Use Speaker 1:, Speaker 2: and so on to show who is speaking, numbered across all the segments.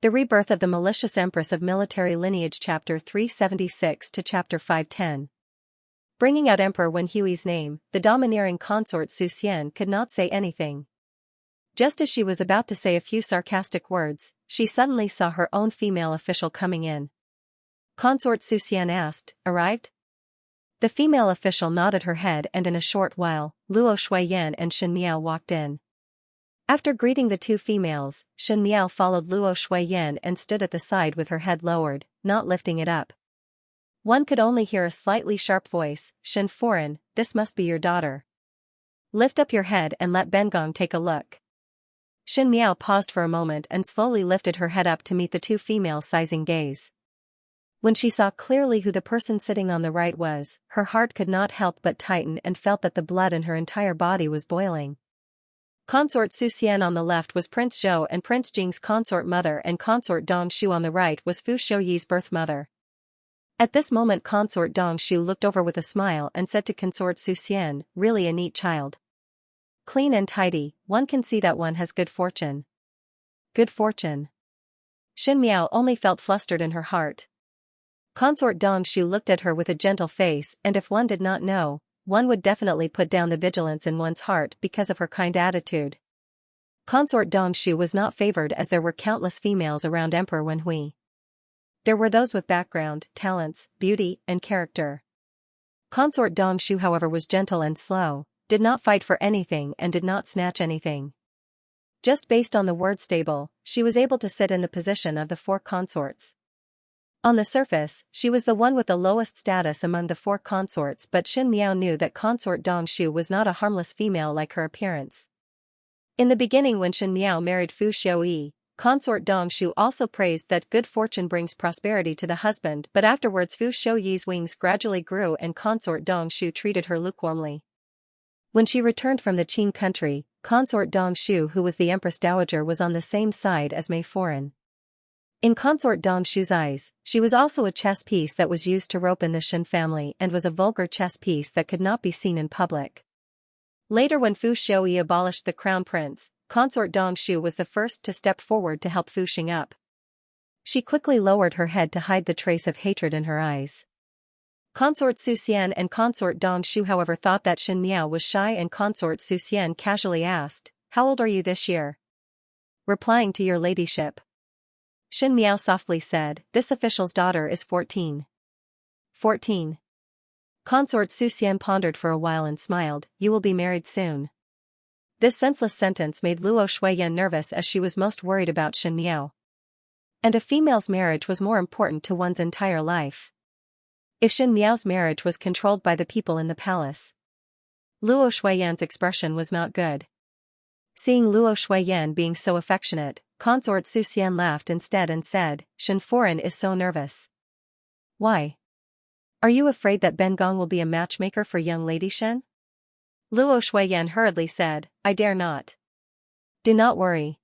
Speaker 1: The Rebirth of the Malicious Empress of Military Lineage Chapter 376 to Chapter 510. Bringing out Emperor Wen Hui's name, the domineering consort Su Xian could not say anything. Just as she was about to say a few sarcastic words, she suddenly saw her own female official coming in. Consort Su Xian asked, "Arrived?" The female official nodded her head, and in a short while, Luo Shuiyan and Shen Miao walked in. After greeting the two females, Shen Miao followed Luo Shuiyan and stood at the side with her head lowered, not lifting it up. One could only hear a slightly sharp voice, "Shen Foreign, this must be your daughter. Lift up your head and let Bengong take a look." Shen Miao paused for a moment and slowly lifted her head up to meet the two females' sizing gaze. When she saw clearly who the person sitting on the right was, her heart could not help but tighten and felt that the blood in her entire body was boiling. Consort Su Xian on the left was Prince Zhou and Prince Jing's consort mother, and Consort Dong Shu on the right was Fu Shouyi's birth mother. At this moment Consort Dong Shu looked over with a smile and said to Consort Su Xian, "Really a neat child. Clean and tidy, one can see that one has good fortune." Good fortune. Shen Miao only felt flustered in her heart. Consort Dong Shu looked at her with a gentle face, and if one did not know, one would definitely put down the vigilance in one's heart because of her kind attitude. Consort Dong Shu was not favored as there were countless females around Emperor Wen Hui. There were those with background, talents, beauty, and character. Consort Dong Shu however was gentle and slow, did not fight for anything and did not snatch anything. Just based on the word stable, she was able to sit in the position of the four consorts. On the surface, she was the one with the lowest status among the four consorts, but Shen Miao knew that Consort Dong Shu was not a harmless female like her appearance. In the beginning when Shen Miao married Fu Shouyi, Consort Dong Shu also praised that good fortune brings prosperity to the husband, but afterwards Fu Shouyi's wings gradually grew and Consort Dong Shu treated her lukewarmly. When she returned from the Qin country, Consort Dong Shu, who was the Empress Dowager, was on the same side as Mei Foreign. In Consort Dong Shu's eyes, she was also a chess piece that was used to rope in the Shen family and was a vulgar chess piece that could not be seen in public. Later when Fu Shouyi abolished the crown prince, Consort Dong Shu was the first to step forward to help Fu Xing up. She quickly lowered her head to hide the trace of hatred in her eyes. Consort Su Xian and Consort Dong Shu however thought that Shen Miao was shy, and Consort Su Xian casually asked, "How old are you this year?" Replying to your ladyship, Shen Miao softly said, "This official's daughter is 14. 14. Consort Su Xian pondered for a while and smiled, "You will be married soon." This senseless sentence made Luo Shuiyan nervous as she was most worried about Shen Miao. And a female's marriage was more important to one's entire life. If Shen Miao's marriage was controlled by the people in the palace. Luo Shuiyan's expression was not good. Seeing Luo Shuiyan being so affectionate, Consort Su Xian laughed instead and said, "Shen Foreign is so nervous. Why? Are you afraid that Bengong will be a matchmaker for young lady Shen?" Luo Shuiyan hurriedly said, "I dare not." "Do not worry."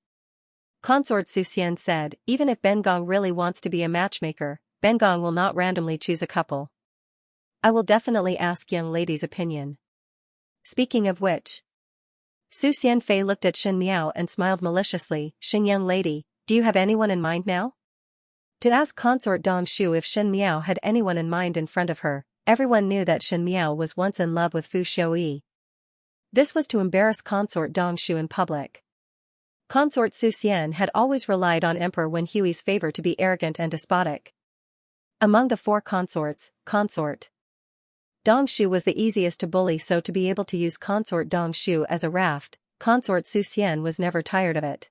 Speaker 1: Consort Su Xian said, "Even if Bengong really wants to be a matchmaker, Bengong will not randomly choose a couple. I will definitely ask young lady's opinion. Speaking of which." Su Xianfei looked at Shen Miao and smiled maliciously, "Shen young lady, do you have anyone in mind now?" To ask Consort Dong Shu if Shen Miao had anyone in mind in front of her, everyone knew that Shen Miao was once in love with Fu Shouyi. This was to embarrass Consort Dong Shu in public. Consort Su Xian had always relied on Emperor Wen Hui's favor to be arrogant and despotic. Among the four consorts, Consort Dong Shu was the easiest to bully, so to be able to use Consort Dong Shu as a raft, Consort Su Xian was never tired of it.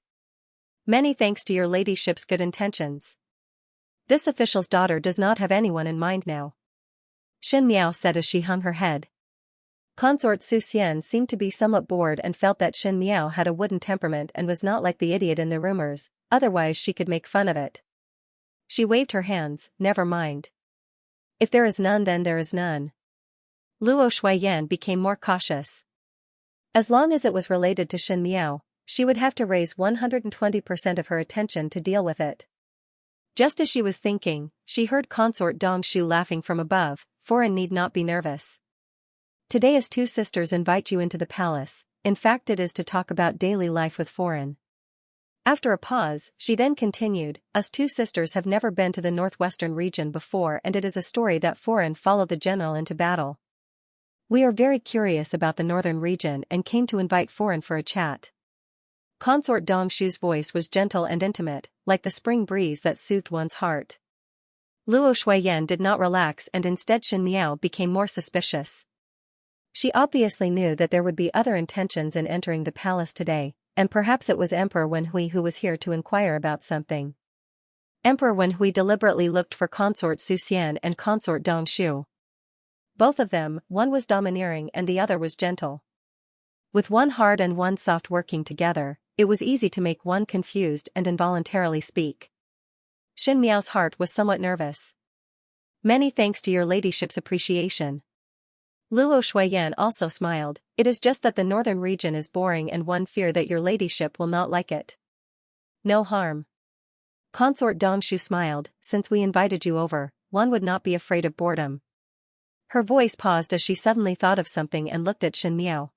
Speaker 1: "Many thanks to your ladyship's good intentions. This official's daughter does not have anyone in mind now," Shen Miao said as she hung her head. Consort Su Xian seemed to be somewhat bored and felt that Shen Miao had a wooden temperament and was not like the idiot in the rumors, otherwise she could make fun of it. She waved her hands, "Never mind. If there is none then there is none." Luo Shuiyan became more cautious. As long as it was related to Shen Miao, she would have to raise 120% of her attention to deal with it. Just as she was thinking, she heard Consort Dong Shu laughing from above, "Foreign need not be nervous. Today as two sisters invite you into the palace, in fact it is to talk about daily life with Foreign. After a pause, she then continued, us two sisters have never been to the northwestern region before and it is a story that Foreign followed the general into battle. We are very curious about the northern region and came to invite Foreign for a chat. Consort Dongshu's voice was gentle and intimate, like the spring breeze that soothed one's heart. Luo Shuiyan did not relax and instead Shen Miao became more suspicious. She obviously knew that there would be other intentions in entering the palace today. And perhaps it was Emperor Wenhui who was here to inquire about something. Emperor Wenhui deliberately looked for Consort Suxian and Consort Dongshu. Both of them, one was domineering and the other was gentle. With one hard and one soft working together, it was easy to make one confused and involuntarily speak. Shen Miao's heart was somewhat nervous. Many thanks to your ladyship's appreciation. Luo Shuiyan also smiled, it is just that the northern region is boring and one fear that your ladyship will not like it. No harm. Consort Dongshu smiled, since we invited you over, one would not be afraid of boredom. Her voice paused as she suddenly thought of something and looked at Shen Miao.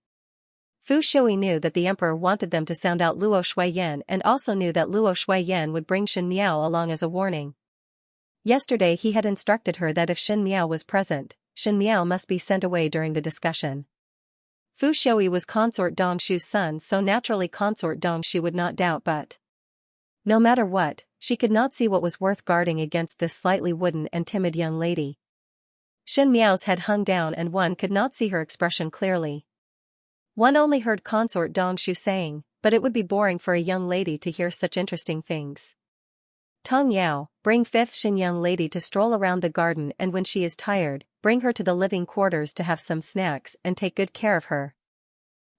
Speaker 1: Fu Shui knew that the emperor wanted them to sound out Luo Shuiyan and also knew that Luo Shuiyan would bring Shen Miao along as a warning. Yesterday he had instructed her that if Shen Miao was present, Shen Miao must be sent away during the discussion. Fu Shui was Consort Dongshu's son, so naturally Consort Dongshu would not doubt, but no matter what, she could not see what was worth guarding against this slightly wooden and timid young lady. Shen Miao's head hung down and one could not see her expression clearly. One only heard Consort Dongshu saying, but it would be boring for a young lady to hear such interesting things. Tong Yao, bring 5th Shen young lady to stroll around the garden and when she is tired, bring her to the living quarters to have some snacks and take good care of her.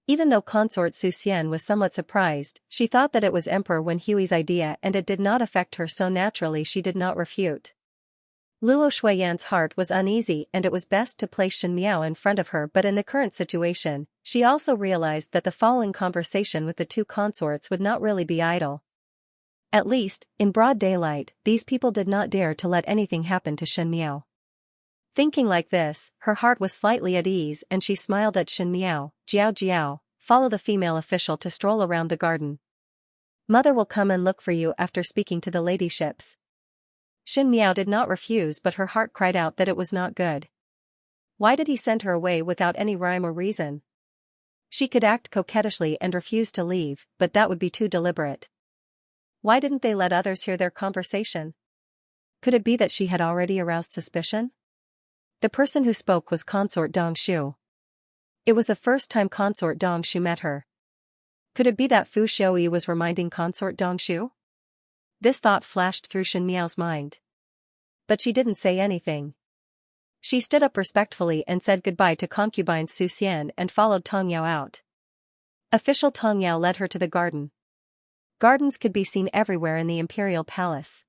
Speaker 1: Even though Consort Suxian was somewhat surprised, she thought that it was Emperor Wenhui's idea and it did not affect her so naturally she did not refute. Luo Shuiyan's heart was uneasy and it was best to place Shen Miao in front of her, but in the current situation, she also realized that the following conversation with the two consorts would not really be idle. At least, in broad daylight, these people did not dare to let anything happen to Shen Miao. Thinking like this, her heart was slightly at ease and she smiled at Shen Miao. Jiao Jiao, follow the female official to stroll around the garden. Mother will come and look for you after speaking to the ladyships. Shen Miao did not refuse, but her heart cried out that it was not good. Why did he send her away without any rhyme or reason? She could act coquettishly and refuse to leave, but that would be too deliberate. Why didn't they let others hear their conversation? Could it be that she had already aroused suspicion? The person who spoke was Consort Dongshu. It was the first time Consort Dongshu met her. Could it be that Fu Shui was reminding Consort Dongshu? This thought flashed through Shen Miao's mind. But she didn't say anything. She stood up respectfully and said goodbye to concubine Su Xian and followed Tong Yao out. Official Tong Yao led her to the garden. Gardens could be seen everywhere in the imperial palace.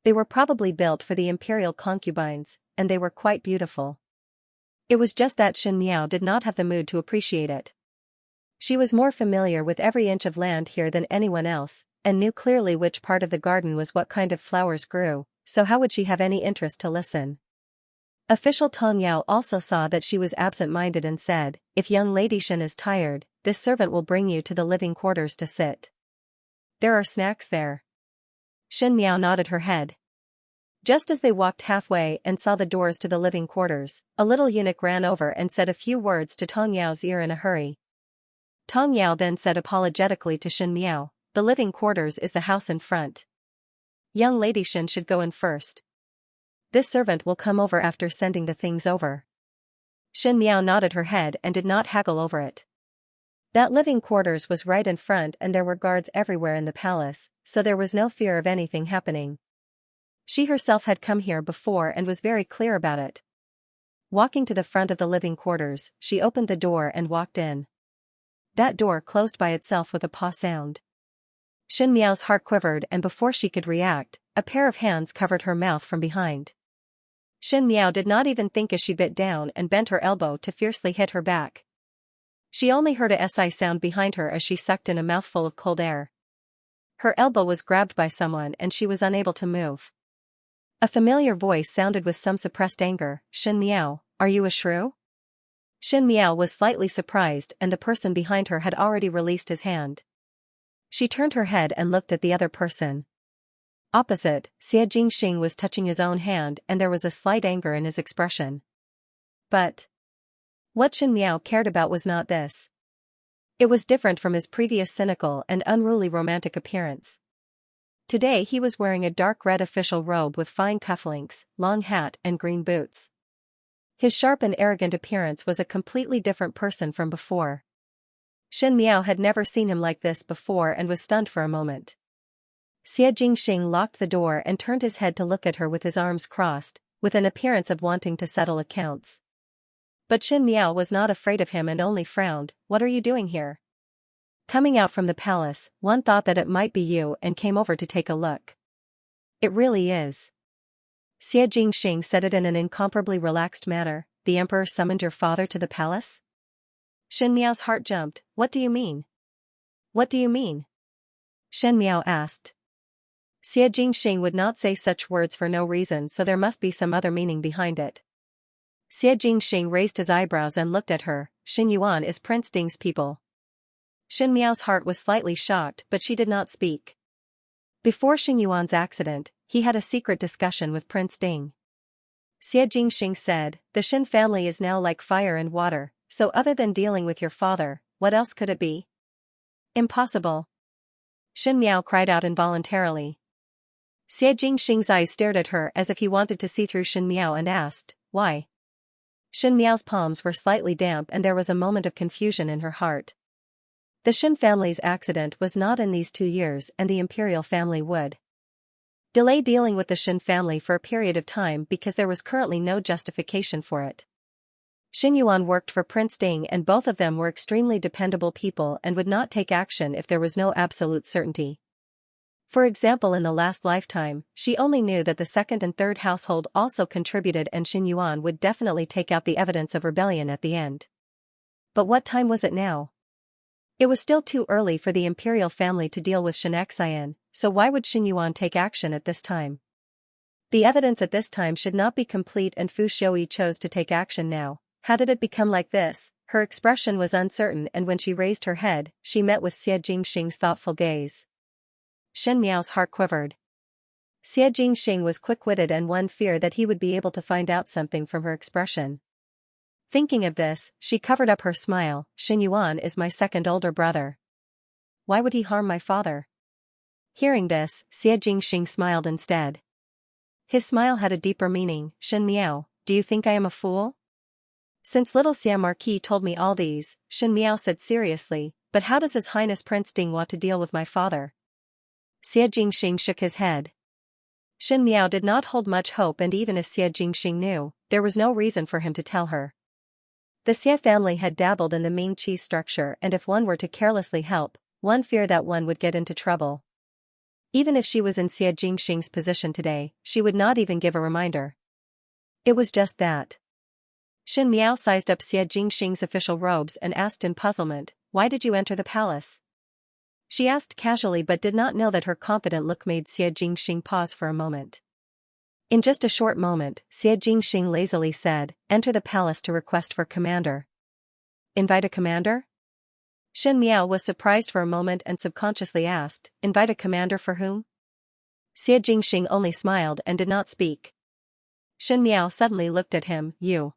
Speaker 1: They were probably built for the imperial concubines, and they were quite beautiful. It was just that Shen Miao did not have the mood to appreciate it. She was more familiar with every inch of land here than anyone else, and knew clearly which part of the garden was what kind of flowers grew, so how would she have any interest to listen? Official Tong Yao also saw that she was absent-minded and said, if young lady Shen is tired, this servant will bring you to the living quarters to sit. There are snacks there. Shen Miao nodded her head. Just as they walked halfway and saw the doors to the living quarters, a little eunuch ran over and said a few words to Tong Yao's ear in a hurry. Tong Yao then said apologetically to Shen Miao, the living quarters is the house in front. Young lady Shen should go in first. This servant will come over after sending the things over. Shen Miao nodded her head and did not haggle over it. That living quarters was right in front and there were guards everywhere in the palace, so there was no fear of anything happening. She herself had come here before and was very clear about it. Walking to the front of the living quarters, she opened the door and walked in. That door closed by itself with a paw sound. Shen Miao's heart quivered and before she could react, a pair of hands covered her mouth from behind. Shen Miao did not even think as she bit down and bent her elbow to fiercely hit her back. She only heard a SI sound behind her as she sucked in a mouthful of cold air. Her elbow was grabbed by someone and she was unable to move. A familiar voice sounded with some suppressed anger, Shen Miao, are you a shrew? Shen Miao was slightly surprised and the person behind her had already released his hand. She turned her head and looked at the other person. Opposite, Xie Jingxing was touching his own hand and there was a slight anger in his expression. But what Shen Miao cared about was not this. It was different from his previous cynical and unruly romantic appearance. Today he was wearing a dark red official robe with fine cufflinks, long hat and green boots. His sharp and arrogant appearance was a completely different person from before. Shen Miao had never seen him like this before and was stunned for a moment. Xie Jingxing locked the door and turned his head to look at her with his arms crossed, with an appearance of wanting to settle accounts. But Shen Miao was not afraid of him and only frowned. "What are you doing here?" "Coming out from the palace, one thought that it might be you and came over to take a look." "It really is." Xie Jingxing said it in an incomparably relaxed manner. "The emperor summoned your father to the palace?" Shen Miao's heart jumped. "What do you mean?" "What do you mean?" Shen Miao asked. Xie Jingxing would not say such words for no reason, so there must be some other meaning behind it. Xie Jingxing raised his eyebrows and looked at her. "Xin Yuan is Prince Ding's people." Shen Miao's heart was slightly shocked, but she did not speak. Before Xin Yuan's accident, he had a secret discussion with Prince Ding. Xie Jingxing said, "The Shen family is now like fire and water, so other than dealing with your father, what else could it be?" "Impossible." Shen Miao cried out involuntarily. Xie Jingxing's eyes stared at her as if he wanted to see through Shen Miao and asked, "Why?" Shen Miao's palms were slightly damp and there was a moment of confusion in her heart. The Shen family's accident was not in these 2 years and the imperial family would delay dealing with the Shen family for a period of time because there was currently no justification for it. Xin Yuan worked for Prince Ding and both of them were extremely dependable people and would not take action if there was no absolute certainty. For example, in the last lifetime, she only knew that the second and third household also contributed and Xin Yuan would definitely take out the evidence of rebellion at the end. But what time was it now? It was still too early for the imperial family to deal with Xianxia, so why would Xin Yuan take action at this time? The evidence at this time should not be complete and Fu Xiui chose to take action now. How did it become like this? Her expression was uncertain and when she raised her head, she met with Xie Jingxing's thoughtful gaze. Shen Miao's heart quivered. Xie Jingxing was quick-witted and one feared that he would be able to find out something from her expression. Thinking of this, she covered up her smile. "Xin Yuan is my second older brother. Why would he harm my father?" Hearing this, Xie Jingxing smiled instead. His smile had a deeper meaning. "Shen Miao, do you think I am a fool?" "Since little Xia Marquis told me all these," Shen Miao said seriously, "but how does His Highness Prince Ding want to deal with my father?" Xie Jingxing shook his head. Shen Miao did not hold much hope and even if Xie Jingxing knew, there was no reason for him to tell her. The Xie family had dabbled in the Ming Qi structure and if one were to carelessly help, one feared that one would get into trouble. Even if she was in Xie Jingxing's position today, she would not even give a reminder. It was just that. Shen Miao sized up Xie Jingxing's official robes and asked in puzzlement, "Why did you enter the palace?" She asked casually but did not know that her confident look made Xie Jingxing pause for a moment. In just a short moment, Xie Jingxing lazily said, "Enter the palace to request for commander." "Invite a commander?" Shen Miao was surprised for a moment and subconsciously asked, "Invite a commander for whom?" Xie Jingxing only smiled and did not speak. Shen Miao suddenly looked at him. "You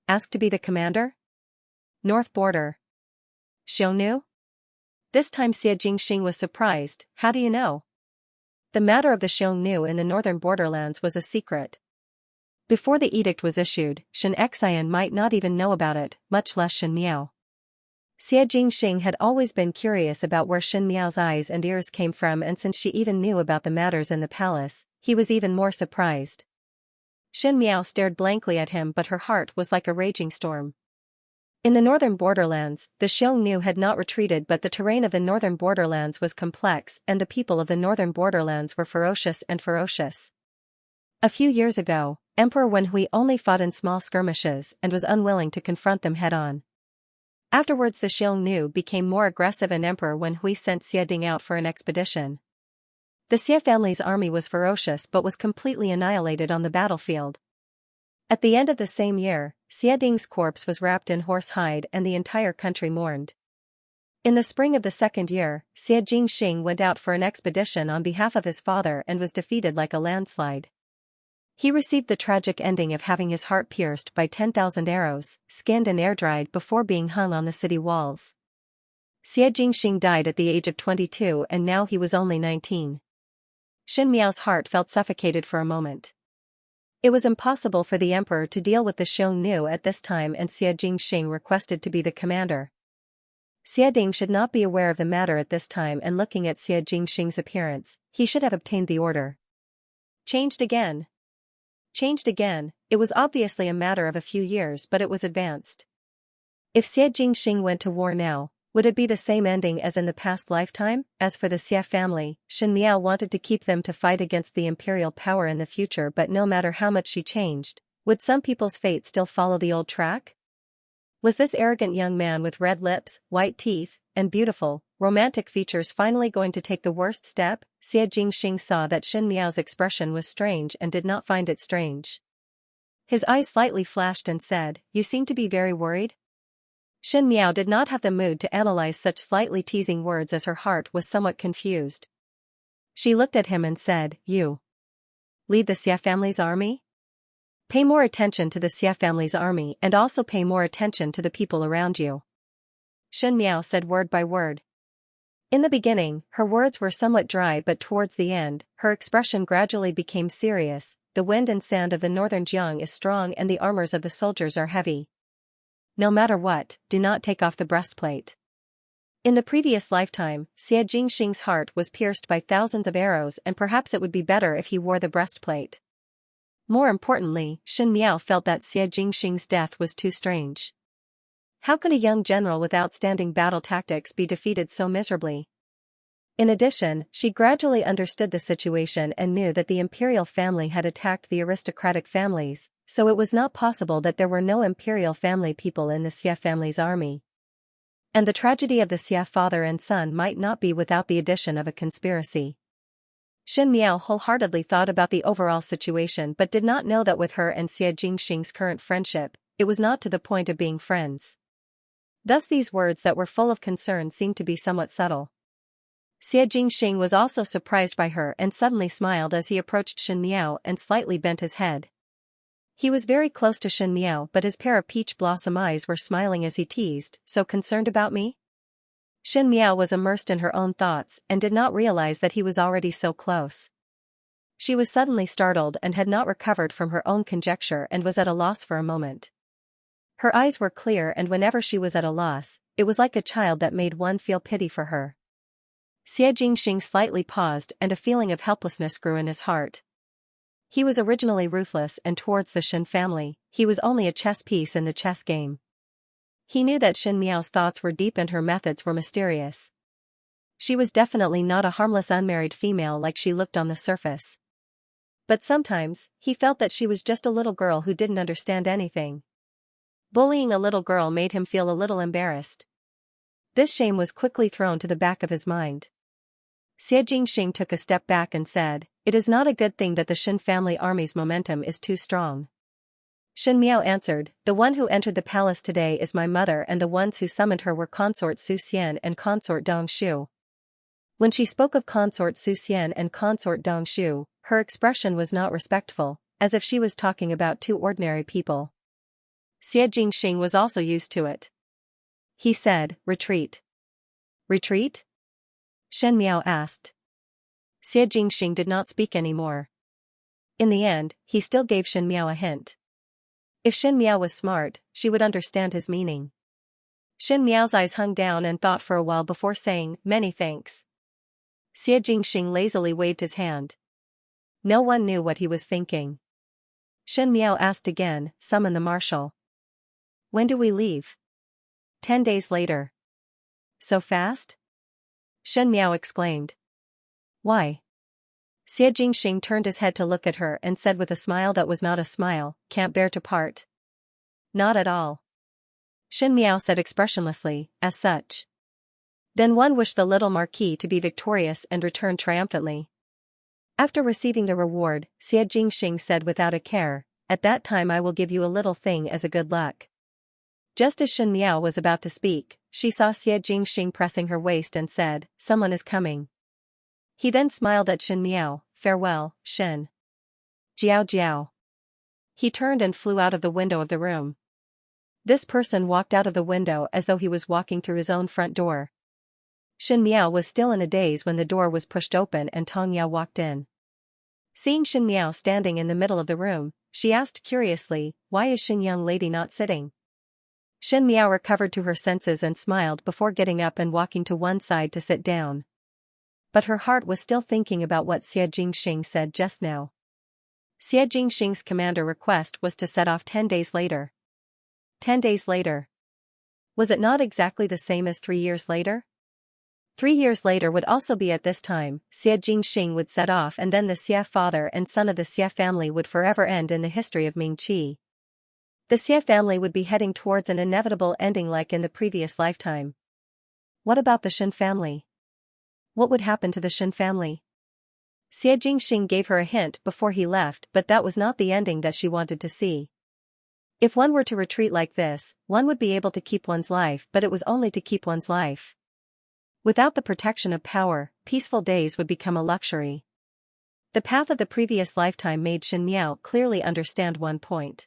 Speaker 1: asked to be the commander?" "North border." Xiongnu? This time Xie Jingxing was surprised. "How do you know?" The matter of the Xiongnu in the northern borderlands was a secret. Before the edict was issued, Xianxia might not even know about it, much less Shen Miao. Xie Jingxing had always been curious about where Shen Miao's eyes and ears came from and since she even knew about the matters in the palace, he was even more surprised. Shen Miao stared blankly at him but her heart was like a raging storm. In the northern borderlands, the Xiongnu had not retreated but the terrain of the northern borderlands was complex and the people of the northern borderlands were ferocious and ferocious. A few years ago, Emperor Wenhui only fought in small skirmishes and was unwilling to confront them head-on. Afterwards the Xiongnu became more aggressive and Emperor Wenhui sent Xie Ding out for an expedition. The Xie family's army was ferocious but was completely annihilated on the battlefield. At the end of the same year, Xie Ding's corpse was wrapped in horse hide and the entire country mourned. In the spring of the second year, Xianxia went out for an expedition on behalf of his father and was defeated like a landslide. He received the tragic ending of having his heart pierced by 10,000 arrows, skinned and air-dried before being hung on the city walls. Xianxia died at the age of 22 and now he was only 19. Xin Miao's heart felt suffocated for a moment. It was impossible for the emperor to deal with the Xiongnu at this time and Xianxia requested to be the commander. Xiading should not be aware of the matter at this time and looking at Xianxia's appearance, he should have obtained the order. Changed again. It was obviously a matter of a few years but it was advanced. If Xianxia went to war now, would it be the same ending as in the past lifetime? As for the Xia family, Xin Miao wanted to keep them to fight against the imperial power in the future but no matter how much she changed, would some people's fate still follow the old track? Was this arrogant young man with red lips, white teeth, and beautiful, romantic features finally going to take the worst step? Xianxia saw that Xin Miao's expression was strange and did not find it strange. His eyes slightly flashed and said, "You seem to be very worried?" Xin Miao did not have the mood to analyze such slightly teasing words as her heart was somewhat confused. She looked at him and said, "You lead the Xia family's army? Pay more attention to the Xia family's army and also pay more attention to the people around you." Xin Miao said word by word. In the beginning, her words were somewhat dry but towards the end, her expression gradually became serious. The wind and sand of the northern Jiang is strong and the armors of the soldiers are heavy. No matter what, do not take off the breastplate. In the previous lifetime, Xianxia's heart was pierced by thousands of arrows and perhaps it would be better if he wore the breastplate. More importantly, Xin Miao felt that Xianxia's death was too strange. How can a young general with outstanding battle tactics be defeated so miserably? In addition, she gradually understood the situation and knew that the imperial family had attacked the aristocratic families, so it was not possible that there were no imperial family people in the Xia family's army. And the tragedy of the Xia father and son might not be without the addition of a conspiracy. Xin Miao wholeheartedly thought about the overall situation but did not know that with her and Xianxia's current friendship, it was not to the point of being friends. Thus these words that were full of concern seemed to be somewhat subtle. Xianxia was also surprised by her and suddenly smiled as he approached Xin Miao and slightly bent his head. He was very close to Xin Miao but his pair of peach blossom eyes were smiling as he teased, "So concerned about me?" Xin Miao was immersed in her own thoughts and did not realize that he was already so close. She was suddenly startled and had not recovered from her own conjecture and was at a loss for a moment. Her eyes were clear and whenever she was at a loss, it was like a child that made one feel pity for her. Xianxia slightly paused and a feeling of helplessness grew in his heart. He was originally ruthless and towards the Xin family, he was only a chess piece in the chess game. He knew that Xin Miao's thoughts were deep and her methods were mysterious. She was definitely not a harmless unmarried female like she looked on the surface. But sometimes, he felt that she was just a little girl who didn't understand anything. Bullying a little girl made him feel a little embarrassed. This shame was quickly thrown to the back of his mind. Xianxia took a step back and said, "It is not a good thing that the Xin family army's momentum is too strong." Xin Miao answered, "The one who entered the palace today is my mother and the ones who summoned her were Consort Su Xian and Consort Dong Shu." When she spoke of Consort Su Xian and Consort Dong Shu, her expression was not respectful, as if she was talking about two ordinary people. Xianxia was also used to it. He said, "Retreat." "Retreat?" Xin Miao asked. Xianxia did not speak anymore. In the end, he still gave Xin Miao a hint. If Xin Miao was smart, she would understand his meaning. Xin Miao's eyes hung down and thought for a while before saying, "Many thanks." Xianxia lazily waved his hand. No one knew what he was thinking. Xin Miao asked again, "Summon the marshal." "When do we leave?" 10 days later. "So fast?" Xin Miao exclaimed. "Why?" Xianxia turned his head to look at her and said with a smile that was not a smile, "Can't bear to part." "Not at all." Xin Miao said expressionlessly, "As such." Then one wished the little marquis to be victorious and return triumphantly. After receiving the reward, Xianxia said without a care, "At that time I will give you a little thing as a good luck." Just as Xin Miao was about to speak, she saw Xie Jingxing pressing her waist and said, "Someone is coming." He then smiled at Shen Miao, "Farewell, Shen Jiao Jiao." He turned and flew out of the window of the room. This person walked out of the window as though he was walking through his own front door. Shen Miao was still in a daze when the door was pushed open and Tong Yao walked in. Seeing Shen Miao standing in the middle of the room, she asked curiously, "Why is Shen young lady not sitting?" Shen Miao recovered to her senses and smiled before getting up and walking to one side to sit down. But her heart was still thinking about what Xie Jingxing said just now. Xie Jingxing's commander request was to set off 10 days later. 10 days later. Was it not exactly the same as 3 years later? 3 years later would also be at this time, Xie Jingxing would set off and then the Xie father and son of the Xie family would forever end in the history of Mingqi. The Xie family would be heading towards an inevitable ending like in the previous lifetime. What about the Shen family? What would happen to the Shen family? Xie Jingxing gave her a hint before he left, but that was not the ending that she wanted to see. If one were to retreat like this, one would be able to keep one's life, but it was only to keep one's life. Without the protection of power, peaceful days would become a luxury. The path of the previous lifetime made Shen Miao clearly understand one point.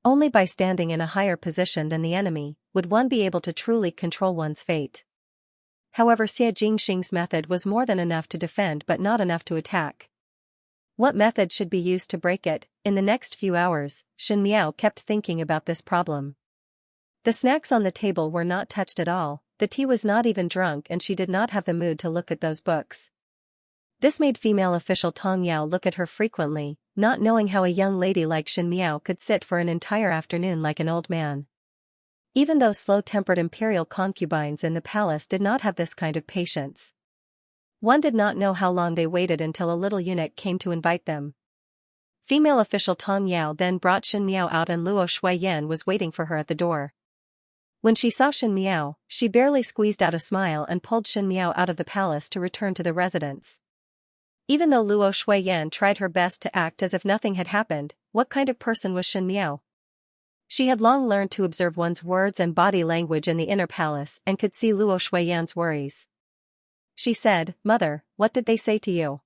Speaker 1: Only by standing in a higher position than the enemy, would one be able to truly control one's fate. However, Xie Jingxing's method was more than enough to defend but not enough to attack. What method should be used to break it? In the next few hours, Shen Miao kept thinking about this problem. The snacks on the table were not touched at all, the tea was not even drunk and she did not have the mood to look at those books. This made female official Tong Yao look at her frequently, not knowing how a young lady like Shen Miao could sit for an entire afternoon like an old man. Even though slow-tempered imperial concubines in the palace did not have this kind of patience. One did not know how long they waited until a little eunuch came to invite them. Female official Tong Yao then brought Shen Miao out and Luo Shuiyan was waiting for her at the door. When she saw Shen Miao, she barely squeezed out a smile and pulled Shen Miao out of the palace to return to the residence. Even though Luo Shuiyan tried her best to act as if nothing had happened, what kind of person was Shen Miao? She had long learned to observe one's words and body language in the inner palace and could see Luo Shuiyan's worries. She said, "Mother, what did they say to you?"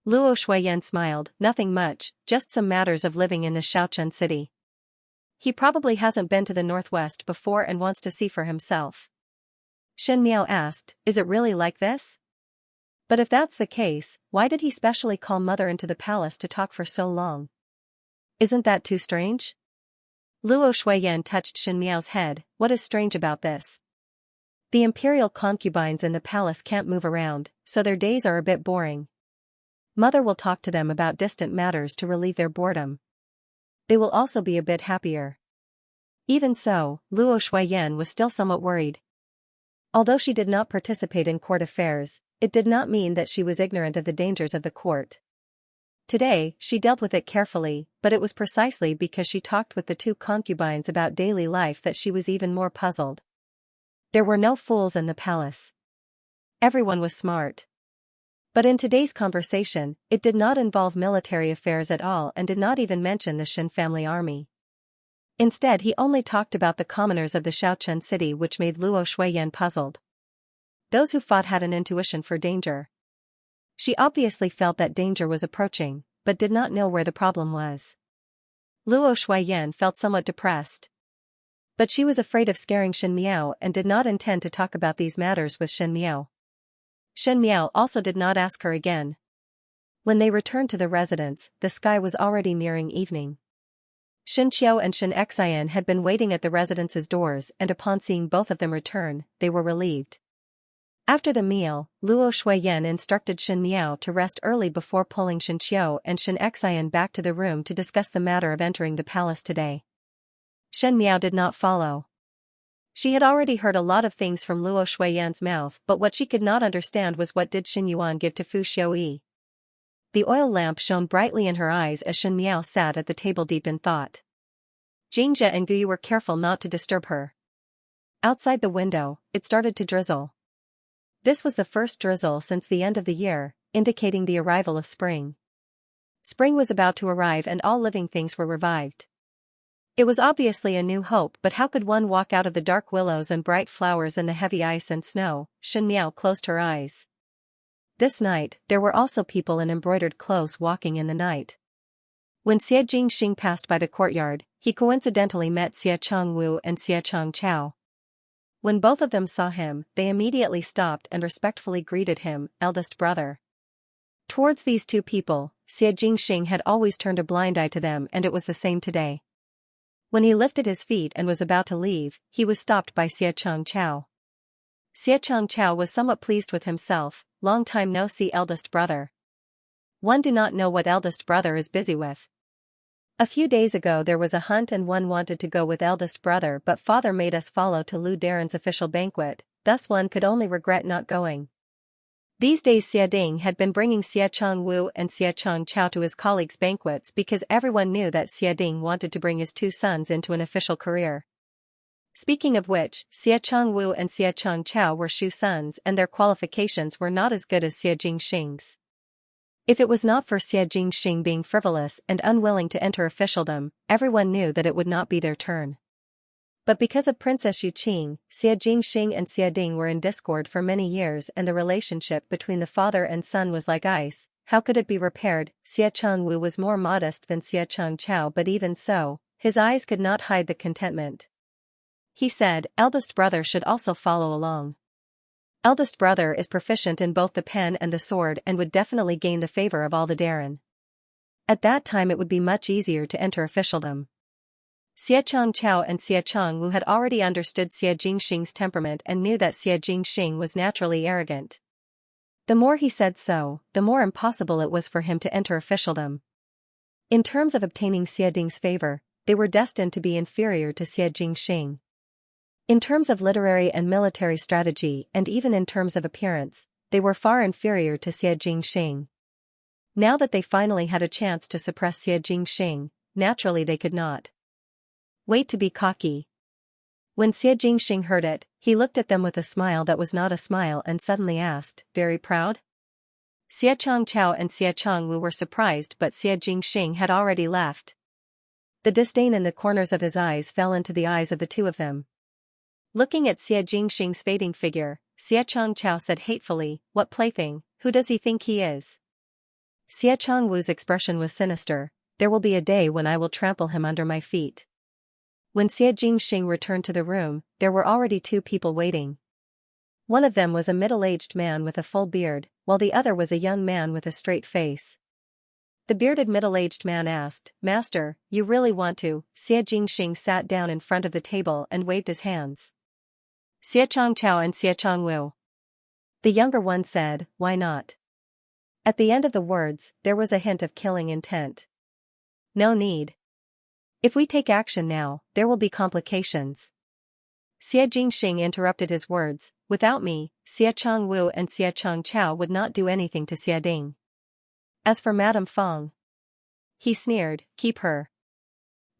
Speaker 1: Luo Shuiyan smiled, "Nothing much, just some matters of living in the Xiaochun city. He probably hasn't been to the northwest before and wants to see for himself." Shen Miao asked, "Is it really like this? But if that's the case, why did he specially call Mother into the palace to talk for so long? Isn't that too strange?" Luo Shuiyan touched Shen Miao's head, "What is strange about this? The imperial concubines in the palace can't move around, so their days are a bit boring. Mother will talk to them about distant matters to relieve their boredom. They will also be a bit happier." Even so, Luo Shuiyan was still somewhat worried. Although she did not participate in court affairs, it did not mean that she was ignorant of the dangers of the court. Today, she dealt with it carefully, but it was precisely because she talked with the two concubines about daily life that she was even more puzzled. There were no fools in the palace. Everyone was smart. But in today's conversation, it did not involve military affairs at all and did not even mention the Shen family army. Instead, he only talked about the commoners of the Xiaochun city, which made Luo Shuiyan puzzled. Those who fought had an intuition for danger. She obviously felt that danger was approaching, but did not know where the problem was. Luo Shuiyan felt somewhat depressed. But she was afraid of scaring Shen Miao and did not intend to talk about these matters with Shen Miao. Shen Miao also did not ask her again. When they returned to the residence, the sky was already nearing evening. Shen Qiu and Shen Xian had been waiting at the residence's doors and upon seeing both of them return, they were relieved. After the meal, Luo Shuiyan instructed Shen Miao to rest early before pulling Shen Qiu and Shen Xian back to the room to discuss the matter of entering the palace today. Shen Miao did not follow. She had already heard a lot of things from Luo Shuiyan's mouth, but what she could not understand was what did Xin Yuan give to Fu Xiuyi. The oil lamp shone brightly in her eyes as Shen Miao sat at the table deep in thought. Xianxia and Guyu were careful not to disturb her. Outside the window, it started to drizzle. This was the first drizzle since the end of the year, indicating the arrival of spring. Spring was about to arrive and all living things were revived. It was obviously a new hope, but how could one walk out of the dark willows and bright flowers in the heavy ice and snow? Xianxia closed her eyes. This night, there were also people in embroidered clothes walking in the night. When Xie Jingxing passed by the courtyard, he coincidentally met Xie Changwu and Xie Changchao. When both of them saw him, they immediately stopped and respectfully greeted him, eldest brother. Towards these two people, Xie Jingxing had always turned a blind eye to them, and it was the same today. When he lifted his feet and was about to leave, he was stopped by Xie Changchao. Xie Changchao was somewhat pleased with himself. Long time no see, eldest brother. One do not know what eldest brother is busy with. A few days ago there was a hunt and one wanted to go with eldest brother, but father made us follow to Lu Daren's official banquet, thus one could only regret not going. These days Xie Ding had been bringing Xie Changwu and Xie Changchao to his colleagues' banquets because everyone knew that Xie Ding wanted to bring his two sons into an official career. Speaking of which, Xie Changwu and Xie Changchao were Shu sons and their qualifications were not as good as Xie Jingxing's. If it was not for Xie Jingxing being frivolous and unwilling to enter officialdom, everyone knew that it would not be their turn. But because of Princess Yuqing, Xie Jingxing and Xie Ding were in discord for many years and the relationship between the father and son was like ice. How could it be repaired? Xie Changwu was more modest than Xie Changchao, but even so, his eyes could not hide the contentment. He said, eldest brother should also follow along. Eldest brother is proficient in both the pen and the sword and would definitely gain the favor of all the Daren. At that time it would be much easier to enter officialdom. Xie Changchao and Xie Changwu had already understood Xie Jingxing's temperament and knew that Xie Jingxing was naturally arrogant. The more he said so, the more impossible it was for him to enter officialdom. In terms of obtaining Xie Ding's favor, they were destined to be inferior to Xie Jingxing. In terms of literary and military strategy and even in terms of appearance, they were far inferior to Xie Jingxing. Now that they finally had a chance to suppress Xie Jingxing, naturally they could not wait to be cocky. When Xie Jingxing heard it, he looked at them with a smile that was not a smile and suddenly asked, very proud? Xie Changchao and Xie Changwu were surprised, but Xie Jingxing had already left. The disdain in the corners of his eyes fell into the eyes of the two of them. Looking at Xie Jingxing's fading figure, Xie Changchao said hatefully, what plaything, who does he think he is? Xie Changwu's expression was sinister, there will be a day when I will trample him under my feet. When Xie Jingxing returned to the room, there were already two people waiting. One of them was a middle-aged man with a full beard, while the other was a young man with a straight face. The bearded middle-aged man asked, Master, you really want to? Xie Jingxing sat down in front of the table and waved his hands. Xie Changchao and Xie Changwu. The younger one said, why not? At the end of the words, there was a hint of killing intent. No need. If we take action now, there will be complications. Xie Jingxing interrupted his words, without me, Xie Changwu and Xie Changchao would not do anything to Xie Ding. As for Madame Fong, he sneered, keep her.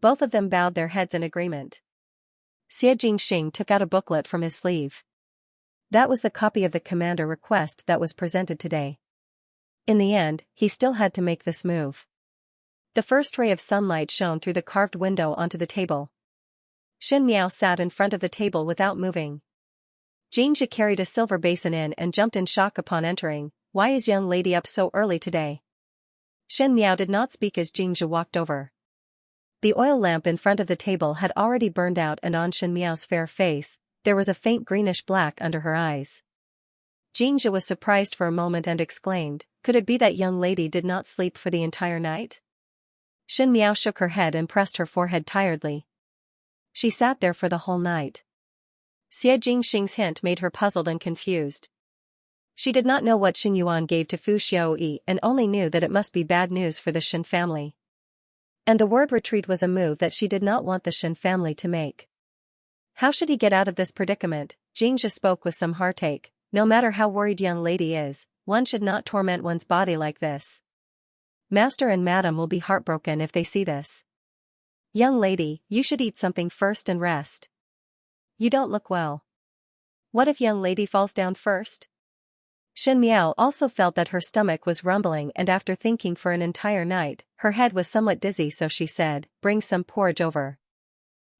Speaker 1: Both of them bowed their heads in agreement. Xie Jingxing took out a booklet from his sleeve. That was the copy of the commander request that was presented today. In the end, he still had to make this move. The first ray of sunlight shone through the carved window onto the table. Xin Miao sat in front of the table without moving. Xianxia carried a silver basin in and jumped in shock upon entering. Why is young lady up so early today? Xin Miao did not speak as Xianxia walked over. The oil lamp in front of the table had already burned out and on Xin Miao's fair face, there was a faint greenish-black under her eyes. Xianxia was surprised for a moment and exclaimed, could it be that young lady did not sleep for the entire night? Xin Miao shook her head and pressed her forehead tiredly. She sat there for the whole night. Xie Jingxing's hint made her puzzled and confused. She did not know what Xin Yuan gave to Fu Xiaoyi and only knew that it must be bad news for the Xin family. And the word retreat was a move that she did not want the Xin family to make. How should he get out of this predicament? Xianxia spoke with some heartache. No matter how worried young lady is, one should not torment one's body like this. Master and Madam will be heartbroken if they see this. Young lady, you should eat something first and rest. You don't look well. What if young lady falls down first? Xin Miao also felt that her stomach was rumbling and after thinking for an entire night, her head was somewhat dizzy, so she said, bring some porridge over.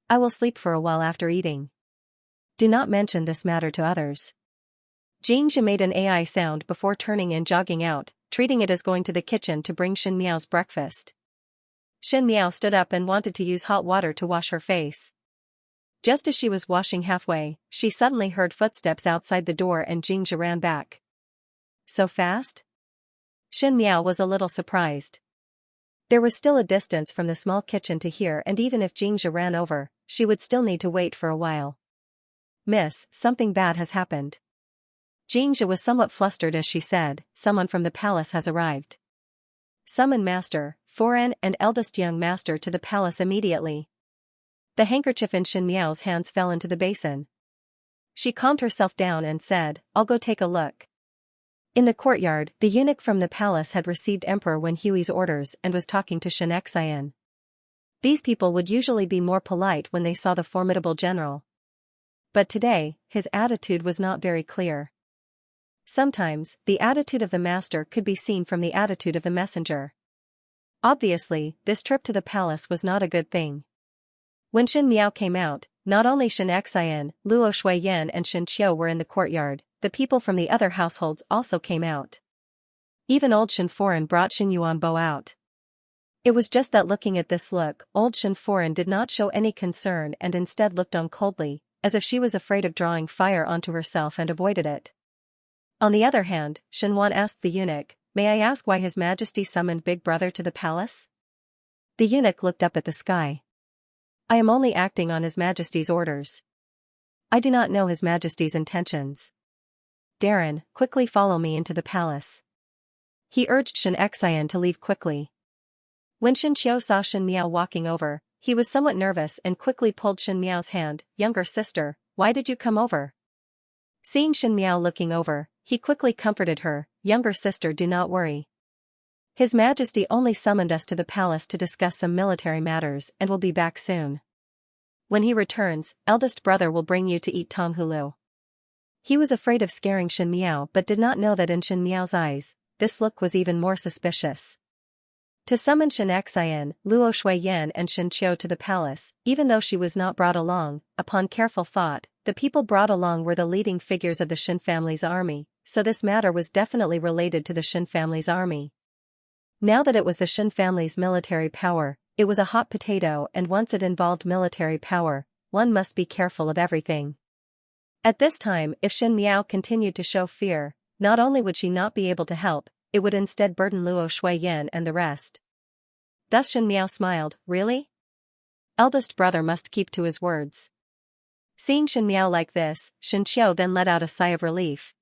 Speaker 1: I will sleep for a while after eating. Do not mention this matter to others. Xianxia made an AI sound before turning and jogging out, treating it as going to the kitchen to bring Xin Miao's breakfast. Xin Miao stood up and wanted to use hot water to wash her face. Just as she was washing halfway, she suddenly heard footsteps outside the door and Xianxia ran back. So fast? Xin Miao was a little surprised. There was still a distance from the small kitchen to here, and even if Xianxia ran over, she would still need to wait for a while. Miss, something bad has happened. Xianxia was somewhat flustered as she said, someone from the palace has arrived. Summon Master, Foreign and eldest young master to the palace immediately. The handkerchief in Xin Miao's hands fell into the basin. She calmed herself down and said, I'll go take a look. In the courtyard, the eunuch from the palace had received Emperor Wen Hui's orders and was talking to Xianxia. These people would usually be more polite when they saw the formidable general. But today, his attitude was not very clear. Sometimes, the attitude of the master could be seen from the attitude of the messenger. Obviously, this trip to the palace was not a good thing. When Xin Miao came out, not only Xianxia, Luo Shuiyan and Xin Qiu were in the courtyard, the people from the other households also came out. Even old Xin Foreign brought Xin Yuanbo out. It was just that looking at this look, old Xin Foreign did not show any concern and instead looked on coldly, as if she was afraid of drawing fire onto herself and avoided it. On the other hand, Xin Wan asked the eunuch, May I ask why His Majesty summoned Big Brother to the palace? The eunuch looked up at the sky. I am only acting on His Majesty's orders. I do not know His Majesty's intentions. Darren, quickly follow me into the palace. He urged Xianxia to leave quickly. When Xin Qiu saw Xin Miao walking over, he was somewhat nervous and quickly pulled Xin Miao's hand. Younger sister, why did you come over? Seeing Xin Miao looking over, he quickly comforted her, Younger sister, do not worry. His Majesty only summoned us to the palace to discuss some military matters and will be back soon. When he returns, eldest brother will bring you to eat tonghulu. He was afraid of scaring Xin Miao but did not know that in Xin Miao's eyes, this look was even more suspicious. To summon Xianxia, Luo Shuiyan and Xin Qiu to the palace, even though she was not brought along, upon careful thought, the people brought along were the leading figures of the Xin family's army, so this matter was definitely related to the Xin family's army. Now that it was the Xin family's military power, it was a hot potato, and once it involved military power, one must be careful of everything. At this time, if Xin Miao continued to show fear, not only would she not be able to help, it would instead burden Luo Shuiyan and the rest. Thus Xin Miao smiled, really? Eldest brother must keep to his words. Seeing Xin Miao like this, Xin Qiu then let out a sigh of relief.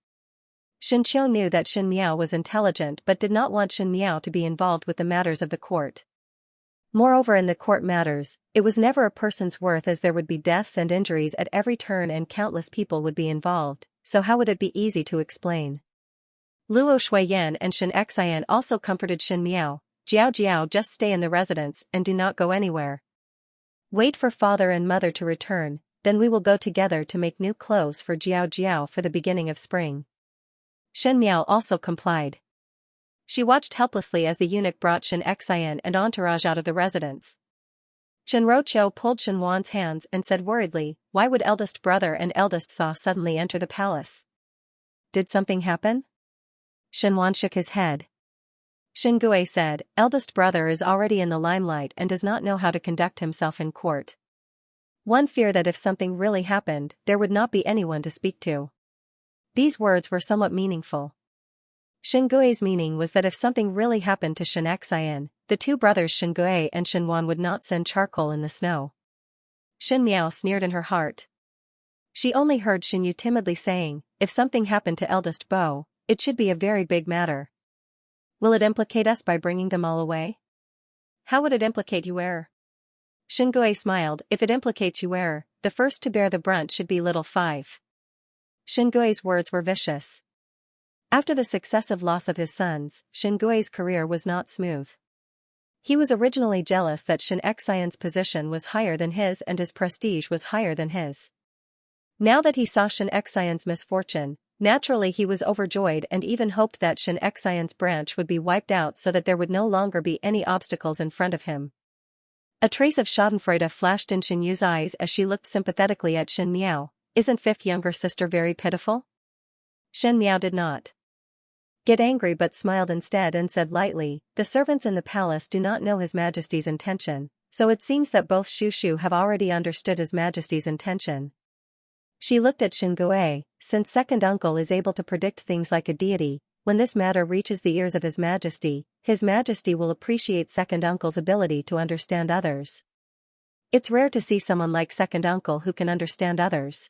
Speaker 1: Xin Qiu knew that Xin Miao was intelligent but did not want Xin Miao to be involved with the matters of the court. Moreover, in the court matters, it was never a person's worth, as there would be deaths and injuries at every turn and countless people would be involved, so how would it be easy to explain? Luo Shuiyan and Xianxia also comforted Xin Miao, Jiao, just stay in the residence and do not go anywhere. Wait for father and mother to return, then we will go together to make new clothes for Jiao for the beginning of spring. Xin Miao also complied. She watched helplessly as the eunuch brought Xianxia and entourage out of the residence. Chen Roqiu pulled Xin Wan's hands and said worriedly, why would eldest brother and eldest Sa suddenly enter the palace? Did something happen? Xin Wan shook his head. Xin Gui said, eldest brother is already in the limelight and does not know how to conduct himself in court. One feared that if something really happened, there would not be anyone to speak to. These words were somewhat meaningful. Xin Gui's meaning was that if something really happened to Xianxia, the two brothers Xin Gui and Xin Wan would not send charcoal in the snow. Xin Miao sneered in her heart. She only heard Xin Yu timidly saying, if something happened to eldest Bo, it should be a very big matter. Will it implicate us by bringing them all away? How would it implicate you? Xin Gui smiled, if it implicates you, the first to bear the brunt should be little 5. Xin Gui's words were vicious. After the successive loss of his sons, Xin Gui's career was not smooth. He was originally jealous that Xianxia's position was higher than his and his prestige was higher than his. Now that he saw Xianxia's misfortune, naturally he was overjoyed and even hoped that Xianxia's branch would be wiped out so that there would no longer be any obstacles in front of him. A trace of schadenfreude flashed in Shen Yu's eyes as she looked sympathetically at Shen Miao. Isn't fifth younger sister very pitiful? Shen Miao did not get angry but smiled instead and said lightly, the servants in the palace do not know His Majesty's intention, so it seems that both Shu have already understood His Majesty's intention. She looked at Shen Gui, since second uncle is able to predict things like a deity, when this matter reaches the ears of His Majesty will appreciate second uncle's ability to understand others. It's rare to see someone like second uncle who can understand others.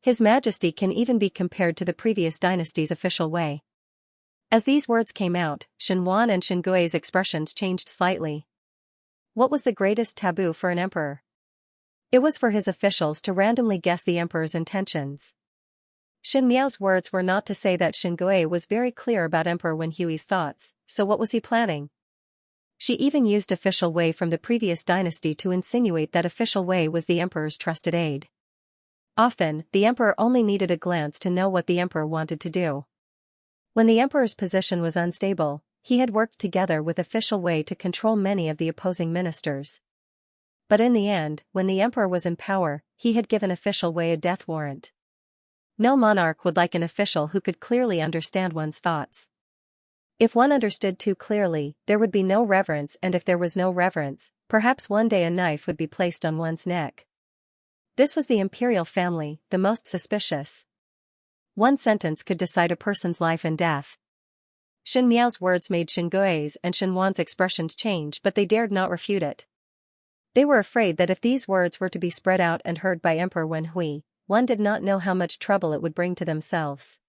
Speaker 1: His Majesty can even be compared to the previous dynasty's official way. As these words came out, Shen Wan and Shen Gui's expressions changed slightly. What was the greatest taboo for an emperor? It was for his officials to randomly guess the emperor's intentions. Shen Miao's words were not to say that Shen Gui was very clear about Emperor Wen Hui's thoughts, so what was he planning? She even used official Wei from the previous dynasty to insinuate that official Wei was the emperor's trusted aide. Often, the emperor only needed a glance to know what the emperor wanted to do. When the emperor's position was unstable, he had worked together with official Wei to control many of the opposing ministers. But in the end, when the emperor was in power, he had given official Wei a death warrant. No monarch would like an official who could clearly understand one's thoughts. If one understood too clearly, there would be no reverence, and if there was no reverence, perhaps one day a knife would be placed on one's neck. This was the imperial family, the most suspicious. One sentence could decide a person's life and death. Shen Miao's words made Shen Gui's and Shen Wan's expressions change, but they dared not refute it. They were afraid that if these words were to be spread out and heard by Emperor Wen Hui, one did not know how much trouble it would bring to themselves.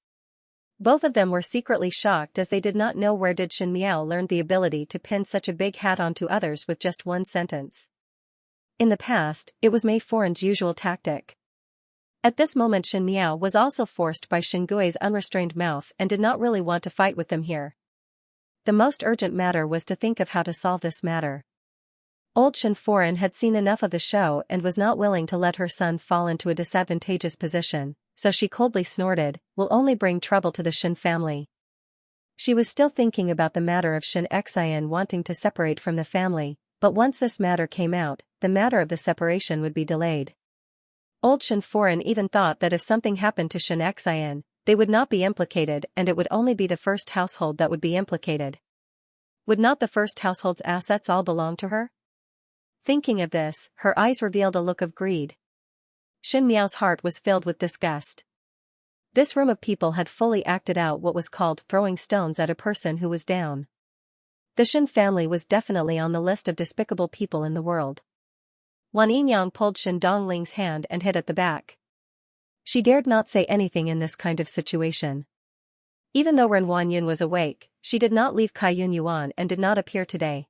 Speaker 1: Both of them were secretly shocked as they did not know where did Shen Miao learn the ability to pin such a big hat onto others with just one sentence. In the past, it was Mei Foran's usual tactic. At this moment Shen Miao was also forced by Shen Gui's unrestrained mouth and did not really want to fight with them here. The most urgent matter was to think of how to solve this matter. Old Shen Foran had seen enough of the show and was not willing to let her son fall into a disadvantageous position, so she coldly snorted, "Will only bring trouble to the Shen family." She was still thinking about the matter of Xianxia wanting to separate from the family, but once this matter came out, the matter of the separation would be delayed. Old Shen Foran even thought that if something happened to Xianxia, they would not be implicated and it would only be the first household that would be implicated. Would not the first household's assets all belong to her? Thinking of this, her eyes revealed a look of greed. Shen Miao's heart was filled with disgust. This room of people had fully acted out what was called throwing stones at a person who was down. The Shen family was definitely on the list of despicable people in the world. Wan Yinyang pulled Shen Dongling's hand and hid at the back. She dared not say anything in this kind of situation. Even though Ren Wanyun was awake, she did not leave Kaiyun Yuan and did not appear today.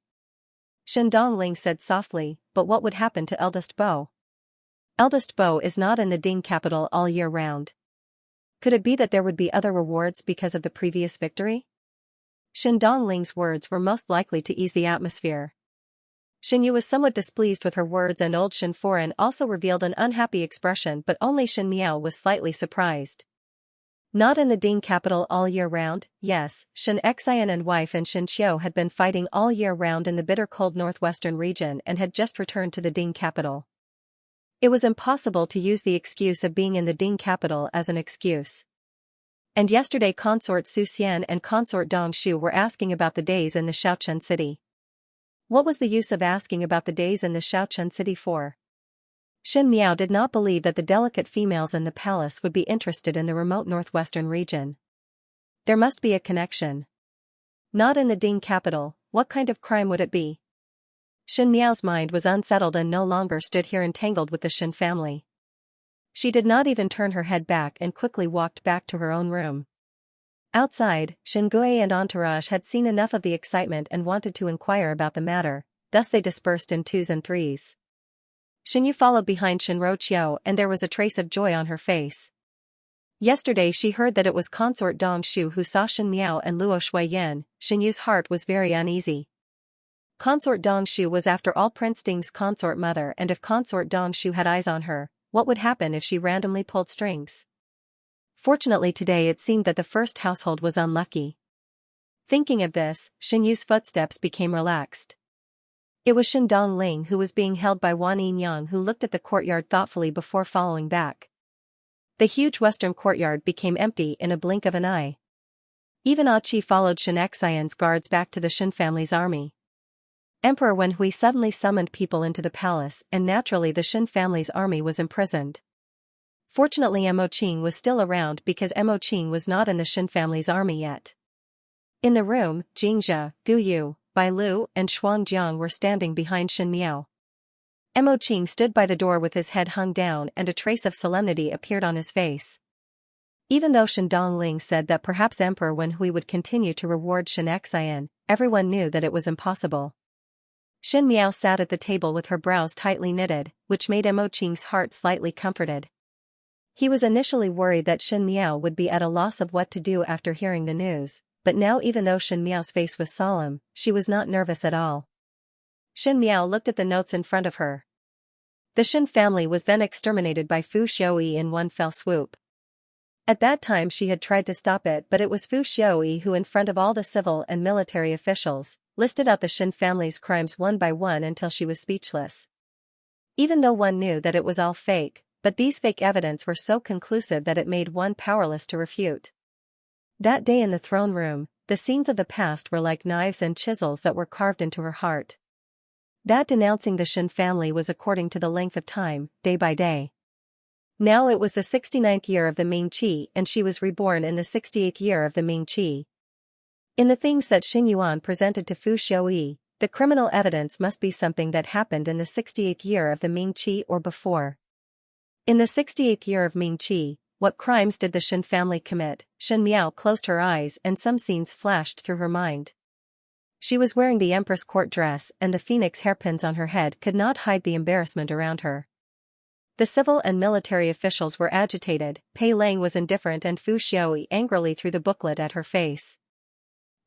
Speaker 1: Shen Dongling said softly, "But what would happen to eldest Bo? Eldest Bo is not in the Ding capital all year round. Could it be that there would be other rewards because of the previous victory?" Shen Dongling's words were most likely to ease the atmosphere. Shen Yu was somewhat displeased with her words and old Shen Foran also revealed an unhappy expression, but only Shen Miao was slightly surprised. Not in the Ding capital all year round? Yes, Shen Xian and wife and Shen Qiu had been fighting all year round in the bitter cold northwestern region and had just returned to the Ding capital. It was impossible to use the excuse of being in the Ding capital as an excuse. And yesterday Consort Su Xian and Consort Dong Shu were asking about the days in the Xiaochun city. What was the use of asking about the days in the Xiaochun city for? Shen Miao did not believe that the delicate females in the palace would be interested in the remote northwestern region. There must be a connection. Not in the Ding capital, what kind of crime would it be? Shen Miao's mind was unsettled and no longer stood here entangled with the Shen family. She did not even turn her head back and quickly walked back to her own room. Outside, Shen Gui and entourage had seen enough of the excitement and wanted to inquire about the matter, thus they dispersed in twos and threes. Shen Yu followed behind Shen Roqiu and there was a trace of joy on her face. Yesterday she heard that it was Consort Dong Shu who saw Shen Miao and Luo Shuiyan. Shen Yu's heart was very uneasy. Consort Dong Shu was after all Prince Ding's consort mother, and if Consort Dong Shu had eyes on her, what would happen if she randomly pulled strings? Fortunately today it seemed that the first household was unlucky. Thinking of this, Shen Yu's footsteps became relaxed. It was Shen Dongling who was being held by Wan Yinyang, who looked at the courtyard thoughtfully before following back. The huge western courtyard became empty in a blink of an eye. Even Achi followed Xianxia's guards back to the Shen family's army. Emperor Wenhui suddenly summoned people into the palace, and naturally the Shen family's army was imprisoned. Fortunately Mo Qing was still around because Mo Qing was not in the Shen family's army yet. In the room, Xianxia, Gu Yu, Bai Lu and Shuang Jiang were standing behind Shen Miao. Mo Qing stood by the door with his head hung down, and a trace of solemnity appeared on his face. Even though Shen Dongling said that perhaps Emperor Wenhui would continue to reward Xianxia, everyone knew that it was impossible. Shen Miao sat at the table with her brows tightly knitted, which made Mo Qing's heart slightly comforted. He was initially worried that Shen Miao would be at a loss of what to do after hearing the news, but now even though Shen Miao's face was solemn, she was not nervous at all. Shen Miao looked at the notes in front of her. The Shen family was then exterminated by Fu Xiaoyi in one fell swoop. At that time she had tried to stop it, but it was Fu Xiaoyi who, in front of all the civil and military officials, listed out the Shen family's crimes one by one until she was speechless. Even though one knew that it was all fake, but these fake evidence were so conclusive that it made one powerless to refute. That day in the throne room, the scenes of the past were like knives and chisels that were carved into her heart. That denouncing the Shen family was according to the length of time, day by day. Now it was the 69th year of the Ming Qi, and she was reborn in the 68th year of the Ming Qi. In the things that Xing Yuan presented to Fu Xiaoyi, the criminal evidence must be something that happened in the 68th year of the Ming Qi or before. In the 68th year of Ming Qi, what crimes did the Shen family commit? Shen Miao closed her eyes and some scenes flashed through her mind. She was wearing the Empress court dress, and the phoenix hairpins on her head could not hide the embarrassment around her. The civil and military officials were agitated, Pei Lang was indifferent, and Fu Xiaoyi angrily threw the booklet at her face.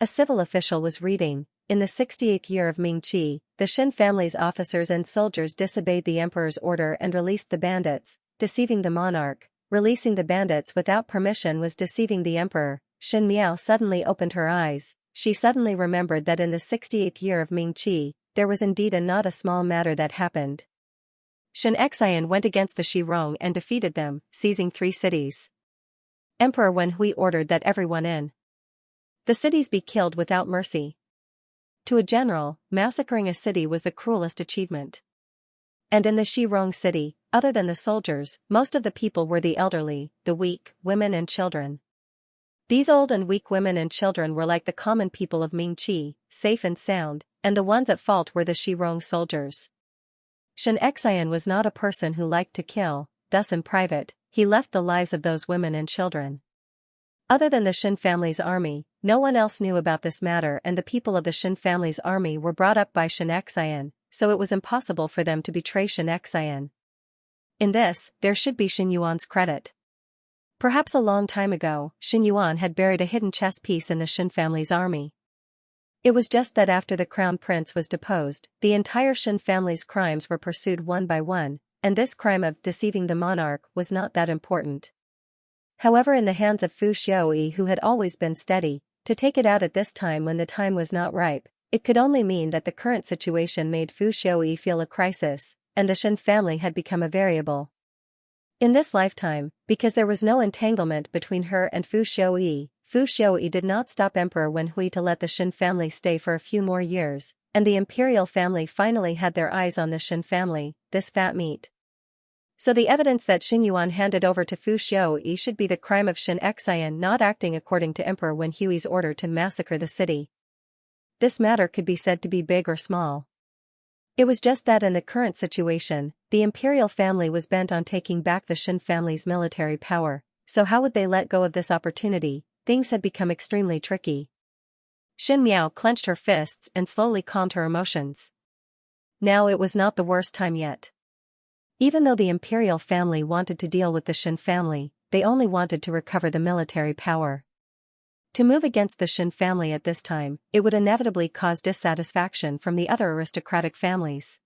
Speaker 1: A civil official was reading, in the 68th year of Ming Qi, the Shen family's officers and soldiers disobeyed the emperor's order and released the bandits, deceiving the monarch. Releasing the bandits without permission was deceiving the emperor. Shen Miao suddenly opened her eyes. She suddenly remembered that in the 68th year of Ming Qi, there was indeed a not a small matter that happened. Xianxia went against the Shirong and defeated them, seizing 3 cities. Emperor Wenhui ordered that everyone in the cities be killed without mercy. To a general, massacring a city was the cruelest achievement. And in the Shirong city, other than the soldiers, most of the people were the elderly, the weak, women and children. These old and weak women and children were like the common people of Ming Qi, safe and sound, and the ones at fault were the Shirong soldiers. Xianxia was not a person who liked to kill, thus in private, he left the lives of those women and children. Other than the Shen family's army, no one else knew about this matter, and the people of the Shen family's army were brought up by Xianxia, so it was impossible for them to betray Xianxia. In this, there should be Xing Yuan's credit. Perhaps a long time ago, Xing Yuan had buried a hidden chess piece in the Shen family's army. It was just that after the crown prince was deposed, the entire Shen family's crimes were pursued one by one, and this crime of deceiving the monarch was not that important. However, in the hands of Fu Xiaoyi, who had always been steady, to take it out at this time when the time was not ripe, it could only mean that the current situation made Fu Xiaoyi feel a crisis, and the Shen family had become a variable. In this lifetime, because there was no entanglement between her and Fu Xiaoyi did not stop Emperor Wenhui to let the Shen family stay for a few more years, and the imperial family finally had their eyes on the Shen family, this fat meat. So the evidence that Xing Yuan handed over to Fu Xiaoyi should be the crime of Xianxia not acting according to Emperor Wenhui's order to massacre the city. This matter could be said to be big or small. It was just that in the current situation, the imperial family was bent on taking back the Shen family's military power, so how would they let go of this opportunity? Things had become extremely tricky. Shen Miao clenched her fists and slowly calmed her emotions. Now it was not the worst time yet. Even though the imperial family wanted to deal with the Shen family, they only wanted to recover the military power. To move against the Shen family at this time, it would inevitably cause dissatisfaction from the other aristocratic families.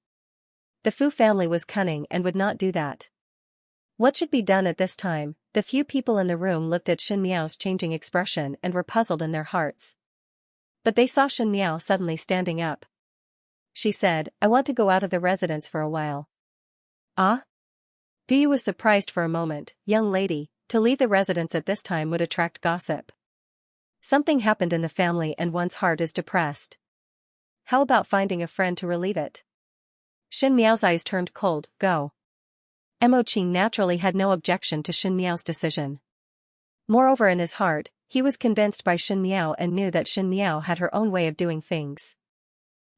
Speaker 1: The Fu family was cunning and would not do that. What should be done at this time? The few people in the room looked at Shen Miao's changing expression and were puzzled in their hearts. But they saw Shen Miao suddenly standing up. she said, I want to go out of the residence for a while. Ah? Guyu was surprised for a moment. Young lady, to leave the residence at this time would attract gossip. Something happened in the family and one's heart is depressed. How about finding a friend to relieve it? Shin Miao's eyes turned cold. Go. Mo Qing naturally had no objection to Shin Miao's decision. Moreover, in his heart, he was convinced by Shin Miao and knew that Shin Miao had her own way of doing things.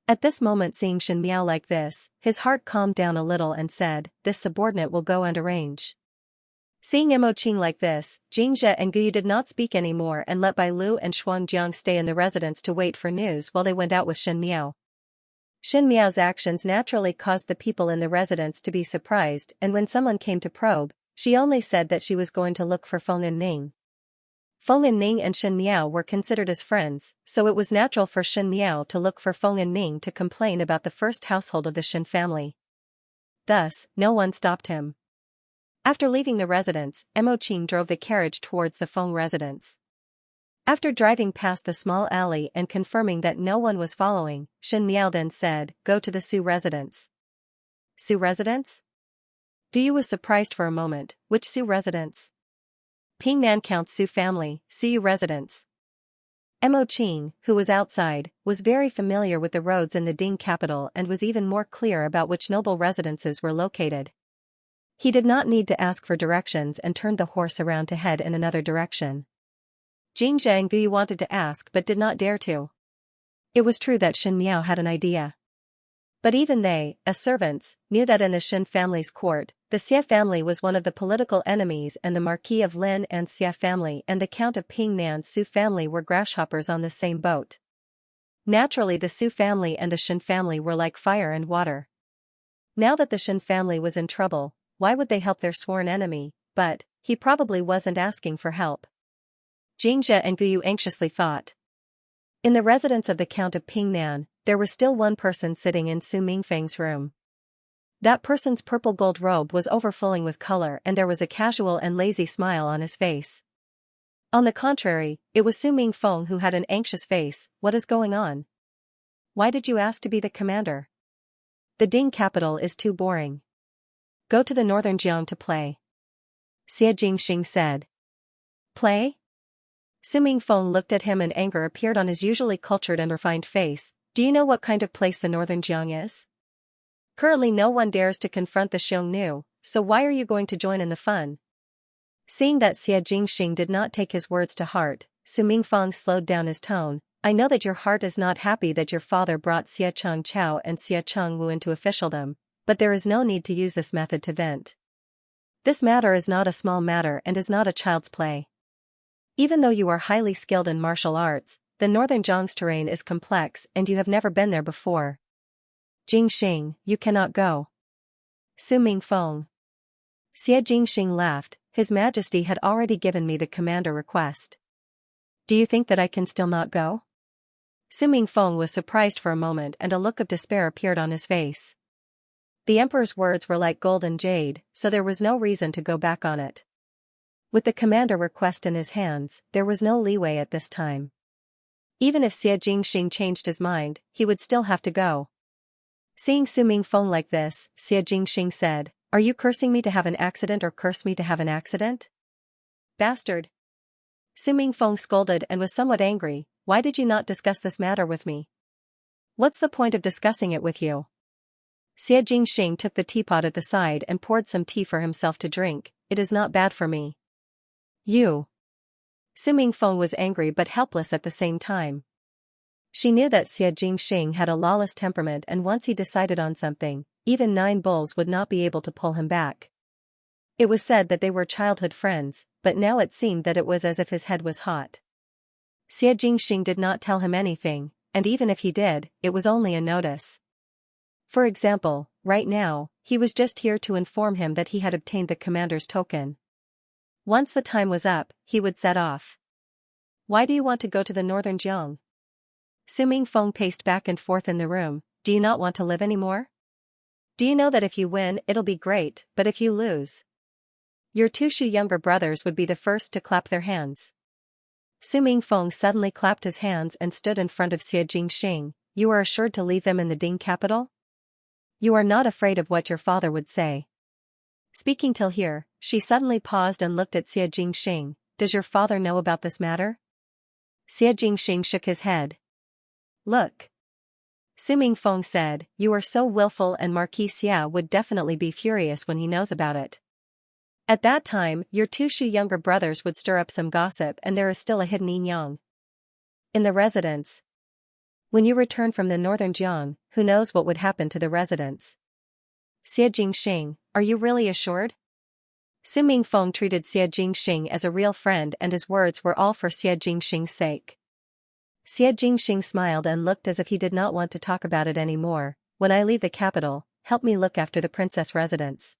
Speaker 1: At this moment, seeing Shin Miao like this, his heart calmed down a little and said, this subordinate will go and arrange. Seeing Mo Qing like this, Xianxia and Guyu did not speak anymore and let Bai Lu and Xuanjiang stay in the residence to wait for news while they went out with Shin Miao. Shin Miao's actions naturally caused the people in the residence to be surprised, and when someone came to probe, she only said that she was going to look for Feng Ning. Feng Ning and Shin Miao were considered as friends, so it was natural for Shin Miao to look for Feng Ning to complain about the first household of the Shin family. Thus, no one stopped him. After leaving the residence, Mo Qing drove the carriage towards the Feng residence. After driving past the small alley and confirming that no one was following, Shin Miao then said, go to the Su residence. Su residence? Guyu was surprised for a moment. Which Su residence? Pingnan Count's Su family, Suyu residence. Mo Qing, who was outside, was very familiar with the roads in the Ding capital and was even more clear about which noble residences were located. He did not need to ask for directions and turned the horse around to head in another direction. Xianxia and Guyu wanted to ask but did not dare to. It was true that Shin Miao had an idea. But even they, as servants, knew that in the Shin family's court, the Xie family was one of the political enemies and the Marquis of Lin and Xie family and the Count of Pingnan's Su family were grasshoppers on the same boat. Naturally, the Su family and the Shin family were like fire and water. Now that the Shin family was in trouble, why would they help their sworn enemy? But he probably wasn't asking for help. Xianxia and Guyu anxiously thought. In the residence of the Count of Pingnan, there was still one person sitting in Su Mingfeng's room. That person's purple gold robe was overflowing with color and there was a casual and lazy smile on his face. On the contrary, it was Su Mingfeng who had an anxious face. What is going on? Why did you ask to be the commander? The Ding capital is too boring. Go to the northern Jiang to play. Xie Jingxing said. Play? Su Mingfeng looked at him and anger appeared on his usually cultured and refined face. Do you know what kind of place the northern Jiang is? Currently no one dares to confront the Xiongnu, so why are you going to join in the fun? Seeing that Xie Jingxing did not take his words to heart, Su Mingfeng slowed down his tone. I know that your heart is not happy that your father brought Xie Cheng Chao and Xie Cheng Wu into officialdom, but there is no need to use this method to vent. This matter is not a small matter and is not a child's play. Even though you are highly skilled in martial arts, the northern Jiang's terrain is complex and you have never been there before. Jingxing, you cannot go. Su Mingfeng. Xie Jingxing laughed. His Majesty had already given me the commander request. Do you think that I can still not go? Su Mingfeng was surprised for a moment and a look of despair appeared on his face. The emperor's words were like gold and jade, so there was no reason to go back on it. With the commander request in his hands, there was no leeway at this time. Even if Xie Jingxing changed his mind, he would still have to go. Seeing Su Mingfeng like this, Xie Jingxing said, are you cursing me to have an accident or curse me to have an accident? Bastard! Su Mingfeng scolded and was somewhat angry. Why did you not discuss this matter with me? What's the point of discussing it with you? Xie Jingxing took the teapot at the side and poured some tea for himself to drink. It is not bad for me. You. Su Mingfeng was angry but helpless at the same time. She knew that Xie Jingxing had a lawless temperament and once he decided on something, even 9 bulls would not be able to pull him back. It was said that they were childhood friends, but now it seemed that it was as if his head was hot. Xie Jingxing did not tell him anything, and even if he did, it was only a notice. For example, right now, he was just here to inform him that he had obtained the commander's token. Once the time was up, he would set off. Why do you want to go to the northern Jiang? Su Mingfeng paced back and forth in the room. Do you not want to live anymore? Do you know that if you win, it'll be great, but if you lose, your 2 Shu younger brothers would be the first to clap their hands. Su Mingfeng suddenly clapped his hands and stood in front of Xie Jingxing. you are assured to leave them in the Ding capital? You are not afraid of what your father would say. Speaking till here, she suddenly paused and looked at Xie Jingxing. Does your father know about this matter? Xie Jingxing shook his head. Look. Su Mingfeng said, you are so willful and Marquis Xia would definitely be furious when he knows about it. At that time, your two Shu younger brothers would stir up some gossip and there is still a hidden yin yang. In the residence. When you return from the northern Jiang, who knows what would happen to the residents? Xie Jingxing, are you really assured? Su Mingfeng treated Xie Jingxing as a real friend and his words were all for Xie Jingxing's sake. Xie Jingxing smiled and looked as if he did not want to talk about it anymore. When I leave the capital, help me look after the princess residence.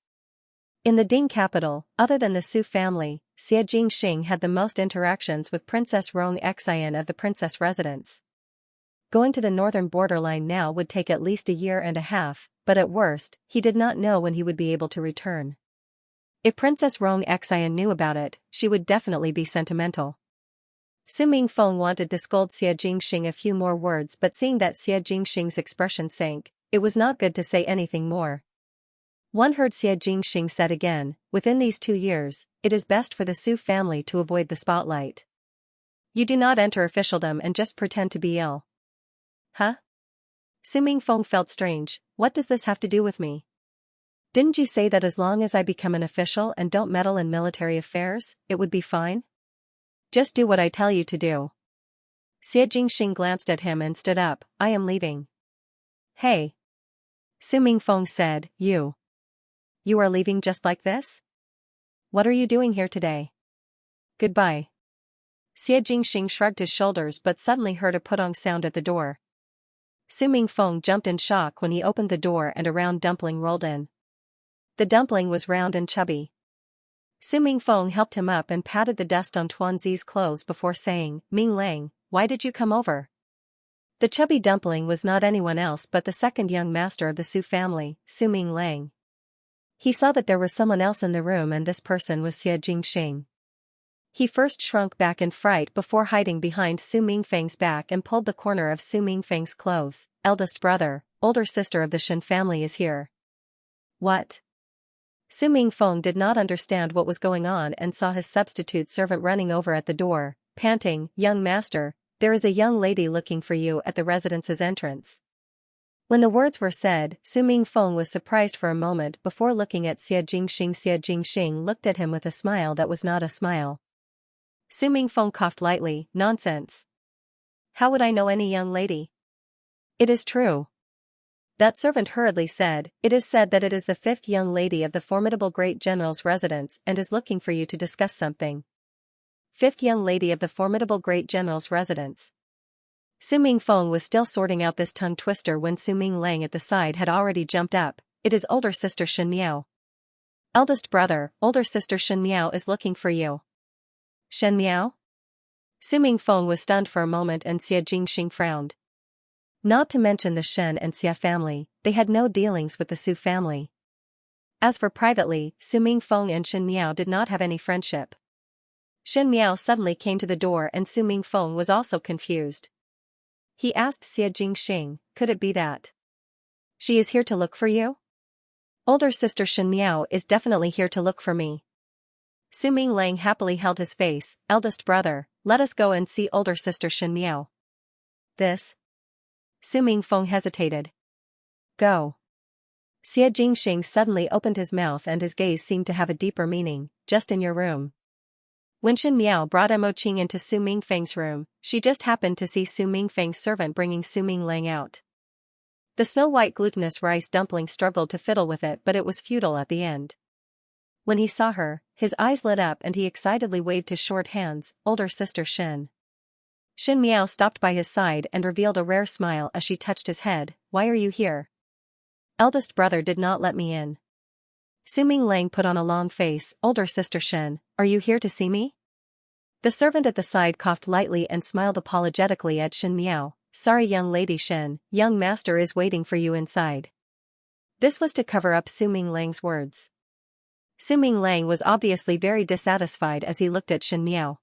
Speaker 1: In the Ding capital, other than the Su family, Xie Jingxing had the most interactions with Princess Xianxia of the princess residence. Going to the northern borderline now would take at least a year and a half, but at worst, he did not know when he would be able to return. If Princess Xianxia knew about it, she would definitely be sentimental. Su Mingfeng wanted to scold Xie Jingxing a few more words but seeing that Xie Jingxing's expression sank, it was not good to say anything more. One heard Xie Jingxing said again, within these 2 years, it is best for the Su family to avoid the spotlight. You do not enter officialdom and just pretend to be ill. Huh? Su Mingfeng felt strange, what does this have to do with me? Didn't you say that as long as I become an official and don't meddle in military affairs, it would be fine? Just do what I tell you to do. Xie Jingxing glanced at him and stood up, I am leaving. Hey. Su Mingfeng said, You are leaving just like this? What are you doing here today? Goodbye. Xie Jingxing shrugged his shoulders but suddenly heard a putong sound at the door. Su Mingfeng jumped in shock when he opened the door and a round dumpling rolled in. The dumpling was round and chubby. Su Mingfeng helped him up and patted the dust on Tuanzi's clothes before saying, Ming Lang, why did you come over? The chubby dumpling was not anyone else but the second young master of the Su family, Su Ming Lang. He saw that there was someone else in the room and this person was Xie Jingxing. He first shrunk back in fright before hiding behind Su Mingfeng's back and pulled the corner of Su Mingfeng's clothes. Eldest brother, older sister of the Shen family is here. What? Su Mingfeng did not understand what was going on and saw his substitute servant running over at the door, panting, Young master, there is a young lady looking for you at the residence's entrance. When the words were said, Su Mingfeng was surprised for a moment before looking at Xie Jingxing. Xie Jingxing looked at him with a smile that was not a smile. Su Mingfeng coughed lightly, nonsense. How would I know any young lady? It is true. That servant hurriedly said, it is said that it is the 5th young lady of the formidable great general's residence and is looking for you to discuss something. 5th young lady of the formidable great general's residence. Su Mingfeng was still sorting out this tongue twister when Su Ming Lang at the side had already jumped up. It is older sister Shen Miao. Eldest brother, older sister Shen Miao is looking for you. Shen Miao? Su Mingfeng was stunned for a moment and Xie Jingxing frowned. Not to mention the Shen and Xia family, they had no dealings with the Su family. As for privately, Su Mingfeng and Shen Miao did not have any friendship. Shen Miao suddenly came to the door and Su Mingfeng was also confused. He asked Xie Jingxing, could it be that she is here to look for you? Older sister Shen Miao is definitely here to look for me. Su Ming Lang happily held his face, eldest brother, let us go and see older sister Shen Miao. This? Su Mingfeng hesitated. Go. Xie Jingxing suddenly opened his mouth and his gaze seemed to have a deeper meaning, just in your room. When Shen Miao brought Mo Qing into Su Mingfeng's room, she just happened to see Su Mingfeng's servant bringing Su Ming Lang out. The snow-white glutinous rice dumpling struggled to fiddle with it but it was futile at the end. When he saw her, his eyes lit up and he excitedly waved his short hands, older sister Shen. Shen Miao stopped by his side and revealed a rare smile as she touched his head, why are you here? Eldest brother did not let me in. Su Ming Lang put on a long face, older sister Shen, are you here to see me? The servant at the side coughed lightly and smiled apologetically at Shen Miao, sorry young lady Shen, young master is waiting for you inside. This was to cover up Su Ming Lang's words. Su Ming Lang was obviously very dissatisfied as he looked at Shen Miao.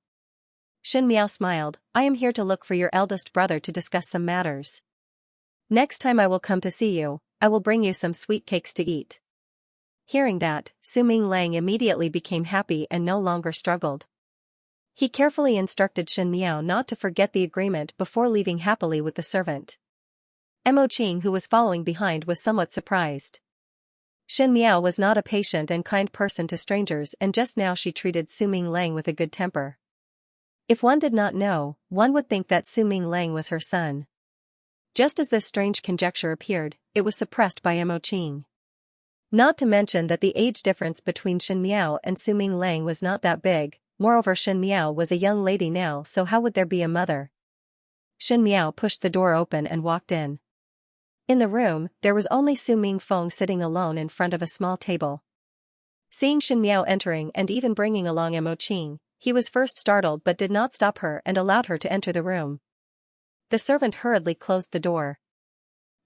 Speaker 1: Shen Miao smiled, I am here to look for your eldest brother to discuss some matters. Next time I will come to see you, I will bring you some sweet cakes to eat. Hearing that, Su Minglang immediately became happy and no longer struggled. He carefully instructed Shen Miao not to forget the agreement before leaving happily with the servant. Mo Qing, who was following behind, was somewhat surprised. Shen Miao was not a patient and kind person to strangers, and just now she treated Su Minglang with a good temper. If one did not know, one would think that Su Minglang was her son. Just as this strange conjecture appeared, it was suppressed by Mo Qing. Not to mention that the age difference between Shen Miao and Su Minglang was not that big. Moreover, Shen Miao was a young lady now, so how would there be a mother? Shen Miao pushed the door open and walked in. In the room, there was only Su Mingfeng sitting alone in front of a small table. Seeing Shen Miao entering and even bringing along Mo Qing, he was first startled but did not stop her and allowed her to enter the room. The servant hurriedly closed the door.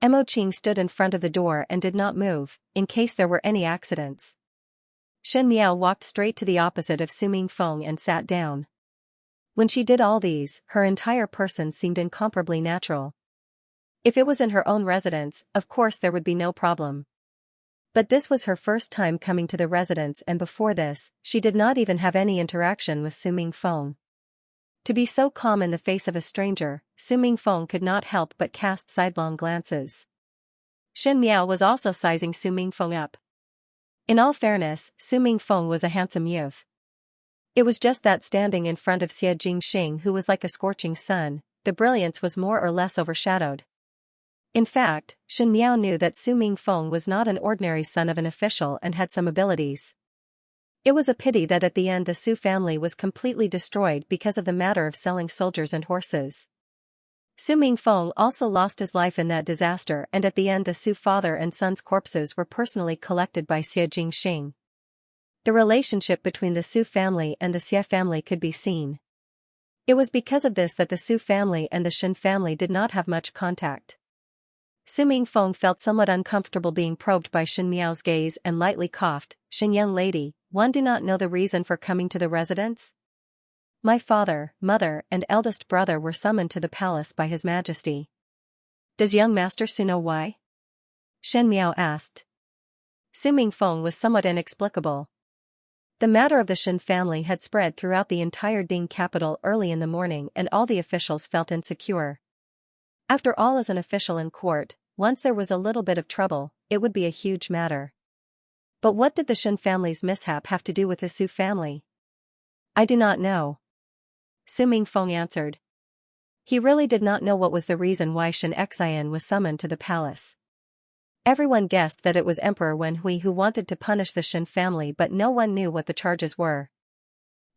Speaker 1: Mo Qing stood in front of the door and did not move, in case there were any accidents. Shen Miao walked straight to the opposite of Su Mingfeng and sat down. When she did all these, her entire person seemed incomparably natural. If it was in her own residence, of course there would be no problem. But this was her first time coming to the residence, and before this, she did not even have any interaction with Su Mingfeng. To be so calm in the face of a stranger, Su Mingfeng could not help but cast sidelong glances. Shen Miao was also sizing Su Mingfeng up. In all fairness, Su Mingfeng was a handsome youth. It was just that standing in front of Xie Jingxing, who was like a scorching sun, the brilliance was more or less overshadowed. In fact, Shen Miao knew that Su Mingfeng was not an ordinary son of an official and had some abilities. It was a pity that at the end the Su family was completely destroyed because of the matter of selling soldiers and horses. Su Mingfeng also lost his life in that disaster, and at the end the Su father and son's corpses were personally collected by Xie Jingxing. The relationship between the Su family and the Xie family could be seen. It was because of this that the Su family and the Shen family did not have much contact. Su Mingfeng felt somewhat uncomfortable being probed by Shen Miao's gaze and lightly coughed. "Shen young lady, one do not know the reason for coming to the residence? My father, mother, and eldest brother were summoned to the palace by His Majesty. Does young Master Su know why?" Shen Miao asked. Su Mingfeng was somewhat inexplicable. The matter of the Shen family had spread throughout the entire Ding capital early in the morning, and all the officials felt insecure. After all, as an official in court, once there was a little bit of trouble, it would be a huge matter. But what did the Shen family's mishap have to do with the Su family? I do not know. Su Mingfeng answered. He really did not know what was the reason why Xianxia was summoned to the palace. Everyone guessed that it was Emperor Wen Hui who wanted to punish the Shen family, but no one knew what the charges were.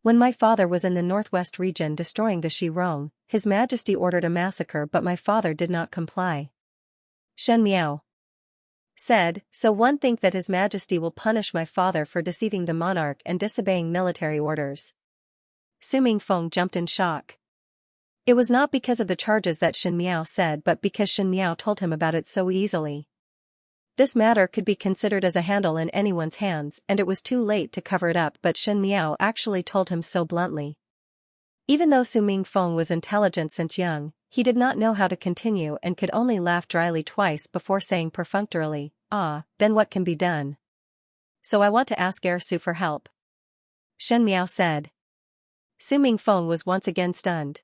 Speaker 1: When my father was in the northwest region destroying the Shirong, His Majesty ordered a massacre, but my father did not comply. Shen Miao said, so one think that His Majesty will punish my father for deceiving the monarch and disobeying military orders. Su Mingfeng jumped in shock. It was not because of the charges that Shen Miao said, but because Shen Miao told him about it so easily. This matter could be considered as a handle in anyone's hands, and it was too late to cover it up, but Shen Miao actually told him so bluntly. Even though Su Mingfeng was intelligent since young, he did not know how to continue and could only laugh dryly twice before saying perfunctorily, then what can be done? So I want to ask Heir Su for help. Shen Miao said. Su Mingfeng was once again stunned.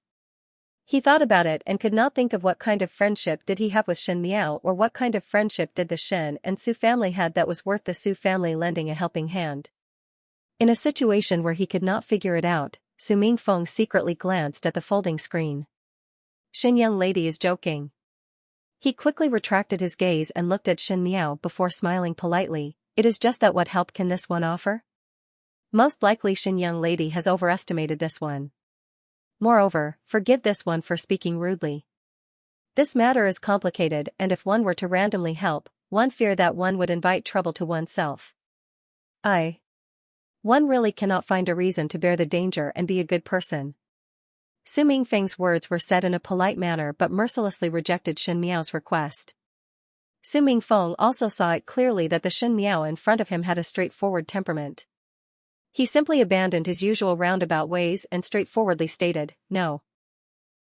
Speaker 1: He thought about it and could not think of what kind of friendship did he have with Shen Miao, or what kind of friendship did the Shen and Su family had that was worth the Su family lending a helping hand. In a situation where he could not figure it out, Su Mingfeng secretly glanced at the folding screen. Shen young lady is joking. He quickly retracted his gaze and looked at Shen Miao before smiling politely. It is just that, what help can this one offer? Most likely Shen young lady has overestimated this one. Moreover, forgive this one for speaking rudely. This matter is complicated, and if one were to randomly help, one fear that one would invite trouble to oneself. One really cannot find a reason to bear the danger and be a good person. Su Mingfeng's words were said in a polite manner but mercilessly rejected Shen Miao's request. Su Mingfeng also saw it clearly that the Shen Miao in front of him had a straightforward temperament. He simply abandoned his usual roundabout ways and straightforwardly stated, no.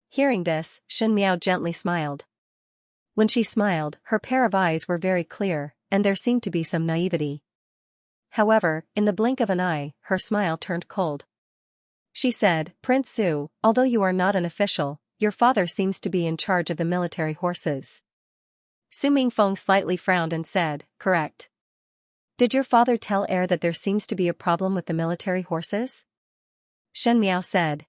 Speaker 1: Hearing this, Shen Miao gently smiled. When she smiled, her pair of eyes were very clear, and there seemed to be some naivety. However, in the blink of an eye, her smile turned cold. She said, "Prince Su, although you are not an official, your father seems to be in charge of the military horses." Su Mingfeng slightly frowned and said, "Correct. Did your father tell heir that there seems to be a problem with the military horses?" Shen Miao said.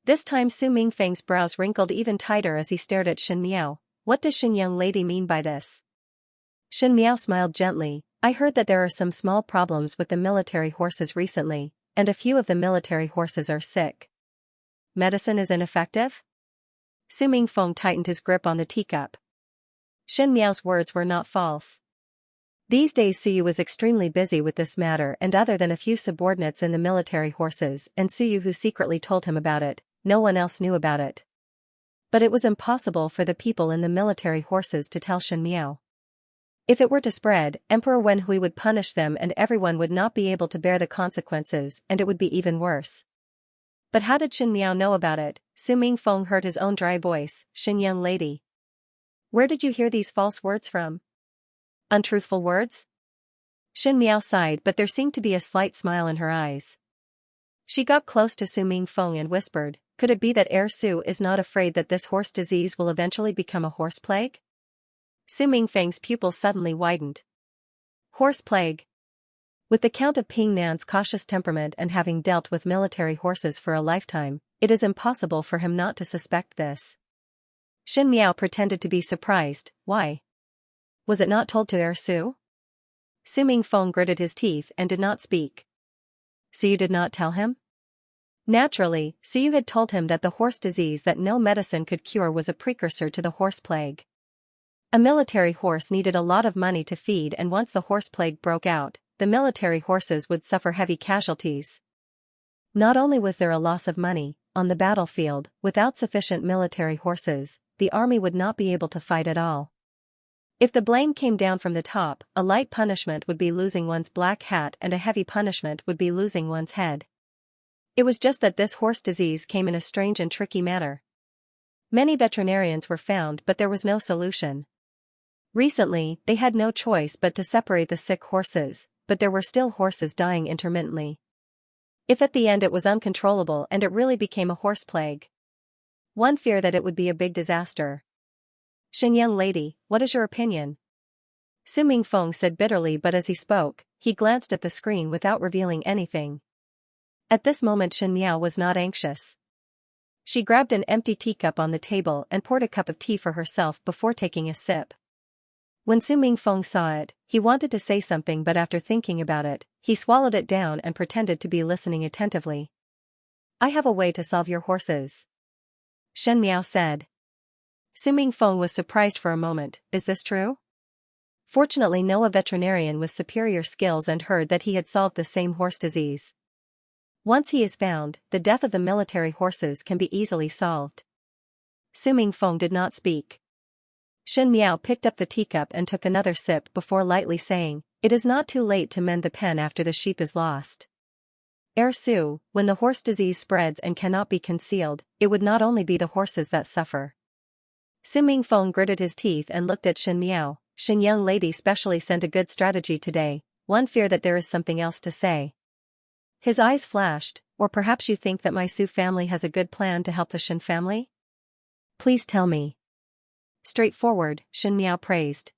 Speaker 1: This time Su Mingfeng's brows wrinkled even tighter as he stared at Shen Miao. "What does Shen young lady mean by this?" Shen Miao smiled gently. "I heard that there are some small problems with the military horses recently, and a few of the military horses are sick." "Medicine is ineffective?" Su Mingfeng tightened his grip on the teacup. Shen Miao's words were not false. These days Suyu was extremely busy with this matter, and other than a few subordinates in the military horses and Suyu who secretly told him about it, no one else knew about it. But it was impossible for the people in the military horses to tell Shen Miao. If it were to spread, Emperor Wenhui would punish them and everyone would not be able to bear the consequences, and it would be even worse. But how did Shen Miao know about it? Su Mingfeng heard his own dry voice. "Shen young lady. Where did you hear these false words from? Untruthful words?" Shen Miao sighed, but there seemed to be a slight smile in her eyes. She got close to Su Mingfeng and whispered, "Could it be that Heir Su is not afraid that this horse disease will eventually become a horse plague?" Su Mingfeng's pupils suddenly widened. Horse plague? With the Count of Pingnan's cautious temperament and having dealt with military horses for a lifetime, it is impossible for him not to suspect this. Shen Miao pretended to be surprised. "Why? Was it not told to Heir Su?" Su Mingfeng gritted his teeth and did not speak. "So you did not tell him?" Naturally, Suyu had told him that the horse disease that no medicine could cure was a precursor to the horse plague. A military horse needed a lot of money to feed, and once the horse plague broke out, the military horses would suffer heavy casualties. Not only was there a loss of money, on the battlefield, without sufficient military horses, the army would not be able to fight at all. If the blame came down from the top, a light punishment would be losing one's black hat and a heavy punishment would be losing one's head. It was just that this horse disease came in a strange and tricky manner. Many veterinarians were found, but there was no solution. Recently, they had no choice but to separate the sick horses, but there were still horses dying intermittently. If at the end it was uncontrollable and it really became a horse plague, one feared that it would be a big disaster. "Shen young lady, what is your opinion?" Su Mingfeng said bitterly, but as he spoke, he glanced at the screen without revealing anything. At this moment Shen Miao was not anxious. She grabbed an empty teacup on the table and poured a cup of tea for herself before taking a sip. When Su Mingfeng saw it, he wanted to say something, but after thinking about it, he swallowed it down and pretended to be listening attentively. "I have a way to solve your horses," Shen Miao said. Su Mingfeng was surprised for a moment. "Is this true?" Fortunately, no veterinarian with superior skills and heard that he had solved the same horse disease. Once he is found, the death of the military horses can be easily solved. Su Mingfeng did not speak. Shen Miao picked up the teacup and took another sip before lightly saying, "It is not too late to mend the pen after the sheep is lost. Heir Su, when the horse disease spreads and cannot be concealed, it would not only be the horses that suffer." Su Mingfeng gritted his teeth and looked at Shen Miao. "Shen young lady specially sent a good strategy today, one fear that there is something else to say." His eyes flashed. "Or perhaps you think that my Su family has a good plan to help the Shen family? Please tell me." "Straightforward," Shen Miao praised.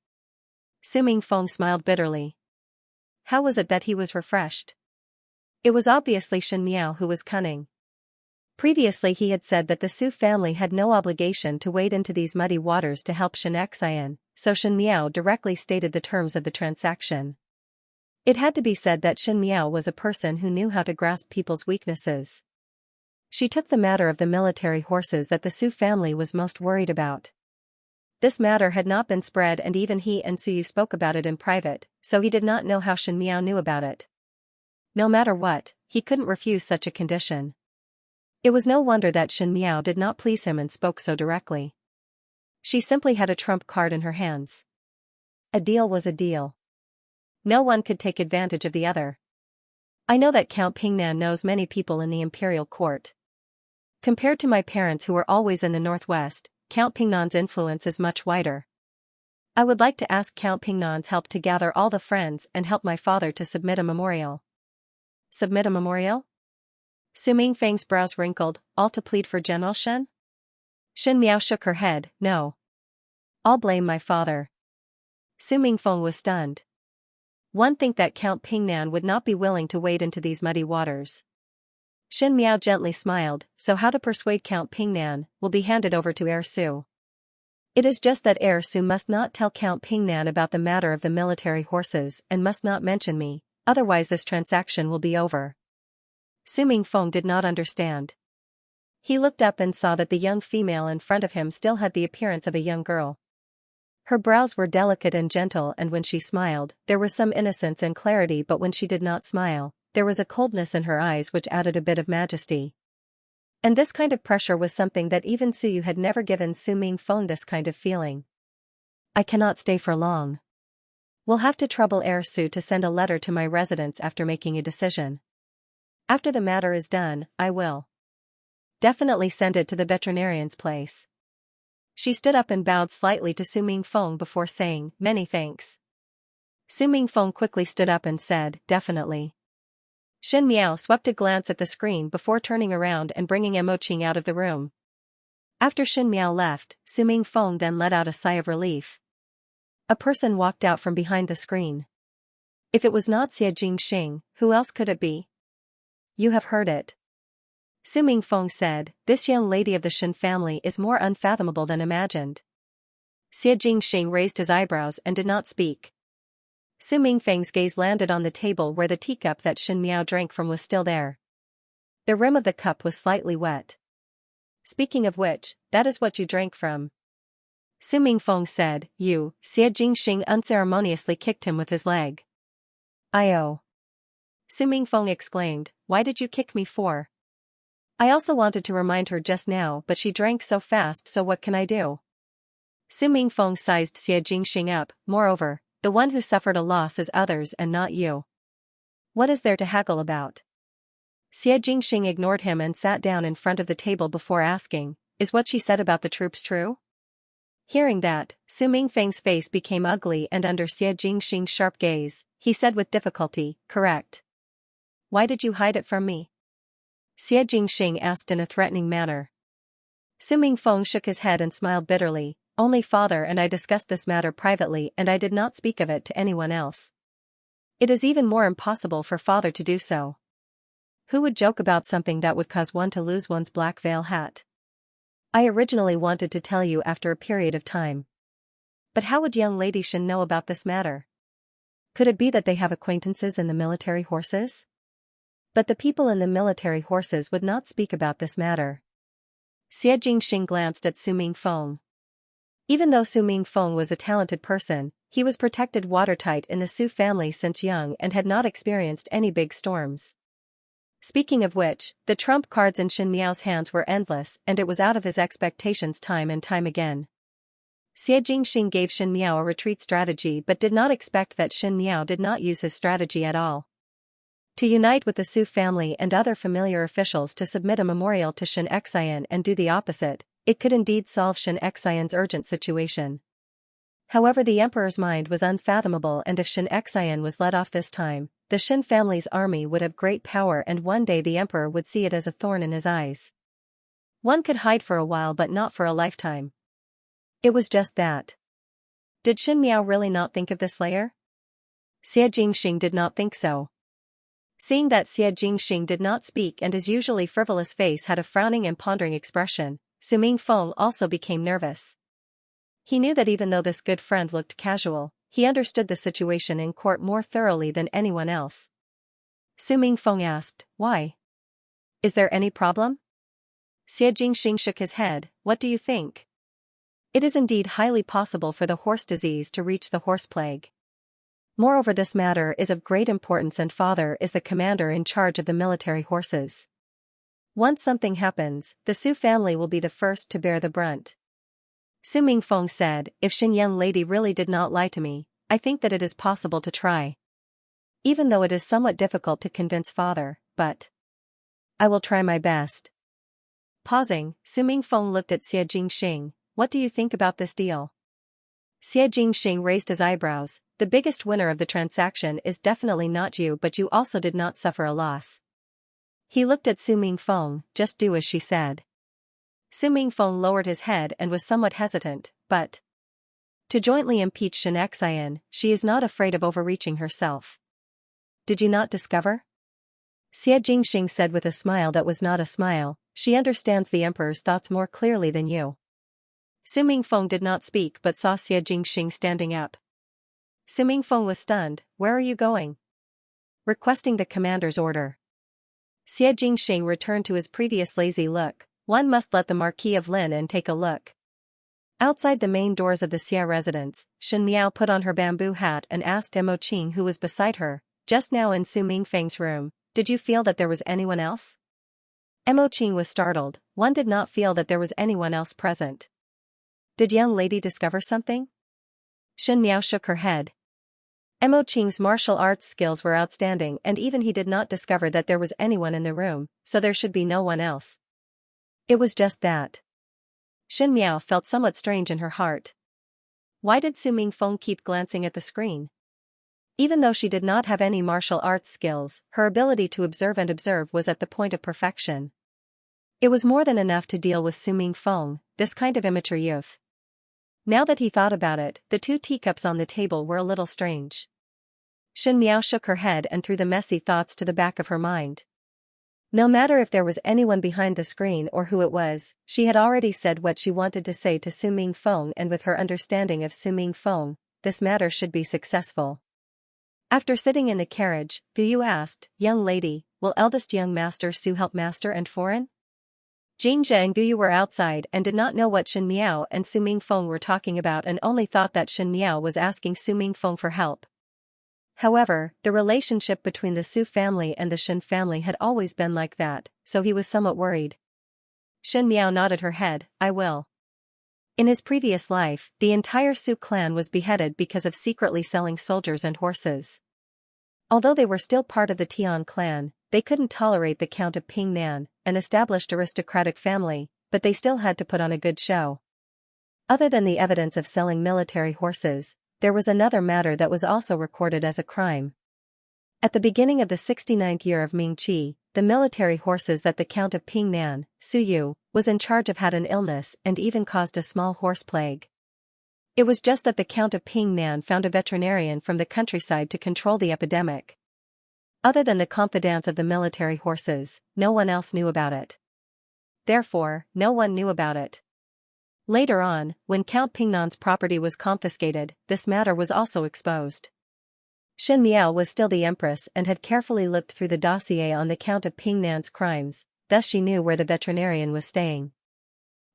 Speaker 1: Su Mingfeng smiled bitterly. How was it that he was refreshed? It was obviously Shen Miao who was cunning. Previously he had said that the Su family had no obligation to wade into these muddy waters to help Xianxia, so Shen Miao directly stated the terms of the transaction. It had to be said that Shen Miao was a person who knew how to grasp people's weaknesses. She took the matter of the military horses that the Su family was most worried about. This matter had not been spread, and even he and Suyu spoke about it in private, so he did not know how Shen Miao knew about it. No matter what, he couldn't refuse such a condition. It was no wonder that Shen Miao did not please him and spoke so directly. She simply had a trump card in her hands. A deal was a deal. No one could take advantage of the other. "I know that Count Pingnan knows many people in the imperial court. Compared to my parents who were always in the northwest, Count Pingnan's influence is much wider. I would like to ask Count Pingnan's help to gather all the friends and help my father to submit a memorial. Submit a memorial? Su Mingfang's brows wrinkled, all to plead for General Shen? Shen Miao shook her head, no. I'll blame my father. Su Mingfeng was stunned. One think that Count Pingnan would not be willing to wade into these muddy waters. Shen Miao gently smiled, so how to persuade Count Pingnan will be handed over to Heir Su. It is just that Heir Su must not tell Count Pingnan about the matter of the military horses and must not mention me, otherwise this transaction will be over. Su Mingfeng did not understand. He looked up and saw that the young female in front of him still had the appearance of a young girl. Her brows were delicate and gentle, and when she smiled, there was some innocence and clarity, but when she did not smile, there was a coldness in her eyes which added a bit of majesty. And this kind of pressure was something that even Su Yu had never given Su Mingfeng this kind of feeling. I cannot stay for long. We'll have to trouble Heir Su to send a letter to my residence after making a decision. After the matter is done, I will definitely send it to the veterinarian's place. She stood up and bowed slightly to Su Mingfeng before saying, many thanks. Su Mingfeng quickly stood up and said, definitely. Shen Miao swept a glance at the screen before turning around and bringing Emoqing out of the room. After Shen Miao left, Su Mingfeng then let out a sigh of relief. A person walked out from behind the screen. If it was not Xie Jingxing, who else could it be? You have heard it. Su Mingfeng said, this young lady of the Shen family is more unfathomable than imagined. Xie Jingxing raised his eyebrows and did not speak. Su Mingfeng's gaze landed on the table where the teacup that Shen Miao drank from was still there. The rim of the cup was slightly wet. Speaking of which, that is what you drank from. Su Mingfeng said, you, Xie Jingxing unceremoniously kicked him with his leg. I-oh. Su Mingfeng exclaimed, why did you kick me for? I also wanted to remind her just now, but she drank so fast, so what can I do? Su Mingfeng sized Xie Jingxing up, moreover, the one who suffered a loss is others and not you. What is there to haggle about? Xie Jingxing ignored him and sat down in front of the table before asking, is what she said about the troops true? Hearing that, Su Mingfeng's face became ugly, and under Xie Jingxing's sharp gaze, he said with difficulty, correct. Why did you hide it from me? Xie Jingxing asked in a threatening manner. Su Mingfeng shook his head and smiled bitterly, only father and I discussed this matter privately and I did not speak of it to anyone else. It is even more impossible for father to do so. Who would joke about something that would cause one to lose one's black veil hat? I originally wanted to tell you after a period of time. But how would young Lady Shen know about this matter? Could it be that they have acquaintances in the military horses? But the people in the military horses would not speak about this matter. Xie Jingxing glanced at Su Mingfeng. Even though Su Mingfeng was a talented person, he was protected watertight in the Su family since young and had not experienced any big storms. Speaking of which, the trump cards in Shen Miao's hands were endless, and it was out of his expectations time and time again. Xie Jingxing gave Shen Miao a retreat strategy but did not expect that Shen Miao did not use his strategy at all. To unite with the Su family and other familiar officials to submit a memorial to Xianxia and do the opposite, it could indeed solve Xianxia's urgent situation. However, the emperor's mind was unfathomable, and if Xianxia was let off this time, the Shen family's army would have great power and one day the emperor would see it as a thorn in his eyes. One could hide for a while but not for a lifetime. It was just that. Did Shen Miao really not think of this layer? Xie Jingxing did not think so. Seeing that Xie Jingxing did not speak and his usually frivolous face had a frowning and pondering expression, Su Mingfeng also became nervous. He knew that even though this good friend looked casual, he understood the situation in court more thoroughly than anyone else. Su Mingfeng asked, why? Is there any problem? Xie Jingxing shook his head, what do you think? It is indeed highly possible for the horse disease to reach the horse plague. Moreover, this matter is of great importance and father is the commander in charge of the military horses. Once something happens, the Su family will be the first to bear the brunt. Su Mingfeng said, if Shen young lady really did not lie to me, I think that it is possible to try. Even though it is somewhat difficult to convince father, but I will try my best. Pausing, Su Mingfeng looked at Xie Jingxing, what do you think about this deal? Xie Jingxing raised his eyebrows. The biggest winner of the transaction is definitely not you, but you also did not suffer a loss. He looked at Su Mingfeng. Just do as she said. Su Mingfeng lowered his head and was somewhat hesitant, but to jointly impeach Xianxia, she is not afraid of overreaching herself. Did you not discover? Xie Jingxing said with a smile that was not a smile. She understands the emperor's thoughts more clearly than you. Su Mingfeng did not speak but saw Xie Jingxing standing up. Su Mingfeng was stunned. Where are you going? Requesting the commander's order. Xie Jingxing returned to his previous lazy look. One must let the Marquis of Lin take a look. Outside the main doors of the Xie residence, Shen Miao put on her bamboo hat and asked Emo Qing, who was beside her, just now in Su Mingfeng's room, did you feel that there was anyone else? Emo Qing was startled. One did not feel that there was anyone else present. Did young lady discover something? Shen Miao shook her head. Emo Qing's martial arts skills were outstanding, and even he did not discover that there was anyone in the room, so there should be no one else. It was just that. Shen Miao felt somewhat strange in her heart. Why did Su Mingfeng keep glancing at the screen? Even though she did not have any martial arts skills, her ability to observe was at the point of perfection. It was more than enough to deal with Su Mingfeng, this kind of immature youth. Now that he thought about it, the two teacups on the table were a little strange. Shen Miao shook her head and threw the messy thoughts to the back of her mind. No matter if there was anyone behind the screen or who it was, she had already said what she wanted to say to Su Mingfeng, and with her understanding of Su Mingfeng, this matter should be successful. After sitting in the carriage, Yu asked, young lady, will eldest young master Su help master and foreign? Jingjia and Yu were outside and did not know what Shen Miao and Su Mingfeng were talking about, and only thought that Shen Miao was asking Su Mingfeng for help. However, the relationship between the Su family and the Shen family had always been like that, so he was somewhat worried. Shen Miao nodded her head. I will. In his previous life, the entire Su clan was beheaded because of secretly selling soldiers and horses. Although they were still part of the Tian clan, they couldn't tolerate the Count of Pingnan, an established aristocratic family, but they still had to put on a good show. Other than the evidence of selling military horses, there was another matter that was also recorded as a crime. At the beginning of the 69th year of Ming Qi, the military horses that the Count of Pingnan, Su Yu, was in charge of had an illness and even caused a small horse plague. It was just that the Count of Pingnan found a veterinarian from the countryside to control the epidemic. Other than the confidants of the military horses, no one else knew about it. Therefore, no one knew about it. Later on, when Count Pingnan's property was confiscated, this matter was also exposed. Shen Miao was still the Empress and had carefully looked through the dossier on the Count of Pingnan's crimes, thus she knew where the veterinarian was staying.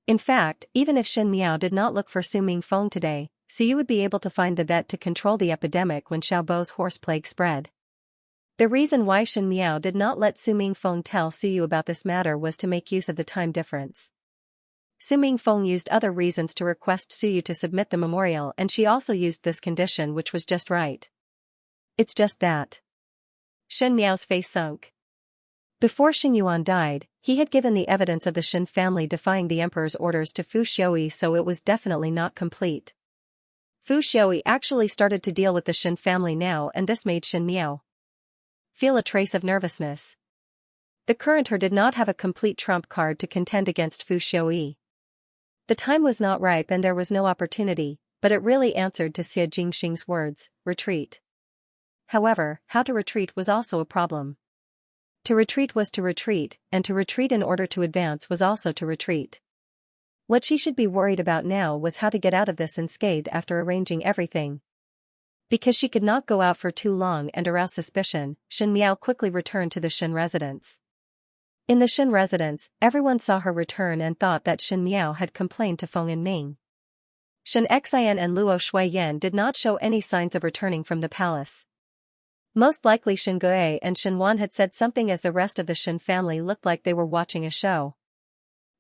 Speaker 1: In fact, even if Shen Miao did not look for Su Mingfeng today, Su Yu would be able to find the vet to control the epidemic when Xiaobo's horse plague spread. The reason why Shen Miao did not let Su Mingfeng tell Su Yu about this matter was to make use of the time difference. Su Mingfeng used other reasons to request Su Yu to submit the memorial, and she also used this condition, which was just right. It's just that. Shen Miao's face sunk. Before Shen Yuan died, he had given the evidence of the Shen family defying the emperor's orders to Fu Xiui, so it was definitely not complete. Fu Xiui actually started to deal with the Shen family now, and this made Shen Miao feel a trace of nervousness. The current her did not have a complete trump card to contend against Fu Xiui. The time was not ripe and there was no opportunity, but it really answered to Xie Jingxing's words, retreat. However, how to retreat was also a problem. To retreat was to retreat, and to retreat in order to advance was also to retreat. What she should be worried about now was how to get out of this unscathed after arranging everything. Because she could not go out for too long and arouse suspicion, Shen Miao quickly returned to the Shen residence. In the Shen residence, everyone saw her return and thought that Shen Miao had complained to Feng and Ning. Xianxia and Luo Shuiyan did not show any signs of returning from the palace. Most likely Shen Gui and Shen Wan had said something, as the rest of the Shen family looked like they were watching a show.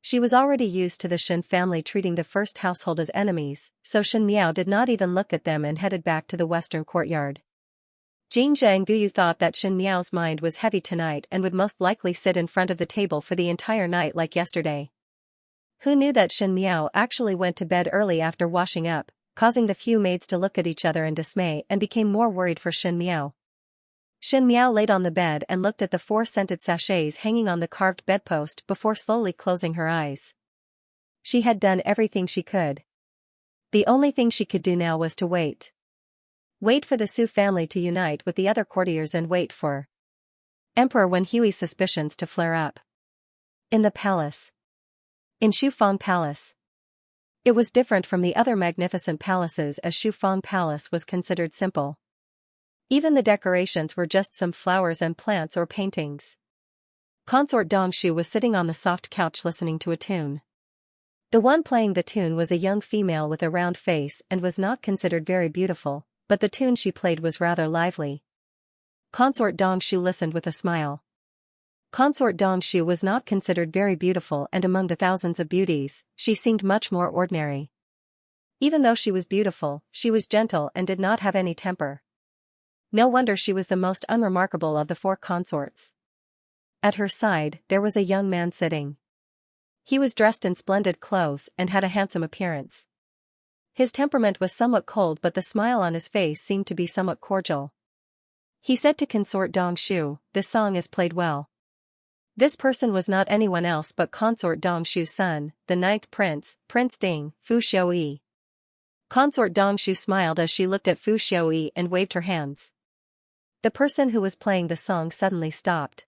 Speaker 1: She was already used to the Shen family treating the first household as enemies, so Shen Miao did not even look at them and headed back to the western courtyard. Jingjia and Guyu thought that Shen Miao's mind was heavy tonight and would most likely sit in front of the table for the entire night like yesterday. Who knew that Shen Miao actually went to bed early after washing up, causing the few maids to look at each other in dismay and became more worried for Shin Miao. Shin Miao laid on the bed and looked at the 4 scented sachets hanging on the carved bedpost before slowly closing her eyes. She had done everything she could. The only thing she could do now was to wait. Wait for the Su family to unite with the other courtiers and wait for Emperor Wen Hui's suspicions to flare up. In the palace. In Shufang Palace. It was different from the other magnificent palaces as Shufang Palace was considered simple. Even the decorations were just some flowers and plants or paintings. Consort Dongshu was sitting on the soft couch listening to a tune. The one playing the tune was a young female with a round face and was not considered very beautiful, but the tune she played was rather lively. Consort Dongshu listened with a smile. Consort Dongshu was not considered very beautiful, and among the thousands of beauties, she seemed much more ordinary. Even though she was beautiful, she was gentle and did not have any temper. No wonder she was the most unremarkable of the 4 consorts. At her side, there was a young man sitting. He was dressed in splendid clothes and had a handsome appearance. His temperament was somewhat cold, but the smile on his face seemed to be somewhat cordial. He said to Consort Dongshu, "This song is played well." This person was not anyone else but Consort Dongshu's son, the 9th prince, Prince Ding, Fu Xiaoyi. Consort Dongshu smiled as she looked at Fu Xiaoyi and waved her hands. The person who was playing the song suddenly stopped.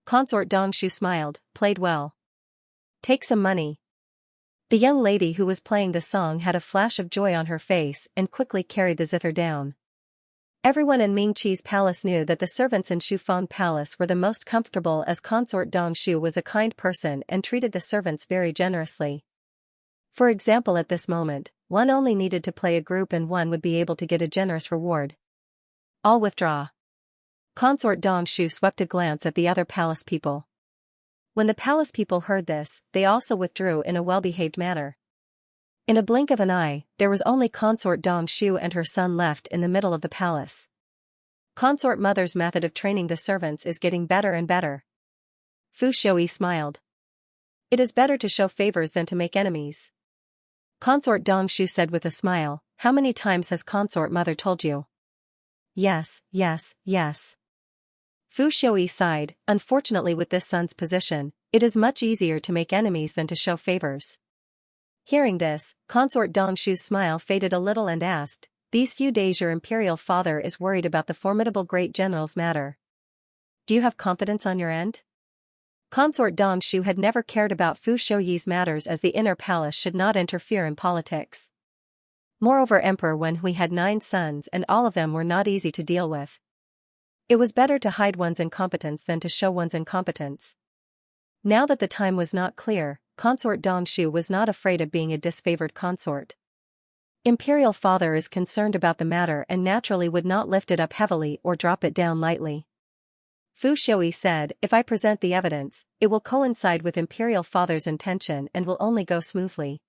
Speaker 1: Consort Dongshu smiled, "Played well. Take some money." The young lady who was playing the song had a flash of joy on her face and quickly carried the zither down. Everyone in Ming Qi's palace knew that the servants in Shufang Palace were the most comfortable, as Consort Dongshu was a kind person and treated the servants very generously. For example, at this moment, one only needed to play a group and one would be able to get a generous reward. "I'll withdraw." Consort Dongshu swept a glance at the other palace people. When the palace people heard this, they also withdrew in a well-behaved manner. In a blink of an eye, there was only Consort Dongshu and her son left in the middle of the palace. Consort Mother's method of training the servants is getting better and better. Fu Xiaoyi smiled. "It is better to show favors than to make enemies." Consort Dongshu said with a smile, "How many times has Consort Mother told you?" "Yes, yes, yes." Fu Xiaoyi sighed. "Unfortunately, with this son's position, it is much easier to make enemies than to show favors." Hearing this, Consort Dongshu's smile faded a little and asked, "These few days your imperial father is worried about the formidable great general's matter. Do you have confidence on your end?" Consort Dongshu had never cared about Fu Xiaoyi's matters, as the inner palace should not interfere in politics. Moreover, Emperor Wen Hui had 9 sons and all of them were not easy to deal with. It was better to hide one's incompetence than to show one's incompetence. Now that the time was not clear, Consort Dongshu was not afraid of being a disfavored consort. Imperial father is concerned about the matter and naturally would not lift it up heavily or drop it down lightly. Fu Xiaoyi said, "If I present the evidence, it will coincide with Imperial father's intention and will only go smoothly."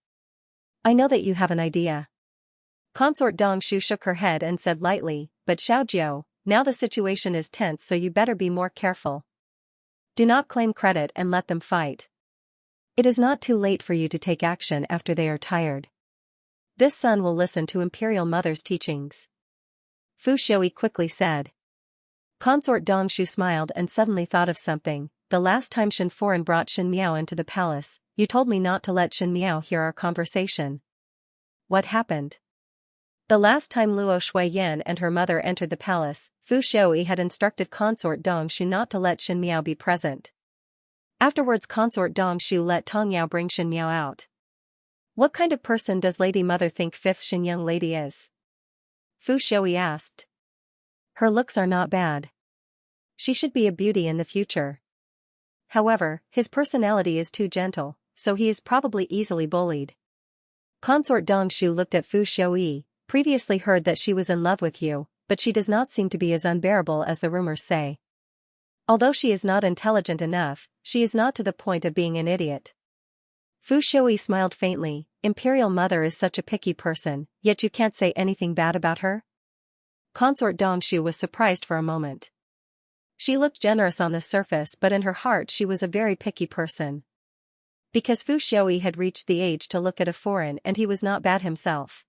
Speaker 1: "I know that you have an idea." Consort Dongshu shook her head and said lightly, "But Xiaojiu, now the situation is tense, so you better be more careful. Do not claim credit and let them fight. It is not too late for you to take action after they are tired. This son will listen to Imperial Mother's teachings." Fu Xiaoyi quickly said. Consort Dongshu smiled and suddenly thought of something. "The last time Shin Foran brought Shin Miao into the palace, you told me not to let Shin Miao hear our conversation. What happened?" The last time Luo Shuiyan and her mother entered the palace, Fu Xiaoyi had instructed Consort Dongshu not to let Shin Miao be present. Afterwards, Consort Dongshu let Tong Yao bring Shin Miao out. "What kind of person does Lady Mother think 5th Shin young lady is?" Fu Xiaoyi asked. "Her looks are not bad. She should be a beauty in the future. However, his personality is too gentle, so he is probably easily bullied." Consort Dongshu looked at Fu Xiaoyi. "Previously heard that she was in love with you, but she does not seem to be as unbearable as the rumors say. Although she is not intelligent enough, she is not to the point of being an idiot." Fu Xiaoyi smiled faintly. "Imperial Mother is such a picky person, yet you can't say anything bad about her?" Consort Dongshu was surprised for a moment. She looked generous on the surface, but in her heart she was a very picky person. Because Fu Xiaoyi had reached the age to look at a foreign and he was not bad himself.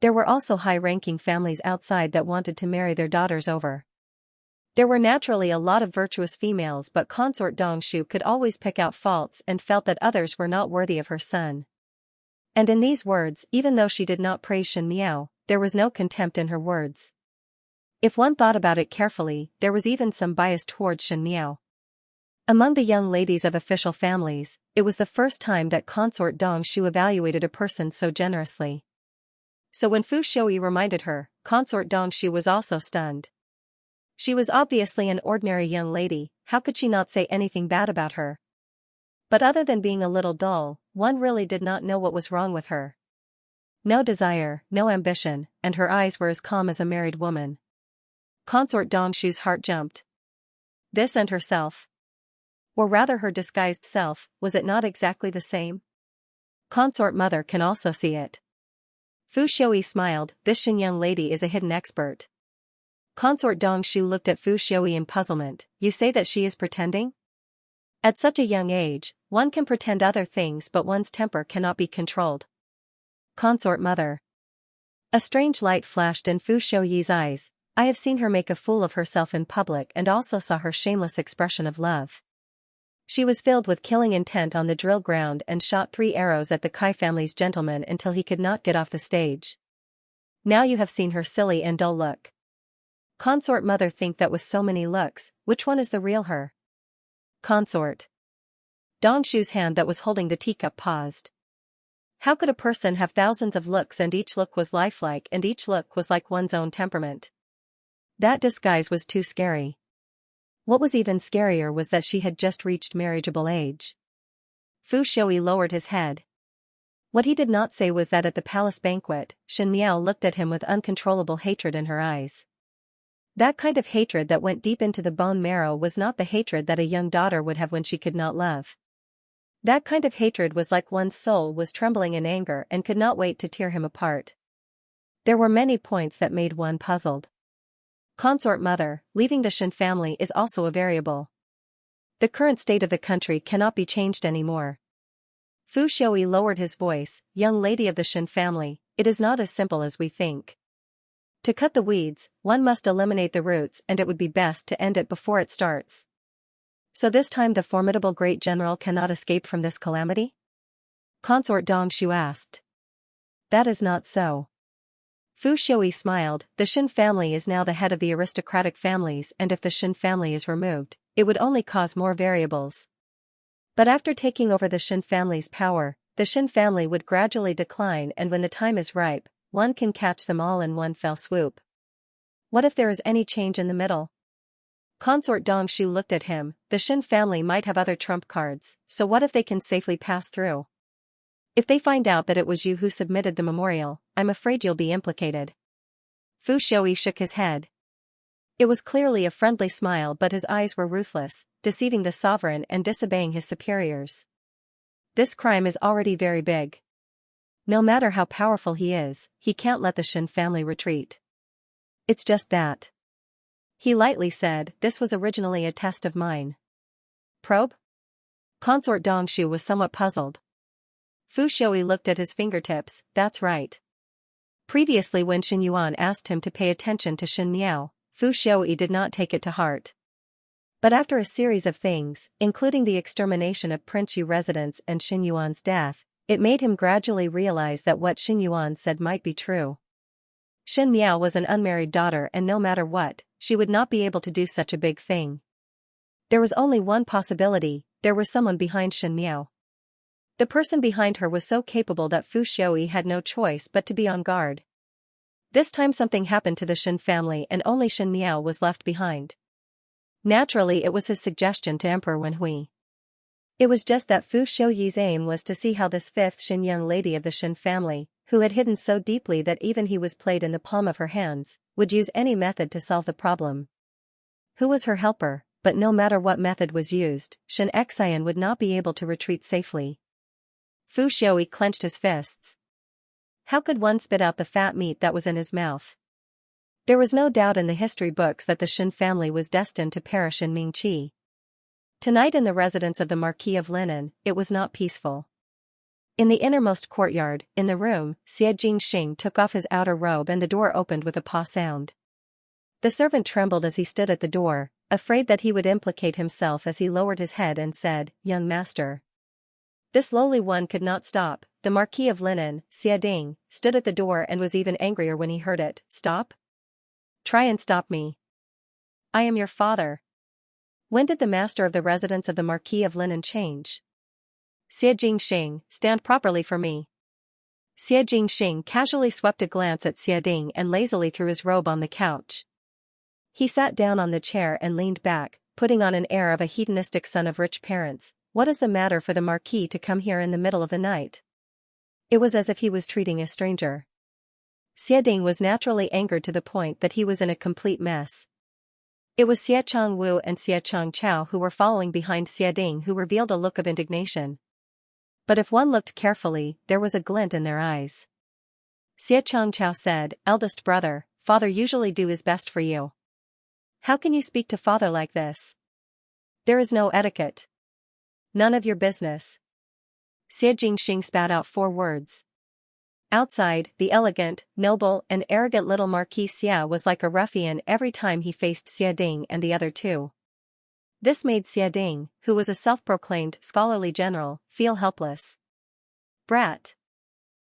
Speaker 1: There were also high-ranking families outside that wanted to marry their daughters over. There were naturally a lot of virtuous females, but consort Dongshu could always pick out faults and felt that others were not worthy of her son. And in these words, even though she did not praise Shen Miao, there was no contempt in her words. If one thought about it carefully, there was even some bias towards Shen Miao. Among the young ladies of official families, it was the first time that consort Dongshu evaluated a person so generously. So when Fu Xiui reminded her, consort Dongshu was also stunned. She was obviously an ordinary young lady, how could she not say anything bad about her? But other than being a little dull, one really did not know what was wrong with her. No desire, no ambition, and her eyes were as calm as a married woman. Consort Dongshu's heart jumped. This and herself. Or rather her disguised self, was it not exactly the same? Consort mother can also see it. Fu Xiui smiled, this Shen young lady is a hidden expert. Consort Dongshu looked at Fu Xiui in puzzlement, you say that she is pretending? At such a young age, one can pretend other things but one's temper cannot be controlled. Consort mother. A strange light flashed in Fu Xiuyi's eyes, I have seen her make a fool of herself in public and also saw her shameless expression of love. She was filled with killing intent on the drill ground and shot 3 arrows at the Kai family's gentleman until he could not get off the stage. Now you have seen her silly and dull look. Consort mother think that with so many looks, which one is the real her? Consort. Dongshu's hand that was holding the teacup paused. How could a person have thousands of looks and each look was lifelike and each look was like one's own temperament? That disguise was too scary. What was even scarier was that she had just reached marriageable age. Fu Xiui lowered his head. What he did not say was that at the palace banquet, Shen Miao looked at him with uncontrollable hatred in her eyes. That kind of hatred that went deep into the bone marrow was not the hatred that a young daughter would have when she could not love. That kind of hatred was like one's soul was trembling in anger and could not wait to tear him apart. There were many points that made one puzzled. Consort mother, leaving the Shen family is also a variable. The current state of the country cannot be changed anymore. Fu Xiui lowered his voice, young lady of the Shen family, it is not as simple as we think. To cut the weeds, one must eliminate the roots and it would be best to end it before it starts. So this time the formidable great general cannot escape from this calamity? Consort Dongshu asked. That is not so. Fu Xiui smiled, the Shen family is now the head of the aristocratic families and if the Shen family is removed, it would only cause more variables. But after taking over the Shen family's power, the Shen family would gradually decline and when the time is ripe, one can catch them all in one fell swoop. What if there is any change in the middle? Consort Dongshu looked at him, the Shen family might have other trump cards, so what if they can safely pass through? If they find out that it was you who submitted the memorial, I'm afraid you'll be implicated. Fu Xiui shook his head. It was clearly a friendly smile but his eyes were ruthless, deceiving the sovereign and disobeying his superiors. This crime is already very big. No matter how powerful he is, he can't let the Shen family retreat. It's just that. He lightly said, this was originally a test of mine. Probe? Consort Dongshu was somewhat puzzled. Fu Xiui looked at his fingertips, that's right. Previously when Shen Yuan asked him to pay attention to Shen Miao, Fu Xiui did not take it to heart. But after a series of things, including the extermination of Prince Yu residents and Shen Yuan's death, it made him gradually realize that what Shen Yuan said might be true. Shen Miao was an unmarried daughter and no matter what, she would not be able to do such a big thing. There was only one possibility, there was someone behind Shen Miao. The person behind her was so capable that Fu Xiui had no choice but to be on guard. This time something happened to the Shen family and only Shen Miao was left behind. Naturally it was his suggestion to Emperor Wenhui. It was just that Fu Xiuyi's aim was to see how this fifth Shen young lady of the Shen family, who had hidden so deeply that even he was played in the palm of her hands, would use any method to solve the problem. Who was her helper, but no matter what method was used, Xianxia would not be able to retreat safely. Fu Xiui clenched his fists. How could one spit out the fat meat that was in his mouth? There was no doubt in the history books that the Shen family was destined to perish in Mingqi. Tonight in the residence of the Marquis of Linen, it was not peaceful. In the innermost courtyard, in the room, Xianxia took off his outer robe and the door opened with a paw sound. The servant trembled as he stood at the door, afraid that he would implicate himself as he lowered his head and said, "Young master." This lowly one could not stop. The Marquis of Linan, Xiading, stood at the door and was even angrier when he heard it. "Stop? Try and stop me. I am your father." When did the master of the residence of the Marquis of Linan change? Xianxia, stand properly for me. Xianxia casually swept a glance at Xiading and lazily threw his robe on the couch. He sat down on the chair and leaned back, putting on an air of a hedonistic son of rich parents. What is the matter for the Marquis to come here in the middle of the night? It was as if he was treating a stranger. Xiading was naturally angered to the point that he was in a complete mess. It was Xiachang Wu and Xiachang Chao who were following behind Xiading who revealed a look of indignation. But if one looked carefully, there was a glint in their eyes. Xiachang Chao said, "Eldest brother, father usually do his best for you. How can you speak to father like this? There is no etiquette. None of your business." Xianxia spat out 4 words. Outside, the elegant, noble, and arrogant little Marquis Xia was like a ruffian every time he faced Xiading and the other two. This made Xiading, who was a self-proclaimed scholarly general, feel helpless. "Brat."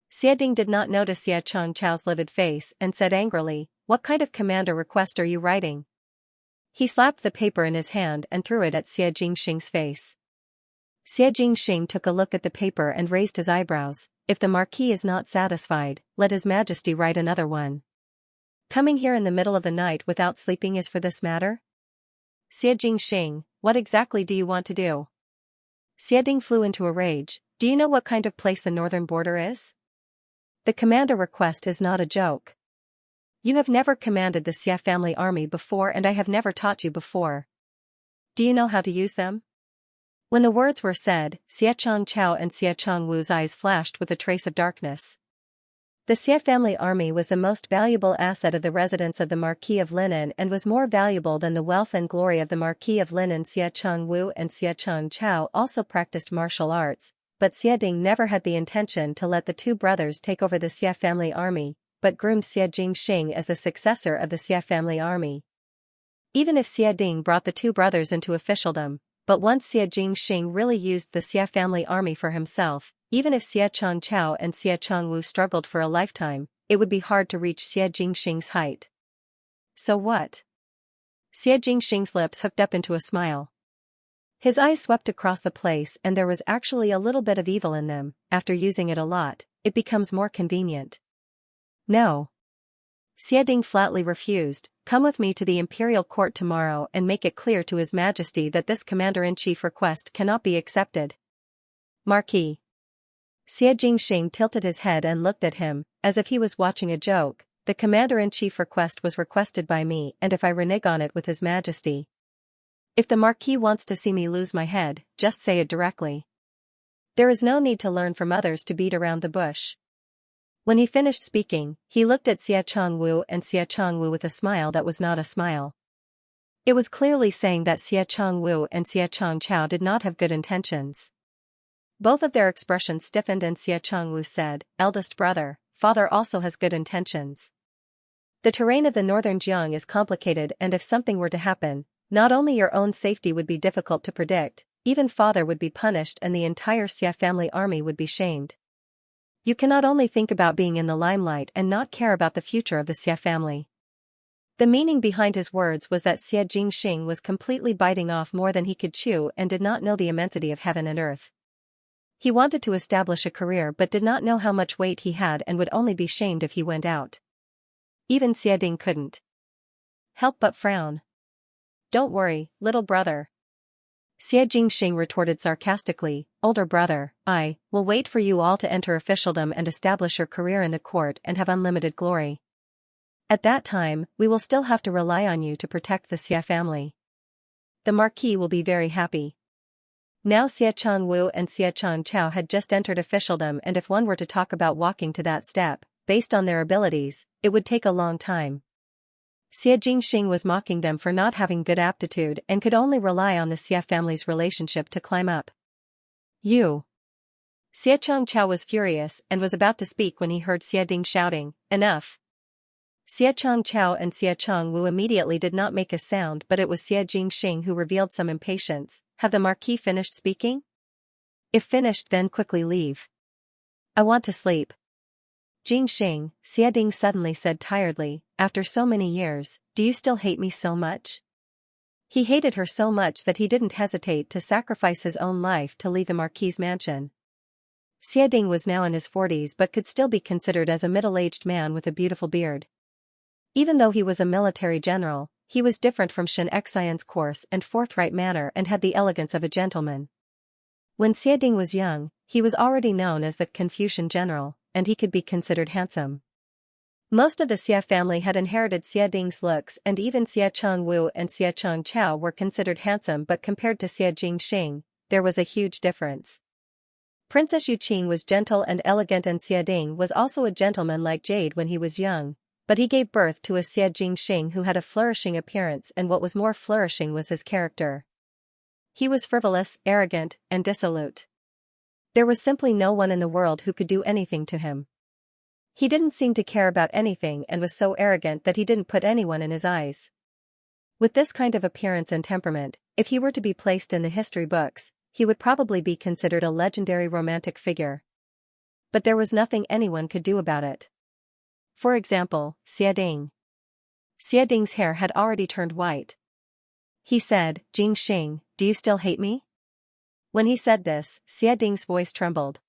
Speaker 1: Xiading did not notice Xiachang Chao's livid face and said angrily, "What kind of commander request are you writing?" He slapped the paper in his hand and threw it at Xianxing's face. Xianxia took a look at the paper and raised his eyebrows. "If the Marquis is not satisfied, let His Majesty write another one. Coming here in the middle of the night without sleeping is for this matter?" "Xianxia, what exactly do you want to do?" Xiading flew into a rage. "Do you know what kind of place the northern border is? The commander request is not a joke. You have never commanded the Xia family army before and I have never taught you before. Do you know how to use them?" When the words were said, Xiachang Chao and Xiachang Wu's eyes flashed with a trace of darkness. The Xia family army was the most valuable asset of the residence of the Marquis of Linan and was more valuable than the wealth and glory of the Marquis of Linan. Xiachang Wu and Xiachang Chao also practiced martial arts, but Xiading never had the intention to let the 2 brothers take over the Xia family army, but groomed Xianxia as the successor of the Xia family army. Even if Xiading brought the 2 brothers into officialdom, but once Xianxia really used the Xia family army for himself, even if Xiachang Chao and Xiachang Wu struggled for a lifetime, it would be hard to reach Xianxing's height. "So what?" Xianxing's lips hooked up into a smile. His eyes swept across the place and there was actually a little bit of evil in them. After using it a lot, it becomes more convenient. "No." Xiading flatly refused. "Come with me to the imperial court tomorrow and make it clear to His Majesty that this commander-in-chief request cannot be accepted." "Marquis." Xianxia tilted his head and looked at him, as if he was watching a joke. "The commander-in-chief request was requested by me and if I renege on it with His Majesty. If the Marquis wants to see me lose my head, just say it directly. There is no need to learn from others to beat around the bush." When he finished speaking, he looked at Xiachang Wu and Xiachang Wu with a smile that was not a smile. It was clearly saying that Xiachang Wu and Xiachang Chao did not have good intentions. Both of their expressions stiffened and Xiachang Wu said, "Eldest brother, father also has good intentions. The terrain of the northern Jiang is complicated and if something were to happen, not only your own safety would be difficult to predict, even father would be punished and the entire Xia family army would be shamed. You cannot only think about being in the limelight and not care about the future of the Xia family." The meaning behind his words was that Xianxia was completely biting off more than he could chew and did not know the immensity of heaven and earth. He wanted to establish a career but did not know how much weight he had and would only be shamed if he went out. Even Xiading couldn't help but frown. "Don't worry, little brother." Xianxia retorted sarcastically, "Older brother, I will wait for you all to enter officialdom and establish your career in the court and have unlimited glory. At that time, we will still have to rely on you to protect the Xia family. The Marquis will be very happy." Now Xiachang Wu and Xiachang Chao had just entered officialdom and if one were to talk about walking to that step, based on their abilities, it would take a long time. Xianxia was mocking them for not having good aptitude and could only rely on the Xia family's relationship to climb up. "You." Xianxia was furious and was about to speak when he heard Xiading shouting, "Enough!" Xianxia and Xiaochengwu immediately did not make a sound, but it was Xianxia who revealed some impatience. "Have the Marquis finished speaking? If finished, then quickly leave. I want to sleep." Jingxing, Xiading suddenly said tiredly, "After so many years, do you still hate me so much?" He hated her so much that he didn't hesitate to sacrifice his own life to leave the Marquis's mansion. Xiading was now in his 40s but could still be considered as a middle-aged man with a beautiful beard. Even though he was a military general, he was different from Xianxia's coarse and forthright manner and had the elegance of a gentleman. When Xiading was young, he was already known as the Confucian general, and he could be considered handsome. Most of the Xia family had inherited Xiading's looks, and even Xiaochengwu and Xiaochengqiao were considered handsome, but compared to Xia Jingxing, there was a huge difference. Princess Yuqing was gentle and elegant, and Xiading was also a gentleman like Jade when he was young, but he gave birth to a Xia Jingxing who had a flourishing appearance, and what was more flourishing was his character. He was frivolous, arrogant, and dissolute. There was simply no one in the world who could do anything to him. He didn't seem to care about anything and was so arrogant that he didn't put anyone in his eyes. With this kind of appearance and temperament, if he were to be placed in the history books, he would probably be considered a legendary romantic figure. But there was nothing anyone could do about it. For example, Xiading. Xiading's hair had already turned white. He said, "Jingxing, do you still hate me?" When he said this, Xiading's voice trembled.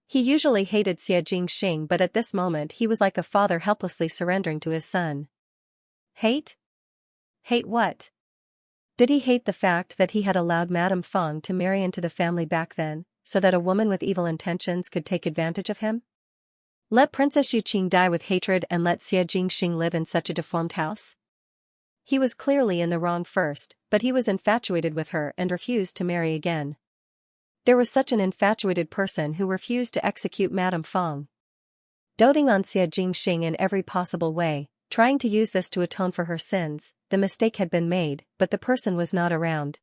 Speaker 1: He usually hated Xia Jingxing, but at this moment he was like a father helplessly surrendering to his son. Hate? Hate what? Did he hate the fact that he had allowed Madame Feng to marry into the family back then, so that a woman with evil intentions could take advantage of him? Let Princess Yuqing die with hatred and let Xia Jingxing live in such a deformed house? He was clearly in the wrong first, but he was infatuated with her and refused to marry again. There was such an infatuated person who refused to execute Madame Feng. Doting on Xia Jingxing in every possible way, trying to use this to atone for her sins, the mistake had been made, but the person was not around.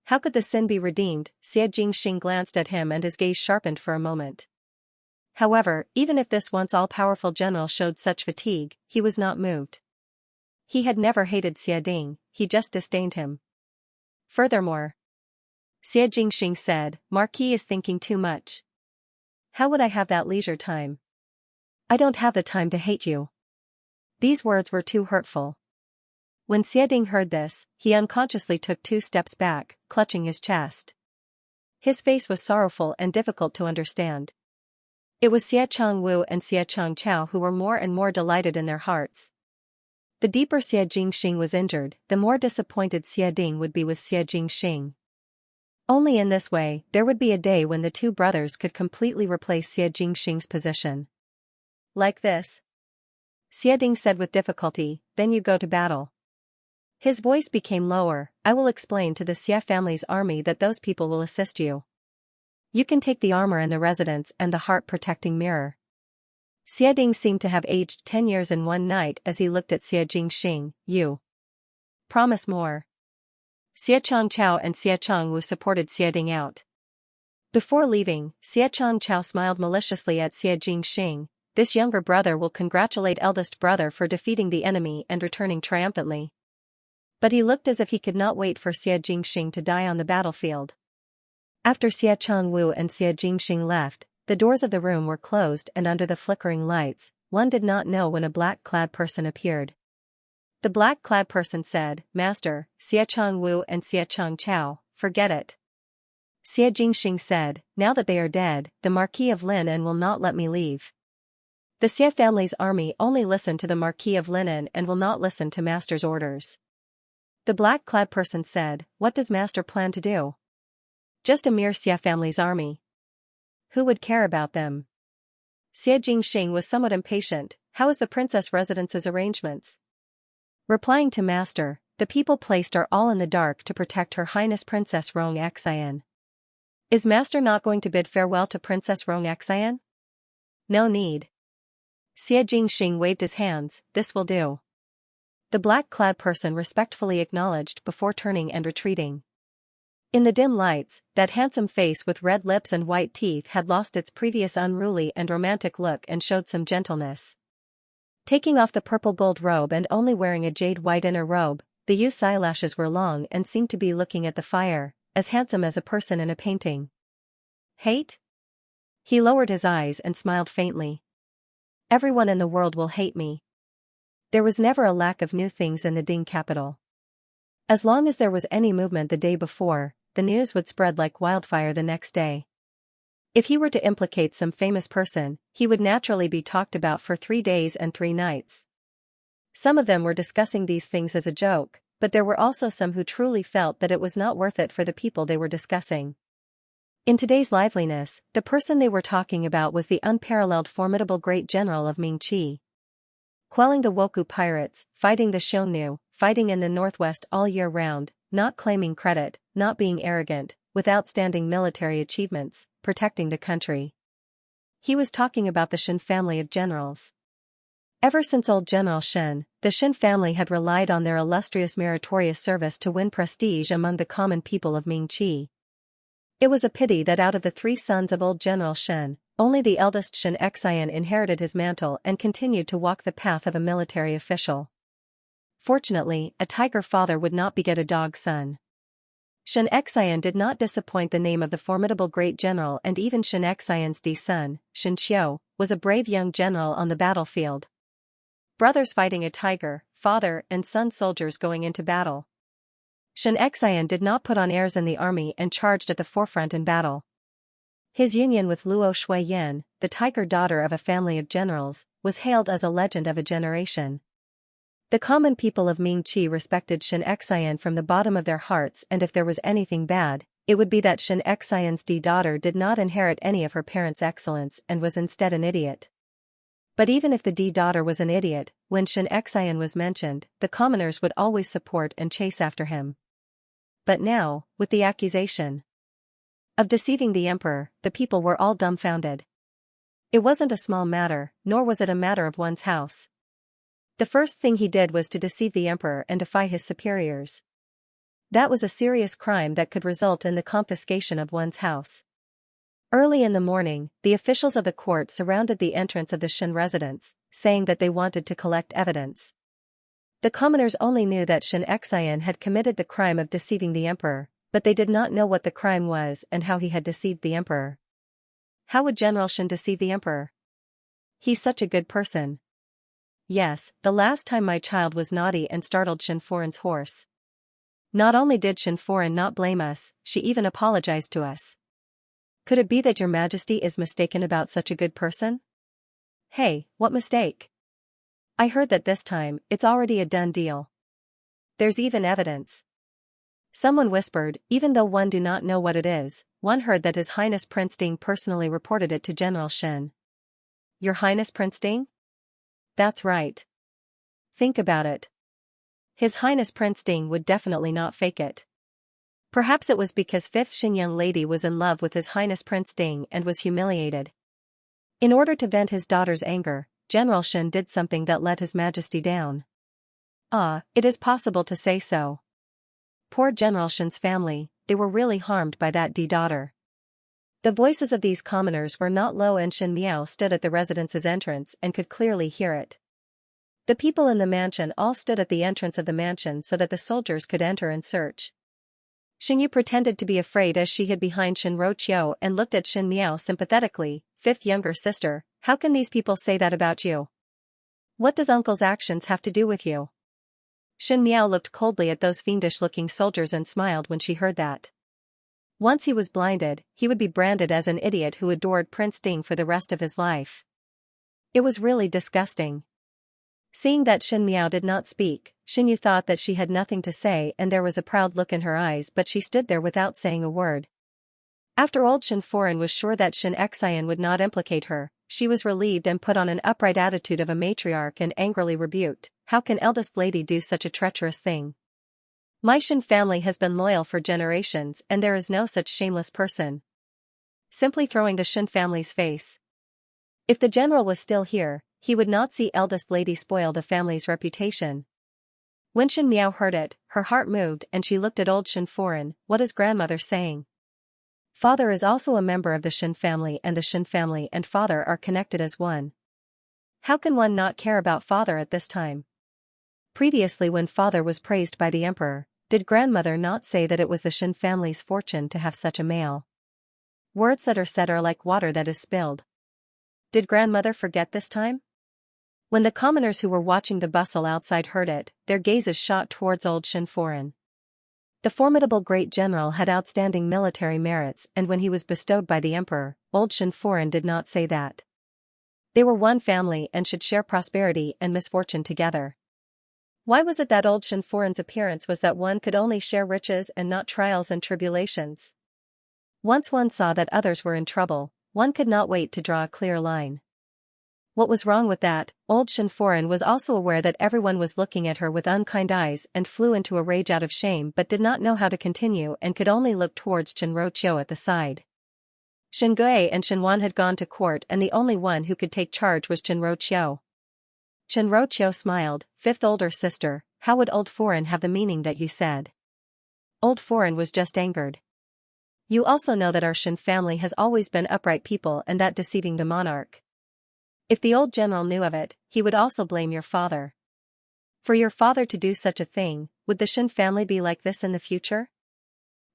Speaker 1: How could the sin be redeemed? Xia Jingxing glanced at him and his gaze sharpened for a moment. However, even if this once all-powerful general showed such fatigue, he was not moved. He had never hated Xiading, he just disdained him. Furthermore, Xia Jingxing said, "Marquis is thinking too much. How would I have that leisure time? I don't have the time to hate you." These words were too hurtful. When Xiading heard this, he unconsciously took 2 steps back, clutching his chest. His face was sorrowful and difficult to understand. It was Xiaochengwu and Xiaochengqiao who were more and more delighted in their hearts. The deeper Xia Jingxing was injured, the more disappointed Xiading would be with Xia Jingxing. Only in this way, there would be a day when the 2 brothers could completely replace Xia Jingxing's position. Like this? Xiading said with difficulty, "Then you go to battle." His voice became lower. "I will explain to the Xia family's army that those people will assist you. You can take the armor and the residence and the heart-protecting mirror." Xiading seemed to have aged 10 years in one night as he looked at Xia Jingxing. "You promise more." Xiaochengqiao and Xiaochengwu supported Xiading out. Before leaving, Xiaochengqiao smiled maliciously at Xia Jingxing. This younger brother will congratulate eldest brother for defeating the enemy and returning triumphantly. But he looked as if he could not wait for Xia Jingxing to die on the battlefield. After Xiaochengwu and Xia Jingxing left, the doors of the room were closed, and under the flickering lights, one did not know when a black-clad person appeared. The black-clad person said, "Master, Xiaochengwu and Xiaochengqiao, forget it." Xia Jingxing said, "Now that they are dead, the Marquis of Lineage will not let me leave. The Xia family's army only listen to the Marquis of Lineage and will not listen to Master's orders." The black-clad person said, "What does Master plan to do?" "Just a mere Xia family's army. Who would care about them?" Xia Jingxing was somewhat impatient. "How is the princess residence's arrangements?" Replying to Master, "The people placed are all in the dark to protect Her Highness Princess Xianxia. Is Master not going to bid farewell to Princess Xianxia? No need." Xia Jingxing waved his hands, "This will do." The black-clad person respectfully acknowledged before turning and retreating. In the dim lights, that handsome face with red lips and white teeth had lost its previous unruly and romantic look and showed some gentleness. Taking off the purple gold robe and only wearing a jade white inner robe, the youth's eyelashes were long and seemed to be looking at the fire, as handsome as a person in a painting. Hate? He lowered his eyes and smiled faintly. Everyone in the world will hate me. There was never a lack of new things in the Ding capital. As long as there was any movement the day before, the news would spread like wildfire the next day. If he were to implicate some famous person, he would naturally be talked about for 3 days and 3 nights. Some of them were discussing these things as a joke, but there were also some who truly felt that it was not worth it for the people they were discussing. In today's liveliness, the person they were talking about was the unparalleled formidable great general of Mingqi. Quelling the Woku pirates, fighting the Xiongnu, fighting in the northwest all year round, not claiming credit, not being arrogant, with outstanding military achievements, protecting the country. He was talking about the Shen family of generals. Ever since old General Shen, the Shen family had relied on their illustrious meritorious service to win prestige among the common people of Mingqi. It was a pity that out of the 3 sons of old General Shen, only the eldest Xianxia inherited his mantle and continued to walk the path of a military official. Fortunately, a tiger father would not beget a dog son. Xianxia did not disappoint. The name of the formidable great general and even Xianxia's son, Xianxiu, was a brave young general on the battlefield. Brothers fighting a tiger, father and son soldiers going into battle. Xianxia did not put on airs in the army and charged at the forefront in battle. His union with Luo Shuiyan, the tiger daughter of a family of generals, was hailed as a legend of a generation. The common people of Mingqi respected Xianxia from the bottom of their hearts, and if there was anything bad, it would be that Xianxia's daughter did not inherit any of her parents' excellence and was instead an idiot. But even if the daughter was an idiot, when Xianxia was mentioned, the commoners would always support and chase after him. But now, with the accusation of deceiving the emperor, the people were all dumbfounded. It wasn't a small matter, nor was it a matter of one's house. The first thing he did was to deceive the emperor and defy his superiors. That was a serious crime that could result in the confiscation of one's house. Early in the morning, the officials of the court surrounded the entrance of the Shen residence, saying that they wanted to collect evidence. The commoners only knew that Xianxia had committed the crime of deceiving the emperor, but they did not know what the crime was and how he had deceived the emperor. How would General Shen deceive the emperor? He's such a good person. Yes, the last time my child was naughty and startled Shenforan's horse. Not only did Shenforan not blame us, she even apologized to us. Could it be that your majesty is mistaken about such a good person? Hey, what mistake? I heard that this time, it's already a done deal. There's even evidence. Someone whispered, even though one do not know what it is, one heard that His Highness Prince Ding personally reported it to General Shen. Your Highness Prince Ding? That's right. Think about it. His Highness Prince Ding would definitely not fake it. Perhaps it was because 5th Xingyang lady was in love with His Highness Prince Ding and was humiliated. In order to vent his daughter's anger, General Shen did something that let His Majesty down. It is possible to say so. Poor General Shen's family, they were really harmed by that daughter. The voices of these commoners were not low, and Shen Miao stood at the residence's entrance and could clearly hear it. The people in the mansion all stood at the entrance of the mansion so that the soldiers could enter and search. Shen Yu pretended to be afraid as she hid behind Shen Roqiu and looked at Shen Miao sympathetically. 5th younger sister, how can these people say that about you? What does uncle's actions have to do with you? Shen Miao looked coldly at those fiendish-looking soldiers and smiled when she heard that. Once he was blinded, he would be branded as an idiot who adored Prince Ding for the rest of his life. It was really disgusting. Seeing that Shen Miao did not speak, Shen Yu thought that she had nothing to say and there was a proud look in her eyes, but she stood there without saying a word. After old Shenforan was sure that Xianxia would not implicate her, she was relieved and put on an upright attitude of a matriarch and angrily rebuked, how can eldest lady do such a treacherous thing? My Shen family has been loyal for generations and there is no such shameless person. Simply throwing the Shen family's face. If the general was still here, he would not see eldest lady spoil the family's reputation. When Shen Miao heard it, her heart moved and she looked at old Shen Foran. What is grandmother saying? Father is also a member of the Shen family and the Shen family and father are connected as one. How can one not care about father at this time? Previously when father was praised by the emperor, did grandmother not say that it was the Shen family's fortune to have such a male? Words that are said are like water that is spilled. Did grandmother forget this time? When the commoners who were watching the bustle outside heard it, their gazes shot towards old Shen Foran. The formidable great general had outstanding military merits and when he was bestowed by the emperor, old Shen Foran did not say that. They were one family and should share prosperity and misfortune together. Why was it that old Shen Foran's appearance was that one could only share riches and not trials and tribulations? Once one saw that others were in trouble, one could not wait to draw a clear line. What was wrong with that? Old Shen Foran was also aware that everyone was looking at her with unkind eyes and flew into a rage out of shame but did not know how to continue and could only look towards Chen Roqiu at the side. Shen Gui and Shen Wan had gone to court and the only one who could take charge was Chen Roqiu. Chen Roqiu smiled. Fifth older sister, how would old Foran have the meaning that you said? Old Foran was just angered. You also know that our Shen family has always been upright people and that deceiving the monarch. If the old general knew of it, he would also blame your father. For your father to do such a thing, would the Shen family be like this in the future?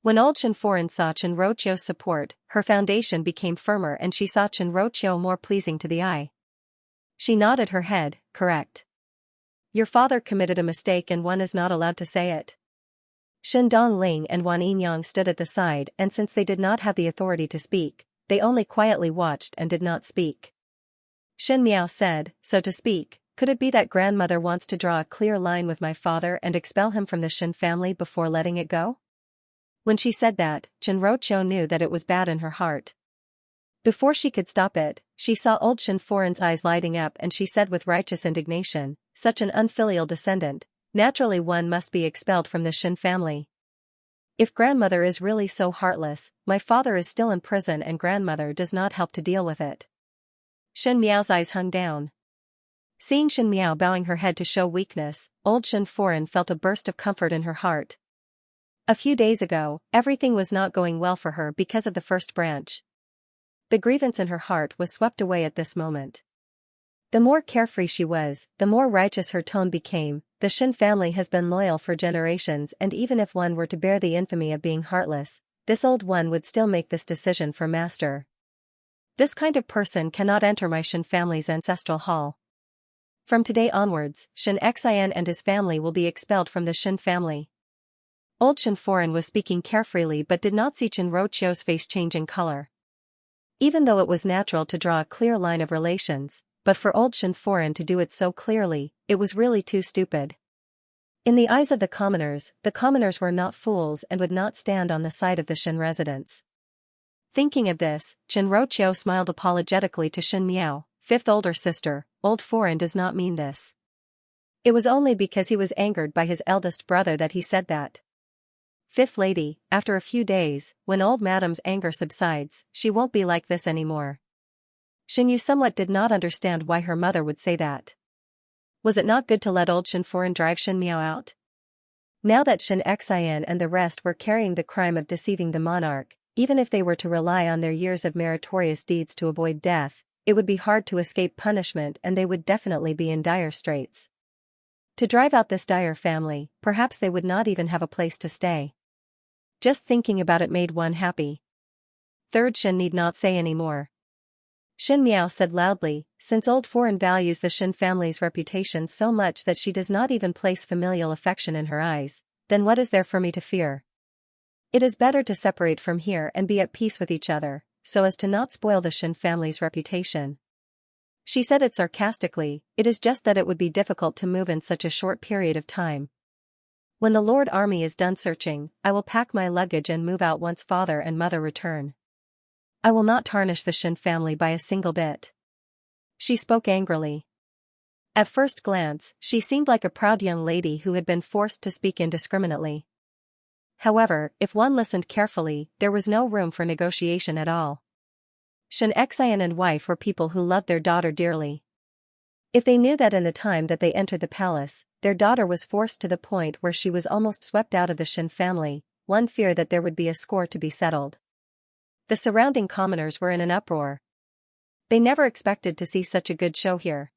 Speaker 1: When old Shen Foran saw Chen Roqiu's support, her foundation became firmer and she saw Chen Roqiu more pleasing to the eye. She nodded her head, correct. Your father committed a mistake and one is not allowed to say it. Shen Dongling and Wan Yinyang stood at the side and since they did not have the authority to speak, they only quietly watched and did not speak. Shen Miao said, so to speak, could it be that grandmother wants to draw a clear line with my father and expel him from the Shen family before letting it go? When she said that, Chen Roqiu knew that it was bad in her heart. Before she could stop it, she saw old Shen Foran's eyes lighting up and she said with righteous indignation, such an unfilial descendant, naturally one must be expelled from the Shen family. If grandmother is really so heartless, my father is still in prison and grandmother does not help to deal with it. Shen Miao's eyes hung down. Seeing Shen Miao bowing her head to show weakness, old Shen Foran felt a burst of comfort in her heart. A few days ago, everything was not going well for her because of the first branch. The grievance in her heart was swept away at this moment. The more carefree she was, the more righteous her tone became. The Shen family has been loyal for generations and even if one were to bear the infamy of being heartless, this old one would still make this decision for master. This kind of person cannot enter my Shen family's ancestral hall. From today onwards, Xianxia and his family will be expelled from the Shen family. Old Shen Foran was speaking carefreely but did not see Chen Roqiu's face change in color. Even though it was natural to draw a clear line of relations, but for old Shen Foran to do it so clearly, it was really too stupid. In the eyes of the commoners were not fools and would not stand on the side of the Shen residents. Thinking of this, Chen Roqiu smiled apologetically to Shen Miao, fifth older sister, old Foran does not mean this. It was only because he was angered by his eldest brother that he said that. Fifth lady, after a few days, when old madame's anger subsides, she won't be like this anymore. Shen Yu somewhat did not understand why her mother would say that. Was it not good to let old Shen Foran drive Shen Miao out? Now that Xianxia and the rest were carrying the crime of deceiving the monarch, even if they were to rely on their years of meritorious deeds to avoid death, it would be hard to escape punishment and they would definitely be in dire straits. To drive out this dire family, perhaps they would not even have a place to stay. Just thinking about it made one happy. Third Shen need not say any more. Shen Miao said loudly, since old Foran values the Shen family's reputation so much that she does not even place familial affection in her eyes, then what is there for me to fear? It is better to separate from here and be at peace with each other, so as to not spoil the Shen family's reputation. She said it sarcastically, it is just that it would be difficult to move in such a short period of time. When the Lord Army is done searching, I will pack my luggage and move out once father and mother return. I will not tarnish the Shen family by a single bit. She spoke angrily. At first glance, she seemed like a proud young lady who had been forced to speak indiscriminately. However, if one listened carefully, there was no room for negotiation at all. Xianxia and wife were people who loved their daughter dearly. If they knew that in the time that they entered the palace, their daughter was forced to the point where she was almost swept out of the Xin family, one fear that there would be a score to be settled. The surrounding commoners were in an uproar. They never expected to see such a good show here.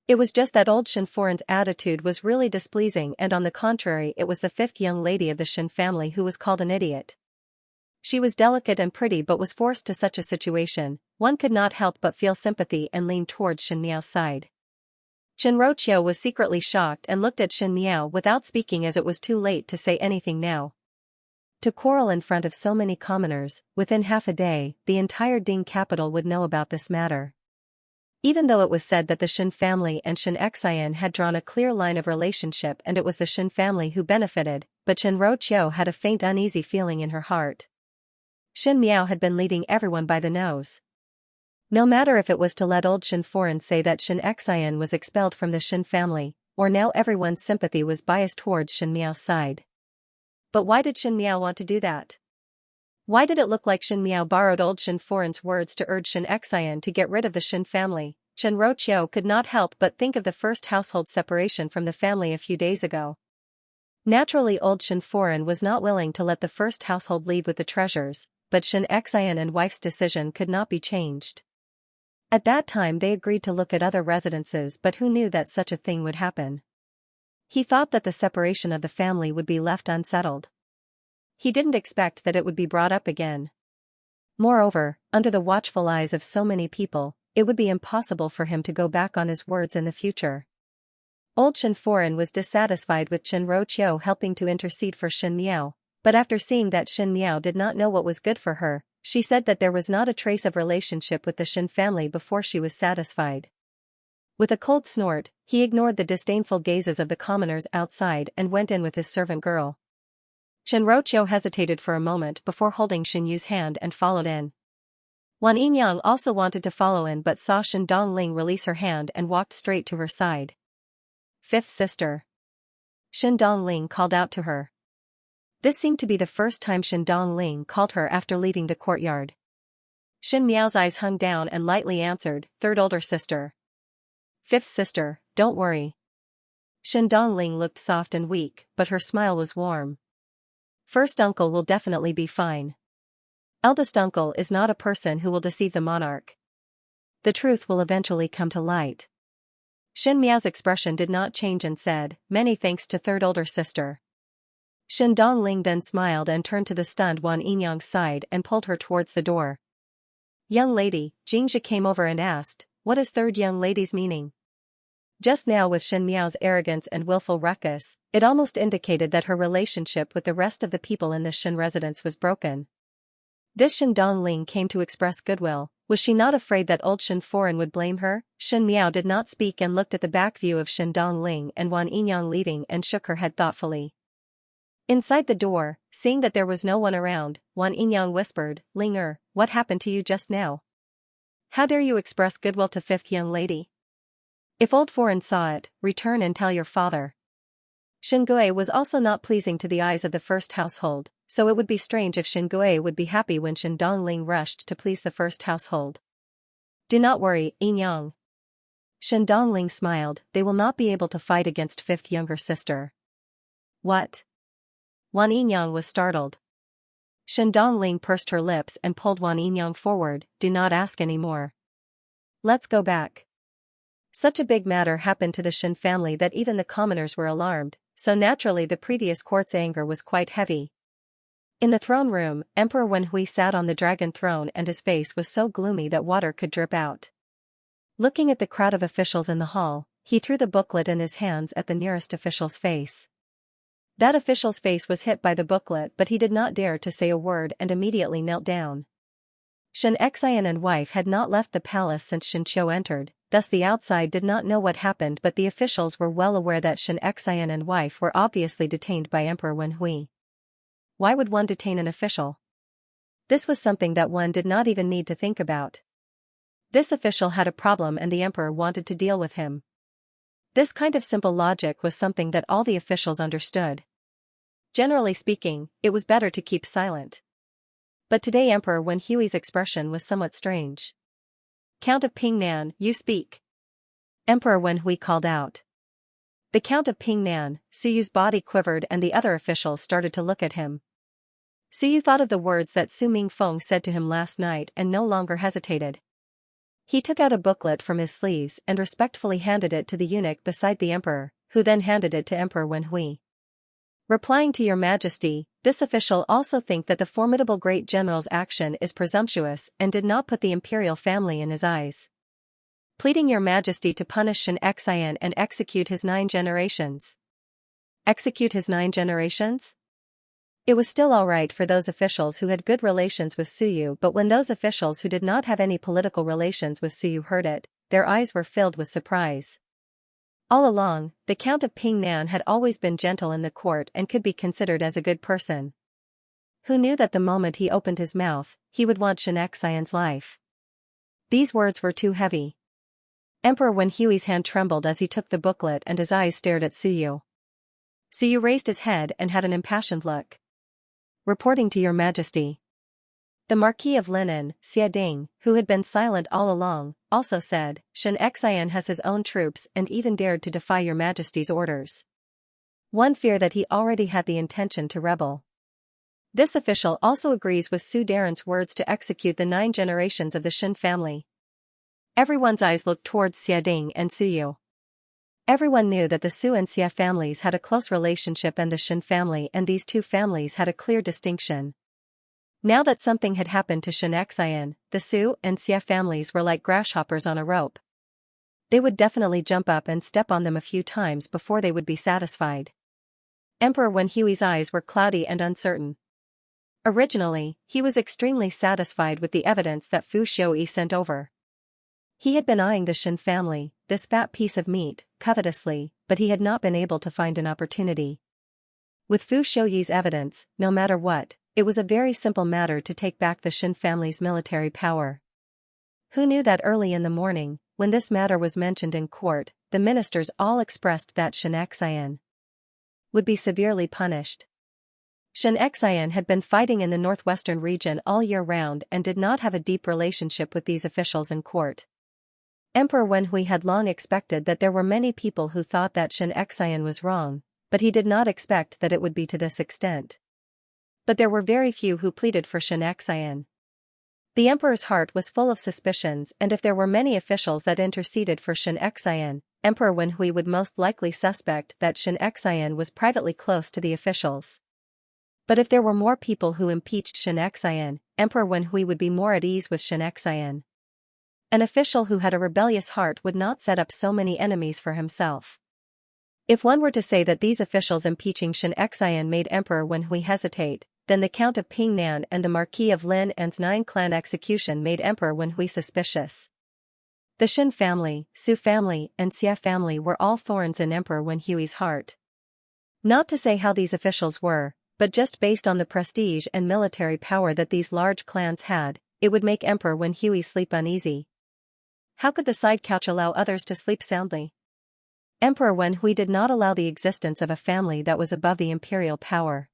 Speaker 1: It was just that old Xianforan's attitude was really displeasing, and on the contrary it was the fifth young lady of the Xin family who was called an idiot. She was delicate and pretty but was forced to such a situation. One could not help but feel sympathy and lean towards Shen Miao's side. Shenroqiu was secretly shocked and looked at Shen Miao without speaking, as it was too late to say anything now. To quarrel in front of so many commoners, within half a day, the entire Ding capital would know about this matter. Even though it was said that the Shen family and Xianxia had drawn a clear line of relationship and it was the Shen family who benefited, but Shenroqiu had a faint uneasy feeling in her heart. Shen Miao had been leading everyone by the nose. No matter if it was to let old Xianforan say that Xianxia was expelled from the Shen family, or now everyone's sympathy was biased towards Shen Miao's side. But why did Shen Miao want to do that? Why did it look like Shen Miao borrowed old Xianforan's words to urge Xianxia to get rid of the Shen family? Shenroqiu could not help but think of the first household separation from the family a few days ago. Naturally, old Xianforan was not willing to let the first household leave with the treasures, but Xianxia and wife's decision could not be changed. At that time they agreed to look at other residences, but who knew that such a thing would happen? He thought that the separation of the family would be left unsettled. He didn't expect that it would be brought up again. Moreover, under the watchful eyes of so many people, it would be impossible for him to go back on his words in the future. Old Xianforan was dissatisfied with Shenroqiu helping to intercede for Shen Miao, but after seeing that Shen Miao did not know what was good for her, she said that there was not a trace of relationship with the Shen family before she was satisfied. With a cold snort, he ignored the disdainful gazes of the commoners outside and went in with his servant girl. Shenroqiu hesitated for a moment before holding Shen Yu's hand and followed in. Wan Yinyang also wanted to follow in but saw Shen Dongling release her hand and walked straight to her side. Fifth sister. Shen Dongling called out to her. This seemed to be the first time Shen Dongling called her after leaving the courtyard. Shen Miao's eyes hung down and lightly answered, third older sister. Fifth sister, don't worry. Shen Dongling looked soft and weak, but her smile was warm. First uncle will definitely be fine. Eldest uncle is not a person who will deceive the monarch. The truth will eventually come to light. Shen Miao's expression did not change and said, many thanks to third older sister. Shen Dongling then smiled and turned to the stunned Wan Yinyang's side and pulled her towards the door. Young lady, Xianxia came over and asked, what is third young lady's meaning? Just now with Shen Miao's arrogance and willful ruckus, it almost indicated that her relationship with the rest of the people in this Shen residence was broken. This Shen Dongling came to express goodwill. Was she not afraid that old Xianforan would blame her? Shen Miao did not speak and looked at the back view of Shen Dongling and Wan Yinyang leaving and shook her head thoughtfully. Inside the door, seeing that there was no one around, Wan Yinyang whispered, Ling what happened to you just now? How dare you express goodwill to fifth young lady? If old Foreign saw it, return and tell your father. Shen Gui was also not pleasing to the eyes of the first household, so it would be strange if Shen Gui would be happy when Shen Dongling rushed to please the first household. Do not worry, Yinyang. Shen Dongling smiled, they will not be able to fight against fifth younger sister. What? Wan Yinyang was startled. Shen Dongling pursed her lips and pulled Wan Yinyang forward, do not ask any more. Let's go back. Such a big matter happened to the Shen family that even the commoners were alarmed, so naturally the previous court's anger was quite heavy. In the throne room, Emperor Wenhui sat on the dragon throne and his face was so gloomy that water could drip out. Looking at the crowd of officials in the hall, he threw the booklet in his hands at the nearest official's face. That official's face was hit by the booklet, but he did not dare to say a word and immediately knelt down. Xianxia and wife had not left the palace since Xianqiu entered, thus the outside did not know what happened, but the officials were well aware that Xianxia and wife were obviously detained by Emperor Wenhui. Why would one detain an official? This was something that one did not even need to think about. This official had a problem and the emperor wanted to deal with him. This kind of simple logic was something that all the officials understood. Generally speaking, it was better to keep silent. But today Emperor Wenhui's expression was somewhat strange. Count of Pingnan, you speak. Emperor Wenhui called out. The Count of Pingnan, Suyu's body quivered and the other officials started to look at him. Suyu thought of the words that Su Mingfeng said to him last night and no longer hesitated. He took out a booklet from his sleeves and respectfully handed it to the eunuch beside the emperor, who then handed it to Emperor Wenhui. Replying to Your Majesty, this official also think that the formidable great general's action is presumptuous and did not put the imperial family in his eyes. Pleading Your Majesty to punish Xianxia and execute his 9 generations. Execute his 9 generations? It was still alright for those officials who had good relations with Suyu, but when those officials who did not have any political relations with Suyu heard it, their eyes were filled with surprise. All along, the Count of Pingnan had always been gentle in the court and could be considered as a good person. Who knew that the moment he opened his mouth, he would want Xianxia's life? These words were too heavy. Emperor Wenhui's hand trembled as he took the booklet and his eyes stared at Suyu. Suyu raised his head and had an impassioned look. Reporting to Your Majesty. The Marquis of Linan, Xiading, who had been silent all along, also said, Xianxia has his own troops and even dared to defy Your Majesty's orders. One fear that he already had the intention to rebel. This official also agrees with Su Daren's words to execute the 9 generations of the Xin family. Everyone's eyes looked towards Xiading and Suyu. Everyone knew that the Su and Xia families had a close relationship and the Xin family and these 2 families had a clear distinction. Now that something had happened to Xianxia, the Su and Xia families were like grasshoppers on a rope. They would definitely jump up and step on them a few times before they would be satisfied. Emperor Wenhui's eyes were cloudy and uncertain. Originally, he was extremely satisfied with the evidence that Fu Xiuyi sent over. He had been eyeing the Xin family, this fat piece of meat, covetously, but he had not been able to find an opportunity. With Fu Xiuyi's evidence, no matter what, it was a very simple matter to take back the Xin family's military power. Who knew that early in the morning, when this matter was mentioned in court, the ministers all expressed that Xianxia would be severely punished. Xianxia had been fighting in the northwestern region all year round and did not have a deep relationship with these officials in court. Emperor Wenhui had long expected that there were many people who thought that Xianxia was wrong, but he did not expect that it would be to this extent. But there were very few who pleaded for Xianxia. The emperor's heart was full of suspicions, and if there were many officials that interceded for Xianxia, Emperor Wenhui would most likely suspect that Xianxia was privately close to the officials. But if there were more people who impeached Xianxia, Emperor Wenhui would be more at ease with Xianxia. An official who had a rebellious heart would not set up so many enemies for himself. If one were to say that these officials impeaching Xianxia made Emperor Wenhui hesitate, then the Count of Pingnan and the Marquis of Linan's 9-clan execution made Emperor Wenhui suspicious. The Xin family, Su family, and Xia family were all thorns in Emperor Wenhui's heart. Not to say how these officials were, but just based on the prestige and military power that these large clans had, it would make Emperor Wenhui sleep uneasy. How could the side couch allow others to sleep soundly? Emperor Wenhui did not allow the existence of a family that was above the imperial power.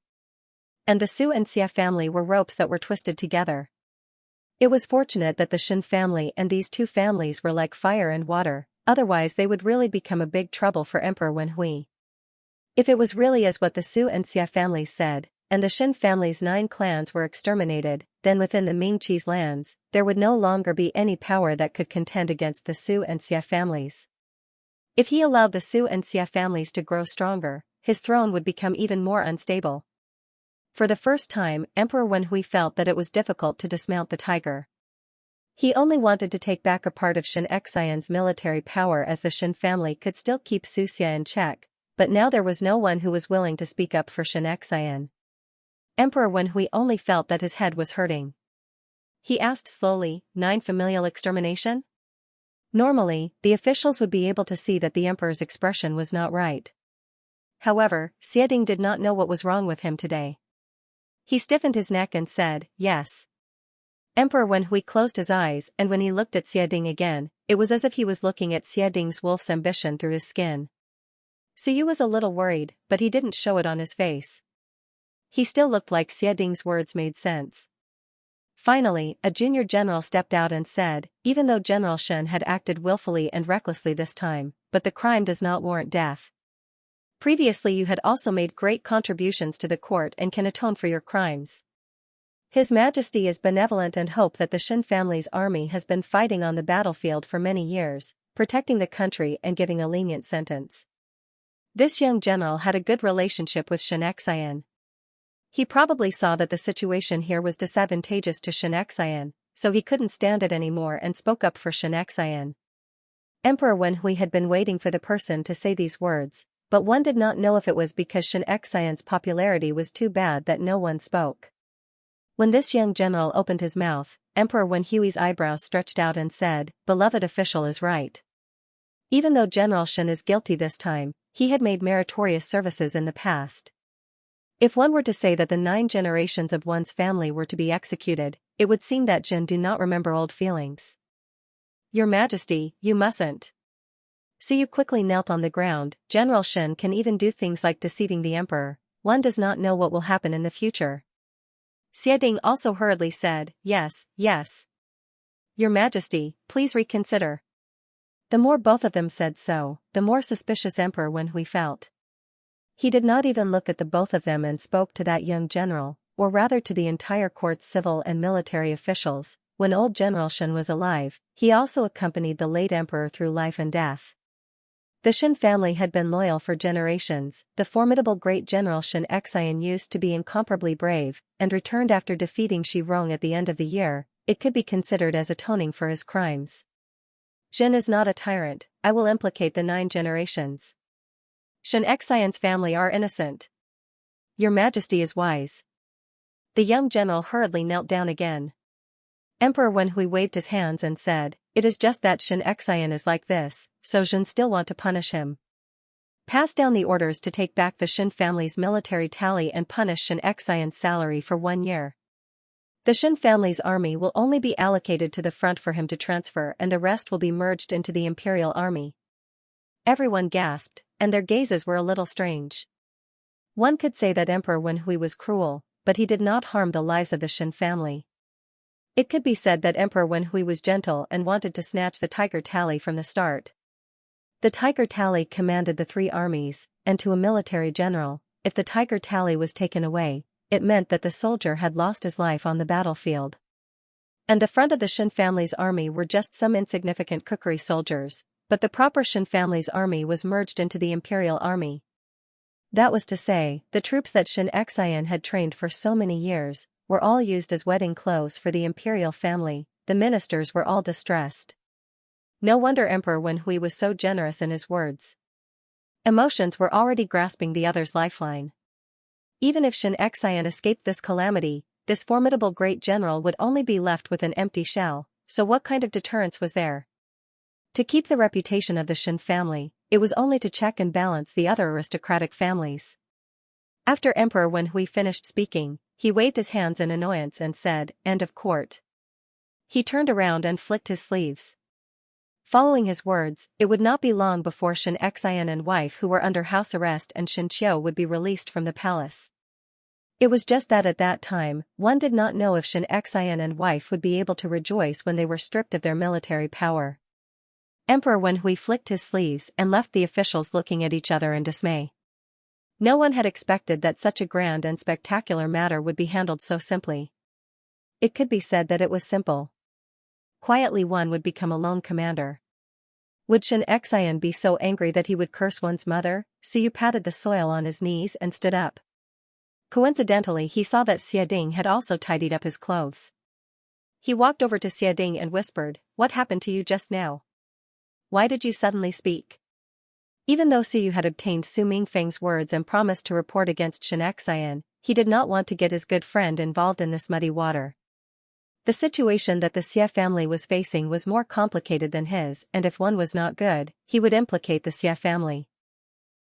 Speaker 1: And the Su and Xia family were ropes that were twisted together. It was fortunate that the Xin family and these 2 families were like fire and water, otherwise they would really become a big trouble for Emperor Wenhui. If it was really as what the Su and Xia families said, and the Xin family's 9 clans were exterminated, then within the Mingqi's lands, there would no longer be any power that could contend against the Su and Xia families. If he allowed the Su and Xia families to grow stronger, his throne would become even more unstable. For the first time, Emperor Wenhui felt that it was difficult to dismount the tiger. He only wanted to take back a part of Xianxia's military power as the Xin family could still keep Su Xia in check, but now there was no one who was willing to speak up for Xianxia. Emperor Wenhui only felt that his head was hurting. He asked slowly, 9 familial extermination? Normally, the officials would be able to see that the emperor's expression was not right. However, Xiading did not know what was wrong with him today. He stiffened his neck and said, yes. Emperor Wenhui closed his eyes, and when he looked at Xiading again, it was as if he was looking at Xiading's wolf's ambition through his skin. Suyu was a little worried, but he didn't show it on his face. He still looked like Xiading's words made sense. Finally, a junior general stepped out and said, even though General Shen had acted willfully and recklessly this time, but the crime does not warrant death. Previously you had also made great contributions to the court and can atone for your crimes. His Majesty is benevolent and hope that the Shen family's army has been fighting on the battlefield for many years, protecting the country and giving a lenient sentence. This young general had a good relationship with Xianxia. He probably saw that the situation here was disadvantageous to Xianxia, so he couldn't stand it anymore and spoke up for Xianxia. Emperor Wenhui had been waiting for the person to say these words, but one did not know if it was because Xianxia's popularity was too bad that no one spoke. When this young general opened his mouth, Emperor Wenhui's eyebrows stretched out and said, "Beloved official is right. Even though General Shen is guilty this time, he had made meritorious services in the past. If one were to say that the 9 generations of one's family were to be executed, it would seem that Jin do not remember old feelings. Your Majesty, you mustn't." So you quickly knelt on the ground. General Shen can even do things like deceiving the emperor. One does not know what will happen in the future. Xiading also hurriedly said, "Yes, yes. Your Majesty, please reconsider." The more both of them said so, the more suspicious Emperor Wenhui felt. He did not even look at the both of them and spoke to that young general, or rather to the entire court's civil and military officials. When old General Shen was alive, he also accompanied the late emperor through life and death. The Shen family had been loyal for generations. The formidable great general Xianxia used to be incomparably brave, and returned after defeating Shi Rong at the end of the year. It could be considered as atoning for his crimes. Jin is not a tyrant. I will implicate the 9 generations. Xianxia's family are innocent. Your Majesty is wise. The young general hurriedly knelt down again. Emperor Wenhui waved his hands and said, "It is just that Xianxia is like this, so Jin still want to punish him. Pass down the orders to take back the Shen family's military tally and punish Xianxia's salary for 1 year. The Shen family's army will only be allocated to the front for him to transfer and the rest will be merged into the imperial army." Everyone gasped, and their gazes were a little strange. One could say that Emperor Wenhui was cruel, but he did not harm the lives of the Shen family. It could be said that Emperor Wenhui was gentle and wanted to snatch the tiger tally from the start. The tiger tally commanded the 3 armies, and to a military general, if the tiger tally was taken away, it meant that the soldier had lost his life on the battlefield. And the front of the Shen family's army were just some insignificant cookery soldiers, but the proper Shen family's army was merged into the imperial army. That was to say, the troops that Xianxia had trained for so many years, were all used as wedding clothes for the imperial family. The ministers were all distressed. No wonder Emperor Wenhui was so generous in his words. Emotions were already grasping the other's lifeline. Even if Xianxia escaped this calamity, this formidable great general would only be left with an empty shell, so what kind of deterrence was there? To keep the reputation of the Shen family, it was only to check and balance the other aristocratic families. After Emperor Wenhui finished speaking, he waved his hands in annoyance and said, "End of court." He turned around and flicked his sleeves. Following his words, it would not be long before Xianxia and wife who were under house arrest and Xianqiu would be released from the palace. It was just that at that time, one did not know if Xianxia and wife would be able to rejoice when they were stripped of their military power. Emperor Wenhui flicked his sleeves and left the officials looking at each other in dismay. No one had expected that such a grand and spectacular matter would be handled so simply. It could be said that it was simple. Quietly one would become a lone commander. Would Xianxia be so angry that he would curse one's mother? Suyu patted the soil on his knees and stood up. Coincidentally he saw that Xiading had also tidied up his clothes. He walked over to Xiading and whispered, "What happened to you just now? Why did you suddenly speak?" Even though Suyu had obtained Su Mingfeng's words and promised to report against Xianxia, he did not want to get his good friend involved in this muddy water. The situation that the Xie family was facing was more complicated than his, and if one was not good, he would implicate the Xie family.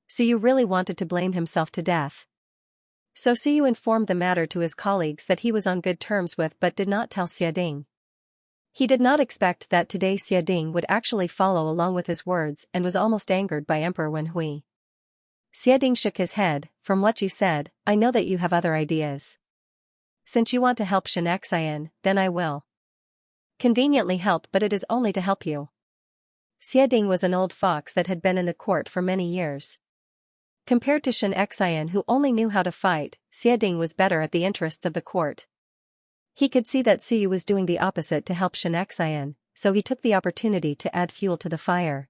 Speaker 1: Suyu really wanted to blame himself to death. So Suyu informed the matter to his colleagues that he was on good terms with but did not tell Xiading. He did not expect that today Xiading would actually follow along with his words and was almost angered by Emperor Wenhui. Xiading shook his head. "From what you said, I know that you have other ideas. Since you want to help Xianxia, then I will. Conveniently help, but it is only to help you. Xiading was an old fox that had been in the court for many years. Compared to Xianxia, who only knew how to fight, Xiading was better at the interests of the court. He could see that Suyu was doing the opposite to help Xianxia, so he took the opportunity to add fuel to the fire.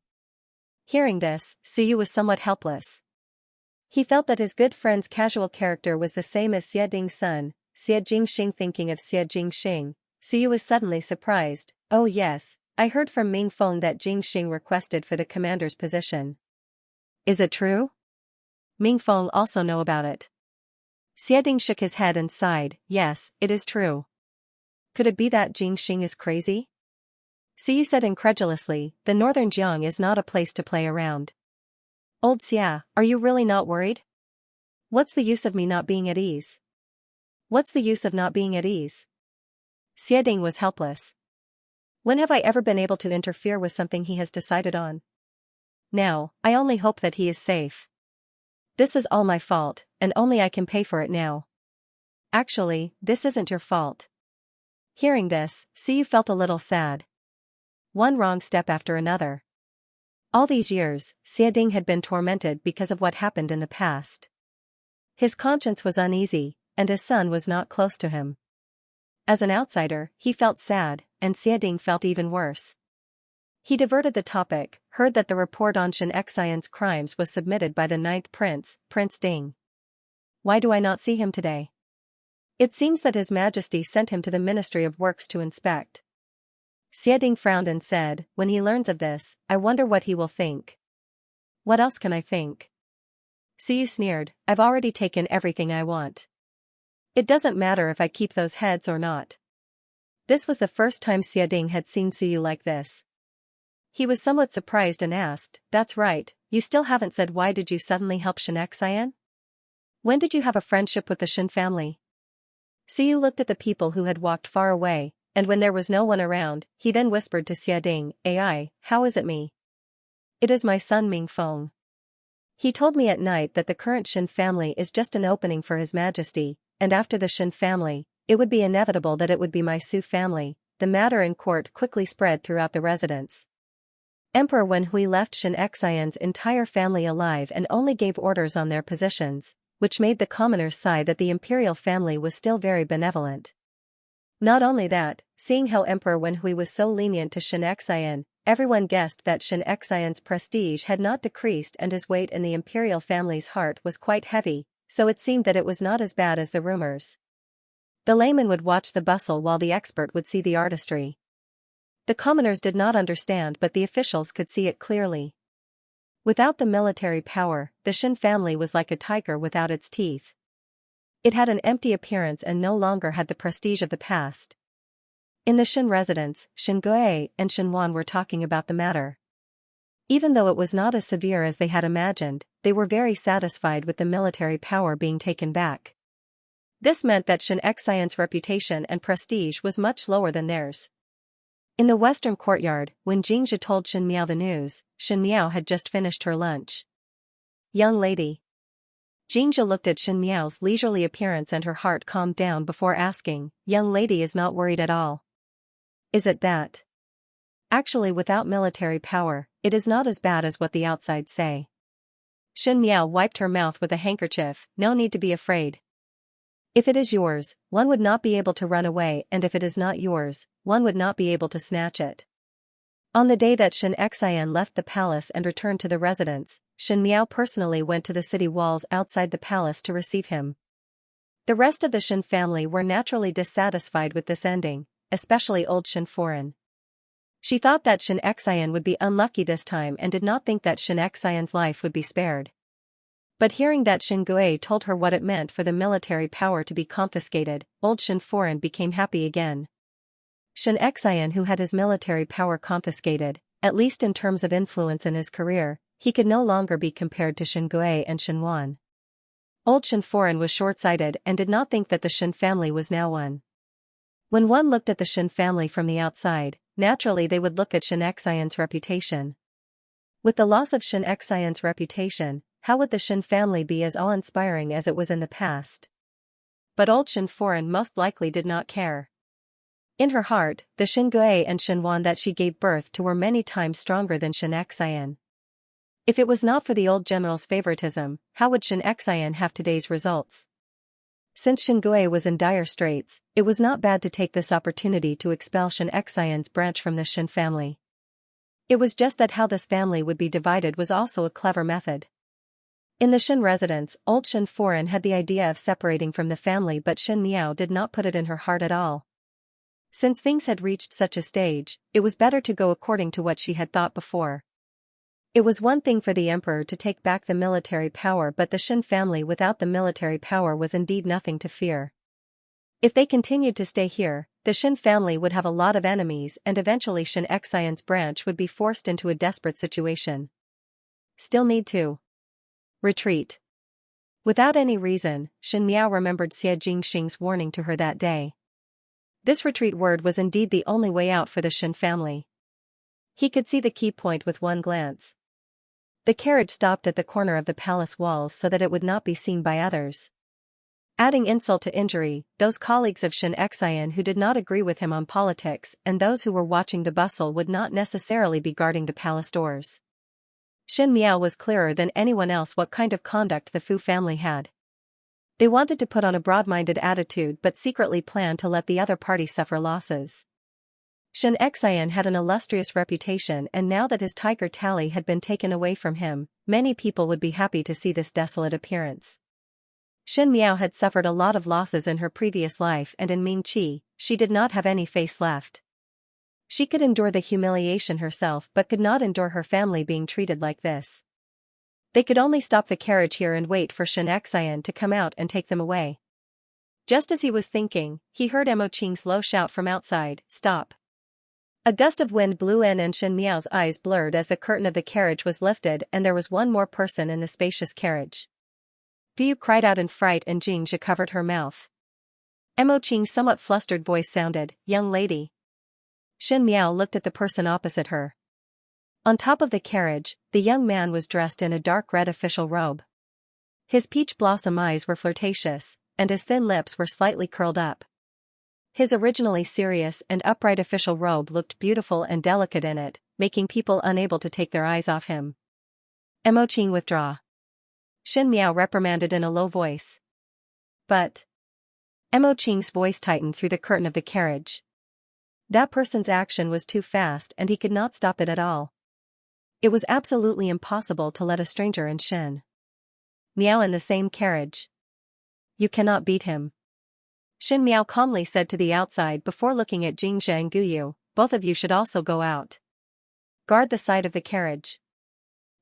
Speaker 1: Hearing this, Suyu was somewhat helpless. He felt that his good friend's casual character was the same as Xiading's son, Xia Jingxing. Thinking of Xia Jingxing, Suyu was suddenly surprised. Oh yes, I heard from Ming Feng that Jingxing requested for the commander's position. Is it true? Ming Feng also know about it. Xiading shook his head and sighed. Yes, it is true. Could it be that Jingxing is crazy? Suyu said incredulously, the northern Jiang is not a place to play around. Old Xia, are you really not worried? What's the use of me not being at ease? What's the use of not being at ease? Xiading was helpless. When have I ever been able to interfere with something he has decided on? Now, I only hope that he is safe. This is all my fault, and only I can pay for it now. Actually, this isn't your fault. Hearing this, Suyu felt a little sad. One wrong step after another. All these years, Xiading had been tormented because of what happened in the past. His conscience was uneasy, and his son was not close to him. As an outsider, he felt sad, and Xiading felt even worse. He diverted the topic, heard that the report on Xianxia's crimes was submitted by the 9th Prince, Prince Ding. Why do I not see him today? It seems that His Majesty sent him to the Ministry of Works to inspect. Xiading frowned and said, when he learns of this, I wonder what he will think. What else can I think? Suyu sneered, I've already taken everything I want. It doesn't matter if I keep those heads or not. This was the first time Xiading had seen Suyu like this. He was somewhat surprised and asked, that's right, you still haven't said why did you suddenly help Xianxia? When did you have a friendship with the Xin family? Suyu looked at the people who had walked far away, and when there was no one around, he then whispered to Xiading, AI, how is it me? It is my son Ming Feng. He told me at night that the current Xin family is just an opening for His Majesty, and after the Xin family, it would be inevitable that it would be my Su family. The matter in court quickly spread throughout the residence. Emperor Wenhui left Xianxia's entire family alive and only gave orders on their positions, which made the commoners sigh that the imperial family was still very benevolent. Not only that, seeing how Emperor Wenhui was so lenient to Xianxia, everyone guessed that Xianxia's prestige had not decreased and his weight in the imperial family's heart was quite heavy, so it seemed that it was not as bad as the rumors. The layman would watch the bustle while the expert would see the artistry. The commoners did not understand, but the officials could see it clearly. Without the military power, the Xin family was like a tiger without its teeth. It had an empty appearance and no longer had the prestige of the past. In the Xin residence, Xin Gui and Xin Wan were talking about the matter. Even though it was not as severe as they had imagined, they were very satisfied with the military power being taken back. This meant that Xianxia's reputation and prestige was much lower than theirs. In the western courtyard, when Xianxia told Xin Miao the news, Xin Miao had just finished her lunch. Young lady. Xianxia looked at Xin Miao's leisurely appearance and her heart calmed down before asking, young lady is not worried at all. Is it that? Actually, without military power, it is not as bad as what the outside say. Xin Miao wiped her mouth with a handkerchief, no need to be afraid. If it is yours, one would not be able to run away, and if it is not yours, one would not be able to snatch it. On the day that Xianxia left the palace and returned to the residence, Xin Miao personally went to the city walls outside the palace to receive him. The rest of the Xin family were naturally dissatisfied with this ending, especially old Xin Foreign. She thought that Xianxia would be unlucky this time and did not think that Xianxia's life would be spared. But hearing that Xin Gui told her what it meant for the military power to be confiscated, old Xin Foreign became happy again. Xianxia, who had his military power confiscated, at least in terms of influence in his career, he could no longer be compared to Xin Gui and Xin Wan. Old Xin Foreign was short-sighted and did not think that the Xin family was now one. When one looked at the Xin family from the outside, naturally they would look at Xianxia's reputation. With the loss of Xianxia's reputation, how would the Xin family be as awe-inspiring as it was in the past? but old Shen Foran most likely did not care. In her heart, the Shen Gui and Shen Wan that she gave birth to were many times stronger than Shen Xian. If it was not for the old general's favoritism, how would Shen Xian have today's results? Since Shen Gui was in dire straits, it was not bad to take this opportunity to expel Shen Xian's branch from the Shen family. It was just that how this family would be divided was also a clever method. In the Shen residence, old Shen Foran had the idea of separating from the family, but Shen Miao did not put it in her heart at all. Since things had reached such a stage, it was better to go according to what she had thought before. It was one thing for the emperor to take back the military power, but the Shen family without the military power was indeed nothing to fear. If they continued to stay here, the Shen family would have a lot of enemies and eventually Shen Xian's branch would be forced into a desperate situation. Still need to retreat. Without any reason, Shen Miao remembered Xie Jingxing's warning to her that day. This retreat word was indeed the only way out for the Shen family. He could see the key point with one glance. The carriage stopped at the corner of the palace walls so that it would not be seen by others. Adding insult to injury, those colleagues of Shen Xian who did not agree with him on politics and those who were watching the bustle would not necessarily be guarding the palace doors. Shen Miao was clearer than anyone else what kind of conduct the Fu family had. They wanted to put on a broad-minded attitude but secretly planned to let the other party suffer losses. Shen Xian had an illustrious reputation, and now that his tiger tally had been taken away from him, many people would be happy to see this desolate appearance. Shen Miao had suffered a lot of losses in her previous life, and in Mingqi, she did not have any face left. She could endure the humiliation herself but could not endure her family being treated like this. They could only stop the carriage here and wait for Shen Xian to come out and take them away. Just as he was thinking, he heard Mo Qing's low shout from outside, "Stop." A gust of wind blew in and Shen Miao's eyes blurred as the curtain of the carriage was lifted and there was one more person in the spacious carriage. Fu cried out in fright and Xianxia covered her mouth. Mo Qing's somewhat flustered voice sounded, "Young lady." Shen Miao looked at the person opposite her. On top of the carriage, the young man was dressed in a dark red official robe. His peach blossom eyes were flirtatious, and his thin lips were slightly curled up. His originally serious and upright official robe looked beautiful and delicate in it, making people unable to take their eyes off him. Mo Qing, withdraw. Shen Miao reprimanded in a low voice. But Mo Qing's voice tightened through the curtain of the carriage. That person's action was too fast and he could not stop it at all. It was absolutely impossible to let a stranger and Shen Miao in the same carriage. You cannot beat him. Shen Miao calmly said to the outside before looking at Xianxia and Guyu, both of you should also go out. Guard the side of the carriage.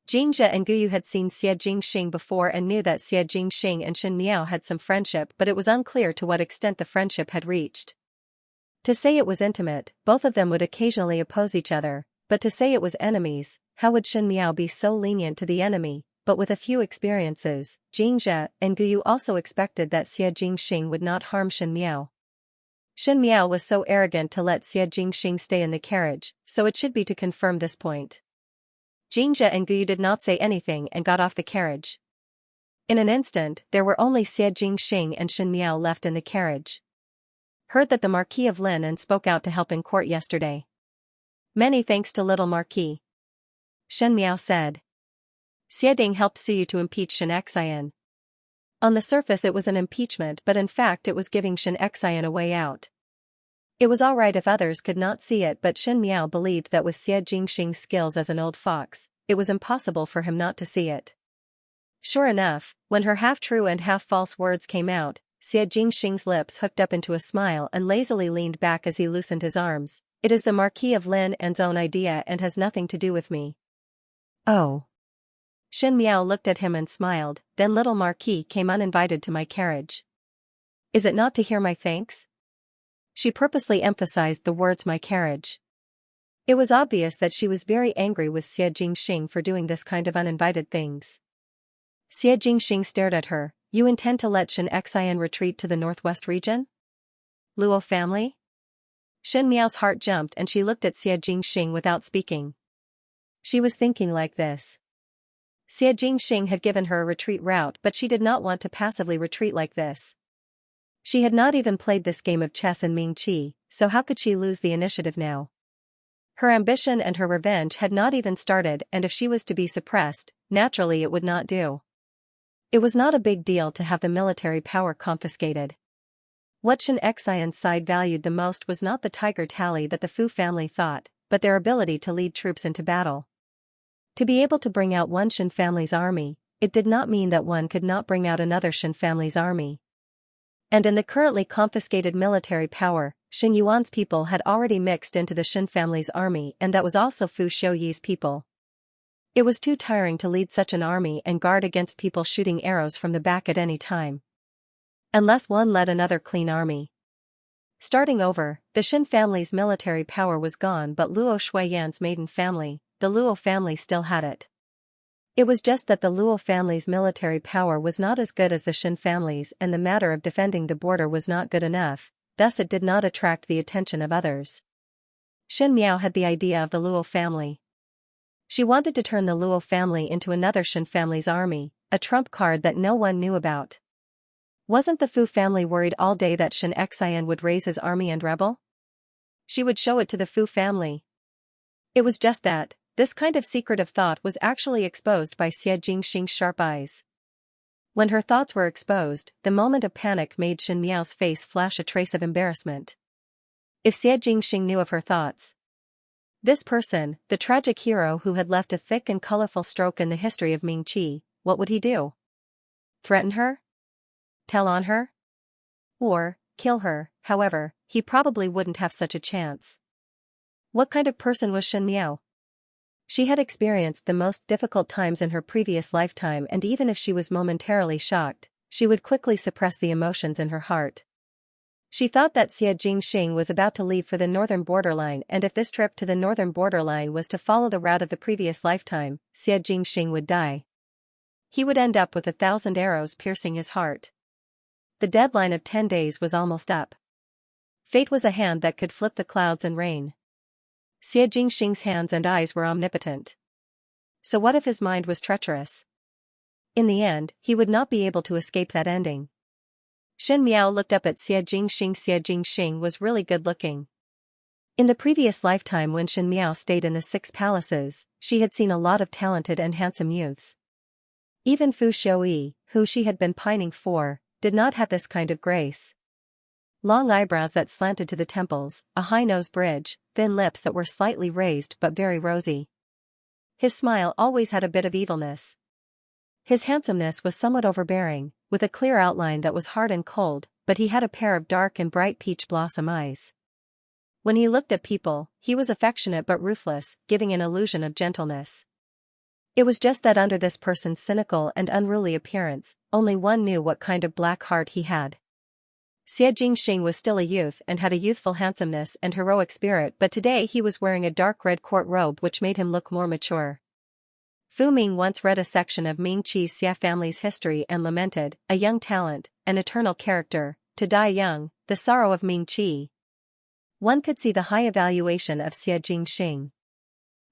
Speaker 1: Xianxia and Guyu had seen Xie Jingxing before and knew that Xie Jingxing and Shen Miao had some friendship, but it was unclear to what extent the friendship had reached. To say it was intimate, both of them would occasionally oppose each other, but to say it was enemies, how would Shen Miao be so lenient to the enemy? But with a few experiences, Xianxia and Guyu also expected that Xie Jingxing would not harm Shen Miao. Shen Miao was so arrogant to let Xie Jingxing stay in the carriage, so it should be to confirm this point. Xianxia and Guyu did not say anything and got off the carriage. In an instant, there were only Xie Jingxing and Shen Miao left in the carriage. Heard that the Marquis of Lineage spoke out to help in court yesterday. Many thanks to little Marquis. Shen Miao said. Xie Ding helped Suyu to impeach Shen Xian. On the surface it was an impeachment, but in fact it was giving Shen Xian a way out. It was alright if others could not see it, but Shen Miao believed that with Xie Jingxing's skills as an old fox, it was impossible for him not to see it. Sure enough, when her half-true and half-false words came out, Xie Jingxing's lips hooked up into a smile and lazily leaned back as he loosened his arms. It is the Marquis of Lineage's own idea and has nothing to do with me. Oh. Shen Miao looked at him and smiled, then little Marquis came uninvited to my carriage. Is it not to hear my thanks? She purposely emphasized the words my carriage. It was obvious that she was very angry with Xie Jingxing for doing this kind of uninvited things. Xie Jingxing stared at her. You intend to let Shen Xian retreat to the northwest region? Luo family? Shen Miao's heart jumped and she looked at Xie Jingxing without speaking. She was thinking like this. Xie Jingxing had given her a retreat route, but she did not want to passively retreat like this. She had not even played this game of chess in Mingqi, so how could she lose the initiative now? Her ambition and her revenge had not even started, and if she was to be suppressed, naturally it would not do. It was not a big deal to have the military power confiscated. What Xianxia's side valued the most was not the tiger tally that the Fu family thought, but their ability to lead troops into battle. To be able to bring out one Shen family's army, it did not mean that one could not bring out another Shen family's army. And in the currently confiscated military power, Shen Yuan's people had already mixed into the Shen family's army, and that was also Fu Xiuyi's people. It was too tiring to lead such an army and guard against people shooting arrows from the back at any time. Unless one led another clean army. Starting over, the Shen family's military power was gone, but Luo Shuiyan's maiden family, the Luo family, still had it. It was just that the Luo family's military power was not as good as the Shen family's, and the matter of defending the border was not good enough, thus it did not attract the attention of others. Shen Miao had the idea of the Luo family. She wanted to turn the Luo family into another Shen family's army, a trump card that no one knew about. Wasn't the Fu family worried all day that Xianxia would raise his army and rebel? She would show it to the Fu family. It was just that, this kind of secretive thought was actually exposed by Xie Jingxing's sharp eyes. When her thoughts were exposed, the moment of panic made Shen Miao's face flash a trace of embarrassment. If Xie Jingxing knew of her thoughts, this person, the tragic hero who had left a thick and colorful stroke in the history of Mingqi, what would he do? Threaten her? Tell on her? Or kill her? However, he probably wouldn't have such a chance. What kind of person was Shen Miao? She had experienced the most difficult times in her previous lifetime, and even if she was momentarily shocked, she would quickly suppress the emotions in her heart. She thought that Xie Jingxing was about to leave for the northern borderline, and if this trip to the northern borderline was to follow the route of the previous lifetime, Xie Jingxing would die. He would end up with 1,000 arrows piercing his heart. The deadline of 10 days was almost up. Fate was a hand that could flip the clouds and rain. Xie Jingxing's hands and eyes were omnipotent. So what if his mind was treacherous? In the end, he would not be able to escape that ending. Shen Miao looked up at Xie Jingxing. Xie Jingxing was really good-looking. In the previous lifetime when Shen Miao stayed in the 6 palaces, she had seen a lot of talented and handsome youths. Even Fu Xiuyi, who she had been pining for, did not have this kind of grace. Long eyebrows that slanted to the temples, a high nose bridge, thin lips that were slightly raised but very rosy. His smile always had a bit of evilness. His handsomeness was somewhat overbearing, with a clear outline that was hard and cold, but he had a pair of dark and bright peach blossom eyes. When he looked at people, he was affectionate but ruthless, giving an illusion of gentleness. It was just that under this person's cynical and unruly appearance, only one knew what kind of black heart he had. Xie Jingxing was still a youth and had a youthful handsomeness and heroic spirit, but today he was wearing a dark red court robe which made him look more mature. Fu Ming once read a section of Ming Qi's Xie family's history and lamented, a young talent, an eternal character, to die young, the sorrow of Ming Qi. One could see the high evaluation of Xie Jingxing.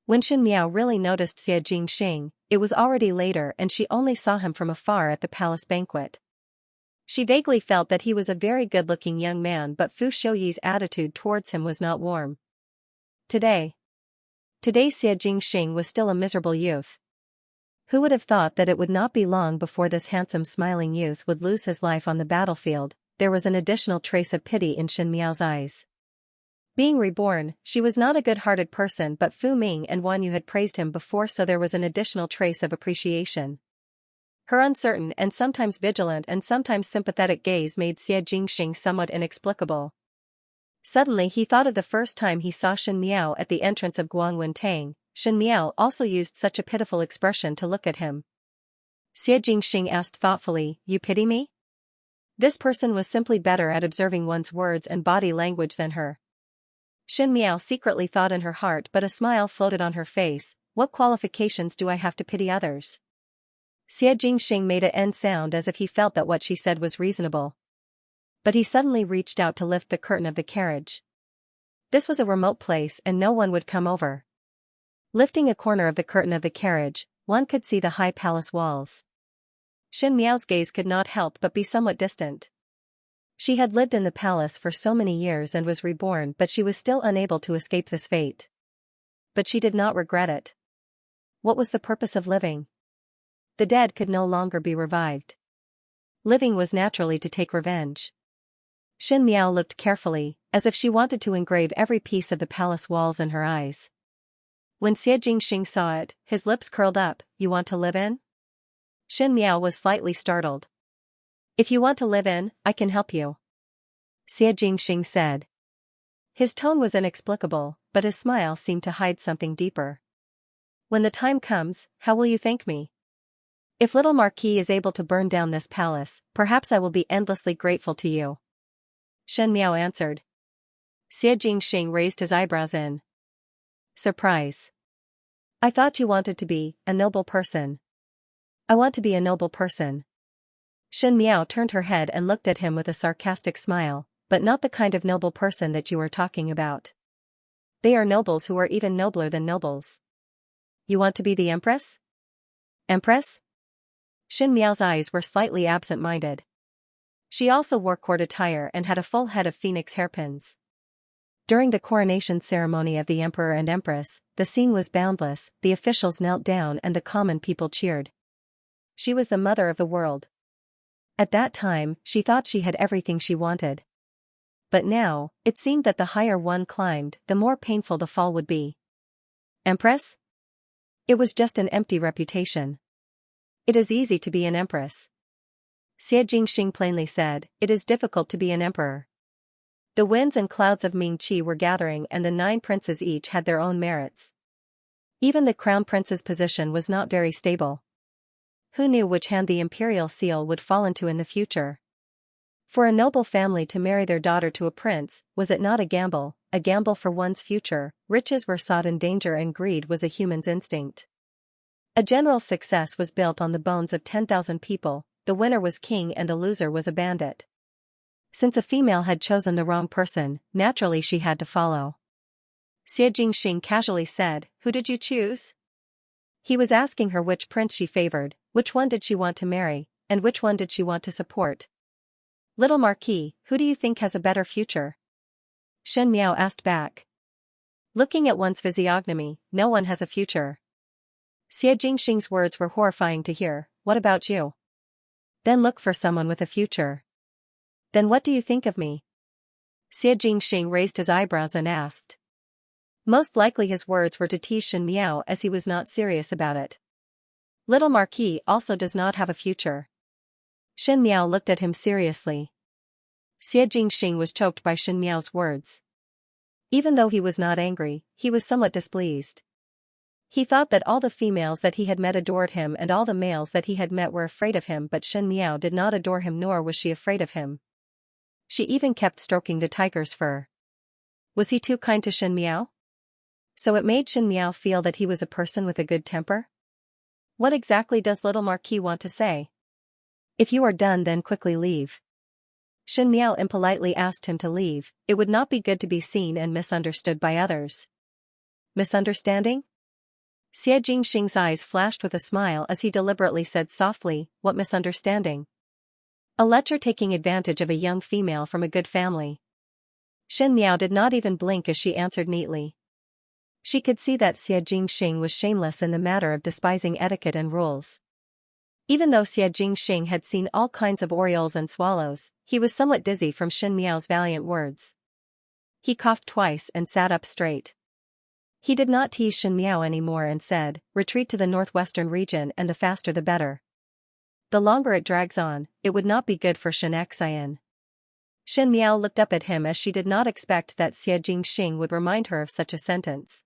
Speaker 1: When Shen Miao really noticed Xie Jingxing, it was already later and she only saw him from afar at the palace banquet. She vaguely felt that he was a very good-looking young man, but Fu Xiuyi's attitude towards him was not warm. Today Xie Jingxing was still a miserable youth. Who would have thought that it would not be long before this handsome smiling youth would lose his life on the battlefield? There was an additional trace of pity in Shen Miao's eyes. Being reborn, she was not a good-hearted person, but Fu Ming and Wan Yu had praised him before, so there was an additional trace of appreciation. Her uncertain and sometimes vigilant and sometimes sympathetic gaze made Xie Jingxing somewhat inexplicable. Suddenly he thought of the first time he saw Shen Miao at the entrance of Guangwen Tang. Shen Miao also used such a pitiful expression to look at him. Xie Jingxing asked thoughtfully, "You pity me?" This person was simply better at observing one's words and body language than her. Shen Miao secretly thought in her heart, but a smile floated on her face. What qualifications do I have to pity others? Xie Jingxing made an end sound as if he felt that what she said was reasonable. But he suddenly reached out to lift the curtain of the carriage. This was a remote place and no one would come over. Lifting a corner of the curtain of the carriage, one could see the high palace walls. Shen Miao's gaze could not help but be somewhat distant. She had lived in the palace for so many years and was reborn, but she was still unable to escape this fate. But she did not regret it. What was the purpose of living? The dead could no longer be revived. Living was naturally to take revenge. Xianxia looked carefully, as if she wanted to engrave every piece of the palace walls in her eyes. When Xianxia saw it, his lips curled up. "You want to live in?" Xianxia was slightly startled. "If you want to live in, I can help you," Xianxia said. His tone was inexplicable, but his smile seemed to hide something deeper. "When the time comes, how will you thank me? If little Marquis is able to burn down this palace, perhaps I will be endlessly grateful to you," Xianxia answered. Xianxia raised his eyebrows in surprise. "I thought you wanted to be a noble person." "I want to be a noble person." Xianxia turned her head and looked at him with a sarcastic smile, "But not the kind of noble person that you are talking about. They are nobles who are even nobler than nobles." "You want to be the Empress?" "Empress?" Xianxia's eyes were slightly absent-minded. She also wore court attire and had a full head of phoenix hairpins. During the coronation ceremony of the Emperor and Empress, the scene was boundless, the officials knelt down and the common people cheered. She was the mother of the world. At that time, she thought she had everything she wanted. But now, it seemed that the higher one climbed, the more painful the fall would be. Empress? It was just an empty reputation. "It is easy to be an empress," Xianxia plainly said. "It is difficult to be an emperor." The winds and clouds of Ming-Chi were gathering, and the 9 princes each had their own merits. Even the crown prince's position was not very stable. Who knew which hand the imperial seal would fall into in the future? For a noble family to marry their daughter to a prince, was it not a gamble for one's future? Riches were sought and danger and greed was a human's instinct. A general success was built on the bones of 10,000 people, the winner was king and the loser was a bandit. Since a female had chosen the wrong person, naturally she had to follow. Xianxia casually said, "Who did you choose?" He was asking her which prince she favored, which one did she want to marry, and which one did she want to support. "Little Marquis, who do you think has a better future?" Xianxia asked back. "Looking at one's physiognomy, no one has a future." Xianxia's words were horrifying to hear. "What about you?" "Then look for someone with a future." "Then what do you think of me?" Xianxia raised his eyebrows and asked. Most likely his words were to tease Xianxia as he was not serious about it. "Little Marquis also does not have a future." Xianxia looked at him seriously. Xianxia was choked by Xianxia's words. Even though he was not angry, he was somewhat displeased. He thought that all the females that he had met adored him and all the males that he had met were afraid of him, but Xianxia did not adore him, nor was she afraid of him. She even kept stroking the tiger's fur. Was he too kind to Xianxia? So it made Xianxia feel that he was a person with a good temper? What exactly does little Marquis want to say? "If you are done, then quickly leave." Xianxia impolitely asked him to leave. It would not be good to be seen and misunderstood by others. Misunderstanding? Xianxia's eyes flashed with a smile as he deliberately said softly, "What misunderstanding?" "A lecher taking advantage of a young female from a good family." Xianxia did not even blink as she answered neatly. She could see that Xianxia was shameless in the matter of despising etiquette and rules. Even though Xianxia had seen all kinds of orioles and swallows, he was somewhat dizzy from Xianxia's valiant words. He coughed twice and sat up straight. He did not tease Xianxia anymore and said, "Retreat to the northwestern region, and the faster the better. The longer it drags on, it would not be good for Xianxia." Xianxia looked up at him as she did not expect that Xianxia would remind her of such a sentence.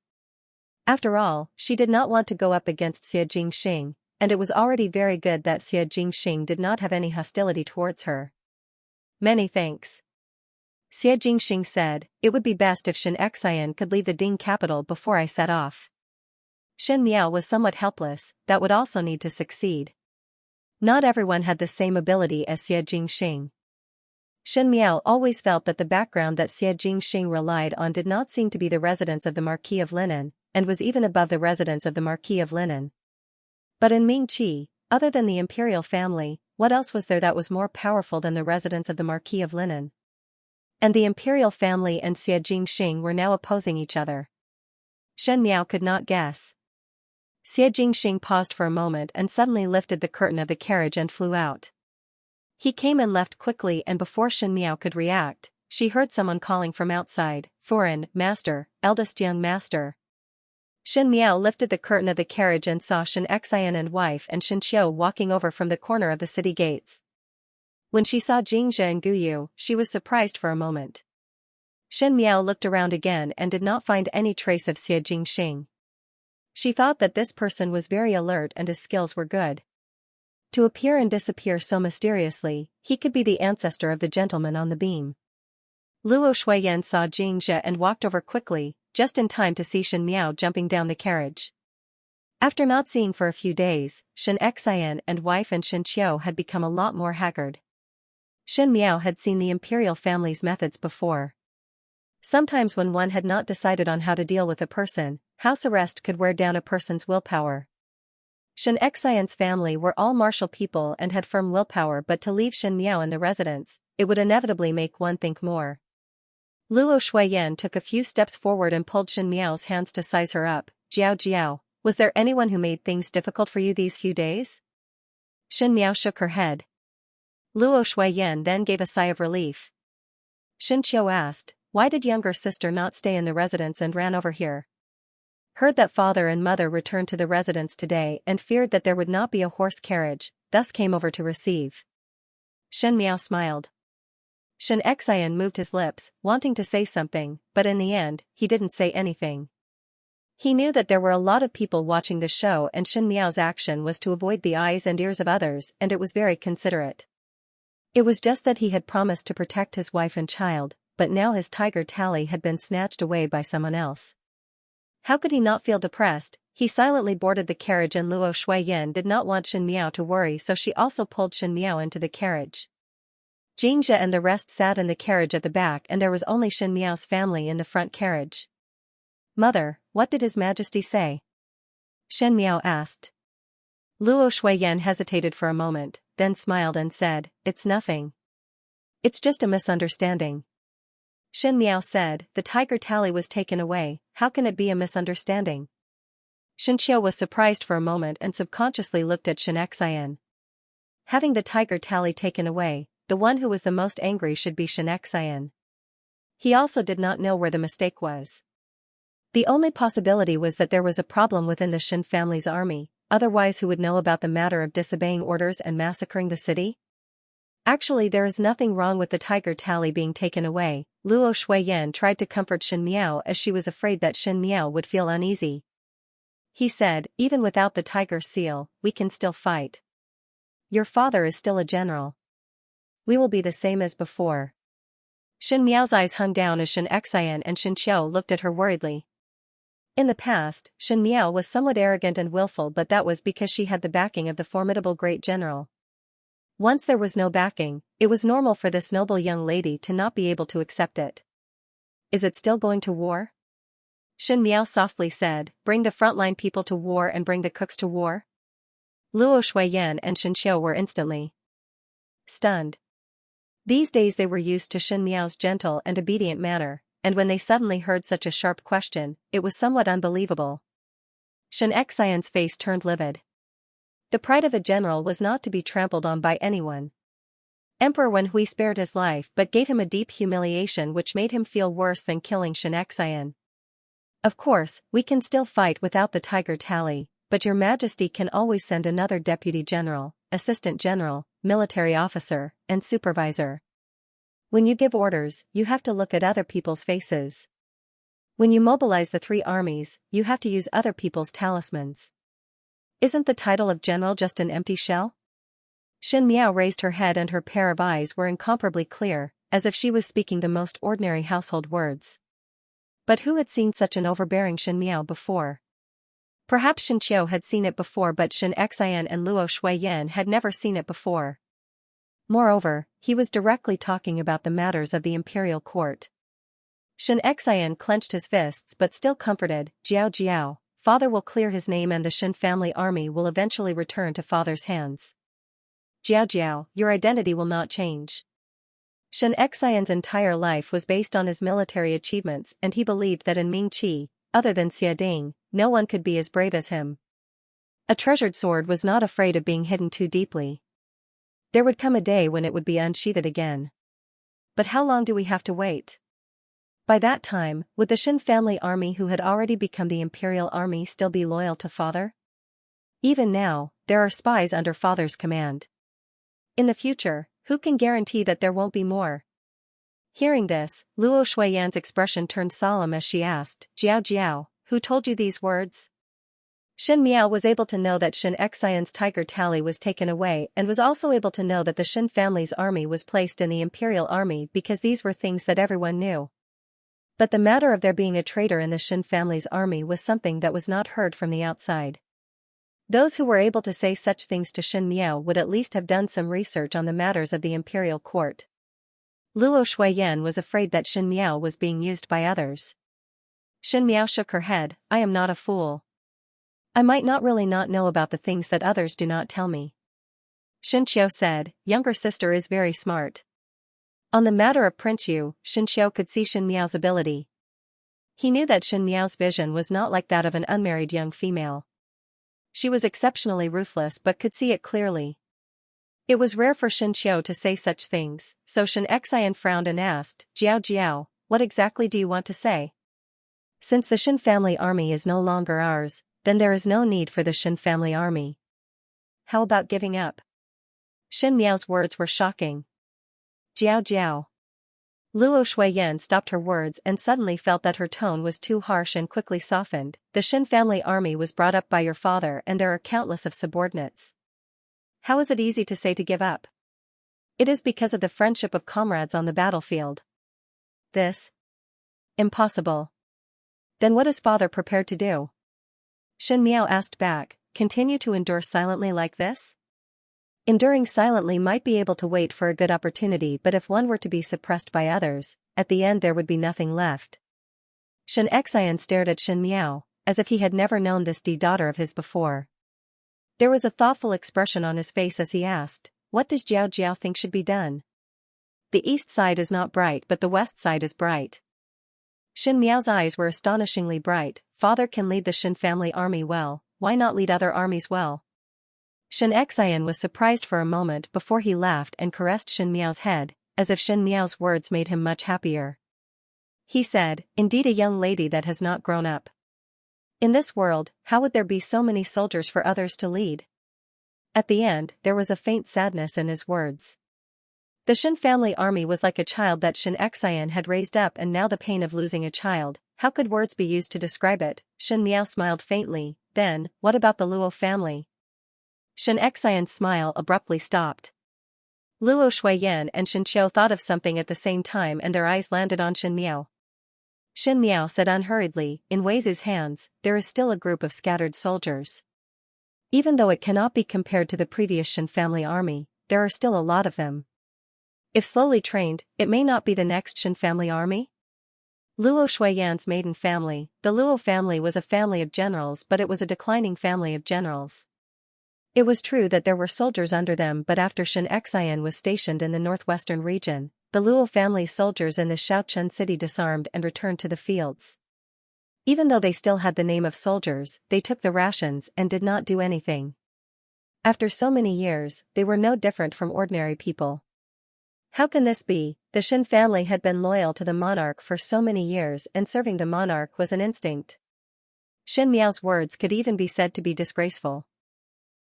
Speaker 1: After all, she did not want to go up against Xianxia, and it was already very good that Xianxia did not have any hostility towards her. "Many thanks," Xianxia said. "It would be best if Xianxia could leave the Ding capital before I set off." Xianxia was somewhat helpless, that would also need to succeed. Not everyone had the same ability as Xianxia. Xianxia always felt that the background that Xianxia relied on did not seem to be the residence of the Marquis of Linen, and was even above the residence of the Marquis of Linen. But in Ming-Chi, other than the imperial family, what else was there that was more powerful than the residence of the Marquis of Linen? And the imperial family and Xianxia were now opposing each other. Shen Miao could not guess. Xianxia paused for a moment and suddenly lifted the curtain of the carriage and flew out. He came and left quickly, and before Shen Miao could react, she heard someone calling from outside, "Foreign, master, eldest young master." Shen Miao lifted the curtain of the carriage and saw Xianxia and wife and Xianxia walking over from the corner of the city gates. When she saw Xianxia and Guyu, she was surprised for a moment. Shen Miao looked around again and did not find any trace of Xianxia. She thought that this person was very alert and his skills were good. To appear and disappear so mysteriously, he could be the ancestor of the gentleman on the beam. Luo Shuiyan saw Xianxia and walked over quickly, just in time to see Shen Miao jumping down the carriage. After not seeing for a few days, Xianxia and wife and Xianxiu had become a lot more haggard. Shen Miao had seen the imperial family's methods before. Sometimes when one had not decided on how to deal with a person, house arrest could wear down a person's willpower. Xianxian's family were all martial people and had firm willpower, but to leave Shen Miao in the residence, it would inevitably make one think more. Luo Shuiyan took a few steps forward and pulled Shen Miao's hands to size her up. "Jiao Jiao, was there anyone who made things difficult for you these few days?" Shen Miao shook her head. Luo Shuiyan then gave a sigh of relief. Xianxiu asked, "Why did younger sister not stay in the residence and ran over here?" "Heard that father and mother returned to the residence today and feared that there would not be a horse carriage, thus came over to receive." Shen Miao smiled. Xianxia moved his lips, wanting to say something, but in the end, he didn't say anything. He knew that there were a lot of people watching the show, and Shen Miao's action was to avoid the eyes and ears of others, and it was very considerate. It was just that he had promised to protect his wife and child, but now his tiger tally had been snatched away by someone else. How could he not feel depressed? He silently boarded the carriage, and Luo Shuiyan did not want Shen Miao to worry, so she also pulled Shen Miao into the carriage. Xianxia and the rest sat in the carriage at the back, and there was only Shen Miao's family in the front carriage. "Mother, what did His Majesty say?" Shen Miao asked. Luo Shuiyan hesitated for a moment, then smiled and said, "It's nothing. It's just a misunderstanding." Shen Miao said, "The tiger tally was taken away, how can it be a misunderstanding?" Xianxiu was surprised for a moment and subconsciously looked at Xianxia. Having the tiger tally taken away, the one who was the most angry should be Xianxia. He also did not know where the mistake was. The only possibility was that there was a problem within the Shen family's army, otherwise who would know about the matter of disobeying orders and massacring the city? Actually, there is nothing wrong with the tiger tally being taken away. Luo Shuiyan tried to comfort Shen Miao as she was afraid that Shen Miao would feel uneasy. He said, "Even without the tiger seal, we can still fight. Your father is still a general. We will be the same as before." Shen Miao's eyes hung down as Xianxia and Xianxiu looked at her worriedly. In the past, Shen Miao was somewhat arrogant and willful, but that was because she had the backing of the formidable great general. Once there was no backing, it was normal for this noble young lady to not be able to accept it. "Is it still going to war?" Shen Miao softly said, "Bring the frontline people to war and bring the cooks to war." Luo Shuiyan and Xianxiu were instantly stunned. These days they were used to Shen Miao's gentle and obedient manner, and when they suddenly heard such a sharp question, it was somewhat unbelievable. Xianxian's face turned livid. The pride of a general was not to be trampled on by anyone. Emperor Wen Hui spared his life but gave him a deep humiliation which made him feel worse than killing Xianxia. "Of course, we can still fight without the tiger tally, but your majesty can always send another deputy general, assistant general, military officer, and supervisor. When you give orders, you have to look at other people's faces. When you mobilize the three armies, you have to use other people's talismans. Isn't the title of general just an empty shell?" Shen Miao raised her head and her pair of eyes were incomparably clear, as if she was speaking the most ordinary household words. But who had seen such an overbearing Shen Miao before? Perhaps Xianxiu had seen it before, but Xianxia and Luo Shuiyan had never seen it before. Moreover, he was directly talking about the matters of the imperial court. Xianxia clenched his fists but still comforted, "Jiao Jiao, father will clear his name and the Shen family army will eventually return to father's hands." Jiao Jiao, your identity will not change. Xianxian's entire life was based on his military achievements, and he believed that in Mingqi, other than Xia Ding, no one could be as brave as him. A treasured sword was not afraid of being hidden too deeply. There would come a day when it would be unsheathed again. But how long do we have to wait? By that time, would the Xin family army who had already become the imperial army still be loyal to father? Even now, there are spies under father's command. In the future, who can guarantee that there won't be more? Hearing this, Luo Shuiyan's expression turned solemn as she asked, Jiao Jiao, who told you these words? Xin Miao was able to know that Xianxian's tiger tally was taken away and was also able to know that the Xin family's army was placed in the imperial army because these were things that everyone knew. But the matter of there being a traitor in the Xin family's army was something that was not heard from the outside. Those who were able to say such things to Xin Miao would at least have done some research on the matters of the imperial court. Luo Shuiyan was afraid that Xin Miao was being used by others. Xin Miao shook her head, I am not a fool. I might not really not know about the things that others do not tell me. Xianxia said, younger sister is very smart. On the matter of Prince Yu, Xianxia could see Xin Miao's ability. He knew that Xin Miao's vision was not like that of an unmarried young female. She was exceptionally ruthless but could see it clearly. It was rare for Xianxia to say such things, so Xianxian frowned and asked, Jiao Jiao, what exactly do you want to say? Since the Xin family army is no longer ours, then there is no need for the Xin family army. How about giving up? Xin Miao's words were shocking. Jiao Jiao. Luo Shuiyan stopped her words and suddenly felt that her tone was too harsh and quickly softened. The Xin family army was brought up by your father and there are countless of subordinates. How is it easy to say to give up? It is because of the friendship of comrades on the battlefield. This? Impossible. Then what is father prepared to do? Xin Miao asked back, continue to endure silently like this? Enduring silently might be able to wait for a good opportunity, but if one were to be suppressed by others, at the end there would be nothing left. Xianxian stared at Xin Miao, as if he had never known this daughter of his before. There was a thoughtful expression on his face as he asked, what does Jiao Jiao think should be done? The east side is not bright but the west side is bright. Xin Miao's eyes were astonishingly bright. Father can lead the Xin family army well, why not lead other armies well? Xianxian was surprised for a moment before he laughed and caressed Xin Miao's head, as if Xin Miao's words made him much happier. He said, indeed a young lady that has not grown up. In this world, how would there be so many soldiers for others to lead? At the end, there was a faint sadness in his words. The Xin family army was like a child that Xianxian had raised up, and now the pain of losing a child, how could words be used to describe it? Xin Miao smiled faintly, then, what about the Luo family? Xianxian's smile abruptly stopped. Luo Shuiyan and Xianxiu thought of something at the same time and their eyes landed on Xin Miao. Xin Miao said unhurriedly, in Weizu's hands, there is still a group of scattered soldiers. Even though it cannot be compared to the previous Xin family army, there are still a lot of them. If slowly trained, it may not be the next Xin family army? Luo Shuiyan's maiden family, the Luo family was a family of generals, but it was a declining family of generals. It was true that there were soldiers under them, but after Xianxian was stationed in the northwestern region, the Luo family soldiers in the Shaochun city disarmed and returned to the fields. Even though they still had the name of soldiers, they took the rations and did not do anything. After so many years, they were no different from ordinary people. How can this be? The Xin family had been loyal to the monarch for so many years, and serving the monarch was an instinct. Xin Miao's words could even be said to be disgraceful.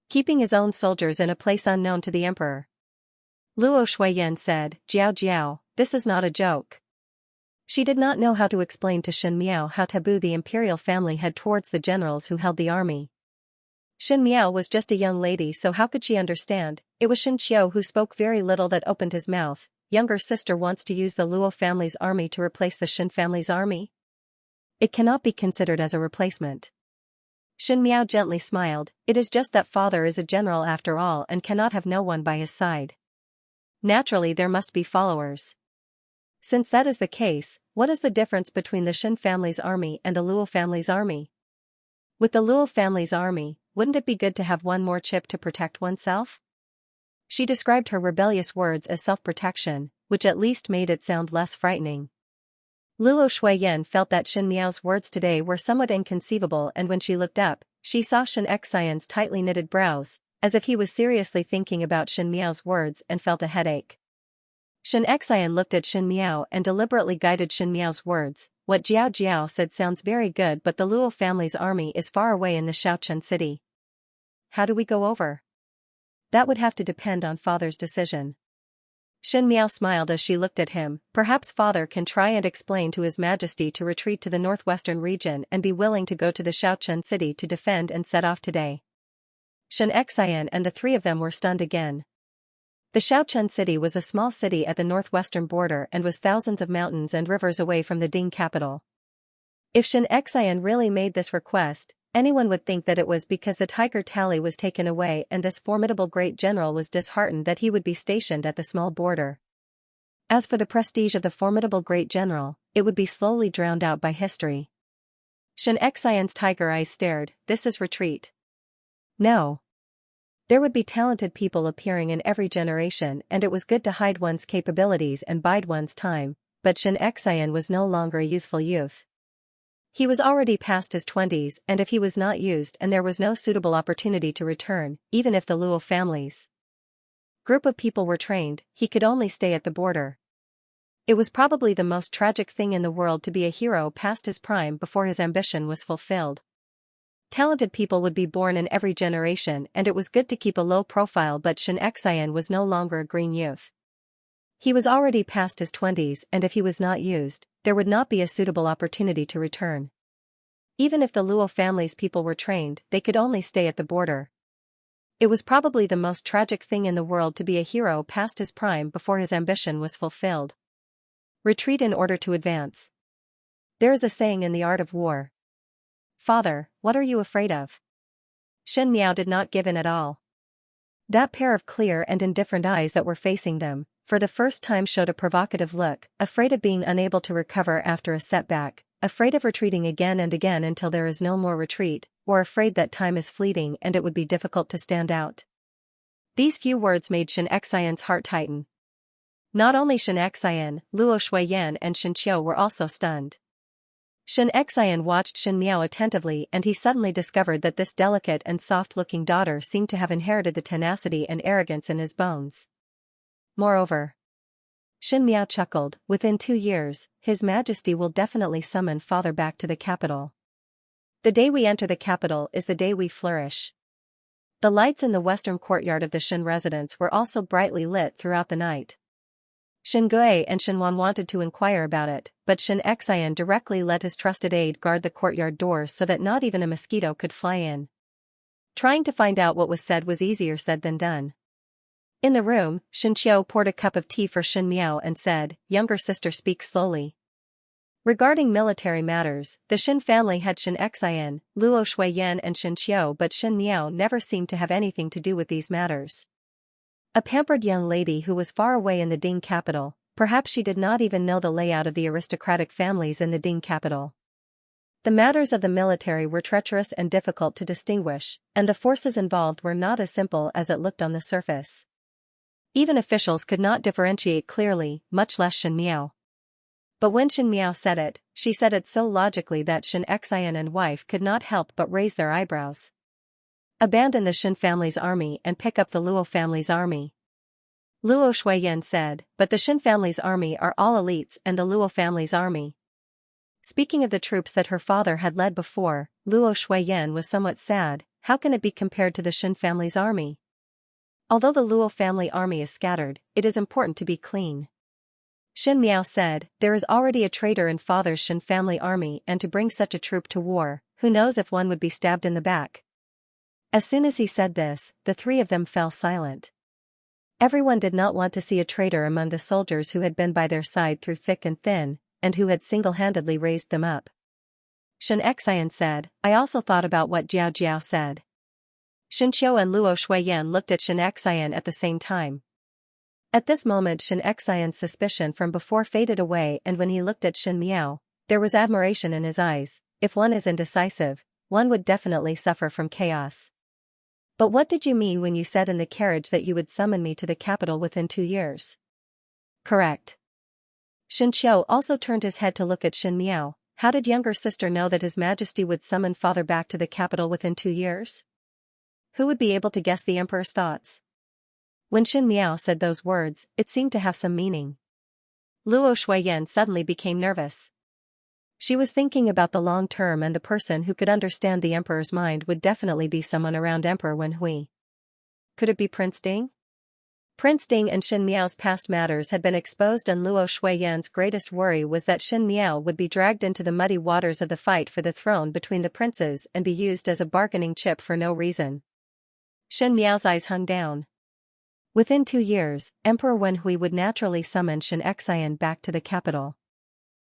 Speaker 1: Keeping his own soldiers in a place unknown to the emperor. Luo Shuiyan said, Jiao Jiao, this is not a joke. She did not know how to explain to Xin Miao how taboo the imperial family had towards the generals who held the army. Xin Miao was just a young lady, so how could she understand? It was Xianxiu who spoke very little that opened his mouth. Younger sister wants to use the Luo family's army to replace the Xin family's army? It cannot be considered as a replacement. Xin Miao gently smiled, it is just that father is a general after all and cannot have no one by his side. Naturally there must be followers. Since that is the case, what is the difference between the Xin family's army and the Luo family's army? With the Luo family's army, wouldn't it be good to have one more chip to protect oneself? She described her rebellious words as self-protection, which at least made it sound less frightening. Luo Shuiyan felt that Shen Miao's words today were somewhat inconceivable, and when she looked up, she saw Xianxia's tightly knitted brows, as if he was seriously thinking about Shen Miao's words, and felt a headache. Xianxian looked at Shen Miao and deliberately guided Shen Miao's words. What Jiao Jiao said sounds very good, but the Luo family's army is far away in the Xiaochen city. How do we go over? That would have to depend on father's decision. Shen Miao smiled as she looked at him. Perhaps father can try and explain to his majesty to retreat to the northwestern region and be willing to go to the Xiaochen city to defend and set off today. Xianxian and the three of them were stunned again. The Xiaochen city was a small city at the northwestern border and was thousands of mountains and rivers away from the Ding capital. If Xianxian really made this request, anyone would think that it was because the tiger Tally was taken away and this formidable great general was disheartened that he would be stationed at the small border. As for the prestige of the formidable great general, it would be slowly drowned out by history. Xianxian's tiger eyes stared. This is retreat. No. There would be talented people appearing in every generation, and it was good to hide one's capabilities and bide one's time, but Xianxian was no longer a youthful youth. He was already past his 20s, and if he was not used and there was no suitable opportunity to return, even if the Luo family's group of people were trained, he could only stay at the border. It was probably the most tragic thing in the world to be a hero past his prime before his ambition was fulfilled. Talented people would be born in every generation, and it was good to keep a low profile, but Xianxian was no longer a green youth. He was already past his 20s, and if he was not used, there would not be a suitable opportunity to return. Even if the Luo family's people were trained, they could only stay at the border. It was probably the most tragic thing in the world to be a hero past his prime before his ambition was fulfilled. Retreat in order to advance. There is a saying in the art of war. Father, what are you afraid of? Shen Miao did not give in at all. That pair of clear and indifferent eyes that were facing them, for the first time showed a provocative look, afraid of being unable to recover after a setback, afraid of retreating again and again until there is no more retreat, or afraid that time is fleeting and it would be difficult to stand out. These few words made Xianxian's heart tighten. Not only Xianxian, Luo Shuiyan and Xianxiu were also stunned. Xianxian watched Shen Miao attentively, and he suddenly discovered that this delicate and soft-looking daughter seemed to have inherited the tenacity and arrogance in his bones. Moreover, Shen Miao chuckled, within 2 years, His Majesty will definitely summon father back to the capital. The day we enter the capital is the day we flourish. The lights in the western courtyard of the Shen residence were also brightly lit throughout the night. Shen Gui and Shen Wan wanted to inquire about it, but Xianxian directly let his trusted aide guard the courtyard doors so that not even a mosquito could fly in. Trying to find out what was said was easier said than done. In the room, Xianxiu poured a cup of tea for Shen Miao and said, "Younger sister, speak slowly." Regarding military matters, the Shen family had Xianxian, Luo Shuiyan and Xianxiu, but Shen Miao never seemed to have anything to do with these matters. A pampered young lady who was far away in the Ding capital, perhaps she did not even know the layout of the aristocratic families in the Ding capital. The matters of the military were treacherous and difficult to distinguish, and the forces involved were not as simple as it looked on the surface. Even officials could not differentiate clearly, much less Shen Miao. But when Shen Miao said it, she said it so logically that Xianxian and wife could not help but raise their eyebrows. Abandon the Shen family's army and pick up the Luo family's army. Luo Shuiyan said, but the Shen family's army are all elites and the Luo family's army. Speaking of the troops that her father had led before, Luo Shuiyan was somewhat sad. How can it be compared to the Shen family's army? Although the Luo family army is scattered, it is important to be clean. Shen Miao said, there is already a traitor in father's Shen family army, and to bring such a troop to war, who knows if one would be stabbed in the back. As soon as he said this, the three of them fell silent. Everyone did not want to see a traitor among the soldiers who had been by their side through thick and thin, and who had single-handedly raised them up. Xianxian said, I also thought about what Jiao Jiao said. Xianxiu and Luo Shuiyan looked at Xianxian at the same time. At this moment Xianxian's suspicion from before faded away, and when he looked at Shen Miao, there was admiration in his eyes. If one is indecisive, one would definitely suffer from chaos. But what did you mean when you said in the carriage that you would summon me to the capital within 2 years? Correct. Xianxia also turned his head to look at Xin Miao. How did younger sister know that His Majesty would summon father back to the capital within 2 years? Who would be able to guess the emperor's thoughts? When Xin Miao said those words, it seemed to have some meaning. Luo Shuiyan suddenly became nervous. She was thinking about the long term, and the person who could understand the emperor's mind would definitely be someone around Emperor Wenhui. Could it be Prince Ding? Prince Ding and Xin Miao's past matters had been exposed, and Luo Shuiyan's greatest worry was that Xin Miao would be dragged into the muddy waters of the fight for the throne between the princes and be used as a bargaining chip for no reason. Xin Miao's eyes hung down. Within 2 years, Emperor Wenhui would naturally summon Xianxia back to the capital.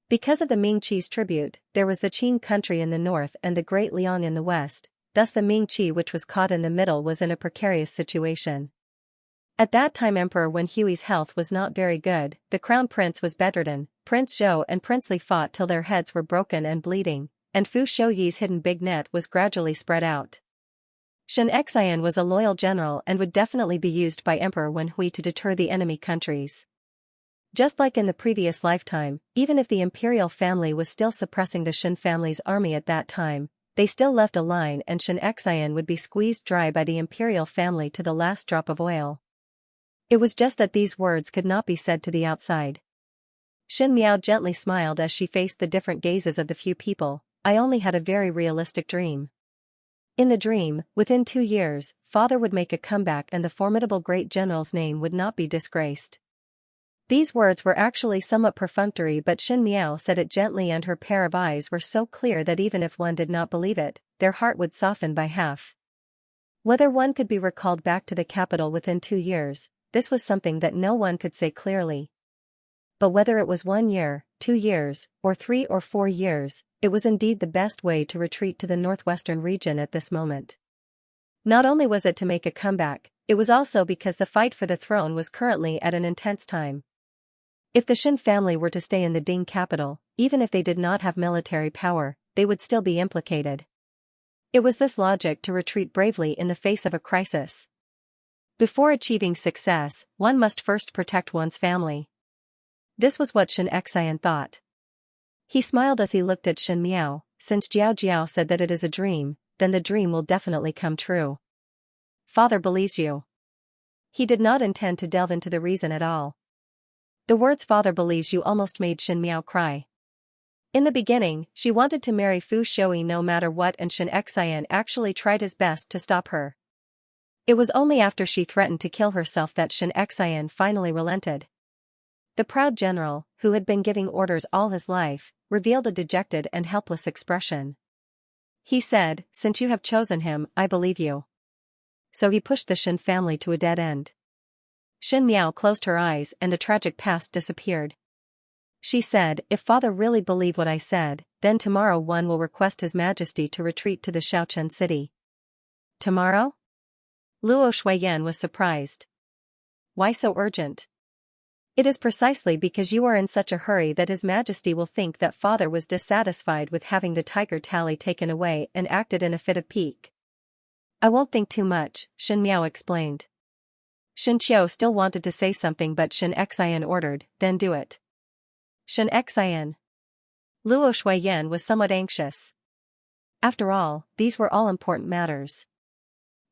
Speaker 1: Because of the Ming Qi's tribute, there was the Qing country in the north and the Great Liang in the west, thus the Ming Qi, which was caught in the middle, was in a precarious situation. At that time Emperor Wenhui's health was not very good, the crown prince was bedridden, Prince Zhou and Prince Li fought till their heads were broken and bleeding, and Fu Shouyi's hidden big net was gradually spread out. Xianxia was a loyal general and would definitely be used by Emperor Wenhui to deter the enemy countries. Just like in the previous lifetime, even if the imperial family was still suppressing the Shen family's army at that time, they still left a line, and Xianxia would be squeezed dry by the imperial family to the last drop of oil. It was just that these words could not be said to the outside. Xin Miao gently smiled as she faced the different gazes of the few people. I only had a very realistic dream. In the dream, within 2 years, father would make a comeback and the formidable great general's name would not be disgraced. These words were actually somewhat perfunctory, but Xin Miao said it gently, and her pair of eyes were so clear that even if one did not believe it, their heart would soften by half. Whether one could be recalled back to the capital within 2 years, this was something that no one could say clearly. But whether it was 1 year, 2 years, or 3 or 4 years, it was indeed the best way to retreat to the northwestern region at this moment. Not only was it to make a comeback, it was also because the fight for the throne was currently at an intense time. If the Shen family were to stay in the Ding capital, even if they did not have military power, they would still be implicated. It was this logic to retreat bravely in the face of a crisis. Before achieving success, one must first protect one's family. This was what Xianxia thought. He smiled as he looked at Xin Miao. Since Jiao Jiao said that it is a dream, then the dream will definitely come true. Father believes you. He did not intend to delve into the reason at all. The words "father believes you" almost made Xin Miao cry. In the beginning, she wanted to marry Fu Shouyi no matter what, and Xianxia actually tried his best to stop her. It was only after she threatened to kill herself that Xianxia finally relented. The proud general, who had been giving orders all his life, revealed a dejected and helpless expression. He said, "Since you have chosen him, I believe you." So he pushed the Shen family to a dead end. Xin Miao closed her eyes and the tragic past disappeared. She said, "If father really believed what I said, then tomorrow one will request His Majesty to retreat to the Shaochen city." Tomorrow? Luo Shuiyan was surprised. Why so urgent? It is precisely because you are in such a hurry that His Majesty will think that father was dissatisfied with having the tiger tally taken away and acted in a fit of pique. I won't think too much, Xin Miao explained. Xin Qiu still wanted to say something, but Xianxia ordered, "Then do it." Xianxia. Luo Shuiyan was somewhat anxious. After all, these were all important matters.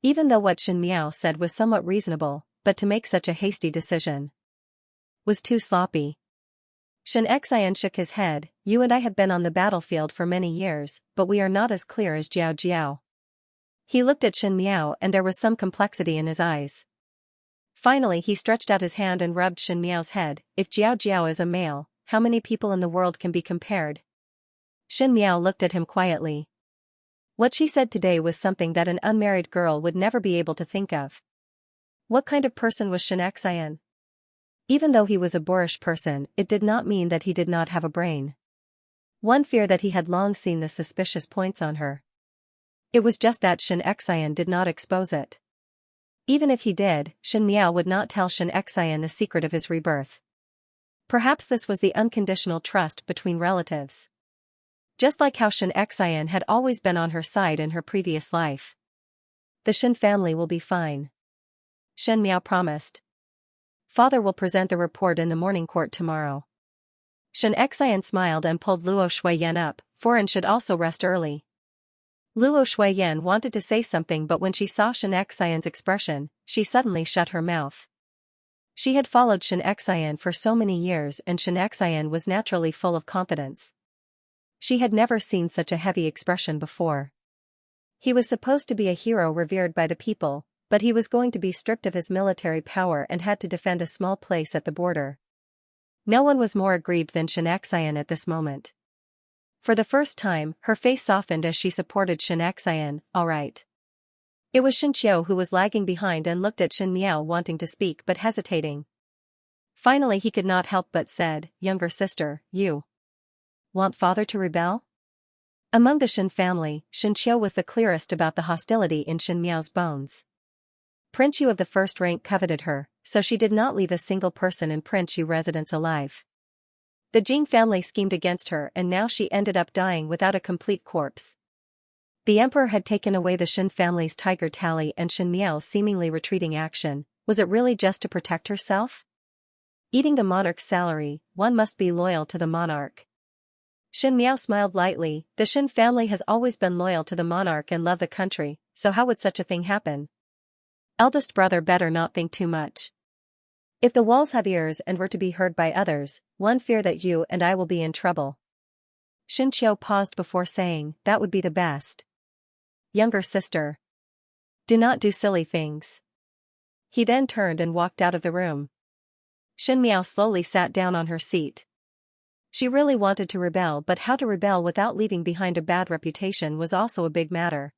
Speaker 1: Even though what Xin Miao said was somewhat reasonable, but to make such a hasty decision was too sloppy. Xianxia shook his head. "You and I have been on the battlefield for many years, but we are not as clear as Jiao Jiao." He looked at Xin Miao and there was some complexity in his eyes. Finally he stretched out his hand and rubbed Xin Miao's head. "If Jiao Jiao is a male, how many people in the world can be compared?" Xin Miao looked at him quietly. What she said today was something that an unmarried girl would never be able to think of. What kind of person was Xianxia? Even though he was a boorish person, it did not mean that he did not have a brain. One feared that he had long seen the suspicious points on her. It was just that Xianxia did not expose it. Even if he did, Xin Miao would not tell Xianxia the secret of his rebirth. Perhaps this was the unconditional trust between relatives. Just like how Xianxia had always been on her side in her previous life. The Shen family will be fine. Shen Miao promised. Father will present the report in the morning court tomorrow. Xianxia smiled and pulled Luo Shuiyan up, foreign should also rest early. Luo Shuiyan wanted to say something, but when she saw Xianxia's expression, she suddenly shut her mouth. She had followed Xianxia for so many years and Xianxia was naturally full of confidence. She had never seen such a heavy expression before. He was supposed to be a hero revered by the people, but he was going to be stripped of his military power and had to defend a small place at the border. No one was more aggrieved than Xianxia at this moment. For the first time, her face softened as she supported Xianxia. All right. It was Xianxiu who was lagging behind and looked at Shen Miao wanting to speak but hesitating. Finally he could not help but said, "Younger sister, you want father to rebel?" Among the Shen family, Xianxiu was the clearest about the hostility in Shen Miao's bones. Prince Yu of the first rank coveted her, so she did not leave a single person in Prince Yu residence alive. The Jing family schemed against her and now she ended up dying without a complete corpse. The emperor had taken away the Shen family's tiger tally and Shen Miao's seemingly retreating action. Was it really just to protect herself? Eating the monarch's salary, one must be loyal to the monarch. Shen Miao smiled lightly. The Shen family has always been loyal to the monarch and love the country, so how would such a thing happen? Eldest brother better not think too much. If the walls have ears and were to be heard by others, one fear that you and I will be in trouble. Xianxiu paused before saying, that would be the best. Younger sister. Do not do silly things. He then turned and walked out of the room. Shen Miao slowly sat down on her seat. She really wanted to rebel, but how to rebel without leaving behind a bad reputation was also a big matter.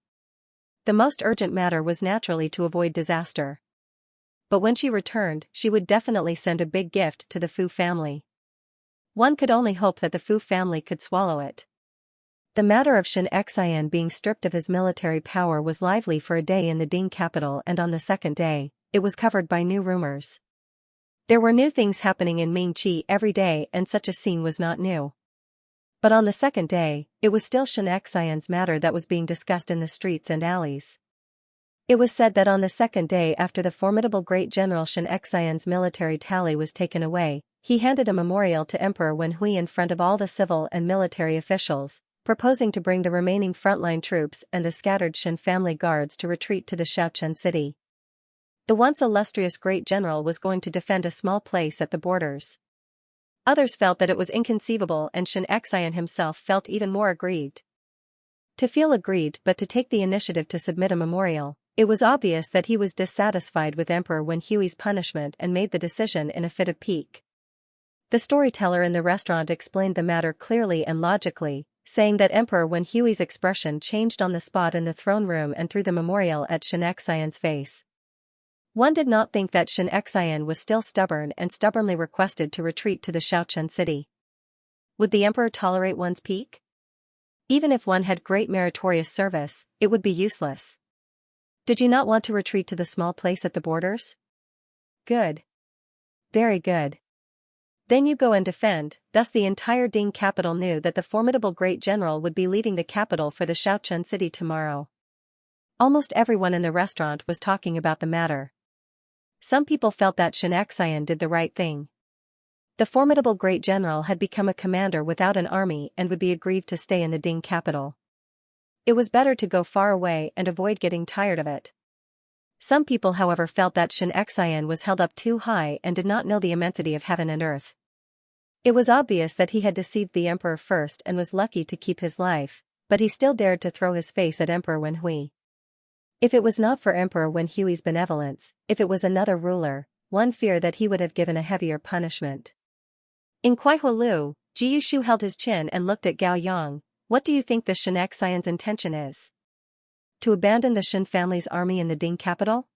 Speaker 1: The most urgent matter was naturally to avoid disaster. But when she returned, she would definitely send a big gift to the Fu family. One could only hope that the Fu family could swallow it. The matter of Xianxia being stripped of his military power was lively for a day in the Ding capital, and on the second day, it was covered by new rumors. There were new things happening in Mingqi every day and such a scene was not new. But on the second day, it was still Xianxia's matter that was being discussed in the streets and alleys. It was said that on the second day after the formidable great general Xianxia's military tally was taken away, he handed a memorial to Emperor Wenhui in front of all the civil and military officials, proposing to bring the remaining frontline troops and the scattered Shen family guards to retreat to the Xiaochen city. The once illustrious great general was going to defend a small place at the borders. Others felt that it was inconceivable and Xianxia himself felt even more aggrieved. To feel aggrieved but to take the initiative to submit a memorial, it was obvious that he was dissatisfied with Emperor Wenhui's punishment and made the decision in a fit of pique. The storyteller in the restaurant explained the matter clearly and logically, saying that Emperor Wenhui's expression changed on the spot in the throne room and threw the memorial at Xianxia's face. One did not think that Xianxia was still stubborn and stubbornly requested to retreat to the Xiaochen city. Would the emperor tolerate one's pique? Even if one had great meritorious service, it would be useless. Did you not want to retreat to the small place at the borders? Good. Very good. Then you go and defend. Thus the entire Ding capital knew that the formidable great general would be leaving the capital for the Xiaochen city tomorrow. Almost everyone in the restaurant was talking about the matter. Some people felt that Xianxia did the right thing. The formidable great general had become a commander without an army and would be aggrieved to stay in the Ding capital. It was better to go far away and avoid getting tired of it. Some people however felt that Xianxia was held up too high and did not know the immensity of heaven and earth. It was obvious that he had deceived the emperor first and was lucky to keep his life, but he still dared to throw his face at Emperor Wenhui. If it was not for Emperor Wenhui's benevolence, if it was another ruler, one feared that he would have given a heavier punishment. In Kuaihualu, Jiyushu held his chin and looked at Gao Yang. What do you think the Xianxia's intention is? To abandon the Shen family's army in the Ding capital?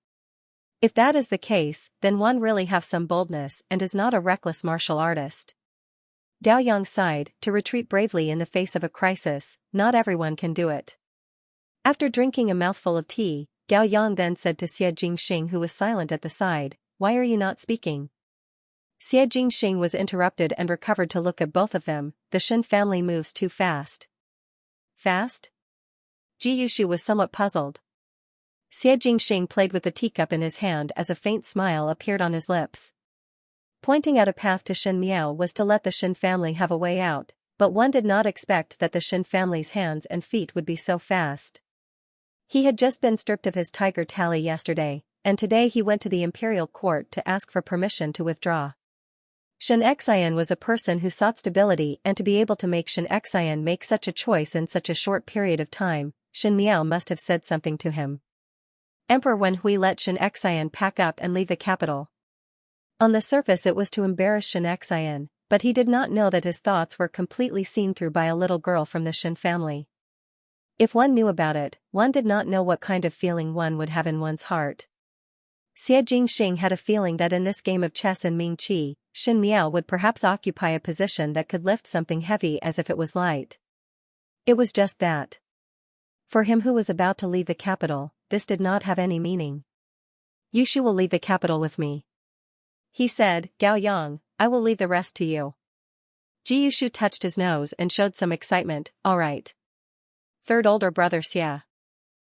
Speaker 1: If that is the case, then one really have some boldness and is not a reckless martial artist. Gao Yang sighed. To retreat bravely in the face of a crisis, not everyone can do it. After drinking a mouthful of tea, Gao Yang then said to Xie Jingxing, who was silent at the side, "Why are you not speaking?" Xie Jingxing was interrupted and recovered to look at both of them. The Shen family moves too fast. Fast? Jiyushu was somewhat puzzled. Xie Jingxing played with the teacup in his hand as a faint smile appeared on his lips. Pointing out a path to Shen Miao was to let the Shen family have a way out, but one did not expect that the Shen family's hands and feet would be so fast. He had just been stripped of his tiger tally yesterday, and today he went to the imperial court to ask for permission to withdraw. Xianxia was a person who sought stability, and to be able to make Xianxia make such a choice in such a short period of time, Shen Miao must have said something to him. Emperor Wenhui let Xianxia pack up and leave the capital. On the surface it was to embarrass Xianxia, but he did not know that his thoughts were completely seen through by a little girl from the Shen family. If one knew about it, one did not know what kind of feeling one would have in one's heart. Xie Jingxing had a feeling that in this game of chess in Ming Qi, Shen Miao would perhaps occupy a position that could lift something heavy as if it was light. It was just that. For him who was about to leave the capital, this did not have any meaning. "Yushu will leave the capital with me," he said. "Gao Yang, I will leave the rest to you." Ji Yushu touched his nose and showed some excitement. "All right. Third older brother Xia.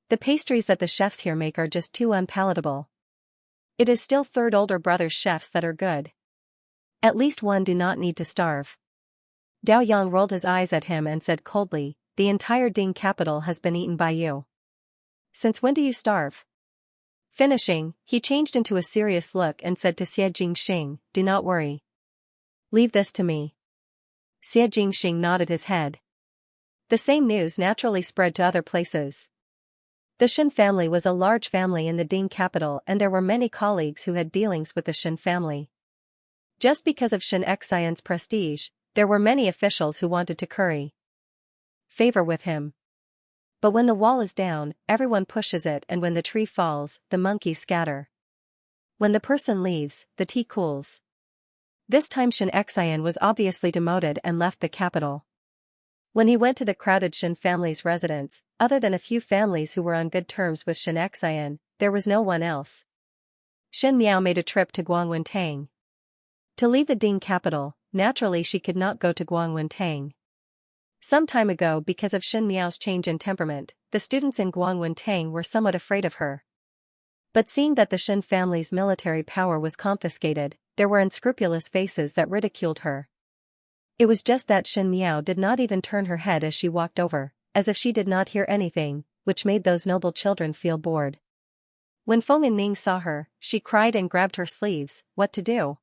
Speaker 1: The pastries that the chefs here make are just too unpalatable. It is still third older brother's chefs that are good. At least one do not need to starve." Dao Yang rolled his eyes at him and said coldly, "The entire Ding capital has been eaten by you. Since when do you starve?" Finishing, he changed into a serious look and said to Xie Jingxing, "Do not worry. Leave this to me." Xie Jingxing nodded his head. The same news naturally spread to other places. The Shen family was a large family in the Ding capital, and there were many colleagues who had dealings with the Shen family. Just because of Xianxia's prestige, there were many officials who wanted to curry favor with him. But when the wall is down, everyone pushes it, and when the tree falls, the monkeys scatter. When the person leaves, the tea cools. This time Xianxia was obviously demoted and left the capital. When he went to the crowded Shen family's residence, other than a few families who were on good terms with Xianxia, there was no one else. Shen Miao made a trip to Guangwentang. To leave the Ding capital, naturally she could not go to Guangwentang. Some time ago, because of Shen Miao's change in temperament, the students in Guangwentang were somewhat afraid of her. But seeing that the Shen family's military power was confiscated, there were unscrupulous faces that ridiculed her. It was just that Shen Miao did not even turn her head as she walked over, as if she did not hear anything, which made those noble children feel bored. When Feng Yinming saw her, she cried and grabbed her sleeves. "What to do?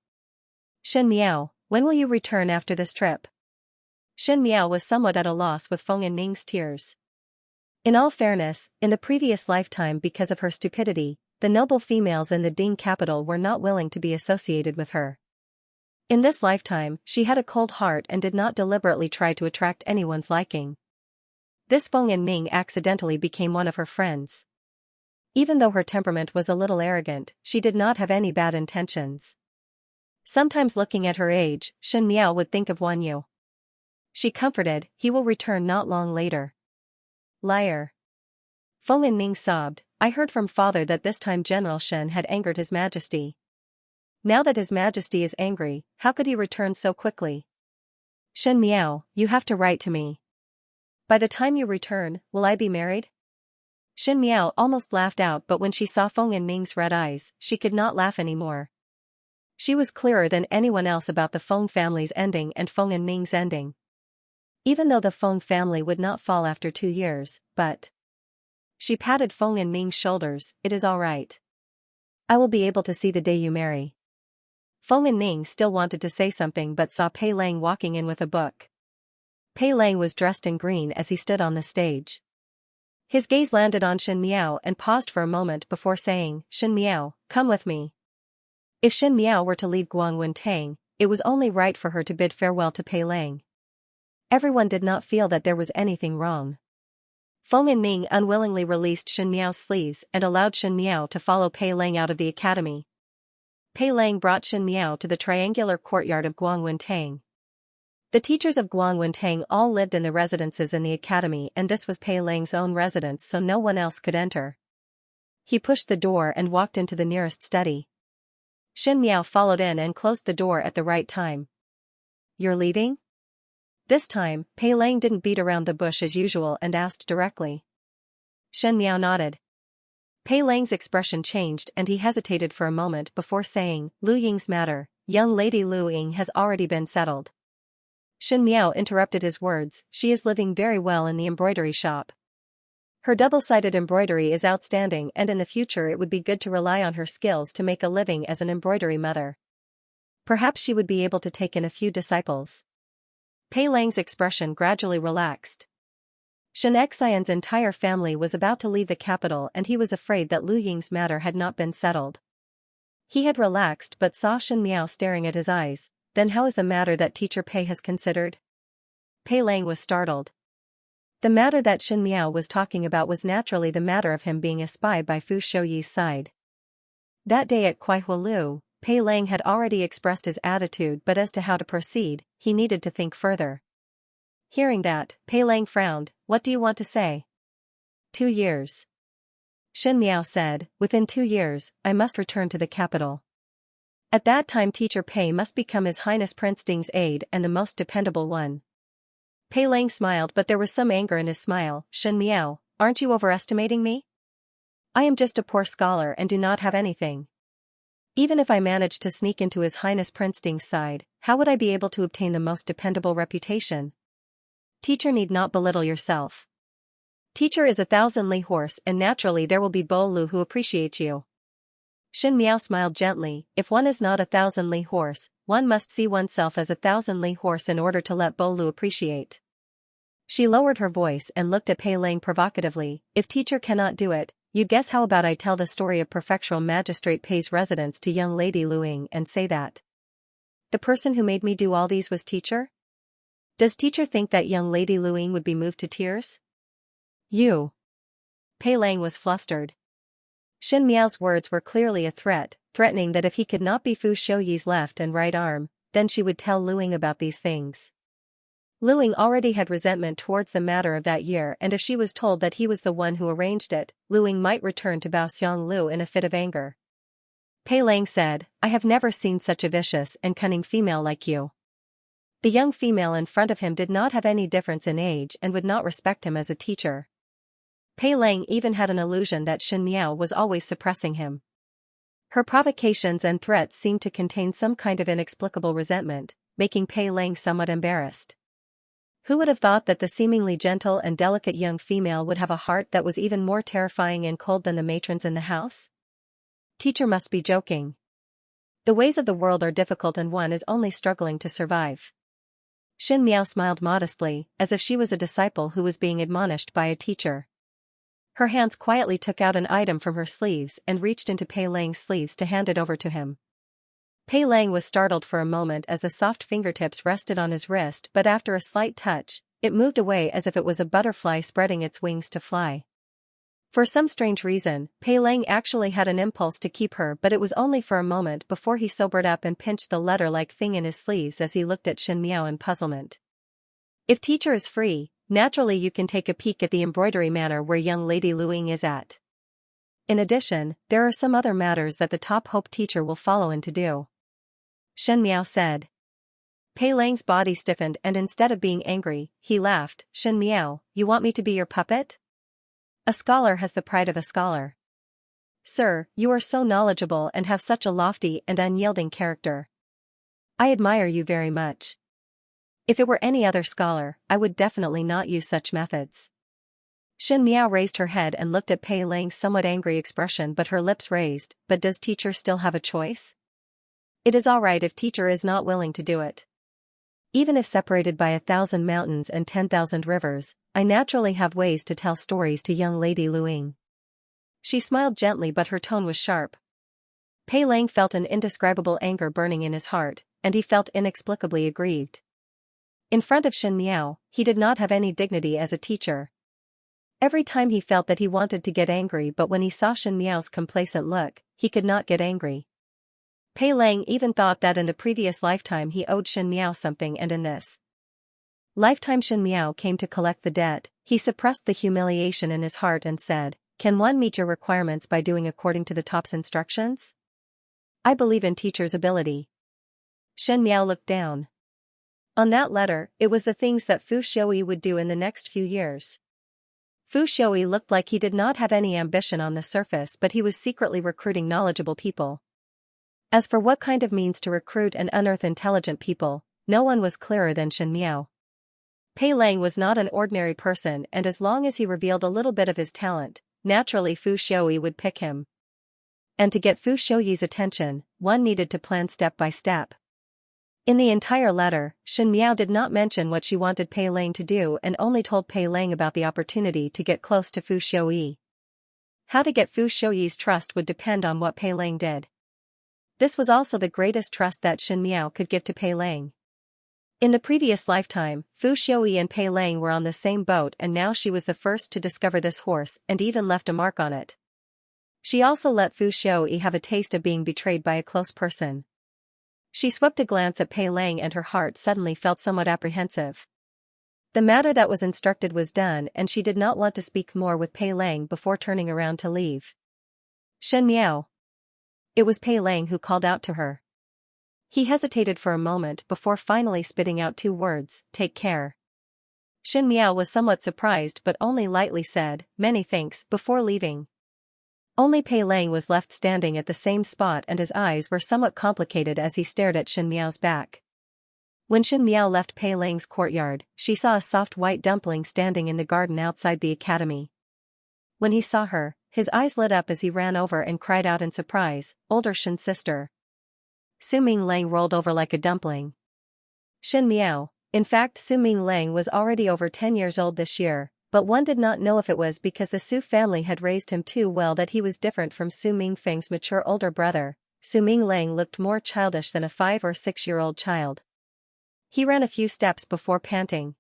Speaker 1: Shen Miao, when will you return after this trip?" Shen Miao was somewhat at a loss with Feng Yinming's tears. In all fairness, in the previous lifetime, because of her stupidity, the noble females in the Ding capital were not willing to be associated with her. In this lifetime, she had a cold heart and did not deliberately try to attract anyone's liking. This Feng Yinming accidentally became one of her friends. Even though her temperament was a little arrogant, she did not have any bad intentions. Sometimes looking at her age, Shen Miao would think of Wan Yu. She comforted, "He will return not long later." Liar. Feng Yinming sobbed, "I heard from father that this time General Shen had angered His Majesty. Now that His Majesty is angry, how could he return so quickly? Shen Miao, you have to write to me. By the time you return, will I be married?" Shen Miao almost laughed out, but when she saw Feng Yinming's red eyes, she could not laugh anymore. She was clearer than anyone else about the Feng family's ending and Feng Yinming's ending. Even though the Feng family would not fall after 2 years, but... She patted Feng Yinming's shoulders. "It is all right. I will be able to see the day you marry." Feng Yinming still wanted to say something but saw Pei Lang walking in with a book. Pei Lang was dressed in green as he stood on the stage. His gaze landed on Shen Miao and paused for a moment before saying, "Shen Miao, come with me." If Shen Miao were to leave Guangwentang, it was only right for her to bid farewell to Pei Lang. Everyone did not feel that there was anything wrong. Feng Yinming unwillingly released Shen Miao's sleeves and allowed Shen Miao to follow Pei Lang out of the academy. Pei Lang brought Shen Miao to the triangular courtyard of Guangwentang. The teachers of Guangwentang all lived in the residences in the academy, and this was Pei Lang's own residence, so no one else could enter. He pushed the door and walked into the nearest study. Shen Miao followed in and closed the door at the right time. "You're leaving?" This time, Pei Lang didn't beat around the bush as usual and asked directly. Shen Miao nodded. Pei Lang's expression changed and he hesitated for a moment before saying, Lu Ying's matter, young lady Lu Ying has already been settled. Shen Miao interrupted his words, she is living very well in the embroidery shop. Her double-sided embroidery is outstanding and in the future it would be good to rely on her skills to make a living as an embroidery mother. Perhaps she would be able to take in a few disciples. Pei Lang's expression gradually relaxed. Xianxia's entire family was about to leave the capital and he was afraid that Lu Ying's matter had not been settled. He had relaxed but saw Shen Miao staring at his eyes. Then how is the matter that teacher Pei has considered? Pei Lang was startled. The matter that Shen Miao was talking about was naturally the matter of him being a spy by Fu Shouyi's side. That day at Kuaihualu, Pei Lang had already expressed his attitude, but as to how to proceed, he needed to think further. Hearing that, Pei Lang frowned. What do you want to say? 2 years. Shen Miao said, within 2 years, I must return to the capital. At that time teacher Pei must become His Highness Prince Ding's aide and the most dependable one. Pei Lang smiled but there was some anger in his smile. Shen Miao, aren't you overestimating me? I am just a poor scholar and do not have anything. Even if I managed to sneak into His Highness Prince Ding's side, how would I be able to obtain the most dependable reputation? Teacher need not belittle yourself. Teacher is 1,000-li horse and naturally there will be Bo Lu who appreciates you. Shen Miao smiled gently, if one is not 1,000-li horse, one must see oneself as 1,000-li horse in order to let Bo Lu appreciate. She lowered her voice and looked at Pei Lang provocatively, if teacher cannot do it, you guess how about I tell the story of Prefectural Magistrate Pei's residence to young lady Lu Ying and say that the person who made me do all these was teacher? Does teacher think that young lady Lu Ying would be moved to tears? You. Pei Lang was flustered. Shen Miao's words were clearly a threat, threatening that if he could not be Fu Shouyi's left and right arm, then she would tell Lu Ying about these things. Lu Ying already had resentment towards the matter of that year and if she was told that he was the one who arranged it, Lu Ying might return to Baoxiang Lu in a fit of anger. Pei Lang said, I have never seen such a vicious and cunning female like you. The young female in front of him did not have any difference in age and would not respect him as a teacher. Pei Lang even had an illusion that Shen Miao was always suppressing him. Her provocations and threats seemed to contain some kind of inexplicable resentment, making Pei Lang somewhat embarrassed. Who would have thought that the seemingly gentle and delicate young female would have a heart that was even more terrifying and cold than the matrons in the house? Teacher must be joking. The ways of the world are difficult and one is only struggling to survive. Shen Miao smiled modestly, as if she was a disciple who was being admonished by a teacher. Her hands quietly took out an item from her sleeves and reached into Pei Lang's sleeves to hand it over to him. Pei Lang was startled for a moment as the soft fingertips rested on his wrist, but after a slight touch, it moved away as if it was a butterfly spreading its wings to fly. For some strange reason, Pei Lang actually had an impulse to keep her, but it was only for a moment before he sobered up and pinched the letter-like thing in his sleeves as he looked at Shen Miao in puzzlement. If teacher is free, naturally you can take a peek at the embroidery manor where young lady Lu Ying is at. In addition, there are some other matters that the top hope teacher will follow in to do. Shen Miao said. Pei Lang's body stiffened and instead of being angry, he laughed. Shen Miao, you want me to be your puppet? A scholar has the pride of a scholar. Sir, you are so knowledgeable and have such a lofty and unyielding character. I admire you very much. If it were any other scholar, I would definitely not use such methods. Shen Miao raised her head and looked at Pei Lang's somewhat angry expression, but her lips raised. But does teacher still have a choice? It is all right if teacher is not willing to do it. Even if separated by 1,000 mountains and 10,000 rivers, I naturally have ways to tell stories to young lady Lu Ying. She smiled gently but her tone was sharp. Pei Lang felt an indescribable anger burning in his heart, and he felt inexplicably aggrieved. In front of Shen Miao, he did not have any dignity as a teacher. Every time he felt that he wanted to get angry, but when he saw Shen Miao's complacent look, he could not get angry. Pei Lang even thought that in the previous lifetime he owed Shen Miao something, and in this lifetime Shen Miao came to collect the debt. He suppressed the humiliation in his heart and said, "Can one meet your requirements by doing according to the top's instructions? I believe in teacher's ability." Shen Miao looked down. On that letter, it was the things that Fu Shouyi would do in the next few years. Fu Xiaoyi looked like he did not have any ambition on the surface, but he was secretly recruiting knowledgeable people. As for what kind of means to recruit and unearth intelligent people, no one was clearer than Shen Miao. Pei Lang was not an ordinary person, and as long as he revealed a little bit of his talent, naturally Fu Xiaoyi would pick him. And to get Fu Xiaoyi's attention, one needed to plan step by step. In the entire letter, Shen Miao did not mention what she wanted Pei Lang to do and only told Pei Lang about the opportunity to get close to Fu Xiaoyi. How to get Fu Xiaoyi's trust would depend on what Pei Lang did. This was also the greatest trust that Shen Miao could give to Pei Lang. In the previous lifetime, Fu Xiaoyi and Pei Lang were on the same boat, and now she was the first to discover this horse and even left a mark on it. She also let Fu Xiaoyi have a taste of being betrayed by a close person. She swept a glance at Pei Lang and her heart suddenly felt somewhat apprehensive. The matter that was instructed was done, and she did not want to speak more with Pei Lang before turning around to leave. Shen Miao. It was Pei Lang who called out to her. He hesitated for a moment before finally spitting out 2 words, "Take care." Shen Miao was somewhat surprised but only lightly said, "Many thanks," before leaving. Only Pei Lang was left standing at the same spot, and his eyes were somewhat complicated as he stared at Shen Miao's back. When Shen Miao left Pei Lang's courtyard, she saw a soft white dumpling standing in the garden outside the academy. When he saw her, his eyes lit up as he ran over and cried out in surprise, "Older Shen's sister." Su Ming Lang rolled over like a dumpling. Shen Miao. In fact, Su Ming Lang was already over 10 years old this year, but one did not know if it was because the Su family had raised him too well that he was different from Su Mingfeng's mature older brother. Su Ming Lang looked more childish than a 5 or 6-year-old child. He ran a few steps before panting.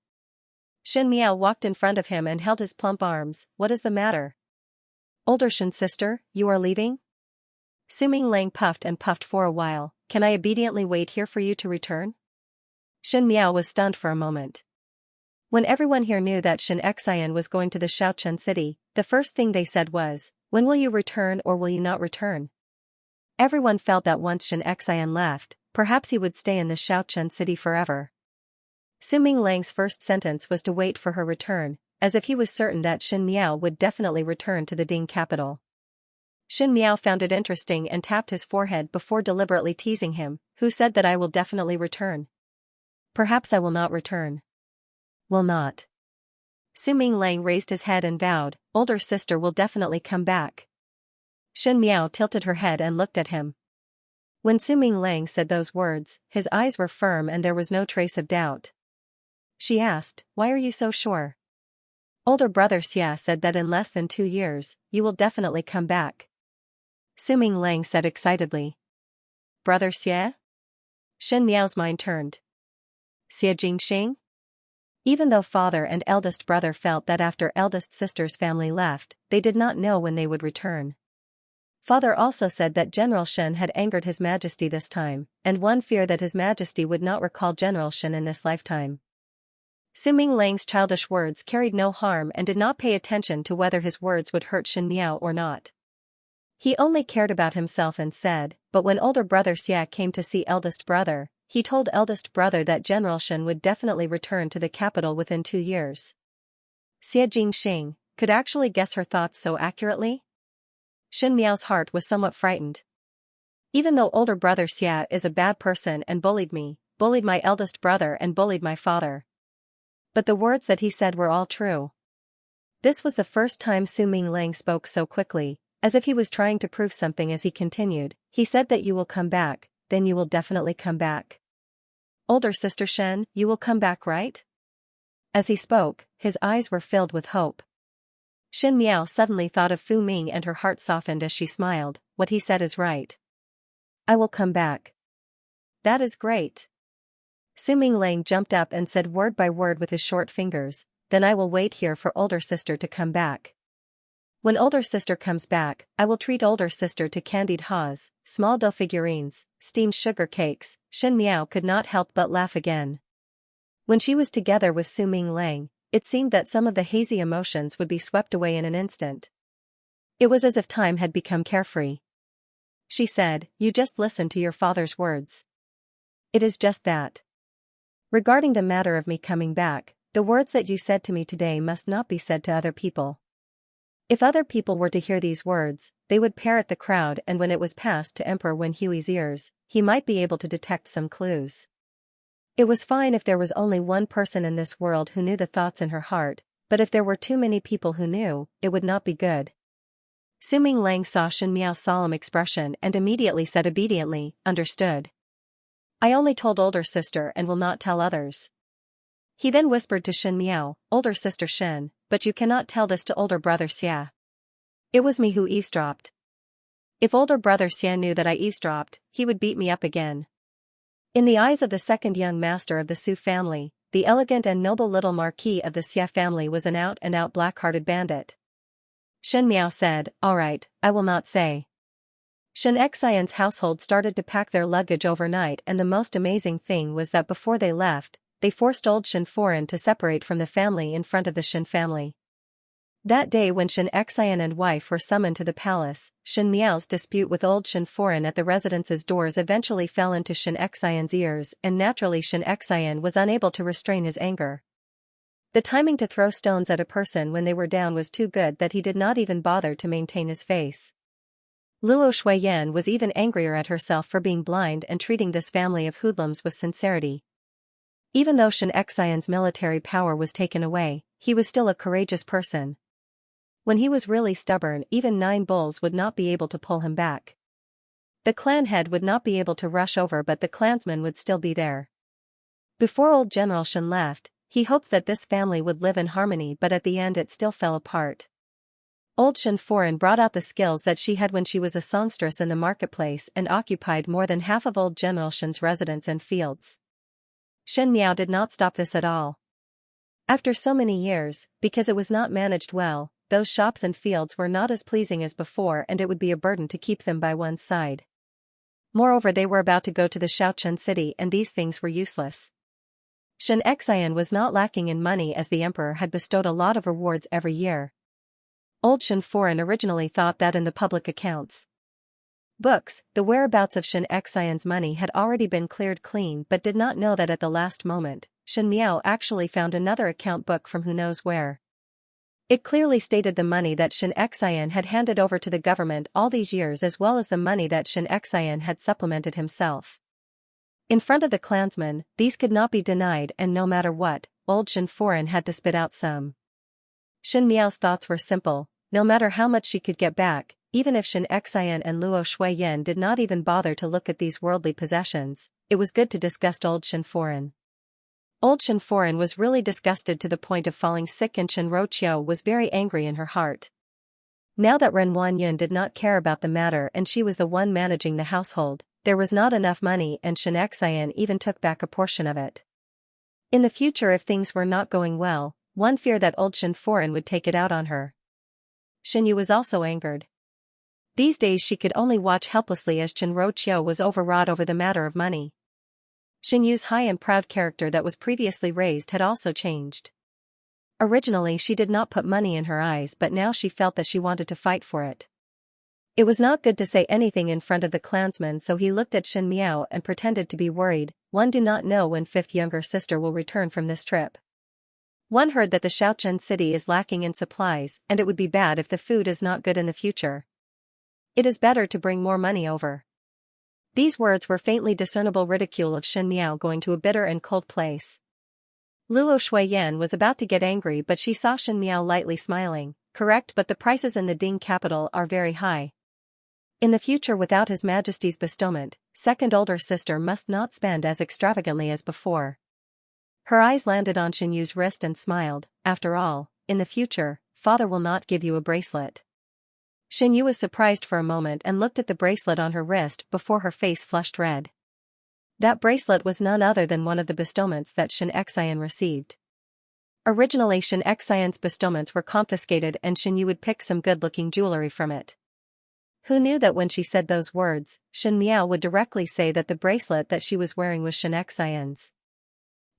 Speaker 1: Shen Miao walked in front of him and held his plump arms. "What is the matter?" "Older Shen's sister, you are leaving?" Su Ming Lang puffed and puffed for a while. "Can I obediently wait here for you to return?" Shen Miao was stunned for a moment. When everyone here knew that Xianxia was going to the Xiaochen city, the first thing they said was, "When will you return, or will you not return?" Everyone felt that once Xianxia left, perhaps he would stay in the Xiaochen city forever. Su Ming Lang's first sentence was to wait for her return, as if he was certain that Shen Miao would definitely return to the Ding capital. Shen Miao found it interesting and tapped his forehead before deliberately teasing him. "Who said that I will definitely return? Perhaps I will not return." "Will not." Su Ming Lang raised his head and vowed, "Older sister will definitely come back." Shen Miao tilted her head and looked at him. When Su Ming Lang said those words, his eyes were firm and there was no trace of doubt. She asked, "Why are you so sure?" "Older brother Xia said that in less than 2 years, you will definitely come back." Su Ming Lang said excitedly. "Brother Xia?" Shen Miao's mind turned. "Xia Jingxing?" Even though father and eldest brother felt that after eldest sister's family left, they did not know when they would return. Father also said that General Shen had angered His Majesty this time, and one feared that His Majesty would not recall General Shen in this lifetime. Su Ming Lang's childish words carried no harm and did not pay attention to whether his words would hurt Shen Miao or not. He only cared about himself and said, "But when older brother Xia came to see eldest brother, he told eldest brother that General Shen would definitely return to the capital within 2 years. Xia Jingxing could actually guess her thoughts so accurately? Shen Miao's heart was somewhat frightened. Even though older brother Xia is a bad person and bullied me, bullied my eldest brother and bullied my father. But the words that he said were all true. This was the first time Su Ming Lang spoke so quickly, as if he was trying to prove something as he continued. He said that you will come back, then you will definitely come back. Older sister Shen, you will come back, right? As he spoke, his eyes were filled with hope. Shen Miao suddenly thought of Fu Ming and her heart softened as she smiled. What he said is right. I will come back. That is great. Su Ming Lang jumped up and said word by word with his short fingers, then I will wait here for older sister to come back. When older sister comes back, I will treat older sister to candied haws, small dough figurines, steamed sugar cakes. Shen Miao could not help but laugh again. When she was together with Su Ming Lang, it seemed that some of the hazy emotions would be swept away in an instant. It was as if time had become carefree. She said, you just listen to your father's words. It is just that. Regarding the matter of me coming back, the words that you said to me today must not be said to other people. If other people were to hear these words, they would parrot the crowd, and when it was passed to Emperor Wenhui's ears, he might be able to detect some clues. It was fine if there was only one person in this world who knew the thoughts in her heart, but if there were too many people who knew, it would not be good. Su Minglang saw Shen Miao's solemn expression and immediately said obediently, "Understood. I only told older sister and will not tell others." He then whispered to Shen Miao, "Older sister Shen, but you cannot tell this to older brother Xia. It was me who eavesdropped. If older brother Xia knew that I eavesdropped, he would beat me up again." In the eyes of the second young master of the Su family, the elegant and noble little marquis of the Xia family was an out-and-out black-hearted bandit. Shen Miao said, "All right, I will not say." Xianxia's household started to pack their luggage overnight, and the most amazing thing was that before they left, they forced old Shen Foren to separate from the family in front of the Shen family. That day when Xianxia and wife were summoned to the palace, Shen Miao's dispute with old Shen Foren at the residence's doors eventually fell into Xianxia's ears, and naturally Xianxia was unable to restrain his anger. The timing to throw stones at a person when they were down was too good that he did not even bother to maintain his face. Luo Shuiyan was even angrier at herself for being blind and treating this family of hoodlums with sincerity. Even though Xianxia's military power was taken away, he was still a courageous person. When he was really stubborn, even 9 bulls would not be able to pull him back. The clan head would not be able to rush over, but the clansmen would still be there. Before old General Shen left, he hoped that this family would live in harmony, but at the end it still fell apart. Old Shen Foren brought out the skills that she had when she was a songstress in the marketplace and occupied more than half of old General Shen's residence and fields. Shen Miao did not stop this at all. After so many years, because it was not managed well, those shops and fields were not as pleasing as before, and it would be a burden to keep them by one's side. Moreover, they were about to go to the Xiaochen city, and these things were useless. Xianxia was not lacking in money, as the emperor had bestowed a lot of rewards every year. Old Shen Foren originally thought that in the public accounts books, the whereabouts of Xianxia's money had already been cleared clean, but did not know that at the last moment, Shen Miao actually found another account book from who knows where. It clearly stated the money that Xianxia had handed over to the government all these years, as well as the money that Xianxia had supplemented himself. In front of the clansmen, these could not be denied, and no matter what, old Shen Foren had to spit out some. Shen Miao's thoughts were simple: no matter how much she could get back, even if Xianxia and Luo Shuiyan did not even bother to look at these worldly possessions, it was good to disgust old Shen Foren. Old Shen Foren was really disgusted to the point of falling sick, and Chen Roqiu was very angry in her heart. Now that Ren Wanyun did not care about the matter and she was the one managing the household, there was not enough money, and Xianxia even took back a portion of it. In the future, if things were not going well, one feared that old Shen Foren would take it out on her. Shen Yu was also angered. These days she could only watch helplessly as Chen Roqiu was overwrought over the matter of money. Shen Yu's high and proud character that was previously raised had also changed. Originally she did not put money in her eyes, but now she felt that she wanted to fight for it. It was not good to say anything in front of the clansmen, so he looked at Shen Miao and pretended to be worried. One do not know when fifth younger sister will return from this trip. One heard that the Xiaochen city is lacking in supplies, and it would be bad if the food is not good in the future. It is better to bring more money over. These words were faintly discernible ridicule of Shen Miao going to a bitter and cold place. Luo Shuiyan was about to get angry, but she saw Shen Miao lightly smiling. Correct, but the prices in the Ding capital are very high. In the future, without His Majesty's bestowment, second older sister must not spend as extravagantly as before. Her eyes landed on Shen Yu's wrist and smiled. After all, in the future, father will not give you a bracelet. Shen Yu was surprised for a moment and looked at the bracelet on her wrist before her face flushed red. That bracelet was none other than one of the bestowments that Xianxia received. Originally Xianxia's bestowments were confiscated, and Shen Yu would pick some good-looking jewelry from it. Who knew that when she said those words, Shen Miao would directly say that the bracelet that she was wearing was Xianxia's.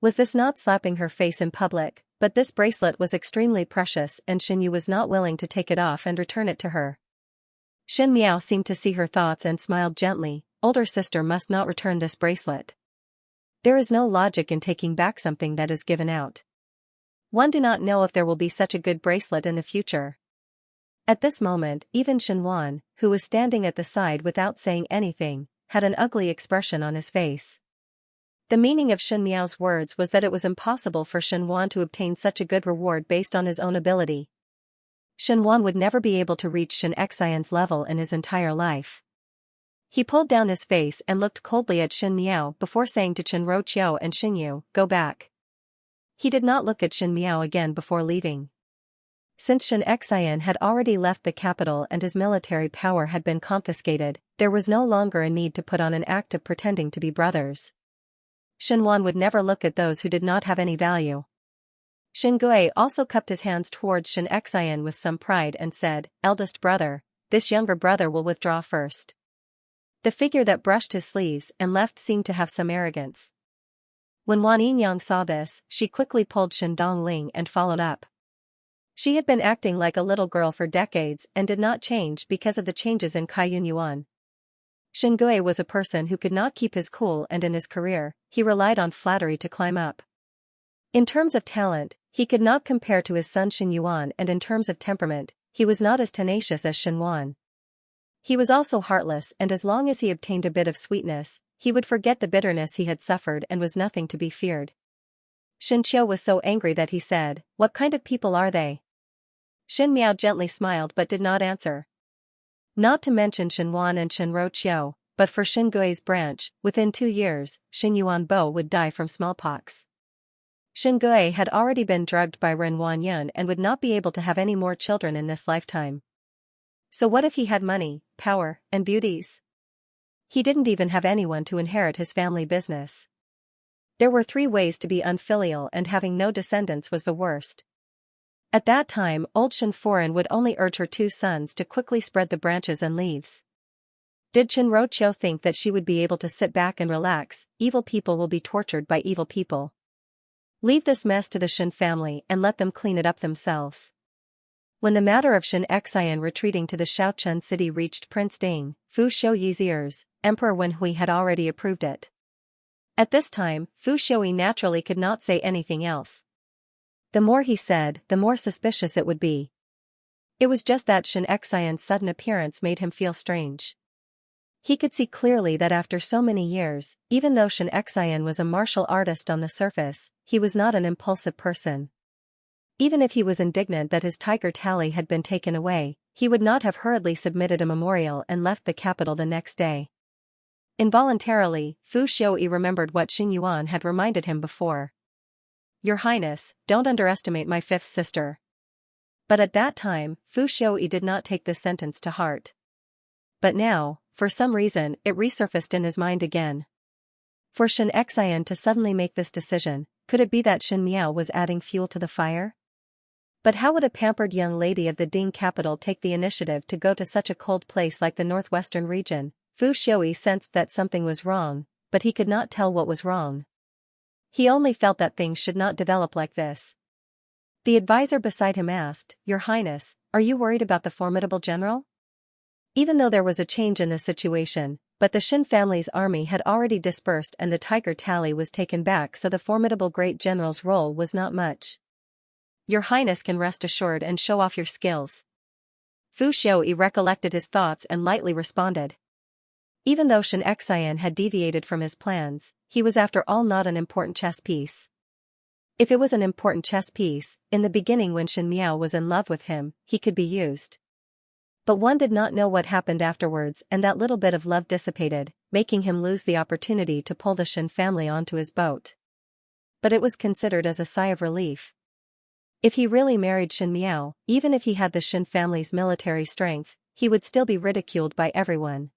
Speaker 1: Was this not slapping her face in public? But this bracelet was extremely precious, and Shen Yu was not willing to take it off and return it to her. Shen Miao seemed to see her thoughts and smiled gently. Older sister must not return this bracelet. There is no logic in taking back something that is given out. One do not know if there will be such a good bracelet in the future. At this moment, even Xianxia, who was standing at the side without saying anything, had an ugly expression on his face. The meaning of Shen Miao's words was that it was impossible for Xianxia to obtain such a good reward based on his own ability. Xianxia would never be able to reach Xianxia's level in his entire life. He pulled down his face and looked coldly at Shen Miao before saying to Chen Roqiu and Xingyu, "Go back." He did not look at Shen Miao again before leaving. Since Xianxia had already left the capital and his military power had been confiscated, there was no longer a need to put on an act of pretending to be brothers. Xianxia would never look at those who did not have any value. Xingui also cupped his hands towards Xianxia with some pride and said, "Eldest brother, this younger brother will withdraw first." The figure that brushed his sleeves and left seemed to have some arrogance. When Wan Yinyang saw this, she quickly pulled Shen Dongling and followed up. She had been acting like a little girl for decades and did not change because of the changes in Kaiyun Yuan. Xingui was a person who could not keep his cool, and in his career, he relied on flattery to climb up. In terms of talent, he could not compare to his son Xin Yuan, and in terms of temperament, he was not as tenacious as Xianxia. He was also heartless, and as long as he obtained a bit of sweetness, he would forget the bitterness he had suffered and was nothing to be feared. Xianxia was so angry that he said, "What kind of people are they?" Shen Miao gently smiled but did not answer. Not to mention Xianxia and Chen Roqiu, but for Xingui's branch, within 2 years, Xin Yuanbo would die from smallpox. Xingui had already been drugged by Ren Wanyun and would not be able to have any more children in this lifetime. So what if he had money, power, and beauties? He didn't even have anyone to inherit his family business. There were 3 ways to be unfilial, and having no descendants was the worst. At that time, old Shen Foren would only urge her 2 sons to quickly spread the branches and leaves. Did Chen Roqiu think that she would be able to sit back and relax? Evil people will be tortured by evil people. Leave this mess to the Shen family and let them clean it up themselves. When the matter of Xianxia retreating to the Shaochun city reached Prince Ding, Fu Xiuyi's ears, Emperor Wenhui had already approved it. At this time, Fu Xiuyi naturally could not say anything else. The more he said, the more suspicious it would be. It was just that Xianxia's sudden appearance made him feel strange. He could see clearly that after so many years, even though Xianxia was a martial artist on the surface, he was not an impulsive person. Even if he was indignant that his tiger tally had been taken away, he would not have hurriedly submitted a memorial and left the capital the next day. Involuntarily, Fu Xiuyi remembered what Xing Yuan had reminded him before. "Your Highness, don't underestimate my 5th sister." But at that time, Fu Xiuyi did not take this sentence to heart. But now, for some reason, it resurfaced in his mind again. For Xianxia to suddenly make this decision, could it be that Shen Miao was adding fuel to the fire? But how would a pampered young lady of the Ding capital take the initiative to go to such a cold place like the northwestern region? Fu Xiuyi sensed that something was wrong, but he could not tell what was wrong. He only felt that things should not develop like this. The advisor beside him asked, "Your Highness, are you worried about the formidable general?" Even though there was a change in the situation, but the Shen family's army had already dispersed and the tiger tally was taken back, so the formidable great general's role was not much. "Your Highness can rest assured and show off your skills." Fu Xiuyi recollected his thoughts and lightly responded. Even though Xianxia had deviated from his plans, he was after all not an important chess piece. If it was an important chess piece, in the beginning when Shen Miao was in love with him, he could be used. But one did not know what happened afterwards, and that little bit of love dissipated, making him lose the opportunity to pull the Shen family onto his boat. But it was considered as a sigh of relief. If he really married Shen Miao, even if he had the Shen family's military strength, he would still be ridiculed by everyone.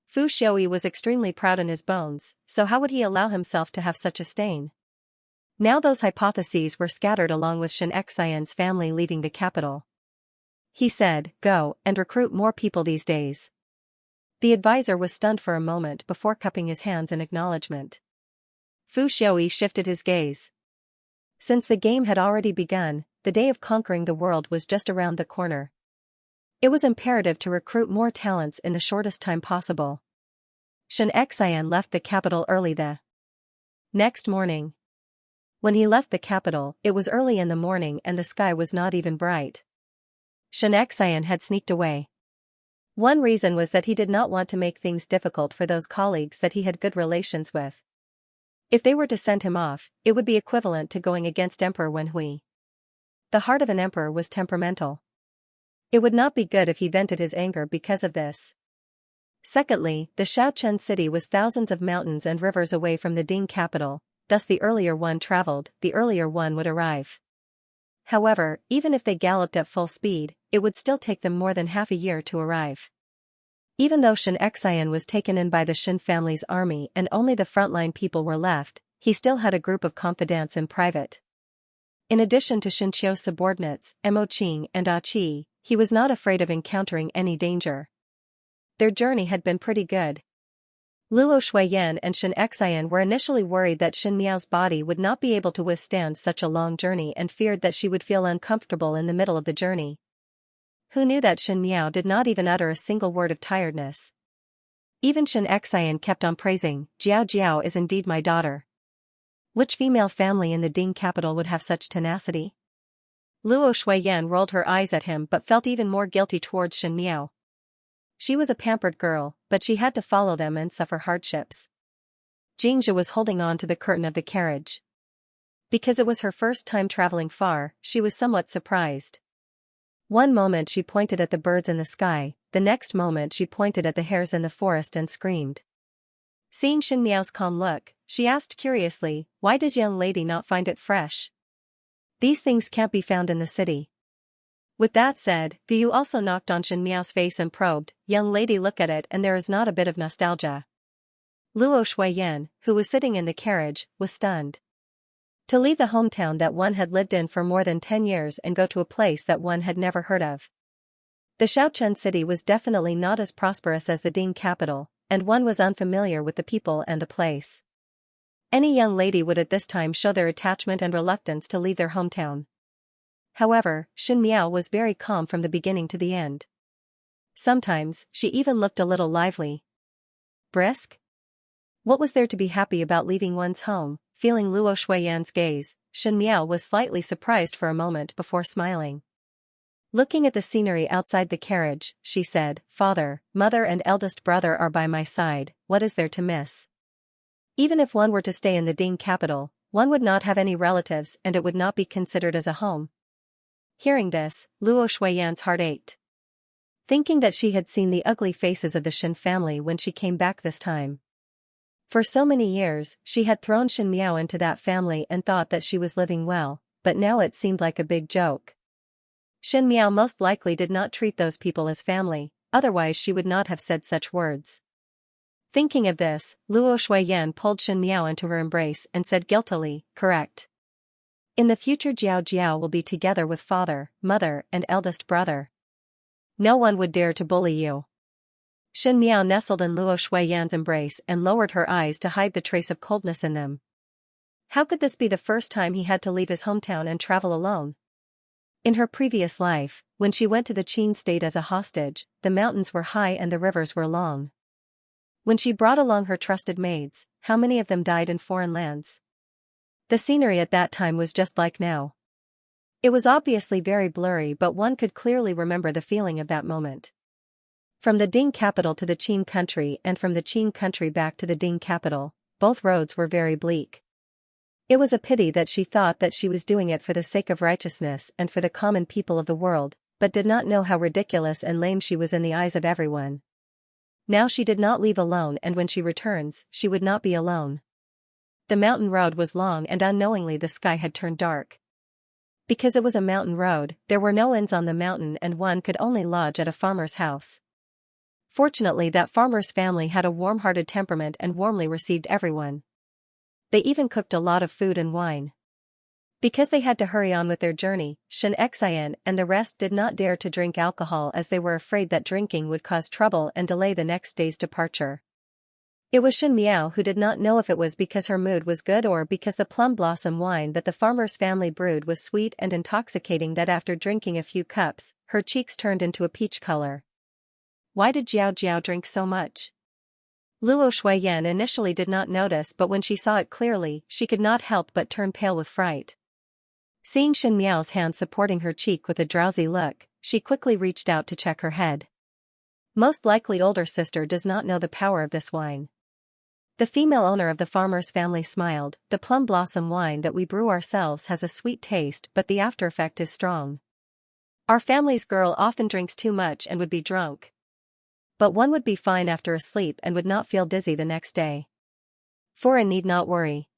Speaker 1: Fu Xiuyi was extremely proud in his bones, so how would he allow himself to have such a stain? Now those hypotheses were scattered along with Xianxia's family leaving the capital. He said, "Go and recruit more people these days." The advisor was stunned for a moment before cupping his hands in acknowledgement. Fu Xiuyi shifted his gaze. Since the game had already begun, the day of conquering the world was just around the corner. It was imperative to recruit more talents in the shortest time possible. Xianxia left the capital early the next morning. When he left the capital, it was early in the morning and the sky was not even bright. Xianxia had sneaked away. One reason was that he did not want to make things difficult for those colleagues that he had good relations with. If they were to send him off, it would be equivalent to going against Emperor Wenhui. The heart of an emperor was temperamental. It would not be good if he vented his anger because of this. Secondly, the Xiaochen city was thousands of mountains and rivers away from the Ding capital, thus the earlier one traveled, the earlier one would arrive. However, even if they galloped at full speed, it would still take them more than half a year to arrive. Even though Xianxia was taken in by the Xin family's army and only the frontline people were left, he still had a group of confidants in private. In addition to Xinqiu's subordinates, Mo Qing and Qi, he was not afraid of encountering any danger. Their journey had been pretty good. Luo Shuiyan and Xianxia were initially worried that Xin Miao's body would not be able to withstand such a long journey and feared that she would feel uncomfortable in the middle of the journey. Who knew that Xin Miao did not even utter a single word of tiredness? Even Xianxia kept on praising, "Jiao Jiao is indeed my daughter." Which female family in the Ding capital would have such tenacity? Luo Shuiyan rolled her eyes at him but felt even more guilty towards Xin Miao. She was a pampered girl, but she had to follow them and suffer hardships. Xianxia was holding on to the curtain of the carriage. Because it was her first time traveling far, she was somewhat surprised. One moment she pointed at the birds in the sky, the next moment she pointed at the hares in the forest and screamed. Seeing Xin Miao's calm look, she asked curiously, "Why does young lady not find it fresh? These things can't be found in the city." With that said, Yu also knocked on Xin Miao's face and probed, "Young lady, look at it and there is not a bit of nostalgia." Luo Shuiyan, who was sitting in the carriage, was stunned. To leave the hometown that one had lived in for more than 10 years and go to a place that one had never heard of. The Xiaochen city was definitely not as prosperous as the Ding capital, and one was unfamiliar with the people and the place. Any young lady would at this time show their attachment and reluctance to leave their hometown. However, Xin Miao was very calm from the beginning to the end. Sometimes, she even looked a little lively. Brisk? What was there to be happy about leaving one's home? Feeling Luo Shuiyan's gaze, Xin Miao was slightly surprised for a moment before smiling. Looking at the scenery outside the carriage, she said, "Father, mother and eldest brother are by my side, what is there to miss? Even if one were to stay in the Ding capital, one would not have any relatives and it would not be considered as a home." Hearing this, Luo Shuiyan's heart ached. Thinking that she had seen the ugly faces of the Xin family when she came back this time. For so many years, she had thrown Xin Miao into that family and thought that she was living well, but now it seemed like a big joke. Xin Miao most likely did not treat those people as family, otherwise she would not have said such words. Thinking of this, Luo Shuiyan pulled Xin Miao into her embrace and said guiltily, "Correct. In the future Jiao Jiao will be together with father, mother and eldest brother. No one would dare to bully you." Xin Miao nestled in Luo Shuiyan's embrace and lowered her eyes to hide the trace of coldness in them. How could this be the first time he had to leave his hometown and travel alone? In her previous life, when she went to the Qin state as a hostage, the mountains were high and the rivers were long. When she brought along her trusted maids, how many of them died in foreign lands? The scenery at that time was just like now. It was obviously very blurry, but one could clearly remember the feeling of that moment. From the Ding capital to the Qin country and from the Qin country back to the Ding capital, both roads were very bleak. It was a pity that she thought that she was doing it for the sake of righteousness and for the common people of the world, but did not know how ridiculous and lame she was in the eyes of everyone. Now she did not leave alone, and when she returns, she would not be alone. The mountain road was long and unknowingly the sky had turned dark. Because it was a mountain road, there were no inns on the mountain and one could only lodge at a farmer's house. Fortunately, that farmer's family had a warm-hearted temperament and warmly received everyone. They even cooked a lot of food and wine. Because they had to hurry on with their journey, Xianxia and the rest did not dare to drink alcohol as they were afraid that drinking would cause trouble and delay the next day's departure. It was Xin Miao who did not know if it was because her mood was good or because the plum blossom wine that the farmer's family brewed was sweet and intoxicating that after drinking a few cups, her cheeks turned into a peach color. Why did Jiao Jiao drink so much? Luo Shuiyan initially did not notice, but when she saw it clearly, she could not help but turn pale with fright. Seeing Shen Miao's hand supporting her cheek with a drowsy look, she quickly reached out to check her head. Most likely older sister does not know the power of this wine. The female owner of the farmer's family smiled. The plum blossom wine that we brew ourselves has a sweet taste, but the after effect is strong. Our family's girl often drinks too much and would be drunk. But one would be fine after a sleep and would not feel dizzy the next day. Foreign need not worry.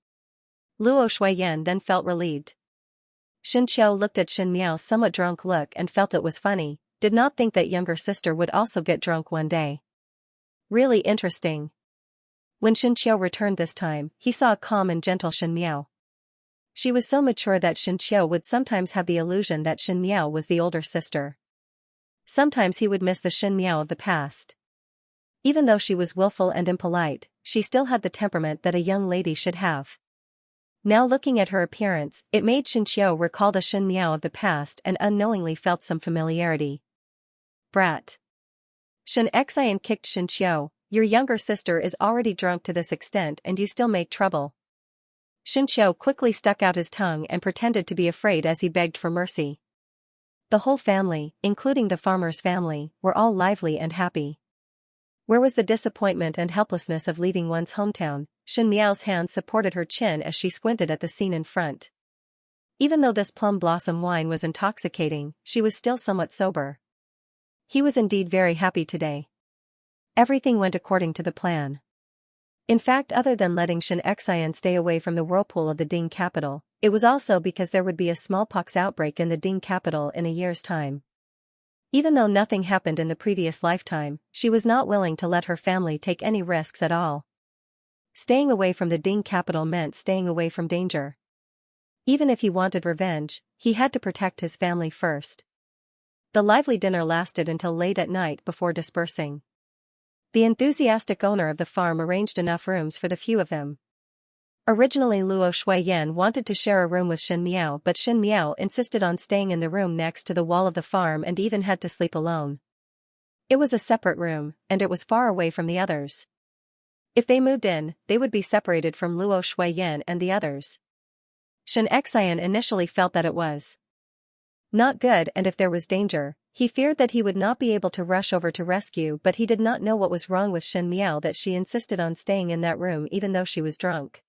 Speaker 1: Luo Shuiyan then felt relieved. Xianxia looked at Shen Miao's somewhat drunk look and felt it was funny, did not think that younger sister would also get drunk one day. Really interesting. When Xianxia returned this time, he saw a calm and gentle Shen Miao. She was so mature that Xianxia would sometimes have the illusion that Shen Miao was the older sister. Sometimes he would miss the Shen Miao of the past. Even though she was willful and impolite, she still had the temperament that a young lady should have. Now looking at her appearance, it made Xianxia recall the Shen Miao of the past and unknowingly felt some familiarity. Brat. Xianxia kicked Xianxia. Your younger sister is already drunk to this extent and you still make trouble. Xianxia quickly stuck out his tongue and pretended to be afraid as he begged for mercy. The whole family, including the farmer's family, were all lively and happy. Where was the disappointment and helplessness of leaving one's hometown? Shen Miao's hand supported her chin as she squinted at the scene in front. Even though this plum blossom wine was intoxicating, she was still somewhat sober. He was indeed very happy today. Everything went according to the plan. In fact, other than letting Xianxia stay away from the whirlpool of the Ding capital, it was also because there would be a smallpox outbreak in the Ding capital in a year's time. Even though nothing happened in the previous lifetime, she was not willing to let her family take any risks at all. Staying away from the Ding capital meant staying away from danger. Even if he wanted revenge, he had to protect his family first. The lively dinner lasted until late at night before dispersing. The enthusiastic owner of the farm arranged enough rooms for the few of them. Originally Luo Shuiyan wanted to share a room with Shen Miao, but Shen Miao insisted on staying in the room next to the wall of the farm and even had to sleep alone. It was a separate room, and it was far away from the others. If they moved in, they would be separated from Luo Shuiyan and the others. Xianxia initially felt that it was not good, and if there was danger, he feared that he would not be able to rush over to rescue, but he did not know what was wrong with Shen Miao that she insisted on staying in that room even though she was drunk.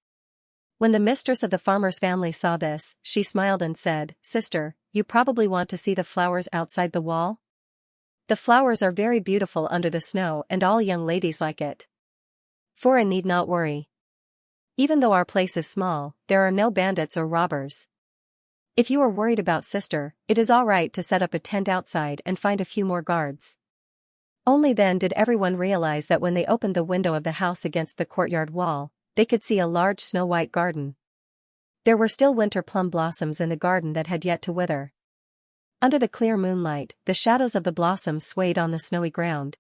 Speaker 1: When the mistress of the farmer's family saw this, she smiled and said, "Sister, you probably want to see the flowers outside the wall? The flowers are very beautiful under the snow and all young ladies like it. Foreign need not worry. Even though our place is small, there are no bandits or robbers. If you are worried about sister, it is all right to set up a tent outside and find a few more guards." Only then did everyone realize that when they opened the window of the house against the courtyard wall, they could see a large snow-white garden. There were still winter plum blossoms in the garden that had yet to wither. Under the clear moonlight, the shadows of the blossoms swayed on the snowy ground.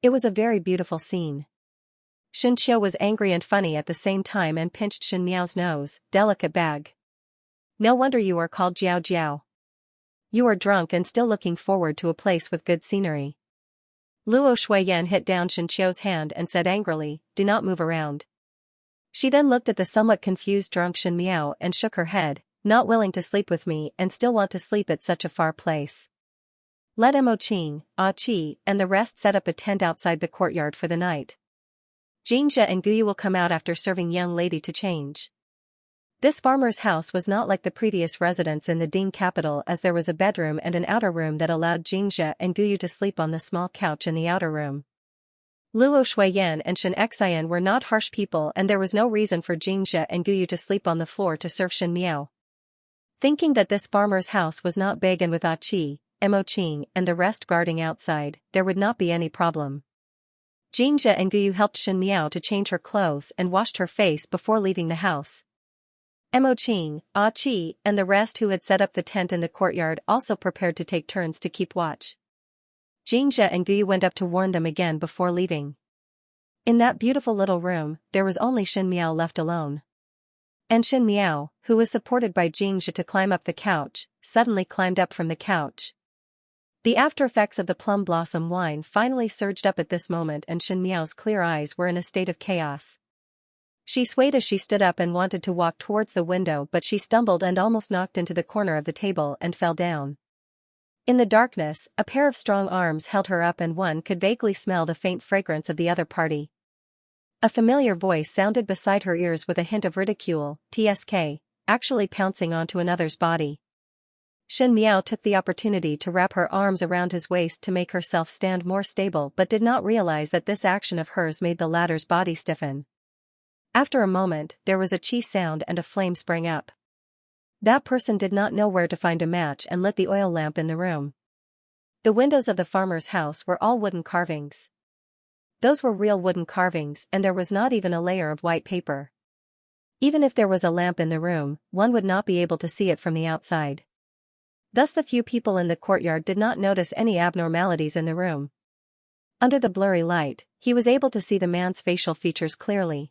Speaker 1: It was a very beautiful scene. Xianxia was angry and funny at the same time and pinched Shen Miao's nose. "Delicate bag. No wonder you are called Jiao Jiao. You are drunk and still looking forward to a place with good scenery." Luo Shuiyan hit down Xianxia's hand and said angrily, "Do not move around." She then looked at the somewhat confused drunk Shen Miao and shook her head, "Not willing to sleep with me and still want to sleep at such a far place. Let Mo Qing, Qi, and the rest set up a tent outside the courtyard for the night. Xianxia and Guyu will come out after serving young lady to change." This farmer's house was not like the previous residence in the Ding capital, as there was a bedroom and an outer room that allowed Xianxia and Guyu to sleep on the small couch in the outer room. Luo Shuiyan and Xianxia were not harsh people, and there was no reason for Xianxia and Guyu to sleep on the floor to serve Shen Miao. Thinking that this farmer's house was not big and with Qi, Mo Qing, and the rest guarding outside, there would not be any problem. Xianxia and Guyu helped Shen Miao to change her clothes and washed her face before leaving the house. Mo Qing, Qi, and the rest who had set up the tent in the courtyard also prepared to take turns to keep watch. Xianxia and Guyu went up to warn them again before leaving. In that beautiful little room, there was only Shen Miao left alone. And Shen Miao, who was supported by Xianxia to climb up the couch, suddenly climbed up from the couch. The after effects of the plum blossom wine finally surged up at this moment, and Shen Miao's clear eyes were in a state of chaos. She swayed as she stood up and wanted to walk towards the window, but she stumbled and almost knocked into the corner of the table and fell down. In the darkness, a pair of strong arms held her up and one could vaguely smell the faint fragrance of the other party. A familiar voice sounded beside her ears with a hint of ridicule, "TSK, actually pouncing onto another's body." Shen Miao took the opportunity to wrap her arms around his waist to make herself stand more stable, but did not realize that this action of hers made the latter's body stiffen. After a moment, there was a chi sound and a flame sprang up. That person did not know where to find a match and lit the oil lamp in the room. The windows of the farmer's house were all wooden carvings. Those were real wooden carvings, and there was not even a layer of white paper. Even if there was a lamp in the room, one would not be able to see it from the outside. Thus the few people in the courtyard did not notice any abnormalities in the room. Under the blurry light, he was able to see the man's facial features clearly.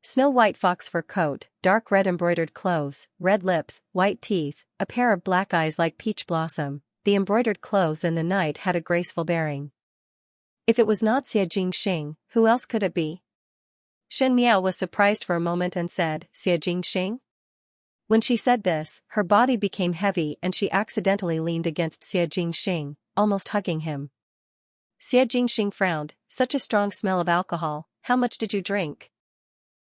Speaker 1: Snow-white fox fur coat, dark red embroidered clothes, red lips, white teeth, a pair of black eyes like peach blossom. The embroidered clothes and the knight had a graceful bearing. If it was not Xie Jingxing, who else could it be? Shen Miao was surprised for a moment and said, "Xie Jingxing?" When she said this, her body became heavy and she accidentally leaned against Xie Jingxing, almost hugging him. Xie Jingxing frowned. "Such a strong smell of alcohol, how much did you drink?"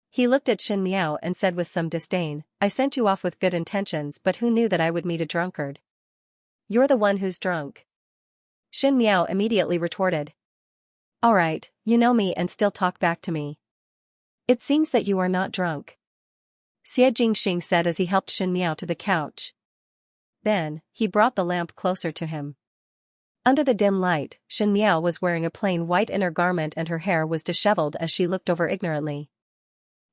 Speaker 1: He looked at Shen Miao and said with some disdain, "I sent you off with good intentions, but who knew that I would meet a drunkard?" "You're the one who's drunk." Shen Miao immediately retorted. "Alright, you know me and still talk back to me. It seems that you are not drunk," Xie Jingxing said as he helped Shen Miao to the couch. Then, he brought the lamp closer to him. Under the dim light, Shen Miao was wearing a plain white inner garment and her hair was disheveled as she looked over ignorantly.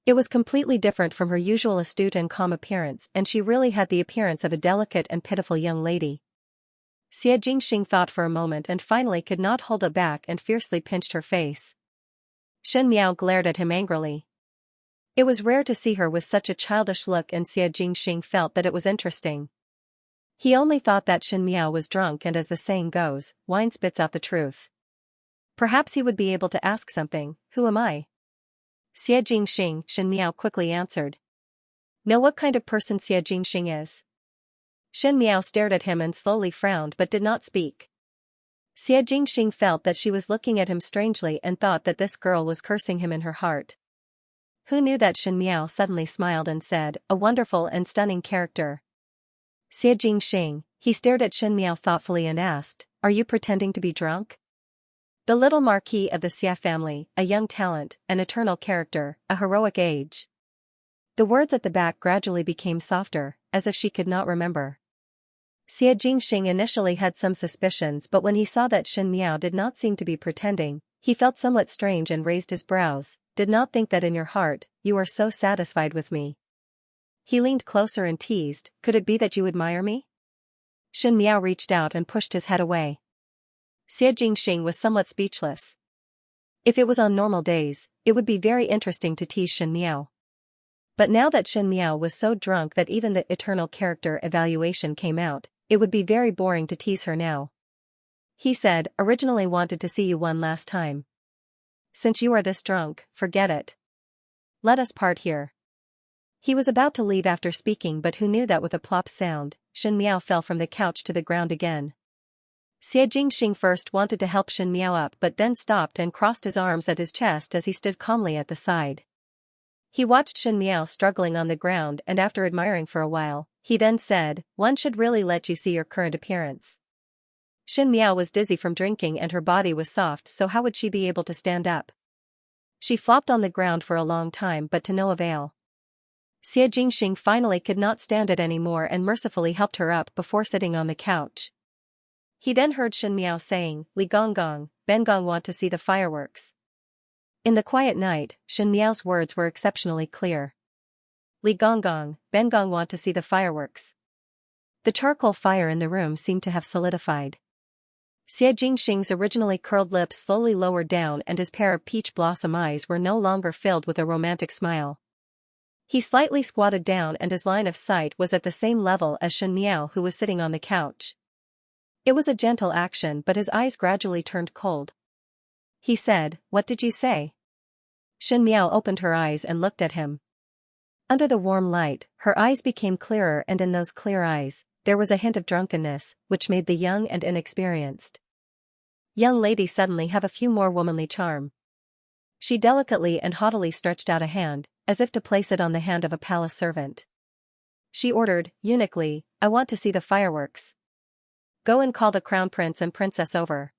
Speaker 1: It was completely different from her usual astute and calm appearance, and she really had the appearance of a delicate and pitiful young lady. Xie Jingxing thought for a moment and finally could not hold it back and fiercely pinched her face. Shen Miao glared at him angrily. It was rare to see her with such a childish look, and Xie Jingxing felt that it was interesting. He only thought that Shen Miao was drunk, and as the saying goes, wine spits out the truth. Perhaps he would be able to ask something. "Who am I?" "Xie Jingxing," Shen Miao quickly answered. "Know what kind of person Xie Jingxing is?" Shen Miao stared at him and slowly frowned but did not speak. Xie Jingxing felt that she was looking at him strangely and thought that this girl was cursing him in her heart. Who knew that Shen Miao suddenly smiled and said, "A wonderful and stunning character." Xie Jingxing, he stared at Shen Miao thoughtfully and asked, "Are you pretending to be drunk?" The little marquis of the Xie family, a young talent, an eternal character, a heroic age. The words at the back gradually became softer, as if she could not remember. Xie Jingxing initially had some suspicions, but when he saw that Shen Miao did not seem to be pretending, he felt somewhat strange and raised his brows. "Did not think that in your heart, you are so satisfied with me." He leaned closer and teased, "Could it be that you admire me?" Shen Miao reached out and pushed his head away. Xie Jingxing was somewhat speechless. If it was on normal days, it would be very interesting to tease Shen Miao. But now that Shen Miao was so drunk that even the eternal character evaluation came out, it would be very boring to tease her now. He said, "Originally wanted to see you one last time. Since you are this drunk, forget it. Let us part here." He was about to leave after speaking, but who knew that with a plop sound, Shen Miao fell from the couch to the ground again. Xie Jingxing first wanted to help Shen Miao up but then stopped and crossed his arms at his chest as he stood calmly at the side. He watched Shen Miao struggling on the ground, and after admiring for a while, he then said, "One should really let you see your current appearance." Shen Miao was dizzy from drinking and her body was soft, so how would she be able to stand up? She flopped on the ground for a long time but to no avail. Xie Jingxing finally could not stand it anymore and mercifully helped her up before sitting on the couch. He then heard Shen Miao saying, "Li Gonggong, Ben Gong want to see the fireworks." In the quiet night, Shen Miao's words were exceptionally clear. Li Gonggong, Ben Gong want to see the fireworks. The charcoal fire in the room seemed to have solidified. Xie Jingxing's originally curled lips slowly lowered down and his pair of peach blossom eyes were no longer filled with a romantic smile. He slightly squatted down and his line of sight was at the same level as Shen Miao, who was sitting on the couch. It was a gentle action, but his eyes gradually turned cold. He said, "What did you say?" Shin Miao opened her eyes and looked at him. Under the warm light, her eyes became clearer, and in those clear eyes, there was a hint of drunkenness, which made the young and inexperienced young lady suddenly have a few more womanly charm. She delicately and haughtily stretched out a hand, as if to place it on the hand of a palace servant. She ordered, eunuchly, "I want to see the fireworks. Go and call the crown prince and princess over."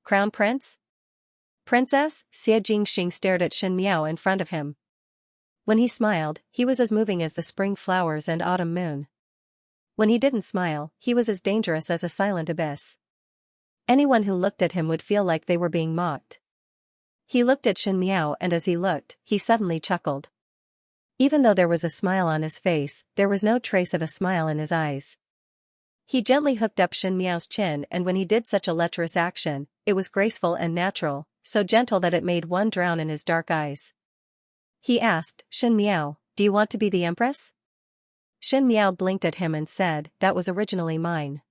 Speaker 1: Crown prince? Princess? Xie Jingxing stared at Shin Miao in front of him. When he smiled, he was as moving as the spring flowers and autumn moon. When he didn't smile, he was as dangerous as a silent abyss. Anyone who looked at him would feel like they were being mocked. He looked at Shin Miao, and as he looked, he suddenly chuckled. Even though there was a smile on his face, there was no trace of a smile in his eyes. He gently hooked up Shin Miao's chin, and when he did such a lecherous action, it was graceful and natural, so gentle that it made one drown in his dark eyes. He asked, "Shin Miao, do you want to be the Empress?" Shin Miao blinked at him and said, "That was originally mine."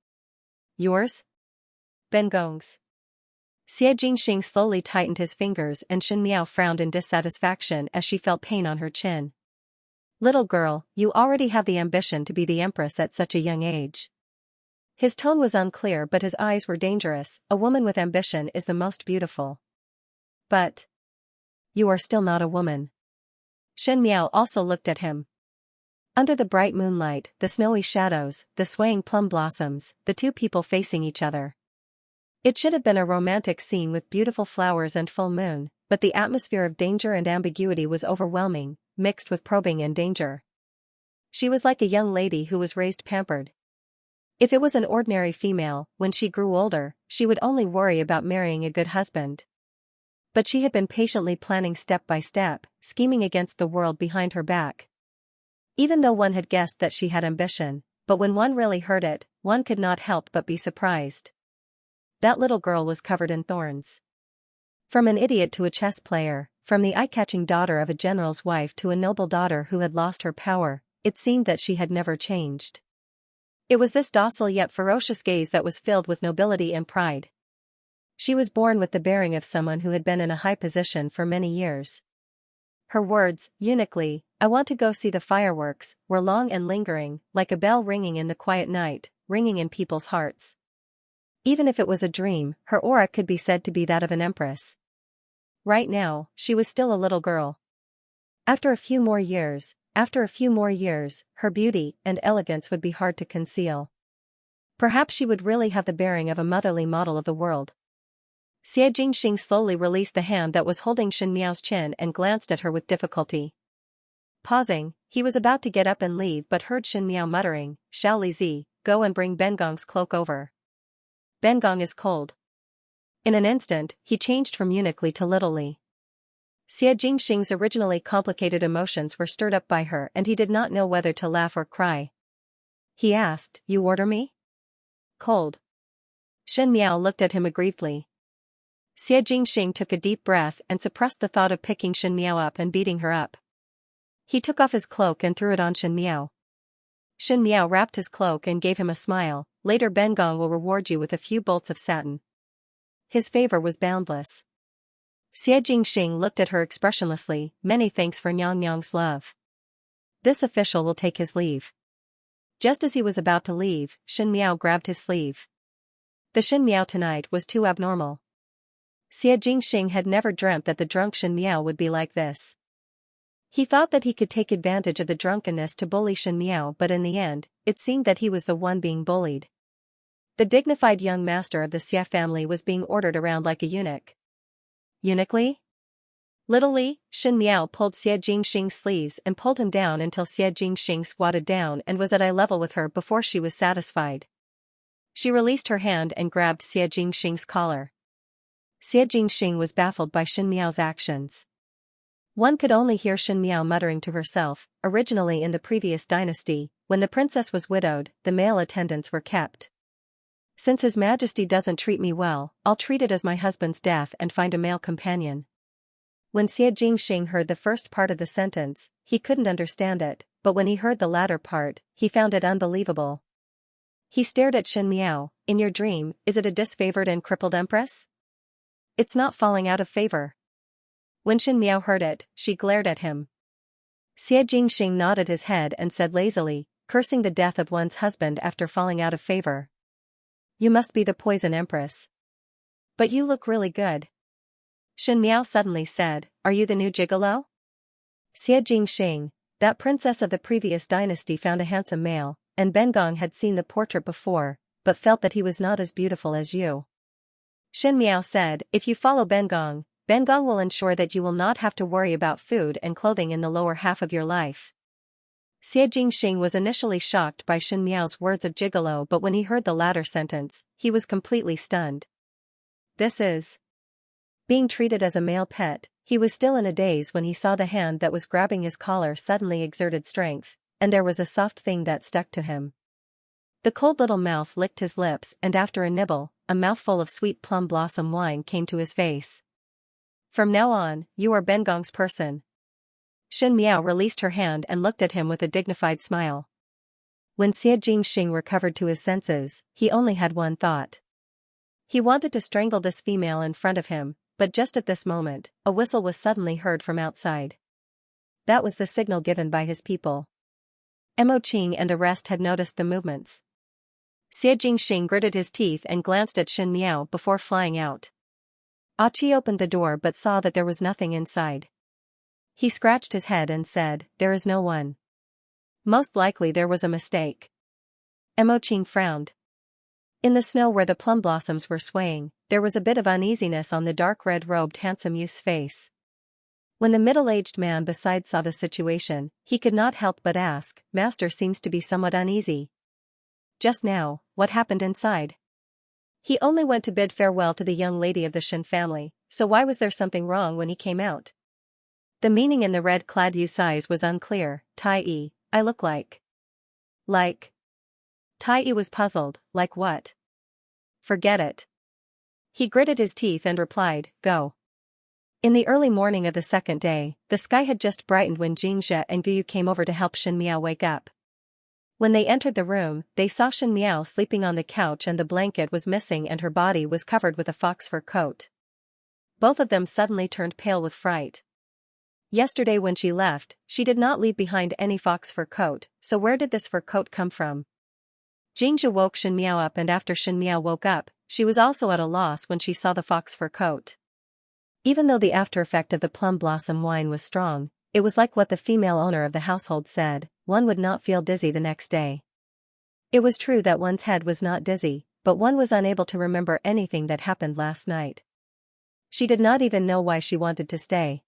Speaker 1: "Yours?" "Ben Gong's." Xie Jingxing slowly tightened his fingers, and Shin Miao frowned in dissatisfaction as she felt pain on her chin. "Little girl, you already have the ambition to be the Empress at such a young age." His tone was unclear, but his eyes were dangerous. "A woman with ambition is the most beautiful. But you are still not a woman." Shin Miao also looked at him. Under the bright moonlight, the snowy shadows, the swaying plum blossoms, the two people facing each other. It should have been a romantic scene with beautiful flowers and full moon, but the atmosphere of danger and ambiguity was overwhelming, mixed with probing and danger. She was like a young lady who was raised pampered. If it was an ordinary female, when she grew older, she would only worry about marrying a good husband. But she had been patiently planning step by step, scheming against the world behind her back. Even though one had guessed that she had ambition, but when one really heard it, one could not help but be surprised. That little girl was covered in thorns. From an idiot to a chess player, from the eye-catching daughter of a general's wife to a noble daughter who had lost her power, it seemed that she had never changed. It was this docile yet ferocious gaze that was filled with nobility and pride. She was born with the bearing of someone who had been in a high position for many years. Her words, eunuchly, "I want to go see the fireworks," were long and lingering, like a bell ringing in the quiet night, ringing in people's hearts. Even if it was a dream, her aura could be said to be that of an empress. Right now, she was still a little girl. After a few more years, her beauty and elegance would be hard to conceal. Perhaps she would really have the bearing of a motherly model of the world. Xie Jingxing slowly released the hand that was holding Shin Miao's chin and glanced at her with difficulty. Pausing, he was about to get up and leave but heard Shin Miao muttering, "Xiao Li Zi, go and bring Bengong's cloak over. Bengong is cold." In an instant, he changed from eunuchly to little Li. Xie Jingxing's originally complicated emotions were stirred up by her, and he did not know whether to laugh or cry. He asked, "You order me?" "Cold." Shin Miao looked at him aggrievedly. Xie Jingxing took a deep breath and suppressed the thought of picking Shin Miao up and beating her up. He took off his cloak and threw it on Shin Miao. Shin Miao wrapped his cloak and gave him a smile. "Later Bengong will reward you with a few bolts of satin." His favor was boundless. Xie Jingxing looked at her expressionlessly. "Many thanks for Nyang's love. This official will take his leave." Just as he was about to leave, Shin Miao grabbed his sleeve. The Shin Miao tonight was too abnormal. Xie Jingxing had never dreamt that the drunk Shin Miao would be like this. He thought that he could take advantage of the drunkenness to bully Shin Miao, but in the end, it seemed that he was the one being bullied. The dignified young master of the Xie family was being ordered around like a eunuch. Eunuchly? Little Li, Shin Miao pulled Xie Jingxing's sleeves and pulled him down until Xie Jingxing squatted down and was at eye level with her before she was satisfied. She released her hand and grabbed Xie Jingxing's collar. Xie Jingxing was baffled by Shin Miao's actions. One could only hear Shin Miao muttering to herself. Originally in the previous dynasty, when the princess was widowed, the male attendants were kept. Since His Majesty doesn't treat me well, I'll treat it as my husband's death and find a male companion. When Xie Jingxing heard the first part of the sentence, he couldn't understand it, but when he heard the latter part, he found it unbelievable. He stared at Shin Miao, in your dream, is it a disfavored and crippled empress? It's not falling out of favor. When Shen Miao heard it, she glared at him. Xie Jingxing nodded his head and said lazily, cursing the death of one's husband after falling out of favor. You must be the poison empress. But you look really good. Shen Miao suddenly said, are you the new gigolo? Xie Jingxing, that princess of the previous dynasty, found a handsome male, and Bengong had seen the portrait before, but felt that he was not as beautiful as you. Shen Miao said, if you follow Bengong, Bengong will ensure that you will not have to worry about food and clothing in the lower half of your life. Xie Jingxing was initially shocked by Shen Miao's words of gigolo, but when he heard the latter sentence, he was completely stunned. This is being treated as a male pet. He was still in a daze when he saw the hand that was grabbing his collar suddenly exerted strength, and there was a soft thing that stuck to him. The cold little mouth licked his lips, and after a nibble, a mouthful of sweet plum blossom wine came to his face. From now on, you are Bengong's person. Shen Miao released her hand and looked at him with a dignified smile. When Xie Jingxing recovered to his senses, he only had one thought. He wanted to strangle this female in front of him, but just at this moment, a whistle was suddenly heard from outside. That was the signal given by his people. Mo Qing and the rest had noticed the movements. Xie Jingxing gritted his teeth and glanced at Shen Miao before flying out. Qi opened the door but saw that there was nothing inside. He scratched his head and said, there is no one. Most likely there was a mistake. Mo Qing frowned. In the snow where the plum blossoms were swaying, there was a bit of uneasiness on the dark red-robed handsome youth's face. When the middle-aged man beside saw the situation, he could not help but ask, Master seems to be somewhat uneasy. Just now, what happened inside? He only went to bid farewell to the young lady of the Shen family, so why was there something wrong when he came out? The meaning in the red-clad youth's eyes was unclear. Tai Yi, I look like. Tai Yi was puzzled, like what? Forget it. He gritted his teeth and replied, go. In the early morning of the second day, the sky had just brightened when Xianxia and Guyu came over to help Shen Miao wake up. When they entered the room, they saw Shen Miao sleeping on the couch and the blanket was missing and her body was covered with a fox fur coat. Both of them suddenly turned pale with fright. Yesterday when she left, she did not leave behind any fox fur coat, so where did this fur coat come from? Xianxia woke Shen Miao up, and after Shen Miao woke up, she was also at a loss when she saw the fox fur coat. Even though the after effect of the plum blossom wine was strong, it was like what the female owner of the household said, one would not feel dizzy the next day. It was true that one's head was not dizzy, but one was unable to remember anything that happened last night. She did not even know why she wanted to stay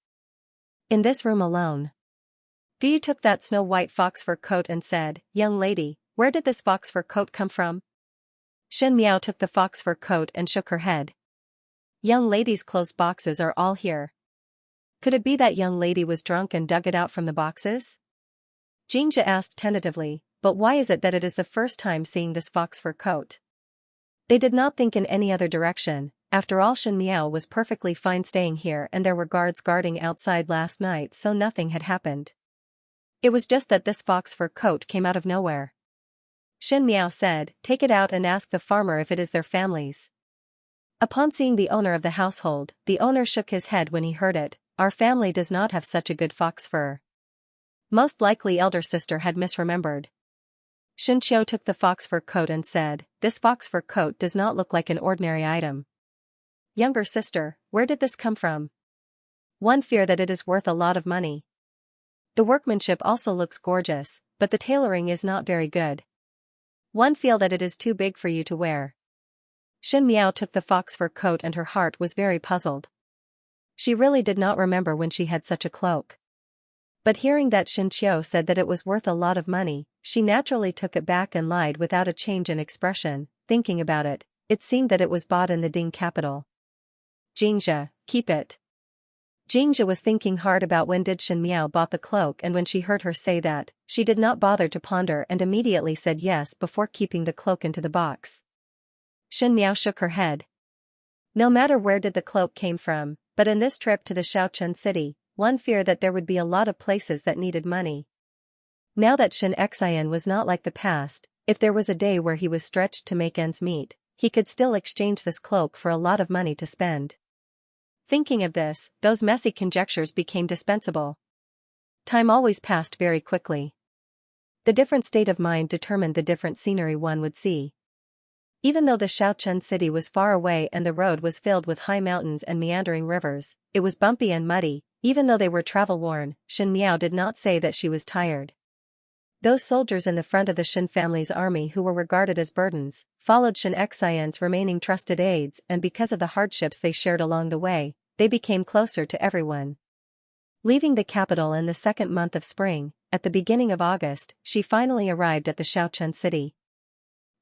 Speaker 1: in this room alone. Guyu took that snow-white fox fur coat and said, young lady, where did this fox fur coat come from? Shen Miao took the fox fur coat and shook her head. Young lady's clothes boxes are all here. Could it be that young lady was drunk and dug it out from the boxes? Xianxia asked tentatively, but why is it that it is the first time seeing this fox fur coat? They did not think in any other direction. After all, Shen Miao was perfectly fine staying here and there were guards guarding outside last night, so nothing had happened. It was just that this fox fur coat came out of nowhere. Shen Miao said, take it out and ask the farmer if it is their family's. Upon seeing the owner of the household, the owner shook his head when he heard it. Our family does not have such a good fox fur. Most likely elder sister had misremembered. Shen Qiu took the fox fur coat and said, this fox fur coat does not look like an ordinary item. Younger sister, where did this come from? One fear that it is worth a lot of money. The workmanship also looks gorgeous, but the tailoring is not very good. One feel that it is too big for you to wear. Shen Miao took the fox fur coat and her heart was very puzzled. She really did not remember when she had such a cloak. But hearing that Shen Qiu said that it was worth a lot of money, she naturally took it back and lied without a change in expression. Thinking about it, it seemed that it was bought in the Ding capital. Xianxia, keep it. Xianxia was thinking hard about when did Shen Miao bought the cloak, and when she heard her say that, she did not bother to ponder and immediately said yes before keeping the cloak into the box. Shen Miao shook her head. No matter where did the cloak came from, but in this trip to the Shaochen city, one feared that there would be a lot of places that needed money. Now that Xianxia was not like the past, if there was a day where he was stretched to make ends meet, he could still exchange this cloak for a lot of money to spend. Thinking of this, those messy conjectures became dispensable. Time always passed very quickly. The different state of mind determined the different scenery one would see. Even though the Xiaochen city was far away and the road was filled with high mountains and meandering rivers, it was bumpy and muddy. Even though they were travel-worn, Xianxia did not say that she was tired. Those soldiers in the front of the Xin family's army who were regarded as burdens, followed Xianxia's remaining trusted aides, and because of the hardships they shared along the way, they became closer to everyone. Leaving the capital in the second month of spring, at the beginning of August, she finally arrived at the Xiaochen city.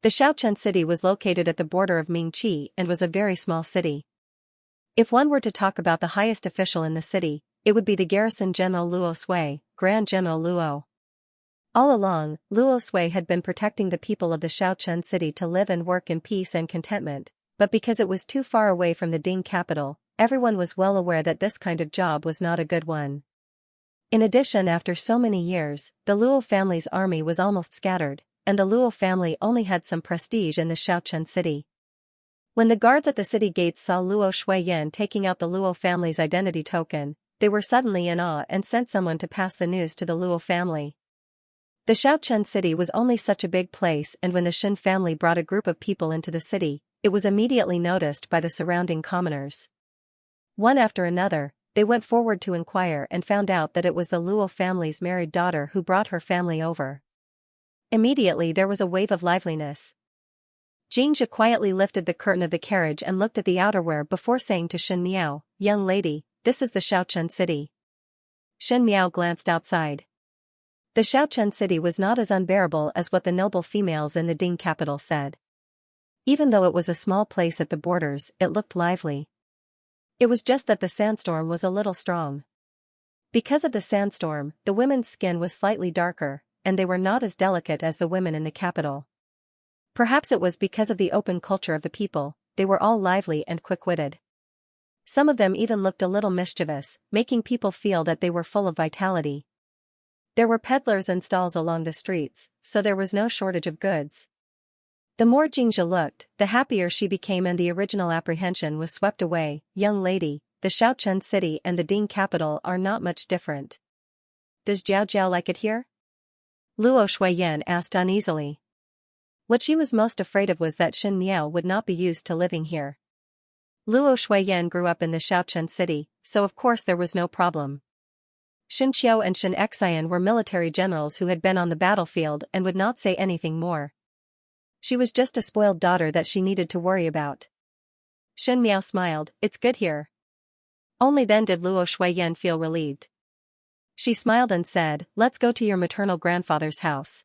Speaker 1: The Xiaochen city was located at the border of Mingqi and was a very small city. If one were to talk about the highest official in the city, it would be the garrison general Luo Sui, Grand General Luo. All along, Luo Sui had been protecting the people of the Xiaochen city to live and work in peace and contentment, but because it was too far away from the Ding capital, everyone was well aware that this kind of job was not a good one. In addition, after so many years, the Luo family's army was almost scattered, and the Luo family only had some prestige in the Xiaochen city. When the guards at the city gates saw Luo Shuiyan taking out the Luo family's identity token, they were suddenly in awe and sent someone to pass the news to the Luo family. The Xiaochen city was only such a big place, and when the Xin family brought a group of people into the city, it was immediately noticed by the surrounding commoners. One after another, they went forward to inquire and found out that it was the Luo family's married daughter who brought her family over. Immediately there was a wave of liveliness. Xianxia quietly lifted the curtain of the carriage and looked at the outerwear before saying to Shen Miao, "Young lady, this is the Xiaochen city." Shen Miao glanced outside. The Xiaochen city was not as unbearable as what the noble females in the Ding capital said. Even though it was a small place at the borders, it looked lively. It was just that the sandstorm was a little strong. Because of the sandstorm, the women's skin was slightly darker, and they were not as delicate as the women in the capital. Perhaps it was because of the open culture of the people, they were all lively and quick-witted. Some of them even looked a little mischievous, making people feel that they were full of vitality. There were peddlers and stalls along the streets, so there was no shortage of goods. The more Xianxia looked, the happier she became, and the original apprehension was swept away. "Young lady, the Xiaochen city and the Ding capital are not much different. Does Jiao Jiao like it here?" Luo Shuiyan asked uneasily. What she was most afraid of was that Shen Miao would not be used to living here. Luo Shuiyan grew up in the Xiaochen city, so of course there was no problem. Shen Qiu and Xianxia were military generals who had been on the battlefield and would not say anything more. She was just a spoiled daughter that she needed to worry about. Shen Miao smiled, "It's good here." Only then did Luo Shuiyan feel relieved. She smiled and said, "Let's go to your maternal grandfather's house.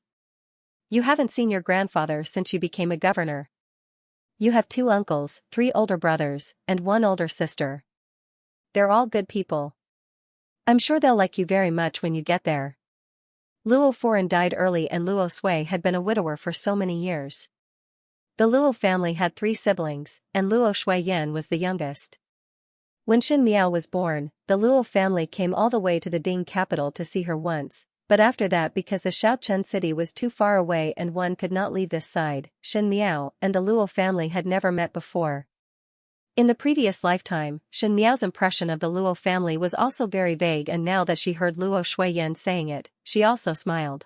Speaker 1: You haven't seen your grandfather since you became a governor. You have 2 uncles, 3 older brothers, and 1 older sister. They're all good people. I'm sure they'll like you very much when you get there." Luo Foran died early, and Luo Sui had been a widower for so many years. The Luo family had 3 siblings, and Luo Shuiyan was the youngest. When Shen Miao was born, the Luo family came all the way to the Ding capital to see her once, but after that, because the Xiaochen city was too far away and one could not leave this side, Shen Miao and the Luo family had never met before. In the previous lifetime, Shen Miao's impression of the Luo family was also very vague, and now that she heard Luo Shuiyan saying it, she also smiled.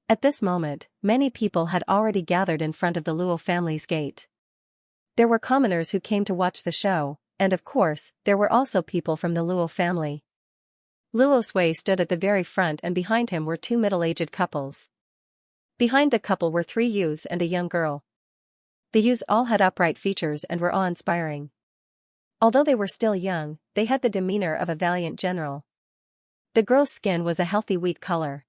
Speaker 1: At this moment, many people had already gathered in front of the Luo family's gate. There were commoners who came to watch the show, and of course, there were also people from the Luo family. Luo Sui stood at the very front, and behind him were 2 middle-aged couples. Behind the couple were 3 youths and a young girl. The youths all had upright features and were awe-inspiring. Although they were still young, they had the demeanor of a valiant general. The girl's skin was a healthy wheat color.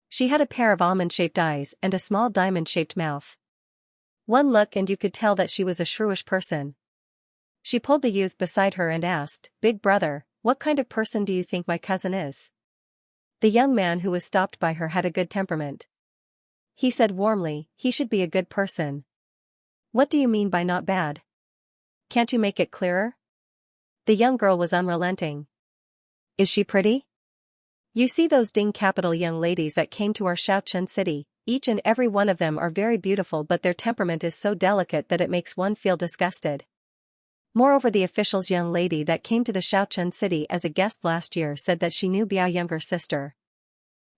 Speaker 1: She had a pair of almond-shaped eyes and a small diamond-shaped mouth. One look and you could tell that she was a shrewish person. She pulled the youth beside her and asked, "Big brother, what kind of person do you think my cousin is?" The young man who was stopped by her had a good temperament. He said warmly, "He should be a good person." "What do you mean by not bad? Can't you make it clearer?" The young girl was unrelenting. "Is she pretty? You see those Ding capital young ladies that came to our Xiaochen city, each and every one of them are very beautiful, but their temperament is so delicate that it makes one feel disgusted. Moreover, the official's young lady that came to the Xiaochen city as a guest last year said that she knew Biao's younger sister.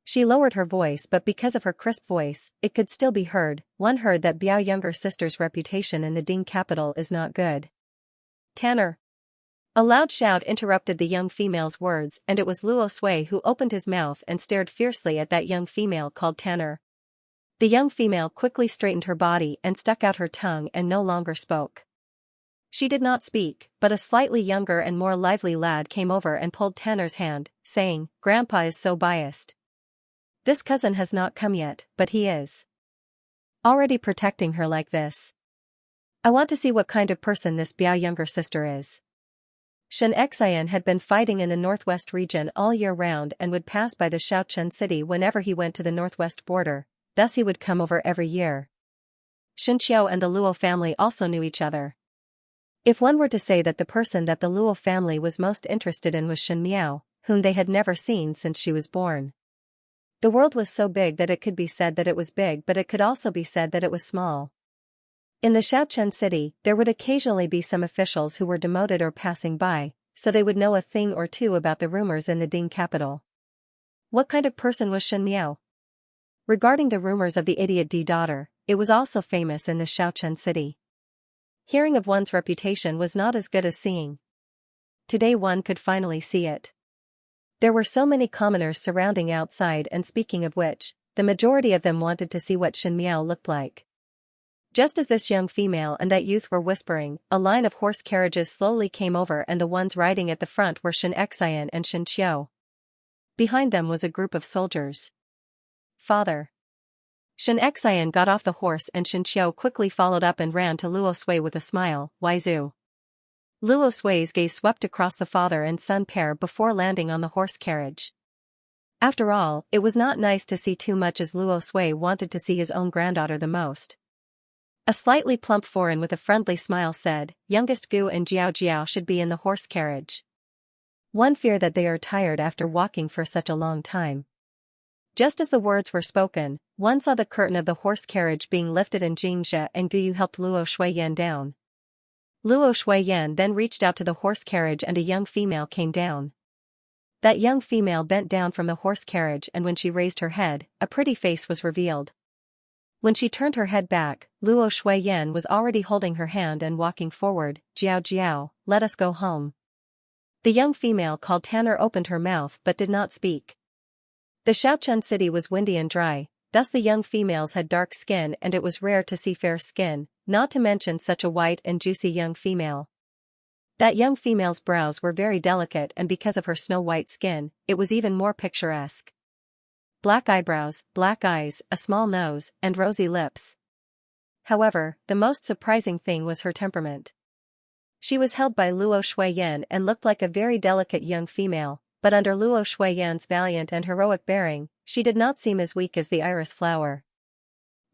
Speaker 1: She lowered her voice, but because of her crisp voice, it could still be heard. One heard that Biao's younger sister's reputation in the Ding capital is not good. Tanner. A loud shout interrupted the young female's words, and it was Luo Sui who opened his mouth and stared fiercely at that young female called Tanner. The young female quickly straightened her body and stuck out her tongue and no longer spoke. She did not speak, but a slightly younger and more lively lad came over and pulled Tanner's hand, saying, "Grandpa is so biased. This cousin has not come yet, but he is already protecting her like this. I want to see what kind of person this Biao's younger sister is." Xianxia had been fighting in the northwest region all year round and would pass by the Xiaochen city whenever he went to the northwest border, thus he would come over every year. Xianxia and the Luo family also knew each other. If one were to say that the person that the Luo family was most interested in was Xianmiao, whom they had never seen since she was born. The world was so big that it could be said that it was big, but it could also be said that it was small. In the Xiaochen city, there would occasionally be some officials who were demoted or passing by, so they would know a thing or two about the rumors in the Ding capital. What kind of person was Xianmiao? Regarding the rumors of the idiot D daughter, it was also famous in the Xiaochen city. Hearing of one's reputation was not as good as seeing. Today one could finally see it. There were so many commoners surrounding outside, and speaking of which, the majority of them wanted to see what Xianmiao looked like. Just as this young female and that youth were whispering, a line of horse carriages slowly came over, and the ones riding at the front were Xianxia and Xianxiu. Behind them was a group of soldiers. "Father." Xianxia got off the horse and Xianxiu quickly followed up and ran to Luo Sui with a smile. "Waizu." Luo Sui's gaze swept across the father and son pair before landing on the horse carriage. After all, it was not nice to see too much, as Luo Sui wanted to see his own granddaughter the most. A slightly plump foreign with a friendly smile said, "Youngest Gu and Jiao should be in the horse carriage. One fear that they are tired after walking for such a long time." Just as the words were spoken, one saw the curtain of the horse carriage being lifted and Xianxia and Gu helped Luo Shuiyan down. Luo Shuiyan then reached out to the horse carriage and a young female came down. That young female bent down from the horse carriage, and when she raised her head, a pretty face was revealed. When she turned her head back, Luo Shuiyan was already holding her hand and walking forward. "Jiao, let us go home." The young female called Tanner opened her mouth but did not speak. The Xiaochen city was windy and dry, thus the young females had dark skin, and it was rare to see fair skin, not to mention such a white and juicy young female. That young female's brows were very delicate, and because of her snow-white skin, it was even more picturesque. Black eyebrows, black eyes, a small nose, and rosy lips. However, the most surprising thing was her temperament. She was held by Luo Shuiyan and looked like a very delicate young female, but under Luo Shuiyan's valiant and heroic bearing, she did not seem as weak as the iris flower.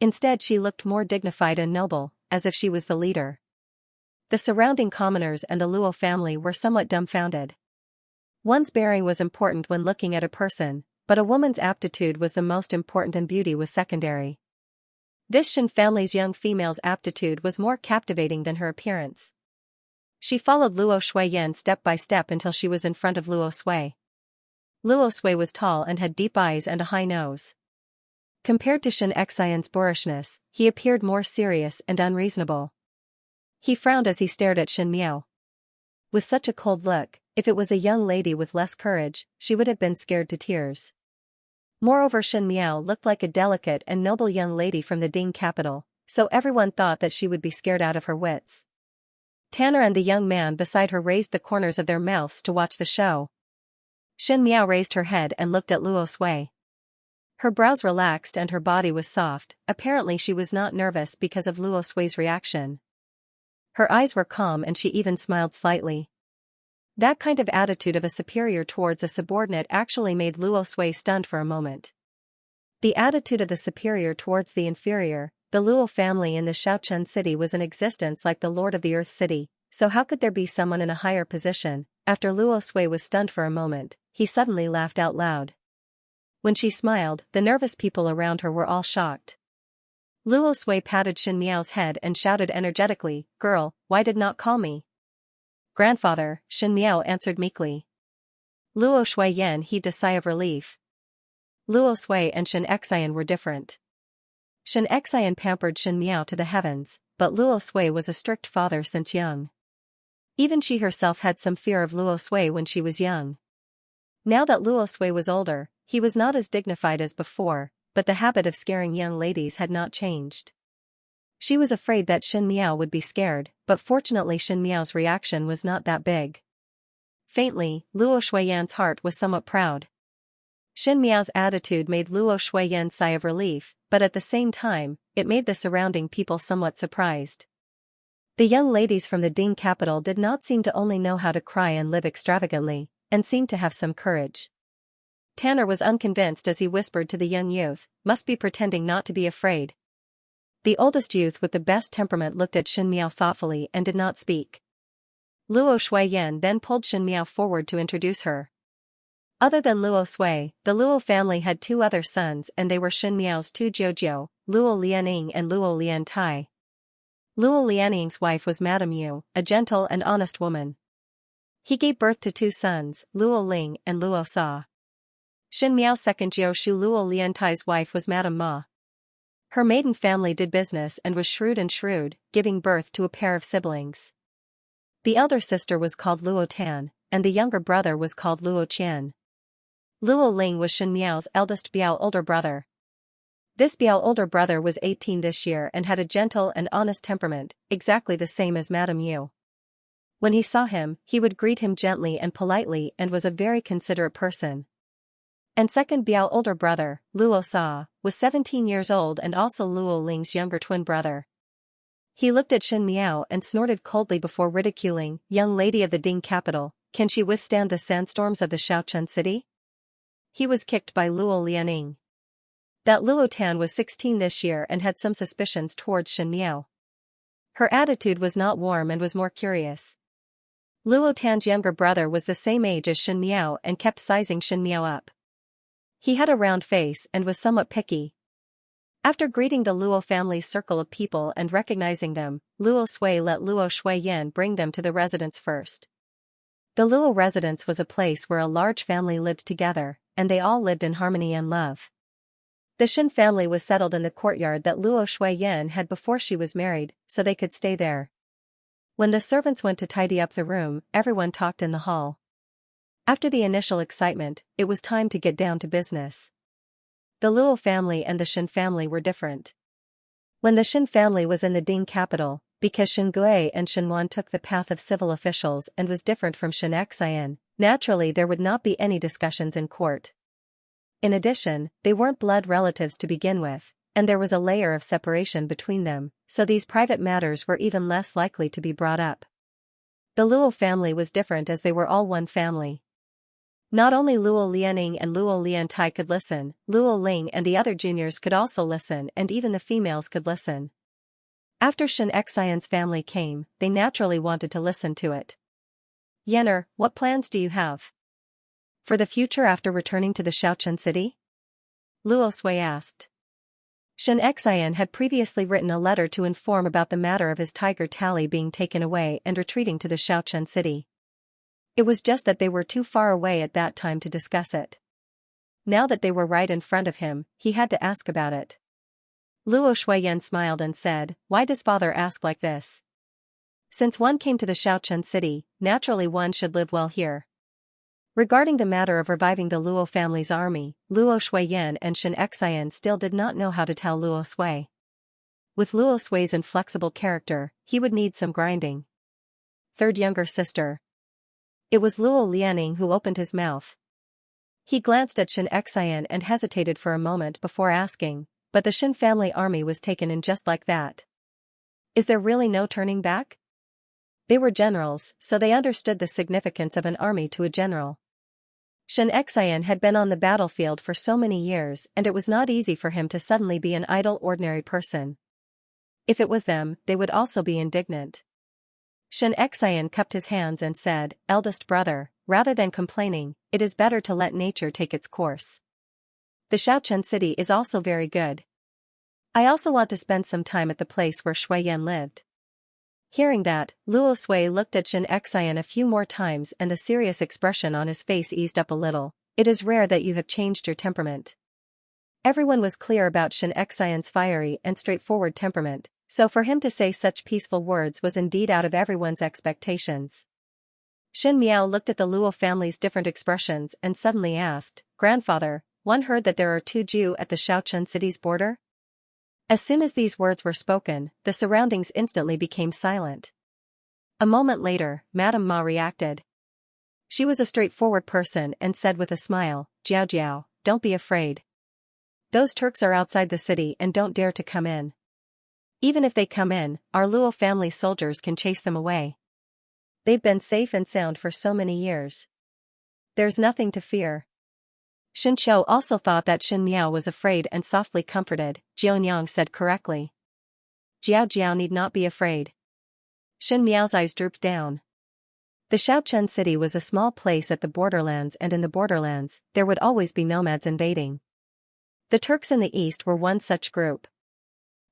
Speaker 1: Instead, she looked more dignified and noble, as if she was the leader. The surrounding commoners and the Luo family were somewhat dumbfounded. One's bearing was important when looking at a person, but a woman's aptitude was the most important and beauty was secondary. This Shin family's young female's aptitude was more captivating than her appearance. She followed Luo Shuiyan step by step until she was in front of Luo Sui. Luo Sui was tall and had deep eyes and a high nose. Compared to Xianxian's boorishness, he appeared more serious and unreasonable. He frowned as he stared at Xianmiao. With such a cold look, if it was a young lady with less courage, she would have been scared to tears. Moreover, Xianmiao looked like a delicate and noble young lady from the Ding capital, so everyone thought that she would be scared out of her wits. Tanner and the young man beside her raised the corners of their mouths to watch the show. Xianmiao raised her head and looked at Luo Sui. Her brows relaxed and her body was soft. Apparently she was not nervous because of Luo Sui's reaction. Her eyes were calm and she even smiled slightly. That kind of attitude of a superior towards a subordinate actually made Luo Sui stunned for a moment. The attitude of the superior towards the inferior, the Luo family in the Xiaochen city was in existence like the Lord of the Earth City, so how could there be someone in a higher position? After Luo Sui was stunned for a moment, he suddenly laughed out loud. When she smiled, the nervous people around her were all shocked. Luo Sui patted Shin Miao's head and shouted energetically, "Girl, why did not call me?" "Grandfather," Shin Miao answered meekly. Luo Shui Yan heaved a sigh of relief. Luo Sui and Shin Xian were different. Shin Xian pampered Shin Miao to the heavens, but Luo Sui was a strict father since young. Even she herself had some fear of Luo Sui when she was young. Now that Luo Sui was older, he was not as dignified as before, but the habit of scaring young ladies had not changed. She was afraid that Shin Miao would be scared, but fortunately Shin Miao's reaction was not that big. Faintly, Luo Shuiyan's heart was somewhat proud. Shin Miao's attitude made Luo Shuiyan sigh of relief, but at the same time, it made the surrounding people somewhat surprised. The young ladies from the Ding capital did not seem to only know how to cry and live extravagantly, and seemed to have some courage. Tanner was unconvinced as he whispered to the young youth, "Must be pretending not to be afraid." The oldest youth with the best temperament looked at Shin Miao thoughtfully and did not speak. Luo Shuiyan then pulled Shin Miao forward to introduce her. Other than Luo Sui, the Luo family had two other sons and they were Shin Miao's two Jiujiu, Luo Lianing and Luo Liantai. Luo Lianing's wife was Madame Yu, a gentle and honest woman. He gave birth to two sons, Luo Ling and Luo Sa. Shin Miao's second Jiushu Luo Liantai's wife was Madame Ma. Her maiden family did business and was shrewd, giving birth to a pair of siblings. The elder sister was called Luo Tan, and the younger brother was called Luo Qian. Luo Ling was Shin Miao's eldest Biao older brother. This Biao older brother was 18 this year and had a gentle and honest temperament, exactly the same as Madame Yu. When he saw him, he would greet him gently and politely and was a very considerate person. And second Biao older brother, Luo Sa, was 17 years old and also Luo Ling's younger twin brother. He looked at Shin Miao and snorted coldly before ridiculing, "Young lady of the Ding capital, can she withstand the sandstorms of the Xiaochun city?" He was kicked by Luo Lianing. That Luo Tan was 16 this year and had some suspicions towards Shin Miao. Her attitude was not warm and was more curious. Luo Tan's younger brother was the same age as Shin Miao and kept sizing Shin Miao up. He had a round face and was somewhat picky. After greeting the Luo family's circle of people and recognizing them, Luo Sui let Luo Shuiyan bring them to the residence first. The Luo residence was a place where a large family lived together, and they all lived in harmony and love. The Shin family was settled in the courtyard that Luo Shuiyan had before she was married, so they could stay there. When the servants went to tidy up the room, everyone talked in the hall. After the initial excitement, it was time to get down to business. The Luo family and the Shin family were different. When the Shin family was in the Ding capital, because Shin Gui and Shin Wan took the path of civil officials and was different from Shin Xian, naturally there would not be any discussions in court. In addition, they weren't blood relatives to begin with, and there was a layer of separation between them, so these private matters were even less likely to be brought up. The Luo family was different as they were all one family. Not only Luo Lianing and Luo Liantai could listen, Luo Ling and the other juniors could also listen and even the females could listen. After Shin Xian's family came, they naturally wanted to listen to it. "Yenner, what plans do you have for the future after returning to the Xiaochun city?" Luo Sui asked. Shin Xian had previously written a letter to inform about the matter of his tiger Tally being taken away and retreating to the Xiaochun city. It was just that they were too far away at that time to discuss it. Now that they were right in front of him, he had to ask about it. Luo Shuiyan smiled and said, "Why does father ask like this? Since one came to the Xiaochun city, naturally one should live well here." Regarding the matter of reviving the Luo family's army, Luo Shuiyan and Shin Xian still did not know how to tell Luo Sui. With Luo Sui's inflexible character, he would need some grinding. Third younger sister. It was Luo Lianing who opened his mouth. He glanced at Shin Xian and hesitated for a moment before asking, "But the Shin family army was taken in just like that. Is there really no turning back?" They were generals, so they understood the significance of an army to a general. Shin Xian had been on the battlefield for so many years and it was not easy for him to suddenly be an idle ordinary person. If it was them, they would also be indignant. Shin Xian cupped his hands and said, "Eldest brother, rather than complaining, it is better to let nature take its course. The Xiaochen city is also very good. I also want to spend some time at the place where Shui Yan lived. Hearing that, Luo Sui looked at Xianxia a few more times and the serious expression on his face eased up a little. It is rare that you have changed your temperament. Everyone was clear about Xianxia's fiery and straightforward temperament, so for him to say such peaceful words was indeed out of everyone's expectations. Xin Miao looked at the Luo family's different expressions and suddenly asked, "Grandfather, one heard that there are 2 Jew at the Xiaochen city's border?" As soon as these words were spoken, the surroundings instantly became silent. A moment later, Madame Ma reacted. She was a straightforward person and said with a smile, "Jiao Jiao, don't be afraid. Those Turks are outside the city and don't dare to come in. Even if they come in, our Luo family soldiers can chase them away. They've been safe and sound for so many years. There's nothing to fear." Shin Qiu also thought that Xin Miao was afraid and softly comforted. Jianyang said correctly. "Jiao Jiao need not be afraid." Xin Miao's eyes drooped down. The Xiaochen city was a small place at the borderlands, and in the borderlands, there would always be nomads invading. The Turks in the east were one such group.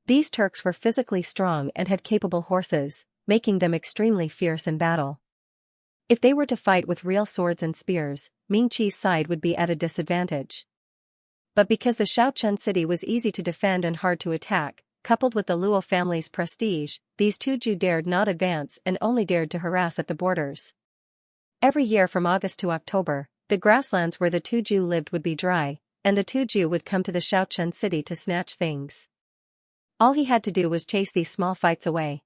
Speaker 1: These Turks were physically strong and had capable horses, making them extremely fierce in battle. If they were to fight with real swords and spears, Ming Qi's side would be at a disadvantage. But because the Xiaochen city was easy to defend and hard to attack, coupled with the Luo family's prestige, these 2 Jew dared not advance and only dared to harass at the borders. Every year from August to October, the grasslands where the 2 Jew lived would be dry, and the 2 Jew would come to the Xiaochen city to snatch things. All he had to do was chase these small fights away.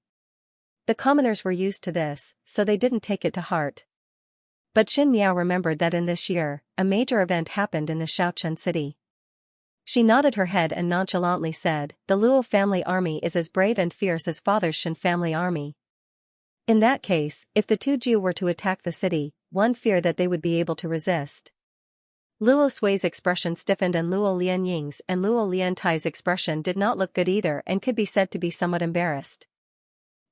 Speaker 1: The commoners were used to this, so they didn't take it to heart. But Xin Miao remembered that in this year, a major event happened in the Xiaochen city. She nodded her head and nonchalantly said, "The Luo family army is as brave and fierce as Father's Shin family army. In that case, if the 2 Jew were to attack the city, one feared that they would be able to resist." Luo Sui's expression stiffened and Luo Lianying's and Luo Liantai's expression did not look good either and could be said to be somewhat embarrassed.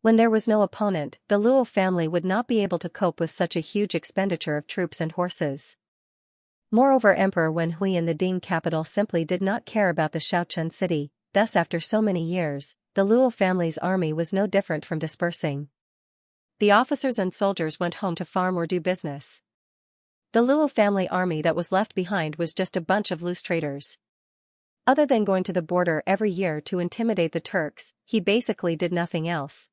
Speaker 1: When there was no opponent, the Luo family would not be able to cope with such a huge expenditure of troops and horses. Moreover, Emperor Wen Hui in the Ding capital simply did not care about the Xiaochen city, thus after so many years, the Luo family's army was no different from dispersing. The officers and soldiers went home to farm or do business. The Luo family army that was left behind was just a bunch of loose traitors. Other than going to the border every year to intimidate the Turks, he basically did nothing else.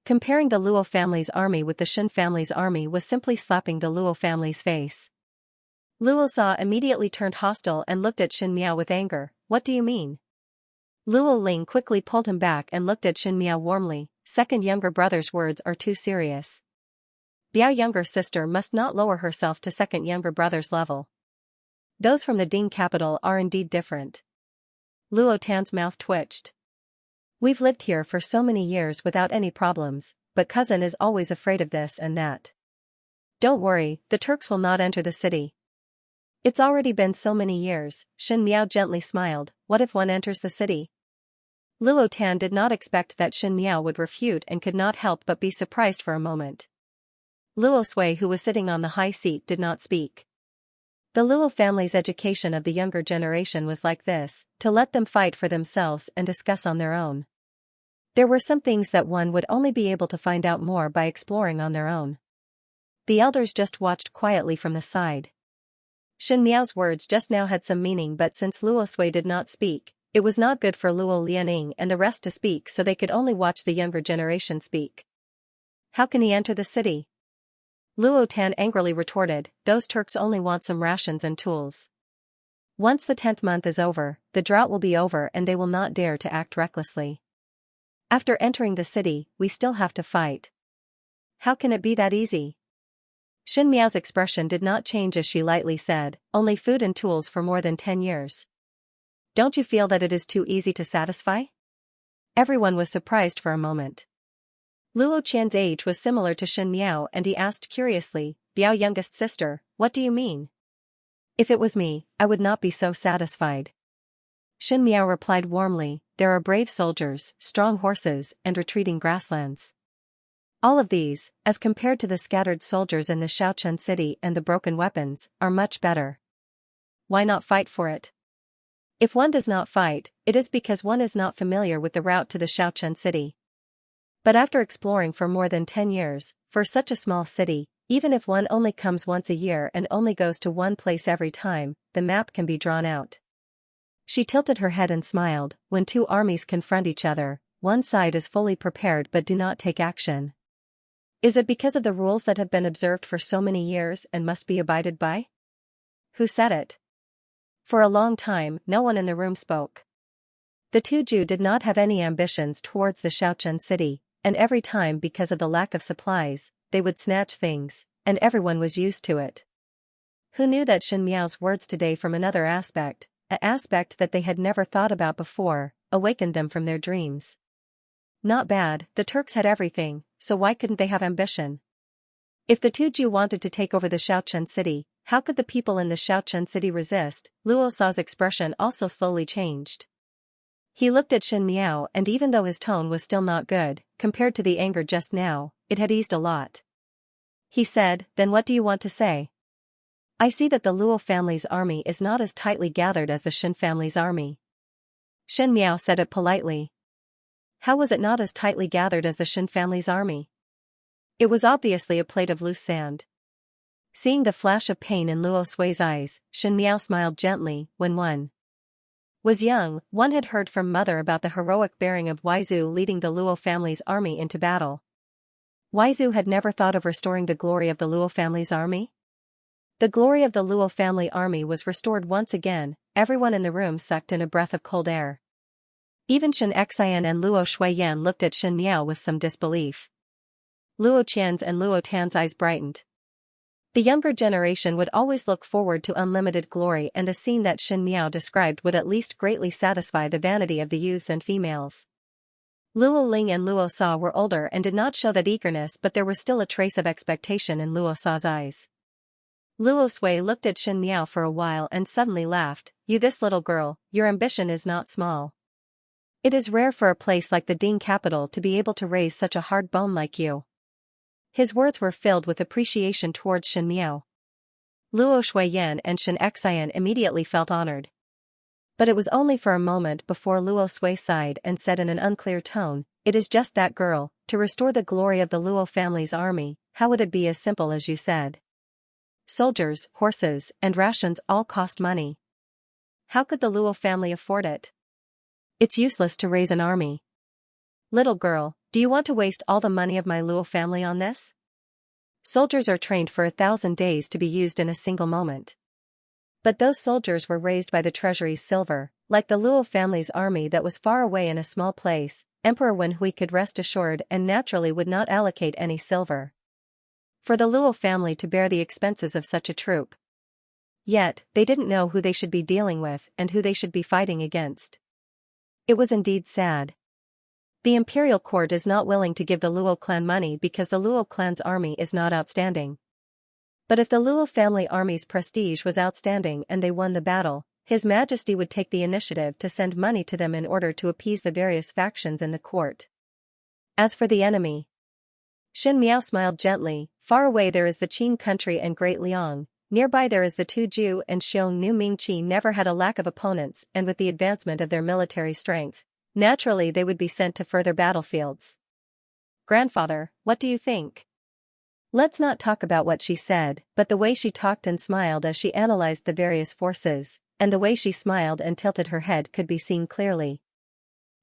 Speaker 1: Comparing the Luo family's army with the Shin family's army was simply slapping the Luo family's face. Luo Sa immediately turned hostile and looked at Xin Miao with anger. "What do you mean?" Luo Ling quickly pulled him back and looked at Xin Miao warmly. "Second younger brother's words are too serious. Biao younger sister must not lower herself to second younger brother's level. Those from the Ding capital are indeed different." Luo Tan's mouth twitched. "We've lived here for so many years without any problems, but cousin is always afraid of this and that." "Don't worry, the Turks will not enter the city. It's already been so many years." Xin Miao gently smiled. "What if one enters the city?" Luo Tan did not expect that Xin Miao would refute and could not help but be surprised for a moment. Luo Sui, who was sitting on the high seat, did not speak. The Luo family's education of the younger generation was like this, to let them fight for themselves and discuss on their own. There were some things that one would only be able to find out more by exploring on their own. The elders just watched quietly from the side. Xin Miao's words just now had some meaning, but since Luo Sui did not speak, it was not good for Luo Lianing and the rest to speak, so they could only watch the younger generation speak. "How can he enter the city?" Luo Tan angrily retorted, "Those Turks only want some rations and tools. Once the 10th month is over, the drought will be over and they will not dare to act recklessly. After entering the city, we still have to fight. How can it be that easy?" Xin Miao's expression did not change as she lightly said, "Only food and tools for more than 10 years. Don't you feel that it is too easy to satisfy?" Everyone was surprised for a moment. Luo Qian's age was similar to Xin Miao and he asked curiously, "Biao youngest sister, what do you mean?" "If it was me, I would not be so satisfied." Xin Miao replied warmly, "There are brave soldiers, strong horses, and retreating grasslands. All of these, as compared to the scattered soldiers in the Xiaochen city and the broken weapons, are much better. Why not fight for it?" If one does not fight, it is because one is not familiar with the route to the Xiaochen city. But after exploring for more than 10 years, for such a small city, even if one only comes once a year and only goes to one place every time, the map can be drawn out. She tilted her head and smiled. When two armies confront each other, one side is fully prepared but do not take action. Is it because of the rules that have been observed for so many years and must be abided by? Who said it? For a long time, no one in the room spoke. The two Jew did not have any ambitions towards the Xiaochen city, and every time because of the lack of supplies, they would snatch things, and everyone was used to it. Who knew that Xianxia's words today from another aspect, an aspect that they had never thought about before, awakened them from their dreams? Not bad, the Turks had everything, so why couldn't they have ambition? If the two Jew wanted to take over the Xiaochen city, how could the people in the Xiaochen city resist? Luo Sa's expression also slowly changed. He looked at Xianxia, and even though his tone was still not good, compared to the anger just now, it had eased a lot. He said, "Then what do you want to say?" "I see that the Luo family's army is not as tightly gathered as the Shen family's army." Xianxia said it politely. How was it not as tightly gathered as the Shen family's army? It was obviously a plate of loose sand. Seeing the flash of pain in Luo Sui's eyes, Xianxia smiled gently. When one was young, one had heard from mother about the heroic bearing of Waizu leading the Luo family's army into battle. Waizu had never thought of restoring the glory of the Luo family's army? The glory of the Luo family army was restored once again. Everyone in the room sucked in a breath of cold air. Even Xianxia and Luo Shuiyan looked at Xianxia with some disbelief. Luo Qian's and Luo Tan's eyes brightened. The younger generation would always look forward to unlimited glory, and the scene that Xianxia described would at least greatly satisfy the vanity of the youths and females. Luo Ling and Luo Sa were older and did not show that eagerness, but there was still a trace of expectation in Luo Sa's eyes. Luo Sui looked at Xianxia for a while and suddenly laughed. "You, this little girl, your ambition is not small. It is rare for a place like the Ding capital to be able to raise such a hard bone like you." His words were filled with appreciation towards Xianxia. Luo Shuiyan and Xianxia immediately felt honored. But it was only for a moment before Luo Sui sighed and said in an unclear tone, "It is just that girl. To restore the glory of the Luo family's army, how would it be as simple as you said? Soldiers, horses, and rations all cost money. How could the Luo family afford it? It's useless to raise an army. Little girl, do you want to waste all the money of my Luo family on this? Soldiers are trained for 1,000 days to be used in a single moment. But those soldiers were raised by the treasury's silver, like the Luo family's army that was far away in a small place. Emperor Wenhui could rest assured and naturally would not allocate any silver for the Luo family to bear the expenses of such a troop. Yet, they didn't know who they should be dealing with and who they should be fighting against. It was indeed sad. The imperial court is not willing to give the Luo clan money because the Luo clan's army is not outstanding. But if the Luo family army's prestige was outstanding and they won the battle, His Majesty would take the initiative to send money to them in order to appease the various factions in the court. As for the enemy, Xianxia smiled gently. Far away there is the Qing country and Great Liang. Nearby there is the Tuju and Xiong Nu. Mingqi never had a lack of opponents, and with the advancement of their military strength, naturally they would be sent to further battlefields. Grandfather, what do you think? Let's not talk about what she said, but the way she talked and smiled as she analyzed the various forces, and the way she smiled and tilted her head could be seen clearly.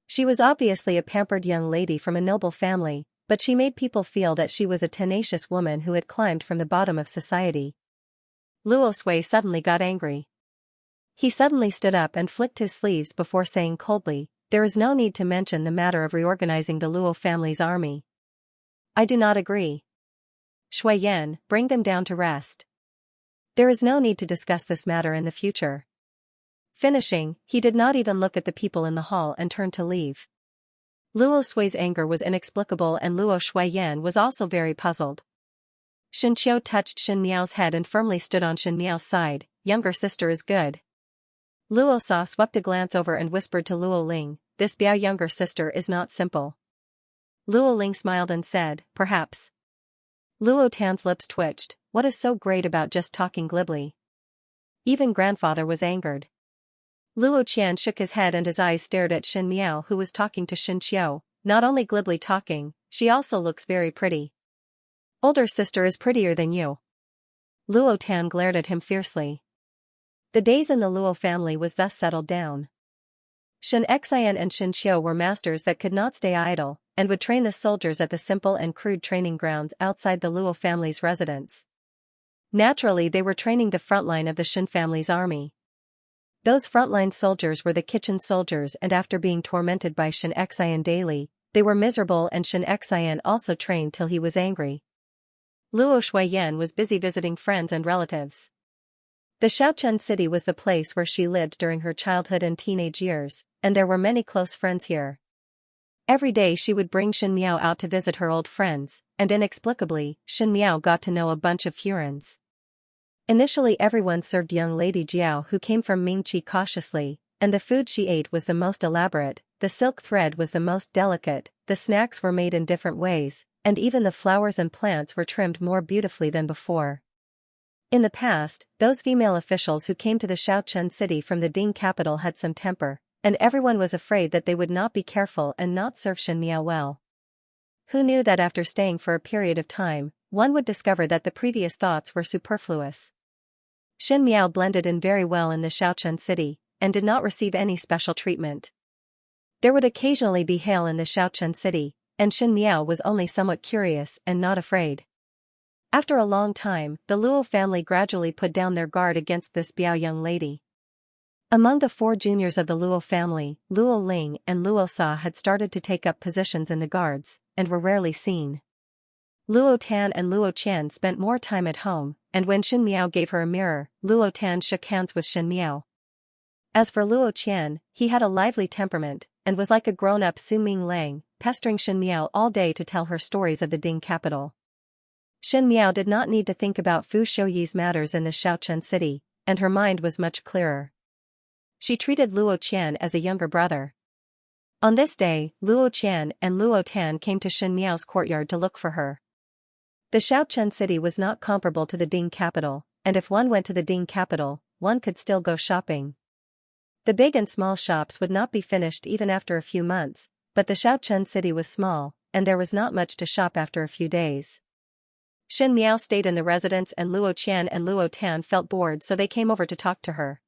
Speaker 1: She was obviously a pampered young lady from a noble family, but she made people feel that she was a tenacious woman who had climbed from the bottom of society. Luo Sui suddenly got angry. He suddenly stood up and flicked his sleeves before saying coldly, "There is no need to mention the matter of reorganizing the Luo family's army. I do not agree. Shui Yan, bring them down to rest. There is no need to discuss this matter in the future." Finishing, he did not even look at the people in the hall and turned to leave. Luo Sui's anger was inexplicable and Luo Shuiyan was also very puzzled. Shenqiu touched Xianxia's head and firmly stood on Xianxia's side. "Younger sister is good." Luo Sa swept a glance over and whispered to Luo Ling, "This Biao younger sister is not simple." Luo Ling smiled and said, "Perhaps." Luo Tan's lips twitched. What is so great about just talking glibly? Even grandfather was angered. Luo Qian shook his head and his eyes stared at Xin Miao, who was talking to Xianxia. Not only glibly talking, she also looks very pretty. Older sister is prettier than you. Luo Tan glared at him fiercely. The days in the Luo family was thus settled down. Xianxia and Xianxia were masters that could not stay idle, and would train the soldiers at the simple and crude training grounds outside the Luo family's residence. Naturally, they were training the front line of the Xin family's army. Those frontline soldiers were the kitchen soldiers, and after being tormented by Xianxia daily, they were miserable, and Xianxia also trained till he was angry. Luo Shuiyan was busy visiting friends and relatives. The Xiaochun city was the place where she lived during her childhood and teenage years, and there were many close friends here. Every day she would bring Xin Miao out to visit her old friends, and inexplicably, Xin Miao got to know a bunch of Hurons. Initially everyone served young Lady Jiao, who came from Mingqi, cautiously, and the food she ate was the most elaborate, the silk thread was the most delicate, the snacks were made in different ways, and even the flowers and plants were trimmed more beautifully than before. In the past, those female officials who came to the Xiaochun city from the Ding capital had some temper, and everyone was afraid that they would not be careful and not serve Xin Miao well. Who knew that after staying for a period of time, one would discover that the previous thoughts were superfluous. Xin Miao blended in very well in the Xiaochun city, and did not receive any special treatment. There would occasionally be hail in the Xiaochun city, and Xin Miao was only somewhat curious and not afraid. After a long time, the Luo family gradually put down their guard against this Biao young lady. Among the 4 juniors of the Luo family, Luo Ling and Luo Sa had started to take up positions in the guards, and were rarely seen. Luo Tan and Luo Qian spent more time at home, and when Xin Miao gave her a mirror, Luo Tan shook hands with Xin Miao. As for Luo Qian, he had a lively temperament, and was like a grown-up Su Ming Lang, pestering Xin Miao all day to tell her stories of the Ding capital. Xin Miao did not need to think about Fu Shouyi's matters in the Xiaochun city, and her mind was much clearer. She treated Luo Qian as a younger brother. On this day, Luo Qian and Luo Tan came to Xin Miao's courtyard to look for her. The Xiaochun city was not comparable to the Ding capital, and if one went to the Ding capital, one could still go shopping. The big and small shops would not be finished even after a few months, but the Xiaochun city was small, and there was not much to shop after a few days. Xin Miao stayed in the residence, and Luo Qian and Luo Tan felt bored, so they came over to talk to her.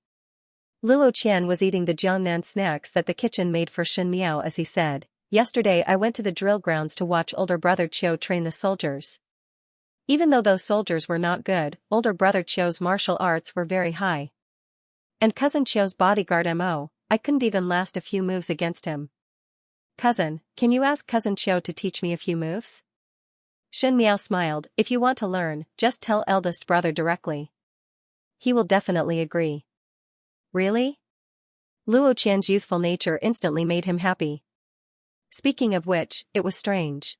Speaker 1: Luo Qian was eating the Jiangnan snacks that the kitchen made for Xin Miao as he said, "Yesterday I went to the drill grounds to watch older brother Qiu train the soldiers. Even though those soldiers were not good, older brother Qiu's martial arts were very high. And cousin Qiu's bodyguard Mo, I couldn't even last a few moves against him. Cousin, can you ask cousin Qiu to teach me a few moves?" Xin Miao smiled, "If you want to learn, just tell eldest brother directly. He will definitely agree." Really? Luo Qian's youthful nature instantly made him happy. Speaking of which, it was strange.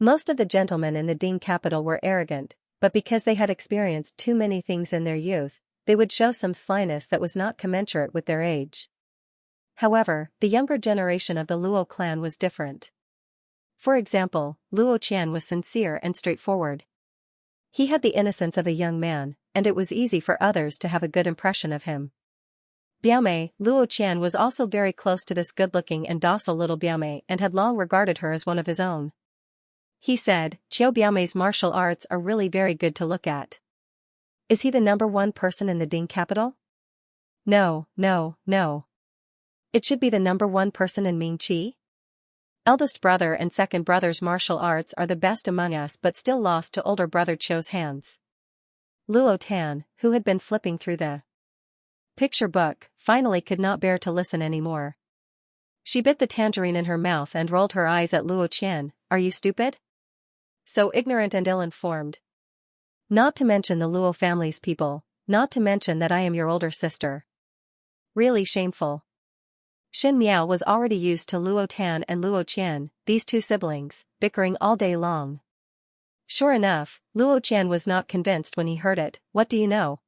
Speaker 1: Most of the gentlemen in the Ding capital were arrogant, but because they had experienced too many things in their youth, they would show some slyness that was not commensurate with their age. However, the younger generation of the Luo clan was different. For example, Luo Qian was sincere and straightforward. He had the innocence of a young man, and it was easy for others to have a good impression of him. Biaomei, Luo Qian was also very close to this good-looking and docile little Biaomei and had long regarded her as one of his own. He said, "Qiu Biaomei's martial arts are really very good to look at. Is he the #1 person in the Ding capital?" No. It should be the #1 person in Mingqi? Eldest brother and second brother's martial arts are the best among us, but still lost to older brother Qiu's hands." Luo Tan, who had been flipping through the picture book, finally could not bear to listen anymore. She bit the tangerine in her mouth and rolled her eyes at Luo Qian. "Are you stupid? So ignorant and ill-informed? Not to mention the Luo family's people, not to mention that I am your older sister. Really shameful." Xin Miao was already used to Luo Tan and Luo Qian, these two siblings, bickering all day long. Sure enough, Luo Qian was not convinced when he heard it. "What do you know?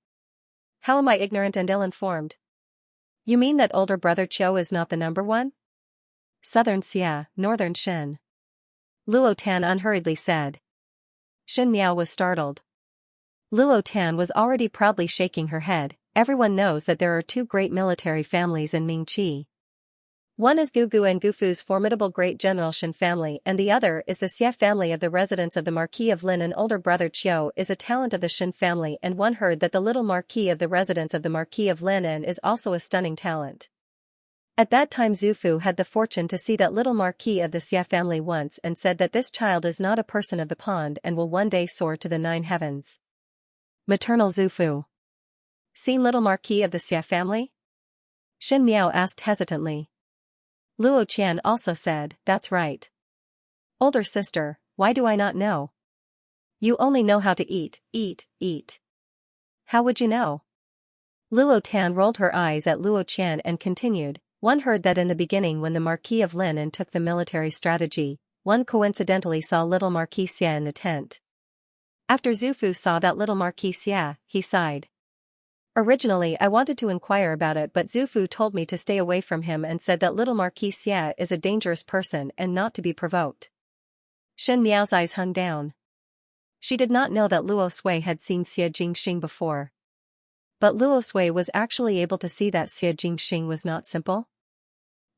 Speaker 1: How am I ignorant and ill-informed? You mean that older brother Qiu is not the #1? Southern Xia, Northern Shen," Luo Tan unhurriedly said. Xin Miao was startled. Luo Tan was already proudly shaking her head. Everyone knows that there are two great military families in Mingqi. One is Gugu and Gufu's formidable great general Shen family, and the other is the Xie family of the residents of the Marquis of Lin. An older brother Qiu is a talent of the Shen family, and one heard that the little Marquis of the residents of the Marquis of Lin is also a stunning talent. At that time Zufu had the fortune to see that little Marquis of the Xie family once and said that this child is not a person of the pond and will one day soar to the 9 heavens. Maternal Zufu. Seen little Marquis of the Xie family? Shen Miao asked hesitantly. Luo Qian also said, that's right. Older sister, why do I not know? You only know how to eat, eat, eat. How would you know? Luo Tan rolled her eyes at Luo Qian and continued, one heard that in the beginning when the Marquis of Lin took the military strategy, one coincidentally saw little Marquis Xia in the tent. After Zufu saw that little Marquis Xia, he sighed. Originally I wanted to inquire about it, but Zufu told me to stay away from him and said that little Marquis Xia is a dangerous person and not to be provoked. Shen Miao's eyes hung down. She did not know that Luo Sui had seen Xie Jingxing before. But Luo Sui was actually able to see that Xie Jingxing was not simple.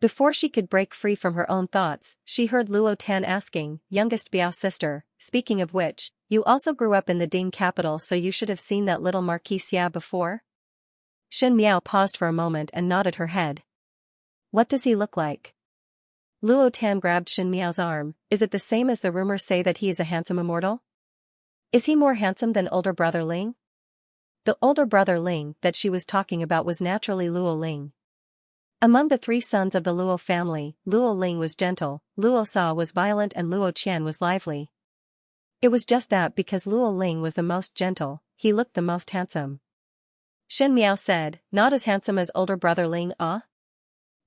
Speaker 1: Before she could break free from her own thoughts, she heard Luo Tan asking, youngest Biao sister, speaking of which, you also grew up in the Ding capital, so you should have seen that little Marquis Xia before? Shen Miao paused for a moment and nodded her head. What does he look like? Luo Tan grabbed Shen Miao's arm. Is it the same as the rumors say that he is a handsome immortal? Is he more handsome than older brother Ling? The older brother Ling that she was talking about was naturally Luo Ling. Among the 3 sons of the Luo family, Luo Ling was gentle, Luo Sa was violent and Luo Qian was lively. It was just that because Luo Ling was the most gentle, he looked the most handsome. Shen Miao said, not as handsome as older brother Ling, ah?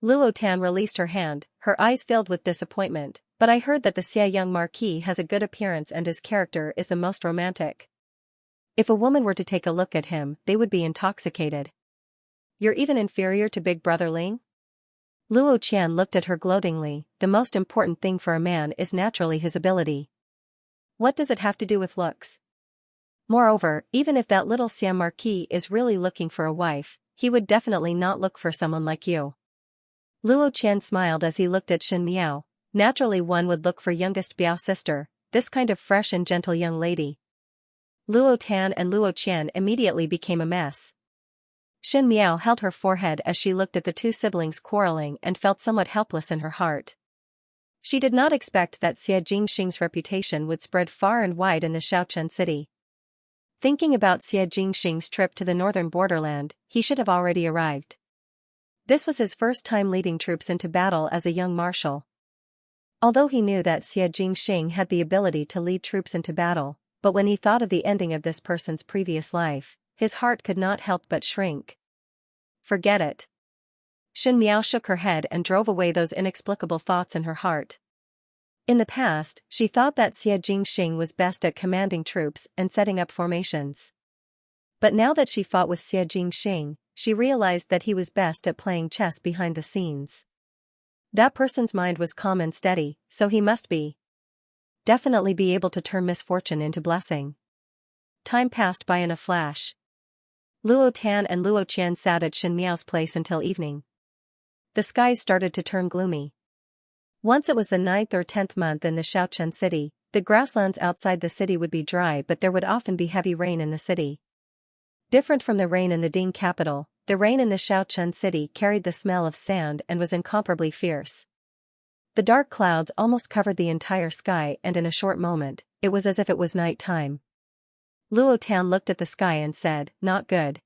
Speaker 1: Luo Tan released her hand, her eyes filled with disappointment, but I heard that the Xie young Marquis has a good appearance and his character is the most romantic. If a woman were to take a look at him, they would be intoxicated. You're even inferior to big brother Ling? Luo Qian looked at her gloatingly. The most important thing for a man is naturally his ability. What does it have to do with looks? Moreover, even if that little Xie Marquis is really looking for a wife, he would definitely not look for someone like you. Luo Qian smiled as he looked at Shen Miao. Naturally one would look for youngest Biao sister, this kind of fresh and gentle young lady. Luo Tan and Luo Qian immediately became a mess. Shen Miao held her forehead as she looked at the 2 siblings quarreling and felt somewhat helpless in her heart. She did not expect that Xie Jingxing's reputation would spread far and wide in the Xiaochen city. Thinking about Xie Jingxing's trip to the northern borderland, he should have already arrived. This was his first time leading troops into battle as a young marshal. Although he knew that Xie Jingxing had the ability to lead troops into battle, but when he thought of the ending of this person's previous life, his heart could not help but shrink. Forget it. Shen Miao shook her head and drove away those inexplicable thoughts in her heart. In the past, she thought that Xie Jingxing was best at commanding troops and setting up formations. But now that she fought with Xie Jingxing, she realized that he was best at playing chess behind the scenes. That person's mind was calm and steady, so he must definitely be able to turn misfortune into blessing. Time passed by in a flash. Luo Tan and Luo Qian sat at Shen Miao's place until evening. The skies started to turn gloomy. Once it was the 9th or 10th month in the Xiaochen city, the grasslands outside the city would be dry, but there would often be heavy rain in the city. Different from the rain in the Ding capital, the rain in the Xiaochen city carried the smell of sand and was incomparably fierce. The dark clouds almost covered the entire sky, and in a short moment, it was as if it was night time. Luo Tan looked at the sky and said, not good.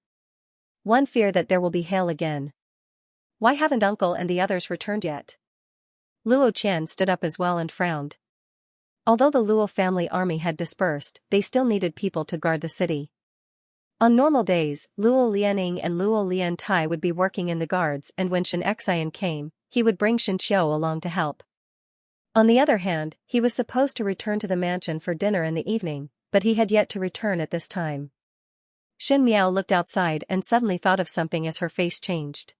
Speaker 1: One fear that there will be hail again. Why haven't uncle and the others returned yet? Luo Qian stood up as well and frowned. Although the Luo family army had dispersed, they still needed people to guard the city. On normal days, Luo Lianing and Luo Lian Tai would be working in the guards, and when Xianxia came, he would bring Xianxiu along to help. On the other hand, he was supposed to return to the mansion for dinner in the evening, but he had yet to return at this time. Shen Miao looked outside and suddenly thought of something as her face changed.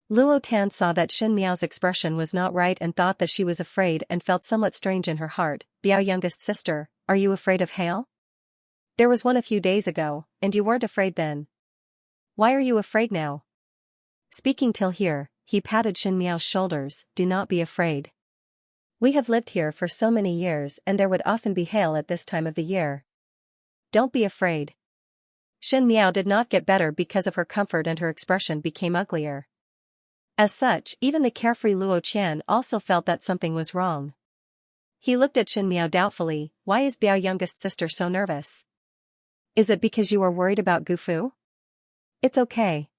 Speaker 1: Luo Tan saw that Shen Miao's expression was not right and thought that she was afraid and felt somewhat strange in her heart. Biao youngest sister, are you afraid of hail? There was one a few days ago, and you weren't afraid then. Why are you afraid now? Speaking till here, he patted Shin Miao's shoulders. Do not be afraid. We have lived here for so many years and there would often be hail at this time of the year. Don't be afraid. Shin Miao did not get better because of her comfort and her expression became uglier. As such, even the carefree Luo Qian also felt that something was wrong. He looked at Shin Miao doubtfully. Why is Biao youngest sister so nervous? Is it because you are worried about Gufu? It's okay.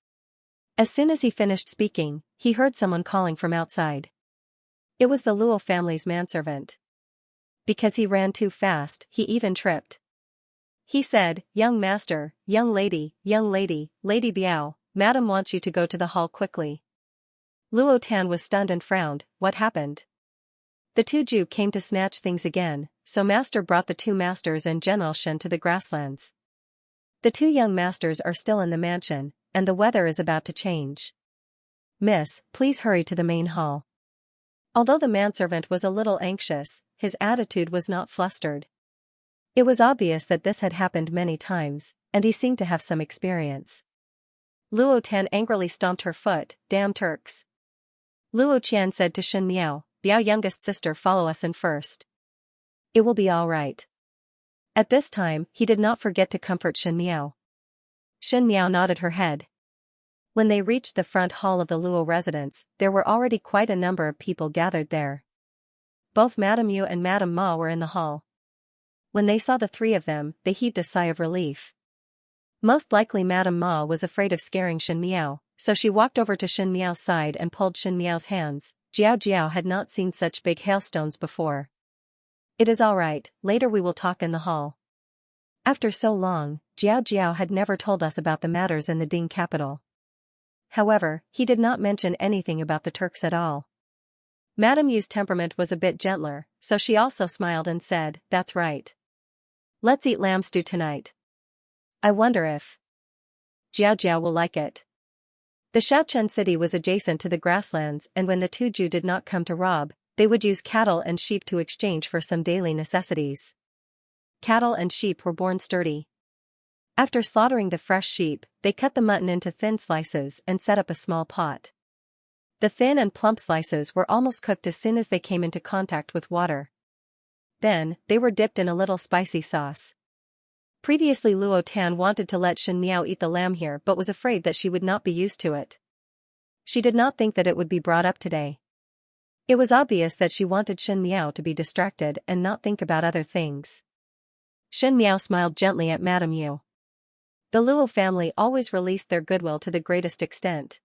Speaker 1: As soon as he finished speaking, he heard someone calling from outside. It was the Luo family's manservant. Because he ran too fast, he even tripped. He said, young master, Lady Biao, madam wants you to go to the hall quickly. Luo Tan was stunned and frowned. What happened? The two Jew came to snatch things again, so master brought the two masters and General Shen to the grasslands. The two young masters are still in the mansion, and the weather is about to change. Miss, please hurry to the main hall. Although the manservant was a little anxious, his attitude was not flustered. It was obvious that this had happened many times, and he seemed to have some experience. Luo Tan angrily stomped her foot. Damn Turks. Luo Qian said to Shin Miao, Biao youngest sister, follow us in first. It will be all right. At this time, he did not forget to comfort Shin Miao. Shin Miao nodded her head. When they reached the front hall of the Luo residence, there were already quite a number of people gathered there. Both Madame Yu and Madame Ma were in the hall. When they saw the three of them, they heaved a sigh of relief. Most likely Madame Ma was afraid of scaring Shin Miao, so she walked over to Shin Miao's side and pulled Shin Miao's hands. Jiao had not seen such big hailstones before. It is all right, later we will talk in the hall. After so long, Jiao had never told us about the matters in the Ding capital. However, he did not mention anything about the Turks at all. Madame Yu's temperament was a bit gentler, so she also smiled and said, that's right. Let's eat lamb stew tonight. I wonder if Jiao will like it. The Xiaochen city was adjacent to the grasslands, and when the two Jew did not come to rob, they would use cattle and sheep to exchange for some daily necessities. Cattle and sheep were born sturdy. After slaughtering the fresh sheep, they cut the mutton into thin slices and set up a small pot. The thin and plump slices were almost cooked as soon as they came into contact with water. Then, they were dipped in a little spicy sauce. Previously Luo Tan wanted to let Shin Miao eat the lamb here but was afraid that she would not be used to it. She did not think that it would be brought up today. It was obvious that she wanted Shin Miao to be distracted and not think about other things. Shin Miao smiled gently at Madame Yu. The Luo family always released their goodwill to the greatest extent.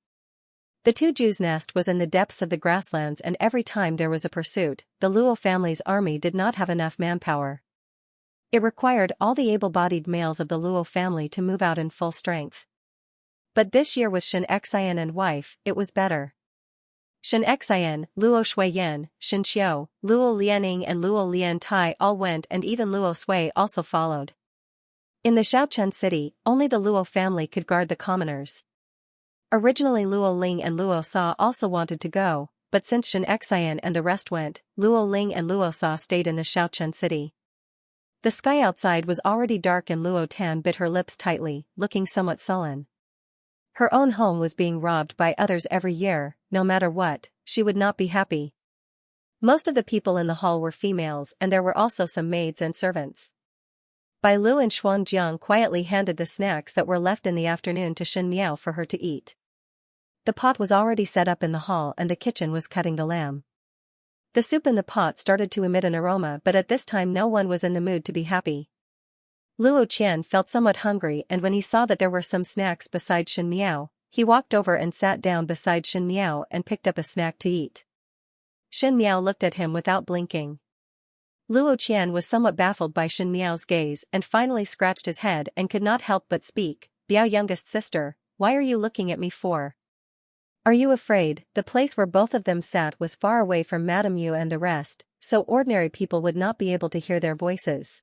Speaker 1: The two Jews' nest was in the depths of the grasslands, and every time there was a pursuit, the Luo family's army did not have enough manpower. It required all the able-bodied males of the Luo family to move out in full strength. But this year with Xianxia and wife, it was better. Xianxia, Luo Shuiyan, Xianxiu, Luo Lianing and Luo Lian Tai all went, and even Luo Sui also followed. In the Xiaochen city, only the Luo family could guard the commoners. Originally Luo Ling and Luo Sa also wanted to go, but since Xianxia and the rest went, Luo Ling and Luo Sa stayed in the Xiaochen city. The sky outside was already dark and Luo Tan bit her lips tightly, looking somewhat sullen. Her own home was being robbed by others every year. No matter what, she would not be happy. Most of the people in the hall were females, and there were also some maids and servants. Bai Lu and Xuanjiang quietly handed the snacks that were left in the afternoon to Shin Miao for her to eat. The pot was already set up in the hall and the kitchen was cutting the lamb. The soup in the pot started to emit an aroma, but at this time no one was in the mood to be happy. Luo Qian felt somewhat hungry, and when he saw that there were some snacks beside Shin Miao, he walked over and sat down beside Shin Miao and picked up a snack to eat. Shin Miao looked at him without blinking. Luo Qian was somewhat baffled by Shin Miao's gaze and finally scratched his head and could not help but speak. Biao youngest sister, why are you looking at me for? Are you afraid? The place where both of them sat was far away from Madame Yu and the rest, so ordinary people would not be able to hear their voices.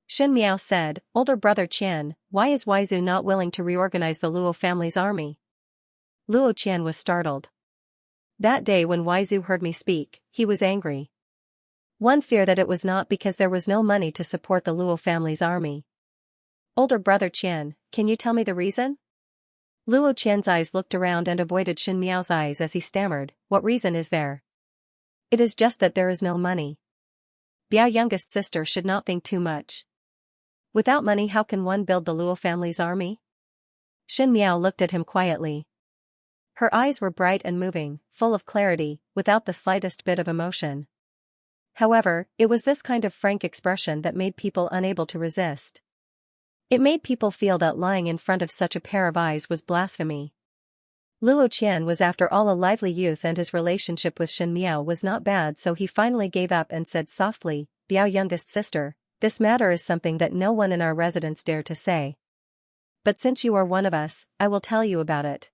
Speaker 1: Shin Miao said, older brother Qian, why is Waizu not willing to reorganize the Luo family's army? Luo Qian was startled. That day when Waizu heard me speak, he was angry. One feared that it was not because there was no money to support the Luo family's army. Older brother Qian, can you tell me the reason? Luo Qian's eyes looked around and avoided Shen Miao's eyes as he stammered, what reason is there? It is just that there is no money. Biao youngest sister should not think too much. Without money how can one build the Luo family's army? Shen Miao looked at him quietly. Her eyes were bright and moving, full of clarity, without the slightest bit of emotion. However, it was this kind of frank expression that made people unable to resist. It made people feel that lying in front of such a pair of eyes was blasphemy. Luo Qian was after all a lively youth and his relationship with Shen Miao was not bad, so he finally gave up and said softly, Biao youngest sister, this matter is something that no one in our residence dare to say. But since you are one of us, I will tell you about it.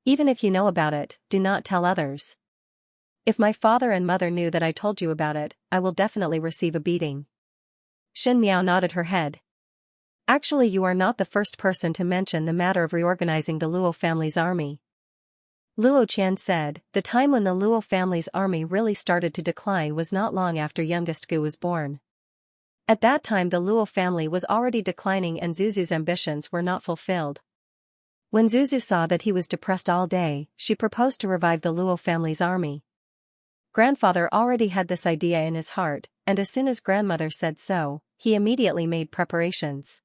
Speaker 1: Even if you know about it, do not tell others. If my father and mother knew that I told you about it, I will definitely receive a beating. Shen Miao nodded her head. Actually, you are not the first person to mention the matter of reorganizing the Luo family's army. Luo Qian said, the time when the Luo family's army really started to decline was not long after youngest Gu was born. At that time the Luo family was already declining and Zuzu's ambitions were not fulfilled. When Zuzu saw that he was depressed all day, she proposed to revive the Luo family's army. Grandfather already had this idea in his heart, and as soon as grandmother said so, he immediately made preparations.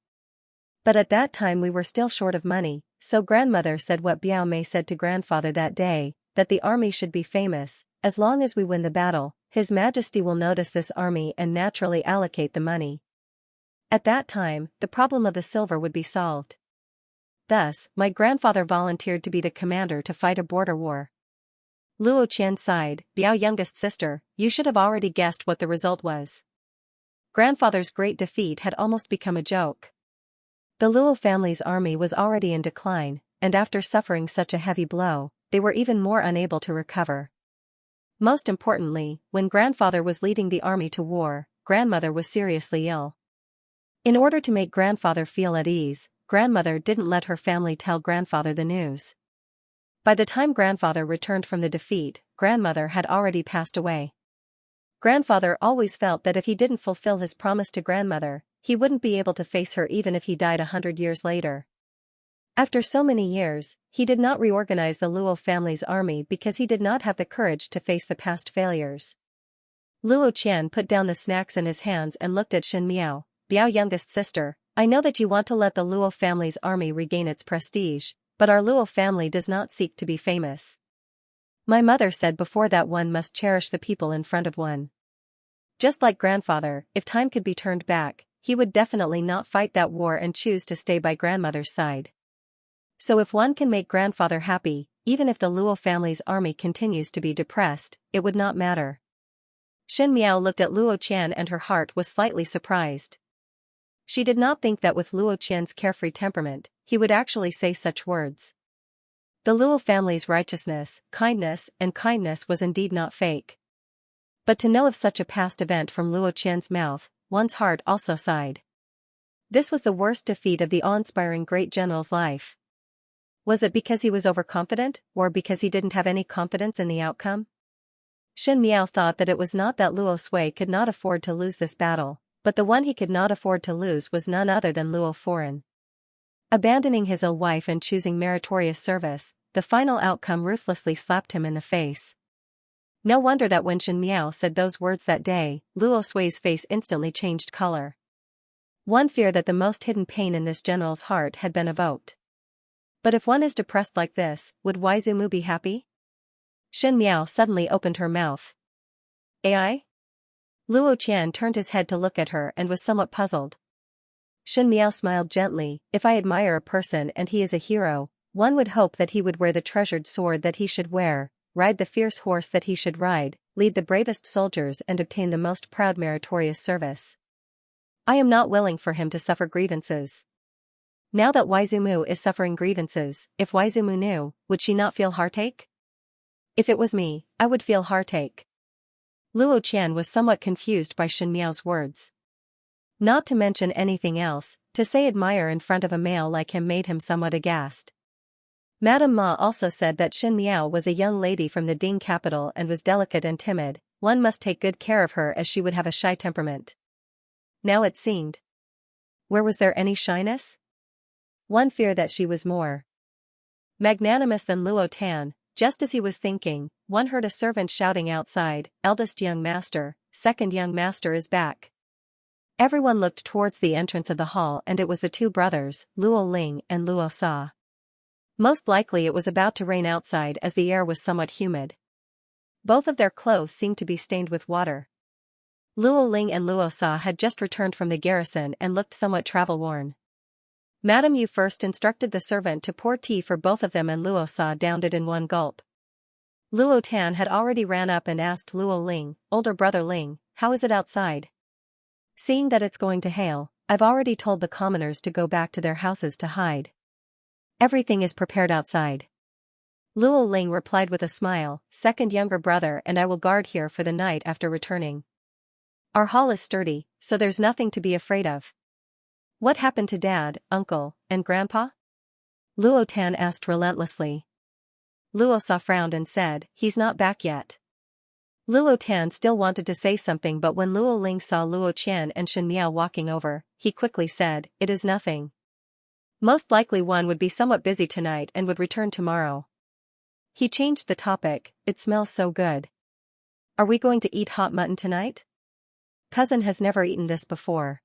Speaker 1: But at that time we were still short of money, so grandmother said what Biao Mei said to grandfather that day, that the army should be famous. As long as we win the battle, His Majesty will notice this army and naturally allocate the money. At that time, the problem of the silver would be solved. Thus, my grandfather volunteered to be the commander to fight a border war. Luo Qian sighed, Biao youngest sister, you should have already guessed what the result was. Grandfather's great defeat had almost become a joke. The Luo family's army was already in decline, and after suffering such a heavy blow, they were even more unable to recover. Most importantly, when grandfather was leading the army to war, grandmother was seriously ill. In order to make grandfather feel at ease, grandmother didn't let her family tell grandfather the news. By the time grandfather returned from the defeat, grandmother had already passed away. Grandfather always felt that if he didn't fulfill his promise to grandmother, he wouldn't be able to face her even if he died 100 years later. After so many years, he did not reorganize the Luo family's army because he did not have the courage to face the past failures. Luo Qian put down the snacks in his hands and looked at Shen Miao, Biao youngest sister, I know that you want to let the Luo family's army regain its prestige, but our Luo family does not seek to be famous. My mother said before that one must cherish the people in front of one. Just like grandfather, if time could be turned back, he would definitely not fight that war and choose to stay by grandmother's side. So if one can make grandfather happy, even if the Luo family's army continues to be depressed, it would not matter. Shen Miao looked at Luo Qian and her heart was slightly surprised. She did not think that with Luo Qian's carefree temperament, he would actually say such words. The Luo family's righteousness, kindness was indeed not fake. But to know of such a past event from Luo Qian's mouth, one's heart also sighed. This was the worst defeat of the awe-inspiring great general's life. Was it because he was overconfident, or because he didn't have any confidence in the outcome? Shen Miao thought that it was not that Luo Sui could not afford to lose this battle, but the one he could not afford to lose was none other than Luo Foreign. Abandoning his ill wife and choosing meritorious service, the final outcome ruthlessly slapped him in the face. No wonder that when Shen Miao said those words that day, Luo Sui's face instantly changed color. One feared that the most hidden pain in this general's heart had been evoked. But if one is depressed like this, would Waizumu be happy? Shen Miao suddenly opened her mouth. AI? Luo Qian turned his head to look at her and was somewhat puzzled. Shen Miao smiled gently, if I admire a person and he is a hero, one would hope that he would wear the treasured sword that he should wear, ride the fierce horse that he should ride, lead the bravest soldiers and obtain the most proud meritorious service. I am not willing for him to suffer grievances. Now that Waizumu is suffering grievances, if Waizumu knew, would she not feel heartache? If it was me, I would feel heartache. Luo Qian was somewhat confused by Shen Miao's words. Not to mention anything else, to say admire in front of a male like him made him somewhat aghast. Madame Ma also said that Shen Miao was a young lady from the Ding capital and was delicate and timid, one must take good care of her as she would have a shy temperament. Now it seemed. Where was there any shyness? One feared that she was more magnanimous than Luo Tan. Just as he was thinking, one heard a servant shouting outside, "Eldest young master, second young master is back." Everyone looked towards the entrance of the hall and it was the two brothers, Luo Ling and Luo Sa. Most likely it was about to rain outside as the air was somewhat humid. Both of their clothes seemed to be stained with water. Luo Ling and Luo Sa had just returned from the garrison and looked somewhat travel-worn. Madame Yu first instructed the servant to pour tea for both of them and Luo Sa downed it in one gulp. Luo Tan had already ran up and asked Luo Ling, "Older brother Ling, how is it outside?" "Seeing that it's going to hail, I've already told the commoners to go back to their houses to hide. Everything is prepared outside." Luo Ling replied with a smile, "Second younger brother and I will guard here for the night after returning. Our hall is sturdy, so there's nothing to be afraid of." "What happened to Dad, Uncle, and Grandpa?" Luo Tan asked relentlessly. Luo Sa frowned and said, "He's not back yet." Luo Tan still wanted to say something but when Luo Ling saw Luo Qian and Shen Miao walking over, he quickly said, "It is nothing. Most likely one would be somewhat busy tonight and would return tomorrow." He changed the topic, "It smells so good. Are we going to eat hot mutton tonight? Cousin has never eaten this before.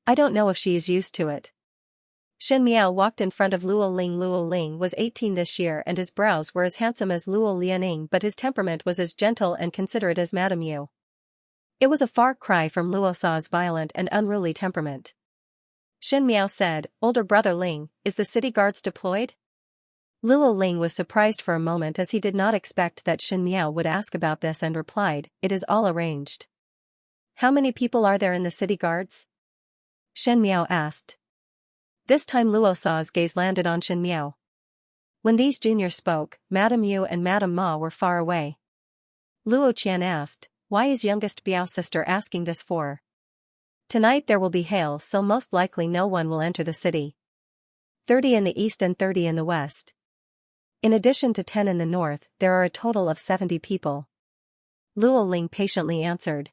Speaker 1: I don't know if she is used to it." Shen Miao walked in front of Luo Ling. Luo Ling was 18 this year and his brows were as handsome as Luo Lianing but his temperament was as gentle and considerate as Madame Yu. It was a far cry from Luo Sa's violent and unruly temperament. Shen Miao said, "Older brother Ling, is the city guards deployed?" Luo Ling was surprised for a moment as he did not expect that Shen Miao would ask about this and replied, "It is all arranged." "How many people are there in the city guards?" Shen Miao asked. This time Luo Sa's gaze landed on Shen Miao. When these juniors spoke, Madame Yu and Madame Ma were far away. Luo Qian asked, "Why is youngest Biao sister asking this for?" "Tonight there will be hail so most likely no one will enter the city. 30 in the east and 30 in the west. In addition to 10 in the north, there are a total of 70 people." Luo Ling patiently answered.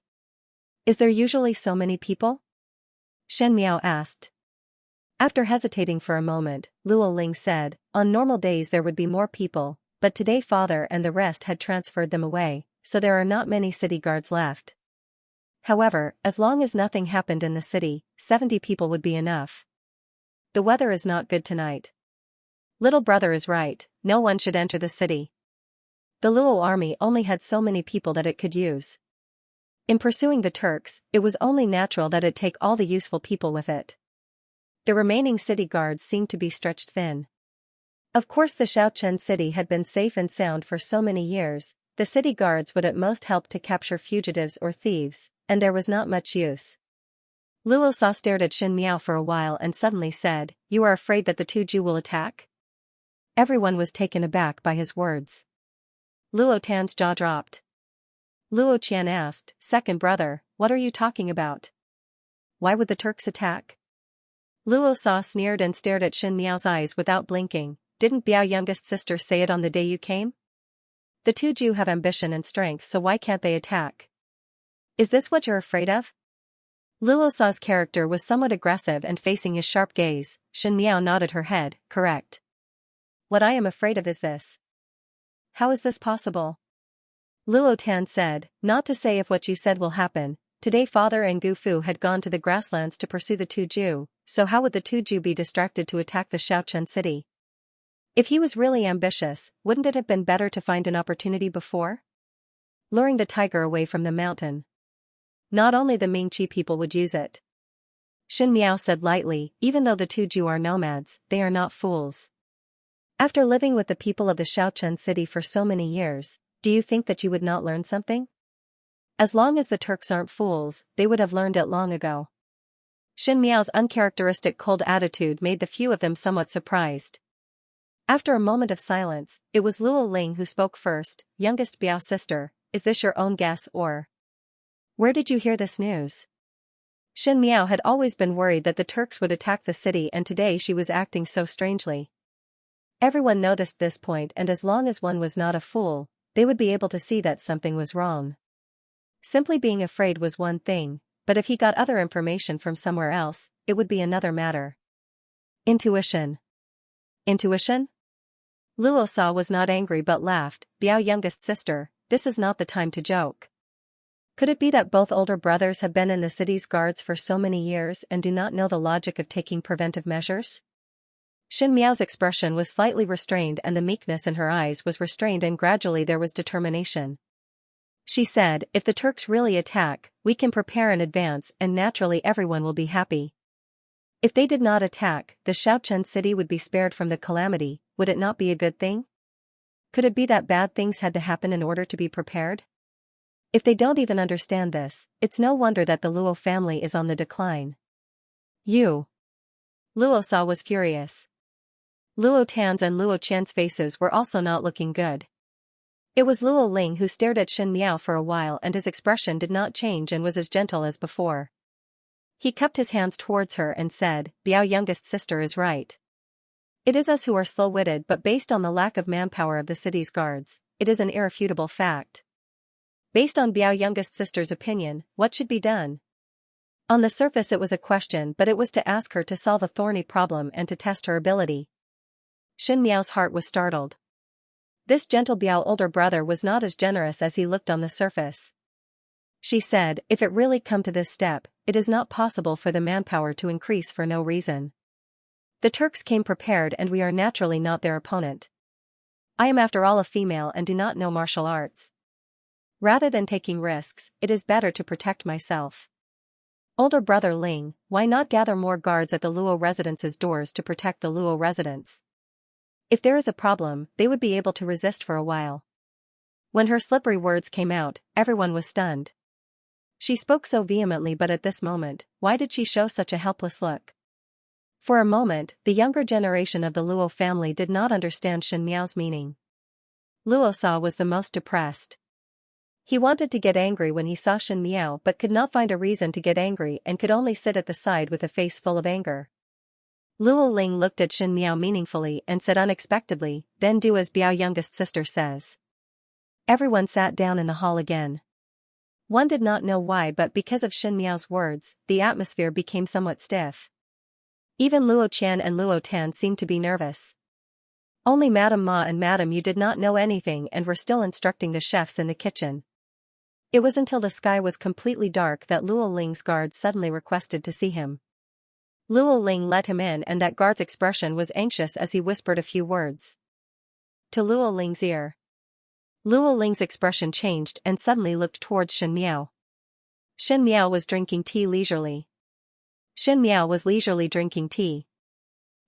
Speaker 1: "Is there usually so many people?" Shen Miao asked. After hesitating for a moment, Luo Ling said, "On normal days there would be more people, but today father and the rest had transferred them away, so there are not many city guards left. However, as long as nothing happened in the city, 70 people would be enough. The weather is not good tonight. Little brother is right, no one should enter the city. The Luo army only had so many people that it could use. In pursuing the Turks, it was only natural that it take all the useful people with it. The remaining city guards seemed to be stretched thin. Of course the Xiaochen city had been safe and sound for so many years, the city guards would at most help to capture fugitives or thieves, and there was not much use. Luo Sa stared at Shen Miao for a while and suddenly said, "You are afraid that the Tuju will attack?" Everyone was taken aback by his words. Luo Tan's jaw dropped. Luo Qian asked, "Second brother, what are you talking about? Why would the Turks attack?" Luo Sa sneered and stared at Shen Miao's eyes without blinking. "Didn't Biao youngest sister say it on the day you came? The Tuju have ambition and strength, so why can't they attack? Is this what you're afraid of?" Luo Sa's character was somewhat aggressive and facing his sharp gaze, Shen Miao nodded her head, "Correct. What I am afraid of is this." "How is this possible?" Luo Tan said, "Not to say if what you said will happen, today father and Gu Fu had gone to the grasslands to pursue the Tuju, so how would the Tuju be distracted to attack the Xiaochen city? If he was really ambitious, wouldn't it have been better to find an opportunity before? Luring the tiger away from the mountain. Not only the Mingqi people would use it." Shen Miao said lightly, "Even though the Tuju are nomads, they are not fools. After living with the people of the Xiaochen city for so many years, do you think that you would not learn something? As long as the Turks aren't fools, they would have learned it long ago." Shen Miao's uncharacteristic cold attitude made the few of them somewhat surprised. After a moment of silence, it was Luo Ling who spoke first, "Youngest Biao sister, is this your own guess or where did you hear this news?" Shen Miao had always been worried that the Turks would attack the city and today she was acting so strangely. Everyone noticed this point and as long as one was not a fool, they would be able to see that something was wrong. Simply being afraid was one thing, but if he got other information from somewhere else, it would be another matter. Intuition. Intuition? Luo Sa was not angry but laughed. Biao youngest sister, this is not the time to joke. Could it be that both older brothers have been in the city's guards for so many years and do not know the logic of taking preventive measures? Xin Miao's expression was slightly restrained and the meekness in her eyes was restrained and gradually there was determination. She said, if the Turks really attack, we can prepare in advance and naturally everyone will be happy. If they did not attack, the Shaochen city would be spared from the calamity. Would it not be a good thing? Could it be that bad things had to happen in order to be prepared? If they don't even understand this, it's no wonder that the Luo family is on the decline. You. Luo Sa was furious. Luo Tan's and Luo Qian's faces were also not looking good. It was Luo Ling who stared at Xin Miao for a while and his expression did not change and was as gentle as before. He cupped his hands towards her and said, Biao youngest sister is right. It is us who are slow-witted but based on the lack of manpower of the city's guards, it is an irrefutable fact. Based on Biao youngest sister's opinion, what should be done? On the surface it was a question but it was to ask her to solve a thorny problem and to test her ability. Xin Miao's heart was startled. This gentle Biao older brother was not as generous as he looked on the surface. She said, if it really come to this step, it is not possible for the manpower to increase for no reason. The Turks came prepared and we are naturally not their opponent. I am after all a female and do not know martial arts. Rather than taking risks, it is better to protect myself. Older brother Ling, why not gather more guards at the Luo residence's doors to protect the Luo residents? If there is a problem, they would be able to resist for a while. When her slippery words came out, everyone was stunned. She spoke so vehemently but at this moment, why did she show such a helpless look? For a moment, the younger generation of the Luo family did not understand Xin Miao's meaning. Luo Sa was the most depressed. He wanted to get angry when he saw Xin Miao but could not find a reason to get angry and could only sit at the side with a face full of anger. Luo Ling looked at Xin Miao meaningfully and said unexpectedly, then do as Biao youngest sister says. Everyone sat down in the hall again. One did not know why but because of Xin Miao's words, the atmosphere became somewhat stiff. Even Luo Qian and Luo Tan seemed to be nervous. Only Madame Ma and Madame Yu did not know anything and were still instructing the chefs in the kitchen. It was until the sky was completely dark that Luo Ling's guards suddenly requested to see him. Luo Ling let him in and that guard's expression was anxious as he whispered a few words. To Luo Ling's ear. Luo Ling's expression changed and suddenly looked towards Xin Miao. Xin Miao was drinking tea leisurely. Xin Miao was leisurely drinking tea.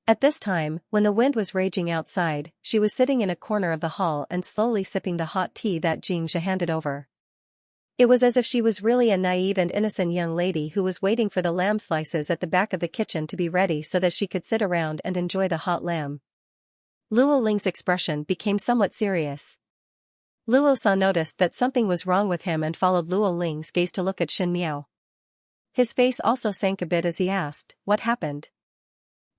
Speaker 1: At this time, when the wind was raging outside, she was sitting in a corner of the hall and slowly sipping the hot tea that Xianxia handed over. It was as if she was really a naive and innocent young lady who was waiting for the lamb slices at the back of the kitchen to be ready so that she could sit around and enjoy the hot lamb. Luo Ling's expression became somewhat serious. Luo Sa noticed that something was wrong with him and followed Luo Ling's gaze to look at Xin Miao. His face also sank a bit as he asked, what happened?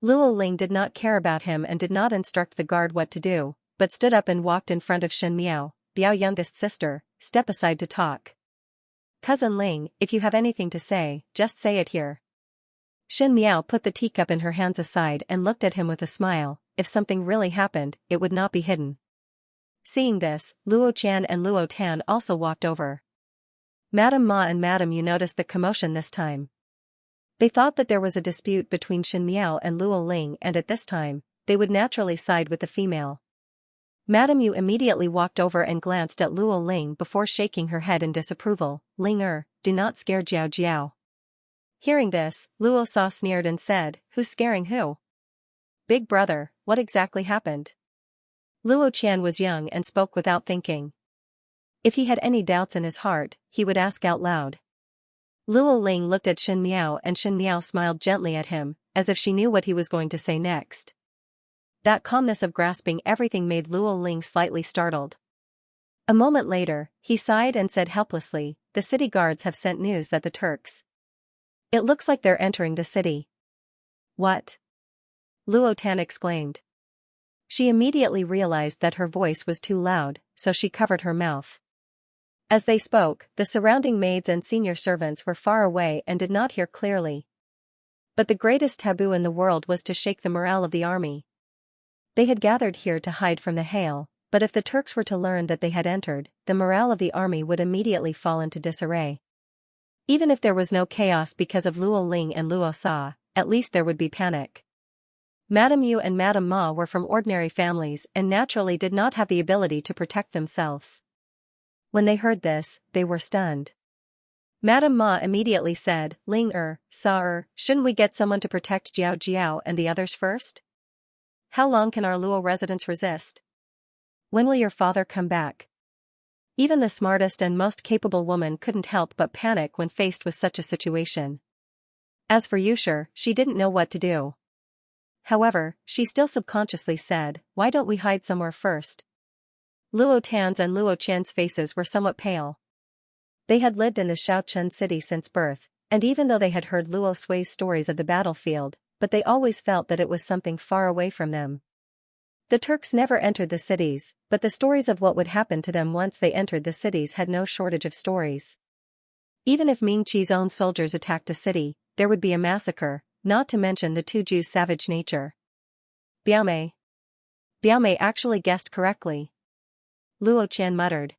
Speaker 1: Luo Ling did not care about him and did not instruct the guard what to do, but stood up and walked in front of Xin Miao. Biao youngest sister, step aside to talk. Cousin Ling, if you have anything to say, just say it here. Xin Miao put the teacup in her hands aside and looked at him with a smile. If something really happened, it would not be hidden. Seeing this, Luo Qian and Luo Tan also walked over. Madame Ma and Madame Yu noticed the commotion this time. They thought that there was a dispute between Xin Miao and Luo Ling and at this time, they would naturally side with the female. Madame Yu immediately walked over and glanced at Luo Ling before shaking her head in disapproval. Ling do not scare Jiao Jiao. Hearing this, Luo Sa sneered and said, who's scaring who? Big brother, what exactly happened? Luo Qian was young and spoke without thinking. If he had any doubts in his heart, he would ask out loud. Luo Ling looked at Xin Miao and Xin Miao smiled gently at him, as if she knew what he was going to say next. That calmness of grasping everything made Luo Ling slightly startled. A moment later, he sighed and said helplessly, the city guards have sent news that the Turks. It looks like they're entering the city. What? Luo Tan exclaimed. She immediately realized that her voice was too loud, so she covered her mouth. As they spoke, the surrounding maids and senior servants were far away and did not hear clearly. But the greatest taboo in the world was to shake the morale of the army. They had gathered here to hide from the hail, but if the Turks were to learn that they had entered, the morale of the army would immediately fall into disarray. Even if there was no chaos because of Luo Ling and Luo Sa, at least there would be panic. Madame Yu and Madame Ma were from ordinary families and naturally did not have the ability to protect themselves. When they heard this, they were stunned. Madame Ma immediately said, Ling Sa shouldn't we get someone to protect Jiao Jiao and the others first? How long can our Luo residents resist? When will your father come back? Even the smartest and most capable woman couldn't help but panic when faced with such a situation. As for Yusher, she didn't know what to do. However, she still subconsciously said, why don't we hide somewhere first? Luo Tan's and Luo Qian's faces were somewhat pale. They had lived in the Xiaochun city since birth, and even though they had heard Luo Sui's stories of the battlefield, but they always felt that it was something far away from them. The Turks never entered the cities, but the stories of what would happen to them once they entered the cities had no shortage of stories. Even if Ming Qi's own soldiers attacked a city, there would be a massacre, not to mention the two Jews' savage nature. Biaomei actually guessed correctly. Luo Qian muttered.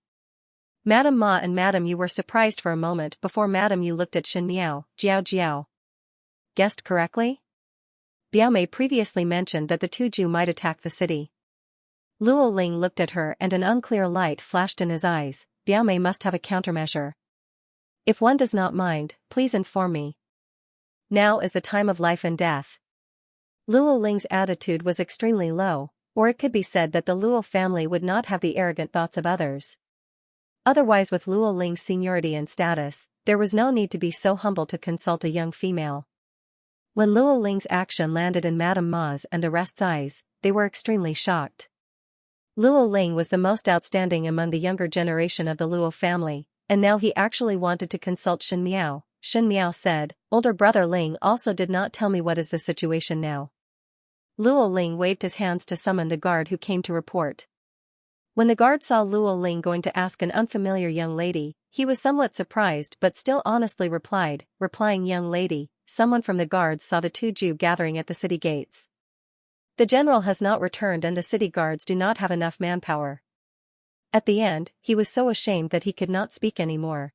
Speaker 1: Madame Ma and Madame Yu were surprised for a moment before Madame Yu looked at Shen Miao, Jiao Jiao. Guessed correctly? Biaomei previously mentioned that the two Jew might attack the city. Luo Ling looked at her and an unclear light flashed in his eyes. Biaomei must have a countermeasure. If one does not mind, please inform me. Now is the time of life and death. Luo Ling's attitude was extremely low, or it could be said that the Luo family would not have the arrogant thoughts of others. Otherwise, with Luo Ling's seniority and status, there was no need to be so humble to consult a young female. When Luo Ling's action landed in Madame Ma's and the rest's eyes, they were extremely shocked. Luo Ling was the most outstanding among the younger generation of the Luo family, and now he actually wanted to consult Shen Miao. Shen Miao said, older brother Ling also did not tell me what is the situation now. Luo Ling waved his hands to summon the guard who came to report. When the guard saw Luo Ling going to ask an unfamiliar young lady, he was somewhat surprised but still honestly replying young lady, someone from the guards saw the two Jew gathering at the city gates. The general has not returned and the city guards do not have enough manpower. At the end, he was so ashamed that he could not speak anymore.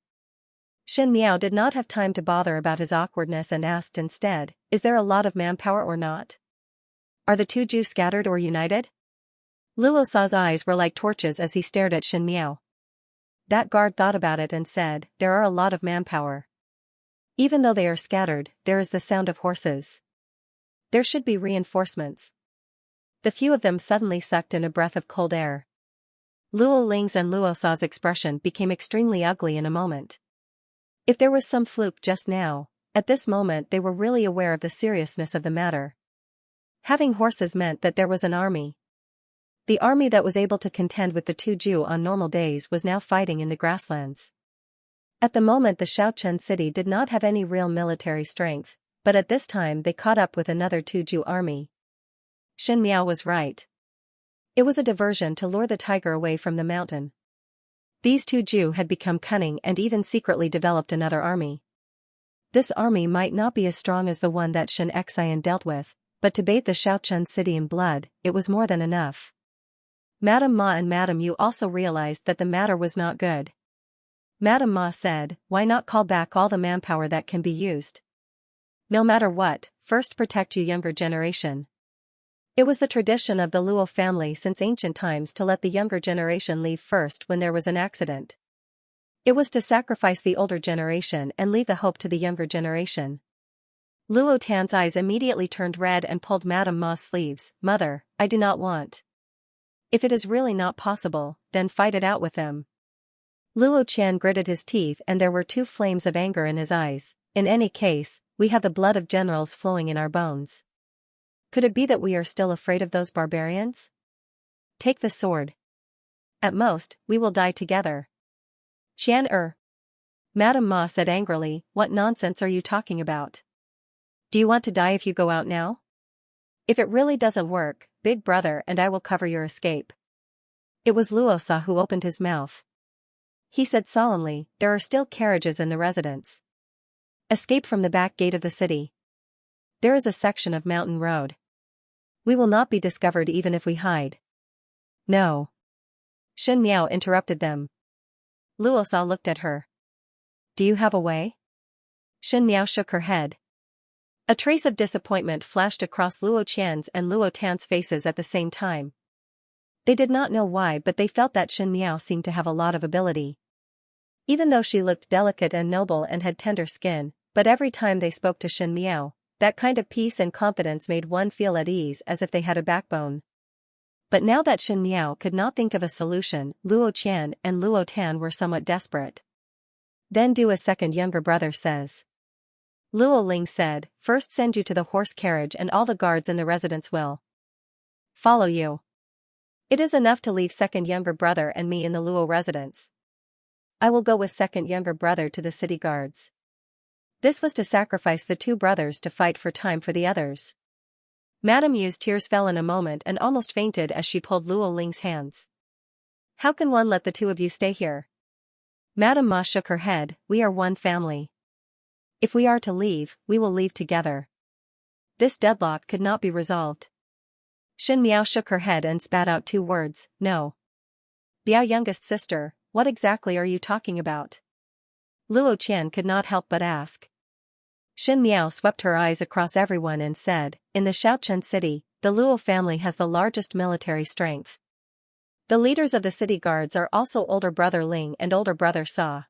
Speaker 1: Shen Miao did not have time to bother about his awkwardness and asked instead, is there a lot of manpower or not? Are the two Jews scattered or united? Luo Sa's eyes were like torches as he stared at Shen Miao. That guard thought about it and said, there are a lot of manpower. Even though they are scattered, there is the sound of horses. There should be reinforcements. The few of them suddenly sucked in a breath of cold air. Luo Ling's and Luo Sa's expression became extremely ugly in a moment. If there was some fluke just now, at this moment they were really aware of the seriousness of the matter. Having horses meant that there was an army. The army that was able to contend with the two Jew on normal days was now fighting in the grasslands. At the moment the Xiaochun city did not have any real military strength, but at this time they caught up with another two Jew army. Shen Miao was right. It was a diversion to lure the tiger away from the mountain. These two Jew had become cunning and even secretly developed another army. This army might not be as strong as the one that Xianxia dealt with, but to bathe the Xiaochun city in blood, it was more than enough. Madame Ma and Madame Yu also realized that the matter was not good. Madame Ma said, why not call back all the manpower that can be used? No matter what, first protect your younger generation. It was the tradition of the Luo family since ancient times to let the younger generation leave first when there was an accident. It was to sacrifice the older generation and leave the hope to the younger generation. Luo Tan's eyes immediately turned red and pulled Madame Ma's sleeves. Mother, I do not want. If it is really not possible, then fight it out with them. Luo Qian gritted his teeth and there were two flames of anger in his eyes. In any case, we have the blood of generals flowing in our bones. Could it be that we are still afraid of those barbarians? Take the sword. At most, we will die together. Qian Madame Ma said angrily, what nonsense are you talking about? Do you want to die if you go out now? If it really doesn't work, Big Brother and I will cover your escape. It was Luo Sa who opened his mouth. He said solemnly, there are still carriages in the residence. Escape from the back gate of the city. There is a section of mountain road. We will not be discovered even if we hide. No. Shen Miao interrupted them. Luo Sa looked at her. Do you have a way? Shen Miao shook her head. A trace of disappointment flashed across Luo Qian's and Luo Tan's faces at the same time. They did not know why, but they felt that Shen Miao seemed to have a lot of ability. Even though she looked delicate and noble and had tender skin, but every time they spoke to Shen Miao, that kind of peace and confidence made one feel at ease as if they had a backbone. But now that Shen Miao could not think of a solution, Luo Qian and Luo Tan were somewhat desperate. Then do as second younger brother says. Luo Ling said, first send you to the horse carriage and all the guards in the residence will follow you. It is enough to leave second younger brother and me in the Luo residence. I will go with second younger brother to the city guards. This was to sacrifice the two brothers to fight for time for the others. Madame Yu's tears fell in a moment and almost fainted as she pulled Luo Ling's hands. How can one let the two of you stay here? Madame Ma shook her head, we are one family. If we are to leave, we will leave together. This deadlock could not be resolved. Shen Miao shook her head and spat out two words, no. Biao youngest sister, what exactly are you talking about? Luo Qian could not help but ask. Shen Miao swept her eyes across everyone and said, in the Xiaochen city, the Luo family has the largest military strength. The leaders of the city guards are also older brother Ling and older brother Sa.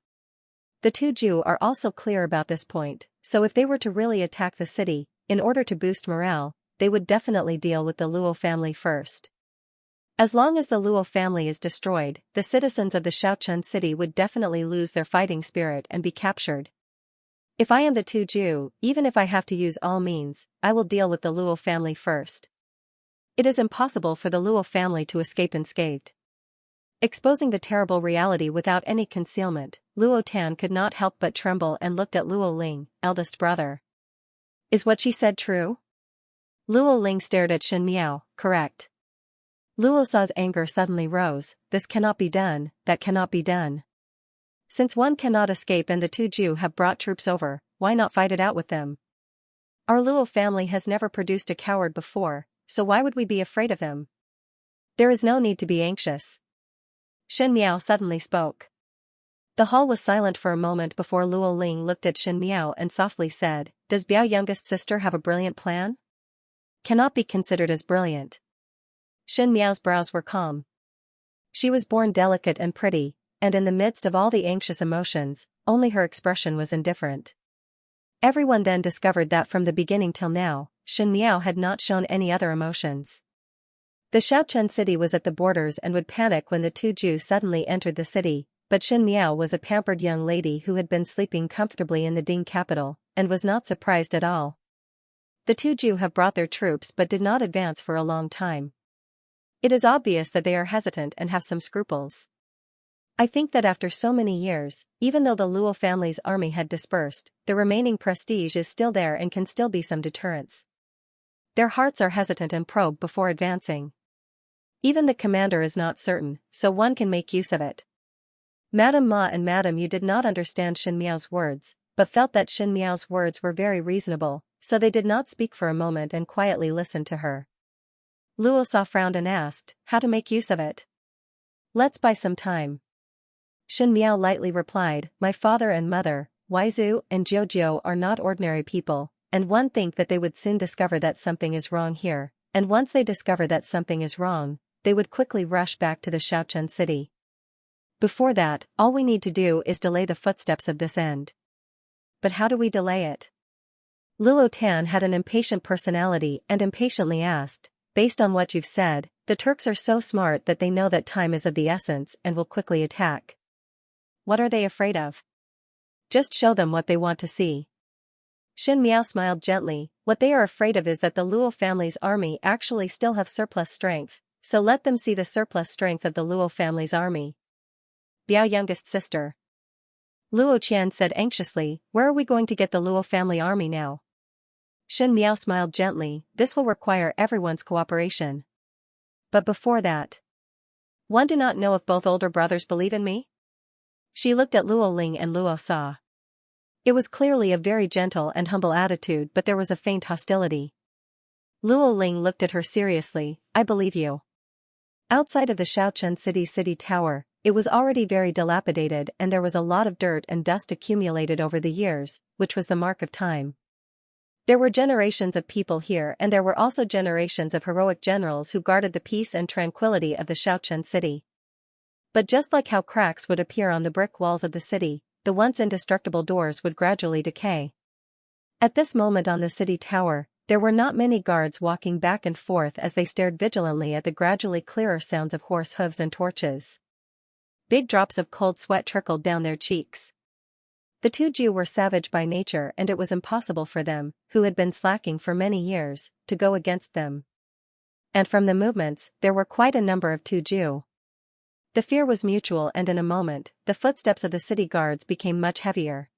Speaker 1: The two Ju are also clear about this point, so if they were to really attack the city, in order to boost morale, they would definitely deal with the Luo family first. As long as the Luo family is destroyed, the citizens of the Xiaochen city would definitely lose their fighting spirit and be captured. If I am the two Ju, even if I have to use all means, I will deal with the Luo family first. It is impossible for the Luo family to escape unscathed. Exposing the terrible reality without any concealment, Luo Tan could not help but tremble and looked at Luo Ling, eldest brother. Is what she said true? Luo Ling stared at Shen Miao, correct. Luo Sa's anger suddenly rose, this cannot be done, that cannot be done. Since one cannot escape and the two Ju have brought troops over, why not fight it out with them? Our Luo family has never produced a coward before, so why would we be afraid of them? There is no need to be anxious. Shen Miao suddenly spoke. The hall was silent for a moment before Luo Ling looked at Shen Miao and softly said, does Biao youngest sister have a brilliant plan? Cannot be considered as brilliant. Shen Miao's brows were calm. She was born delicate and pretty, and in the midst of all the anxious emotions, only her expression was indifferent. Everyone then discovered that from the beginning till now, Shen Miao had not shown any other emotions. The Xiaochen city was at the borders and would panic when the two Ju suddenly entered the city, but Shen Miao was a pampered young lady who had been sleeping comfortably in the Ding capital, and was not surprised at all. The two Ju have brought their troops but did not advance for a long time. It is obvious that they are hesitant and have some scruples. I think that after so many years, even though the Luo family's army had dispersed, the remaining prestige is still there and can still be some deterrence. Their hearts are hesitant and probe before advancing. Even the commander is not certain, so one can make use of it. Madame Ma and Madame Yu did not understand Shen Miao's words, but felt that Shen Miao's words were very reasonable, so they did not speak for a moment and quietly listened to her. Luo Sa frowned and asked, how to make use of it? Let's buy some time. Shen Miao lightly replied, my father and mother, Waizu and Jiujiu are not ordinary people, and one think that they would soon discover that something is wrong here, and once they discover that something is wrong, they would quickly rush back to the Xiaochen city. Before that, all we need to do is delay the footsteps of this end. But how do we delay it? Luo Tan had an impatient personality and impatiently asked, based on what you've said, the Turks are so smart that they know that time is of the essence and will quickly attack. What are they afraid of? Just show them what they want to see. Shen Miao smiled gently, what they are afraid of is that the Luo family's army actually still have surplus strength, so let them see the surplus strength of the Luo family's army. Biao youngest sister. Luo Qian said anxiously, where are we going to get the Luo family army now? Shen Miao smiled gently, this will require everyone's cooperation. But before that, one do not know if both older brothers believe in me? She looked at Luo Ling and Luo Sa. It was clearly a very gentle and humble attitude, but there was a faint hostility. Luo Ling looked at her seriously. I believe you. Outside of the Xiaochen city tower, it was already very dilapidated and there was a lot of dirt and dust accumulated over the years, which was the mark of time. There were generations of people here and there were also generations of heroic generals who guarded the peace and tranquility of the Xiaochen city. But just like how cracks would appear on the brick walls of the city, the once indestructible doors would gradually decay. At this moment on the city tower, there were not many guards walking back and forth as they stared vigilantly at the gradually clearer sounds of horse hooves and torches. Big drops of cold sweat trickled down their cheeks. The two Jew were savage by nature and it was impossible for them, who had been slacking for many years, to go against them. And from the movements, there were quite a number of two Jew. The fear was mutual and in a moment, the footsteps of the city guards became much heavier.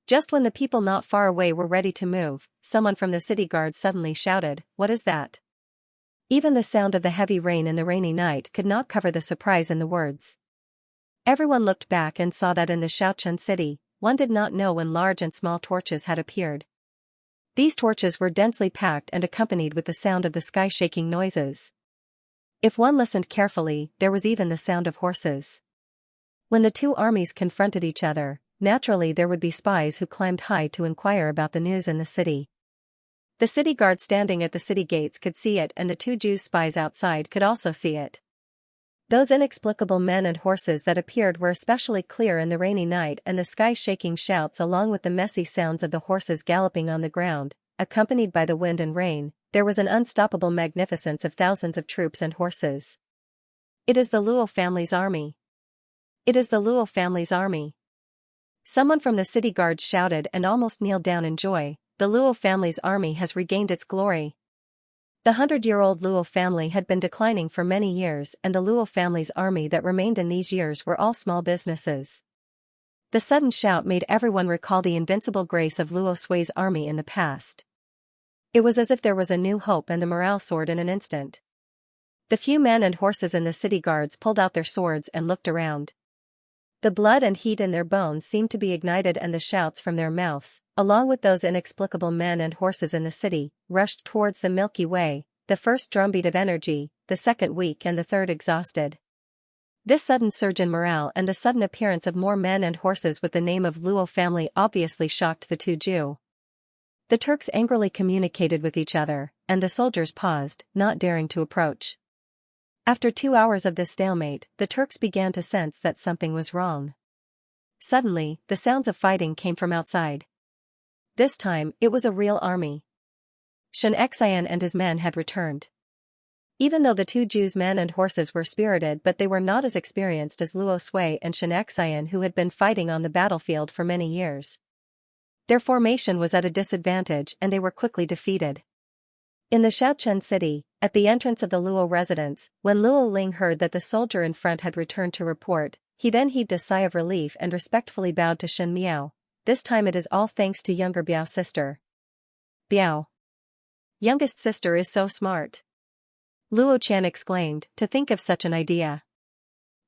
Speaker 1: Just when the people not far away were ready to move, someone from the city guard suddenly shouted, "What is that?" Even the sound of the heavy rain in the rainy night could not cover the surprise in the words. Everyone looked back and saw that in the Xiaochen city, one did not know when large and small torches had appeared. These torches were densely packed and accompanied with the sound of the sky-shaking noises. If one listened carefully, there was even the sound of horses. When the two armies confronted each other, naturally there would be spies who climbed high to inquire about the news in the city. The city guard standing at the city gates could see it and the two Jews spies outside could also see it. Those inexplicable men and horses that appeared were especially clear in the rainy night and the sky-shaking shouts along with the messy sounds of the horses galloping on the ground, accompanied by the wind and rain, there was an unstoppable magnificence of thousands of troops and horses. It is the Luo family's army. It is the Luo family's army. Someone from the city guards shouted and almost kneeled down in joy. The Luo family's army has regained its glory. The 100-year-old Luo family had been declining for many years and the Luo family's army that remained in these years were all small businesses. The sudden shout made everyone recall the invincible grace of Luo Sui's army in the past. It was as if there was a new hope and the morale soared in an instant. The few men and horses in the city guards pulled out their swords and looked around. The blood and heat in their bones seemed to be ignited and the shouts from their mouths, along with those inexplicable men and horses in the city, rushed towards the Milky Way, the first drumbeat of energy, the second weak and the third exhausted. This sudden surge in morale and the sudden appearance of more men and horses with the name of Luo family obviously shocked the two Jew. The Turks angrily communicated with each other, and the soldiers paused, not daring to approach. After 2 hours of this stalemate, the Turks began to sense that something was wrong. Suddenly, the sounds of fighting came from outside. This time, it was a real army. Xianxia and his men had returned. Even though the two Jews' men and horses were spirited, but they were not as experienced as Luo Sui and Xianxia, who had been fighting on the battlefield for many years. Their formation was at a disadvantage and they were quickly defeated. In the Xiaochen city, at the entrance of the Luo residence, when Luo Ling heard that the soldier in front had returned to report, he then heaved a sigh of relief and respectfully bowed to Shen Miao. This time it is all thanks to younger Biao sister. Biao. Youngest sister is so smart. Luo Qian exclaimed, to think of such an idea.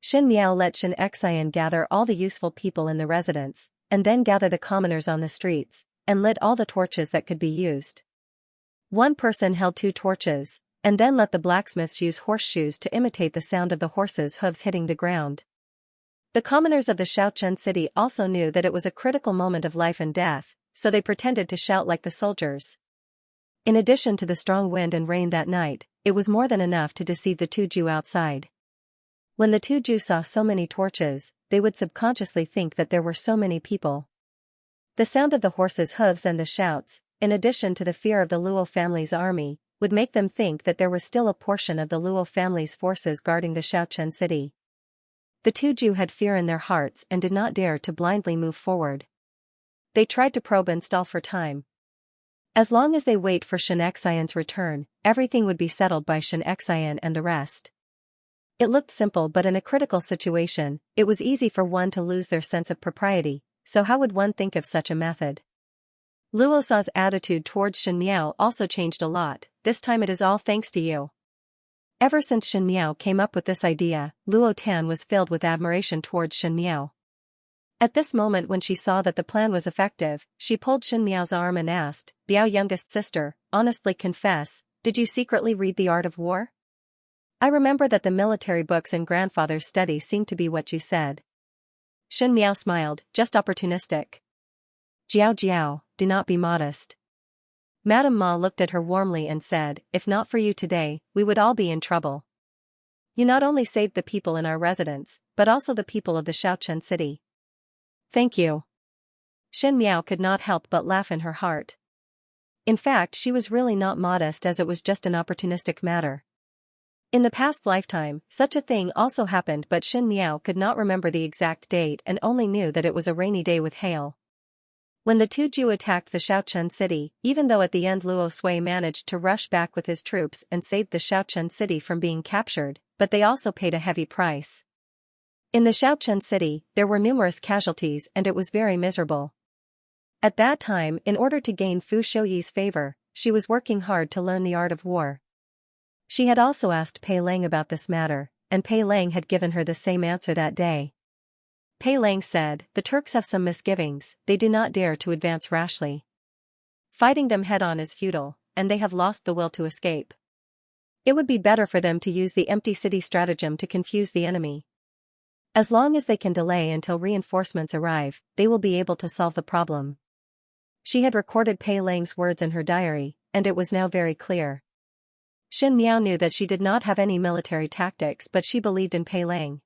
Speaker 1: Shen Miao let Xianxia gather all the useful people in the residence, and then gather the commoners on the streets, and lit all the torches that could be used. One person held 2 torches, and then let the blacksmiths use horseshoes to imitate the sound of the horses' hooves hitting the ground. The commoners of the Xiaochen city also knew that it was a critical moment of life and death, so they pretended to shout like the soldiers. In addition to the strong wind and rain that night, it was more than enough to deceive the two Jew outside. When the two Jew saw so many torches, they would subconsciously think that there were so many people. The sound of the horses' hooves and the shouts, in addition to the fear of the Luo family's army, would make them think that there was still a portion of the Luo family's forces guarding the Xiaochen city. The two Jew had fear in their hearts and did not dare to blindly move forward. They tried to probe and stall for time. As long as they wait for Xianxian's return, everything would be settled by Xianxia and the rest. It looked simple, but in a critical situation, it was easy for one to lose their sense of propriety, so how would one think of such a method? Luo Sa's attitude towards Shen Miao also changed a lot. This time it is all thanks to you. Ever since Shen Miao came up with this idea, Luo Tan was filled with admiration towards Shen Miao. At this moment when she saw that the plan was effective, she pulled Shen Miao's arm and asked, "Biao youngest sister, honestly confess, did you secretly read the art of war? I remember that the military books in grandfather's study seemed to be what you said." Shen Miao smiled, "Just opportunistic." "Jiao Jiao, do not be modest." Madame Ma looked at her warmly and said, "If not for you today, we would all be in trouble. You not only saved the people in our residence, but also the people of the Xiaochen city." "Thank you." Shen Miao could not help but laugh in her heart. In fact, she was really not modest, as it was just an opportunistic matter. In the past lifetime, such a thing also happened, but Shen Miao could not remember the exact date and only knew that it was a rainy day with hail. When the two Ju attacked the Xiaochen city, even though at the end Luo Sui managed to rush back with his troops and saved the Xiaochen city from being captured, but they also paid a heavy price. In the Xiaochen city, there were numerous casualties and it was very miserable. At that time, in order to gain Fu Shouyi's favor, she was working hard to learn the art of war. She had also asked Pei Lang about this matter, and Pei Lang had given her the same answer that day. Pei Lang said, "The Turks have some misgivings, they do not dare to advance rashly. Fighting them head-on is futile, and they have lost the will to escape. It would be better for them to use the empty city stratagem to confuse the enemy. As long as they can delay until reinforcements arrive, they will be able to solve the problem." She had recorded Pei Lang's words in her diary, and it was now very clear. Shen Miao knew that she did not have any military tactics, but she believed in Pei Lang.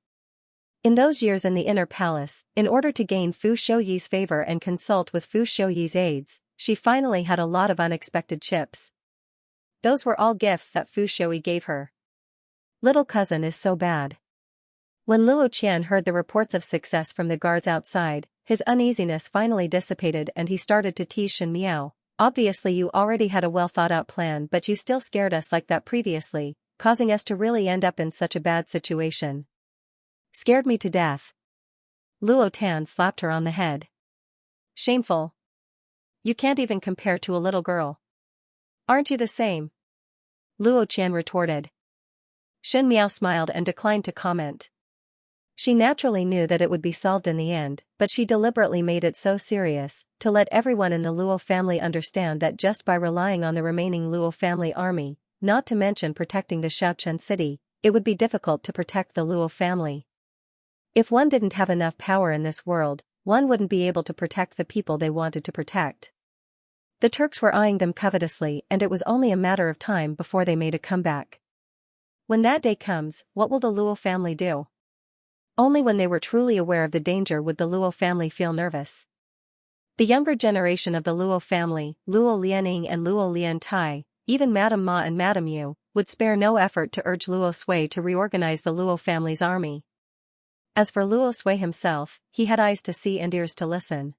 Speaker 1: In those years in the inner palace, in order to gain Fu Shouyi's favor and consult with Fu Shouyi's aides, she finally had a lot of unexpected chips. Those were all gifts that Fu Shouyi gave her. Little cousin is so bad. When Luo Qian heard the reports of success from the guards outside, his uneasiness finally dissipated and he started to tease Shen Miao. "Obviously you already had a well-thought-out plan, but you still scared us like that previously, causing us to really end up in such a bad situation. Scared me to death." Luo Tan slapped her on the head. "Shameful. You can't even compare to a little girl. Aren't you the same?" Luo Qian retorted. Shen Miao smiled and declined to comment. She naturally knew that it would be solved in the end, but she deliberately made it so serious, to let everyone in the Luo family understand that just by relying on the remaining Luo family army, not to mention protecting the Xiaochen city, it would be difficult to protect the Luo family. If one didn't have enough power in this world, one wouldn't be able to protect the people they wanted to protect. The Turks were eyeing them covetously and it was only a matter of time before they made a comeback. When that day comes, what will the Luo family do? Only when they were truly aware of the danger would the Luo family feel nervous. The younger generation of the Luo family, Luo Lianing and Luo Liantai, even Madame Ma and Madame Yu, would spare no effort to urge Luo Sui to reorganize the Luo family's army. As for Luo Sui himself, he had eyes to see and ears to listen.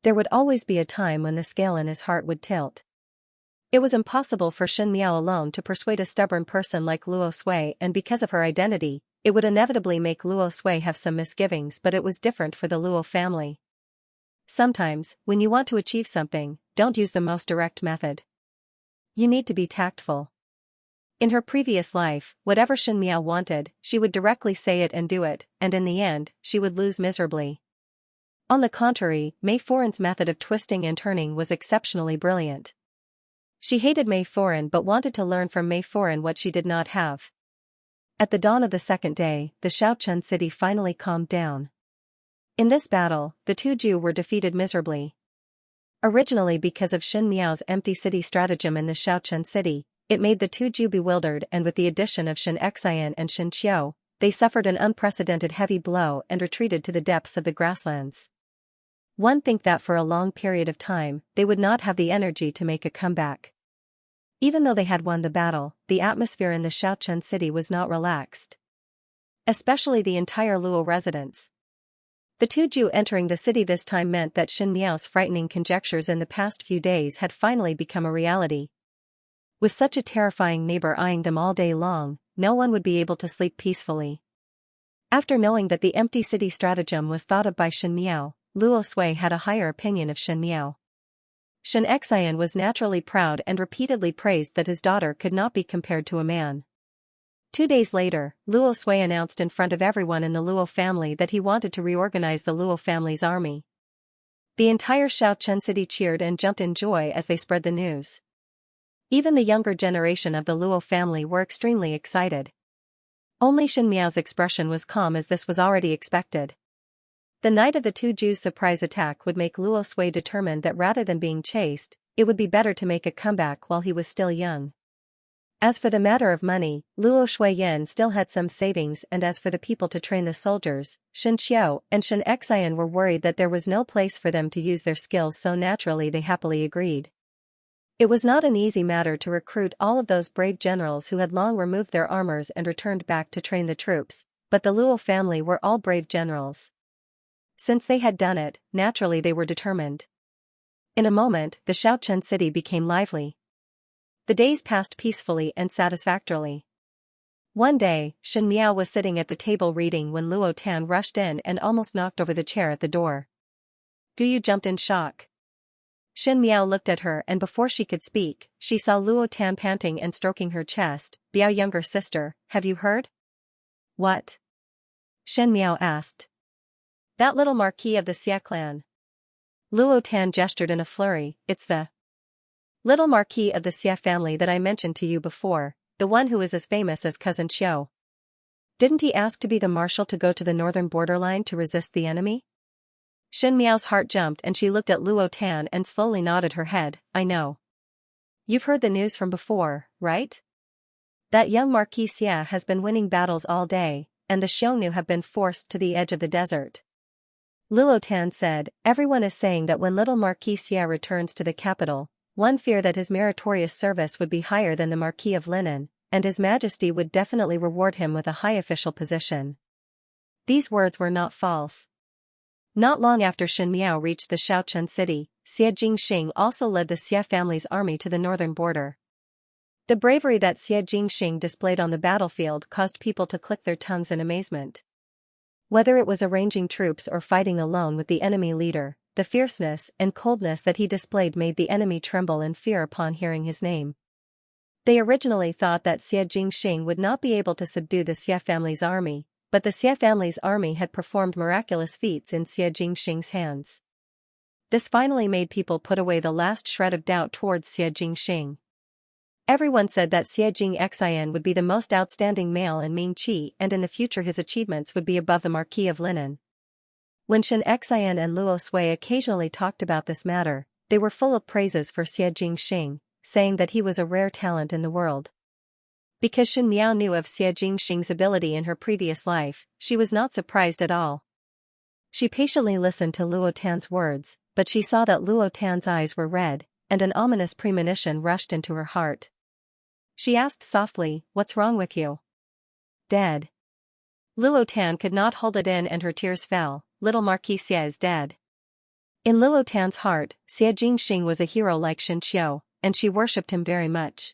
Speaker 1: There would always be a time when the scale in his heart would tilt. It was impossible for Shen Miao alone to persuade a stubborn person like Luo Sui, and because of her identity, it would inevitably make Luo Sui have some misgivings, but it was different for the Luo family. Sometimes, when you want to achieve something, don't use the most direct method. You need to be tactful. In her previous life, whatever Shen Miao wanted, she would directly say it and do it, and in the end, she would lose miserably. On the contrary, Mei Foran's method of twisting and turning was exceptionally brilliant. She hated Mei Foran but wanted to learn from Mei Foran what she did not have. At the dawn of the second day, the Xiaochen city finally calmed down. In this battle, the two Ju were defeated miserably. Originally because of Shen Miao's empty city stratagem in the Xiaochen city, it made the two Ju bewildered, and with the addition of Xianxia and Xianxiu, they suffered an unprecedented heavy blow and retreated to the depths of the grasslands. One think that for a long period of time, they would not have the energy to make a comeback. Even though they had won the battle, the atmosphere in the Xiaochen city was not relaxed. Especially the entire Luo residents. The two Ju entering the city this time meant that Shen Miao's frightening conjectures in the past few days had finally become a reality. With such a terrifying neighbor eyeing them all day long, no one would be able to sleep peacefully. After knowing that the empty city stratagem was thought of by Shen Miao, Luo Sui had a higher opinion of Shen Miao. Xianxia was naturally proud and repeatedly praised that his daughter could not be compared to a man. 2 days later, Luo Sui announced in front of everyone in the Luo family that he wanted to reorganize the Luo family's army. The entire Xiaochen city cheered and jumped in joy as they spread the news. Even the younger generation of the Luo family were extremely excited. Only Shen Miao's expression was calm, as this was already expected. The night of the two Jews' surprise attack would make Luo Sui determined that rather than being chased, it would be better to make a comeback while he was still young. As for the matter of money, Luo Shuiyan still had some savings, and as for the people to train the soldiers, Shen Qiao and Shen Xian were worried that there was no place for them to use their skills, so naturally they happily agreed. It was not an easy matter to recruit all of those brave generals who had long removed their armors and returned back to train the troops, but the Luo family were all brave generals. Since they had done it, naturally they were determined. In a moment, the Xiaochen city became lively. The days passed peacefully and satisfactorily. One day, Shen Miao was sitting at the table reading when Luo Tan rushed in and almost knocked over the chair at the door. Gu Yu jumped in shock. Shen Miao looked at her, and before she could speak, she saw Luo Tan panting and stroking her chest. Biao, younger sister, have you heard? What? Shen Miao asked. That little marquis of the Xia clan. Luo Tan gestured in a flurry. It's the little marquis of the Xia family that I mentioned to you before, the one who is as famous as cousin Qiu. Didn't he ask to be the marshal to go to the northern borderline to resist the enemy? Shen Miao's heart jumped and she looked at Luo Tan and slowly nodded her head. I know. You've heard the news from before, right? That young Marquis Xia has been winning battles all day, and the Xiongnu have been forced to the edge of the desert. Luo Tan said, everyone is saying that when little Marquis Xia returns to the capital, one fear that his meritorious service would be higher than the Marquis of Linen, and His Majesty would definitely reward him with a high official position. These words were not false. Not long after Shen Miao reached the Xiaochen city, Xie Jingxing also led the Xia family's army to the northern border. The bravery that Xie Jingxing displayed on the battlefield caused people to click their tongues in amazement. Whether it was arranging troops or fighting alone with the enemy leader, the fierceness and coldness that he displayed made the enemy tremble in fear upon hearing his name. They originally thought that Xie Jingxing would not be able to subdue the Xie family's army, but the Xie family's army had performed miraculous feats in Xie Jingxing's hands. This finally made people put away the last shred of doubt towards Xie Jingxing. Everyone said that Xie Jingxian would be the most outstanding male in Mingqi, and in the future his achievements would be above the Marquis of Linen. When Shen Xian and Luo Sui occasionally talked about this matter, they were full of praises for Xie Jingxing, saying that he was a rare talent in the world. Because Shen Miao knew of Xie Jingxing's ability in her previous life, she was not surprised at all. She patiently listened to Luo Tan's words, but she saw that Luo Tan's eyes were red, and an ominous premonition rushed into her heart. She asked softly, "What's wrong with you?" "Dead." Luo Tan could not hold it in and her tears fell. Little Marquis Xie is dead. In Luo Tan's heart, Xie Jingxing was a hero like Shen Qiu, and she worshipped him very much.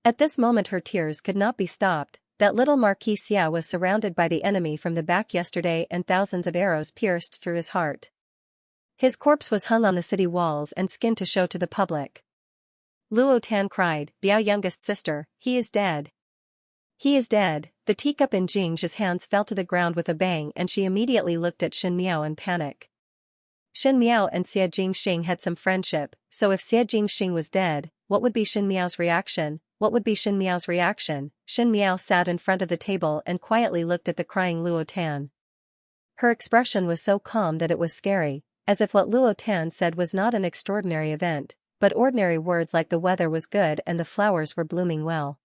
Speaker 1: At this moment her tears could not be stopped. That little Marquis Xia was surrounded by the enemy from the back yesterday, and thousands of arrows pierced through his heart. His corpse was hung on the city walls and skinned to show to the public. Luo Tan cried, "Biao, youngest sister, he is dead. He is dead." The teacup in Jing's hands fell to the ground with a bang, and she immediately looked at Shen Miao in panic. Shen Miao and Xie Jingxing had some friendship, so if Xie Jingxing was dead, what would be Shen Miao's reaction? What would be Shen Miao's reaction? Shen Miao sat in front of the table and quietly looked at the crying Luo Tan. Her expression was so calm that it was scary, as if what Luo Tan said was not an extraordinary event, but ordinary words like the weather was good and the flowers were blooming well.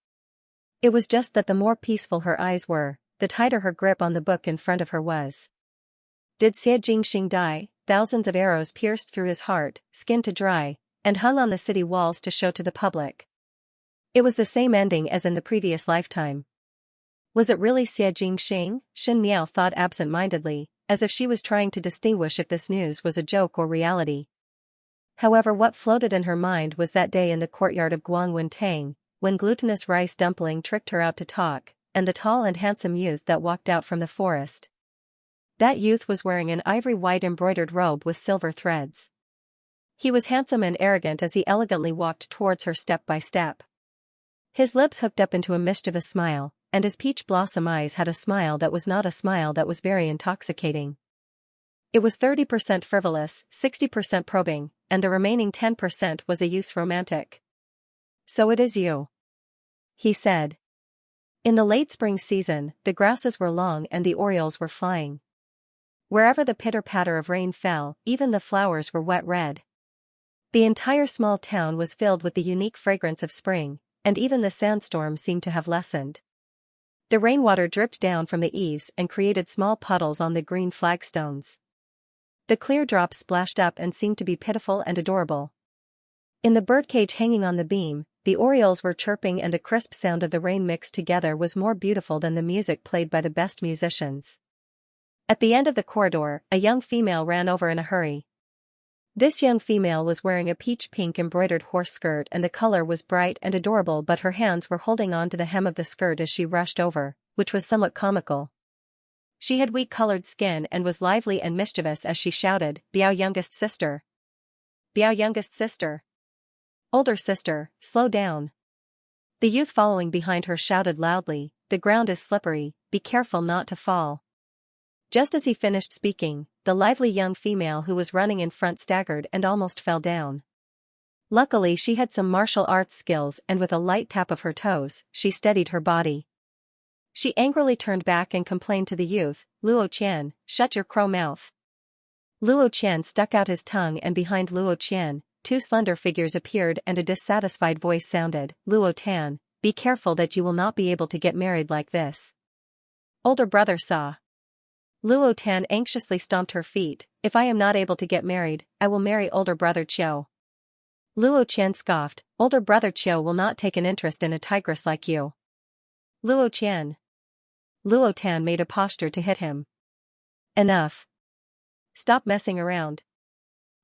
Speaker 1: It was just that the more peaceful her eyes were, the tighter her grip on the book in front of her was. Did Xie Jingxing die? Thousands of arrows pierced through his heart, skinned to dry, and hung on the city walls to show to the public. It was the same ending as in the previous lifetime. Was it really Xie Jingxing? Shen Miao thought absent-mindedly, as if she was trying to distinguish if this news was a joke or reality. However, what floated in her mind was that day in the courtyard of Guangwen Tang, when glutinous rice dumpling tricked her out to talk, and the tall and handsome youth that walked out from the forest. That youth was wearing an ivory-white embroidered robe with silver threads. He was handsome and arrogant as he elegantly walked towards her step by step. His lips hooked up into a mischievous smile, and his peach blossom eyes had a smile that was not a smile that was very intoxicating. It was 30% frivolous, 60% probing, and the remaining 10% was a youth's romantic. "So it is you," he said. In the late spring season, the grasses were long and the orioles were flying. Wherever the pitter-patter of rain fell, even the flowers were wet red. The entire small town was filled with the unique fragrance of spring, and even the sandstorm seemed to have lessened. The rainwater dripped down from the eaves and created small puddles on the green flagstones. The clear drops splashed up and seemed to be pitiful and adorable. In the birdcage hanging on the beam, the orioles were chirping, and the crisp sound of the rain mixed together was more beautiful than the music played by the best musicians. At the end of the corridor, a young female ran over in a hurry. This young female was wearing a peach-pink embroidered horse skirt, and the color was bright and adorable, but her hands were holding on to the hem of the skirt as she rushed over, which was somewhat comical. She had wheat-colored skin and was lively and mischievous as she shouted, "Biao youngest sister! Biao youngest sister! Older sister, slow down!" The youth following behind her shouted loudly, "The ground is slippery, be careful not to fall." Just as he finished speaking, the lively young female who was running in front staggered and almost fell down. Luckily she had some martial arts skills, and with a light tap of her toes, she steadied her body. She angrily turned back and complained to the youth, "Luo Qian, shut your crow mouth." Luo Qian stuck out his tongue, and behind Luo Qian, two slender figures appeared and a dissatisfied voice sounded, "Luo Tan, be careful that you will not be able to get married like this." Older brother saw. Luo Tan anxiously stomped her feet, "If I am not able to get married, I will marry older brother Qiu." Luo Qian scoffed, "Older brother Qiu will not take an interest in a tigress like you." "Luo Qian." Luo Tan made a posture to hit him. "Enough. Stop messing around."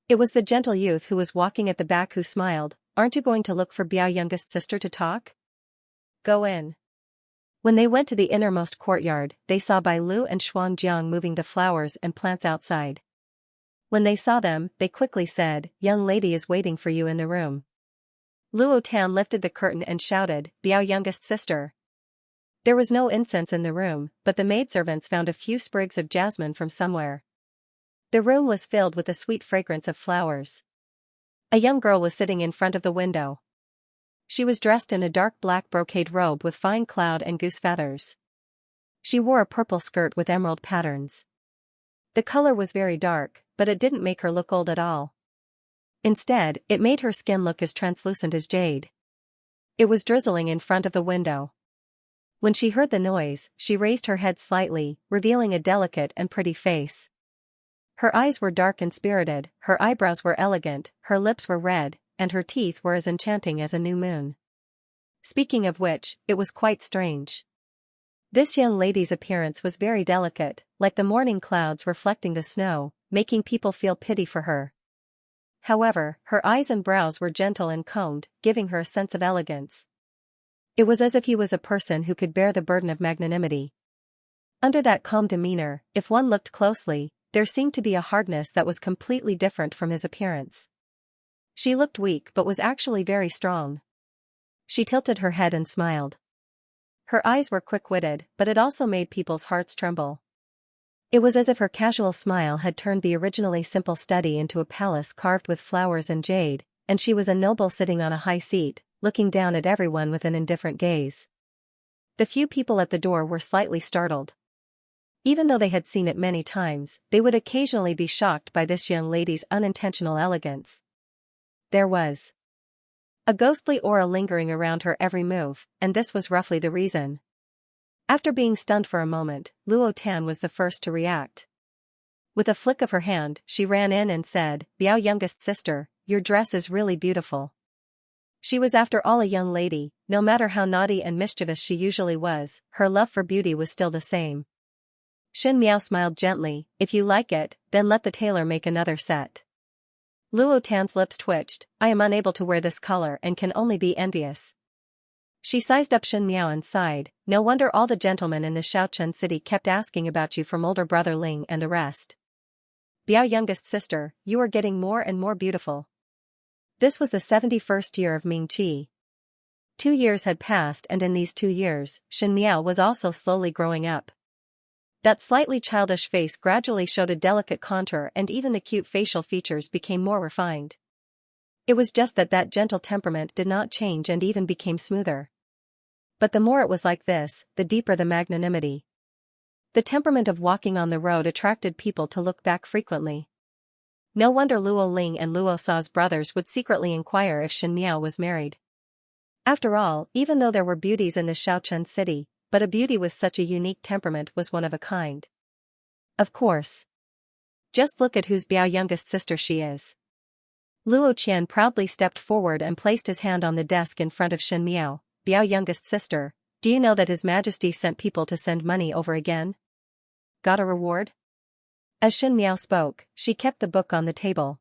Speaker 1: It was the gentle youth who was walking at the back who smiled, "Aren't you going to look for Biao youngest sister to talk? Go in." When they went to the innermost courtyard, they saw Bai Lu and Xuan Jiang moving the flowers and plants outside. When they saw them, they quickly said, "Young lady is waiting for you in the room." Luo Tan lifted the curtain and shouted, "Biao youngest sister." There was no incense in the room, but the maidservants found a few sprigs of jasmine from somewhere. The room was filled with the sweet fragrance of flowers. A young girl was sitting in front of the window. She was dressed in a dark black brocade robe with fine cloud and goose feathers. She wore a purple skirt with emerald patterns. The color was very dark, but it didn't make her look old at all. Instead, it made her skin look as translucent as jade. It was drizzling in front of the window. When she heard the noise, she raised her head slightly, revealing a delicate and pretty face. Her eyes were dark and spirited, her eyebrows were elegant, her lips were red, and her teeth were as enchanting as a new moon. Speaking of which, it was quite strange. This young lady's appearance was very delicate, like the morning clouds reflecting the snow, making people feel pity for her. However, her eyes and brows were gentle and combed, giving her a sense of elegance. It was as if he was a person who could bear the burden of magnanimity. Under that calm demeanor, if one looked closely, there seemed to be a hardness that was completely different from his appearance. She looked weak but was actually very strong. She tilted her head and smiled. Her eyes were quick-witted, but it also made people's hearts tremble. It was as if her casual smile had turned the originally simple study into a palace carved with flowers and jade, and she was a noble sitting on a high seat, looking down at everyone with an indifferent gaze. The few people at the door were slightly startled. Even though they had seen it many times, they would occasionally be shocked by this young lady's unintentional elegance. There was a ghostly aura lingering around her every move, and this was roughly the reason. After being stunned for a moment, Luo Tan was the first to react. With a flick of her hand, she ran in and said, "Biao youngest sister, your dress is really beautiful." She was after all a young lady, no matter how naughty and mischievous she usually was, her love for beauty was still the same. Shen Miao smiled gently, "If you like it, then let the tailor make another set." Luo Tan's lips twitched, "I am unable to wear this color and can only be envious." She sized up Shen Miao and sighed, "No wonder all the gentlemen in the Shaochun city kept asking about you from older brother Ling and the rest. Biao youngest sister, you are getting more and more beautiful." This was the 71st year of Ming Qi. 2 years had passed, and in these 2 years, Xianxia was also slowly growing up. That slightly childish face gradually showed a delicate contour, and even the cute facial features became more refined. It was just that gentle temperament did not change and even became smoother. But the more it was like this, the deeper the magnanimity. The temperament of walking on the road attracted people to look back frequently. No wonder Luo Ling and Luo Sa's brothers would secretly inquire if Xianxia was married. After all, even though there were beauties in the Xiaochun city, but a beauty with such a unique temperament was one of a kind. Of course. Just look at whose Biao youngest sister she is. Luo Qian proudly stepped forward and placed his hand on the desk in front of Xianxia. Biao youngest sister, do you know that His Majesty sent people to send money over again? Got a reward? As Xianxia spoke, she kept the book on the table.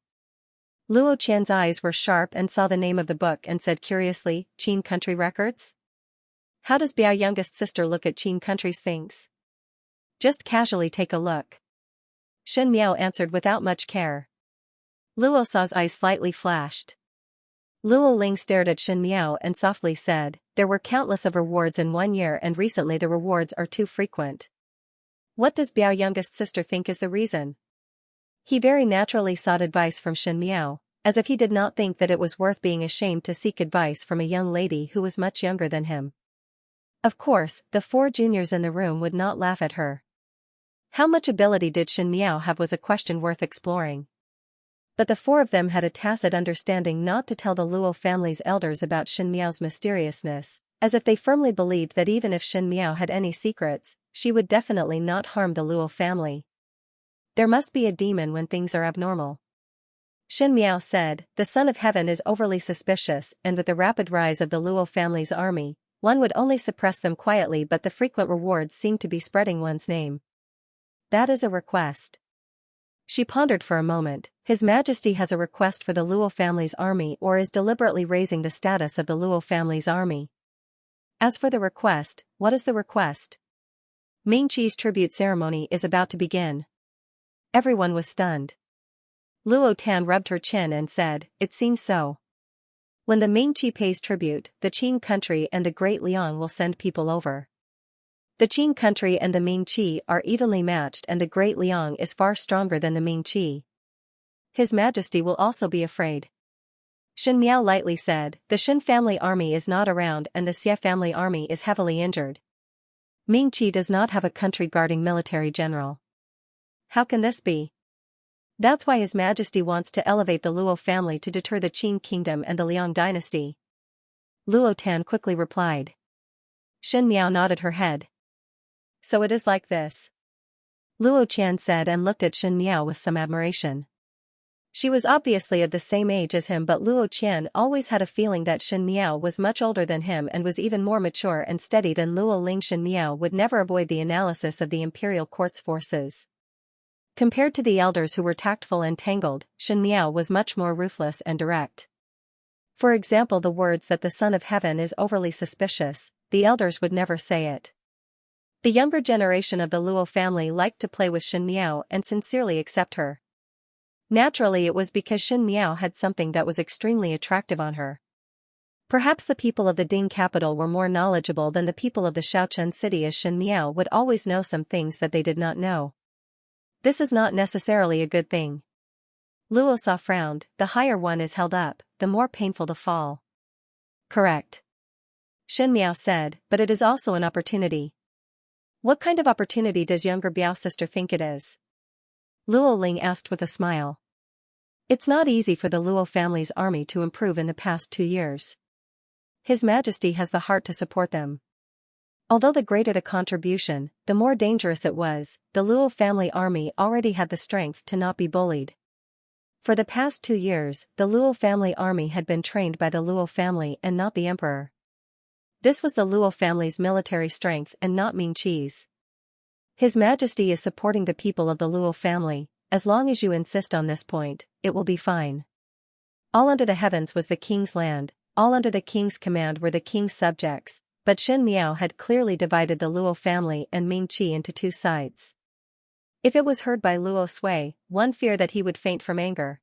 Speaker 1: Luo Qian's eyes were sharp and saw the name of the book and said curiously, Qin Country Records? How does Biao youngest sister look at Qin Country's things? Just casually take a look. Xianxia answered without much care. Luo Sa's eyes slightly flashed. Luo Ling stared at Xianxia and softly said, there were countless of rewards in 1 year, and recently the rewards are too frequent. What does Biao youngest sister think is the reason? He very naturally sought advice from Xianxia, as if he did not think that it was worth being ashamed to seek advice from a young lady who was much younger than him. Of course, the 4 juniors in the room would not laugh at her. How much ability did Xianxia have was a question worth exploring. But the 4 of them had a tacit understanding not to tell the Luo family's elders about Xianxia's mysteriousness, as if they firmly believed that even if Xianxia had any secrets, she would definitely not harm the Luo family. There must be a demon when things are abnormal. Xianxia said, the Son of Heaven is overly suspicious, and with the rapid rise of the Luo family's army, one would only suppress them quietly, but the frequent rewards seem to be spreading one's name. That is a request. She pondered for a moment. His Majesty has a request for the Luo family's army, or is deliberately raising the status of the Luo family's army. As for the request, what is the request? Ming Qi's tribute ceremony is about to begin. Everyone was stunned. Luo Tan rubbed her chin and said, it seems so. When the Ming Qi pays tribute, the Qin country and the Great Liang will send people over. The Qin country and the Ming Qi are evenly matched, and the Great Liang is far stronger than the Ming Qi. His Majesty will also be afraid. Xianxia lightly said, the Shen family army is not around and the Xie family army is heavily injured. Ming Qi does not have a country guarding military general. How can this be? That's why His Majesty wants to elevate the Luo family to deter the Qin kingdom and the Liang dynasty. Luo Tan quickly replied. Xianxia nodded her head. So it is like this. Luo Qian said and looked at Xianxia with some admiration. She was obviously of the same age as him, but Luo Qian always had a feeling that Xianxia was much older than him and was even more mature and steady than Luo Ling. Xianxia would never avoid the analysis of the imperial court's forces. Compared to the elders who were tactful and tangled, Xianxia was much more ruthless and direct. For example, the words that the Son of Heaven is overly suspicious, the elders would never say it. The younger generation of the Luo family liked to play with Xianxia and sincerely accept her. Naturally, it was because Xianxia had something that was extremely attractive on her. Perhaps the people of the Ding capital were more knowledgeable than the people of the Xiaochun city, as Xianxia would always know some things that they did not know. This is not necessarily a good thing. Luo Sa frowned. The higher one is held up, the more painful the fall. Correct. Xianxia said, but it is also an opportunity. What kind of opportunity does younger Biao sister think it is? Luo Ling asked with a smile. It's not easy for the Luo family's army to improve in the past 2 years. His Majesty has the heart to support them. Although the greater the contribution, the more dangerous it was, the Luo family army already had the strength to not be bullied. For the past 2 years, the Luo family army had been trained by the Luo family and not the emperor. This was the Luo family's military strength and not Ming Qi's. His Majesty is supporting the people of the Luo family. As long as you insist on this point, it will be fine. All under the heavens was the king's land, all under the king's command were the king's subjects, but Xianxia had clearly divided the Luo family and Ming Qi into 2 sides. If it was heard by Luo Sui, one feared that he would faint from anger.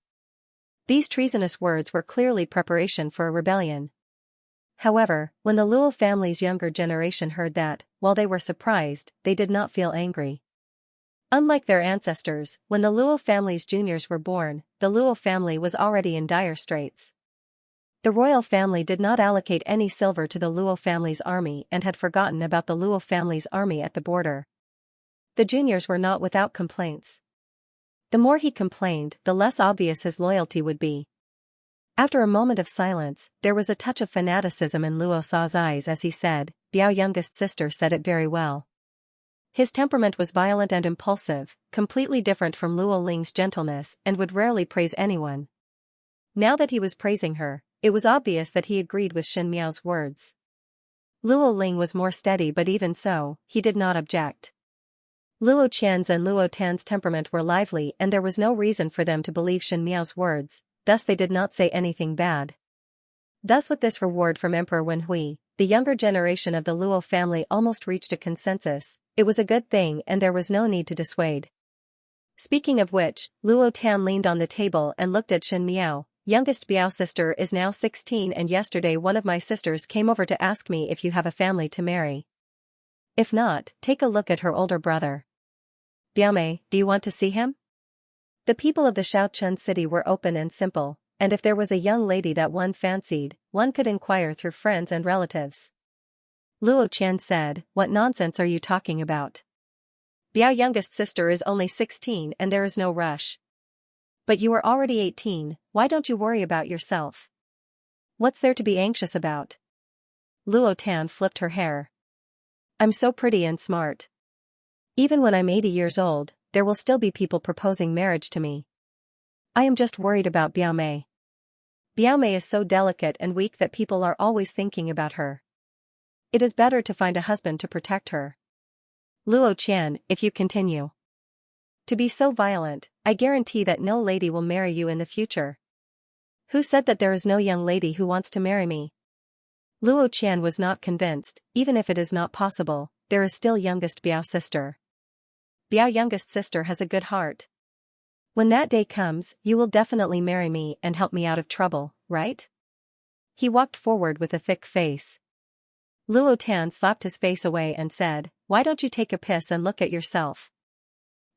Speaker 1: These treasonous words were clearly preparation for a rebellion. However, when the Luo family's younger generation heard that, while they were surprised, they did not feel angry. Unlike their ancestors, when the Luo family's juniors were born, the Luo family was already in dire straits. The royal family did not allocate any silver to the Luo family's army and had forgotten about the Luo family's army at the border. The juniors were not without complaints. The more he complained, the less obvious his loyalty would be. After a moment of silence, there was a touch of fanaticism in Luo Sa's eyes as he said, "Biao youngest sister said it very well." His temperament was violent and impulsive, completely different from Luo Ling's gentleness and would rarely praise anyone. Now that he was praising her, it was obvious that he agreed with Xin Miao's words. Luo Ling was more steady, but even so, he did not object. Luo Qian's and Luo Tan's temperament were lively and there was no reason for them to believe Xin Miao's words, thus they did not say anything bad. Thus with this reward from Emperor Wenhui, the younger generation of the Luo family almost reached a consensus. It was a good thing and there was no need to dissuade. Speaking of which, Luo Tan leaned on the table and looked at Xin Miao. "Youngest Biao sister is now 16 and yesterday one of my sisters came over to ask me if you have a family to marry. If not, take a look at her older brother. Biaomei, do you want to see him?" The people of the Shaochun city were open and simple, and if there was a young lady that one fancied, one could inquire through friends and relatives. Luo Qian said, "What nonsense are you talking about? Biao youngest sister is only 16 and there is no rush. But you are already 18, why don't you worry about yourself? What's there to be anxious about?" Luo Tan flipped her hair. "I'm so pretty and smart. Even when I'm 80 years old, there will still be people proposing marriage to me. I am just worried about Biaomei. Biaomei is so delicate and weak that people are always thinking about her. It is better to find a husband to protect her. Luo Qian, if you continue to be so violent, I guarantee that no lady will marry you in the future." "Who said that there is no young lady who wants to marry me?" Luo Qian was not convinced. "Even if it is not possible, there is still youngest Biao sister. Biao youngest sister has a good heart. When that day comes, you will definitely marry me and help me out of trouble, right?" He walked forward with a thick face. Luo Tan slapped his face away and said, "Why don't you take a piss and look at yourself?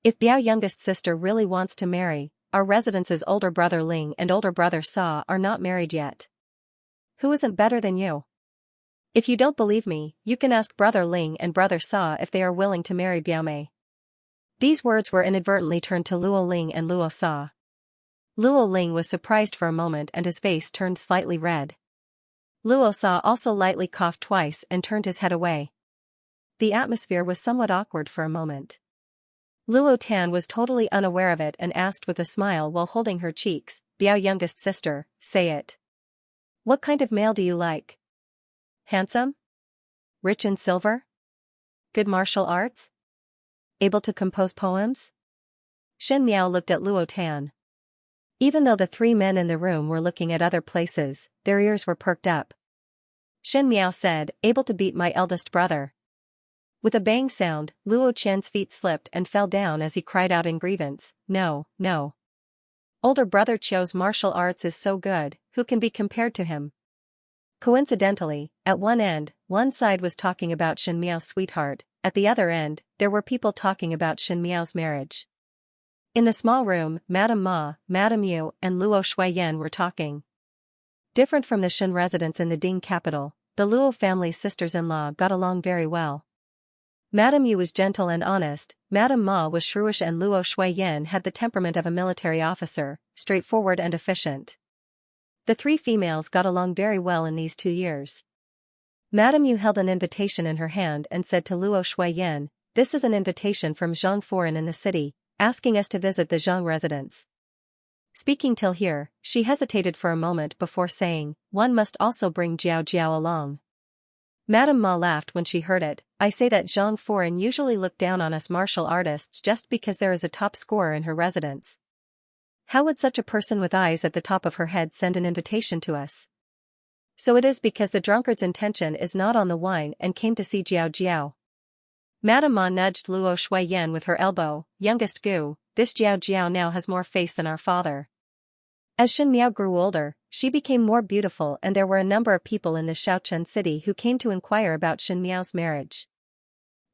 Speaker 1: If Biao youngest sister really wants to marry, our residence's older brother Ling and older brother Sa are not married yet. Who isn't better than you? If you don't believe me, you can ask brother Ling and brother Sa if they are willing to marry Biaomei." These words were inadvertently turned to Luo Ling and Luo Sa. Luo Ling was surprised for a moment and his face turned slightly red. Luo Sa also lightly coughed twice and turned his head away. The atmosphere was somewhat awkward for a moment. Luo Tan was totally unaware of it and asked with a smile while holding her cheeks, "Biao youngest sister, say it. What kind of male do you like? Handsome? Rich in silver? Good martial arts? Able to compose poems?" Shen Miao looked at Luo Tan. Even though the three men in the room were looking at other places, their ears were perked up. Shen Miao said, "Able to beat my eldest brother." With a bang sound, Luo Qian's feet slipped and fell down as he cried out in grievance, "No, no. Older brother Qiu's martial arts is so good, who can be compared to him?" Coincidentally, at one end, one side was talking about Shen Miao's sweetheart, at the other end, there were people talking about Shen Miao's marriage. In the small room, Madame Ma, Madame Yu, and Luo Shuiyan were talking. Different from the Shen residents in the Ding capital, the Luo family's sisters-in-law got along very well. Madame Yu was gentle and honest, Madame Ma was shrewish and Luo Shuiyan had the temperament of a military officer, straightforward and efficient. The three females got along very well in these 2 years. Madame Yu held an invitation in her hand and said to Luo Shuiyan, "This is an invitation from Zhang Foreign in the city, asking us to visit the Zhang residence." Speaking till here, she hesitated for a moment before saying, "One must also bring Jiao Jiao along." Madame Ma laughed when she heard it. "I say that Zhang Foreign usually look down on us martial artists just because there is a top scorer in her residence. How would such a person with eyes at the top of her head send an invitation to us? So it is because the drunkard's intention is not on the wine and came to see Jiao Jiao." Madame Ma nudged Luo Shuiyan with her elbow, "Youngest Gu, this Jiao Jiao now has more face than our father." As Shen Miao grew older, she became more beautiful, and there were a number of people in the Xiaochen city who came to inquire about Shen Miao's marriage.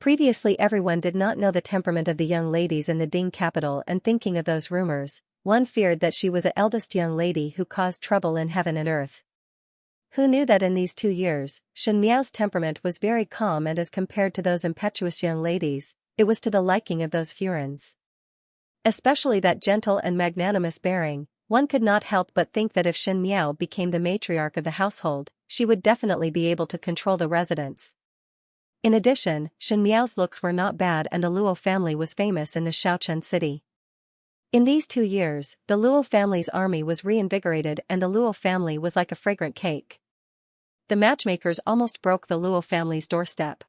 Speaker 1: Previously everyone did not know the temperament of the young ladies in the Ding capital, and thinking of those rumors, one feared that she was the eldest young lady who caused trouble in heaven and earth. Who knew that in these 2 years, Shen Miao's temperament was very calm, and as compared to those impetuous young ladies, it was to the liking of those Furins. Especially that gentle and magnanimous bearing, one could not help but think that if Shen Miao became the matriarch of the household, she would definitely be able to control the residents. In addition, Shen Miao's looks were not bad, and the Luo family was famous in the Xiaochen city. In these 2 years, the Luo family's army was reinvigorated, and the Luo family was like a fragrant cake. The matchmakers almost broke the Luo family's doorstep.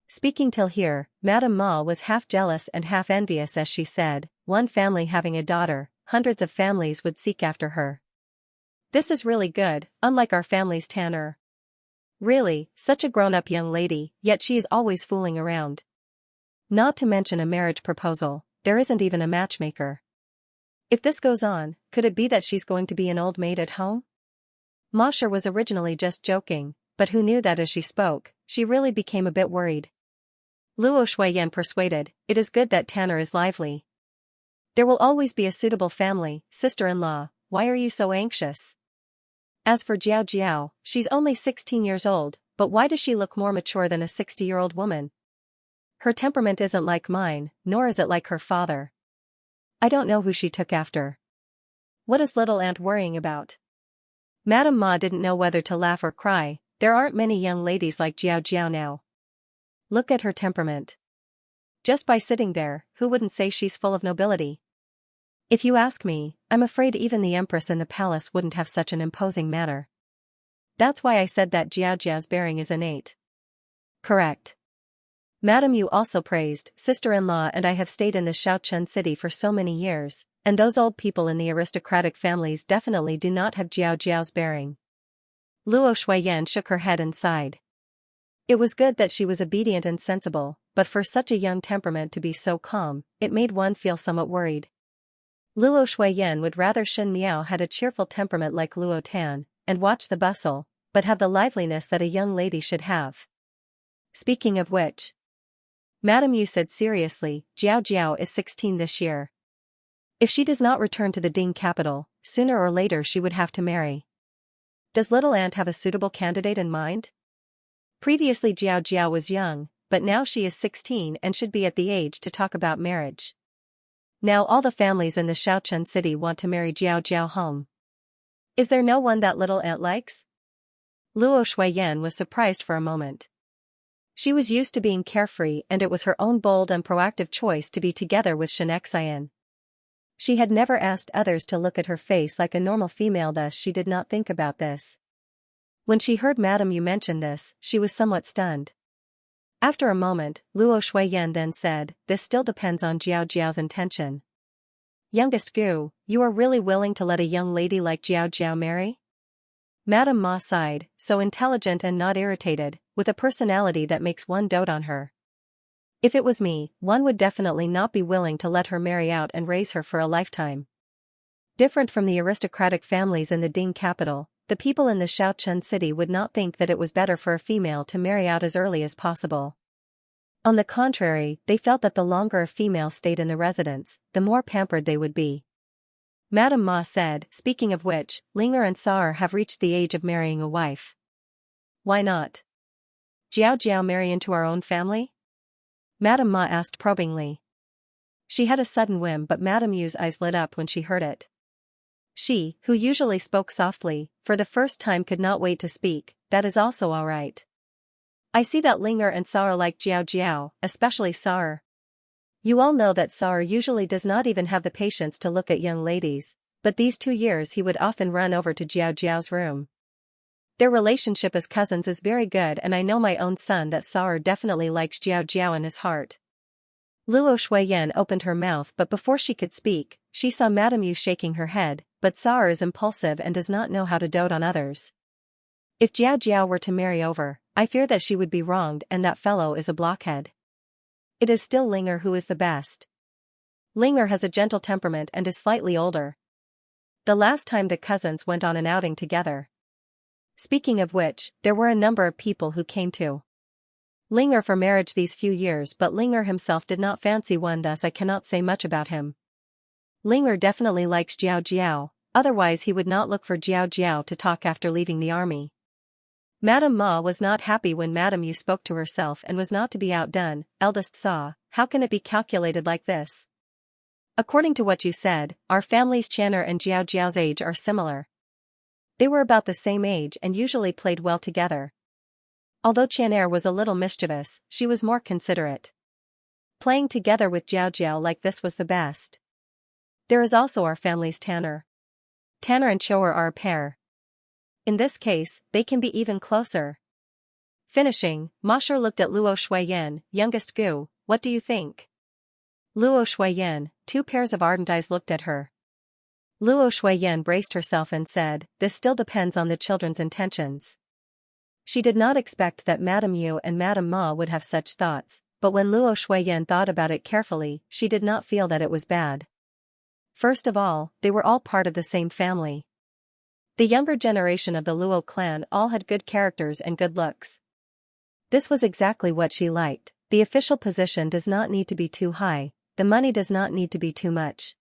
Speaker 1: Speaking till here, Madame Ma was half jealous and half envious as she said, one family having a daughter, hundreds of families would seek after her. This is really good, unlike our family's Tanner. Really, such a grown-up young lady, yet she is always fooling around. Not to mention a marriage proposal, there isn't even a matchmaker. If this goes on, could it be that she's going to be an old maid at home? Ma Shi was originally just joking, but who knew that as she spoke, she really became a bit worried. Luo Shuiyan persuaded, it is good that Tanner is lively. There will always be a suitable family, sister-in-law, why are you so anxious? As for Jiao Jiao, she's only 16 years old, but why does she look more mature than a 60-year-old woman? Her temperament isn't like mine, nor is it like her father. I don't know who she took after. What is little aunt worrying about? Madame Ma didn't know whether to laugh or cry. There aren't many young ladies like Jiao Jiao now. Look at her temperament. Just by sitting there, who wouldn't say she's full of nobility? If you ask me, I'm afraid even the Empress in the palace wouldn't have such an imposing manner. That's why I said that Jiao Jiao's bearing is innate. Correct. Madam, you also praised, sister-in-law and I have stayed in the Xiaochen city for so many years, and those old people in the aristocratic families definitely do not have Jiao Jiao's bearing. Luo Shuiyan shook her head and sighed. It was good that she was obedient and sensible, but for such a young temperament to be so calm, it made one feel somewhat worried. Luo Shuiyan would rather Shen Miao had a cheerful temperament like Luo Tan, and watch the bustle, but have the liveliness that a young lady should have. Speaking of which, Madame Yu said seriously, Jiao Jiao is 16 this year. If she does not return to the Ding capital, sooner or later she would have to marry. Does little aunt have a suitable candidate in mind? Previously Jiao Jiao was young, but now she is 16 and should be at the age to talk about marriage. Now all the families in the Xiaochen city want to marry Jiao Jiao home. Is there no one that little aunt likes? Luo Shuiyan was surprised for a moment. She was used to being carefree, and it was her own bold and proactive choice to be together with Xianxia. She had never asked others to look at her face like a normal female, thus she did not think about this. When she heard Madame Yu mention this, she was somewhat stunned. After a moment, Luo Shuiyan then said, this still depends on Jiao Jiao's intention. Youngest Gu, you are really willing to let a young lady like Jiao Jiao marry? Madame Ma sighed, so intelligent and not irritated, with a personality that makes one dote on her. If it was me, one would definitely not be willing to let her marry out and raise her for a lifetime. Different from the aristocratic families in the Ding capital, the people in the Xiaochen city would not think that it was better for a female to marry out as early as possible. On the contrary, they felt that the longer a female stayed in the residence, the more pampered they would be. Madame Ma said, speaking of which, Linger and Saar have reached the age of marrying a wife. Why not? Jiao Jiao marry into our own family? Madame Ma asked probingly. She had a sudden whim, but Madame Yu's eyes lit up when she heard it. She, who usually spoke softly, for the first time could not wait to speak. That is also all right. I see that Linger and Saar like Jiao Jiao, especially Saar. You all know that Saar usually does not even have the patience to look at young ladies, but these 2 years he would often run over to Jiao Jiao's room. Their relationship as cousins is very good, and I know my own son that Saar definitely likes Jiao Jiao in his heart. Luo Shuiyan opened her mouth, but before she could speak, she saw Madame Yu shaking her head, but Saar is impulsive and does not know how to dote on others. If Jiao Jiao were to marry over, I fear that she would be wronged, and that fellow is a blockhead. It is still Linger who is the best. Linger has a gentle temperament and is slightly older. the last time the cousins went on an outing together. Speaking of which, there were a number of people who came to Linger for marriage these few years, but Linger himself did not fancy one, thus I cannot say much about him. Linger definitely likes Jiao Jiao, otherwise he would not look for Jiao Jiao to talk after leaving the army. Madame Ma was not happy when Madame Yu spoke to herself and was not to be outdone. Eldest saw, how can it be calculated like this? According to what you said, our families Chan'er and Jiao Jiao's age are similar. They were about the same age and usually played well together. Although Chan'er was a little mischievous, she was more considerate. Playing together with Jiao Jiao like this was the best. There is also our family's Tanner. Tanner and Choer are a pair. In this case, they can be even closer. Finishing, Masher looked at Luo Shuiyan, youngest Gu, what do you think? Luo Shuiyan, two pairs of ardent eyes looked at her. Luo Shuiyan braced herself and said, this still depends on the children's intentions. She did not expect that Madame Yu and Madame Ma would have such thoughts, but when Luo Shuiyan thought about it carefully, she did not feel that it was bad. First of all, they were all part of the same family. The younger generation of the Luo clan all had good characters and good looks. This was exactly what she liked. The official position does not need to be too high, the money does not need to be too much.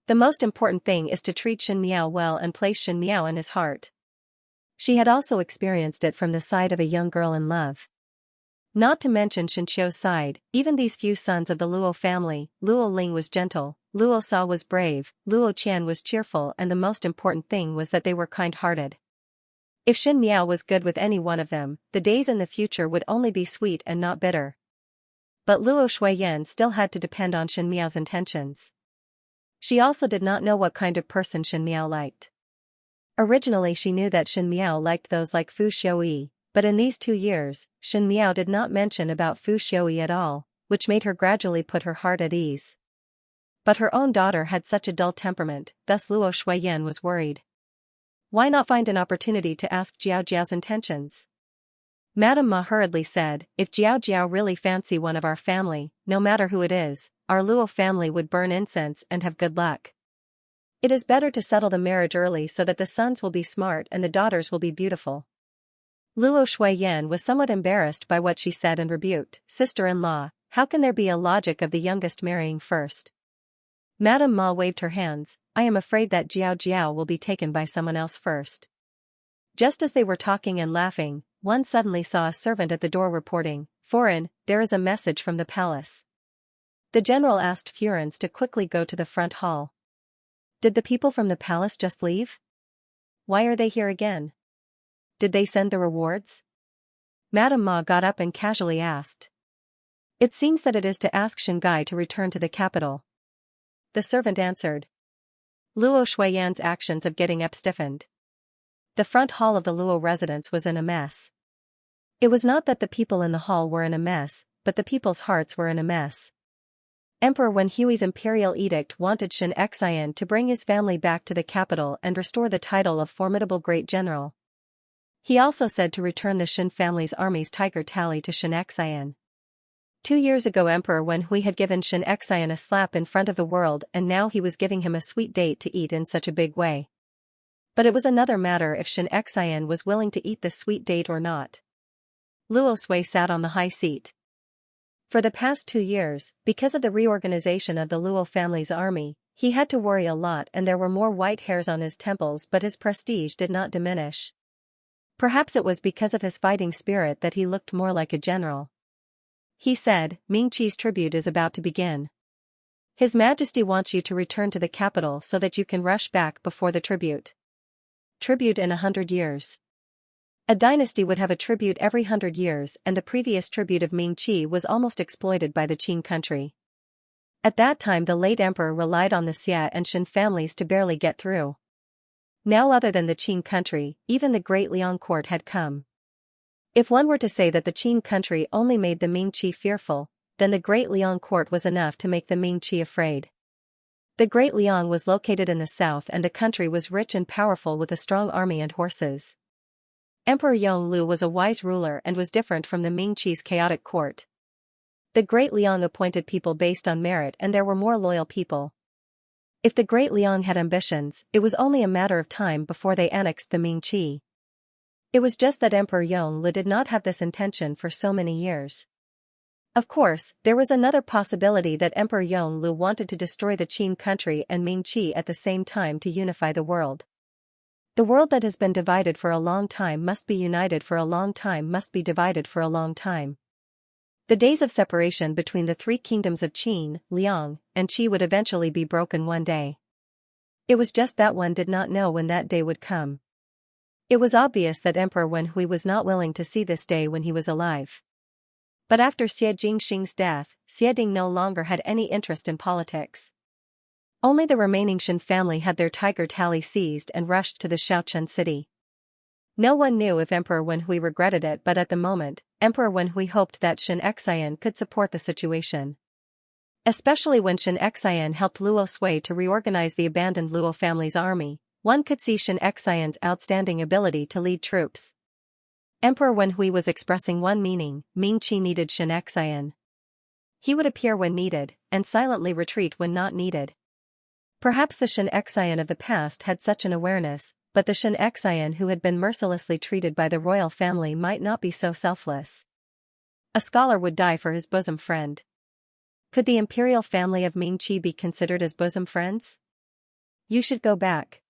Speaker 1: The most important thing is to treat Shen Miao well and place Shen Miao in his heart. She had also experienced it from the side of a young girl in love. Not to mention Shen Qiu's side, even these few sons of the Luo family, Luo Ling was gentle, Luo Sa was brave, Luo Qian was cheerful, and the most important thing was that they were kind-hearted. If Shen Miao was good with any one of them, the days in the future would only be sweet and not bitter. But Luo Shuiyan still had to depend on Shen Miao's intentions. She also did not know what kind of person Shen Miao liked. Originally she knew that Shen Miao liked those like Fu Xiuyi, but in these 2 years, Shen Miao did not mention about Fu Xiuyi at all, which made her gradually put her heart at ease. But her own daughter had such a dull temperament, thus Luo Shuiyan was worried. Why not find an opportunity to ask Jiao Jiao's intentions? Madame Ma hurriedly said, if Jiao Jiao really fancy one of our family, no matter who it is, our Luo family would burn incense and have good luck. It is better to settle the marriage early so that the sons will be smart and the daughters will be beautiful. Luo Shuiyan was somewhat embarrassed by what she said and rebuked, sister-in-law, how can there be a logic of the youngest marrying first? Madame Ma waved her hands, I am afraid that Jiao Jiao will be taken by someone else first. Just as they were talking and laughing, one suddenly saw a servant at the door reporting, Foreign, there is a message from the palace. The general asked Furens to quickly go to the front hall. Did the people from the palace just leave? Why are they here again? Did they send the rewards? Madame Ma got up and casually asked. It seems that it is to ask Shanghai to return to the capital. The servant answered. Luo Shuiyan's actions of getting up stiffened. The front hall of the Luo residence was in a mess. It was not that the people in the hall were in a mess, but the people's hearts were in a mess. Emperor Wen Hui's imperial edict wanted Xianxia to bring his family back to the capital and restore the title of formidable great general. He also said to return the Shen family's army's tiger tally to Xianxia. 2 years ago Emperor Wen Hui had given Xianxia a slap in front of the world, and now he was giving him a sweet date to eat in such a big way. But it was another matter if Xianxia was willing to eat the sweet date or not. Luo Sui sat on the high seat. For the past 2 years, because of the reorganization of the Luo family's army, he had to worry a lot and there were more white hairs on his temples, but his prestige did not diminish. Perhaps it was because of his fighting spirit that he looked more like a general. He said, Ming-Chi's tribute is about to begin. His Majesty wants you to return to the capital so that you can rush back before the tribute. Tribute in 100 years. A dynasty would have a tribute every 100 years, and the previous tribute of Ming-Chi was almost exploited by the Qin country. At that time the late emperor relied on the Xia and Shen families to barely get through. Now other than the Qin country, even the great Liang court had come. If one were to say that the Qin country only made the Ming-Chi fearful, then the great Liang court was enough to make the Ming-Chi afraid. The great Liang was located in the south and the country was rich and powerful with a strong army and horses. Emperor Yonglu was a wise ruler and was different from the Ming-Chi's chaotic court. The great Liang appointed people based on merit and there were more loyal people. If the Great Liang had ambitions, it was only a matter of time before they annexed the Ming-Chi. It was just that Emperor Yongle did not have this intention for so many years. Of course, there was another possibility that Emperor Yongle wanted to destroy the Qin country and Ming-Chi at the same time to unify the world. The world that has been divided for a long time must be united for a long time must be divided for a long time. The days of separation between the three kingdoms of Qin, Liang, and Qi would eventually be broken one day. It was just that one did not know when that day would come. It was obvious that Emperor Wenhui was not willing to see this day when he was alive. But after Xie Jingxing's death, Xie Ding no longer had any interest in politics. Only the remaining Shen family had their tiger tally seized and rushed to the Xiaochun city. No one knew if Emperor Wenhui regretted it, but at the moment, Emperor Wenhui hoped that Xianxia could support the situation. Especially when Xianxia helped Luo Sui to reorganize the abandoned Luo family's army, one could see Xianxia's outstanding ability to lead troops. Emperor Wenhui was expressing one meaning: Ming-Chi needed Xianxia. He would appear when needed, and silently retreat when not needed. Perhaps the Xianxia of the past had such an awareness, but the Xianxia who had been mercilessly treated by the royal family might not be so selfless. A scholar would die for his bosom friend. Could the imperial family of Ming-Chi be considered as bosom friends? You should go back.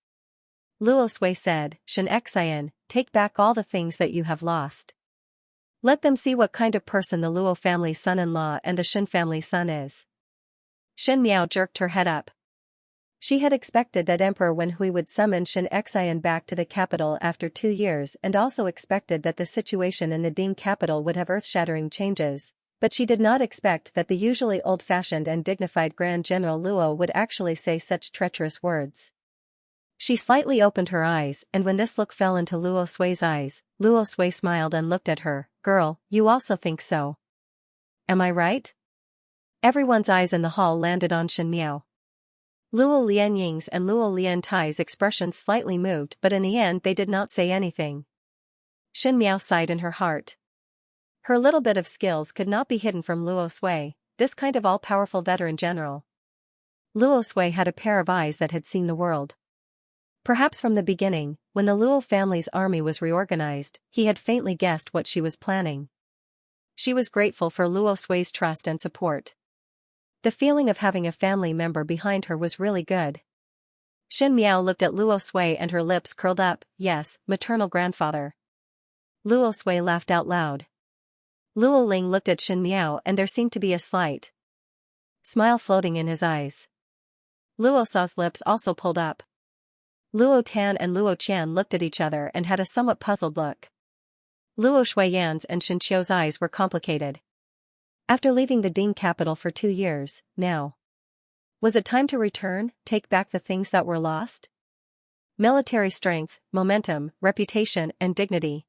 Speaker 1: Luo Sui said, Xianxia, take back all the things that you have lost. Let them see what kind of person the Luo family's son-in-law and the Shen family's son is. Shen Miao jerked her head up. She had expected that Emperor Wenhui would summon Xianxia back to the capital after 2 years and also expected that the situation in the Ding capital would have earth-shattering changes, but she did not expect that the usually old-fashioned and dignified Grand General Luo would actually say such treacherous words. She slightly opened her eyes, and when this look fell into Luo Sui's eyes, Luo Sui smiled and looked at her. Girl, you also think so? Am I right? Everyone's eyes in the hall landed on Shen Miao. Luo Lianying's and Luo Liantai's expressions slightly moved, but in the end they did not say anything. Shen Miao sighed in her heart. Her little bit of skills could not be hidden from Luo Sui, this kind of all-powerful veteran general. Luo Sui had a pair of eyes that had seen the world. Perhaps from the beginning, when the Luo family's army was reorganized, he had faintly guessed what she was planning. She was grateful for Luo Sui's trust and support. The feeling of having a family member behind her was really good. Shen Miao looked at Luo Sui and her lips curled up. Yes, maternal grandfather. Luo Sui laughed out loud. Luo Ling looked at Shen Miao and there seemed to be a slight smile floating in his eyes. Luo Sa's lips also pulled up. Luo Tan and Luo Qian looked at each other and had a somewhat puzzled look. Luo Shuiyan's and Shen Qiu's eyes were complicated. After leaving the Ding capital for 2 years, now. Was it time to return, take back the things that were lost? Military strength, momentum, reputation, and dignity.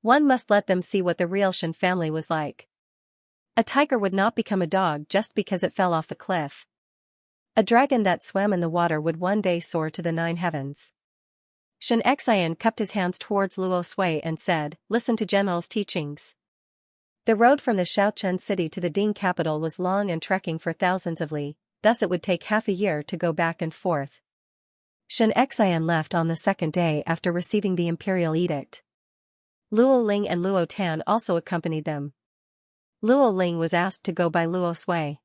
Speaker 1: One must let them see what the real Shen family was like. A tiger would not become a dog just because it fell off the cliff. A dragon that swam in the water would one day soar to the 9 heavens. Xianxia cupped his hands towards Luo Sui and said, listen to General's teachings. The road from the Xiaochun city to the Ding capital was long and trekking for thousands of li, thus it would take half a year to go back and forth. Xianxia left on the 2nd day after receiving the imperial edict. Luo Ling and Luo Tan also accompanied them. Luo Ling was asked to go by Luo Sui.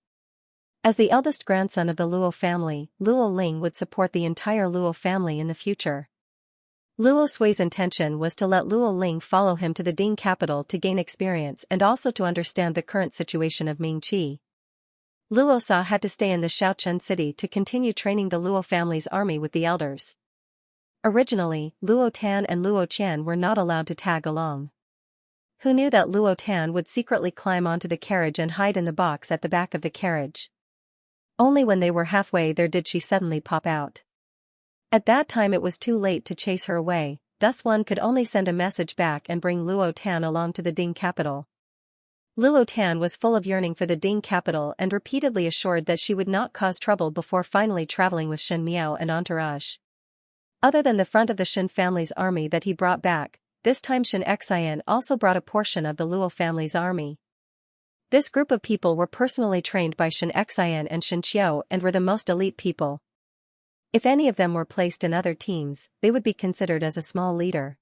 Speaker 1: As the eldest grandson of the Luo family, Luo Ling would support the entire Luo family in the future. Luo Sui's intention was to let Luo Ling follow him to the Ding capital to gain experience and also to understand the current situation of Ming-Chi. Luo Sa had to stay in the Xiaochun city to continue training the Luo family's army with the elders. Originally, Luo Tan and Luo Qian were not allowed to tag along. Who knew that Luo Tan would secretly climb onto the carriage and hide in the box at the back of the carriage? Only when they were halfway there did she suddenly pop out. At that time it was too late to chase her away, thus one could only send a message back and bring Luo Tan along to the Ding capital. Luo Tan was full of yearning for the Ding capital and repeatedly assured that she would not cause trouble before finally traveling with Shen Miao and entourage. Other than the front of the Shen family's army that he brought back, this time Xianxia also brought a portion of the Luo family's army. This group of people were personally trained by Xianxia and Shen Qiu and were the most elite people. If any of them were placed in other teams, they would be considered as a small leader.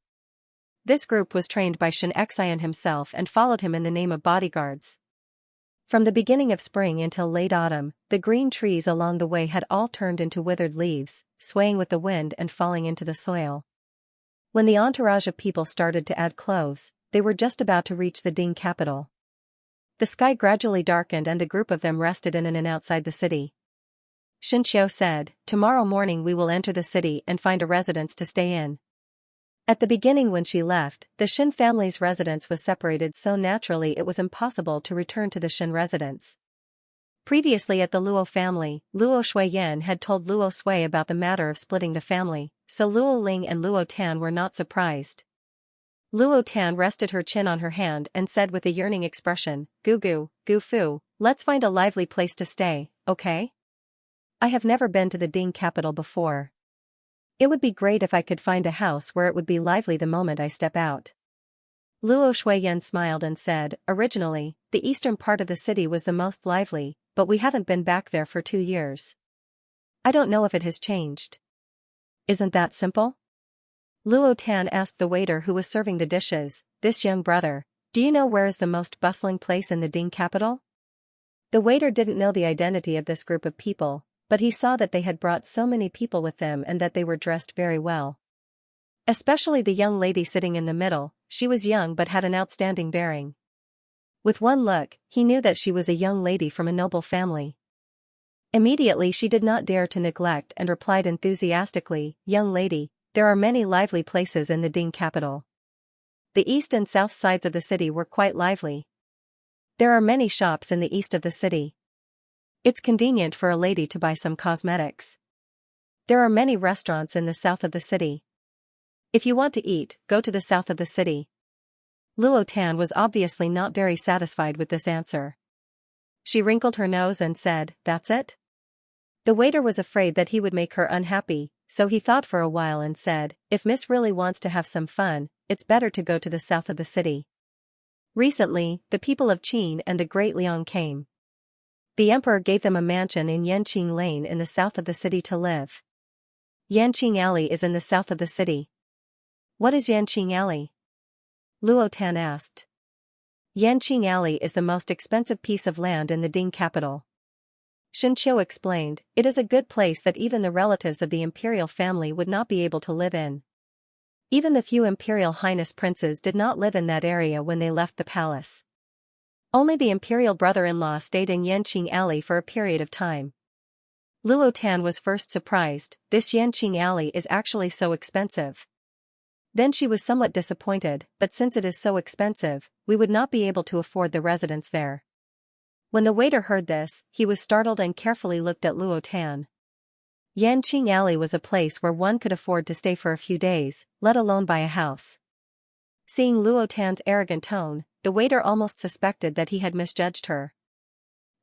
Speaker 1: This group was trained by Xianxia himself and followed him in the name of bodyguards. From the beginning of spring until late autumn, the green trees along the way had all turned into withered leaves, swaying with the wind and falling into the soil. When the entourage of people started to add clothes, they were just about to reach the Ding capital. The sky gradually darkened and the group of them rested in and outside the city. Xianxia said, "Tomorrow morning we will enter the city and find a residence to stay in." At the beginning when she left, the Xin family's residence was separated so naturally it was impossible to return to the Xin residence. Previously at the Luo family, Luo Shuiyan had told Luo Sui about the matter of splitting the family, so Luo Ling and Luo Tan were not surprised. Luo Tan rested her chin on her hand and said with a yearning expression, Gu Fu, let's find a lively place to stay, okay? I have never been to the Ding capital before. It would be great if I could find a house where it would be lively the moment I step out. Luo Shuiyan smiled and said, originally, the eastern part of the city was the most lively, but we haven't been back there for 2 years. I don't know if it has changed. Isn't that simple? Luo Tan asked the waiter who was serving the dishes, this young brother, do you know where is the most bustling place in the Ding capital? The waiter didn't know the identity of this group of people, but he saw that they had brought so many people with them and that they were dressed very well. Especially the young lady sitting in the middle, she was young but had an outstanding bearing. With one look, he knew that she was a young lady from a noble family. Immediately she did not dare to neglect and replied enthusiastically, young lady, there are many lively places in the Ding capital. The east and south sides of the city were quite lively. There are many shops in the east of the city. It's convenient for a lady to buy some cosmetics. There are many restaurants in the south of the city. If you want to eat, go to the south of the city. Luo Tan was obviously not very satisfied with this answer. She wrinkled her nose and said, that's it? The waiter was afraid that he would make her unhappy, so he thought for a while and said, if Miss really wants to have some fun, it's better to go to the south of the city. Recently, the people of Qin and the Great Liang came. The emperor gave them a mansion in Yanqing Lane in the south of the city to live. Yanqing Alley is in the south of the city. What is Yanqing Alley? Luo Tan asked. Yanqing Alley is the most expensive piece of land in the Ding capital. Xianxia explained, it is a good place that even the relatives of the imperial family would not be able to live in. Even the few imperial highness princes did not live in that area when they left the palace. Only the imperial brother-in-law stayed in Yanqing Alley for a period of time. Luo Tan was first surprised, this Yanqing Alley is actually so expensive. Then she was somewhat disappointed, but since it is so expensive, we would not be able to afford the residence there. When the waiter heard this, he was startled and carefully looked at Luo Tan. Yanqing Alley was a place where one could afford to stay for a few days, let alone buy a house. Seeing Luo Tan's arrogant tone, the waiter almost suspected that he had misjudged her.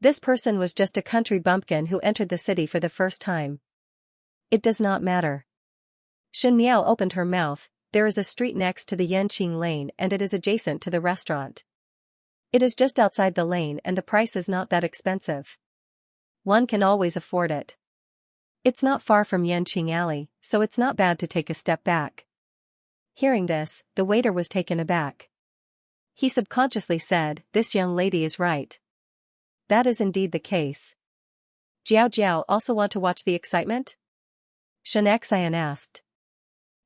Speaker 1: This person was just a country bumpkin who entered the city for the first time. It does not matter. Shen Miao opened her mouth. There is a street next to the Yanqing Lane and it is adjacent to the restaurant. It is just outside the lane and the price is not that expensive. One can always afford it. It's not far from Yanqing Alley, so it's not bad to take a step back. Hearing this, the waiter was taken aback. He subconsciously said, this young lady is right. That is indeed the case. Jiao also want to watch the excitement? Xianxia asked.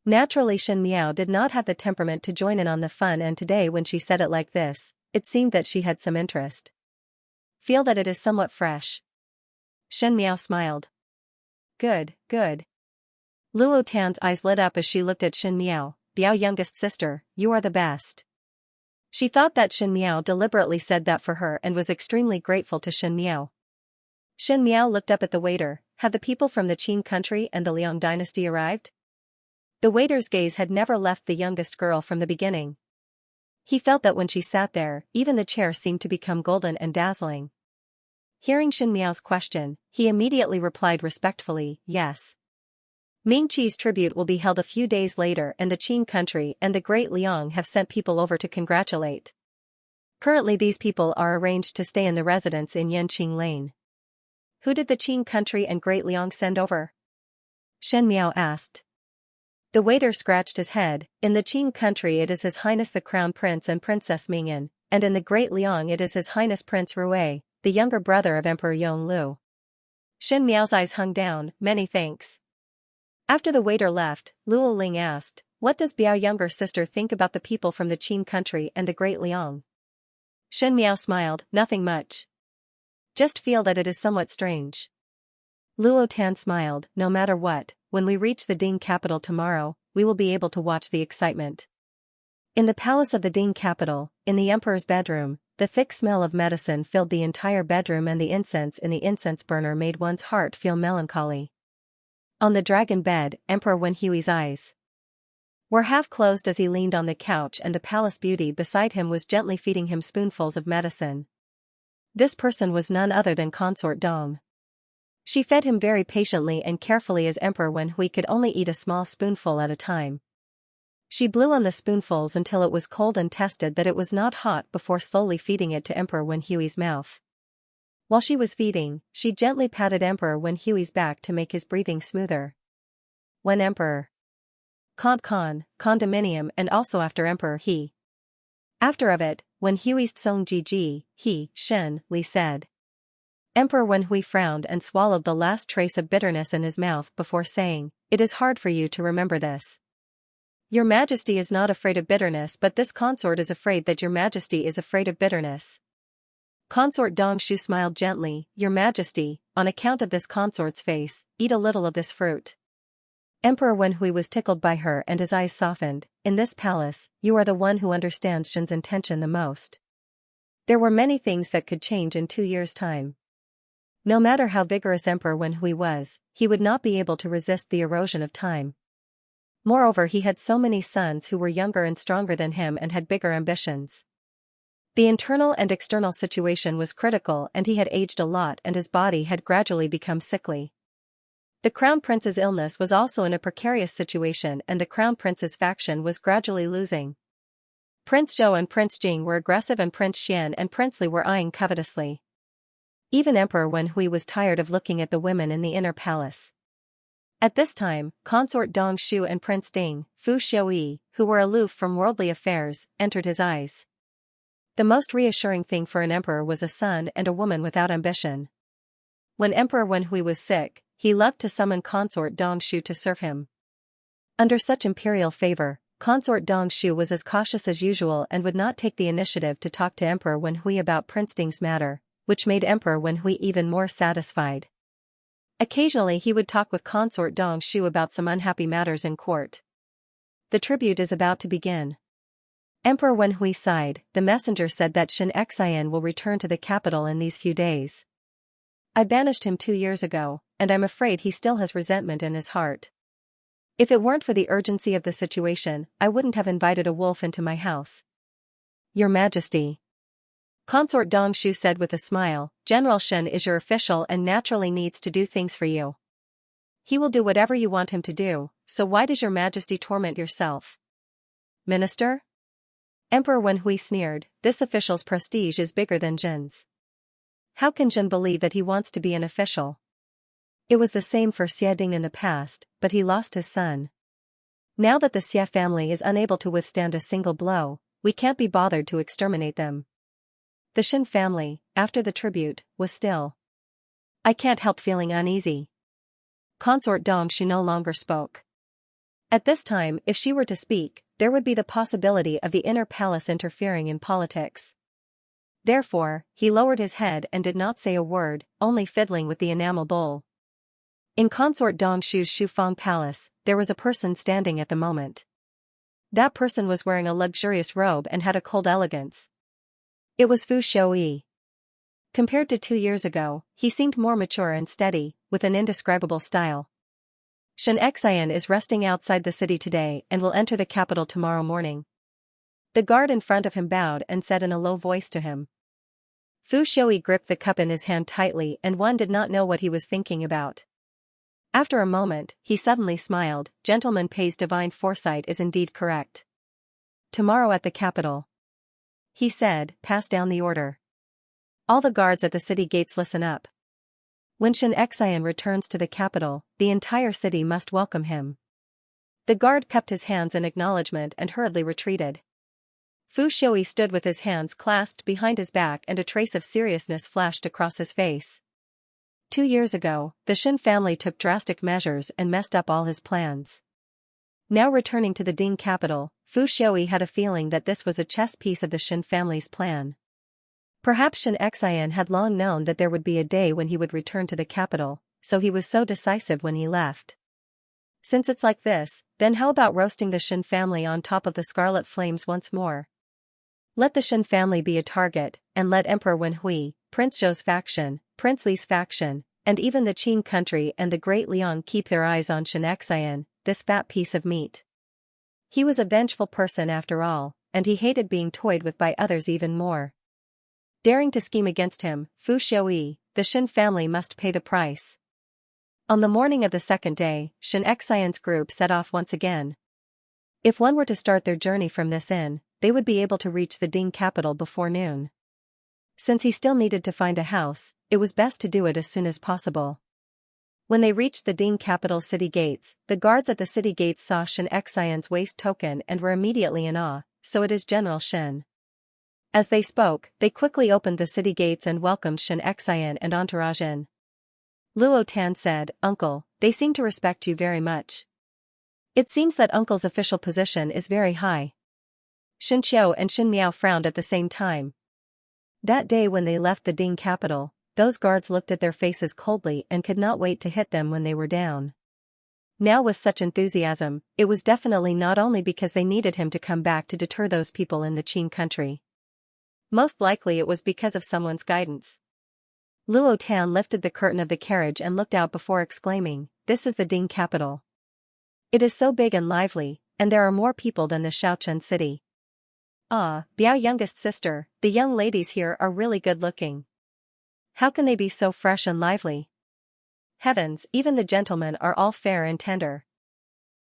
Speaker 1: Naturally Shen Miao did not have the temperament to join in on the fun and today when she said it like this, it seemed that she had some interest. Feel that it is somewhat fresh. Shen Miao smiled. Good. Luo Tan's eyes lit up as she looked at Shen Miao, Biao youngest sister, you are the best. She thought that Shen Miao deliberately said that for her and was extremely grateful to Shen Miao. Shen Miao looked up at the waiter, had the people from the Qin country and the Liang dynasty arrived? The waiter's gaze had never left the youngest girl from the beginning. He felt that when she sat there, even the chair seemed to become golden and dazzling. Hearing Shen Miao's question, he immediately replied respectfully, yes. Ming Qi's tribute will be held a few days later and the Qin country and the Great Liang have sent people over to congratulate. Currently these people are arranged to stay in the residence in Yanqing Lane. Who did the Qin country and Great Liang send over? Shen Miao asked. The waiter scratched his head. In the Qing country it is His Highness the Crown Prince and Princess Mingyan, and in the Great Liang it is His Highness Prince Rui, the younger brother of Emperor Yonglu. Shen Miao's eyes hung down. Many thanks. After the waiter left, Luo Ling asked, what does Biao younger sister think about the people from the Qin country and the Great Liang? Shen Miao smiled, nothing much. Just feel that it is somewhat strange. Luo Tan smiled, no matter what, when we reach the Ding capital tomorrow, we will be able to watch the excitement. In the palace of the Ding capital, in the emperor's bedroom, the thick smell of medicine filled the entire bedroom and the incense in the incense burner made one's heart feel melancholy. On the dragon bed, Emperor Wenhui's eyes were half closed as he leaned on the couch and the palace beauty beside him was gently feeding him spoonfuls of medicine. This person was none other than Consort Dong. She fed him very patiently and carefully as Emperor Wenhui could only eat a small spoonful at a time. She blew on the spoonfuls until it was cold and tested that it was not hot before slowly feeding it to Emperor Wenhui's mouth. While she was feeding, she gently patted Emperor Wenhui's back to make his breathing smoother. When Emperor condominium and also after Emperor he. After of it, when Hui's Tsong Ji, he, Shen, Li said. Emperor Wenhui frowned and swallowed the last trace of bitterness in his mouth before saying, it is hard for you to remember this. Your Majesty is not afraid of bitterness but this consort is afraid that your Majesty is afraid of bitterness. Consort Dong Shu smiled gently, Your Majesty, on account of this consort's face, eat a little of this fruit. Emperor Wenhui was tickled by her and his eyes softened, in this palace, you are the one who understands Shen's intention the most. There were many things that could change in 2 years' time. No matter how vigorous Emperor Wenhui was, he would not be able to resist the erosion of time. Moreover he had so many sons who were younger and stronger than him and had bigger ambitions. The internal and external situation was critical and he had aged a lot and his body had gradually become sickly. The Crown Prince's illness was also in a precarious situation and the Crown Prince's faction was gradually losing. Prince Zhou and Prince Jing were aggressive and Prince Xian and Prince Li were eyeing covetously. Even Emperor Wenhui was tired of looking at the women in the inner palace. At this time, Consort Dong Shu and Prince Ding, Fu Xiaoyi, who were aloof from worldly affairs, entered his eyes. The most reassuring thing for an emperor was a son and a woman without ambition. When Emperor Wenhui was sick, he loved to summon Consort Dong Shu to serve him. Under such imperial favor, Consort Dong Shu was as cautious as usual and would not take the initiative to talk to Emperor Wenhui about Prince Ding's matter, which made Emperor Wenhui even more satisfied. Occasionally he would talk with Consort Dong Shu about some unhappy matters in court. The tribute is about to begin. Emperor Wenhui sighed, the messenger said that Xianxia will return to the capital in these few days. I banished him 2 years ago, and I'm afraid he still has resentment in his heart. If it weren't for the urgency of the situation, I wouldn't have invited a wolf into my house. Your Majesty. Consort Dong Shu said with a smile, General Shen is your official and naturally needs to do things for you. He will do whatever you want him to do, so why does your Majesty torment yourself? Minister? Emperor Wenhui sneered, this official's prestige is bigger than Jin's. How can Jin believe that he wants to be an official? It was the same for Xie Ding in the past, but he lost his son. Now that the Xie family is unable to withstand a single blow, we can't be bothered to exterminate them. The Shen family, after the tribute, was still. I can't help feeling uneasy. Consort Dong Shu no longer spoke. At this time, if she were to speak, there would be the possibility of the inner palace interfering in politics. Therefore, he lowered his head and did not say a word, only fiddling with the enamel bowl. In Consort Dong Shu's Shufang Palace, there was a person standing at the moment. That person was wearing a luxurious robe and had a cold elegance. It was Fu Xiaoyi. Compared to 2 years ago, he seemed more mature and steady, with an indescribable style. Xianxia is resting outside the city today and will enter the capital tomorrow morning. The guard in front of him bowed and said in a low voice to him. Fu Xiaoyi gripped the cup in his hand tightly and one did not know what he was thinking about. After a moment, he suddenly smiled, Gentleman Pei's divine foresight is indeed correct. Tomorrow at the capital. He said, pass down the order. All the guards at the city gates listen up. When Xianxia returns to the capital, the entire city must welcome him. The guard cupped his hands in acknowledgement and hurriedly retreated. Fu Xiui stood with his hands clasped behind his back and a trace of seriousness flashed across his face. 2 years ago, the Xin family took drastic measures and messed up all his plans. Now returning to the Ding capital, Fu Xiui had a feeling that this was a chess piece of the Xin family's plan. Perhaps Xianxia had long known that there would be a day when he would return to the capital, so he was so decisive when he left. Since it's like this, then how about roasting the Xin family on top of the scarlet flames once more? Let the Xin family be a target, and let Emperor Wenhui, Prince Zhou's faction, Prince Li's faction, and even the Qing country and the Great Liang keep their eyes on Xianxia, this fat piece of meat. He was a vengeful person after all, and he hated being toyed with by others even more. Daring to scheme against him, Fu Xiui, the Xin family must pay the price. On the morning of the second day, Xianxia's group set off once again. If one were to start their journey from this inn, they would be able to reach the Ding capital before noon. Since he still needed to find a house, it was best to do it as soon as possible. When they reached the Ding capital city gates, the guards at the city gates saw Xianxia's waist token and were immediately in awe. So it is General Xin. As they spoke, they quickly opened the city gates and welcomed Xianxia and entourage in. Luo Tan said, "Uncle, they seem to respect you very much. It seems that Uncle's official position is very high." Xin Qiu and Xin Miao frowned at the same time. That day when they left the Ding capital, those guards looked at their faces coldly and could not wait to hit them when they were down. Now with such enthusiasm, it was definitely not only because they needed him to come back to deter those people in the Qing country. Most likely it was because of someone's guidance. Luo Tan lifted the curtain of the carriage and looked out before exclaiming, "This is the Ding capital. It is so big and lively, and there are more people than the Shaochen city. Ah, Biao youngest sister, the young ladies here are really good looking. How can they be so fresh and lively? Heavens, even the gentlemen are all fair and tender."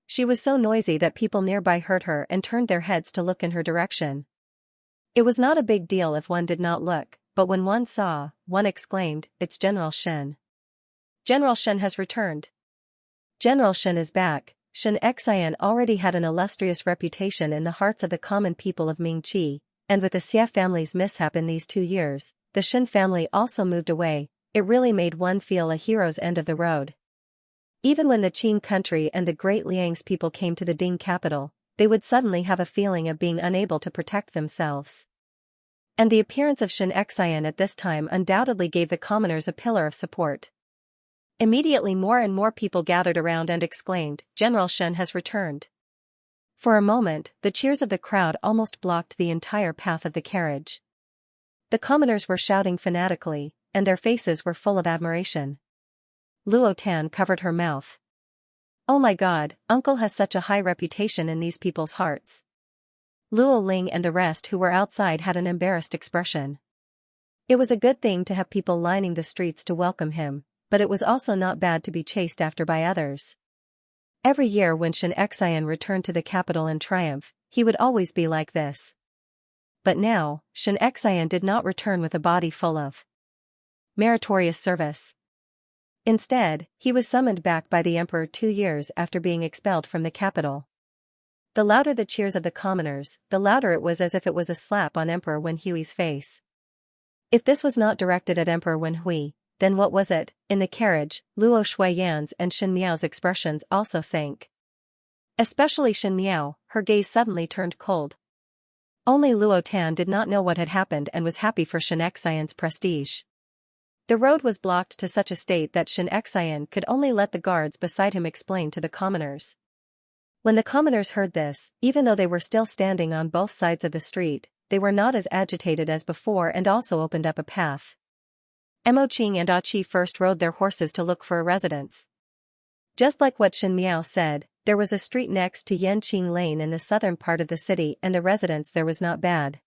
Speaker 1: She was so noisy that people nearby heard her and turned their heads to look in her direction. It was not a big deal if one did not look, but when one saw, one exclaimed, "It's General Xin. General Xin has returned. General Xin is back." Xianxia already had an illustrious reputation in the hearts of the common people of Mingqi, and with the Xia family's mishap in these 2 years, the Xin family also moved away. It really made one feel a hero's end of the road. Even when the Qing country and the Great Liang's people came to the Ding capital, they would suddenly have a feeling of being unable to protect themselves. And the appearance of Xianxia at this time undoubtedly gave the commoners a pillar of support. Immediately more and more people gathered around and exclaimed, "General Xin has returned." For a moment, the cheers of the crowd almost blocked the entire path of the carriage. The commoners were shouting fanatically, and their faces were full of admiration. Luo Tan covered her mouth. "Oh my God, Uncle has such a high reputation in these people's hearts." Luo Ling and the rest who were outside had an embarrassed expression. It was a good thing to have people lining the streets to welcome him, but it was also not bad to be chased after by others. Every year when Xianxia returned to the capital in triumph, he would always be like this. But now, Xianxia did not return with a body full of meritorious service. Instead, he was summoned back by the emperor 2 years after being expelled from the capital. The louder the cheers of the commoners, the louder it was, as if it was a slap on Emperor Wenhui's face. If this was not directed at Emperor Wenhui, then what was it? In the carriage, Luo Shuiyan's and Xin Miao's expressions also sank. Especially Xin Miao, her gaze suddenly turned cold. Only Luo Tan did not know what had happened and was happy for Xianxia's prestige. The road was blocked to such a state that Xianxia could only let the guards beside him explain to the commoners. When the commoners heard this, even though they were still standing on both sides of the street, they were not as agitated as before and also opened up a path. Mo Qing and Ah Qi first rode their horses to look for a residence. Just like what Xin Miao said, there was a street next to Yanqing Lane in the southern part of the city, and the residence there was not bad.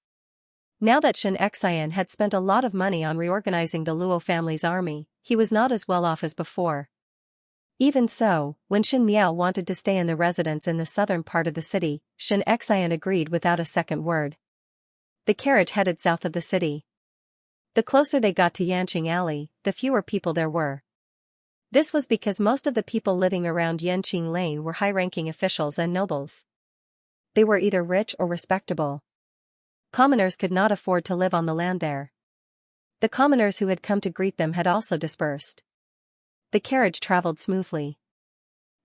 Speaker 1: Now that Xianxia had spent a lot of money on reorganizing the Luo family's army, he was not as well off as before. Even so, when Xin Miao wanted to stay in the residence in the southern part of the city, Xianxia agreed without a second word. The carriage headed south of the city. The closer they got to Yanqing Alley, the fewer people there were. This was because most of the people living around Yanqing Lane were high-ranking officials and nobles. They were either rich or respectable. Commoners could not afford to live on the land there. The commoners who had come to greet them had also dispersed. The carriage traveled smoothly.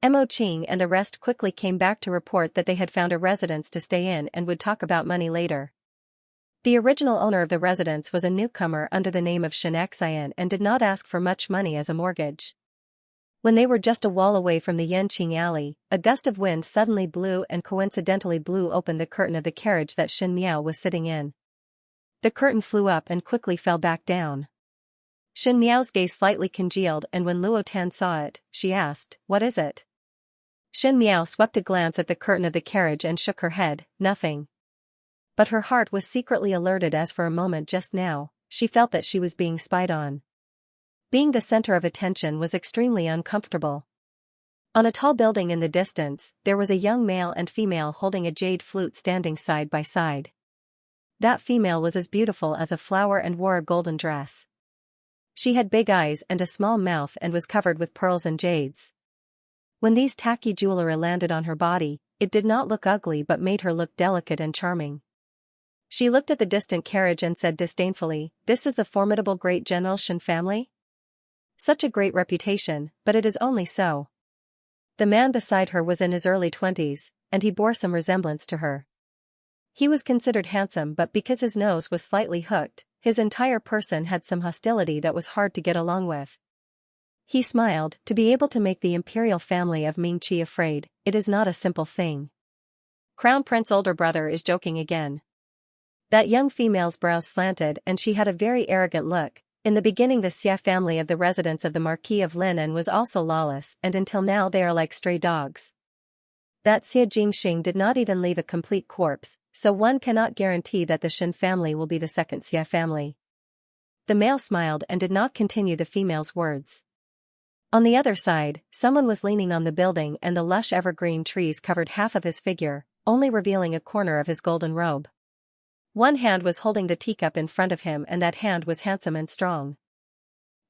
Speaker 1: Mo Qing and the rest quickly came back to report that they had found a residence to stay in and would talk about money later. The original owner of the residence was a newcomer under the name of Xianxia and did not ask for much money as a mortgage. When they were just a wall away from the Yanqing alley, a gust of wind suddenly blew and coincidentally blew open the curtain of the carriage that Shen Miao was sitting in. The curtain flew up and quickly fell back down. Shen Miao's gaze slightly congealed, and when Luo Tan saw it, she asked, "What is it?" Shen Miao swept a glance at the curtain of the carriage and shook her head, "Nothing." But her heart was secretly alerted as for a moment just now, she felt that she was being spied on. Being the center of attention was extremely uncomfortable. On a tall building in the distance, there was a young male and female holding a jade flute standing side by side. That female was as beautiful as a flower and wore a golden dress. She had big eyes and a small mouth and was covered with pearls and jades. When these tacky jewelry landed on her body, it did not look ugly but made her look delicate and charming. She looked at the distant carriage and said disdainfully, "This is the formidable great General Shen family? Such a great reputation, but it is only so." The man beside her was in his early 20s, and he bore some resemblance to her. He was considered handsome, but because his nose was slightly hooked, his entire person had some hostility that was hard to get along with. He smiled. To be able to make the imperial family of Mingqi afraid, it is not a simple thing. Crown Prince's older brother is joking again. That young female's brows slanted and she had a very arrogant look. In the beginning the Xia family of the residence of the Marquis of Linan was also lawless, and until now they are like stray dogs. That Xia Jingxing did not even leave a complete corpse, so one cannot guarantee that the Shen family will be the second Xia family. The male smiled and did not continue the female's words. On the other side, someone was leaning on the building and the lush evergreen trees covered half of his figure, only revealing a corner of his golden robe. One hand was holding the teacup in front of him and that hand was handsome and strong.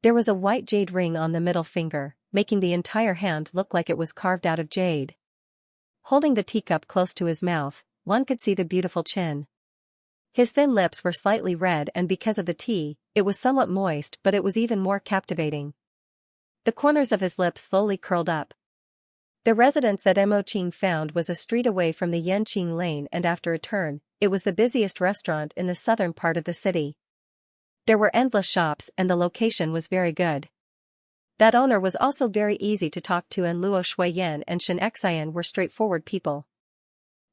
Speaker 1: There was a white jade ring on the middle finger, making the entire hand look like it was carved out of jade. Holding the teacup close to his mouth, one could see the beautiful chin. His thin lips were slightly red and because of the tea, it was somewhat moist, but it was even more captivating. The corners of his lips slowly curled up. The residence that Mo Qing found was a street away from the Yanqing Lane, and after a turn, it was the busiest restaurant in the southern part of the city. There were endless shops and the location was very good. That owner was also very easy to talk to, and Luo Shuiyan and Xianxia were straightforward people.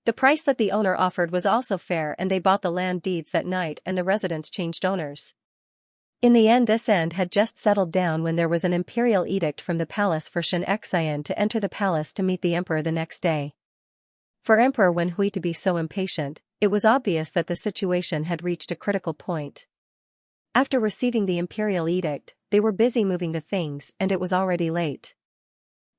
Speaker 1: The price that the owner offered was also fair, and they bought the land deeds that night and the residence changed owners. In the end, this end had just settled down when there was an imperial edict from the palace for Xianxia to enter the palace to meet the emperor the next day. For Emperor Wen Hui to be so impatient, it was obvious that the situation had reached a critical point. After receiving the imperial edict, they were busy moving the things and it was already late.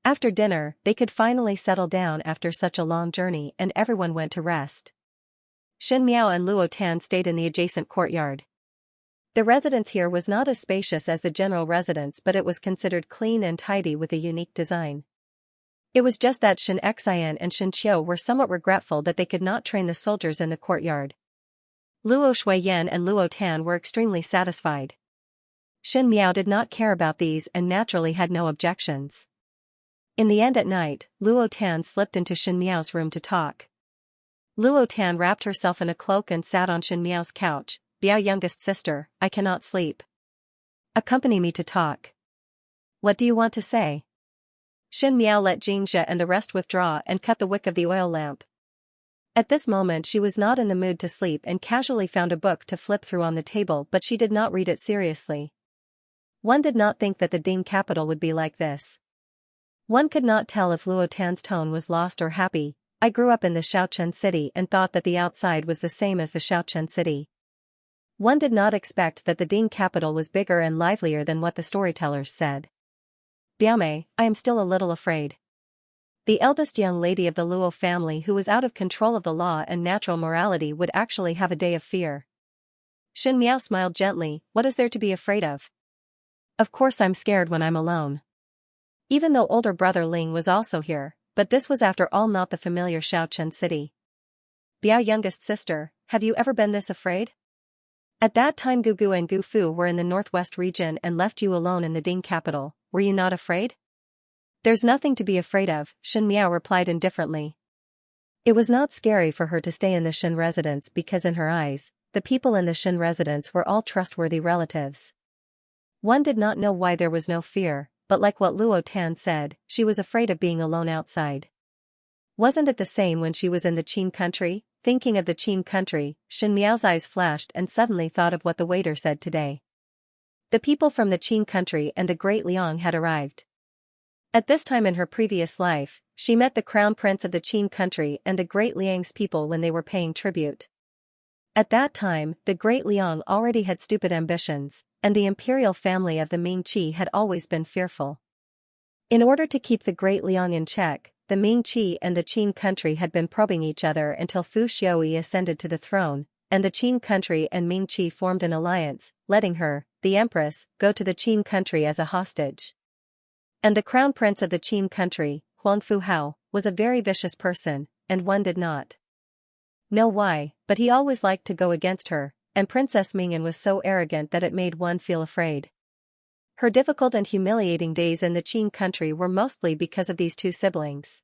Speaker 1: After dinner, they could finally settle down after such a long journey and everyone went to rest. Shen Miao and Luo Tan stayed in the adjacent courtyard. The residence here was not as spacious as the general residence, but it was considered clean and tidy with a unique design. It was just that Xianxia and Xianqiu were somewhat regretful that they could not train the soldiers in the courtyard. Luo Shuiyan and Luo Tan were extremely satisfied. Shen Miao did not care about these and naturally had no objections. In the end, at night, Luo Tan slipped into Shen Miao's room to talk. Luo Tan wrapped herself in a cloak and sat on Shen Miao's couch. "Biao, youngest sister, I cannot sleep. Accompany me to talk." "What do you want to say?" Shen Miao let Xianxia and the rest withdraw and cut the wick of the oil lamp. At this moment she was not in the mood to sleep and casually found a book to flip through on the table, but she did not read it seriously. One did not think that the Ding capital would be like this. One could not tell if Luo Tan's tone was lost or happy. "I grew up in the Xiaochen city and thought that the outside was the same as the Xiaochen city." One did not expect that the Ding capital was bigger and livelier than what the storytellers said. "Biaomei, I am still a little afraid." The eldest young lady of the Luo family, who was out of control of the law and natural morality, would actually have a day of fear. Shen Miao smiled gently. "What is there to be afraid of? Of course I'm scared when I'm alone. Even though older brother Ling was also here, but this was after all not the familiar Xiaochen city. Biao youngest sister, have you ever been this afraid? At that time Gugu and Gu Fu were in the northwest region and left you alone in the Ding capital, were you not afraid? There's nothing to be afraid of, Shen Miao replied indifferently. It was not scary for her to stay in the Shen residence because in her eyes, the people in the Shen residence were all trustworthy relatives. One did not know why there was no fear, but like what Luo Tan said, she was afraid of being alone outside. Wasn't it the same when she was in the Qin country? Thinking of the Qin country, Shen Miao's eyes flashed and suddenly thought of what the waiter said today. The people from the Qin country and the Great Liang had arrived. At this time in her previous life, she met the crown prince of the Qin country and the Great Liang's people when they were paying tribute. At that time, the Great Liang already had stupid ambitions, and the imperial family of the Ming Qi had always been fearful. In order to keep the Great Liang in check, the Ming Qi and the Qin country had been probing each other until Fu Xiaoyi ascended to the throne, and the Qin country and Ming Qi formed an alliance, letting her, the Empress, go to the Qin country as a hostage. And the crown prince of the Qin country, Huang Fu Hao, was a very vicious person, and one did not know why, but he always liked to go against her, and Princess Mingyan was so arrogant that it made one feel afraid. Her difficult and humiliating days in the Qin country were mostly because of these two siblings.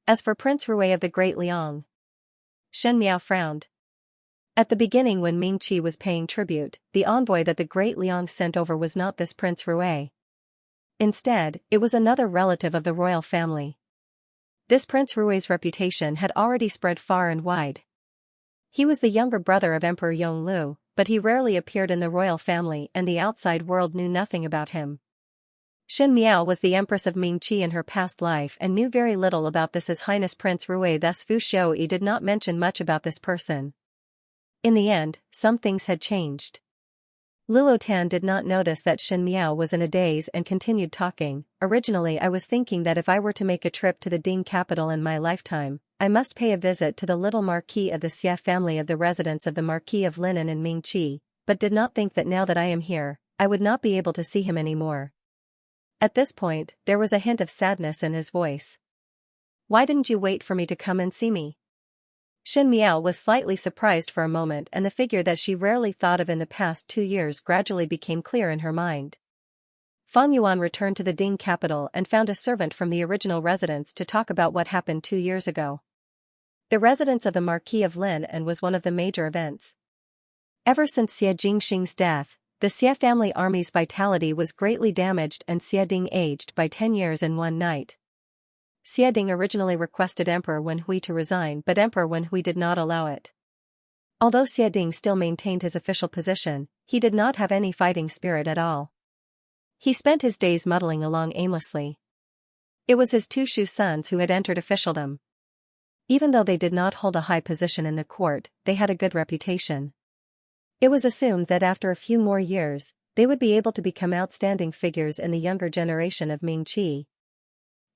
Speaker 1: As for Prince Rui of the Great Liang, Shen Miao frowned. At the beginning when Ming Qi was paying tribute, the envoy that the Great Liang sent over was not this Prince Rui. Instead, it was another relative of the royal family. This Prince Rui's reputation had already spread far and wide. He was the younger brother of Emperor Yonglu, but he rarely appeared in the royal family and the outside world knew nothing about him. Shen Miao was the Empress of Ming Qi in her past life and knew very little about this His Highness Prince Rui, thus Fu Xiaoyi did not mention much about this person. In the end, some things had changed. Luo Tan did not notice that Shen Miao was in a daze and continued talking. Originally I was thinking that if I were to make a trip to the Ding capital in my lifetime, I must pay a visit to the little Marquis of the Xia family of the residence of the Marquis of Linan in Ming Qi, but did not think that now that I am here, I would not be able to see him anymore. At this point, there was a hint of sadness in his voice. Why didn't you wait for me to come and see me? Shen Miao was slightly surprised for a moment and the figure that she rarely thought of in the past 2 years gradually became clear in her mind. Fang Yuan returned to the Ding capital and found a servant from the original residence to talk about what happened 2 years ago. The residence of the Marquis of Lin and was one of the major events. Ever since Xie Jingxing's death, the Xie family army's vitality was greatly damaged and Xie Ding aged by 10 years in one night. Xie Ding originally requested Emperor Wen Hui to resign, but Emperor Wen Hui did not allow it. Although Xie Ding still maintained his official position, he did not have any fighting spirit at all. He spent his days muddling along aimlessly. It was his 2 Shu sons who had entered officialdom. Even though they did not hold a high position in the court, they had a good reputation. It was assumed that after a few more years, they would be able to become outstanding figures in the younger generation of Ming Qi.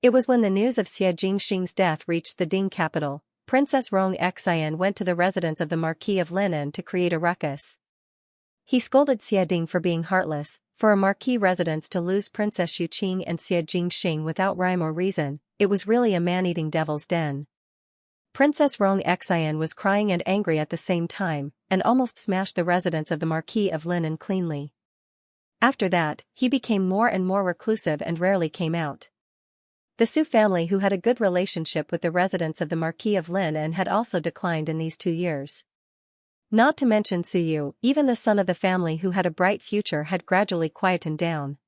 Speaker 1: It was when the news of Xie Jingxing's death reached the Ding capital, Princess Rong Xian went to the residence of the Marquis of Linan to create a ruckus. He scolded Xie Ding for being heartless, for a marquis residence to lose Princess Yuqing and Xie Jingxing without rhyme or reason. It was really a man-eating devil's den. Princess Rong Xian was crying and angry at the same time, and almost smashed the residence of the Marquis of Linan cleanly. After that, he became more and more reclusive and rarely came out. The Su family, who had a good relationship with the residents of the Marquis of Linan, had also declined in these 2 years. Not to mention Su Yu, even the son of the family who had a bright future, had gradually quietened down.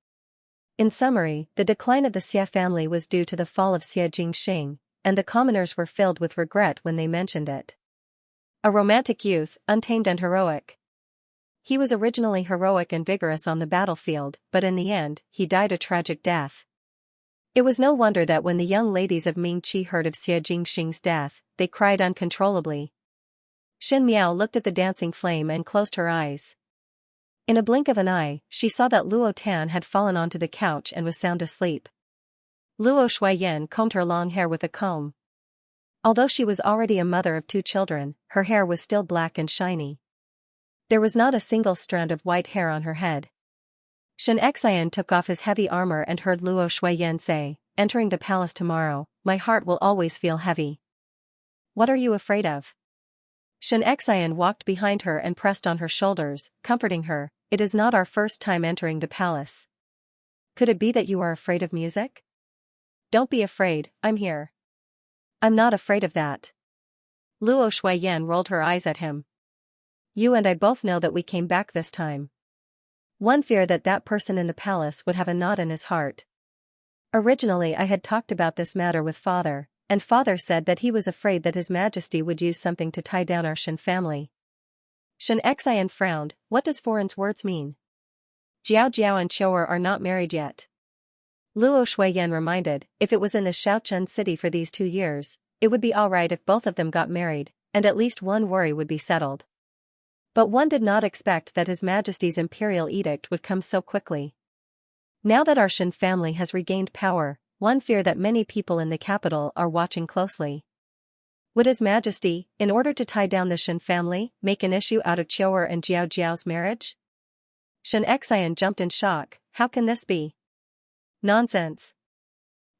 Speaker 1: In summary, the decline of the Xie family was due to the fall of Xie Jingxing, and the commoners were filled with regret when they mentioned it. A romantic youth, untamed and heroic. He was originally heroic and vigorous on the battlefield, but in the end, he died a tragic death. It was no wonder that when the young ladies of Ming Qi heard of Xie Jingxing's death, they cried uncontrollably. Shen Miao looked at the dancing flame and closed her eyes. In a blink of an eye, she saw that Luo Tan had fallen onto the couch and was sound asleep. Luo Shuiyan combed her long hair with a comb. Although she was already a mother of 2 children, her hair was still black and shiny. There was not a single strand of white hair on her head. Xianxia took off his heavy armor and heard Luo Shuiyan say, "Entering the palace tomorrow, my heart will always feel heavy." "What are you afraid of?" Xianxia walked behind her and pressed on her shoulders, comforting her. "It is not our first time entering the palace." "Could it be that you are afraid of music?" "Don't be afraid, I'm here." "I'm not afraid of that." Luo Shuiyan rolled her eyes at him. "You and I both know that we came back this time." One feared that that person in the palace would have a knot in his heart. "Originally I had talked about this matter with father, and father said that he was afraid that His Majesty would use something to tie down our Shin family." Xianxia frowned. "What does foreign's words mean?" "Jiao Jiao and Qiu'er are not married yet." Luo Shuiyan reminded, "If it was in the Xiaochun city for these 2 years, it would be alright if both of them got married, and at least one worry would be settled. But one did not expect that His Majesty's imperial edict would come so quickly. Now that our Shin family has regained power, one fear that many people in the capital are watching closely. Would His Majesty, in order to tie down the Shin family, make an issue out of Qiu'er and Jiao Jiao's marriage?" Xianxia jumped in shock. "How can this be?" "Nonsense."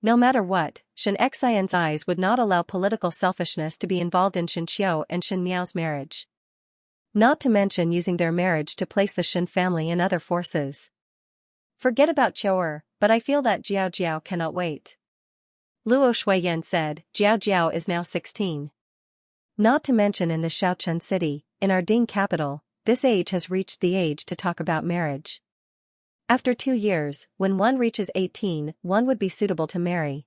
Speaker 1: No matter what, Xianxia's eyes would not allow political selfishness to be involved in Shin Qiu and Shin Miao's marriage. Not to mention using their marriage to place the Shin family in other forces. "Forget about Qiu'er, but I feel that Jiao Jiao cannot wait." Luo Shuiyan said, "Jiao Jiao is now 16. Not to mention in the Xiaochun city, in our Ding capital, this age has reached the age to talk about marriage. After 2 years, when one reaches 18, one would be suitable to marry.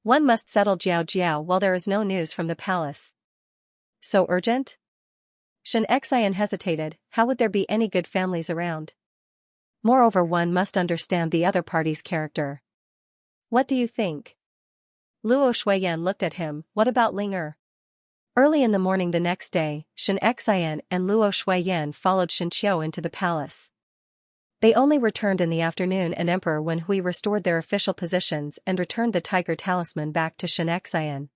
Speaker 1: One must settle Jiao Jiao while there is no news from the palace." "So urgent?" Xianxia hesitated. "How would there be any good families around? Moreover, one must understand the other party's character." "What do you think?" Luo Shuiyan looked at him. "What about Ling'er?" Early in the morning the next day, Xianxia and Luo Shuiyan followed Shin Qiu into the palace. They only returned in the afternoon and Emperor Wen Hui restored their official positions and returned the tiger talisman back to Xianxia.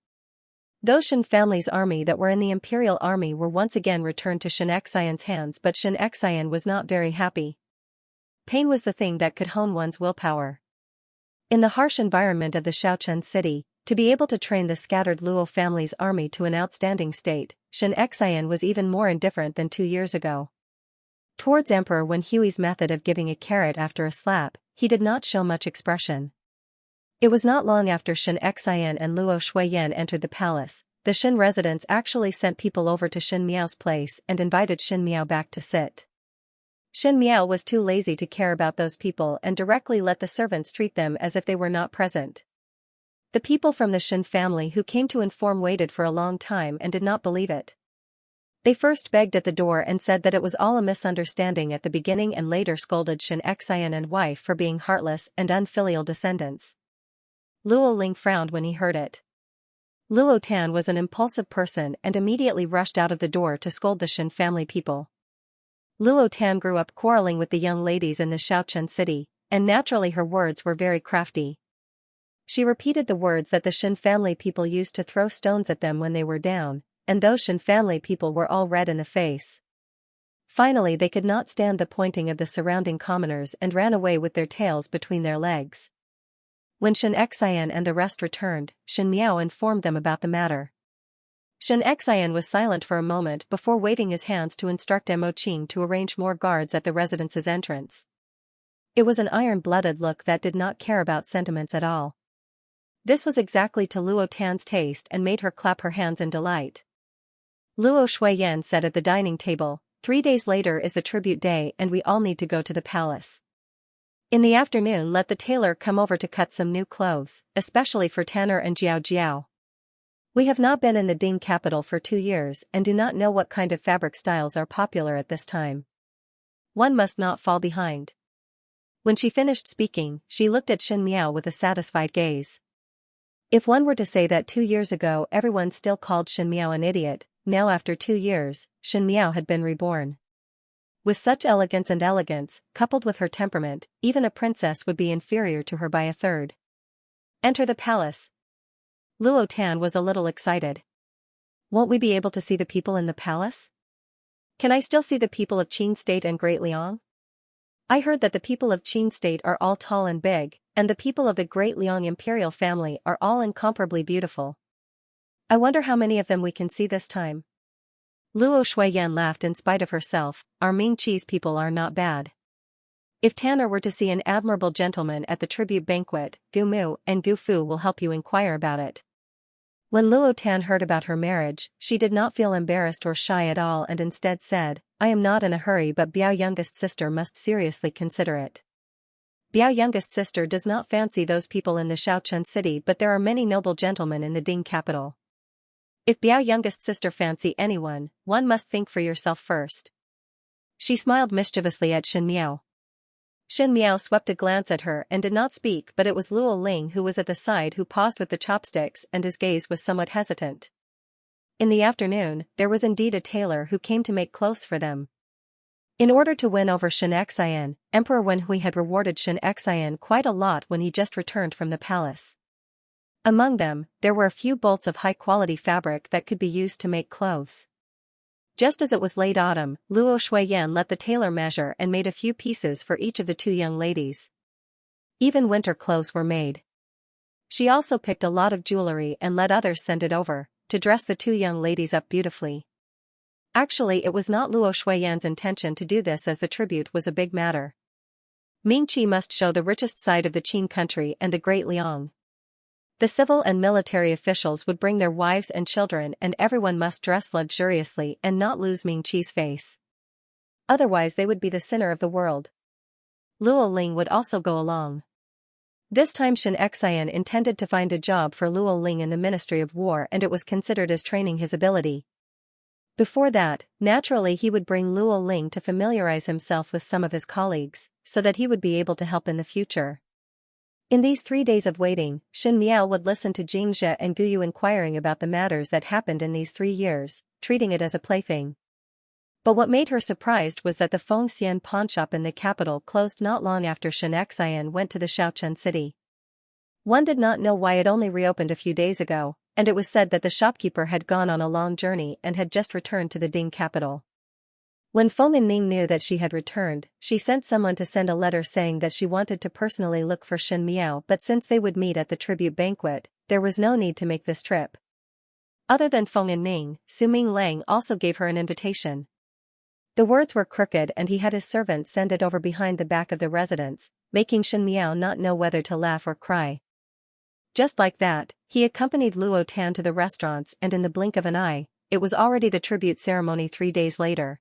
Speaker 1: Those Shin family's army that were in the imperial army were once again returned to Xianxia's hands, but Xianxia was not very happy. Pain was the thing that could hone one's willpower. In the harsh environment of the Xiaochun city, to be able to train the scattered Luo family's army to an outstanding state, Xianxia was even more indifferent than 2 years ago. Towards Emperor Wen Hui's method of giving a carrot after a slap, he did not show much expression. It was not long after Xianxia and Luo Shuiyan entered the palace, the Shin residents actually sent people over to Shin Miao's place and invited Shin Miao back to sit. Shin Miao was too lazy to care about those people and directly let the servants treat them as if they were not present. The people from the Shin family who came to inform waited for a long time and did not believe it. They first begged at the door and said that it was all a misunderstanding at the beginning and later scolded Xianxia and wife for being heartless and unfilial descendants. Luo Ling frowned when he heard it. Luo Tan was an impulsive person and immediately rushed out of the door to scold the Shin family people. Luo Tan grew up quarreling with the young ladies in the Xiaochun city, and naturally her words were very crafty. She repeated the words that the Shin family people used to throw stones at them when they were down, and those Shin family people were all red in the face. Finally they could not stand the pointing of the surrounding commoners and ran away with their tails between their legs. When Xianxia and the rest returned, Shin Miao informed them about the matter. Xianxia was silent for a moment before waving his hands to instruct Mo Qing to arrange more guards at the residence's entrance. It was an iron-blooded look that did not care about sentiments at all. This was exactly to Luo Tan's taste and made her clap her hands in delight. Luo Shuiyan said at the dining table, 3 days later is the tribute day and we all need to go to the palace. In the afternoon let the tailor come over to cut some new clothes, especially for Tanner and Jiao Jiao. We have not been in the Ding capital for 2 years and do not know what kind of fabric styles are popular at this time. One must not fall behind. When she finished speaking, she looked at Shin Miao with a satisfied gaze. If one were to say that 2 years ago everyone still called Shin Miao an idiot, now after 2 years, Shin Miao had been reborn. With such elegance, coupled with her temperament, even a princess would be inferior to her by a third. Enter the palace. Luo Tan was a little excited. Won't we be able to see the people in the palace? Can I still see the people of Qing State and Great Liang? I heard that the people of Qin State are all tall and big, and the people of the Great Liang imperial family are all incomparably beautiful. I wonder how many of them we can see this time. Luo Shuiyan laughed in spite of herself. Our Ming Chi's people are not bad. If Tanner were to see an admirable gentleman at the tribute banquet, Gu Mu and Gu Fu will help you inquire about it. When Luo Tan heard about her marriage, she did not feel embarrassed or shy at all and instead said, I am not in a hurry, but Biao youngest sister must seriously consider it. Biao youngest sister does not fancy those people in the Shaochun city, but there are many noble gentlemen in the Ding capital. If Biao youngest sister fancy anyone, one must think for yourself first. She smiled mischievously at Shen Miao. Shen Miao swept a glance at her and did not speak, but it was Luo Ling who was at the side who paused with the chopsticks, and his gaze was somewhat hesitant. In the afternoon, there was indeed a tailor who came to make clothes for them. In order to win over Xianxia, Emperor Wenhui had rewarded Xianxia quite a lot when he just returned from the palace. Among them, there were a few bolts of high-quality fabric that could be used to make clothes. Just as it was late autumn, Luo Shuiyan let the tailor measure and made a few pieces for each of the two young ladies. Even winter clothes were made. She also picked a lot of jewelry and let others send it over, to dress the two young ladies up beautifully. Actually, it was not Luo Shuiyan's intention to do this, as the tribute was a big matter. Ming Qi must show the richest side of the Qin country and the Great Liang. The civil and military officials would bring their wives and children, and everyone must dress luxuriously and not lose Ming Qi's face. Otherwise they would be the sinner of the world. Luo Ling would also go along. This time Xianxia intended to find a job for Luo Ling in the Ministry of War, and it was considered as training his ability. Before that, naturally he would bring Luo Ling to familiarize himself with some of his colleagues, so that he would be able to help in the future. In these 3 days of waiting, Shen Miao would listen to Xianxia and Guyu inquiring about the matters that happened in these 3 years, treating it as a plaything. But what made her surprised was that the Fengxian pawnshop in the capital closed not long after Xianxia went to the Shaochun city. One did not know why it only reopened a few days ago, and it was said that the shopkeeper had gone on a long journey and had just returned to the Ding capital. When Feng Ning knew that she had returned, she sent someone to send a letter saying that she wanted to personally look for Shen Miao, but since they would meet at the tribute banquet, there was no need to make this trip. Other than Feng Ning, Su Ming Lang also gave her an invitation. The words were crooked and he had his servant send it over behind the back of the residence, making Shen Miao not know whether to laugh or cry. Just like that, he accompanied Luo Tan to the restaurants, and in the blink of an eye, it was already the tribute ceremony 3 days later.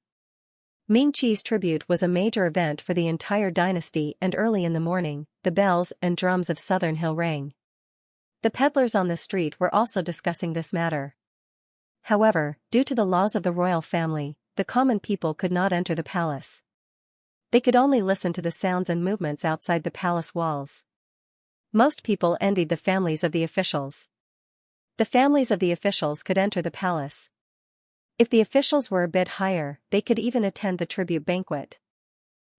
Speaker 1: Ming Qi's tribute was a major event for the entire dynasty, and early in the morning, the bells and drums of Southern Hill rang. The peddlers on the street were also discussing this matter. However, due to the laws of the royal family, the common people could not enter the palace. They could only listen to the sounds and movements outside the palace walls. Most people envied the families of the officials. The families of the officials could enter the palace. If the officials were a bit higher, they could even attend the tribute banquet.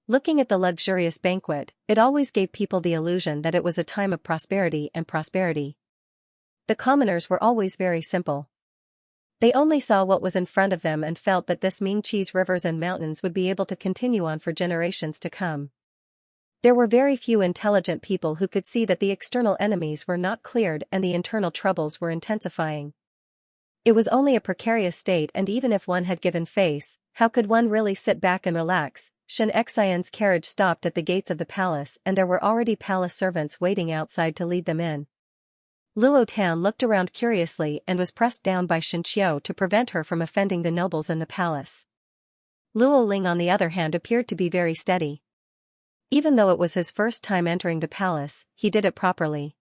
Speaker 1: Looking at the luxurious banquet, it always gave people the illusion that it was a time of prosperity and prosperity. The commoners were always very simple. They only saw what was in front of them and felt that this Ming Qi's rivers and mountains would be able to continue on for generations to come. There were very few intelligent people who could see that the external enemies were not cleared and the internal troubles were intensifying. It was only a precarious state, and even if one had given face, how could one really sit back and relax? Xianxia's carriage stopped at the gates of the palace, and there were already palace servants waiting outside to lead them in. Luo Tan looked around curiously and was pressed down by Xianxia to prevent her from offending the nobles in the palace. Luo Ling, on the other hand, appeared to be very steady. Even though it was his first time entering the palace, he did it properly.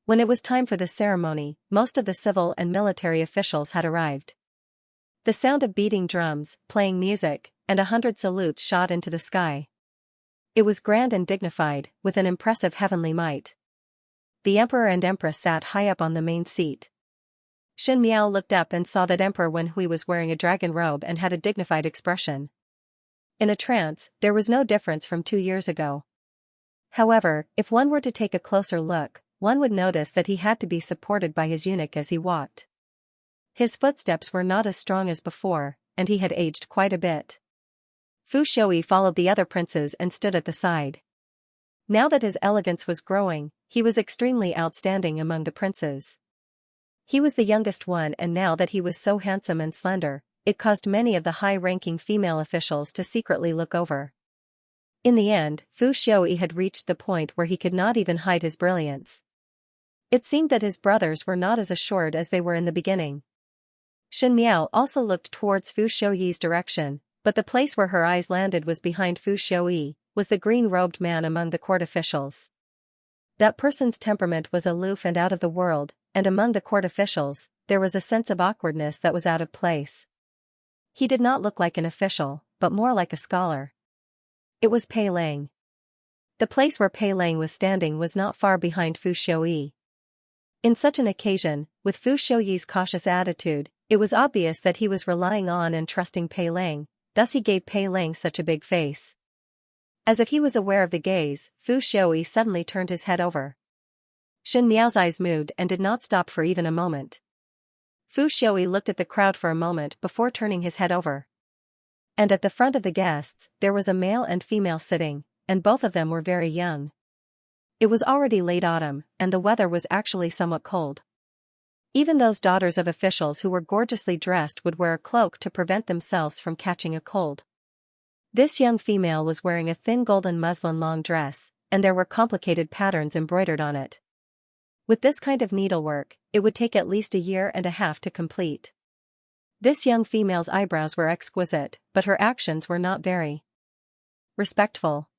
Speaker 1: When it was time for the ceremony, most of the civil and military officials had arrived. The sound of beating drums, playing music, and 100 salutes shot into the sky. It was grand and dignified, with an impressive heavenly might. The Emperor and Empress sat high up on the main seat. Shen Miao looked up and saw that Emperor Wenhui was wearing a dragon robe and had a dignified expression. In a trance, there was no difference from 2 years ago. However, if one were to take a closer look, one would notice that he had to be supported by his eunuch as he walked. His footsteps were not as strong as before, and he had aged quite a bit. Fu Shouyi followed the other princes and stood at the side. Now that his elegance was growing, he was extremely outstanding among the princes. He was the youngest one, and now that he was so handsome and slender, it caused many of the high-ranking female officials to secretly look over. In the end, Fu Shouyi had reached the point where he could not even hide his brilliance. It seemed that his brothers were not as assured as they were in the beginning. Xianxia also looked towards Fu Shouyi's direction, but the place where her eyes landed was behind Fu Shouyi, was the green-robed man among the court officials. That person's temperament was aloof and out of the world, and among the court officials, there was a sense of awkwardness that was out of place. He did not look like an official, but more like a scholar. It was Pei Lang. The place where Pei Lang was standing was not far behind Fu Shouyi. In such an occasion, with Fu Shouyi's cautious attitude, it was obvious that he was relying on and trusting Pei Lang, thus he gave Pei Lang such a big face. As if he was aware of the gaze, Fu Shouyi suddenly turned his head over. Xianxia's eyes moved and did not stop for even a moment. Fu Shouyi looked at the crowd for a moment before turning his head over. And at the front of the guests, there was a male and female sitting, and both of them were very young. It was already late autumn, and the weather was actually somewhat cold. Even those daughters of officials who were gorgeously dressed would wear a cloak to prevent themselves from catching a cold. This young female was wearing a thin golden muslin long dress, and there were complicated patterns embroidered on it. With this kind of needlework, it would take at least a year and a half to complete. This young female's eyebrows were exquisite, but her actions were not very respectful.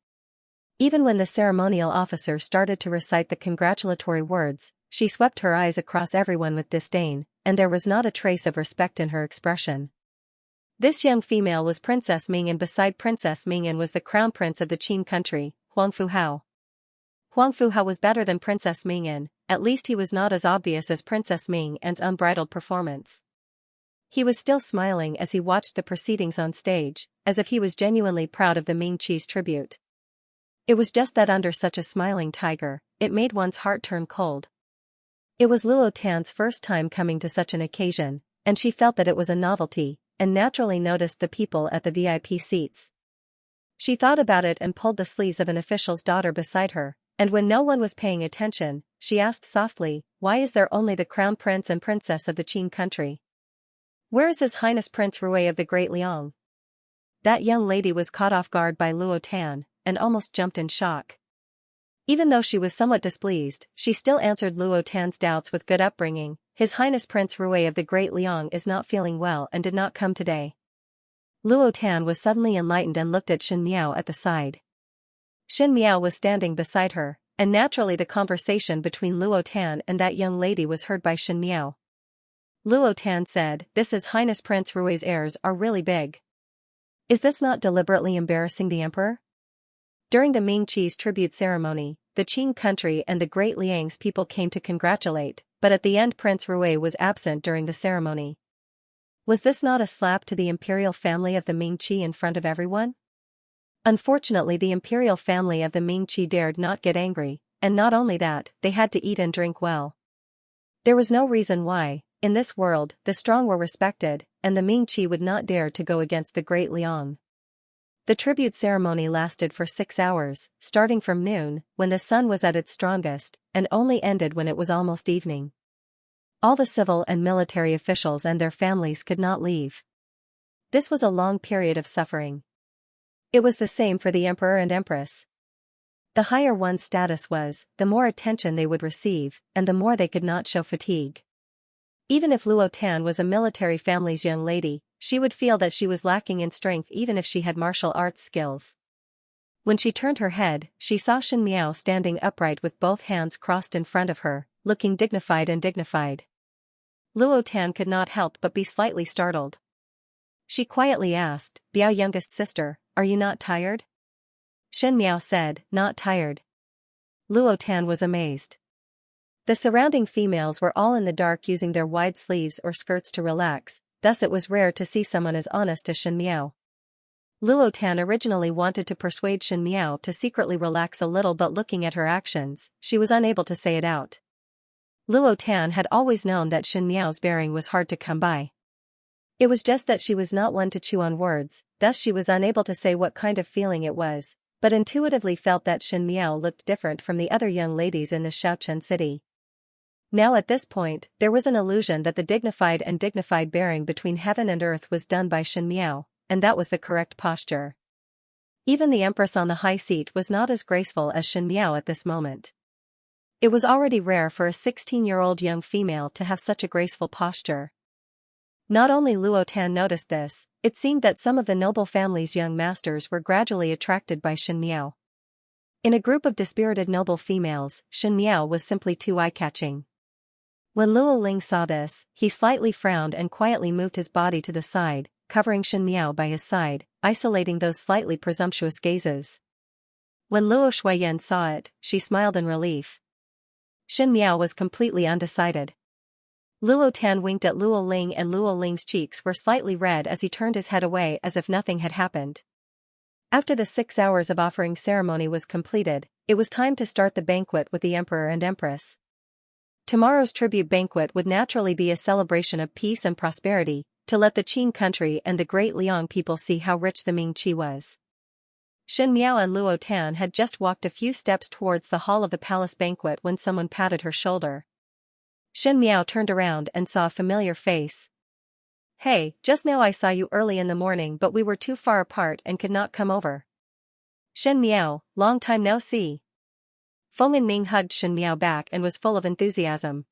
Speaker 1: Even when the ceremonial officer started to recite the congratulatory words, she swept her eyes across everyone with disdain, and there was not a trace of respect in her expression. This young female was Princess Ming, and beside Princess Ming was the crown prince of the Qin country, Huang Fuhao. Huang Fuhao was better than Princess Ming, at least he was not as obvious as Princess Ming's unbridled performance. He was still smiling as he watched the proceedings on stage, as if he was genuinely proud of the Ming Qi's tribute. It was just that under such a smiling tiger, it made one's heart turn cold. It was Luo Tan's first time coming to such an occasion, and she felt that it was a novelty, and naturally noticed the people at the VIP seats. She thought about it and pulled the sleeves of an official's daughter beside her, and when no one was paying attention, she asked softly, "Why is there only the crown prince and princess of the Qin country? Where is His Highness Prince Rui of the Great Liang?" That young lady was caught off guard by Luo Tan, and almost jumped in shock. Even though she was somewhat displeased, she still answered Luo Tan's doubts with good upbringing. "His Highness Prince Rui of the Great Liang is not feeling well and did not come today." Luo Tan was suddenly enlightened and looked at Xianxia at the side. Xianxia was standing beside her, and naturally the conversation between Luo Tan and that young lady was heard by Xianxia. Luo Tan said, "This His Highness Prince Rui's airs are really big. Is this not deliberately embarrassing the emperor?" During the Ming Qi's tribute ceremony, the Qin country and the Great Liang's people came to congratulate, but at the end Prince Rui was absent during the ceremony. Was this not a slap to the imperial family of the Ming Qi in front of everyone? Unfortunately, the imperial family of the Ming Qi dared not get angry, and not only that, they had to eat and drink well. There was no reason why, in this world, the strong were respected, and the Ming Qi would not dare to go against the Great Liang. The tribute ceremony lasted for 6 hours, starting from noon, when the sun was at its strongest, and only ended when it was almost evening. All the civil and military officials and their families could not leave. This was a long period of suffering. It was the same for the emperor and empress. The higher one's status was, the more attention they would receive, and the more they could not show fatigue. Even if Luo Tan was a military family's young lady, she would feel that she was lacking in strength even if she had martial arts skills. When she turned her head, she saw Xianxia standing upright with both hands crossed in front of her, looking dignified and dignified. Luo Tan could not help but be slightly startled. She quietly asked, "Biao, youngest sister, are you not tired?" Xianxia said, "Not tired." Luo Tan was amazed. The surrounding females were all in the dark using their wide sleeves or skirts to relax, thus it was rare to see someone as honest as Xianxia. Luo Tan originally wanted to persuade Xianxia to secretly relax a little, but looking at her actions, she was unable to say it out. Luo Tan had always known that Xianxia's bearing was hard to come by. It was just that she was not one to chew on words, thus she was unable to say what kind of feeling it was, but intuitively felt that Xianxia looked different from the other young ladies in the Xiaochen city. Now at this point, there was an illusion that the dignified bearing between heaven and earth was done by Xianxia, and that was the correct posture. Even the Empress on the high seat was not as graceful as Xianxia at this moment. It was already rare for a 16-year-old young female to have such a graceful posture. Not only Luo Tan noticed this, it seemed that some of the noble family's young masters were gradually attracted by Xianxia. In a group of dispirited noble females, Xianxia was simply too eye-catching. When Luo Ling saw this, he slightly frowned and quietly moved his body to the side, covering Xianxia by his side, isolating those slightly presumptuous gazes. When Luo Shuiyan saw it, she smiled in relief. Xianxia was completely undecided. Luo Tan winked at Luo Ling and Luo Ling's cheeks were slightly red as he turned his head away as if nothing had happened. After the 6 hours of offering ceremony was completed, it was time to start the banquet with the Emperor and Empress. Tomorrow's tribute banquet would naturally be a celebration of peace and prosperity, to let the Qin country and the great Liang people see how rich the Ming Qi was. Xianxia and Luo Tan had just walked a few steps towards the hall of the palace banquet when someone patted her shoulder. Xianxia turned around and saw a familiar face. "Hey, just now I saw you early in the morning but we were too far apart and could not come over." "Xianxia, long time no see." Feng Yinming hugged Xianxia back and was full of enthusiasm.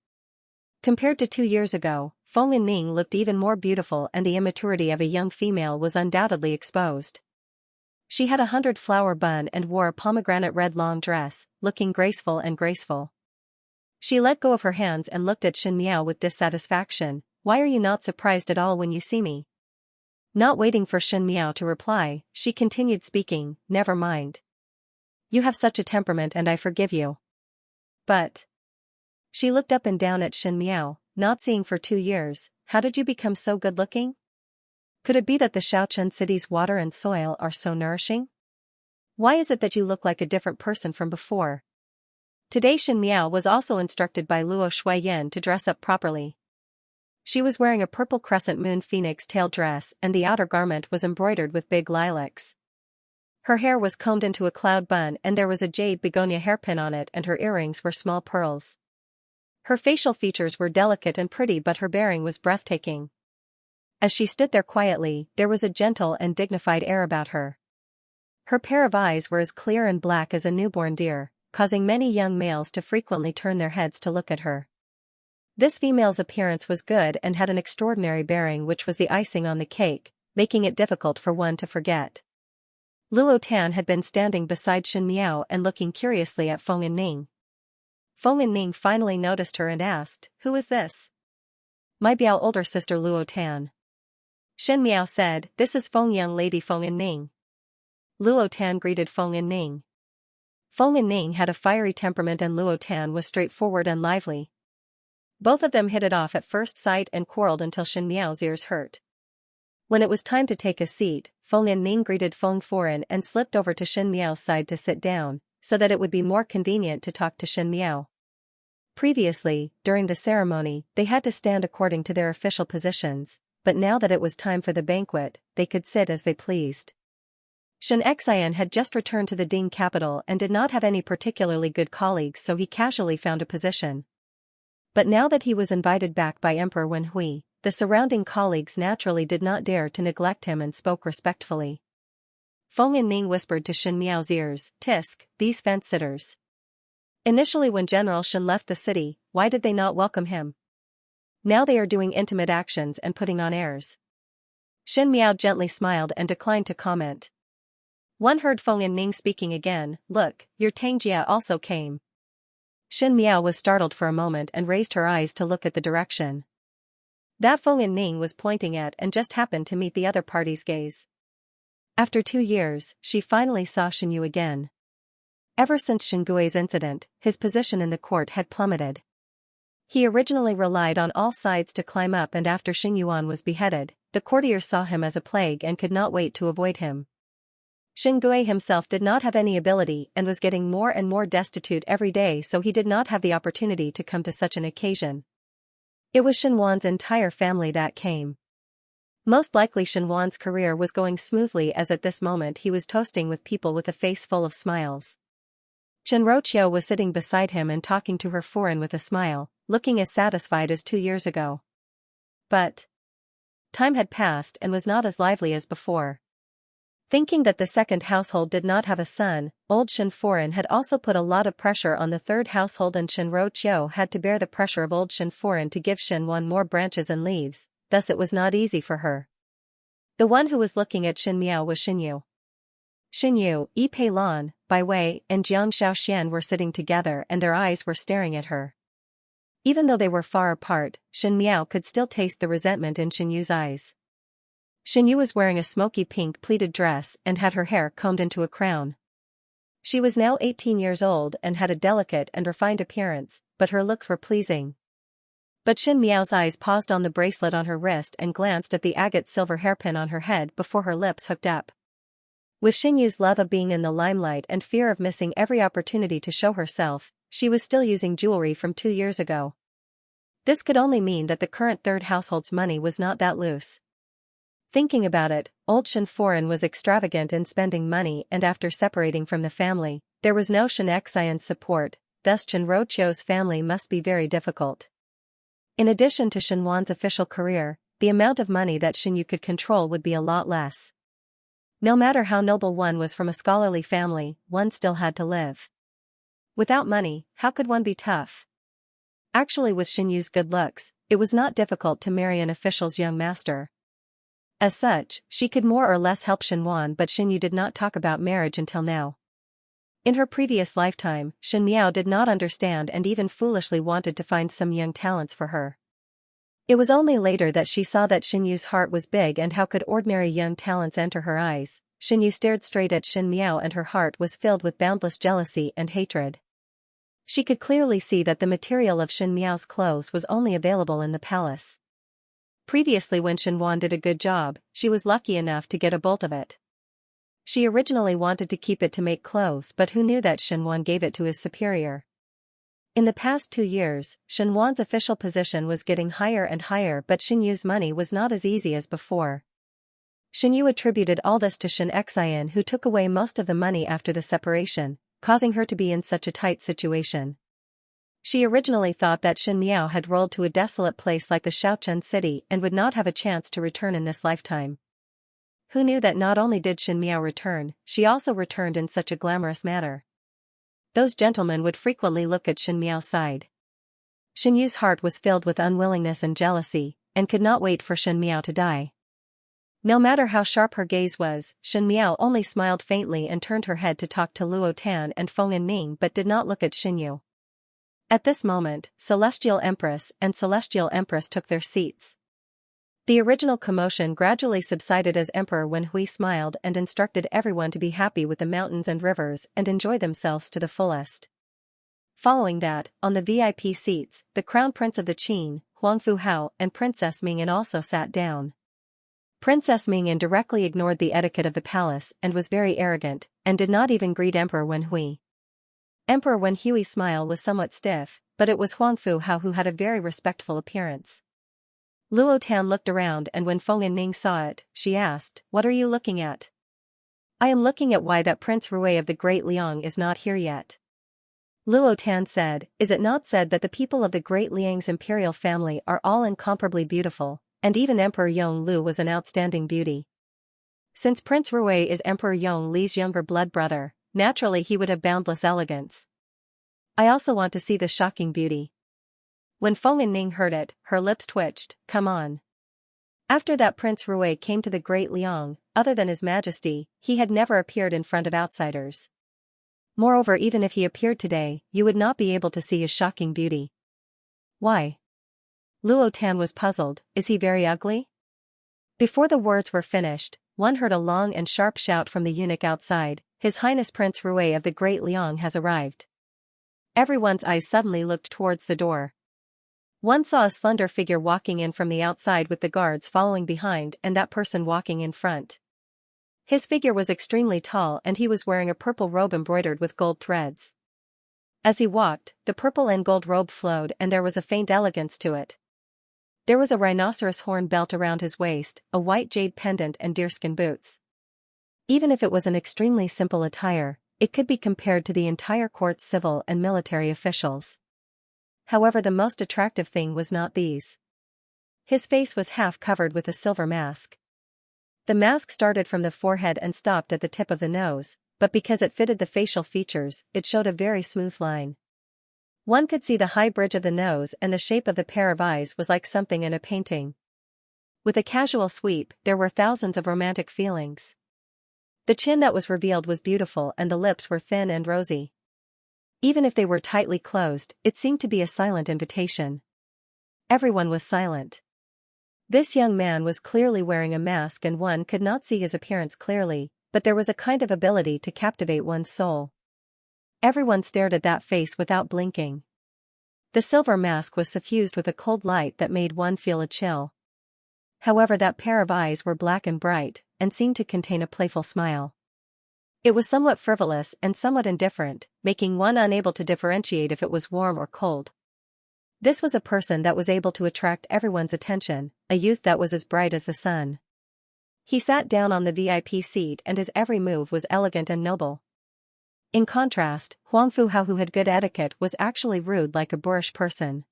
Speaker 1: Compared to 2 years ago, Feng Yinming looked even more beautiful and the immaturity of a young female was undoubtedly exposed. She had a 100-flower bun and wore a pomegranate red long dress, looking graceful and graceful. She let go of her hands and looked at Xianxia with dissatisfaction. "Why are you not surprised at all when you see me?" Not waiting for Xianxia to reply, she continued speaking, "Never mind. You have such a temperament and I forgive you. But..." She looked up and down at Xianxia, "Not seeing for 2 years, how did you become so good-looking? Could it be that the Xiaochen city's water and soil are so nourishing? Why is it that you look like a different person from before?" Today Xianxia was also instructed by Luo Shuiyan to dress up properly. She was wearing a purple crescent moon phoenix tail dress and the outer garment was embroidered with big lilacs. Her hair was combed into a cloud bun and there was a jade begonia hairpin on it and her earrings were small pearls. Her facial features were delicate and pretty but her bearing was breathtaking. As she stood there quietly, there was a gentle and dignified air about her. Her pair of eyes were as clear and black as a newborn deer, causing many young males to frequently turn their heads to look at her. This female's appearance was good and had an extraordinary bearing which was the icing on the cake, making it difficult for one to forget. Luo Tan had been standing beside Xianxia and looking curiously at Feng Yinming. Feng Yinming finally noticed her and asked, "Who is this?" "My Biao older sister Luo Tan." Xianxia said, "This is Feng young lady Feng Yinming." Luo Tan greeted Feng Yinming. Feng Yinming had a fiery temperament and Luo Tan was straightforward and lively. Both of them hit it off at first sight and quarreled until Xianxia's ears hurt. When it was time to take a seat, Feng Yinming greeted Feng Foren and slipped over to Xianxia's side to sit down, so that it would be more convenient to talk to Xianxia. Previously, during the ceremony, they had to stand according to their official positions, but now that it was time for the banquet, they could sit as they pleased. Xianxia had just returned to the Ding capital and did not have any particularly good colleagues so he casually found a position. But now that he was invited back by Emperor Wenhui, the surrounding colleagues naturally did not dare to neglect him and spoke respectfully. Feng Yinming whispered to Xianxia's ears, "Tisk, these fence-sitters. Initially when General Shen left the city, why did they not welcome him? Now they are doing intimate actions and putting on airs." Xianxia gently smiled and declined to comment. One heard Feng Yinming speaking again, "Look, your Tangjia also came." Xianxia was startled for a moment and raised her eyes to look at the direction that Feng Yinming was pointing at and just happened to meet the other party's gaze. After 2 years, she finally saw Xinyu again. Ever since Xingui's incident, his position in the court had plummeted. He originally relied on all sides to climb up and after Xingyuan was beheaded, the courtiers saw him as a plague and could not wait to avoid him. Xingui himself did not have any ability and was getting more and more destitute every day so he did not have the opportunity to come to such an occasion. It was Xinwan's entire family that came. Most likely Shenwan's career was going smoothly, as at this moment he was toasting with people with a face full of smiles. Shenroqiu was sitting beside him and talking to her foreign with a smile, looking as satisfied as 2 years ago. But time had passed and was not as lively as before. Thinking that the second household did not have a son, old Shen Foreign had also put a lot of pressure on the third household, and Shenroqiu had to bear the pressure of old Shen Foreign to give Shenwan more branches and leaves, thus it was not easy for her. The one who was looking at Shen Miao was Xinyu. Xinyu, Yi Peilan, Bai Wei, and Jiang Shaoxian were sitting together and their eyes were staring at her. Even though they were far apart, Shen Miao could still taste the resentment in Xinyu's eyes. Xinyu was wearing a smoky pink pleated dress and had her hair combed into a crown. She was now 18 years old and had a delicate and refined appearance, but her looks were pleasing. But Shen Miao's eyes paused on the bracelet on her wrist and glanced at the agate silver hairpin on her head before her lips hooked up. With Xinyu's love of being in the limelight and fear of missing every opportunity to show herself, she was still using jewelry from 2 years ago. This could only mean that the current third household's money was not that loose. Thinking about it, old Shen Foreign was extravagant in spending money, and after separating from the family, there was no Xianxia's support, thus Shenroqiu's family must be very difficult. In addition to Shenwan's official career, the amount of money that Xinyu could control would be a lot less. No matter how noble one was from a scholarly family, one still had to live. Without money, how could one be tough? Actually, with Xinyu's good looks, it was not difficult to marry an official's young master. As such, she could more or less help Shenwan, but Xinyu did not talk about marriage until now. In her previous lifetime, Shen Miao did not understand and even foolishly wanted to find some young talents for her. It was only later that she saw that Xinyu's heart was big, and how could ordinary young talents enter her eyes. Xinyu stared straight at Shen Miao and her heart was filled with boundless jealousy and hatred. She could clearly see that the material of Shen Miao's clothes was only available in the palace. Previously, when Shenwan did a good job, she was lucky enough to get a bolt of it. She originally wanted to keep it to make clothes, but who knew that Shenwan gave it to his superior. In the past 2 years, Shenwan's official position was getting higher and higher, but Xinyu's money was not as easy as before. Xinyu attributed all this to Xianxia, who took away most of the money after the separation, causing her to be in such a tight situation. She originally thought that Shen Miao had rolled to a desolate place like the Shaochun city and would not have a chance to return in this lifetime. Who knew that not only did Shen Miao return, she also returned in such a glamorous manner. Those gentlemen would frequently look at Shen Miao's side. Xinyu's heart was filled with unwillingness and jealousy, and could not wait for Shen Miao to die. No matter how sharp her gaze was, Shen Miao only smiled faintly and turned her head to talk to Luo Tan and Feng Ning, but did not look at Xinyu. At this moment, Celestial Empress and Celestial Empress took their seats. The original commotion gradually subsided as Emperor Wen Hui smiled and instructed everyone to be happy with the mountains and rivers and enjoy themselves to the fullest. Following that, on the VIP seats, the Crown Prince of the Qin, Huangfu Hao, and Princess Mingyan also sat down. Princess Mingyan directly ignored the etiquette of the palace and was very arrogant, and did not even greet Emperor Wen Hui. Emperor Wen Hui's smile was somewhat stiff, but it was Huangfu Hao who had a very respectful appearance. Luo Tan looked around, and when Feng Ning saw it, she asked, "What are you looking at?" "I am looking at why that Prince Rui of the Great Liang is not here yet." Luo Tan said, "Is it not said that the people of the Great Liang's imperial family are all incomparably beautiful, and even Emperor Yong Lu was an outstanding beauty? Since Prince Rui is Emperor Yong Li's younger blood brother, naturally he would have boundless elegance. I also want to see the shocking beauty." When Feng Ning heard it, her lips twitched. "Come on." After that Prince Rui came to the Great Liang, other than His Majesty, he had never appeared in front of outsiders. Moreover, even if he appeared today, you would not be able to see his shocking beauty. "Why?" Luo Tan was puzzled. "Is he very ugly?" Before the words were finished, one heard a long and sharp shout from the eunuch outside, "His Highness Prince Rui of the Great Liang has arrived." Everyone's eyes suddenly looked towards the door. One saw a slender figure walking in from the outside with the guards following behind and that person walking in front. His figure was extremely tall and he was wearing a purple robe embroidered with gold threads. As he walked, the purple and gold robe flowed and there was a faint elegance to it. There was a rhinoceros horn belt around his waist, a white jade pendant and deerskin boots. Even if it was an extremely simple attire, it could be compared to the entire court's civil and military officials. However, the most attractive thing was not these. His face was half covered with a silver mask. The mask started from the forehead and stopped at the tip of the nose, but because it fitted the facial features, it showed a very smooth line. One could see the high bridge of the nose, and the shape of the pair of eyes was like something in a painting. With a casual sweep, there were thousands of romantic feelings. The chin that was revealed was beautiful and the lips were thin and rosy. Even if they were tightly closed, it seemed to be a silent invitation. Everyone was silent. This young man was clearly wearing a mask and one could not see his appearance clearly, but there was a kind of ability to captivate one's soul. Everyone stared at that face without blinking. The silver mask was suffused with a cold light that made one feel a chill. However, that pair of eyes were black and bright, and seemed to contain a playful smile. It was somewhat frivolous and somewhat indifferent, making one unable to differentiate if it was warm or cold. This was a person that was able to attract everyone's attention, a youth that was as bright as the sun. He sat down on the VIP seat and his every move was elegant and noble. In contrast, Huang Fuhao, who had good etiquette, was actually rude like a boorish person.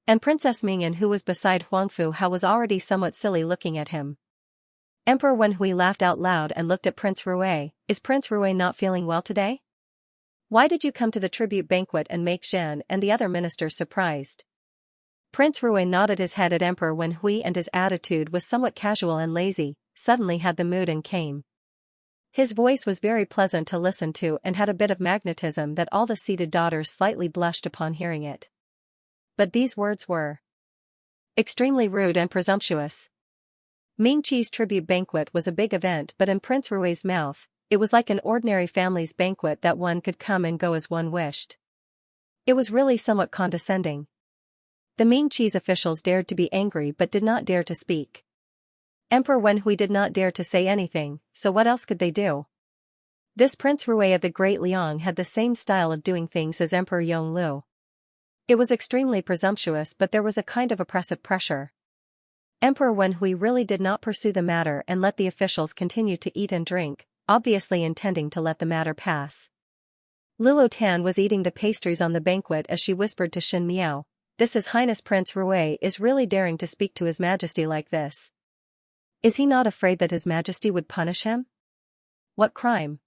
Speaker 1: And Princess Mingyan, who was beside Huang Fuhao, was already somewhat silly looking at him. Emperor Wenhui laughed out loud and looked at Prince Rui. Is Prince Rui not feeling well today? Why did you come to the tribute banquet and make Zhen and the other ministers surprised? Prince Rui nodded his head at Emperor Wenhui, and his attitude was somewhat casual and lazy, suddenly had the mood and came. His voice was very pleasant to listen to and had a bit of magnetism that all the seated daughters slightly blushed upon hearing it. But these words were extremely rude and presumptuous. Ming Qi's tribute banquet was a big event, but in Prince Rui's mouth, it was like an ordinary family's banquet that one could come and go as one wished. It was really somewhat condescending. The Ming Qi's officials dared to be angry but did not dare to speak. Emperor Wenhui did not dare to say anything, so what else could they do? This Prince Rui of the Great Liang had the same style of doing things as Emperor Yonglu. It was extremely presumptuous, but there was a kind of oppressive pressure. Emperor Wenhui really did not pursue the matter and let the officials continue to eat and drink, obviously intending to let the matter pass. Luo Tan was eating the pastries on the banquet as she whispered to Xin Miao, "This His Highness Prince Rui is really daring to speak to His Majesty like this. Is he not afraid that His Majesty would punish him? What crime?"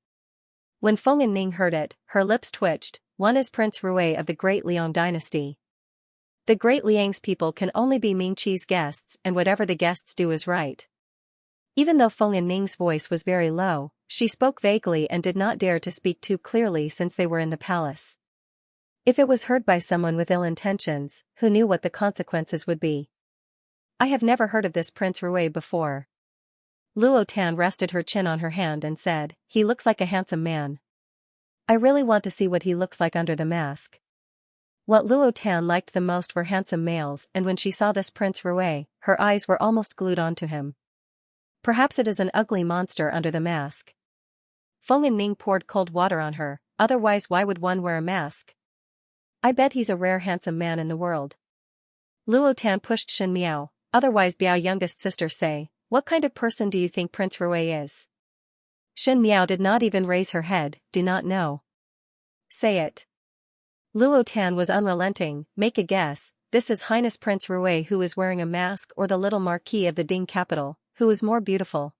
Speaker 1: When Feng Yanning heard it, her lips twitched. One is Prince Rui of the Great Liang dynasty. The Great Liang's people can only be Ming Qi's guests, and whatever the guests do is right. Even though Feng Yanning's voice was very low, she spoke vaguely and did not dare to speak too clearly since they were in the palace. If it was heard by someone with ill intentions, who knew what the consequences would be? I have never heard of this Prince Rui before. Luo Tan rested her chin on her hand and said, "He looks like a handsome man. I really want to see what he looks like under the mask." What Luo Tan liked the most were handsome males, and when she saw this Prince Rui, her eyes were almost glued onto him. Perhaps it is an ugly monster under the mask. Feng Yanning poured cold water on her, otherwise why would one wear a mask? I bet he's a rare handsome man in the world. Luo Tan pushed Xin Miao, otherwise Biao youngest sister, say, "What kind of person do you think Prince Rui is?" Xin Miao did not even raise her head, "Do not know." "Say it." Luo Tan was unrelenting, "Make a guess, this is Highness Prince Rui who is wearing a mask, or the little marquis of the Ding capital, who is more beautiful?"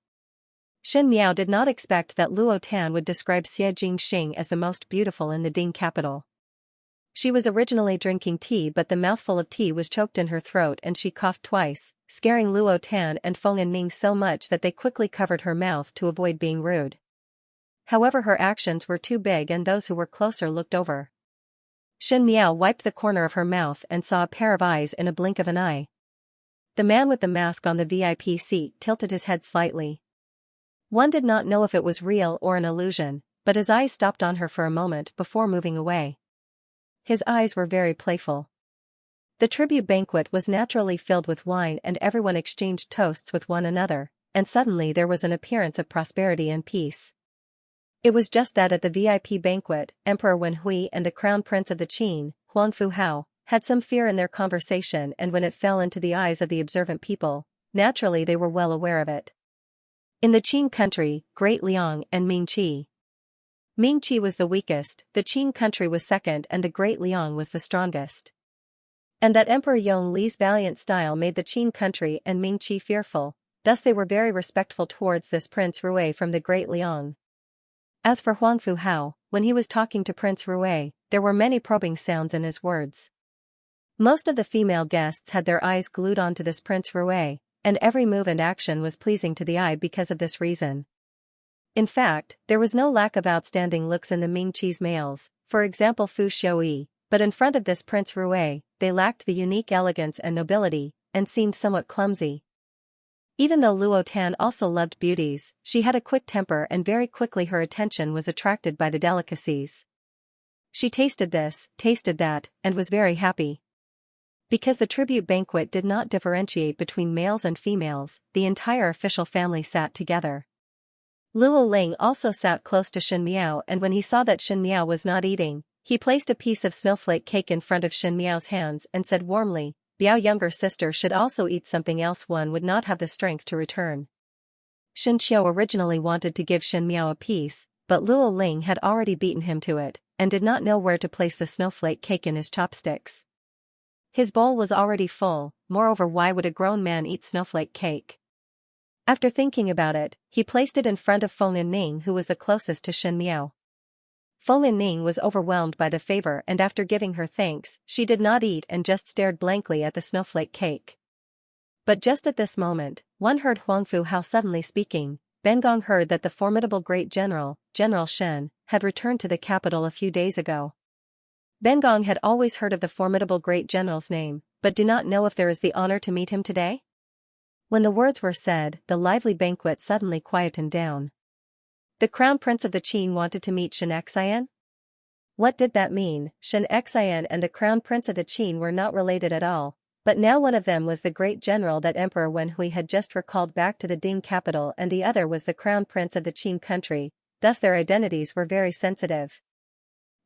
Speaker 1: Xin Miao did not expect that Luo Tan would describe Xie Jingxing as the most beautiful in the Ding capital. She was originally drinking tea, but the mouthful of tea was choked in her throat and she coughed twice, scaring Luo Tan and Feng Yanning so much that they quickly covered her mouth to avoid being rude. However, her actions were too big and those who were closer looked over. Xin Miao wiped the corner of her mouth and saw a pair of eyes in a blink of an eye. The man with the mask on the VIP seat tilted his head slightly. One did not know if it was real or an illusion, but his eyes stopped on her for a moment before moving away. His eyes were very playful. The tribute banquet was naturally filled with wine and everyone exchanged toasts with one another, and suddenly there was an appearance of prosperity and peace. It was just that at the VIP banquet, Emperor Wenhui and the Crown Prince of the Qin, Huang Fuhao, had some fear in their conversation, and when it fell into the eyes of the observant people, naturally they were well aware of it. In the Qin country, Great Liang and Mingqi. Mingqi was the weakest, the Qin country was second, and the Great Liang was the strongest. And that Emperor Yong Li's valiant style made the Qin country and Mingqi fearful, thus they were very respectful towards this Prince Rui from the Great Liang. As for Huang Fu Hao, when he was talking to Prince Rui, there were many probing sounds in his words. Most of the female guests had their eyes glued onto this Prince Rui, and every move and action was pleasing to the eye because of this reason. In fact, there was no lack of outstanding looks in the Mingqi's males, for example Fu Xiaoyi, but in front of this Prince Rui, they lacked the unique elegance and nobility, and seemed somewhat clumsy. Even though Luo Tan also loved beauties, she had a quick temper and very quickly her attention was attracted by the delicacies. She tasted this, tasted that, and was very happy. Because the tribute banquet did not differentiate between males and females, the entire official family sat together. Luo Ling also sat close to Shen Miao, and when he saw that Shen Miao was not eating, he placed a piece of snowflake cake in front of Shen Miao's hands and said warmly, "Biao younger sister should also eat something else, one would not have the strength to return." Shen Qiu originally wanted to give Shen Miao a piece, but Luo Ling had already beaten him to it, and did not know where to place the snowflake cake in his chopsticks. His bowl was already full, moreover why would a grown man eat snowflake cake? After thinking about it, he placed it in front of Feng Yanning, who was the closest to Shen Miao. Feng Yanning was overwhelmed by the favor, and after giving her thanks, she did not eat and just stared blankly at the snowflake cake. But just at this moment, one heard Huang Fu Hao suddenly speaking. Ben Gong heard that the formidable great general, General Shen, had returned to the capital a few days ago. Ben Gong had always heard of the formidable great general's name, but do not know if there is the honor to meet him today? When the words were said, the lively banquet suddenly quietened down. The crown prince of the Qin wanted to meet Xianxia? What did that mean? Xianxia and the crown prince of the Qin were not related at all, but now one of them was the great general that Emperor Wenhui had just recalled back to the Ding capital, and the other was the crown prince of the Qin country, thus their identities were very sensitive.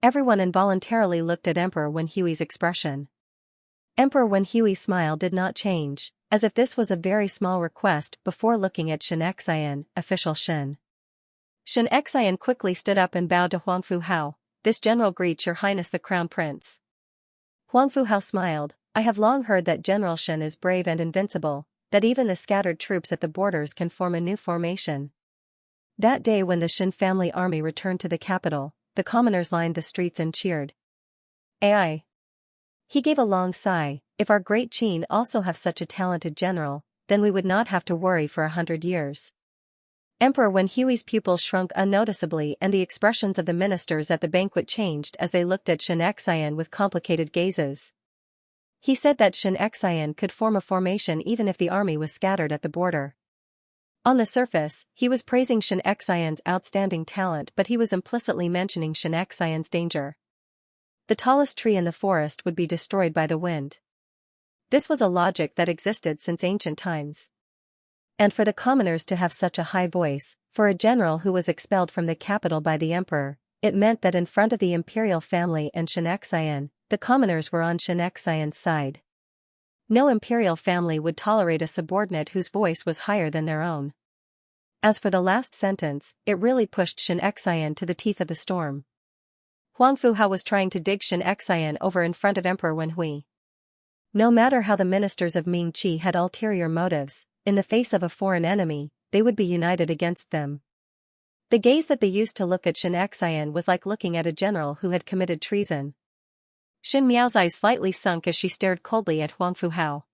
Speaker 1: Everyone involuntarily looked at Emperor Wenhui's expression. Emperor Wenhui's smile did not change, as if this was a very small request, before looking at Xianxia, official Shen. Xianxia quickly stood up and bowed to Huang Fu Hao. "This general greets your highness the crown prince." Huang Fu Hao smiled. "I have long heard that General Shen is brave and invincible, that even the scattered troops at the borders can form a new formation." That day when the Shen family army returned to the capital, the commoners lined the streets and cheered. Ai. He gave a long sigh. If our great Qin also have such a talented general, then we would not have to worry for 100 years. Emperor Wenhui's pupils shrunk unnoticeably, and the expressions of the ministers at the banquet changed as they looked at Xianxia with complicated gazes. He said that Xianxia could form a formation even if the army was scattered at the border. On the surface, he was praising Xianxia's outstanding talent, but he was implicitly mentioning Xianxia's danger. The tallest tree in the forest would be destroyed by the wind. This was a logic that existed since ancient times. And for the commoners to have such a high voice, for a general who was expelled from the capital by the emperor, it meant that in front of the imperial family and Xianxia, the commoners were on Xianxia's side. No imperial family would tolerate a subordinate whose voice was higher than their own. As for the last sentence, it really pushed Xianxia to the teeth of the storm. Huang Fu Hao was trying to dig Xianxia over in front of Emperor Wenhui. No matter how the ministers of Mingqi had ulterior motives, in the face of a foreign enemy, they would be united against them. The gaze that they used to look at Xianxia was like looking at a general who had committed treason. Shen Miao's eyes slightly sunk as she stared coldly at Huang Fu Hao.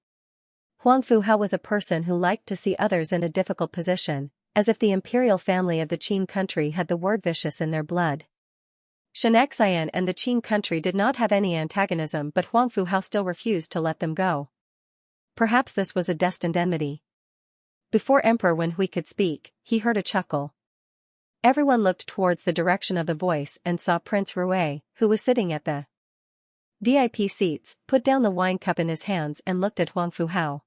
Speaker 1: Huang Fu Hao was a person who liked to see others in a difficult position, as if the imperial family of the Qin country had the word vicious in their blood. Xianxia and the Qin country did not have any antagonism, but Huang Fu Hao still refused to let them go. Perhaps this was a destined enmity. Before Emperor Wenhui could speak, he heard a chuckle. Everyone looked towards the direction of the voice and saw Prince Rui, who was sitting at the VIP seats, put down the wine cup in his hands and looked at Huang Fu Hao.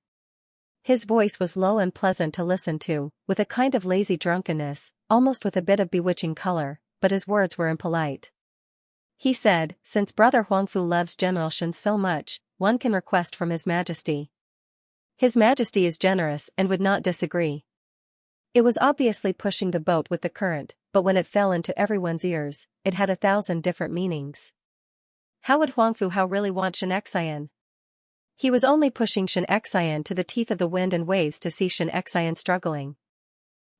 Speaker 1: His voice was low and pleasant to listen to, with a kind of lazy drunkenness, almost with a bit of bewitching color, but his words were impolite. He said, since Brother Huangfu loves General Shen so much, one can request from His Majesty. His Majesty is generous and would not disagree. It was obviously pushing the boat with the current, but when it fell into everyone's ears, it had 1,000 different meanings. How would Huangfu Hao really want Xianxia? He was only pushing Xianxia to the teeth of the wind and waves to see Xianxia struggling.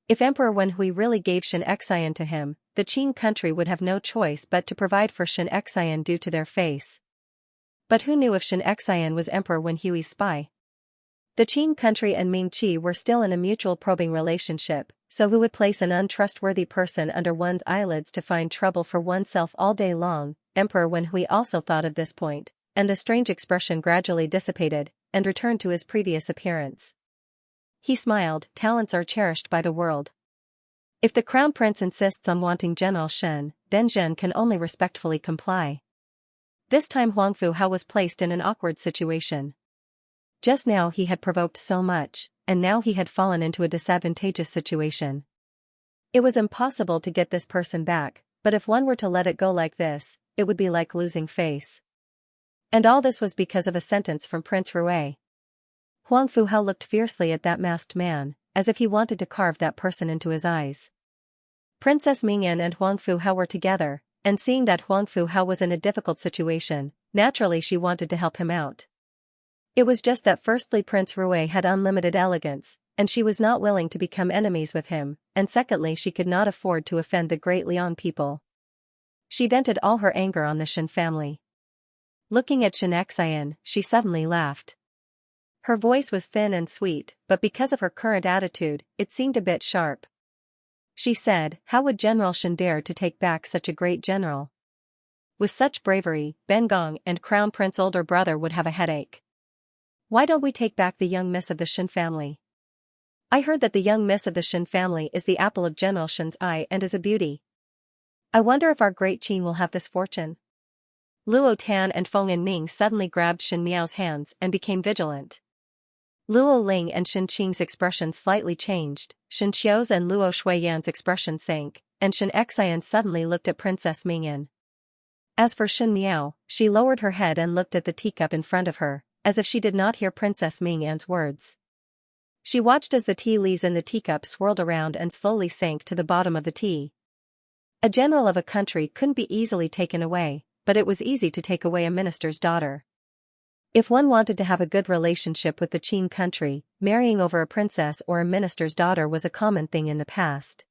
Speaker 1: If Emperor Wenhui really gave Xianxia to him, the Qin country would have no choice but to provide for Xianxia due to their face. But who knew if Xianxia was Emperor Wenhui's spy? The Qin country and Ming Qi were still in a mutual probing relationship, so who would place an untrustworthy person under one's eyelids to find trouble for oneself all day long? Emperor Wenhui also thought of this point, and the strange expression gradually dissipated, and returned to his previous appearance. He smiled. Talents are cherished by the world. If the crown prince insists on wanting General Shen, then Zhen can only respectfully comply. This time Huangfu Hao was placed in an awkward situation. Just now he had provoked so much, and now he had fallen into a disadvantageous situation. It was impossible to get this person back, but if one were to let it go like this, it would be like losing face. And all this was because of a sentence from Prince Rui. Huangfu Hao looked fiercely at that masked man, as if he wanted to carve that person into his eyes. Princess Mingyan and Huangfu Hao were together, and seeing that Huangfu Hao was in a difficult situation, naturally she wanted to help him out. It was just that firstly Prince Rui had unlimited elegance, and she was not willing to become enemies with him, and secondly she could not afford to offend the great Liang people. She vented all her anger on the Shen family. Looking at Xianxia, she suddenly laughed. Her voice was thin and sweet, but because of her current attitude, it seemed a bit sharp. She said, how would General Shen dare to take back such a great general? With such bravery, Ben Gong and Crown Prince's older brother would have a headache. Why don't we take back the young miss of the Shen family? I heard that the young miss of the Shen family is the apple of General Shen's eye and is a beauty. I wonder if our great Qin will have this fortune. Luo Tan and Feng Ning suddenly grabbed Shen Miao's hands and became vigilant. Luo Ling and Shen Qing's expression slightly changed, Shen Qiu's and Luo Shuiyan's expression sank, and Xianxia suddenly looked at Princess Mingyan. As for Shen Miao, she lowered her head and looked at the teacup in front of her, as if she did not hear Princess Mingyan's words. She watched as the tea leaves in the teacup swirled around and slowly sank to the bottom of the tea. A general of a country couldn't be easily taken away, but it was easy to take away a minister's daughter. If one wanted to have a good relationship with the Qin country, marrying over a princess or a minister's daughter was a common thing in the past.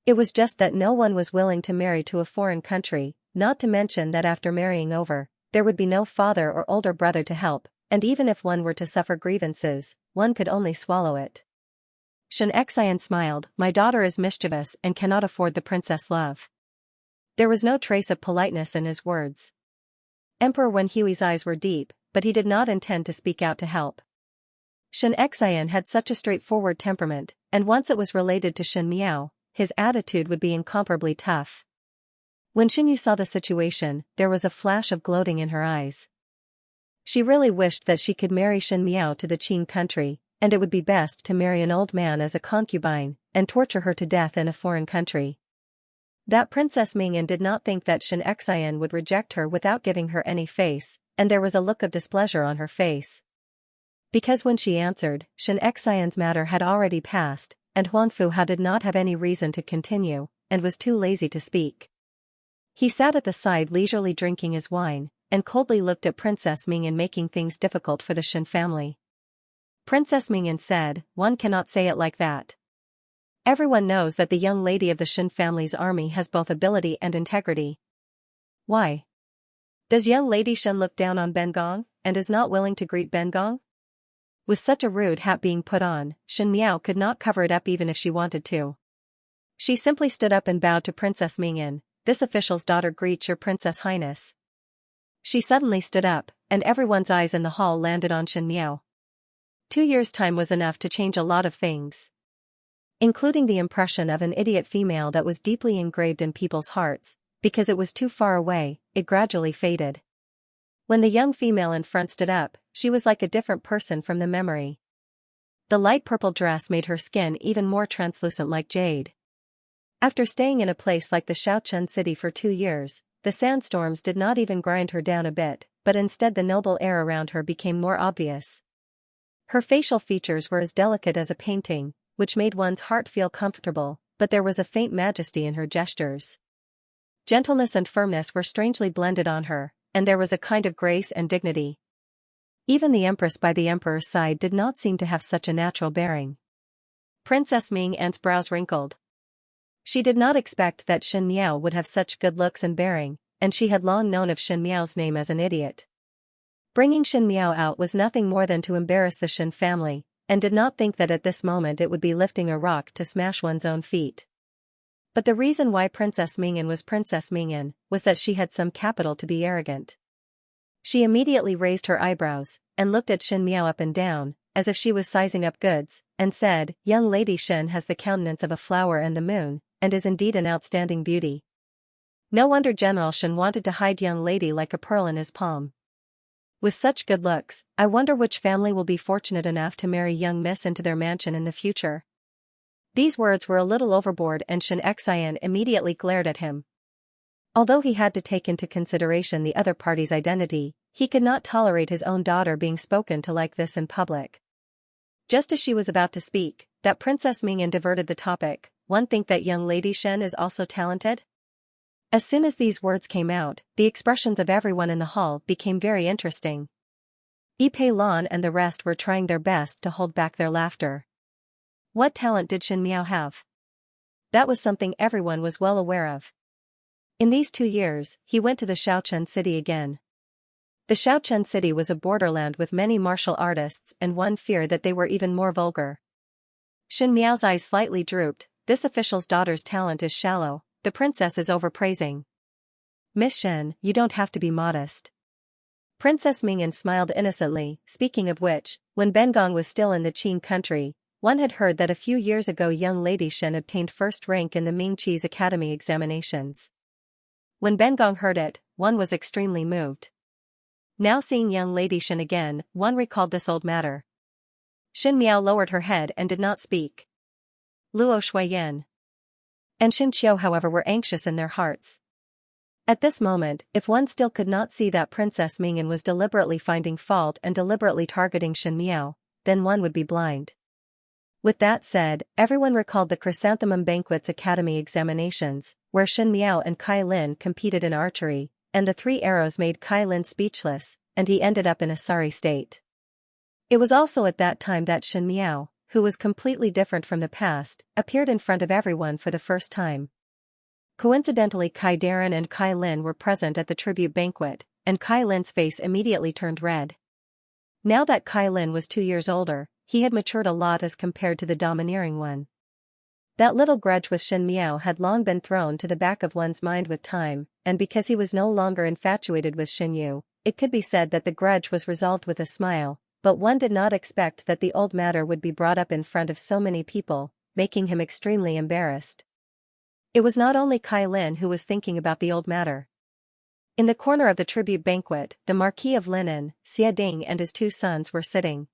Speaker 1: It was just that no one was willing to marry to a foreign country, not to mention that after marrying over, there would be no father or older brother to help, and even if one were to suffer grievances, one could only swallow it. Xianxia smiled, my daughter is mischievous and cannot afford the princess love. There was no trace of politeness in his words. Emperor Wenhui's eyes were deep, but he did not intend to speak out to help. Xianxia had such a straightforward temperament, and once it was related to Shen Miao, his attitude would be incomparably tough. When Shen Yu saw the situation, there was a flash of gloating in her eyes. She really wished that she could marry Shen Miao to the Qin country, and it would be best to marry an old man as a concubine, and torture her to death in a foreign country. That Princess Mingyan did not think that Xianxia would reject her without giving her any face, and there was a look of displeasure on her face. Because when she answered, Xianxia's matter had already passed, and Huangfu Hao did not have any reason to continue, and was too lazy to speak. He sat at the side leisurely drinking his wine, and coldly looked at Princess Mingyan making things difficult for the Shen family. Princess Mingyan said, one cannot say it like that. Everyone knows that the young lady of the Shen family's army has both ability and integrity. Why? Does young lady Shen look down on Ben Gong, and is not willing to greet Ben Gong? With such a rude hat being put on, Shen Miao could not cover it up even if she wanted to. She simply stood up and bowed to Princess Mingyan, this official's daughter greets your Princess Highness. She suddenly stood up, and everyone's eyes in the hall landed on Shen Miao. 2 years' time was enough to change a lot of things, including the impression of an idiot female that was deeply engraved in people's hearts. Because it was too far away, it gradually faded. When the young female in front stood up, she was like a different person from the memory. The light purple dress made her skin even more translucent like jade. After staying in a place like the Shaochun city for 2 years, the sandstorms did not even grind her down a bit, but instead the noble air around her became more obvious. Her facial features were as delicate as a painting, which made one's heart feel comfortable, but there was a faint majesty in her gestures. Gentleness and firmness were strangely blended on her, and there was a kind of grace and dignity. Even the Empress by the Emperor's side did not seem to have such a natural bearing. Princess Ming An's brows wrinkled. She did not expect that Shen Miao would have such good looks and bearing, and she had long known of Shen Miao's name as an idiot. Bringing Shen Miao out was nothing more than to embarrass the Shen family, and did not think that at this moment it would be lifting a rock to smash one's own feet. But the reason why Princess Ming An was Princess Ming An was that she had some capital to be arrogant. She immediately raised her eyebrows, and looked at Shen Miao up and down, as if she was sizing up goods, and said, "Young lady Shen has the countenance of a flower and the moon, and is indeed an outstanding beauty." No wonder General Shen wanted to hide young lady like a pearl in his palm. With such good looks, I wonder which family will be fortunate enough to marry young miss into their mansion in the future. These words were a little overboard and Xianxia immediately glared at him. Although he had to take into consideration the other party's identity, he could not tolerate his own daughter being spoken to like this in public. Just as she was about to speak, that Princess Ming An diverted the topic. "One think that young lady Shen is also talented?" As soon as these words came out, the expressions of everyone in the hall became very interesting. Yi Lan and the rest were trying their best to hold back their laughter. What talent did Shen Miao have? That was something everyone was well aware of. In these 2 years, he went to the Xiaochen city again. The Xiaochen city was a borderland with many martial artists, and one feared that they were even more vulgar. Shen Miao's eyes slightly drooped. This official's daughter's talent is shallow. The princess is overpraising. "Miss Shen, you don't have to be modest." Princess Ming An smiled innocently. Speaking of which, when Bengong was still in the Qin country, one had heard that a few years ago young lady Shen obtained first rank in the Mingqi's academy examinations. When Bengong heard it, one was extremely moved. Now seeing young lady Shen again, one recalled this old matter. Shen Miao lowered her head and did not speak. Luo Shuiyan and Xin Qiu however were anxious in their hearts. At this moment, if one still could not see that Princess Ming An was deliberately finding fault and deliberately targeting Shen Miao, then one would be blind. With that said, everyone recalled the Chrysanthemum Banquet's academy examinations, where Shen Miao and Kai Lin competed in archery, and the 3 arrows made Kai Lin speechless, and he ended up in a sorry state. It was also at that time that Shen Miao, who was completely different from the past, appeared in front of everyone for the first time. Coincidentally, Kai Darren and Kai Lin were present at the tribute banquet, and Kai Lin's face immediately turned red. Now that Kai Lin was 2 years older, he had matured a lot as compared to the domineering one. That little grudge with Shen Miao had long been thrown to the back of one's mind with time, and because he was no longer infatuated with Shen Yu, it could be said that the grudge was resolved with a smile. But one did not expect that the old matter would be brought up in front of so many people, making him extremely embarrassed. It was not only Kai Lin who was thinking about the old matter. In the corner of the tribute banquet, the Marquis of Linan, Xia Ding and his 2 sons were sitting.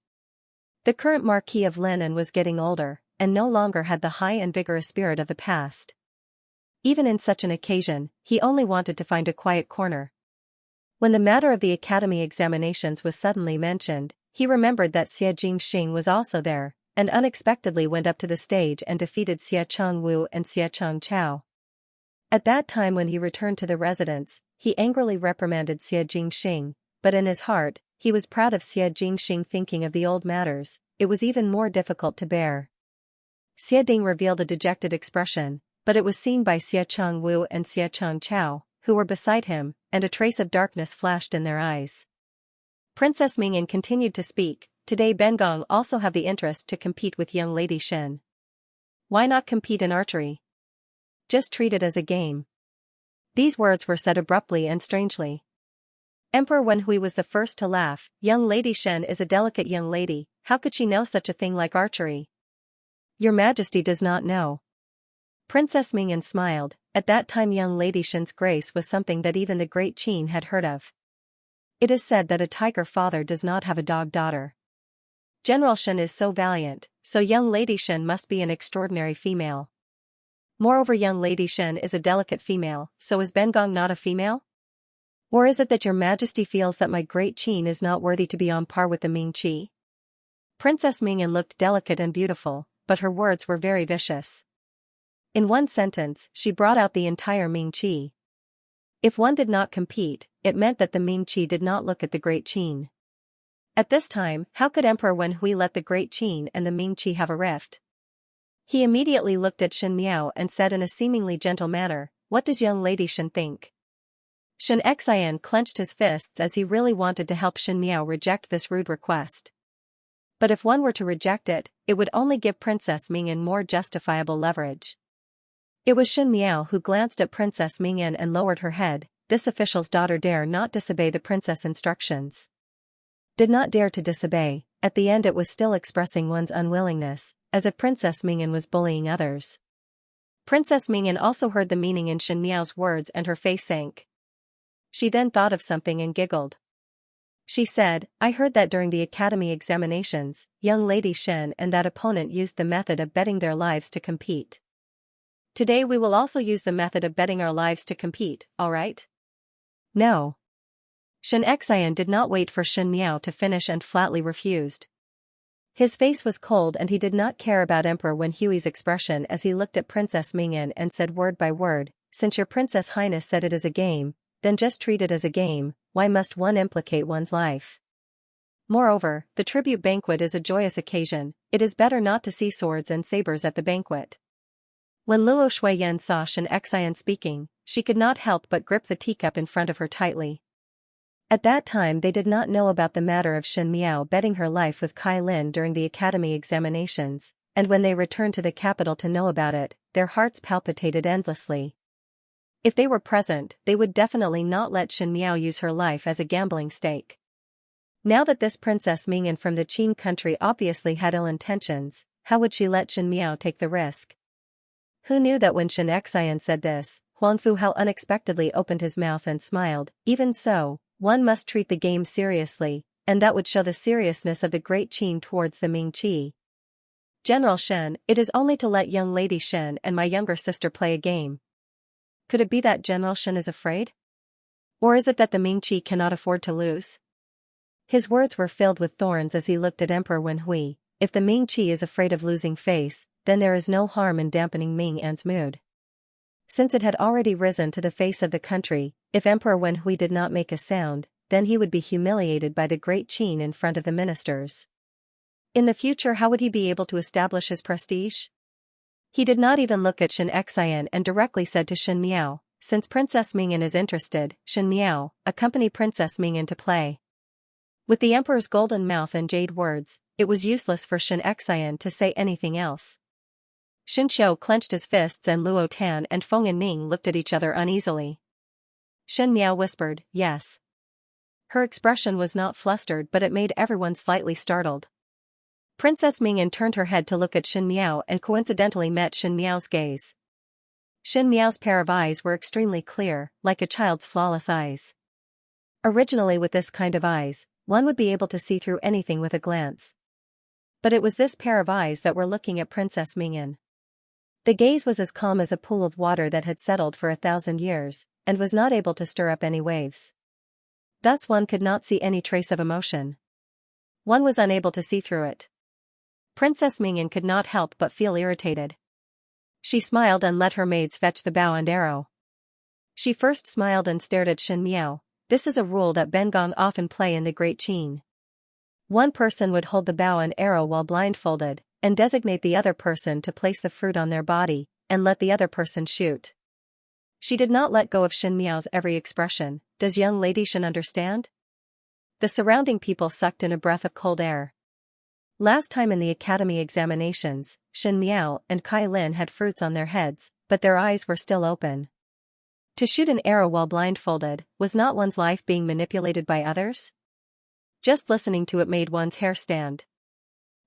Speaker 1: The current Marquis of Linan was getting older, and no longer had the high and vigorous spirit of the past. Even in such an occasion, he only wanted to find a quiet corner. When the matter of the academy examinations was suddenly mentioned, he remembered that Xia Jingxing was also there, and unexpectedly went up to the stage and defeated Xia Chengwu and Xia Chengchao. At that time when he returned to the residence, he angrily reprimanded Xia Jingxing, but in his heart, he was proud of Xia Jingxing. Thinking of the old matters, it was even more difficult to bear. Xia Ding revealed a dejected expression, but it was seen by Xia Chengwu and Xia Chengchao, who were beside him, and a trace of darkness flashed in their eyes. Princess Ming An continued to speak. "Today Bengong also have the interest to compete with young lady Shen. Why not compete in archery? Just treat it as a game." These words were said abruptly and strangely. Emperor Wenhui was the first to laugh. "Young lady Shen is a delicate young lady, how could she know such a thing like archery?" "Your Majesty does not know." Princess Ming An smiled. At that time young lady Shen's grace was something that even the great Qin had heard of. It is said that a tiger father does not have a dog daughter. General Shen is so valiant, so young lady Shen must be an extraordinary female. Moreover, young Lady Shen is a delicate female, so is Bengong not a female? Or is it that your majesty feels that my great Qin is not worthy to be on par with the Ming Qi? Princess Mingyan looked delicate and beautiful, but her words were very vicious. In one sentence, she brought out the entire Ming Qi. If one did not compete, it meant that the Ming Qi did not look at the great Qin. At this time, how could Emperor Wen Hui let the great Qin and the Ming Qi have a rift? He immediately looked at Shen Miao and said in a seemingly gentle manner, "What does young Lady Shen think?" Xianxia clenched his fists as he really wanted to help Shen Miao reject this rude request. But if one were to reject it, it would only give Princess Mingyan more justifiable leverage. It was Shen Miao who glanced at Princess Mingyan and lowered her head. This official's daughter dare not disobey the princess instructions. Did not dare to disobey. At the end it was still expressing one's unwillingness, as if Princess Mingyan was bullying others. Princess Mingyan also heard the meaning in Shen Miao's words and her face sank. She then thought of something and giggled. She said, "I heard that during the academy examinations, young Lady Shen and that opponent used the method of betting their lives to compete. Today we will also use the method of betting our lives to compete, alright?" "No." Xianxia did not wait for Shen Miao to finish and flatly refused. His face was cold and he did not care about Emperor Wen Hui's expression as he looked at Princess Mingyan and said word by word, "Since your Princess Highness said it is a game, then just treat it as a game. Why must one implicate one's life? Moreover, the tribute banquet is a joyous occasion, it is better not to see swords and sabers at the banquet." When Luo Shuiyan saw Xianxia speaking, she could not help but grip the teacup in front of her tightly. At that time they did not know about the matter of Shen Miao betting her life with Kai Lin during the academy examinations, and when they returned to the capital to know about it, their hearts palpitated endlessly. If they were present, they would definitely not let Shen Miao use her life as a gambling stake. Now that this Princess Mingyan from the Qin country obviously had ill intentions, how would she let Shen Miao take the risk? Who knew that when Xianxia said this, Huangfu Hao unexpectedly opened his mouth and smiled. Even so, one must treat the game seriously, and that would show the seriousness of the great Qin towards the Ming Qi. "General Shen, it is only to let young Lady Shen and my younger sister play a game." Could it be that General Shen is afraid? Or is it that the Ming Qi cannot afford to lose? His words were filled with thorns as he looked at Emperor Wen Hui. If the Ming Qi is afraid of losing face, then there is no harm in dampening Ming An's mood. Since it had already risen to the face of the country, if Emperor Wen Hui did not make a sound, then he would be humiliated by the great Qin in front of the ministers. In the future, how would he be able to establish his prestige? He did not even look at Xianxia and directly said to Shen Miao, "Since Princess Mingyan is interested, Shen Miao, accompany Princess Mingyan to play." With the emperor's golden mouth and jade words, it was useless for Xianxia to say anything else. Xin Xiu clenched his fists and Luo Tan and Feng Ning looked at each other uneasily. Shen Miao whispered, "Yes." Her expression was not flustered but it made everyone slightly startled. Princess Mingyan turned her head to look at Shen Miao and coincidentally met Shen Miao's gaze. Shen Miao's pair of eyes were extremely clear, like a child's flawless eyes. Originally with this kind of eyes, one would be able to see through anything with a glance. But it was this pair of eyes that were looking at Princess Mingyan. The gaze was as calm as a pool of water that had settled for 1,000 years, and was not able to stir up any waves. Thus one could not see any trace of emotion. One was unable to see through it. Princess Mingyan could not help but feel irritated. She smiled and let her maids fetch the bow and arrow. She first smiled and stared at Shen Miao. This is a rule that Bengong often play in the Great Qin. One person would hold the bow and arrow while blindfolded, and designate the other person to place the fruit on their body, and let the other person shoot. She did not let go of Shen Miao's every expression. Does young Lady Shen understand? The surrounding people sucked in a breath of cold air. Last time in the academy examinations, Shen Miao and Kai Lin had fruits on their heads, but their eyes were still open. To shoot an arrow while blindfolded, was not one's life being manipulated by others? Just listening to it made one's hair stand.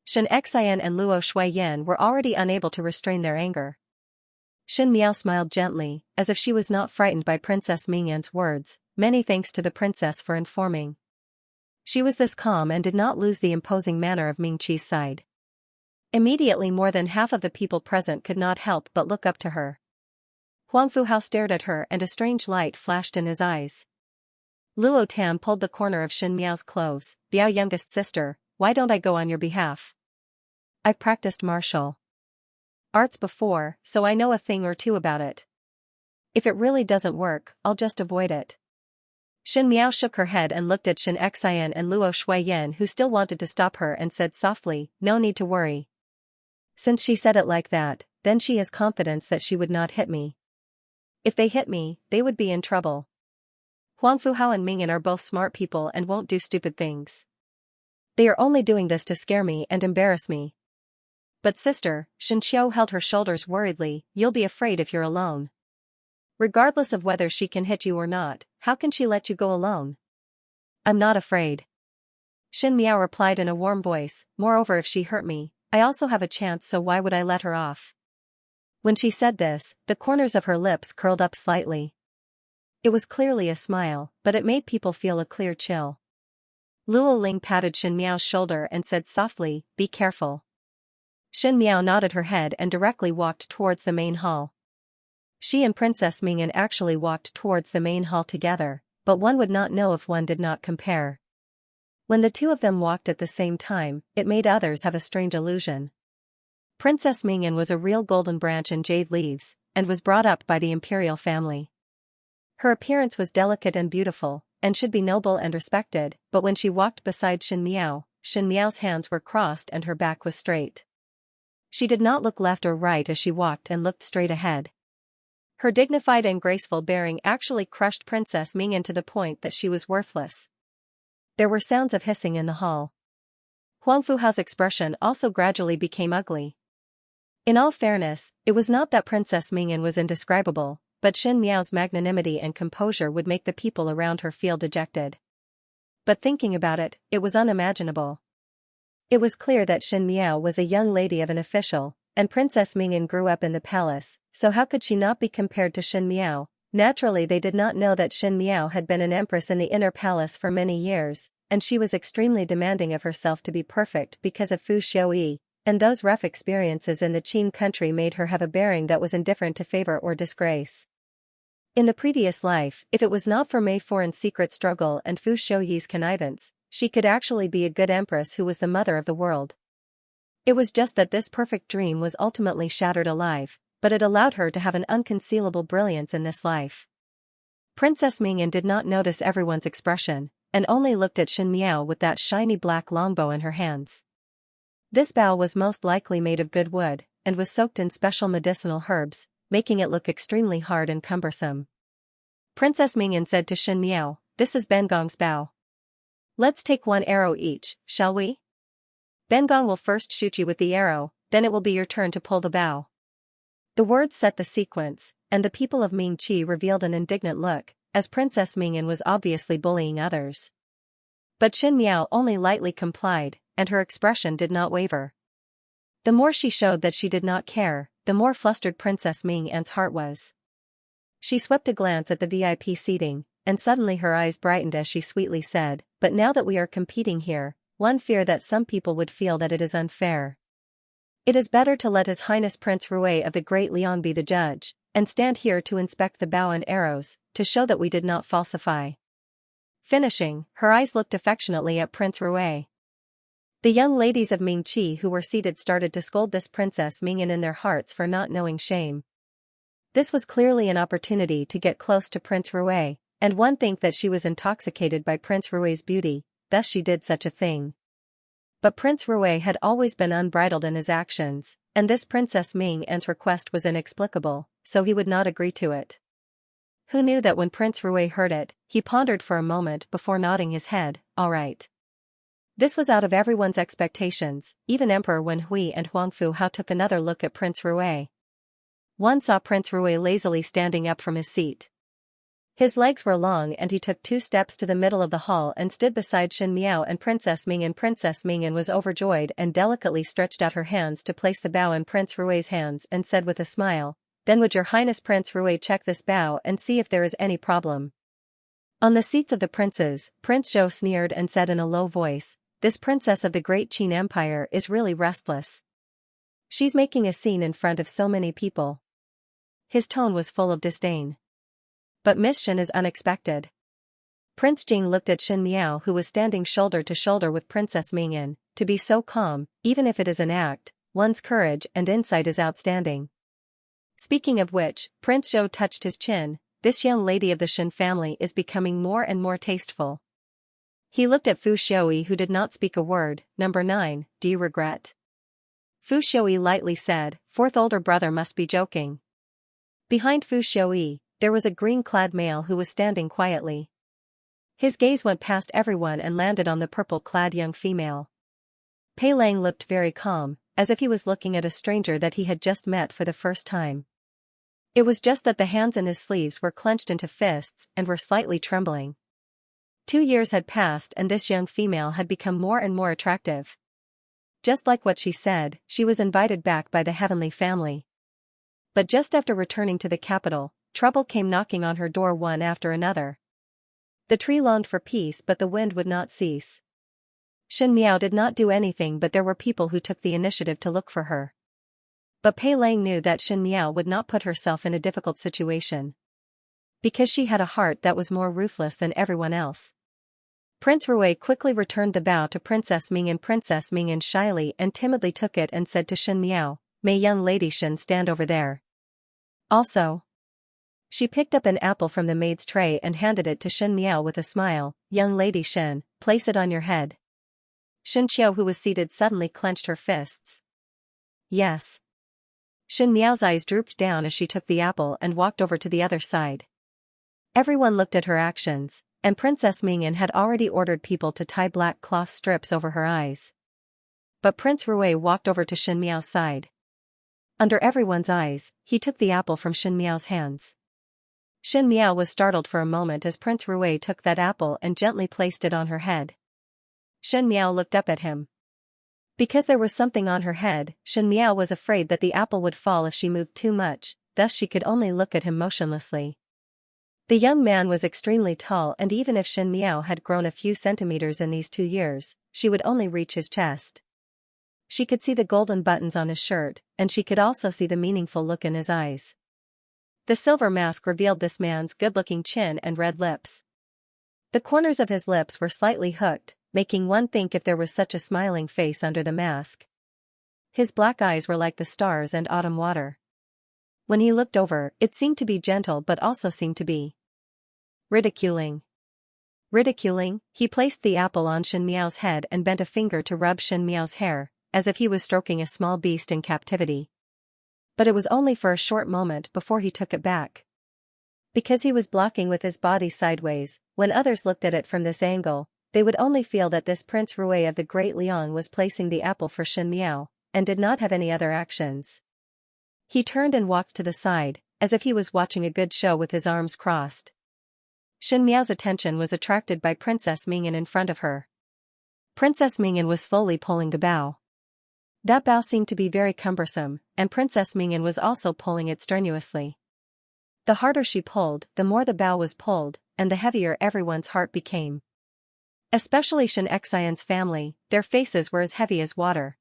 Speaker 1: Xianxia and Luo Shuiyan were already unable to restrain their anger. Shen Miao smiled gently, as if she was not frightened by Princess Mingyan's words. Many thanks to the princess for informing. She was this calm and did not lose the imposing manner of Ming Qi's side. Immediately more than half of the people present could not help but look up to her. Huang Fuhao stared at her and a strange light flashed in his eyes. Luo Tam pulled the corner of Shin Miao's clothes. Biao youngest sister, why don't I go on your behalf? I've practiced martial arts before, so I know a thing or two about it. If it really doesn't work, I'll just avoid it. Shin Miao shook her head and looked at Xianxia and Luo Shuiyan, who still wanted to stop her, and said softly, no need to worry. Since she said it like that, then she has confidence that she would not hit me. If they hit me, they would be in trouble. Huang Fuhao and Mingyan are both smart people and won't do stupid things. They are only doing this to scare me and embarrass me. But sister, Xianxia held her shoulders worriedly, you'll be afraid if you're alone. Regardless of whether she can hit you or not, how can she let you go alone? I'm not afraid. Shin Miao replied in a warm voice, moreover if she hurt me, I also have a chance, so why would I let her off? When she said this, the corners of her lips curled up slightly. It was clearly a smile, but it made people feel a clear chill. Luo Ling patted Shin Miao's shoulder and said softly, be careful. Shin Miao nodded her head and directly walked towards the main hall. She and Princess Mingyan actually walked towards the main hall together, but one would not know if one did not compare. When the two of them walked at the same time, it made others have a strange illusion. Princess Mingyan was a real golden branch in jade leaves, and was brought up by the imperial family. Her appearance was delicate and beautiful, and should be noble and respected, but when she walked beside Shin Miao's hands were crossed and her back was straight. She did not look left or right as she walked and looked straight ahead. Her dignified and graceful bearing actually crushed Princess Mingyan to the point that she was worthless. There were sounds of hissing in the hall. Huang Fuhao's expression also gradually became ugly. In all fairness, it was not that Princess Mingyan was indescribable, but Shin Miao's magnanimity and composure would make the people around her feel dejected. But thinking about it, it was unimaginable. It was clear that Shin Miao was a young lady of an official, and Princess Mingyan grew up in the palace, so how could she not be compared to Shin Miao? Naturally they did not know that Shin Miao had been an empress in the inner palace for many years, and she was extremely demanding of herself to be perfect because of Fu Xiaoyi, and those rough experiences in the Qin country made her have a bearing that was indifferent to favor or disgrace. In the previous life, if it was not for Mei Foran's secret struggle and Fu Xiaoyi's connivance, she could actually be a good empress who was the mother of the world. It was just that this perfect dream was ultimately shattered alive, but it allowed her to have an unconcealable brilliance in this life. Princess Mingyan did not notice everyone's expression, and only looked at Shin Miao with that shiny black longbow in her hands. This bow was most likely made of good wood, and was soaked in special medicinal herbs, making it look extremely hard and cumbersome. Princess Mingyan said to Shin Miao, this is Bengong's bow. Let's take one arrow each, shall we? Bengong will first shoot you with the arrow, then it will be your turn to pull the bow. The words set the sequence, and the people of Mingqi revealed an indignant look, as Princess Mingyan was obviously bullying others. But Shin Miao only lightly complied, and her expression did not waver. The more she showed that she did not care, the more flustered Princess Mingyan's heart was. She swept a glance at the VIP seating, and suddenly her eyes brightened as she sweetly said, but now that we are competing here, one fear that some people would feel that it is unfair. It is better to let His Highness Prince Rui of the Great Liang be the judge, and stand here to inspect the bow and arrows, to show that we did not falsify. Finishing, her eyes looked affectionately at Prince Rui. The young ladies of Mingqi who were seated started to scold this Princess Mingyan in their hearts for not knowing shame. This was clearly an opportunity to get close to Prince Rui, and one think that she was intoxicated by Prince Rui's beauty, thus she did such a thing. But Prince Rui had always been unbridled in his actions, and this Princess Mingyan's request was inexplicable, so he would not agree to it. Who knew that when Prince Rui heard it, he pondered for a moment before nodding his head, all right. This was out of everyone's expectations, even Emperor Wen Hui and Huang Fuhao took another look at Prince Rui. One saw Prince Rui lazily standing up from his seat. His legs were long and he took 2 steps to the middle of the hall and stood beside Shin Miao and Princess Mingyan. Princess Mingyan was overjoyed and delicately stretched out her hands to place the bow in Prince Rui's hands and said with a smile, then would Your Highness Prince Rui check this bow and see if there is any problem. On the seats of the princes, Prince Zhou sneered and said in a low voice, this princess of the great Qin Empire is really restless. She's making a scene in front of so many people. His tone was full of disdain. But Miss Shen is unexpected. Prince Jing looked at Shen Miao, who was standing shoulder to shoulder with Princess Mingyan. To be so calm, even if it is an act, one's courage and insight is outstanding. Speaking of which, Prince Zhou touched his chin. This young lady of the Shen family is becoming more and more tasteful. He looked at Fu Xiaoyi, who did not speak a word. Number 9, do you regret? Fu Xiaoyi lightly said, fourth older brother must be joking. Behind Fu Xiaoyi, there was a green-clad male who was standing quietly. His gaze went past everyone and landed on the purple-clad young female. Pei Lang looked very calm, as if he was looking at a stranger that he had just met for the first time. It was just that the hands in his sleeves were clenched into fists and were slightly trembling. 2 years had passed and this young female had become more and more attractive. Just like what she said, she was invited back by the heavenly family. But just after returning to the capital, trouble came knocking on her door one after another. The tree longed for peace, but the wind would not cease. Shen Miao did not do anything, but there were people who took the initiative to look for her. But Pei Lang knew that Shen Miao would not put herself in a difficult situation. Because she had a heart that was more ruthless than everyone else. Prince Rui quickly returned the bow to Princess Mingyan. Princess Mingyan shyly and timidly took it and said to Shen Miao, "May young lady Shen stand over there." Also. She picked up an apple from the maid's tray and handed it to Shen Miao with a smile. "Young lady Shen, place it on your head." Shen Qiao, who was seated, suddenly clenched her fists. "Yes." Shen Miao's eyes drooped down as she took the apple and walked over to the other side. Everyone looked at her actions, and Princess Mingyan had already ordered people to tie black cloth strips over her eyes. But Prince Rui walked over to Shen Miao's side. Under everyone's eyes, he took the apple from Shen Miao's hands. Shen Miao was startled for a moment as Prince Rui took that apple and gently placed it on her head. Shen Miao looked up at him. Because there was something on her head, Shen Miao was afraid that the apple would fall if she moved too much, thus she could only look at him motionlessly. The young man was extremely tall, and even if Shen Miao had grown a few centimeters in these 2 years, she would only reach his chest. She could see the golden buttons on his shirt, and she could also see the meaningful look in his eyes. The silver mask revealed this man's good-looking chin and red lips. The corners of his lips were slightly hooked, making one think if there was such a smiling face under the mask. His black eyes were like the stars and autumn water. When he looked over, it seemed to be gentle but also seemed to be ridiculing. Ridiculing, he placed the apple on Shen Miao's head and bent a finger to rub Shen Miao's hair, as if he was stroking a small beast in captivity. But it was only for a short moment before he took it back. Because he was blocking with his body sideways, when others looked at it from this angle, they would only feel that this Prince Rui of the Great Liang was placing the apple for Shen Miao, and did not have any other actions. He turned and walked to the side, as if he was watching a good show with his arms crossed. Shen Miao's attention was attracted by Princess Mingyan in front of her. Princess Mingyan was slowly pulling the bow. That bow seemed to be very cumbersome, and Princess Mingyan was also pulling it strenuously. The harder she pulled, the more the bow was pulled, and the heavier everyone's heart became. Especially Xianxia's family, their faces were as heavy as water.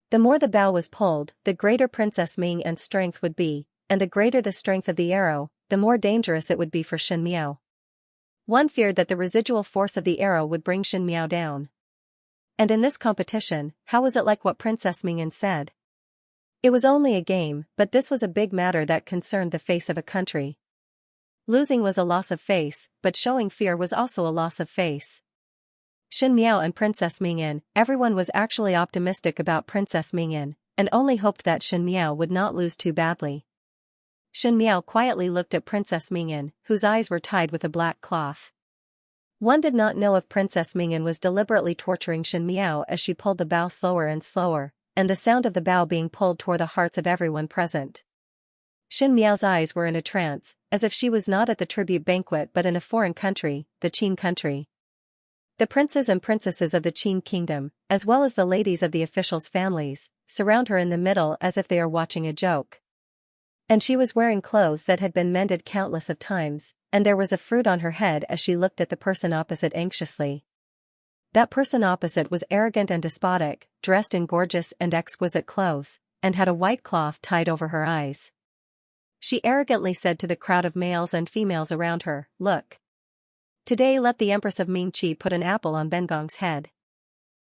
Speaker 1: The more the bow was pulled, the greater Princess Mingyan's strength would be, and the greater the strength of the arrow, the more dangerous it would be for Shen Miao. One feared that the residual force of the arrow would bring Shen Miao down. And in this competition, how was it like what Princess Mingyan said? It was only a game, but this was a big matter that concerned the face of a country. Losing was a loss of face, but showing fear was also a loss of face. Shen Miao and Princess Mingyan, everyone was actually optimistic about Princess Mingyan, and only hoped that Shen Miao would not lose too badly. Shen Miao quietly looked at Princess Mingyan, whose eyes were tied with a black cloth. One did not know if Princess Mingyan was deliberately torturing Shen Miao as she pulled the bow slower and slower, and the sound of the bow being pulled tore the hearts of everyone present. Shen Miao's eyes were in a trance, as if she was not at the tribute banquet but in a foreign country, the Qin country. The princes and princesses of the Qin kingdom, as well as the ladies of the officials' families, surround her in the middle as if they are watching a joke. And she was wearing clothes that had been mended countless of times, and there was a fruit on her head as she looked at the person opposite anxiously. That person opposite was arrogant and despotic, dressed in gorgeous and exquisite clothes, and had a white cloth tied over her eyes. She arrogantly said to the crowd of males and females around her, "Look. Today let the Empress of Mingqi put an apple on Bengong's head.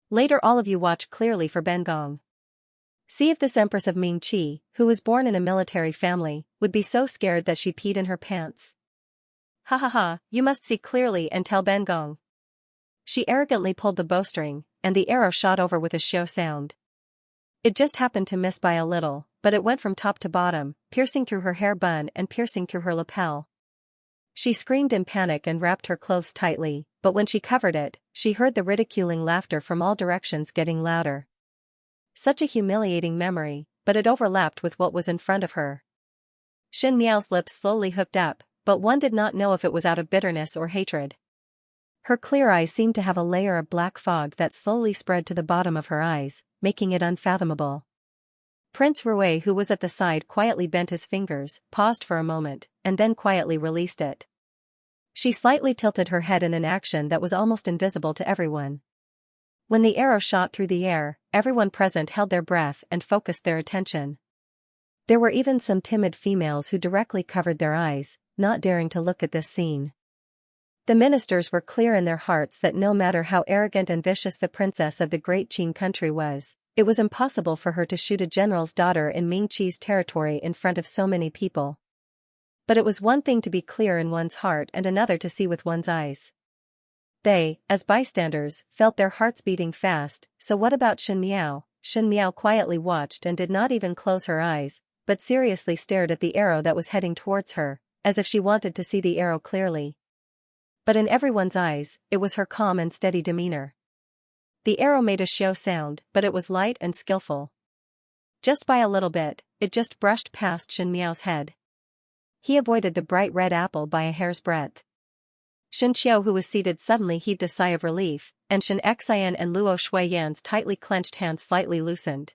Speaker 1: Later all of you watch clearly for Bengong. See if this Empress of Mingqi, who was born in a military family, would be so scared that she peed in her pants. Ha ha ha, you must see clearly and tell Bengong." She arrogantly pulled the bowstring, and the arrow shot over with a shrill sound. It just happened to miss by a little, but it went from top to bottom, piercing through her hair bun and piercing through her lapel. She screamed in panic and wrapped her clothes tightly, but when she covered it, she heard the ridiculing laughter from all directions getting louder. Such a humiliating memory, but it overlapped with what was in front of her. Xin Miao's lips slowly hooked up, but one did not know if it was out of bitterness or hatred. Her clear eyes seemed to have a layer of black fog that slowly spread to the bottom of her eyes, making it unfathomable. Prince Rui, who was at the side, quietly bent his fingers, paused for a moment, and then quietly released it. She slightly tilted her head in an action that was almost invisible to everyone. When the arrow shot through the air, everyone present held their breath and focused their attention. There were even some timid females who directly covered their eyes, not daring to look at this scene. The ministers were clear in their hearts that no matter how arrogant and vicious the princess of the great Qin country was, it was impossible for her to shoot a general's daughter in Mingqi's territory in front of so many people. But it was one thing to be clear in one's heart and another to see with one's eyes. They, as bystanders, felt their hearts beating fast. So what about Xin Miao? Xin Miao quietly watched and did not even close her eyes, but seriously stared at the arrow that was heading towards her, as if she wanted to see the arrow clearly. But in everyone's eyes, it was her calm and steady demeanor. The arrow made a shrill sound, but it was light and skillful. Just by a little bit, it just brushed past Xin Miao's head. He avoided the bright red apple by a hair's breadth. Xianxia, who was seated, suddenly heaved a sigh of relief, and Xianxia and Luo Shuiyan's tightly clenched hands slightly loosened.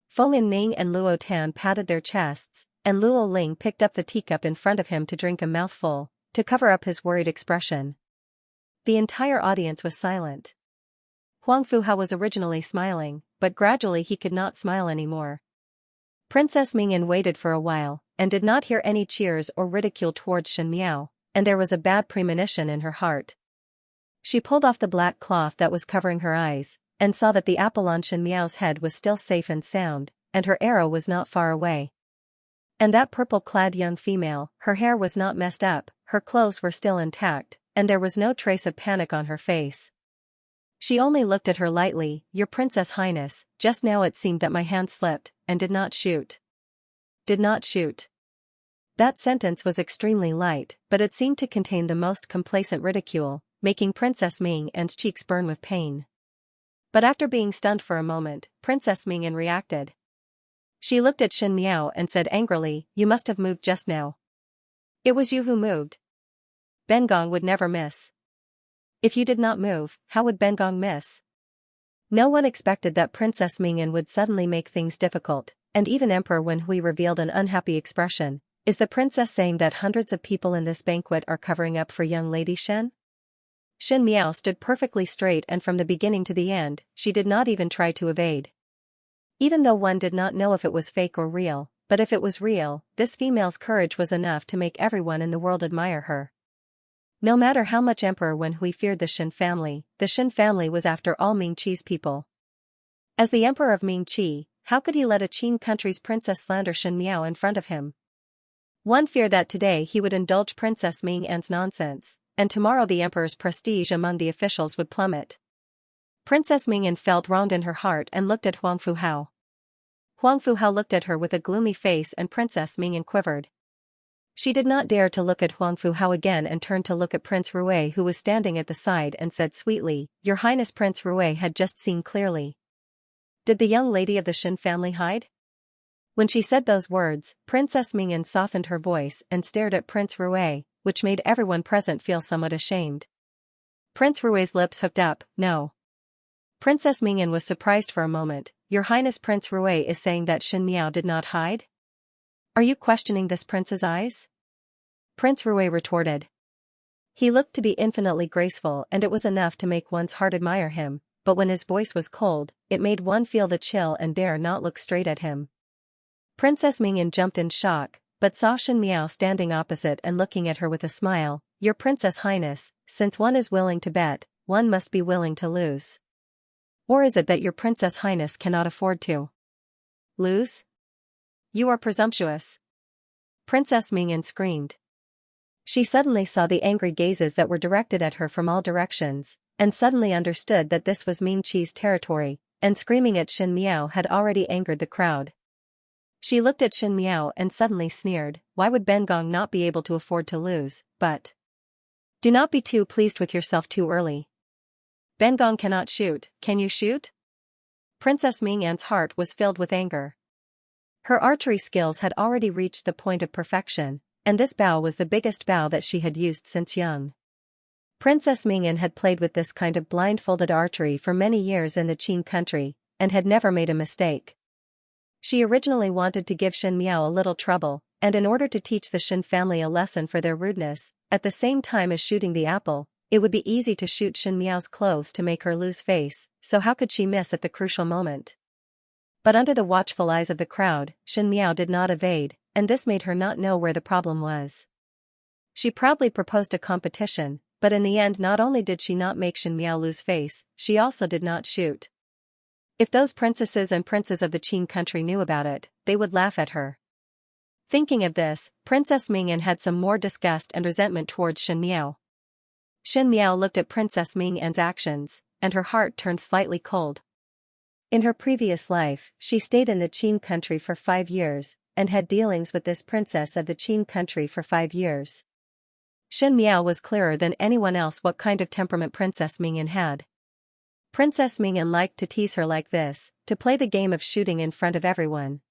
Speaker 1: Feng Ning and Luo Tan patted their chests, and Luo Ling picked up the teacup in front of him to drink a mouthful, to cover up his worried expression. The entire audience was silent. Huang Fuhao was originally smiling, but gradually he could not smile anymore. Princess Mingyan waited for a while, and did not hear any cheers or ridicule towards Xin Miao, and there was a bad premonition in her heart. She pulled off the black cloth that was covering her eyes, and saw that the apple on Xin Miao's head was still safe and sound, and her arrow was not far away. And that purple-clad young female, her hair was not messed up, her clothes were still intact, and there was no trace of panic on her face. She only looked at her lightly. "Your Princess Highness, just now it seemed that my hand slipped, and did not shoot." Did not shoot. That sentence was extremely light, but it seemed to contain the most complacent ridicule, making Princess Mingyan's cheeks burn with pain. But after being stunned for a moment, Princess Mingyan reacted. She looked at Xin Miao and said angrily, "You must have moved just now. It was you who moved. Bengong would never miss. If you did not move, how would Bengong miss?" No one expected that Princess Mingyan would suddenly make things difficult, and even Emperor Wen Hui revealed an unhappy expression. "Is the princess saying that hundreds of people in this banquet are covering up for young Lady Shen?" Xin Miao stood perfectly straight, and from the beginning to the end, she did not even try to evade. Even though one did not know if it was fake or real, but if it was real, this female's courage was enough to make everyone in the world admire her. No matter how much Emperor Wen Hui feared the Shen family was after all Mingqi's people. As the Emperor of Mingqi, how could he let a Qin country's princess slander Xin Miao in front of him? One feared that today he would indulge Princess Mingyan's nonsense, and tomorrow the emperor's prestige among the officials would plummet. Princess Mingyan felt wronged in her heart and looked at Huang Fuhao. Huang Fuhao looked at her with a gloomy face, and Princess Mingyan quivered. She did not dare to look at Huang Fuhao again and turned to look at Prince Rui, who was standing at the side, and said sweetly, "Your Highness." Prince Rui had just seen clearly. Did the young lady of the Shen family hide? When she said those words, Princess Mingyan softened her voice and stared at Prince Rui, which made everyone present feel somewhat ashamed. Prince Rui's lips hooked up. "No." Princess Mingyan was surprised for a moment. "Your Highness, Prince Rui is saying that Xin Miao did not hide? Are you questioning this prince's eyes?" Prince Rui retorted. He looked to be infinitely graceful, and it was enough to make one's heart admire him, but when his voice was cold, it made one feel the chill and dare not look straight at him. Princess Mingyan jumped in shock, but saw Shen Miao standing opposite and looking at her with a smile. "Your Princess Highness, since one is willing to bet, one must be willing to lose. Or is it that your Princess Highness cannot afford to lose? You are presumptuous." Princess Mingyan screamed. She suddenly saw the angry gazes that were directed at her from all directions, and suddenly understood that this was Ming Qi's territory, and screaming at Shen Miao had already angered the crowd. She looked at Shen Miao and suddenly sneered. Why would Ben Gong not be able to afford to lose? But do not be too pleased with yourself too early. Ben Gong cannot shoot. Can you shoot? Princess Mingyan's heart was filled with anger. Her archery skills had already reached the point of perfection, and this bow was the biggest bow that she had used since young. Princess Mingyan had played with this kind of blindfolded archery for many years in the Qin country, and had never made a mistake. She originally wanted to give Shen Miao a little trouble, and in order to teach the Shen family a lesson for their rudeness, at the same time as shooting the apple, it would be easy to shoot Shen Miao's clothes to make her lose face, so how could she miss at the crucial moment? But under the watchful eyes of the crowd, Shen Miao did not evade, and this made her not know where the problem was. She proudly proposed a competition, but in the end not only did she not make Shen Miao lose face, she also did not shoot. If those princesses and princes of the Qin country knew about it, they would laugh at her. Thinking of this, Princess Mingyan had some more disgust and resentment towards Shen Miao. Shen Miao looked at Princess Mingyan's actions, and her heart turned slightly cold. In her previous life, she stayed in the Qin country for 5 years, and had dealings with this princess of the Qin country for 5 years. Shen Miao was clearer than anyone else what kind of temperament Princess Mingyan had. Princess Mingyan liked to tease her like this, to play the game of shooting in front of everyone.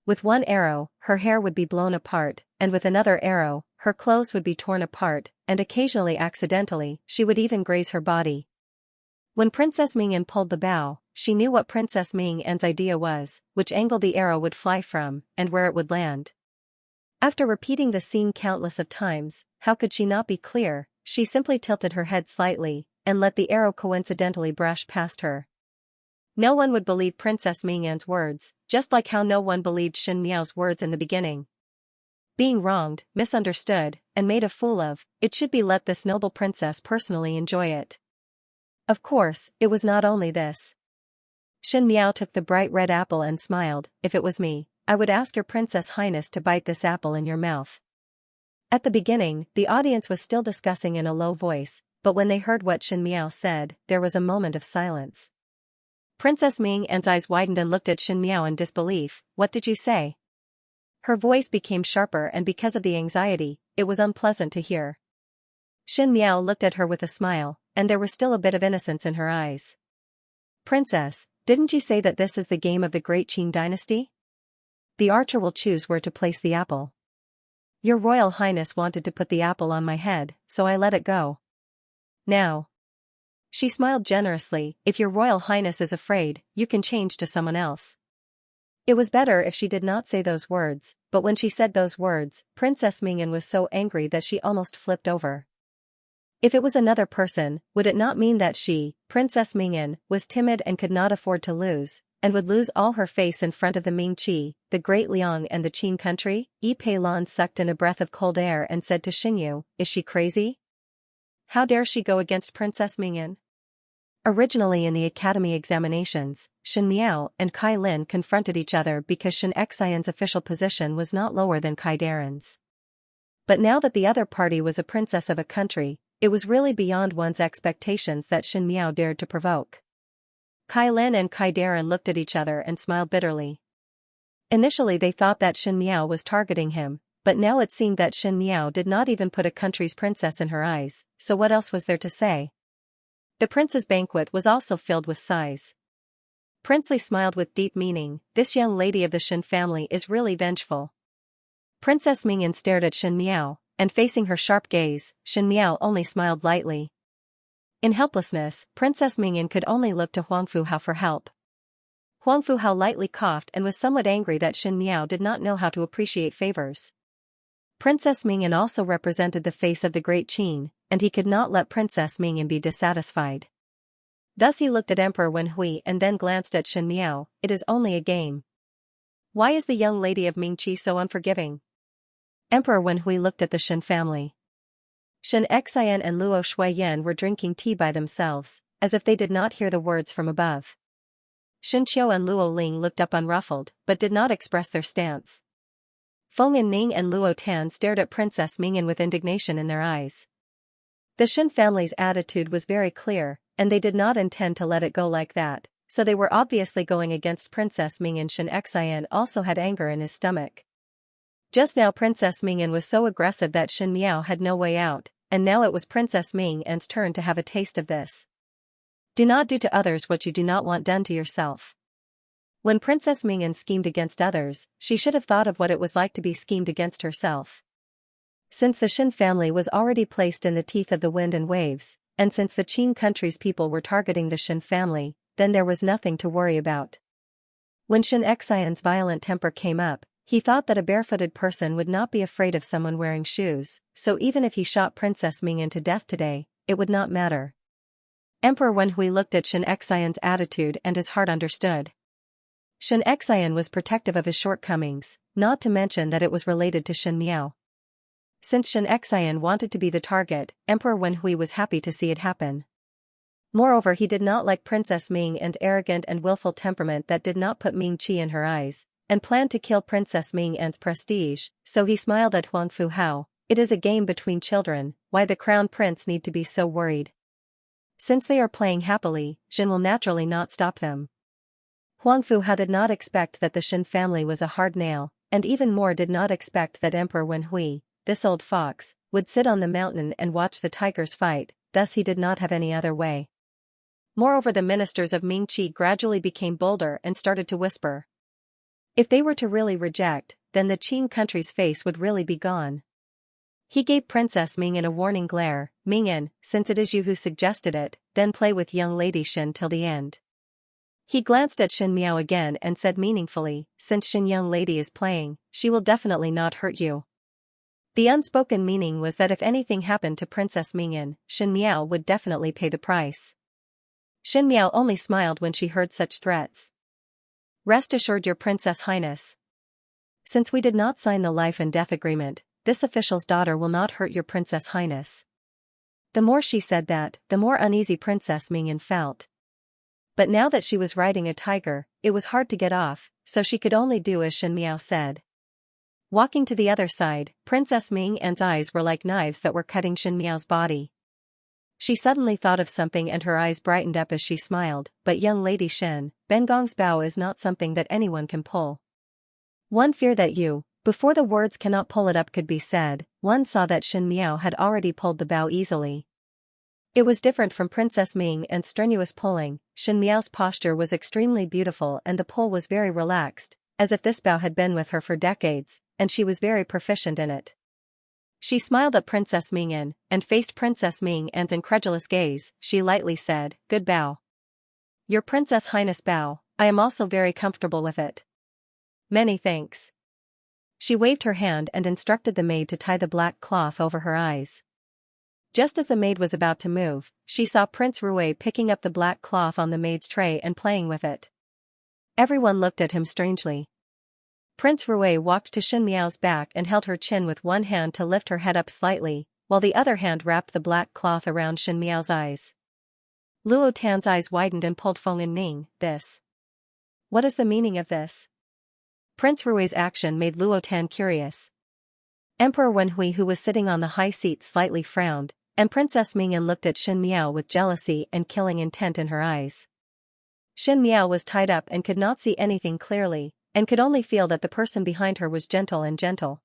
Speaker 1: With one arrow, her hair would be blown apart, and with another arrow, her clothes would be torn apart, and occasionally accidentally, she would even graze her body. When Princess Mingyan pulled the bow, she knew what Princess Mingyan's idea was, which angle the arrow would fly from, and where it would land. After repeating the scene countless of times, how could she not be clear? She simply tilted her head slightly, and let the arrow coincidentally brush past her. No one would believe Princess Mingyan's words, just like how no one believed Shen Miao's words in the beginning. Being wronged, misunderstood, and made a fool of, it should be let this noble princess personally enjoy it. Of course, it was not only this. Shen Miao took the bright red apple and smiled. If it was me, I would ask your Princess Highness to bite this apple in your mouth. At the beginning, the audience was still discussing in a low voice, but when they heard what Shen Miao said, there was a moment of silence. Princess Mingyan's eyes widened and looked at Shen Miao in disbelief. What did you say? Her voice became sharper, and because of the anxiety, it was unpleasant to hear. Shen Miao looked at her with a smile, and there was still a bit of innocence in her eyes. Princess, didn't you say that this is the game of the great Qin dynasty? The archer will choose where to place the apple. Your Royal Highness wanted to put the apple on my head, so I let it go. Now. She smiled generously. If your Royal Highness is afraid, you can change to someone else. It was better if she did not say those words, but when she said those words, Princess Mingyan was so angry that she almost flipped over. If it was another person, would it not mean that she, Princess Mingyan, was timid and could not afford to lose, and would lose all her face in front of the Ming Qi, the Great Liang and the Qin country? Yi Pei Lan sucked in a breath of cold air and said to Xingyu, is she crazy? How dare she go against Princess Mingyan? Originally in the academy examinations, Shen Miao and Kai Lin confronted each other because Xianxia's official position was not lower than Kai Daren's. But now that the other party was a princess of a country, it was really beyond one's expectations that Shen Miao dared to provoke. Kai Lin and Kai Daren looked at each other and smiled bitterly. Initially they thought that Shen Miao was targeting him, but now it seemed that Shen Miao did not even put a country's princess in her eyes, so what else was there to say? The prince's banquet was also filled with sighs. Prince Li smiled with deep meaning. This young lady of the Shen family is really vengeful. Princess Mingyan stared at Shen Miao, and facing her sharp gaze, Shen Miao only smiled lightly. In helplessness, Princess Mingyan could only look to Huangfu Hao for help. Huangfu Hao lightly coughed and was somewhat angry that Shen Miao did not know how to appreciate favors. Princess Mingyan also represented the face of the Great Qin, and he could not let Princess Mingyan be dissatisfied. Thus he looked at Emperor Wen Hui and then glanced at Shen Miao. It is only a game. Why is the young lady of Ming Qi so unforgiving? Emperor Wenhui looked at the Shen family. Xianxia and Luo Shuiyan were drinking tea by themselves, as if they did not hear the words from above. Xinqiu and Luo Ling looked up unruffled, but did not express their stance. Feng Ning and Luo Tan stared at Princess Mingyan with indignation in their eyes. The Shen family's attitude was very clear, and they did not intend to let it go like that, so they were obviously going against Princess Mingyan. Xianxia also had anger in his stomach. Just now Princess Mingyan was so aggressive that Shen Miao had no way out, and now it was Princess Mingyan's turn to have a taste of this. Do not do to others what you do not want done to yourself. When Princess Mingyan schemed against others, she should have thought of what it was like to be schemed against herself. Since the Shen family was already placed in the teeth of the wind and waves, and since the Qing country's people were targeting the Shen family, then there was nothing to worry about. When Xianxian's violent temper came up, he thought that a barefooted person would not be afraid of someone wearing shoes, so even if he shot Princess Mingyan to death today, it would not matter. Emperor Wenhui looked at Xianxian's attitude and his heart understood. Xianxian was protective of his shortcomings, not to mention that it was related to Shen Miao. Since Xianxian wanted to be the target, Emperor Wenhui was happy to see it happen. Moreover, he did not like Princess Mingyan's arrogant and willful temperament that did not put Ming Qi in her eyes, and planned to kill Princess Mingyan's prestige, so he smiled at Huang Fu Hao. It is a game between children, why the crown prince need to be so worried? Since they are playing happily, Jin will naturally not stop them. Huang Fu Hao did not expect that the Shen family was a hard nail, and even more did not expect that Emperor Wenhui, this old fox, would sit on the mountain and watch the tigers fight, thus he did not have any other way. Moreover, the ministers of Ming Qi gradually became bolder and started to whisper. If they were to really reject, then the Qing country's face would really be gone. He gave Princess Mingyan a warning glare. Mingyan, since it is you who suggested it, then play with young lady Shen till the end. He glanced at Shen Miao again and said meaningfully, since Shen young lady is playing, she will definitely not hurt you. The unspoken meaning was that if anything happened to Princess Mingyan, Shen Miao would definitely pay the price. Shen Miao only smiled when she heard such threats. Rest assured, Your Princess Highness. Since we did not sign the life and death agreement, this official's daughter will not hurt Your Princess Highness. The more she said that, the more uneasy Princess Mingyan felt. But now that she was riding a tiger, it was hard to get off, so she could only do as Shen Miao said. Walking to the other side, Princess Mingyan's eyes were like knives that were cutting Shen Miao's body. She suddenly thought of something and her eyes brightened up as she smiled, but young lady Shen, Bengong's bow is not something that anyone can pull. One fear that you, before the words cannot pull it up could be said, one saw that Shen Miao had already pulled the bow easily. It was different from Princess Mingyan's strenuous pulling. Shen Miao's posture was extremely beautiful and the pull was very relaxed, as if this bow had been with her for decades, and she was very proficient in it. She smiled at Princess Mingyan, and faced Princess Mingyan's incredulous gaze. She lightly said, Good bow. Your Princess Highness bow, I am also very comfortable with it. Many thanks. She waved her hand and instructed the maid to tie the black cloth over her eyes. Just as the maid was about to move, she saw Prince Rui picking up the black cloth on the maid's tray and playing with it. Everyone looked at him strangely. Prince Rui walked to Shen Miao's back and held her chin with one hand to lift her head up slightly, while the other hand wrapped the black cloth around Shen Miao's eyes. Luo Tan's eyes widened and pulled Feng Ning. This. What is the meaning of this? Prince Rui's action made Luo Tan curious. Emperor Wenhui, who was sitting on the high seat, slightly frowned, and Princess Mingyan looked at Shen Miao with jealousy and killing intent in her eyes. Shen Miao was tied up and could not see anything clearly, and could only feel that the person behind her was gentle.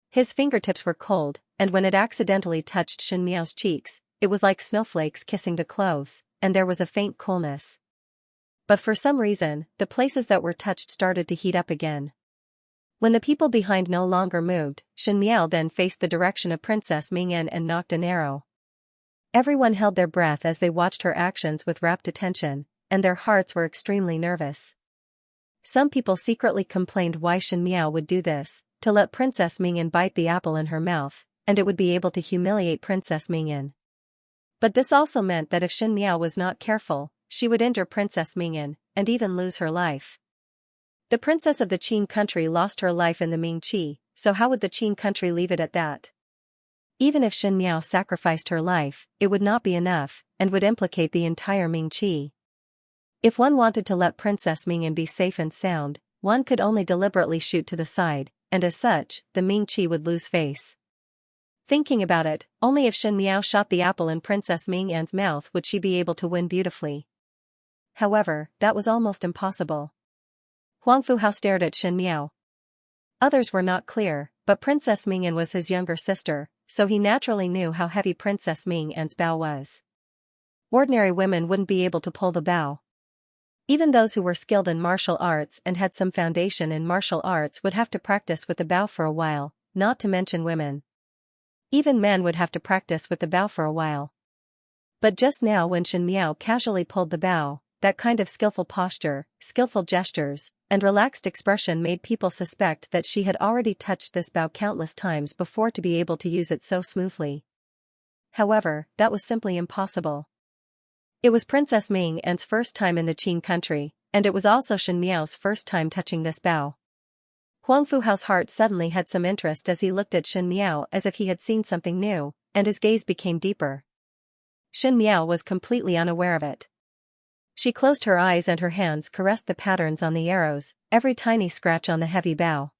Speaker 1: His fingertips were cold, and when it accidentally touched Shen Miao's cheeks, it was like snowflakes kissing the clothes, and there was a faint coolness. But for some reason, the places that were touched started to heat up again. When the people behind no longer moved, Shen Miao then faced the direction of Princess Mingyan and knocked an arrow. Everyone held their breath as they watched her actions with rapt attention, and their hearts were extremely nervous. Some people secretly complained why Shen Miao would do this, to let Princess Mingyan bite the apple in her mouth, and it would be able to humiliate Princess Mingyan. But this also meant that if Shen Miao was not careful, she would injure Princess Mingyan, and even lose her life. The princess of the Qing country lost her life in the Ming Qi, so how would the Qin country leave it at that? Even if Xianxia sacrificed her life, it would not be enough, and would implicate the entire Ming Qi. If one wanted to let Princess Mingyan be safe and sound, one could only deliberately shoot to the side, and as such, the Ming Qi would lose face. Thinking about it, only if Xianxia shot the apple in Princess Mingyan's mouth would she be able to win beautifully. However, that was almost impossible. Huang Fuhao stared at Xianxia. Others were not clear, but Princess Mingyan was his younger sister, so he naturally knew how heavy Princess Mingyan's bow was. Ordinary women wouldn't be able to pull the bow. Even those who were skilled in martial arts and had some foundation in martial arts would have to practice with the bow for a while, not to mention women. Even men would have to practice with the bow for a while. But just now when Xianxia casually pulled the bow, that kind of skillful posture, skillful gestures, and relaxed expression made people suspect that she had already touched this bow countless times before to be able to use it so smoothly. However, that was simply impossible. It was Princess Mingyan's first time in the Qin country, and it was also Xianxia's first time touching this bow. Huang Fuhao's heart suddenly had some interest as he looked at Xianxia as if he had seen something new, and his gaze became deeper. Xianxia was completely unaware of it. She closed her eyes and her hands caressed the patterns on the arrows, every tiny scratch on the heavy bow.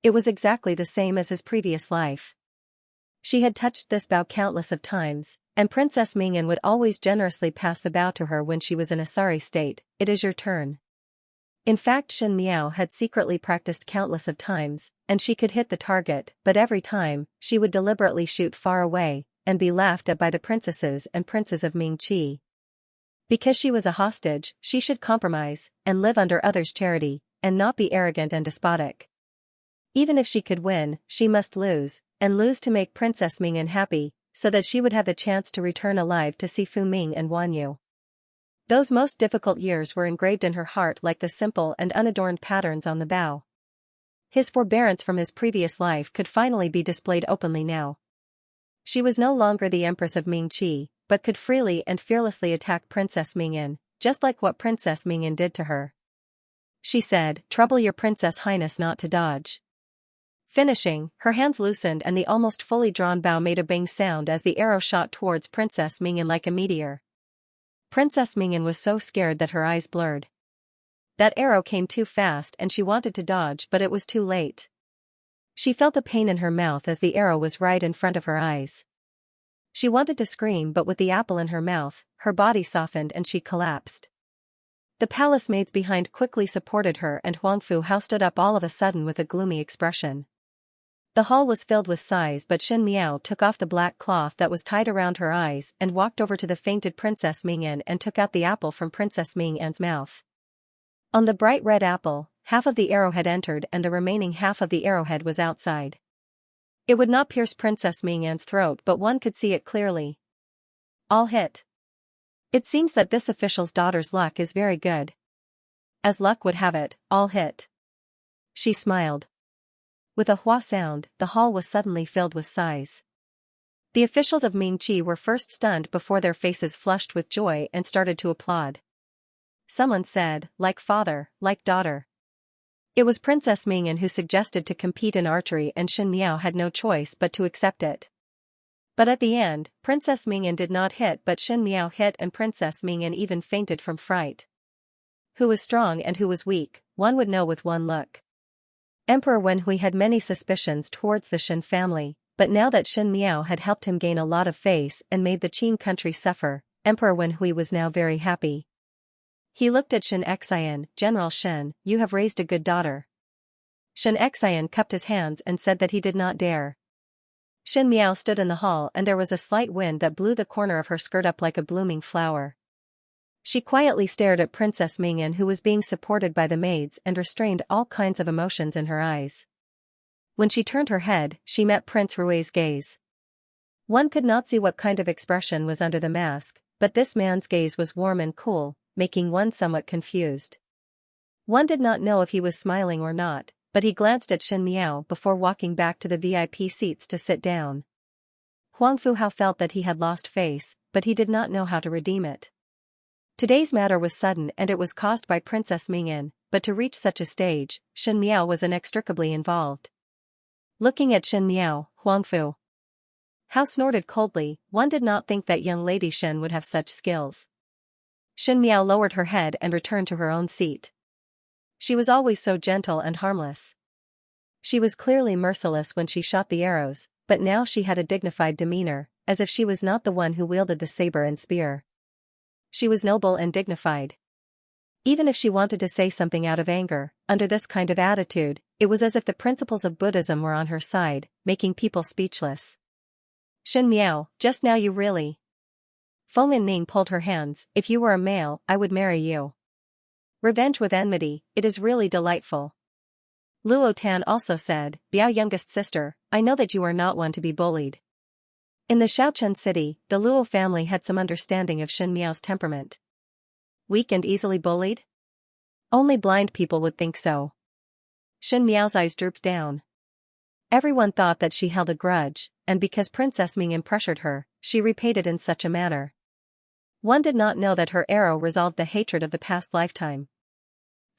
Speaker 1: It was exactly the same as his previous life. She had touched this bow countless of times, and Princess Mingyan would always generously pass the bow to her when she was in a sorry state. It is your turn. In fact, Xianxia had secretly practiced countless of times, and she could hit the target, but every time, she would deliberately shoot far away, and be laughed at by the princesses and princes of Ming Qi. Because she was a hostage, she should compromise, and live under others' charity, and not be arrogant and despotic. Even if she could win, she must lose, and lose to make Princess Mingyan happy, so that she would have the chance to return alive to see Fu Ming and Wan Yu. Those most difficult years were engraved in her heart like the simple and unadorned patterns on the bow. His forbearance from his previous life could finally be displayed openly now. She was no longer the Empress of Ming Qi, but could freely and fearlessly attack Princess Mingyan, just like what Princess Mingyan did to her. She said, "Trouble your Princess Highness not to dodge." Finishing, her hands loosened and the almost fully drawn bow made a bang sound as the arrow shot towards Princess Mingyan like a meteor. Princess Mingyan was so scared that her eyes blurred. That arrow came too fast and she wanted to dodge, but it was too late. She felt a pain in her mouth as the arrow was right in front of her eyes. She wanted to scream, but with the apple in her mouth, her body softened and she collapsed. The palace maids behind quickly supported her and Huang Fuhao stood up all of a sudden with a gloomy expression. The hall was filled with sighs, but Xianxia took off the black cloth that was tied around her eyes and walked over to the fainted Princess Mingyan and took out the apple from Princess Mingyan's mouth. On the bright red apple, half of the arrow had entered and the remaining half of the arrowhead was outside. It would not pierce Princess Mingyan's throat, but one could see it clearly. All hit. It seems that this official's daughter's luck is very good. As luck would have it, all hit. She smiled. With a hua sound, the hall was suddenly filled with sighs. The officials of Ming Qi were first stunned before their faces flushed with joy and started to applaud. Someone said, "Like father, like daughter." It was Princess Mingyan who suggested to compete in archery and Xianxia had no choice but to accept it. But at the end, Princess Mingyan did not hit, but Xianxia hit and Princess Mingyan even fainted from fright. Who was strong and who was weak, one would know with one look. Emperor Wenhui had many suspicions towards the Shen family, but now that Xianxia had helped him gain a lot of face and made the Qin country suffer, Emperor Wenhui was now very happy. He looked at Xianxia. "General Shen, you have raised a good daughter." Xianxia cupped his hands and said that he did not dare. Xianxia stood in the hall and there was a slight wind that blew the corner of her skirt up like a blooming flower. She quietly stared at Princess Mingyan, who was being supported by the maids, and restrained all kinds of emotions in her eyes. When she turned her head, she met Prince Rui's gaze. One could not see what kind of expression was under the mask, but this man's gaze was warm and cool, making one somewhat confused. One did not know if he was smiling or not, but he glanced at Xianxia before walking back to the VIP seats to sit down. Huang Fuhao felt that he had lost face, but he did not know how to redeem it. Today's matter was sudden and it was caused by Princess Mingyan, but to reach such a stage, Xianxia was inextricably involved. Looking at Shen Miao, Huangfu Hao snorted coldly. One did not think that young lady Shen would have such skills. Shen Miao lowered her head and returned to her own seat. She was always so gentle and harmless. She was clearly merciless when she shot the arrows, but now she had a dignified demeanor, as if she was not the one who wielded the saber and spear. She was noble and dignified. Even if she wanted to say something out of anger, under this kind of attitude, it was as if the principles of Buddhism were on her side, making people speechless. Shen Miao, just now you really. Feng Ning pulled her hands. If you were a male, I would marry you. Revenge with enmity, it is really delightful. Luo Tan also said, Biao youngest sister, I know that you are not one to be bullied. In the Shaochen city, the Luo family had some understanding of Shen Miao's temperament. Weak and easily bullied? Only blind people would think so. Shen Miao's eyes drooped down. Everyone thought that she held a grudge, and because Princess Mingyan pressured her, she repaid it in such a manner. One did not know that her arrow resolved the hatred of the past lifetime.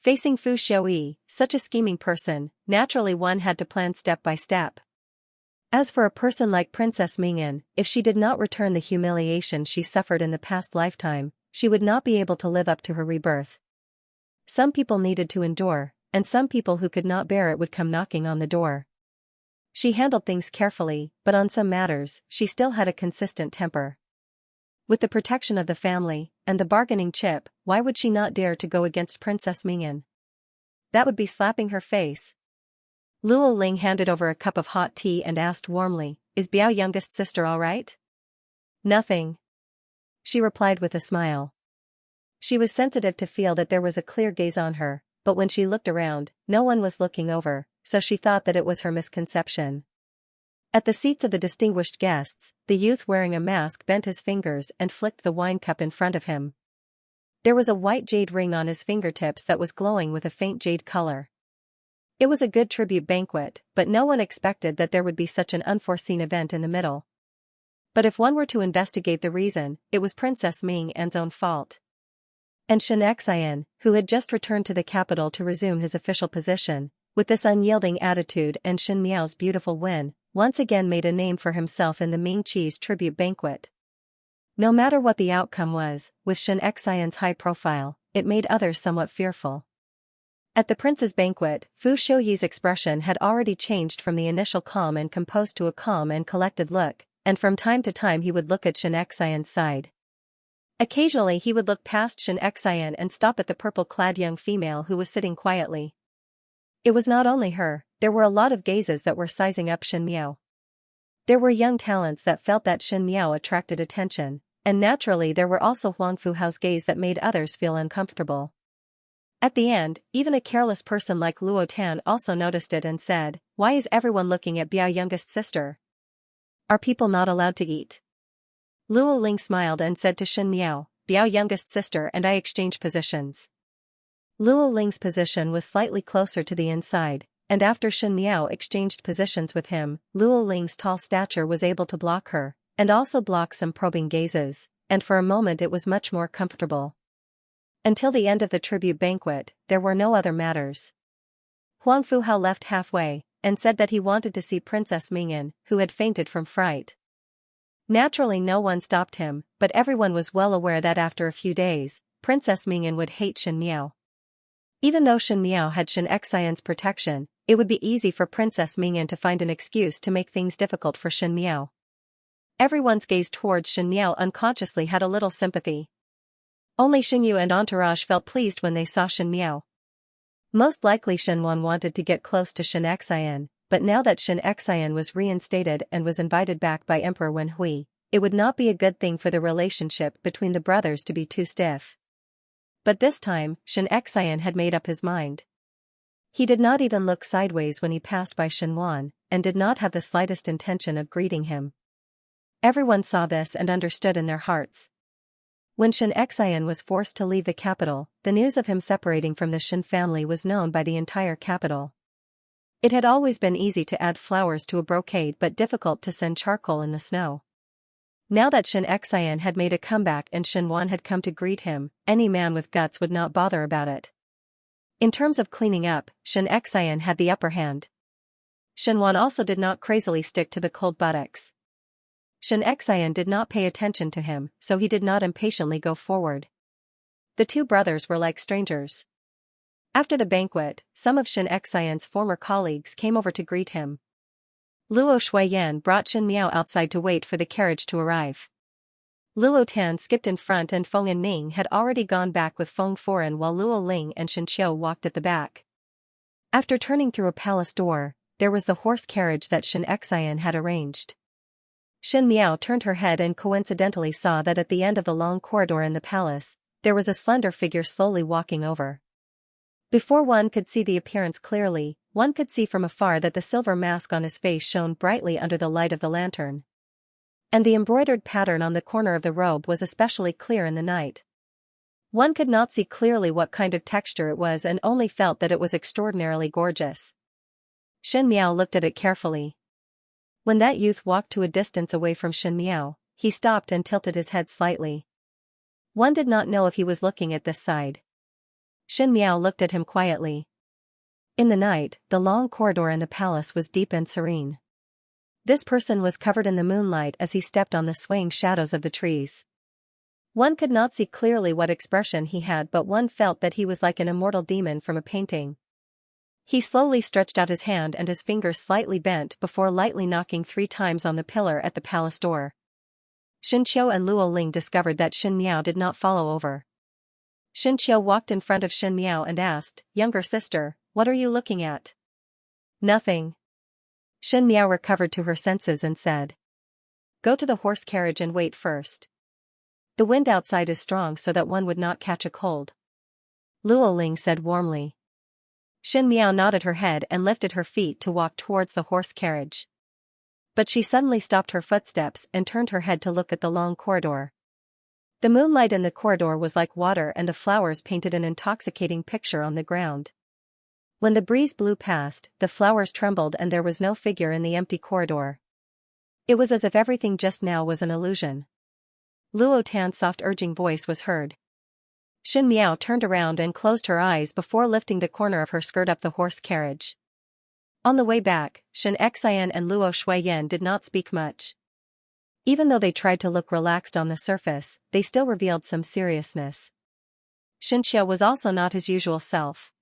Speaker 1: Facing Fu Xiaoyi, such a scheming person, naturally one had to plan step by step. As for a person like Princess Mingyan, if she did not return the humiliation she suffered in the past lifetime, she would not be able to live up to her rebirth. Some people needed to endure, and some people who could not bear it would come knocking on the door. She handled things carefully, but on some matters, she still had a consistent temper. With the protection of the family, and the bargaining chip, why would she not dare to go against Princess Mingyan? That would be slapping her face. Luo Ling handed over a cup of hot tea and asked warmly, Is Biao youngest sister all right? Nothing. She replied with a smile. She was sensitive to feel that there was a clear gaze on her, but when she looked around, no one was looking over, so she thought that it was her misconception. At the seats of the distinguished guests, the youth wearing a mask bent his fingers and flicked the wine cup in front of him. There was a white jade ring on his fingertips that was glowing with a faint jade color. It was a good tribute banquet, but no one expected that there would be such an unforeseen event in the middle. But if one were to investigate the reason, it was Princess Mingyan's own fault. And Xianxia, who had just returned to the capital to resume his official position, with this unyielding attitude and Shen Miao's beautiful win, once again made a name for himself in the Ming Qi's tribute banquet. No matter what the outcome was, with Xianxia's high profile, it made others somewhat fearful. At the prince's banquet, Fu Xiuyi's expression had already changed from the initial calm and composed to a calm and collected look, and from time to time he would look at Xianxia's side. Occasionally he would look past Xianxia and stop at the purple-clad young female who was sitting quietly. It was not only her, there were a lot of gazes that were sizing up Shen Miao. There were young talents that felt that Shen Miao attracted attention, and naturally there were also Huangfu Hao's gaze that made others feel uncomfortable. At the end, even a careless person like Luo Tan also noticed it and said, Why is everyone looking at Biao youngest sister? Are people not allowed to eat? Luo Ling smiled and said to Shen Miao, Biao youngest sister and I exchange positions. Luo Ling's position was slightly closer to the inside, and after Shen Miao exchanged positions with him, Luo Ling's tall stature was able to block her, and also block some probing gazes, and for a moment it was much more comfortable. Until the end of the tribute banquet, there were no other matters. Huangfu Hao left halfway, and said that he wanted to see Princess Mingyan, who had fainted from fright. Naturally no one stopped him, but everyone was well aware that after a few days, Princess Mingyan would hate Shen Miao. Even though Shen Miao had Xianxia's protection, it would be easy for Princess Mingyan to find an excuse to make things difficult for Shen Miao. Everyone's gaze towards Shen Miao unconsciously had a little sympathy. Only Shen Yu and entourage felt pleased when they saw Shen Miao. Most likely Shen Wan wanted to get close to Xianxia, but now that Xianxia was reinstated and was invited back by Emperor Wen Hui, it would not be a good thing for the relationship between the brothers to be too stiff. But this time, Xianxia had made up his mind. He did not even look sideways when he passed by Shen Wan, and did not have the slightest intention of greeting him. Everyone saw this and understood in their hearts. When Xianxia was forced to leave the capital, the news of him separating from the Shen family was known by the entire capital. It had always been easy to add flowers to a brocade but difficult to send charcoal in the snow. Now that Xianxia had made a comeback and Shen Wan had come to greet him, any man with guts would not bother about it. In terms of cleaning up, Xianxia had the upper hand. Shenwan also did not crazily stick to the cold buttocks. Xianxia did not pay attention to him, so he did not impatiently go forward. The two brothers were like strangers. After the banquet, some of Xianxia's former colleagues came over to greet him. Luo Shuiyan brought Xin Miao outside to wait for the carriage to arrive. Luo Tan skipped in front and Feng and Ning had already gone back with Feng Foran while Luo Ling and Shen Qiu walked at the back. After turning through a palace door, there was the horse carriage that Xianxia had arranged. Xin Miao turned her head and coincidentally saw that at the end of the long corridor in the palace, there was a slender figure slowly walking over. Before one could see the appearance clearly, one could see from afar that the silver mask on his face shone brightly under the light of the lantern. And the embroidered pattern on the corner of the robe was especially clear in the night. One could not see clearly what kind of texture it was and only felt that it was extraordinarily gorgeous. Shen Miao looked at it carefully. When that youth walked to a distance away from Shen Miao, he stopped and tilted his head slightly. One did not know if he was looking at this side. Shen Miao looked at him quietly. In the night, the long corridor in the palace was deep and serene. This person was covered in the moonlight as he stepped on the swaying shadows of the trees. One could not see clearly what expression he had, but one felt that he was like an immortal demon from a painting. He slowly stretched out his hand and his fingers slightly bent before lightly knocking 3 times on the pillar at the palace door. Shen Qiu and Luo Ling discovered that Shen Miao did not follow over. Shen Qiu walked in front of Shen Miao and asked, "Younger sister, what are you looking at?" "Nothing." Shen Miao recovered to her senses and said, "Go to the horse carriage and wait first. The wind outside is strong so that one would not catch a cold." Luo Ling said warmly. Shen Miao nodded her head and lifted her feet to walk towards the horse carriage. But she suddenly stopped her footsteps and turned her head to look at the long corridor. The moonlight in the corridor was like water and the flowers painted an intoxicating picture on the ground. When the breeze blew past, the flowers trembled and there was no figure in the empty corridor. It was as if everything just now was an illusion. Luo Tan's soft urging voice was heard. Shen Miao turned around and closed her eyes before lifting the corner of her skirt up the horse carriage. On the way back, Xianxia and Luo Shuiyan did not speak much. Even though they tried to look relaxed on the surface, they still revealed some seriousness. Xianxia was also not his usual self.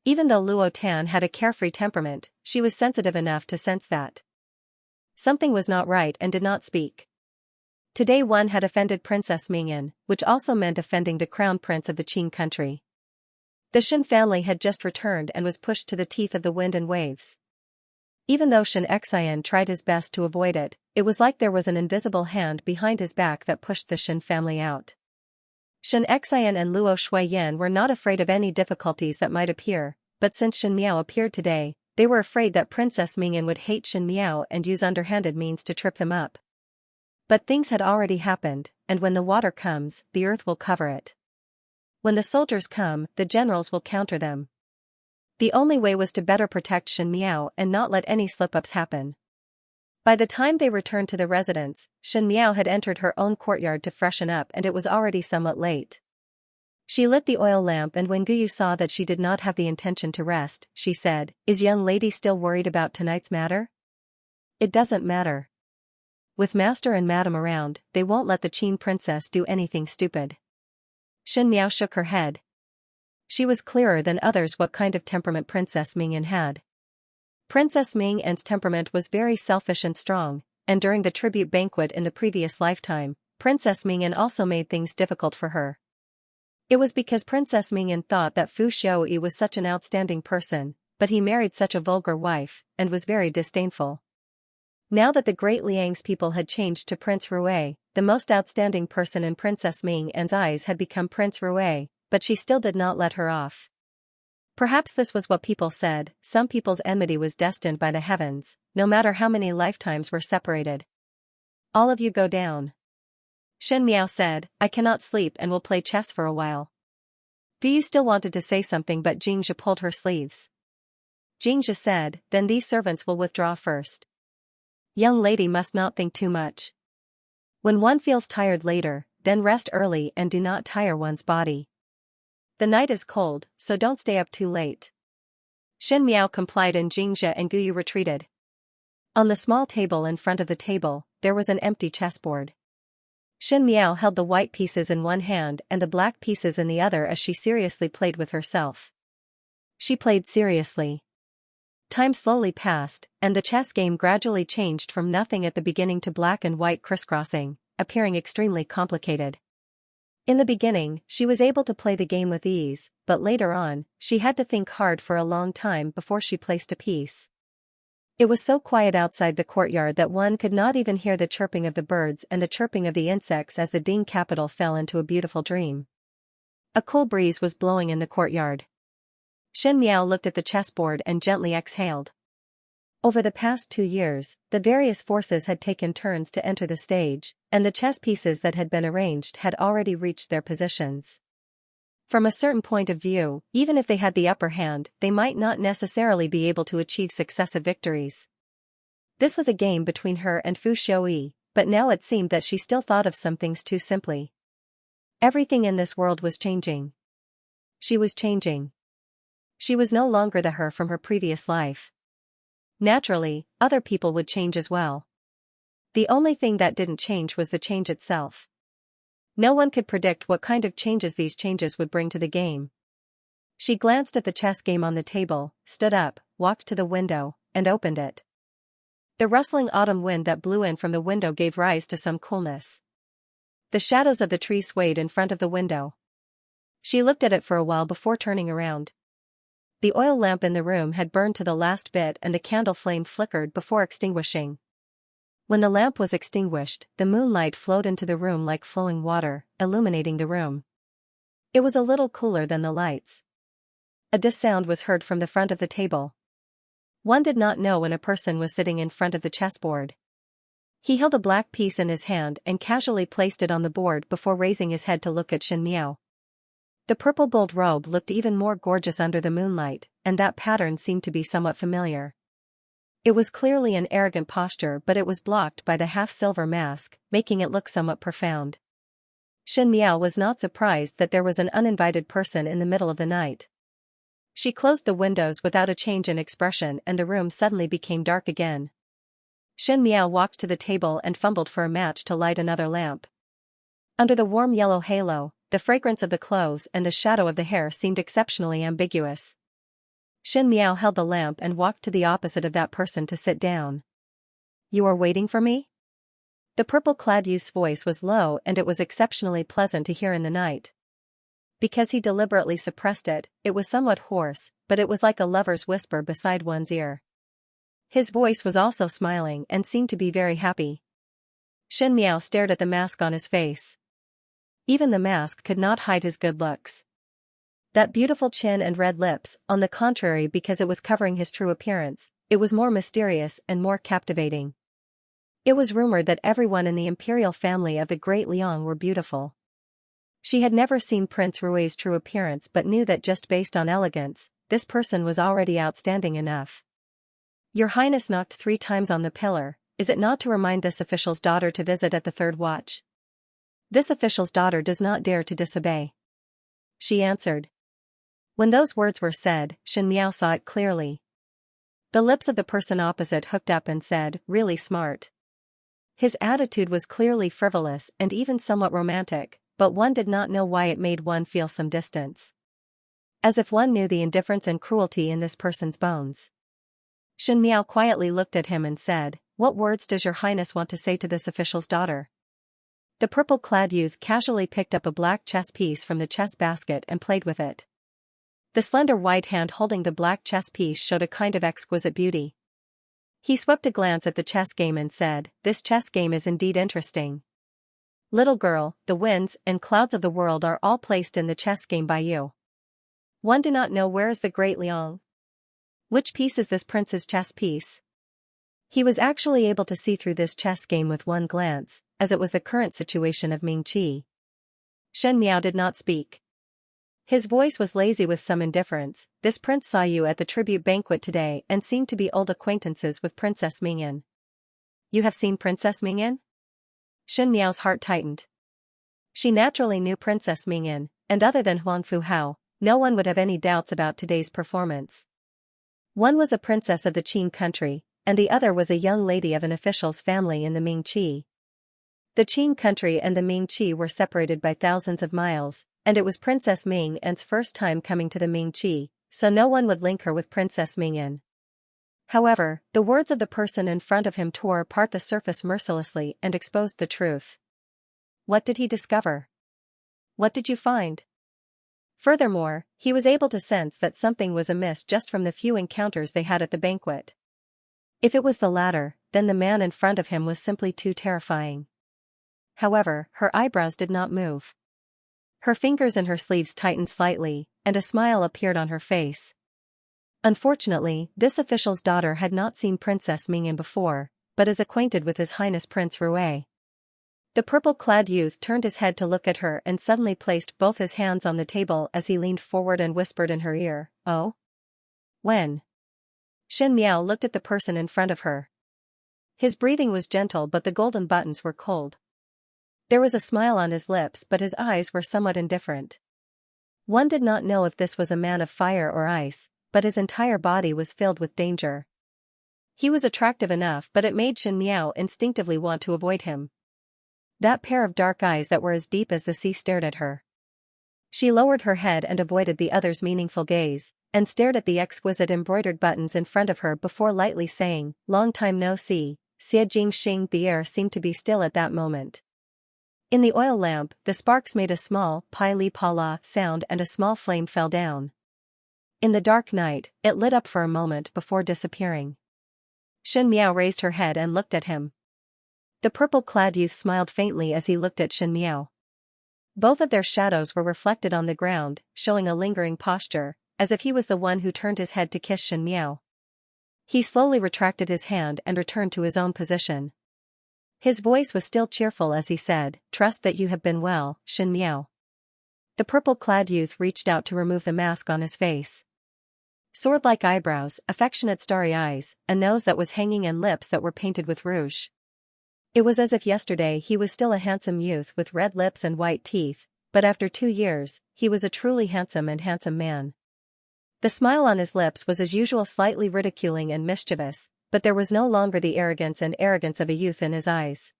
Speaker 1: Even though Luo Tan had a carefree temperament, she was sensitive enough to sense that something was not right and did not speak. Today one had offended Princess Mingyan, which also meant offending the crown prince of the Qin country. The Shen family had just returned and was pushed to the teeth of the wind and waves. Even though Xianxia tried his best to avoid it, it was like there was an invisible hand behind his back that pushed the Shen family out. Xianxia and Luo Shuiyan were not afraid of any difficulties that might appear, but since Shen Miao appeared today, they were afraid that Princess Mingyan would hate Shen Miao and use underhanded means to trip them up. But things had already happened, and when the water comes, the earth will cover it. When the soldiers come, the generals will counter them. The only way was to better protect Shen Miao and not let any slip-ups happen. By the time they returned to the residence, Shen Miao had entered her own courtyard to freshen up and it was already somewhat late. She lit the oil lamp and when Guyu saw that she did not have the intention to rest, she said, "Is young lady still worried about tonight's matter?" "It doesn't matter. With master and madam around, they won't let the Qin princess do anything stupid." Shen Miao shook her head. She was clearer than others what kind of temperament Princess Mingyan had. Princess Mingyan's temperament was very selfish and strong, and during the tribute banquet in the previous lifetime, Princess Mingyan also made things difficult for her. It was because Princess Mingyan thought that Fu Xiaoyi was such an outstanding person, but he married such a vulgar wife, and was very disdainful. Now that the great Liang's people had changed to Prince Rue, the most outstanding person in Princess Mingyan's eyes had become Prince Rue, but she still did not let her off. Perhaps this was what people said, some people's enmity was destined by the heavens, no matter how many lifetimes were separated. "All of you go down." Shen Miao said, "I cannot sleep and will play chess for a while." Guyu still wanted to say something but Xianxia pulled her sleeves. Xianxia said, "Then these servants will withdraw first. Young lady must not think too much. When one feels tired later, then rest early and do not tire one's body. The night is cold, so don't stay up too late." Xin Miao complied and Xianxia and Guyu retreated. On the small table in front of the table, there was an empty chessboard. Xin Miao held the white pieces in one hand and the black pieces in the other as she seriously played with herself. She played seriously. Time slowly passed, and the chess game gradually changed from nothing at the beginning to black and white crisscrossing, appearing extremely complicated. In the beginning, she was able to play the game with ease, but later on, she had to think hard for a long time before she placed a piece. It was so quiet outside the courtyard that one could not even hear the chirping of the birds and the chirping of the insects as the Ding capital fell into a beautiful dream. A cool breeze was blowing in the courtyard. Xin Miao looked at the chessboard and gently exhaled. Over the past 2 years, the various forces had taken turns to enter the stage, and the chess pieces that had been arranged had already reached their positions. From a certain point of view, even if they had the upper hand, they might not necessarily be able to achieve successive victories. This was a game between her and Fu Xiaoyi, but now it seemed that she still thought of some things too simply. Everything in this world was changing. She was changing. She was no longer the her from her previous life. Naturally, other people would change as well. The only thing that didn't change was the change itself. No one could predict what kind of changes these changes would bring to the game. She glanced at the chess game on the table, stood up, walked to the window, and opened it. The rustling autumn wind that blew in from the window gave rise to some coolness. The shadows of the trees swayed in front of the window. She looked at it for a while before turning around. The oil lamp in the room had burned to the last bit and the candle flame flickered before extinguishing. When the lamp was extinguished, the moonlight flowed into the room like flowing water, illuminating the room. It was a little cooler than the lights. A sound was heard from the front of the table. One did not know when a person was sitting in front of the chessboard. He held a black piece in his hand and casually placed it on the board before raising his head to look at Xin Miao. The purple gold robe looked even more gorgeous under the moonlight, and that pattern seemed to be somewhat familiar. It was clearly an arrogant posture, but it was blocked by the half-silver mask, making it look somewhat profound. Xin Miao was not surprised that there was an uninvited person in the middle of the night. She closed the windows without a change in expression and the room suddenly became dark again. Xin Miao walked to the table and fumbled for a match to light another lamp. Under the warm yellow halo, the fragrance of the clothes and the shadow of the hair seemed exceptionally ambiguous. Xin Miao held the lamp and walked to the opposite of that person to sit down. "You are waiting for me?" The purple-clad youth's voice was low and it was exceptionally pleasant to hear in the night. Because he deliberately suppressed it, it was somewhat hoarse, but it was like a lover's whisper beside one's ear. His voice was also smiling and seemed to be very happy. Xin Miao stared at the mask on his face. Even the mask could not hide his good looks. That beautiful chin and red lips, on the contrary, because it was covering his true appearance, it was more mysterious and more captivating. It was rumored that everyone in the imperial family of the Great Liang were beautiful. She had never seen Prince Rui's true appearance but knew that just based on elegance, this person was already outstanding enough. "Your Highness knocked 3 times on the pillar, is it not to remind this official's daughter to visit at the 3rd watch?" "This official's daughter does not dare to disobey," she answered. When those words were said, Xin Miao saw it clearly. The lips of the person opposite hooked up and said, "Really smart." His attitude was clearly frivolous and even somewhat romantic, but one did not know why it made one feel some distance. As if one knew the indifference and cruelty in this person's bones. Xin Miao quietly looked at him and said, "What words does your Highness want to say to this official's daughter?" The purple-clad youth casually picked up a black chess piece from the chess basket and played with it. The slender white hand holding the black chess piece showed a kind of exquisite beauty. He swept a glance at the chess game and said, "This chess game is indeed interesting. Little girl, the winds and clouds of the world are all placed in the chess game by you. One do not know where is the Great Liang. Which piece is this prince's chess piece?" He was actually able to see through this chess game with one glance, as it was the current situation of Ming Qi. Shen Miao did not speak. His voice was lazy with some indifference. "This prince saw you at the tribute banquet today and seemed to be old acquaintances with Princess Mingyan." "You have seen Princess Mingyan?" Shen Miao's heart tightened. She naturally knew Princess Mingyan, and other than Huang Fu Hao, no one would have any doubts about today's performance. One was a princess of the Qin country, and the other was a young lady of an official's family in the Ming Qi. The Qin country and the Ming Qi were separated by thousands of miles, and it was Princess Ming An's first time coming to the Ming Qi, so no one would link her with Princess Ming An. However, the words of the person in front of him tore apart the surface mercilessly and exposed the truth. What did he discover? What did you find? Furthermore, he was able to sense that something was amiss just from the few encounters they had at the banquet. If it was the latter, then the man in front of him was simply too terrifying. However, her eyebrows did not move. Her fingers in her sleeves tightened slightly, and a smile appeared on her face. Unfortunately, this official's daughter had not seen Princess Ming An before, but is acquainted with His Highness Prince Rue. The purple-clad youth turned his head to look at her and suddenly placed both his hands on the table as he leaned forward and whispered in her ear, "Oh? When?" Shen Miao looked at the person in front of her. His breathing was gentle but the golden buttons were cold. There was a smile on his lips but his eyes were somewhat indifferent. One did not know if this was a man of fire or ice, but his entire body was filled with danger. He was attractive enough but it made Shen Miao instinctively want to avoid him. That pair of dark eyes that were as deep as the sea stared at her. She lowered her head and avoided the other's meaningful gaze, and stared at the exquisite embroidered buttons in front of her before lightly saying, "Long time no see, Xie Jingxing." The air seemed to be still at that moment. In the oil lamp, the sparks made a small pi-li-pa-la sound and a small flame fell down. In the dark night, it lit up for a moment before disappearing. Shen Miao raised her head and looked at him. The purple-clad youth smiled faintly as he looked at Shen Miao. Both of their shadows were reflected on the ground, showing a lingering posture, as if he was the one who turned his head to kiss Shen Miao. He slowly retracted his hand and returned to his own position. His voice was still cheerful as he said, "Trust that you have been well, Shen Miao." The purple-clad youth reached out to remove the mask on his face. Sword-like eyebrows, affectionate starry eyes, a nose that was hanging and lips that were painted with rouge. It was as if yesterday he was still a handsome youth with red lips and white teeth, but after 2 years, he was a truly handsome man. The smile on his lips was as usual slightly ridiculing and mischievous, but there was no longer the arrogance of a youth in his eyes.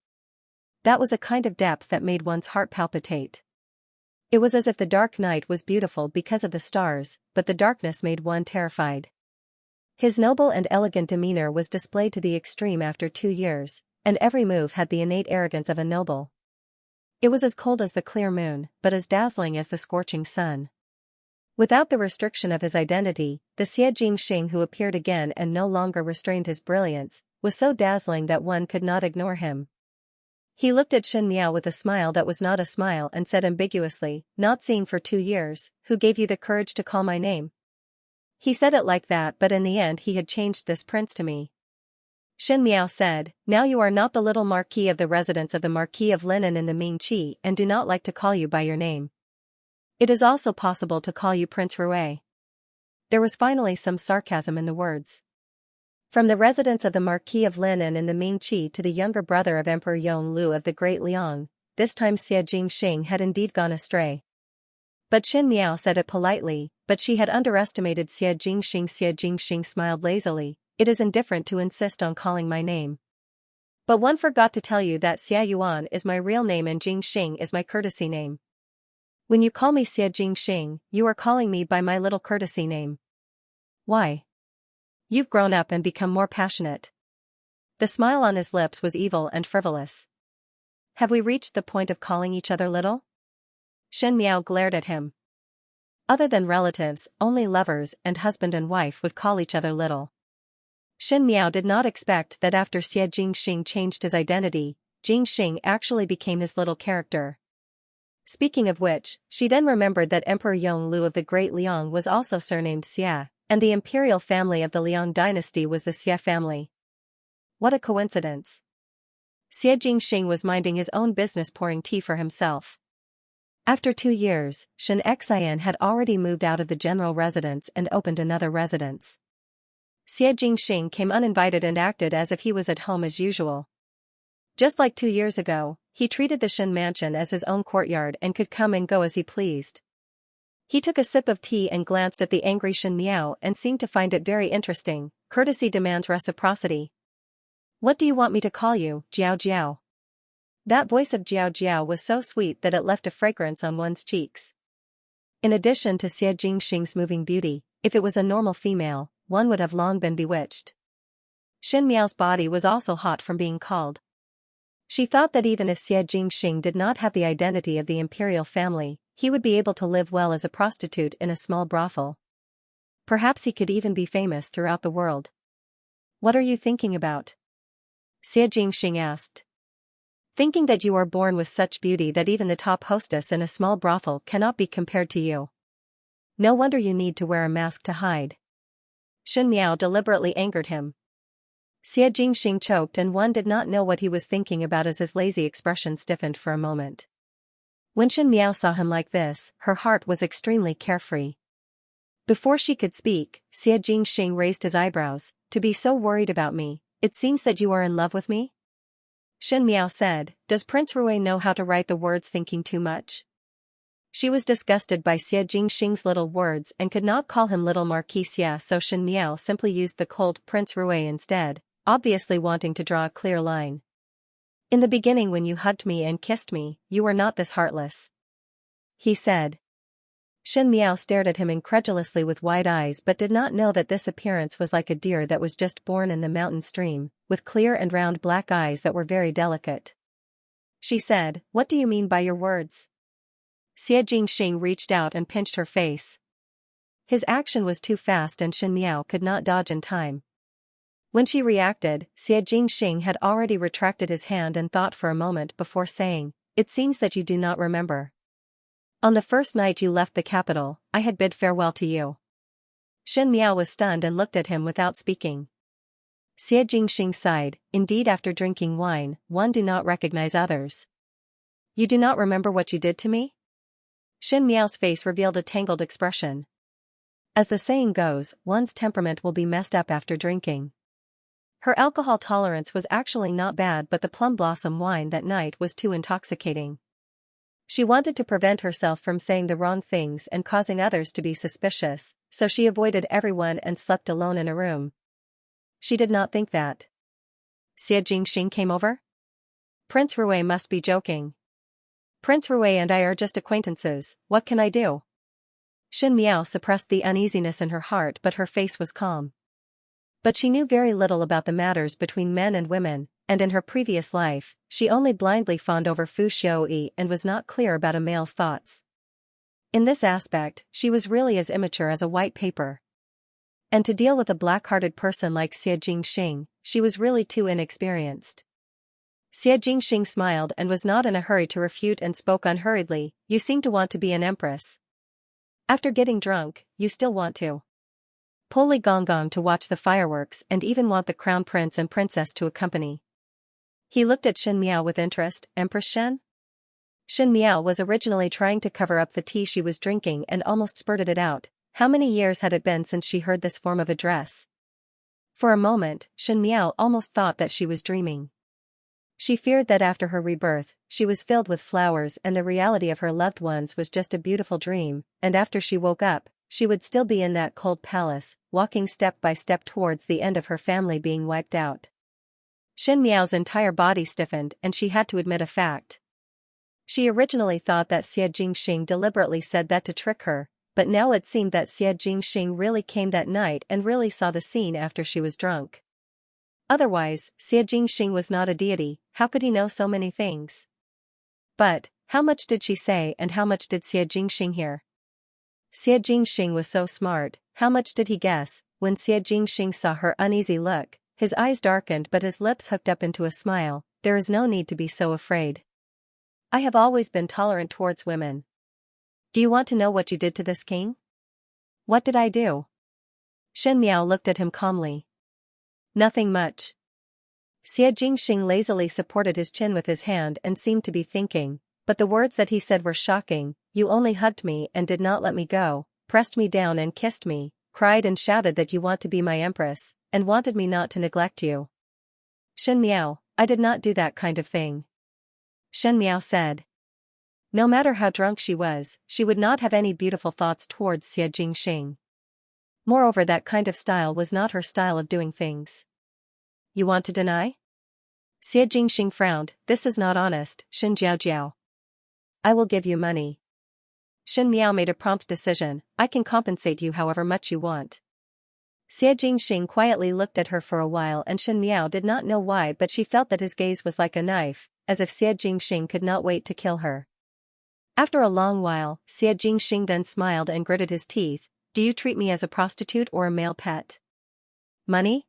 Speaker 1: That was a kind of depth that made one's heart palpitate. It was as if the dark night was beautiful because of the stars, but the darkness made one terrified. His noble and elegant demeanor was displayed to the extreme after 2 years, and every move had the innate arrogance of a noble. It was as cold as the clear moon, but as dazzling as the scorching sun. Without the restriction of his identity, the Xie Jingxing who appeared again and no longer restrained his brilliance, was so dazzling that one could not ignore him. He looked at Shen Miao with a smile that was not a smile and said ambiguously, "Not seeing for 2 years, who gave you the courage to call my name?" He said it like that but in the end he had changed this prince to me. Shen Miao said, "Now you are not the little marquis of the residence of the Marquis of Linan in the Ming Qi and do not like to call you by your name. It is also possible to call you Prince Rue." There was finally some sarcasm in the words. From the residence of the Marquis of Linan in the Ming Qi to the younger brother of Emperor Yonglu of the Great Liang, this time Xie Jingxing had indeed gone astray. But Shen Miao said it politely, but she had underestimated Xie Jingxing. Xie Jingxing smiled lazily, "It is indifferent to insist on calling my name. But one forgot to tell you that Xia Yuan is my real name and Jingxing is my courtesy name. When you call me Xie Jingxing, you are calling me by my little courtesy name. Why? You've grown up and become more passionate." The smile on his lips was evil and frivolous. "Have we reached the point of calling each other little?" Shen Miao glared at him. Other than relatives, only lovers and husband and wife would call each other little. Shen Miao did not expect that after Xie Jingxing changed his identity, Jingxing actually became his little character. Speaking of which, she then remembered that Emperor Yonglu of the Great Liang was also surnamed Xia, and the imperial family of the Liang dynasty was the Xia family. What a coincidence. Xie Jingxing was minding his own business pouring tea for himself. After 2 years, Xianxia had already moved out of the general residence and opened another residence. Xie Jingxing came uninvited and acted as if he was at home as usual. Just like 2 years ago, he treated the Shen mansion as his own courtyard and could come and go as he pleased. He took a sip of tea and glanced at the angry Shen Miao and seemed to find it very interesting. Courtesy demands reciprocity. What do you want me to call you, Jiao Jiao? That voice of Jiao Jiao was so sweet that it left a fragrance on one's cheeks. In addition to Xie Jingxing's moving beauty, if it was a normal female, one would have long been bewitched. Shen Miao's body was also hot from being called. She thought that even if Xie Jingxing did not have the identity of the imperial family, he would be able to live well as a prostitute in a small brothel. Perhaps he could even be famous throughout the world. What are you thinking about? Xie Jingxing asked. Thinking that you are born with such beauty that even the top hostess in a small brothel cannot be compared to you. No wonder you need to wear a mask to hide. Shen Miao deliberately angered him. Xie Jingxing choked and one did not know what he was thinking about as his lazy expression stiffened for a moment. When Shen Miao saw him like this, her heart was extremely carefree. Before she could speak, Xie Jingxing raised his eyebrows. To be so worried about me, it seems that you are in love with me? Shen Miao said, does Prince Rui know how to write the words thinking too much? She was disgusted by Xie Jingxing's little words and could not call him little Marquis Xia, so Shen Miao simply used the cold Prince Rui instead, obviously wanting to draw a clear line. In the beginning when you hugged me and kissed me, you were not this heartless. He said. Shen Miao stared at him incredulously with wide eyes but did not know that this appearance was like a deer that was just born in the mountain stream, with clear and round black eyes that were very delicate. She said, what do you mean by your words? Xie Jingxing reached out and pinched her face. His action was too fast and Shen Miao could not dodge in time. When she reacted, Xie Jingxing had already retracted his hand and thought for a moment before saying, it seems that you do not remember. On the first night you left the capital, I had bid farewell to you. Shen Miao was stunned and looked at him without speaking. Xie Jingxing sighed, indeed after drinking wine, one do not recognize others. You do not remember what you did to me? Shen Miao's face revealed a tangled expression. As the saying goes, one's temperament will be messed up after drinking. Her alcohol tolerance was actually not bad but the plum blossom wine that night was too intoxicating. She wanted to prevent herself from saying the wrong things and causing others to be suspicious, so she avoided everyone and slept alone in a room. She did not think that Xie Jingxing came over? Prince Rui must be joking. Prince Rui and I are just acquaintances, what can I do? Shen Miao suppressed the uneasiness in her heart but her face was calm. But she knew very little about the matters between men and women, and in her previous life, she only blindly fawned over Fu Xiaoyi and was not clear about a male's thoughts. In this aspect, she was really as immature as a white paper. And to deal with a black-hearted person like Xie Jingxing, she was really too inexperienced. Xie Jingxing smiled and was not in a hurry to refute and spoke unhurriedly, you seem to want to be an empress. After getting drunk, you still want to pull Li Gonggong to watch the fireworks and even want the crown prince and princess to accompany. He looked at Shen Miao with interest, Empress Shen? Shen Miao was originally trying to cover up the tea she was drinking and almost spurted it out. How many years had it been since she heard this form of address? For a moment, Shen Miao almost thought that she was dreaming. She feared that after her rebirth, she was filled with flowers and the reality of her loved ones was just a beautiful dream, and after she woke up, she would still be in that cold palace, walking step by step towards the end of her family being wiped out. Shen Miao's entire body stiffened and she had to admit a fact. She originally thought that Xie Jingxing deliberately said that to trick her, but now it seemed that Xie Jingxing really came that night and really saw the scene after she was drunk. Otherwise, Xie Jingxing was not a deity, how could he know so many things? But, how much did she say and how much did Xie Jingxing hear? Xie Jingxing was so smart, how much did he guess? When Xie Jingxing saw her uneasy look, his eyes darkened but his lips hooked up into a smile, there is no need to be so afraid. I have always been tolerant towards women. Do you want to know what you did to this king? What did I do? Shen Miao looked at him calmly. Nothing much. Xie Jingxing lazily supported his chin with his hand and seemed to be thinking, but the words that he said were shocking. You only hugged me and did not let me go, pressed me down and kissed me, cried and shouted that you want to be my empress, and wanted me not to neglect you. Shen Miao, I did not do that kind of thing. Shen Miao said. No matter how drunk she was, she would not have any beautiful thoughts towards Xianxia. Moreover, that kind of style was not her style of doing things. You want to deny? Xianxia frowned. This is not honest, Shin Jiao. I will give you money. Shin Miao made a prompt decision. I can compensate you however much you want. Xianxia quietly looked at her for a while, and Shin Miao did not know why, but she felt that his gaze was like a knife, as if Xianxia could not wait to kill her. After a long while, Xianxia then smiled and gritted his teeth. Do you treat me as a prostitute or a male pet? Money?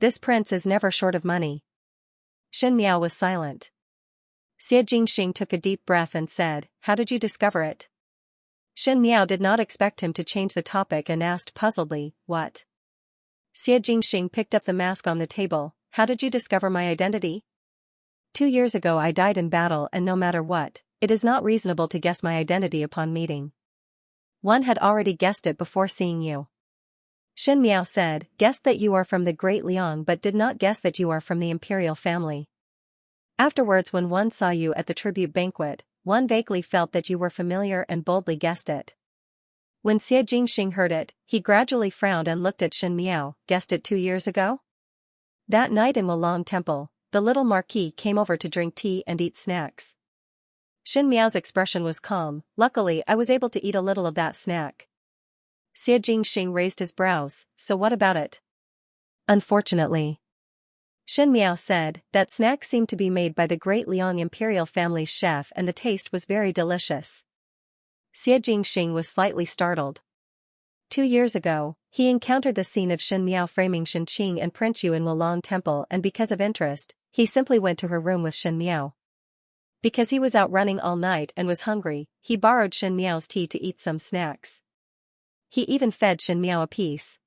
Speaker 1: This prince is never short of money. Shin Miao was silent. Xianxia took a deep breath and said, How did you discover it? Shin Miao did not expect him to change the topic and asked puzzledly, What? Xianxia picked up the mask on the table. How did you discover my identity? 2 years ago I died in battle, and no matter what, it is not reasonable to guess my identity upon meeting. One had already guessed it before seeing you. Shin Miao said, Guessed that you are from the Great Liang but did not guess that you are from the imperial family. Afterwards, when one saw you at the tribute banquet, one vaguely felt that you were familiar and boldly guessed it. When Xianxia heard it, he gradually frowned and looked at Shin Miao. Guessed it 2 years ago? That night in Wulong Temple, the little marquis came over to drink tea and eat snacks. Shin Miao's expression was calm. Luckily, I was able to eat a little of that snack. Xianxia raised his brows. So what about it? Unfortunately, Shin Miao said, that snack seemed to be made by the Great Liang imperial family's chef and the taste was very delicious. Xianxia was slightly startled. 2 years ago, he encountered the scene of Shin Miao framing Shin Qing and Prince Yu in Wulong Temple, and because of interest, he simply went to her room with Shin Miao. Because he was out running all night and was hungry, he borrowed Shin Miao's tea to eat some snacks. He even fed Shin Miao a piece.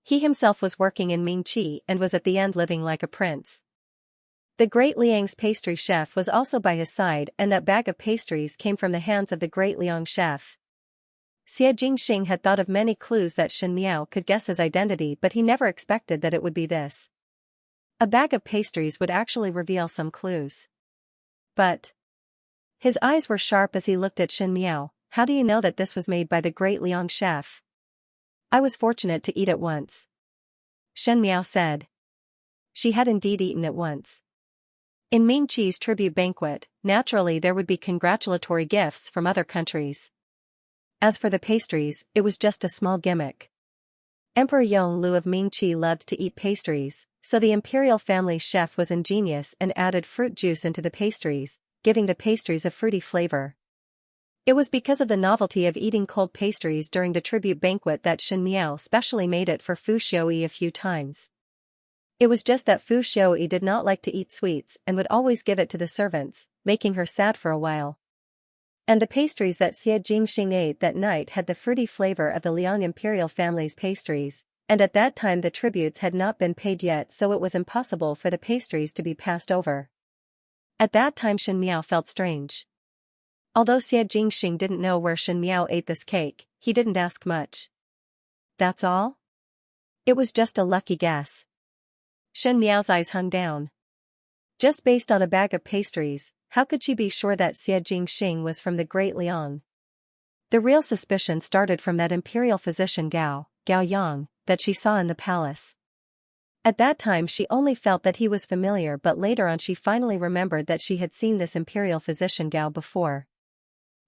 Speaker 1: He himself was working in Mingqi and was at the end living like a prince. The Great Liang's pastry chef was also by his side, and that bag of pastries came from the hands of the Great Liang chef. Xianxia had thought of many clues that Shin Miao could guess his identity, but he never expected that it would be this. A bag of pastries would actually reveal some clues. But his eyes were sharp as he looked at Shin Miao. How do you know that this was made by the Great Liang chef? I was fortunate to eat it once. Shin Miao said. She had indeed eaten it once. In Mingqi's tribute banquet, naturally there would be congratulatory gifts from other countries. As for the pastries, it was just a small gimmick. Emperor Yonglu of Mingqi loved to eat pastries, so the imperial family chef was ingenious and added fruit juice into the pastries, giving the pastries a fruity flavor. It was because of the novelty of eating cold pastries during the tribute banquet that Shin Miao specially made it for Fu Xiaoyi a few times. It was just that Fu Xiaoyi did not like to eat sweets and would always give it to the servants, making her sad for a while. And the pastries that Xianxia ate that night had the fruity flavor of the Liang imperial family's pastries, and at that time the tributes had not been paid yet, so it was impossible for the pastries to be passed over. At that time Shin Miao felt strange. Although Xianxia didn't know where Shin Miao ate this cake, he didn't ask much. That's all? It was just a lucky guess. Shin Miao's eyes hung down. Just based on a bag of pastries, how could she be sure that Xianxia was from the Great Liang? The real suspicion started from that imperial physician Gao Yang, that she saw in the palace. At that time she only felt that he was familiar, but later on she finally remembered that she had seen this imperial physician Gao before.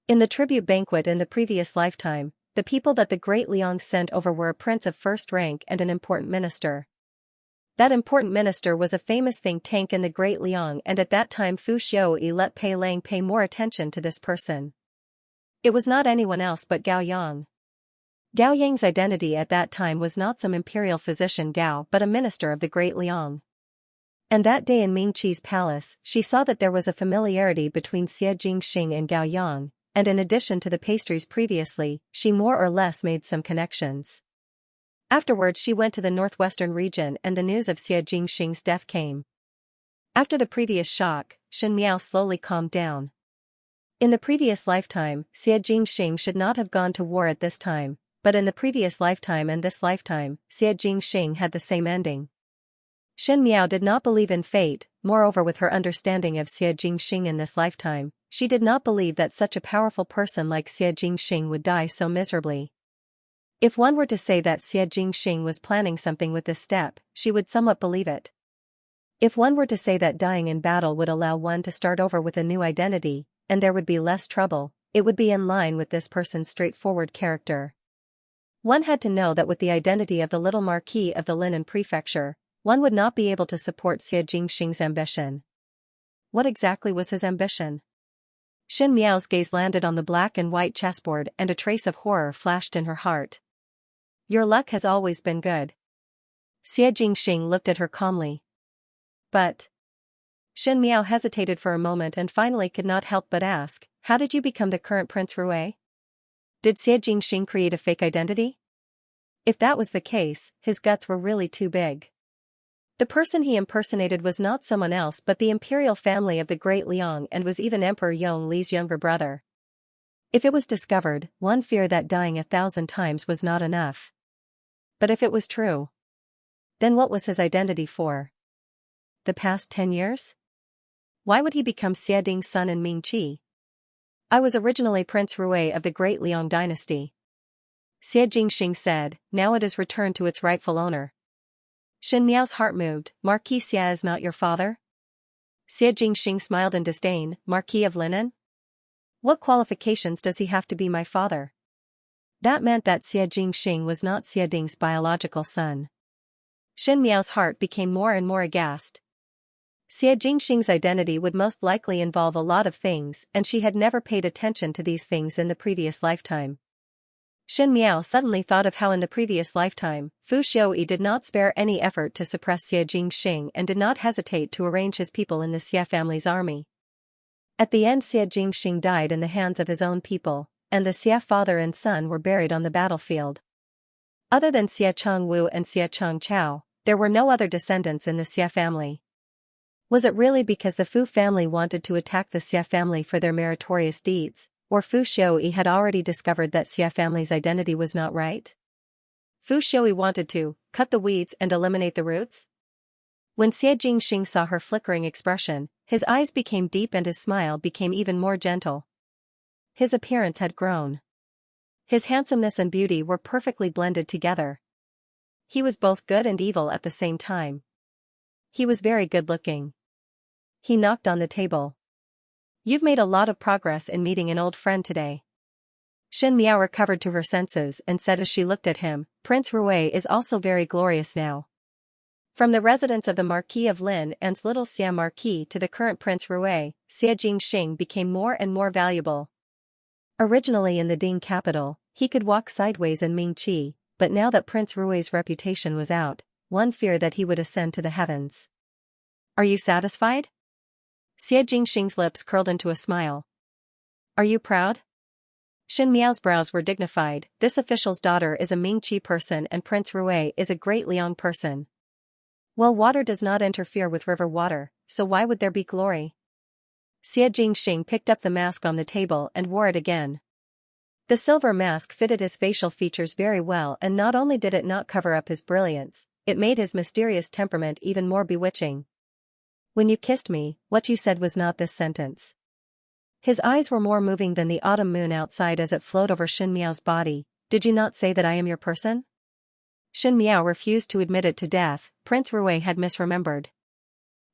Speaker 1: In the tribute banquet in the previous lifetime, the people that the Great Liang sent over were a prince of first rank and an important minister. That important minister was a famous think tank in the Great Liang, and at that time Fu Xiaoyi let Pei Lang pay more attention to this person. It was not anyone else but Gao Yang. Gao Yang's identity at that time was not some imperial physician Gao but a minister of the Great Liang. And that day in Mingqi's palace, she saw that there was a familiarity between Xianxia and Gao Yang, and in addition to the pastries previously, she more or less made some connections. Afterwards she went to the northwestern region and the news of Xianxia's death came. After the previous shock, Shin Miao slowly calmed down. In the previous lifetime, Xianxia should not have gone to war at this time, but in the previous lifetime and this lifetime, Xianxia had the same ending. Shin Miao did not believe in fate, moreover with her understanding of Xie Jingxing in this lifetime, she did not believe that such a powerful person like Xie Jingxing would die so miserably. If one were to say that Xie Jingxing was planning something with this step, she would somewhat believe it. If one were to say that dying in battle would allow one to start over with a new identity, and there would be less trouble, it would be in line with this person's straightforward character. One had to know that with the identity of the little Marquis of the Linen Prefecture, one would not be able to support Xie Jingxing's ambition. What exactly was his ambition? Xin Miao's gaze landed on the black and white chessboard and a trace of horror flashed in her heart. Your luck has always been good. Xie Jingxing looked at her calmly. But... Xin Miao hesitated for a moment and finally could not help but ask, how did you become the current Prince Rue? Did Xie Jingxing create a fake identity? If that was the case, his guts were really too big. The person he impersonated was not someone else but the imperial family of the Great Liang and was even Emperor Yong Li's younger brother. If it was discovered, one feared that dying 1,000 times was not enough. But if it was true, then what was his identity for? The past 10 years? Why would he become Xie Ding's son in Mingqi? I was originally Prince Rue of the Great Liang dynasty. Xie Jingxing said, now it is returned to its rightful owner. Xin Miao's heart moved, Marquis Xie is not your father? Xie Jingxing smiled in disdain, Marquis of Linen? What qualifications does he have to be my father? That meant that Xie Jingxing was not Xie Ding's biological son. Xin Miao's heart became more and more aghast. Xie Jingxing's identity would most likely involve a lot of things and she had never paid attention to these things in the previous lifetime. Xin Miao suddenly thought of how in the previous lifetime, Fu Xiaoyi did not spare any effort to suppress Xie Jingxing and did not hesitate to arrange his people in the Xie family's army. At the end Xie Jingxing died in the hands of his own people, and the Xie father and son were buried on the battlefield. Other than Xie Changwu and Xie Changchao, there were no other descendants in the Xie family. Was it really because the Fu family wanted to attack the Xie family for their meritorious deeds, or Fu Xiaoyi had already discovered that Xie family's identity was not right? Fu Xiaoyi wanted to cut the weeds and eliminate the roots? When Xie Jingxing saw her flickering expression, his eyes became deep and his smile became even more gentle. His appearance had grown. His handsomeness and beauty were perfectly blended together. He was both good and evil at the same time. He was very good-looking. He knocked on the table. You've made a lot of progress in meeting an old friend today. Xin Miao recovered to her senses and said as she looked at him, Prince Rue is also very glorious now. From the residence of the Marquis of Lin and's little Xie Marquis to the current Prince Rue, Xie Jingxing became more and more valuable. Originally in the Ding capital, he could walk sideways in Mingqi, but now that Prince Rue's reputation was out, one feared that he would ascend to the heavens. Are you satisfied? Xie Jingxing's lips curled into a smile. Are you proud? Xin Miao's brows were dignified. This official's daughter is a Mingqi person and Prince Rue is a Great Liang person. Well, water does not interfere with river water, so why would there be glory? Xie Jingxing picked up the mask on the table and wore it again. The silver mask fitted his facial features very well and not only did it not cover up his brilliance, it made his mysterious temperament even more bewitching. When you kissed me, what you said was not this sentence. His eyes were more moving than the autumn moon outside as it flowed over Xin Miao's body. Did you not say that I am your person? Xin Miao refused to admit it to death. Prince Rue had misremembered.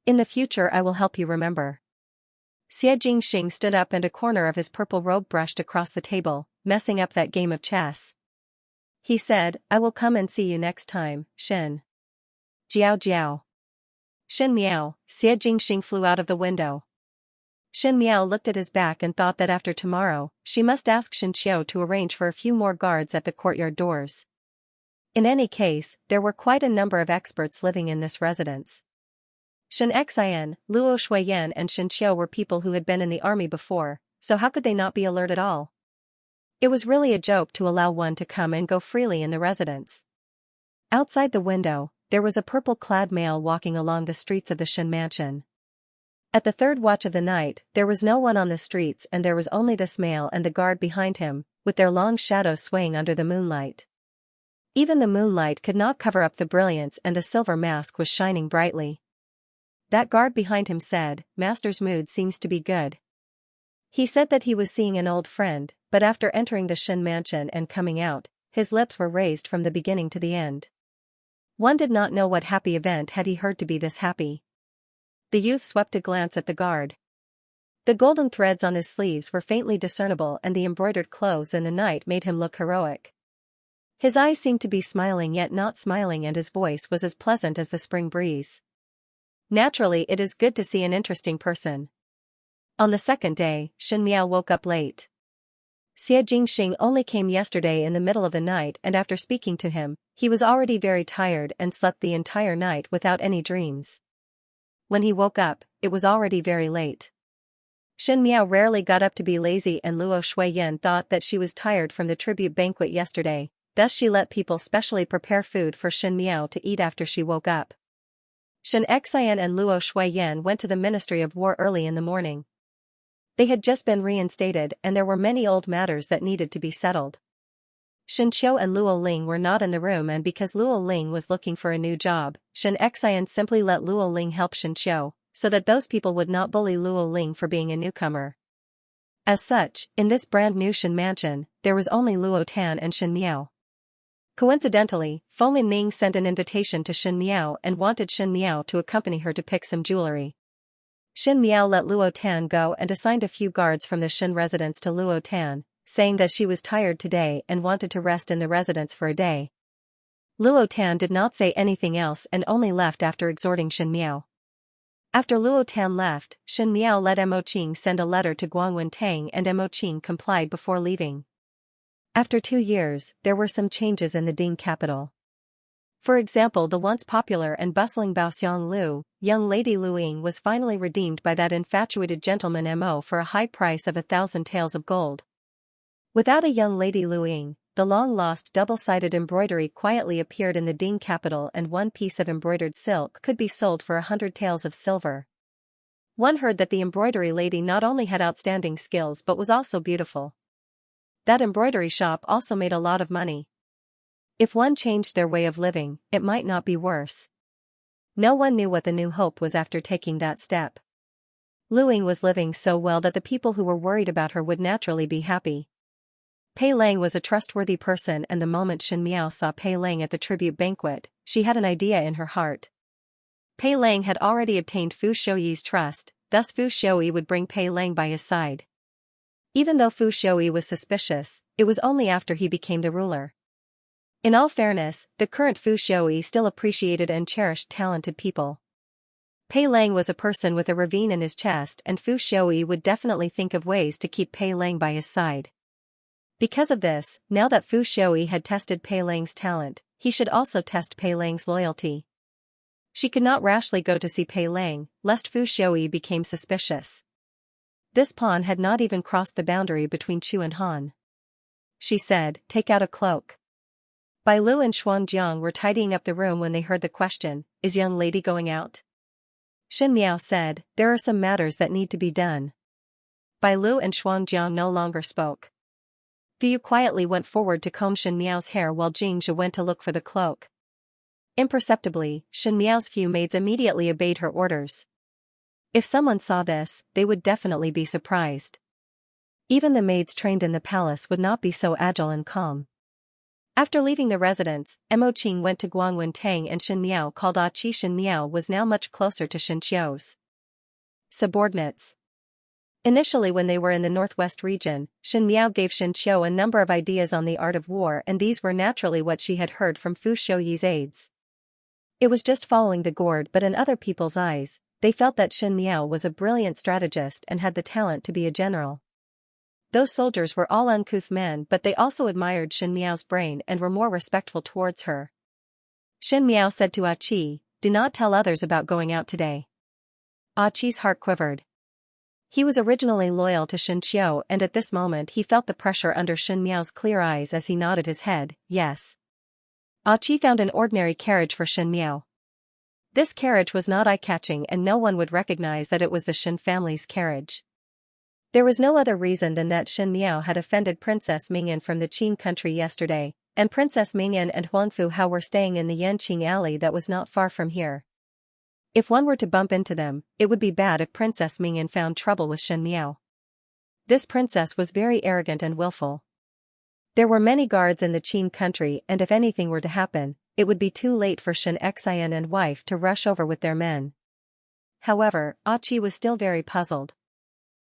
Speaker 1: In the future I will help you remember. Xie Jingxing stood up and a corner of his purple robe brushed across the table, messing up that game of chess. He said, I will come and see you next time, Xin. Jiao Jiao. Xin Miao, Xie Jingxing flew out of the window. Xin Miao looked at his back and thought that after tomorrow, she must ask Xianxia to arrange for a few more guards at the courtyard doors. In any case, there were quite a number of experts living in this residence. Xianxia, Luo Shuiyan and Xianxia were people who had been in the army before, so how could they not be alert at all? It was really a joke to allow one to come and go freely in the residence. Outside the window, there was a purple-clad male walking along the streets of the Xin mansion. At the third watch of the night, there was no one on the streets and there was only this male and the guard behind him, with their long shadows swaying under the moonlight. Even the moonlight could not cover up the brilliance and the silver mask was shining brightly. That guard behind him said, "Master's mood seems to be good." He said that he was seeing an old friend, but after entering the Shin mansion and coming out, his lips were raised from the beginning to the end. One did not know what happy event had he heard to be this happy. The youth swept a glance at the guard. The golden threads on his sleeves were faintly discernible and the embroidered clothes in the night made him look heroic. His eyes seemed to be smiling yet not smiling and his voice was as pleasant as the spring breeze. Naturally, it is good to see an interesting person. On the second day, Xianxia woke up late. Xie Jingxing only came yesterday in the middle of the night and after speaking to him, he was already very tired and slept the entire night without any dreams. When he woke up, it was already very late. Xianxia rarely got up to be lazy and Luo Shuiyan thought that she was tired from the tribute banquet yesterday, thus she let people specially prepare food for Xianxia to eat after she woke up. Xianxia and Luo Shuiyan went to the Ministry of War early in the morning. They had just been reinstated and there were many old matters that needed to be settled. Xianqiu and Luo Ling were not in the room and because Luo Ling was looking for a new job, Xianxia simply let Luo Ling help Xianqiu, so that those people would not bully Luo Ling for being a newcomer. As such, in this brand new Shin mansion, there was only Luo Tan and Shin Miao. Coincidentally, Feng Ning sent an invitation to Shin Miao and wanted Shin Miao to accompany her to pick some jewelry. Shin Miao let Luo Tan go and assigned a few guards from the Shin residence to Luo Tan, saying that she was tired today and wanted to rest in the residence for a day. Luo Tan did not say anything else and only left after exhorting Shin Miao. After Luo Tan left, Shin Miao let Mo Qing send a letter to Guangwen Tang and Mo Qing complied before leaving. After 2 years, there were some changes in the Ding capital. For example, the once popular and bustling Baoxiang Lu, young lady Lu Ying was finally redeemed by that infatuated gentleman Mo for a high price of 1,000 taels of gold. Without a young lady Lu Ying, the long-lost double-sided embroidery quietly appeared in the Ding capital and one piece of embroidered silk could be sold for 100 taels of silver. One heard that the embroidery lady not only had outstanding skills but was also beautiful. That embroidery shop also made a lot of money. If one changed their way of living, it might not be worse. No one knew what the new hope was after taking that step. Lu Ying was living so well that the people who were worried about her would naturally be happy. Pei Lang was a trustworthy person and the moment Shin Miao saw Pei Lang at the tribute banquet, she had an idea in her heart. Pei Lang had already obtained Fu Shouyi's trust, thus Fu Shouyi would bring Pei Lang by his side. Even though Fu Shouyi was suspicious, it was only after he became the ruler. In all fairness, the current Fu Shouyi still appreciated and cherished talented people. Pei Lang was a person with a ravine in his chest and Fu Shouyi would definitely think of ways to keep Pei Lang by his side. Because of this, now that Fu Shouyi had tested Pei Lang's talent, he should also test Pei Lang's loyalty. She could not rashly go to see Pei Lang, lest Fu Shouyi became suspicious. This pawn had not even crossed the boundary between Chu and Han. She said, "Take out a cloak." Bai Lu and Xuanjiang were tidying up the room when they heard the question, "Is young lady going out?" Shin Miao said, "There are some matters that need to be done." Bai Lu and Xuanjiang no longer spoke. Fu quietly went forward to comb Shin Miao's hair while Jingzhi went to look for the cloak. Imperceptibly, Shin Miao's few maids immediately obeyed her orders. If someone saw this, they would definitely be surprised. Even the maids trained in the palace would not be so agile and calm. After leaving the residence, Mo Qing went to Guangwen Tang and Shin Miao called Qi. Shin Miao was now much closer to Shin Qiu's subordinates. Initially when they were in the northwest region, Shin Miao gave Shin Qiu a number of ideas on the art of war and these were naturally what she had heard from Fu Shouyi's aides. It was just following the gourd but in other people's eyes, they felt that Shin Miao was a brilliant strategist and had the talent to be a general. Those soldiers were all uncouth men but they also admired Shin Miao's brain and were more respectful towards her. Shin Miao said to Qi, "Do not tell others about going out today." Qi's heart quivered. He was originally loyal to Shin Qiu and at this moment he felt the pressure under Shin Miao's clear eyes as he nodded his head, yes. Qi found an ordinary carriage for Shin Miao. This carriage was not eye-catching and no one would recognize that it was the Shin family's carriage. There was no other reason than that Shin Miao had offended Princess Mingyan from the Qin country yesterday, and Princess Mingyan and Huangfu Hao were staying in the Yanqing alley that was not far from here. If one were to bump into them, it would be bad if Princess Mingyan found trouble with Shen Miao. This princess was very arrogant and willful. There were many guards in the Qin country, and if anything were to happen, it would be too late for Xianxia and wife to rush over with their men. However, Qi was still very puzzled.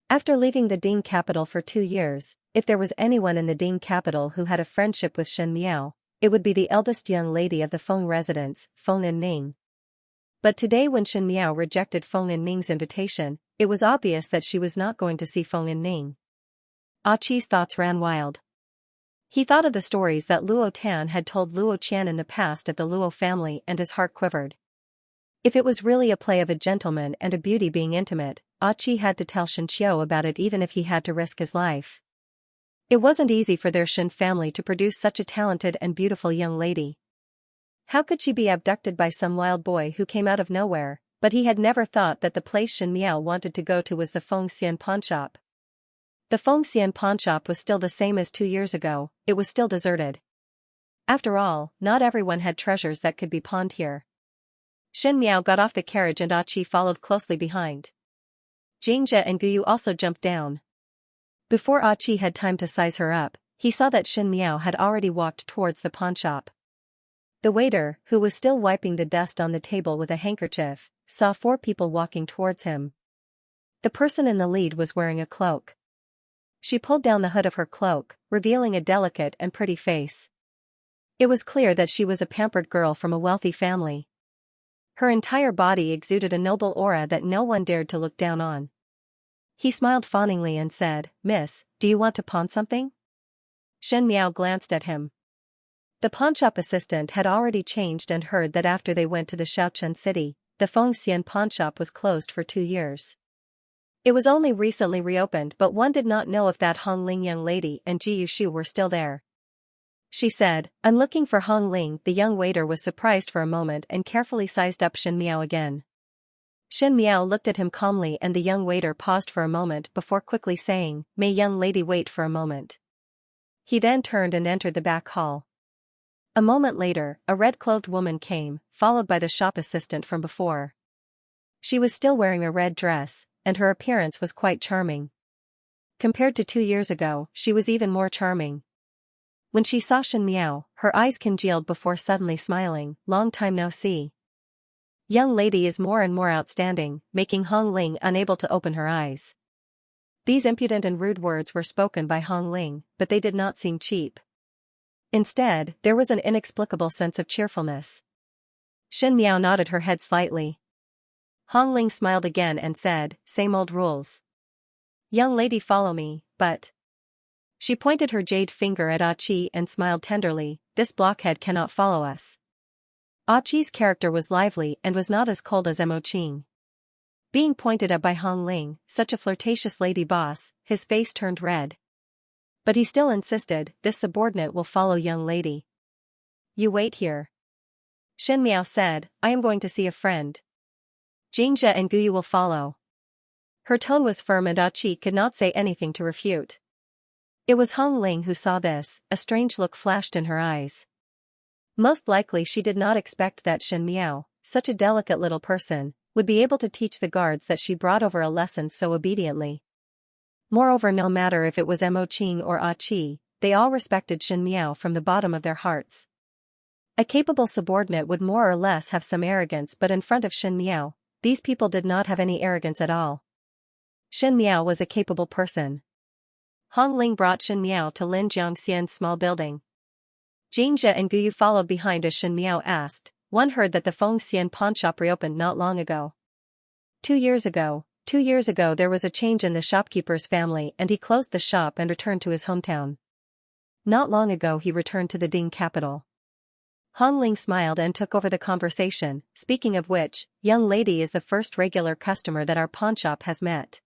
Speaker 1: After leaving the Ding capital for 2 years, if there was anyone in the Ding capital who had a friendship with Shen Miao, it would be the eldest young lady of the Feng residence, Feng Ning. But today when Shen Miao rejected Feng Ning's invitation, it was obvious that she was not going to see Feng Ning. Qi's thoughts ran wild. He thought of the stories that Luo Tan had told Luo Qian in the past at the Luo family, and his heart quivered. If it was really a play of a gentleman and a beauty being intimate, Qi had to tell Shen Qiu about it even if he had to risk his life. It wasn't easy for their Shen family to produce such a talented and beautiful young lady. How could she be abducted by some wild boy who came out of nowhere? But he had never thought that the place Shen Miao wanted to go to was the Fengxian pawnshop. The Fengxian pawnshop was still the same as 2 years ago, it was still deserted. After all, not everyone had treasures that could be pawned here. Shen Miao got off the carriage and Qi followed closely behind. Xianxia and Guyu also jumped down. Before Qi had time to size her up, he saw that Shen Miao had already walked towards the pawnshop. The waiter, who was still wiping the dust on the table with a handkerchief, saw 4 people walking towards him. The person in the lead was wearing a cloak. She pulled down the hood of her cloak, revealing a delicate and pretty face. It was clear that she was a pampered girl from a wealthy family. Her entire body exuded a noble aura that no one dared to look down on. He smiled fawningly and said, "Miss, do you want to pawn something?" Shen Miao glanced at him. The pawnshop assistant had already changed and heard that after they went to the Shaochen city, the Fengxian pawnshop was closed for 2 years. It was only recently reopened, but one did not know if that Hongling young lady and Ji Yushu were still there. She said, "I'm looking for Hongling." The young waiter was surprised for a moment and carefully sized up Shen Miao again. Shen Miao looked at him calmly and the young waiter paused for a moment before quickly saying, "May young lady wait for a moment." He then turned and entered the back hall. A moment later, a red-clothed woman came, followed by the shop assistant from before. She was still wearing a red dress, and her appearance was quite charming. Compared to 2 years ago, she was even more charming. When she saw Shen Miao, her eyes congealed before suddenly smiling, "Long time no see." Young lady is more and more outstanding, making Hong Ling unable to open her eyes. These impudent and rude words were spoken by Hong Ling, but they did not seem cheap. Instead, there was an inexplicable sense of cheerfulness. Shen Miao nodded her head slightly. Hong Ling smiled again and said, "Same old rules. Young lady, follow me, but..." She pointed her jade finger at Qi and smiled tenderly, "This blockhead cannot follow us." Qi's character was lively and was not as cold as Mo Qing. Being pointed at by Hong Ling, such a flirtatious lady boss, his face turned red. But he still insisted, "This subordinate will follow young lady. You wait here." Shen Miao said, "I am going to see a friend. Xianxia and Guyu will follow." Her tone was firm and Qi could not say anything to refute. It was Hong Ling who saw this, a strange look flashed in her eyes. Most likely she did not expect that Shen Miao, such a delicate little person, would be able to teach the guards that she brought over a lesson so obediently. Moreover, no matter if it was Mo Qing or Qi, they all respected Shen Miao from the bottom of their hearts. A capable subordinate would more or less have some arrogance, but in front of Shen Miao, these people did not have any arrogance at all. Shen Miao was a capable person. Hong Ling brought Shen Miao to Lin Jiangxian's small building. Xianxia and Guyu followed behind as Shen Miao asked, "One heard that the Fengxian pawnshop reopened not long ago." 2 years ago there was a change in the shopkeeper's family and he closed the shop and returned to his hometown. Not long ago he returned to the Ding capital. Hong Ling smiled and took over the conversation, "Speaking of which, young lady is the first regular customer that our pawnshop has met."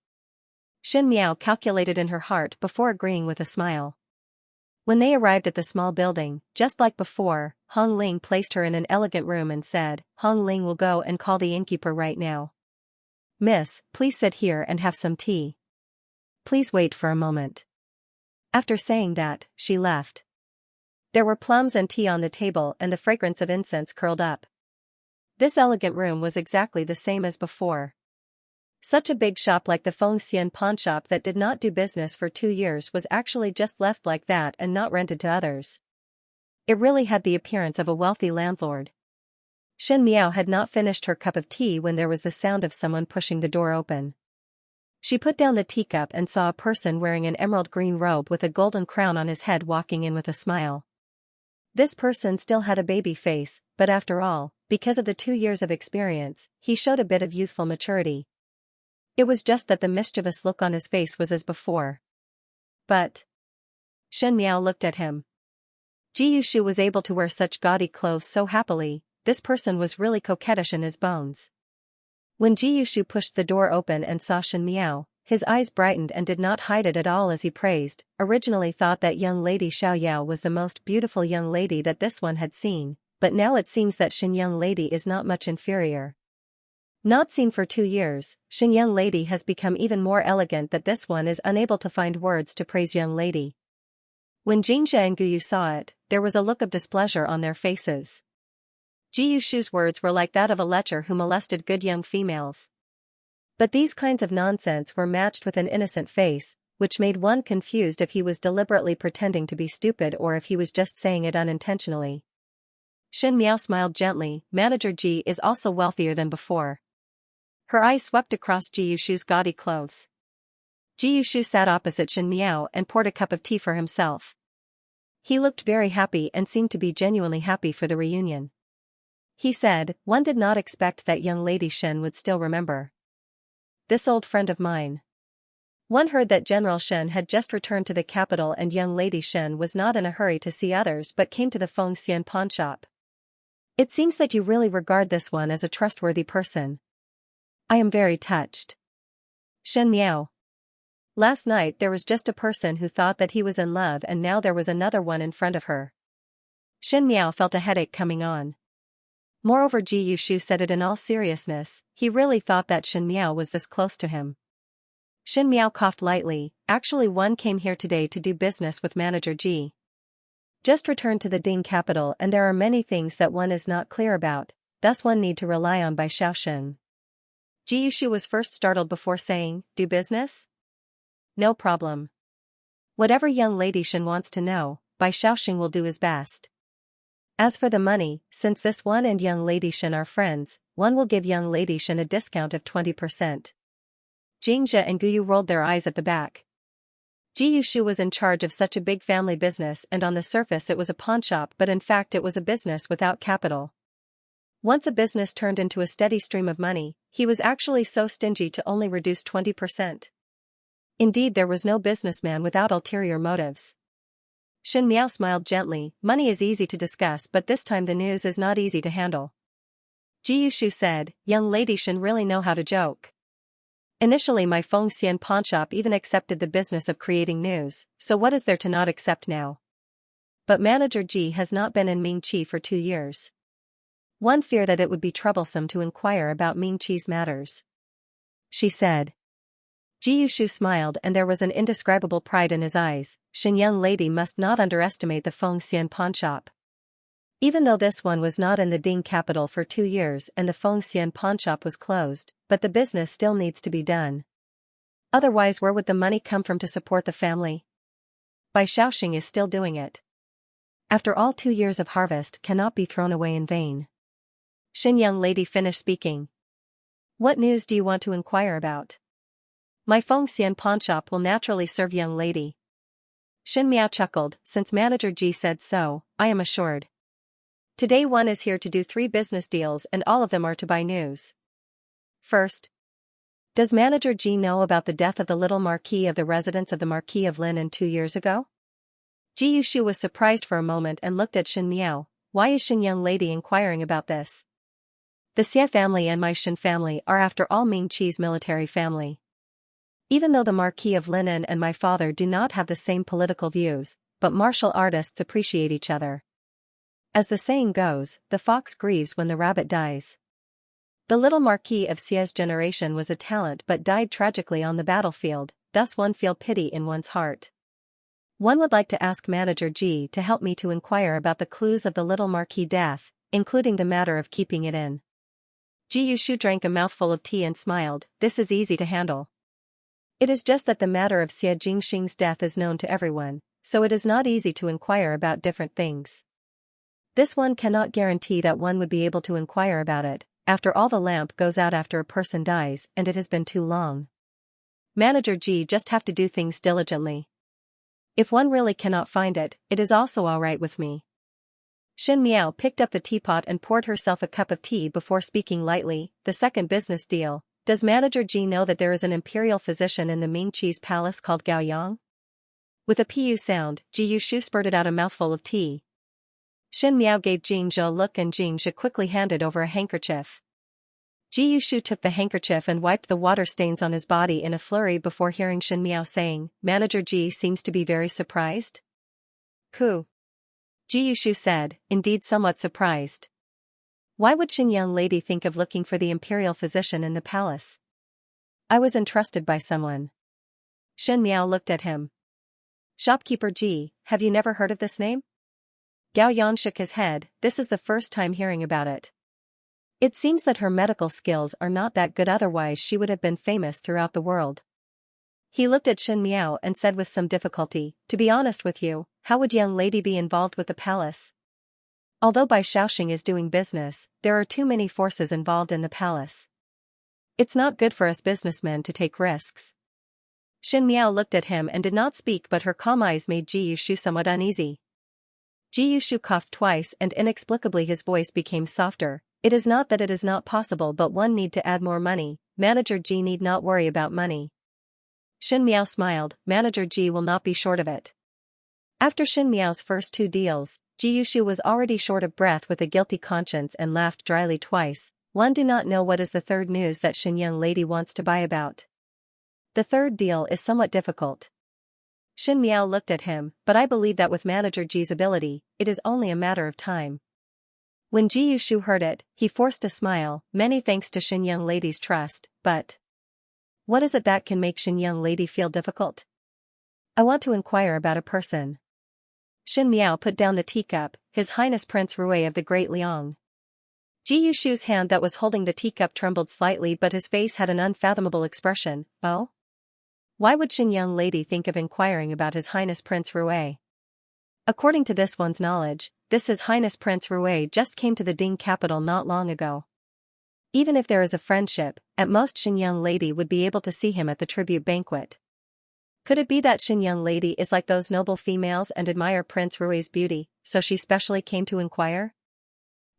Speaker 1: Shen Miao calculated in her heart before agreeing with a smile. When they arrived at the small building, just like before, Hong Ling placed her in an elegant room and said, "Hong Ling will go and call the innkeeper right now. Miss, please sit here and have some tea. Please wait for a moment." After saying that, she left. There were plums and tea on the table and the fragrance of incense curled up. This elegant room was exactly the same as before. Such a big shop like the Fengxian pawn shop that did not do business for 2 years was actually just left like that and not rented to others. It really had the appearance of a wealthy landlord. Shen Miao had not finished her cup of tea when there was the sound of someone pushing the door open. She put down the teacup and saw a person wearing an emerald green robe with a golden crown on his head walking in with a smile. This person still had a baby face, but after all, because of the 2 years of experience, he showed a bit of youthful maturity. It was just that the mischievous look on his face was as before. But Shen Miao looked at him. Ji Yushu was able to wear such gaudy clothes so happily. This person was really coquettish in his bones. When Ji Yushu pushed the door open and saw Shen Miao, his eyes brightened and did not hide it at all as he praised, originally thought that young lady Xiaoyao was the most beautiful young lady that this one had seen, but now it seems that Shen young lady is not much inferior. Not seen for 2 years, Shen young lady has become even more elegant that this one is unable to find words to praise young lady. When Xianxia and Guyu saw it, there was a look of displeasure on their faces. Ji Yushu's words were like that of a lecher who molested good young females. But these kinds of nonsense were matched with an innocent face, which made one confused if he was deliberately pretending to be stupid or if he was just saying it unintentionally. Shen Miao smiled gently. Manager Ji is also wealthier than before. Her eyes swept across Ji Yushu's gaudy clothes. Ji Yushu sat opposite Shen Miao and poured a cup of tea for himself. He looked very happy and seemed to be genuinely happy for the reunion. He said, "One did not expect that young lady Shen would still remember this old friend of mine." One heard that General Shen had just returned to the capital and young lady Shen was not in a hurry to see others but came to the Fengxian pawn shop. "It seems that you really regard this one as a trustworthy person. I am very touched." Shen Miao. Last night there was just a person who thought that he was in love and now there was another one in front of her. Shen Miao felt a headache coming on. Moreover, Ji Yushu said it in all seriousness, he really thought that Shen Miao was this close to him. Shen Miao coughed lightly. Actually, one came here today to do business with Manager Ji. Just returned to the Ding capital and there are many things that one is not clear about, thus one need to rely on Bai Xiaoshen. Ji Yushu was first startled before saying, "Do business? No problem. Whatever young lady Shen wants to know, Bai Xiaoxing will do his best. As for the money, since this one and young lady Shen are friends, one will give young lady Shen a discount of 20%. Xianxia and Guyu rolled their eyes at the back. Ji Yushu was in charge of such a big family business and on the surface it was a pawn shop but in fact it was a business without capital. Once a business turned into a steady stream of money, he was actually so stingy to only reduce 20%. Indeed, there was no businessman without ulterior motives. Shen Miao smiled gently. Money is easy to discuss but this time the news is not easy to handle. Ji Yushu said, "Young lady Shen really know how to joke. Initially my Fengxian pawnshop even accepted the business of creating news, so what is there to not accept now? But Manager Ji has not been in Mingqi for 2 years. One fear that it would be troublesome to inquire about Mingqi's matters," she said. Ji Yushu smiled and there was an indescribable pride in his eyes. Shen young lady must not underestimate the Fengxian pawnshop. Even though this one was not in the Ding capital for 2 years and the Fengxian pawnshop was closed, but the business still needs to be done. Otherwise where would the money come from to support the family? Bai Xiaoxing is still doing it. After all, 2 years of harvest cannot be thrown away in vain. Shen young lady finished speaking. "What news do you want to inquire about?" "My Fengxian pawnshop will naturally serve young lady." Shen Miao chuckled. "Since Manager Ji said so, I am assured. Today one is here to do 3 business deals and all of them are to buy news. First, does Manager Ji know about the death of the little Marquis of the residence of the Marquis of Lineage 2 years ago?" Ji Yushu was surprised for a moment and looked at Shen Miao. "Why is Shen young lady inquiring about this?" "The Xie family and my Shen family are after all Mingqi's military family. Even though the Marquis of Lineage and my father do not have the same political views, but martial artists appreciate each other. As the saying goes, the fox grieves when the rabbit dies. The little Marquis of Xie's generation was a talent but died tragically on the battlefield, thus one feel pity in one's heart. One would like to ask Manager Ji to help me to inquire about the clues of the little Marquis' death, including the matter of keeping it in." Ji Yushu drank a mouthful of tea and smiled. This is easy to handle. It is just that the matter of Xie Jingxing's death is known to everyone, so it is not easy to inquire about different things. This one cannot guarantee that one would be able to inquire about it. After all, the lamp goes out after a person dies and it has been too long. Manager Ji just have to do things diligently. If one really cannot find it, it is also alright with me. Xin Miao picked up the teapot and poured herself a cup of tea before speaking lightly. The second business deal. Does Manager Ji know that there is an imperial physician in the Ming-Chi's palace called Gao Yang? With a pu sound, Ji Yushu spurted out a mouthful of tea. Xin Miao gave Jingzhe a look and Jingzhe quickly handed over a handkerchief. Ji Yushu took the handkerchief and wiped the water stains on his body in a flurry before hearing Xin Miao saying, Manager Ji seems to be very surprised. Ku. Ji Yushu said, indeed somewhat surprised. Why would Xin young lady think of looking for the imperial physician in the palace? I was entrusted by someone. Xin Miao looked at him. Shopkeeper Ji, have you never heard of this name? Gao Yang shook his head. This is the first time hearing about it. It seems that her medical skills are not that good, otherwise she would have been famous throughout the world. He looked at Xin Miao and said with some difficulty, to be honest with you, how would young lady be involved with the palace? Although Bai Shaoxing is doing business, there are too many forces involved in the palace. It's not good for us businessmen to take risks. Xin Miao looked at him and did not speak, but her calm eyes made Ji Yushu somewhat uneasy. Ji Yushu coughed twice and inexplicably his voice became softer. It is not that it is not possible, but one need to add more money. Manager Ji need not worry about money. Xin Miao smiled. Manager Ji will not be short of it. After Xin Miao's first two deals, Ji Yushu was already short of breath with a guilty conscience and laughed dryly twice. One do not know what is the third news that Xin young lady wants to buy about. The third deal is somewhat difficult. Xin Miao looked at him, but I believe that with Manager Ji's ability, it is only a matter of time. When Ji Yushu heard it, he forced a smile. Many thanks to Xin young lady's trust, but what is it that can make Xin young lady feel difficult? I want to inquire about a person. Xin Miao put down the teacup. His Highness Prince Rui of the Great Liang. Ji Yushu's hand that was holding the teacup trembled slightly, but his face had an unfathomable expression. Oh? Why would Xin young lady think of inquiring about His Highness Prince Rui? According to this one's knowledge, this His Highness Prince Rui just came to the Ding capital not long ago. Even if there is a friendship, at most Xin young lady would be able to see him at the tribute banquet. Could it be that Xin young lady is like those noble females and admire Prince Rui's beauty, so she specially came to inquire?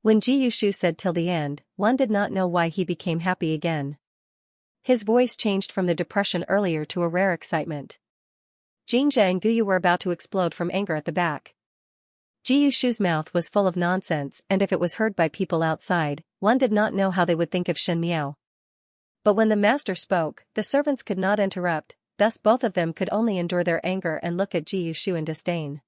Speaker 1: When Ji Yushu said till the end, one did not know why he became happy again. His voice changed from the depression earlier to a rare excitement. Xianxia and Guyu were about to explode from anger at the back. Ji Yushu's mouth was full of nonsense, and if it was heard by people outside, one did not know how they would think of Xin Miao. But when the master spoke, the servants could not interrupt, thus both of them could only endure their anger and look at Ji Yushu in disdain.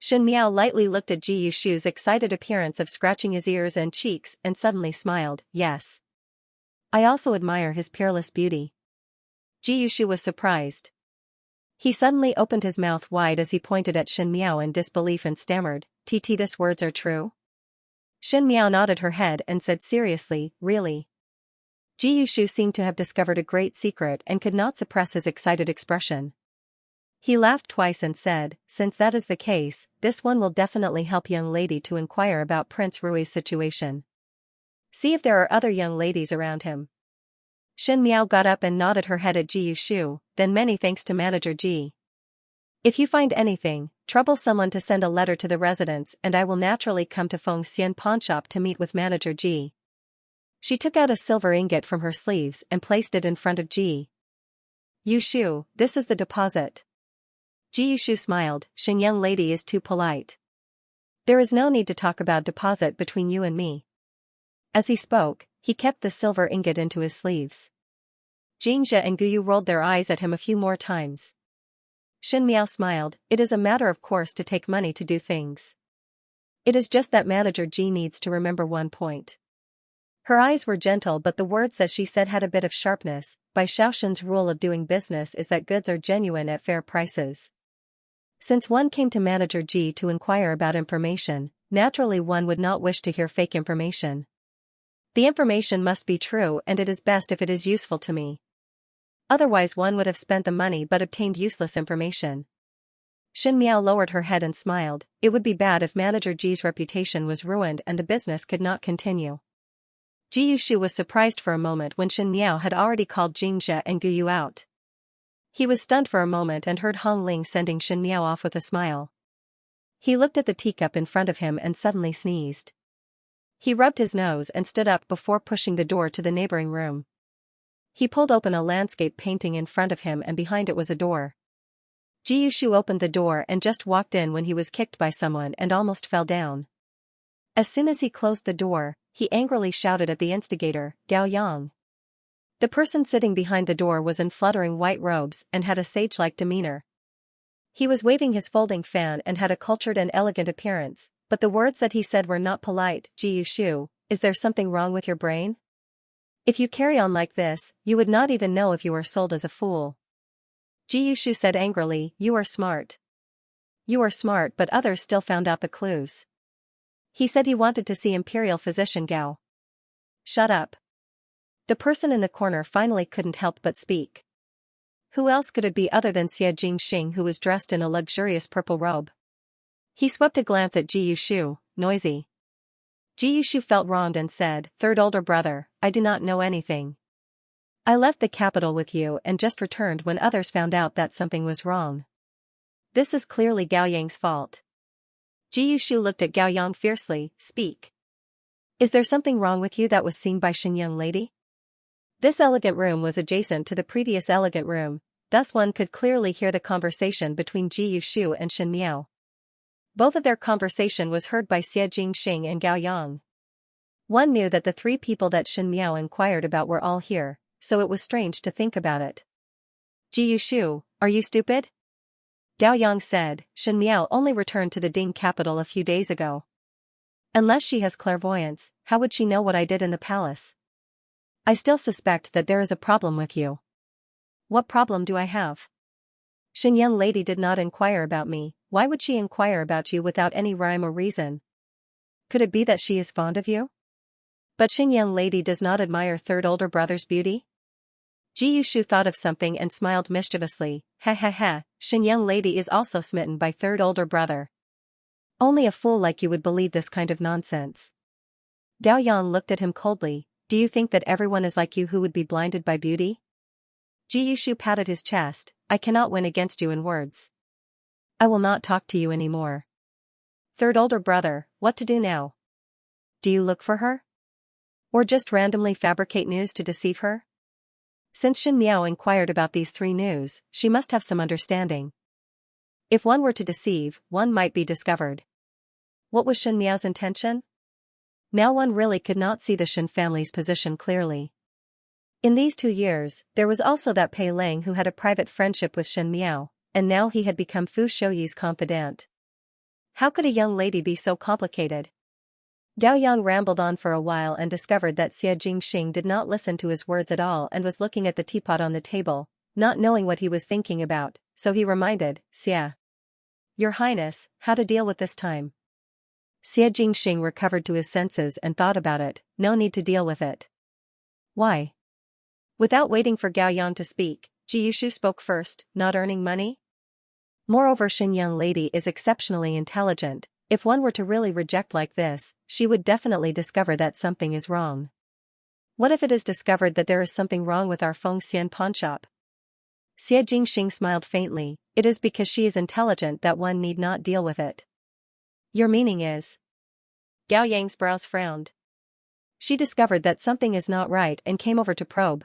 Speaker 1: Xin Miao lightly looked at Ji Yushu's excited appearance of scratching his ears and cheeks and suddenly smiled. Yes. I also admire his peerless beauty. Ji Yushu was surprised. He suddenly opened his mouth wide as he pointed at Xin Miao in disbelief and stammered, "TT, these words are true?" Xin Miao nodded her head and said seriously, "Really?" Ji Yushu seemed to have discovered a great secret and could not suppress his excited expression. He laughed twice and said, "Since that is the case, this one will definitely help young lady to inquire about Prince Rui's situation. See if there are other young ladies around him." Xin Miao got up and nodded her head at Ji Yushu, then many thanks to Manager Ji. If you find anything, trouble someone to send a letter to the residence and I will naturally come to Feng Xian pawnshop to meet with Manager Ji. She took out a silver ingot from her sleeves and placed it in front of Ji Yushu. This is the deposit. Ji Yushu smiled. Xin young lady is too polite. There is no need to talk about deposit between you and me. As he spoke, he kept the silver ingot into his sleeves. Xianxia and Guyu rolled their eyes at him a few more times. Xin Miao smiled. It is a matter of course to take money to do things. It is just that Manager Ji needs to remember one point. Her eyes were gentle, but the words that she said had a bit of sharpness. Bai Shaoxin's rule of doing business is that goods are genuine at fair prices. Since one came to Manager Ji to inquire about information, naturally one would not wish to hear fake information. The information must be true and it is best if it is useful to me. Otherwise one would have spent the money but obtained useless information. Xianxia lowered her head and smiled. It would be bad if Manager Ji's reputation was ruined and the business could not continue. Ji Yushu was surprised for a moment when Xianxia had already called Xianxia and Guyu out. He was stunned for a moment and heard Hong Ling sending Xianxia off with a smile. He looked at the teacup in front of him and suddenly sneezed. He rubbed his nose and stood up before pushing the door to the neighboring room. He pulled open a landscape painting in front of him and behind it was a door. Ji Yushu opened the door and just walked in when he was kicked by someone and almost fell down. As soon as he closed the door, he angrily shouted at the instigator, Gao Yang. The person sitting behind the door was in fluttering white robes and had a sage-like demeanor. He was waving his folding fan and had a cultured and elegant appearance, but the words that he said were not polite. Ji Yushu, is there something wrong with your brain? If you carry on like this, you would not even know if you are sold as a fool. Ji Yushu said angrily, you are smart. You are smart but others still found out the clues. He said he wanted to see Imperial Physician Gao. Shut up. The person in the corner finally couldn't help but speak. Who else could it be other than Xia Jingxing, who was dressed in a luxurious purple robe? He swept a glance at Ji Yushu, noisy. Ji Yushu felt wronged and said, third older brother, I do not know anything. I left the capital with you and just returned when others found out that something was wrong. This is clearly Gao Yang's fault. Ji Yushu looked at Gao Yang fiercely, speak. Is there something wrong with you that was seen by Xianxia lady? This elegant room was adjacent to the previous elegant room, thus one could clearly hear the conversation between Ji Yushu and Xianxia. Both of their conversation was heard by Xia Jingxing and Gao Yang. One knew that the three people that Xianxia inquired about were all here, so it was strange to think about it. Ji Yushu, are you stupid? Gao Yang said, Xianxia only returned to the Ding capital a few days ago. Unless she has clairvoyance, how would she know what I did in the palace? I still suspect that there is a problem with you. What problem do I have? Xianxia lady did not inquire about me, why would she inquire about you without any rhyme or reason? Could it be that she is fond of you? But Xianxia lady does not admire third older brother's beauty? Ji Yushu thought of something and smiled mischievously, ha ha ha, Xianxia lady is also smitten by third older brother. Only a fool like you would believe this kind of nonsense. Gao Yang looked at him coldly, do you think that everyone is like you who would be blinded by beauty? Ji Yushu patted his chest, I cannot win against you in words. I will not talk to you anymore. Third older brother, what to do now? Do you look for her? Or just randomly fabricate news to deceive her? Since Xianxia inquired about these three news, she must have some understanding. If one were to deceive, one might be discovered. What was Xianxia's intention? Now one really could not see the Shen family's position clearly. In these 2 years, there was also that Pei Lang who had a private friendship with Xianxia, and now he had become Fu Shouyi's confidant. How could a young lady be so complicated? Gao Yang rambled on for a while and discovered that Xia Jingxing did not listen to his words at all and was looking at the teapot on the table, not knowing what he was thinking about, so he reminded, Xia. Your Highness, how to deal with this time? Xia Jingxing recovered to his senses and thought about it, no need to deal with it. Why? Without waiting for Gao Yang to speak, Ji Yushu spoke first, not earning money? Moreover, Xianxia lady is exceptionally intelligent. If one were to really reject like this, she would definitely discover that something is wrong. What if it is discovered that there is something wrong with our Feng Xian pawnshop? Xia Jingxing smiled faintly, it is because she is intelligent that one need not deal with it. Your meaning is? Gao Yang's brows frowned. She discovered that something is not right and came over to probe.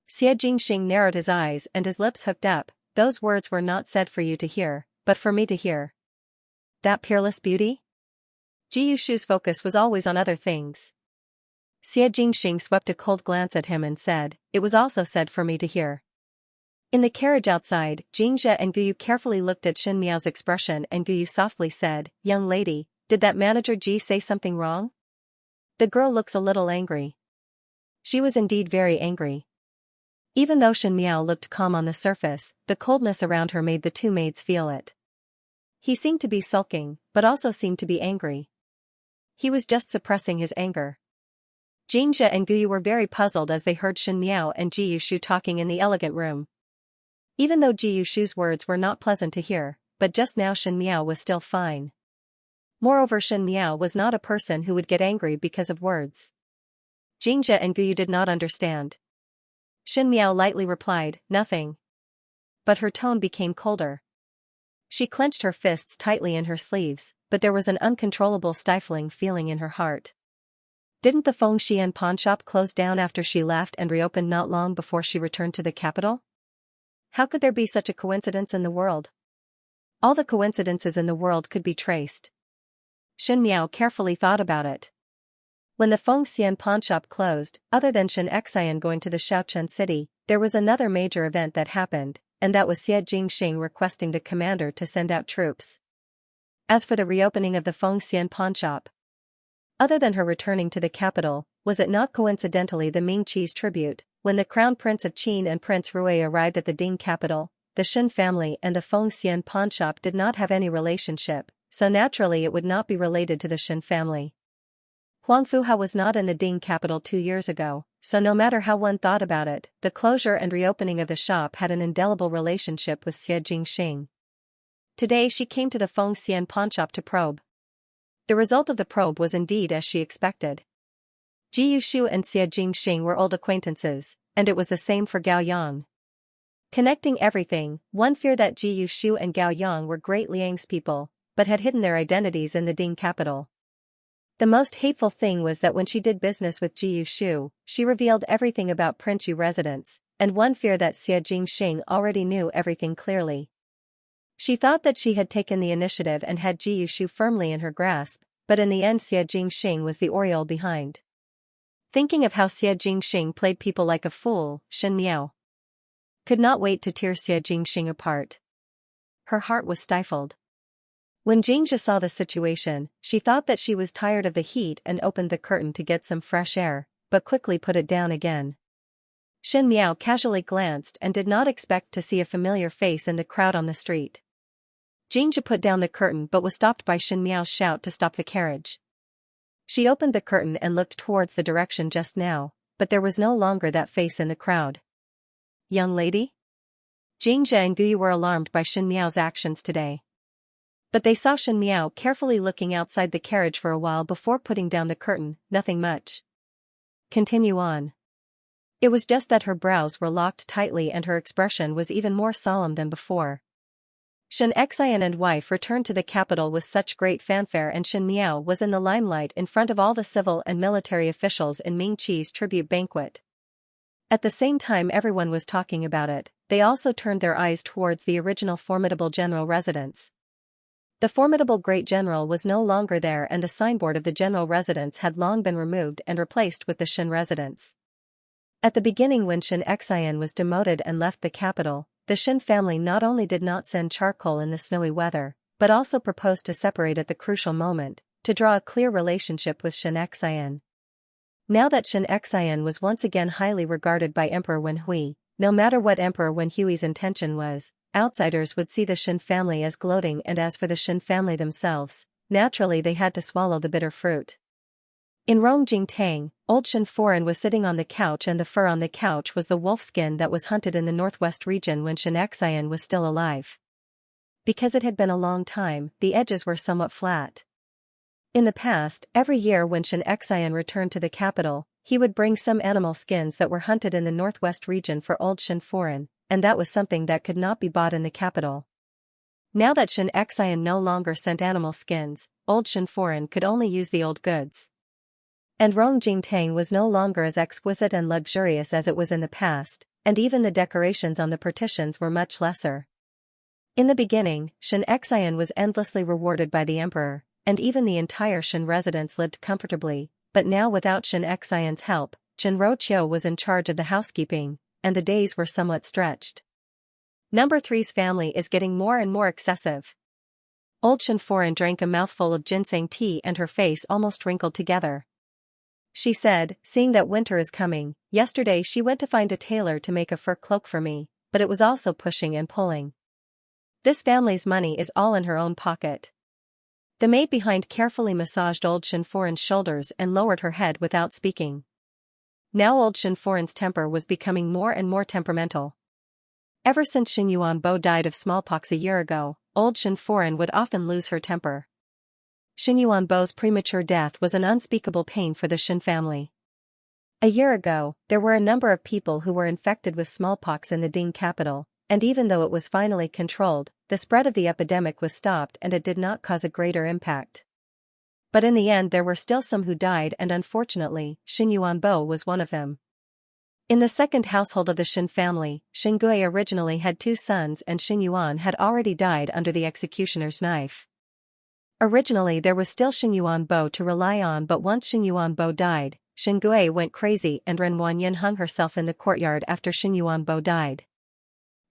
Speaker 1: Xia Jingxing narrowed his eyes and his lips hooked up, those words were not said for you to hear, but for me to hear. That peerless beauty? Ji Yushu's focus was always on other things. Xia Jingxing swept a cold glance at him and said, it was also said for me to hear. In the carriage outside, Xianxia and Guyu carefully looked at Xianxia's expression and Guyu softly said, young lady, did that manager Ji say something wrong? The girl looks a little angry. She was indeed very angry. Even though Xianxia looked calm on the surface, the coldness around her made the two maids feel it. He seemed to be sulking, but also seemed to be angry. He was just suppressing his anger. Xianxia and Guyu were very puzzled as they heard Shen Miao and Ji Yushu talking in the elegant room. Even though Ji Yushu's words were not pleasant to hear, but just now Shen Miao was still fine. Moreover, Shen Miao was not a person who would get angry because of words. Xianxia and Guyu did not understand. Shen Miao lightly replied, "Nothing." But her tone became colder. She clenched her fists tightly in her sleeves, but there was an uncontrollable stifling feeling in her heart. Didn't the Fengxian pawnshop close down after she left and reopened not long before she returned to the capital? How could there be such a coincidence in the world? All the coincidences in the world could be traced. Shen Miao carefully thought about it. When the Fengxian pawnshop closed, other than Xianxia going to the Shaochen city, there was another major event that happened, and that was Xie Jingxing requesting the commander to send out troops. As for the reopening of the Fengxian pawnshop, other than her returning to the capital, was it not coincidentally the Ming Qi's tribute? When the Crown Prince of Qin and Prince Rui arrived at the Ding capital, the Shen family and the Fengxian pawnshop did not have any relationship, so naturally it would not be related to the Shen family. Huang Fuhao was not in the Ding capital 2 years ago, so no matter how one thought about it, the closure and reopening of the shop had an indelible relationship with Xie Jingxing. Today she came to the Fengxian pawnshop to probe. The result of the probe was indeed as she expected. Ji Yushu and Xie Jingxing were old acquaintances, and it was the same for Gao Yang. Connecting everything, one feared that Ji Yushu and Gao Yang were great Liang's people, but had hidden their identities in the Ding capital. The most hateful thing was that when she did business with Ji Yushu, she revealed everything about Prince Yu residence, and one feared that Xie Jingxing already knew everything clearly. She thought that she had taken the initiative and had Ji Yushu firmly in her grasp, but in the end Xie Jingxing was the aureole behind. Thinking of how Xie Jingxing played people like a fool, Shen Miao could not wait to tear Xie Jingxing apart. Her heart was stifled. When Xianxia saw the situation, she thought that she was tired of the heat and opened the curtain to get some fresh air, but quickly put it down again. Shen Miao casually glanced and did not expect to see a familiar face in the crowd on the street. Xianxia put down the curtain but was stopped by Shen Miao's shout to stop the carriage. She opened the curtain and looked towards the direction just now, but there was no longer that face in the crowd. "Young lady?" Xianxia and Guyu were alarmed by Shen Miao's actions today. But they saw Shen Miao carefully looking outside the carriage for a while before putting down the curtain. "Nothing much. Continue on." It was just that her brows were locked tightly and her expression was even more solemn than before. Xianxia and wife returned to the capital with such great fanfare and Shen Miao was in the limelight in front of all the civil and military officials in Ming Qi's tribute banquet. At the same time everyone was talking about it, they also turned their eyes towards the original formidable general residence. The formidable great general was no longer there and the signboard of the general residence had long been removed and replaced with the Shen residence. At the beginning when Xianxia was demoted and left the capital, the Shen family not only did not send charcoal in the snowy weather, but also proposed to separate at the crucial moment, to draw a clear relationship with Xianxia. Now that Xianxia was once again highly regarded by Emperor Wen Hui, no matter what Emperor Wen Hui's intention was, outsiders would see the Shen family as gloating, and as for the Shen family themselves, naturally they had to swallow the bitter fruit. In Rong Jingtang, old Shen Foreign was sitting on the couch and the fur on the couch was the wolf skin that was hunted in the northwest region when Xianxia was still alive. Because it had been a long time, the edges were somewhat flat. In the past, every year when Xianxia returned to the capital, he would bring some animal skins that were hunted in the northwest region for old Shen Foreign, and that was something that could not be bought in the capital. Now that Xianxia no longer sent animal skins, old Shen Foreign could only use the old goods. And Rong Jingtang was no longer as exquisite and luxurious as it was in the past, and even the decorations on the partitions were much lesser. In the beginning, Xianxia was endlessly rewarded by the emperor, and even the entire Shen residence lived comfortably, but now without Xianxia's help, Chen Roqiu was in charge of the housekeeping, and the days were somewhat stretched. Number 3's family is getting more and more excessive. Old Shen Foreign drank a mouthful of ginseng tea and her face almost wrinkled together. She said, "Seeing that winter is coming, yesterday she went to find a tailor to make a fur cloak for me, but it was also pushing and pulling. This family's money is all in her own pocket." The maid behind carefully massaged old Shen Foreign's shoulders and lowered her head without speaking. Now old Shen Foran's temper was becoming more and more temperamental. Ever since Shen Yuanbo died of smallpox a year ago, old Shen Foran would often lose her temper. Shen Yuanbo's premature death was an unspeakable pain for the Shen family. A year ago, there were a number of people who were infected with smallpox in the Ding capital, and even though it was finally controlled, the spread of the epidemic was stopped and it did not cause a greater impact. But in the end there were still some who died, and unfortunately, Shen Yuanbo was one of them. In the second household of the Shen family, Shen Gui originally had 2 sons and Shen Yuan had already died under the executioner's knife. Originally there was still Shen Yuanbo to rely on, but once Shen Yuanbo died, Shen Gui went crazy and Ren Wanyan hung herself in the courtyard after Shen Yuanbo died.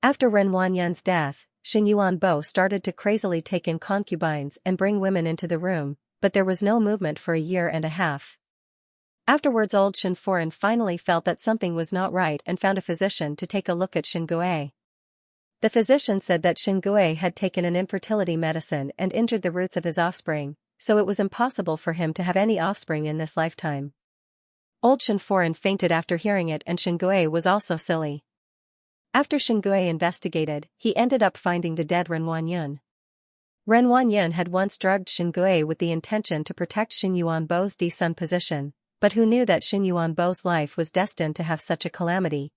Speaker 1: After Ren Wanyan's death, Shen Yuanbo started to crazily take in concubines and bring women into the room, but there was no movement for a year and a half. Afterwards old Shen Foran finally felt that something was not right and found a physician to take a look at Shen Gui. The physician said that Shen Gui had taken an infertility medicine and injured the roots of his offspring, so it was impossible for him to have any offspring in this lifetime. Old Shen Foran fainted after hearing it, and Shen Gui was also silly. After Shen Gui investigated, he ended up finding the dead Ren Wanyan. Ren Wanyan had once drugged Shen Gui with the intention to protect Shen Yuanbo's D-son position, but who knew that Shen Yuanbo's life was destined to have such a calamity?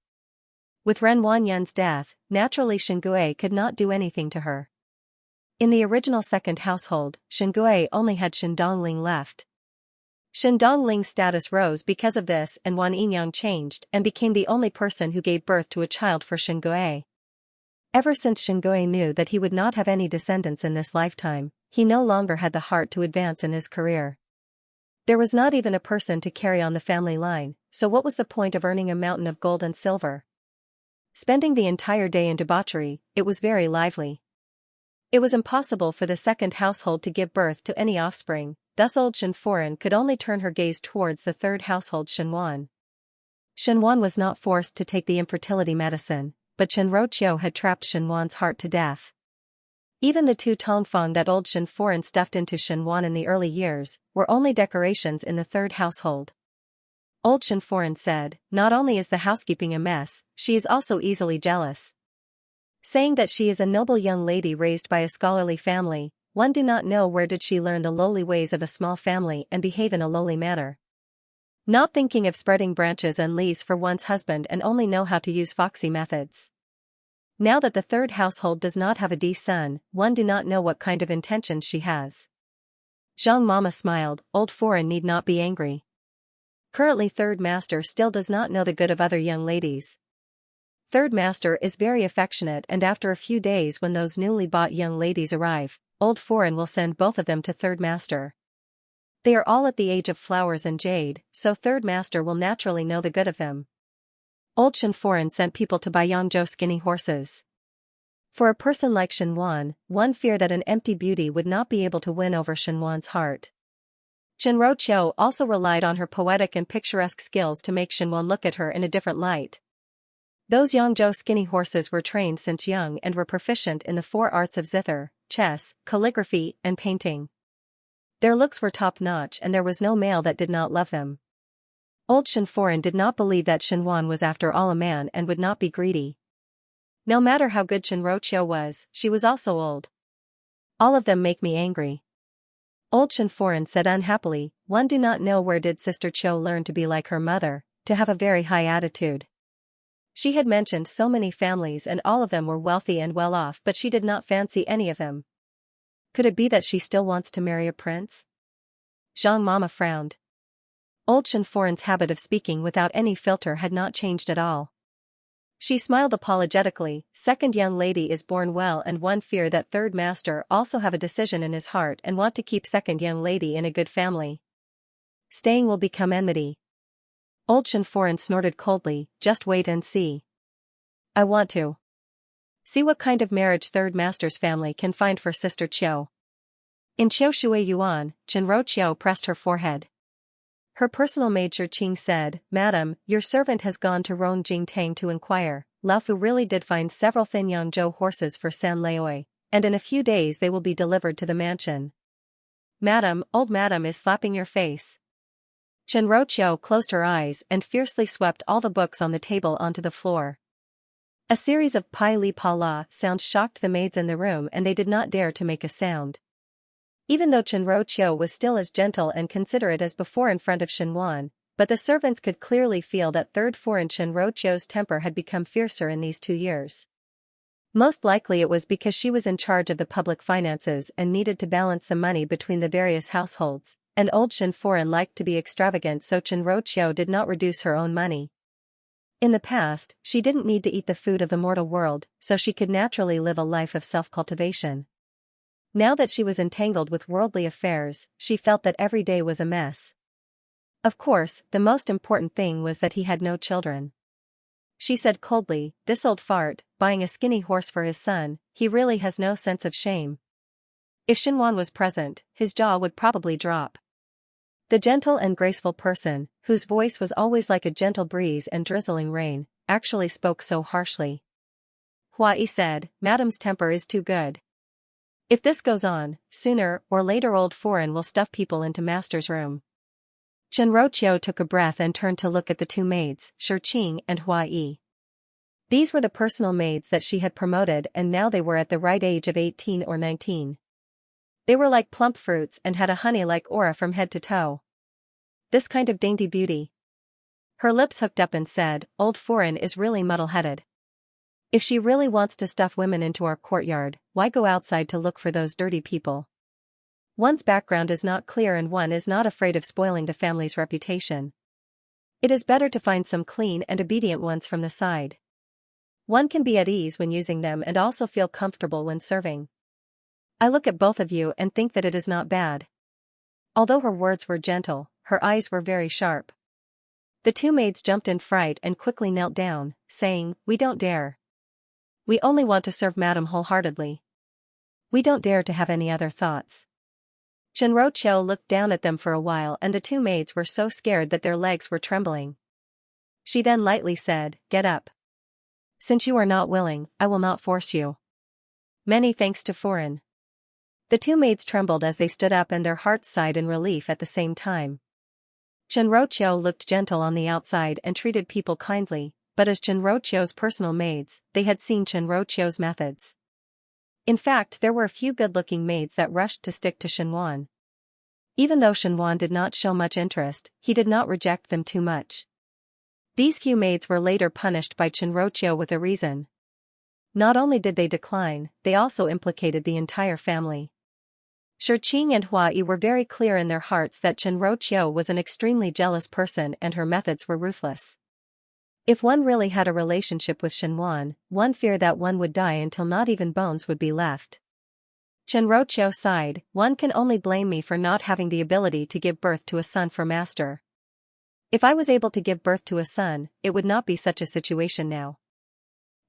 Speaker 1: With Ren Wanyan's death, naturally Shen Gui could not do anything to her. In the original second household, Shen Gui only had Shen Dongling left. Shen Dongling's status rose because of this, and Wan Yinyang changed and became the only person who gave birth to a child for Shen Gui. Ever since Shen Gui knew that he would not have any descendants in this lifetime, he no longer had the heart to advance in his career. There was not even a person to carry on the family line, so what was the point of earning a mountain of gold and silver? Spending the entire day in debauchery, it was very lively. It was impossible for the second household to give birth to any offspring, thus old Shen Foran could only turn her gaze towards the third household Shen Wan. Shen Wan was not forced to take the infertility medicine, but Chen Roqiu had trapped Shen Wan's heart to death. Even the 2 tongfang that old Shen Foran stuffed into Shen Wan in the early years were only decorations in the third household. Old Shen Foran said, "Not only is the housekeeping a mess, she is also easily jealous." Saying that she is a noble young lady raised by a scholarly family, one do not know where did she learn the lowly ways of a small family and behave in a lowly manner. Not thinking of spreading branches and leaves for one's husband, and only know how to use foxy methods. Now that the third household does not have a D-son, one do not know what kind of intentions she has. Zhang Mama smiled, old Foran need not be angry. Currently third master still does not know the good of other young ladies. Third master is very affectionate, and after a few days when those newly bought young ladies arrive, old Foran will send both of them to third master. They are all at the age of flowers and jade, so third master will naturally know the good of them. Old Shen Foran sent people to buy Yangzhou skinny horses. For a person like Shen Wan, one feared that an empty beauty would not be able to win over Shen Wan's heart. Chen Roqiu also relied on her poetic and picturesque skills to make Shen Wan look at her in a different light. Those Yangzhou skinny horses were trained since young and were proficient in the 4 arts of zither, chess, calligraphy, and painting. Their looks were top-notch, and there was no male that did not love them. Old Shen Foran did not believe that Shen Wan was after all a man and would not be greedy. No matter how good Chen Roqiu was, she was also old. All of them make me angry. Old Shen Foran said unhappily, one do not know where did Sister Qiu learn to be like her mother, to have a very high attitude. She had mentioned so many families and all of them were wealthy and well off, but she did not fancy any of them. Could it be that she still wants to marry a prince? Zhang Mama frowned. Old Shen Foran's habit of speaking without any filter had not changed at all. She smiled apologetically. Second young lady is born well, and one fear that third master also have a decision in his heart and want to keep second young lady in a good family. Staying will become enmity. Old Shen Foran snorted coldly, just wait and see. I want to see what kind of marriage third master's family can find for Sister Qiu. In Qiu Shui Yuan, Chen Roqiu pressed her forehead. Her personal maid Qing said, "Madam, your servant has gone to Rong Jingtang to inquire. Lao Fu really did find several thin Yangzhou horses for San Leoi, and in a few days they will be delivered to the mansion." Madam, old madam is slapping your face. Xianxia closed her eyes and fiercely swept all the books on the table onto the floor. A series of pai li pa la sounds shocked the maids in the room and they did not dare to make a sound. Even though Xianxia was still as gentle and considerate as before in front of Xinhuan, but the servants could clearly feel that third foreign Xianxia's temper had become fiercer in these 2 years. Most likely it was because she was in charge of the public finances and needed to balance the money between the various households, and old Xinforen liked to be extravagant, so Xianxia did not reduce her own money. In the past, she didn't need to eat the food of the mortal world, so she could naturally live a life of self-cultivation. Now that she was entangled with worldly affairs, she felt that every day was a mess. Of course, the most important thing was that he had no children. She said coldly, "This old fart, buying a skinny horse for his son, he really has no sense of shame." If Xinhuan was present, his jaw would probably drop. The gentle and graceful person, whose voice was always like a gentle breeze and drizzling rain, actually spoke so harshly. Hua Yi said, "Madame's temper is too good. If this goes on, sooner or later old foreign will stuff people into master's room." Xianxia took a breath and turned to look at the 2 maids, Shiqing and Hua Yi. These were the personal maids that she had promoted, and now they were at the right age of 18 or 19. They were like plump fruits and had a honey-like aura from head to toe. This kind of dainty beauty. Her lips hooked up and said, "Old foreign is really muddle-headed. If she really wants to stuff women into our courtyard, why go outside to look for those dirty people? One's background is not clear and one is not afraid of spoiling the family's reputation. It is better to find some clean and obedient ones from the side. One can be at ease when using them and also feel comfortable when serving. I look at both of you and think that it is not bad." Although her words were gentle, her eyes were very sharp. The 2 maids jumped in fright and quickly knelt down, saying, "We don't dare. We only want to serve Madame wholeheartedly. We don't dare to have any other thoughts." Xianxia looked down at them for a while and the 2 maids were so scared that their legs were trembling. She then lightly said, "Get up. Since you are not willing, I will not force you. Many thanks to foreign." The 2 maids trembled as they stood up and their hearts sighed in relief at the same time. Xianxia looked gentle on the outside and treated people kindly, but as Xianxia's personal maids, they had seen Xianxia's methods. In fact, there were a few good-looking maids that rushed to stick to Xinhuan. Even though Xinhuan did not show much interest, he did not reject them too much. These few maids were later punished by Xianxia with a reason. Not only did they decline, they also implicated the entire family. Shiqing and Hua Yi were very clear in their hearts that Xianxia was an extremely jealous person and her methods were ruthless. If one really had a relationship with Xinhuan, one feared that one would die until not even bones would be left. Xianxia sighed, "One can only blame me for not having the ability to give birth to a son for master. If I was able to give birth to a son, it would not be such a situation now."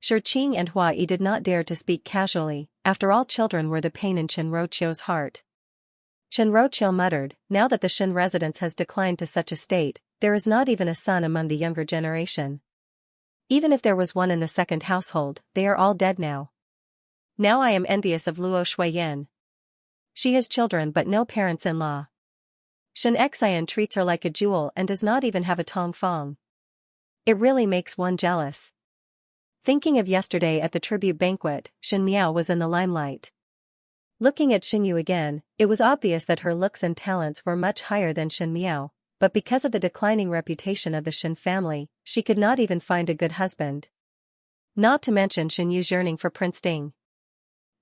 Speaker 1: Shiqing and Hua Yi did not dare to speak casually, after all children were the pain in Xianxia's heart. Xianxia muttered, "Now that the Xin residence has declined to such a state, there is not even a son among the younger generation. Even if there was one in the 2nd household, they are all dead now. Now I am envious of Luo Shuiyan. She has children but no parents-in-law. Xianxia treats her like a jewel and does not even have a tongfang. It really makes one jealous." Thinking of yesterday at the tribute banquet, Xin Miao was in the limelight. Looking at Xingyu again, it was obvious that her looks and talents were much higher than Xin Miao, but because of the declining reputation of the Xin family, she could not even find a good husband. Not to mention Xinyu's yearning for Prince Ding.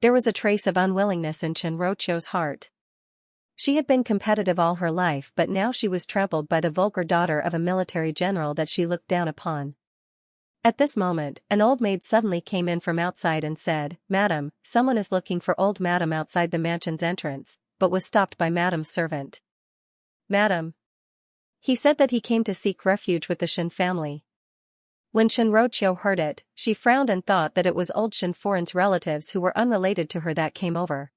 Speaker 1: There was a trace of unwillingness in Xianxia's heart. She had been competitive all her life, but now she was trampled by the vulgar daughter of a military general that she looked down upon. At this moment, an old maid suddenly came in from outside and said, "Madam, someone is looking for old Madam outside the mansion's entrance," but was stopped by Madam's servant. "Madam." He said that he came to seek refuge with the Xin family. When Xianxia heard it, she frowned and thought that it was old Xinforen's relatives who were unrelated to her that came over.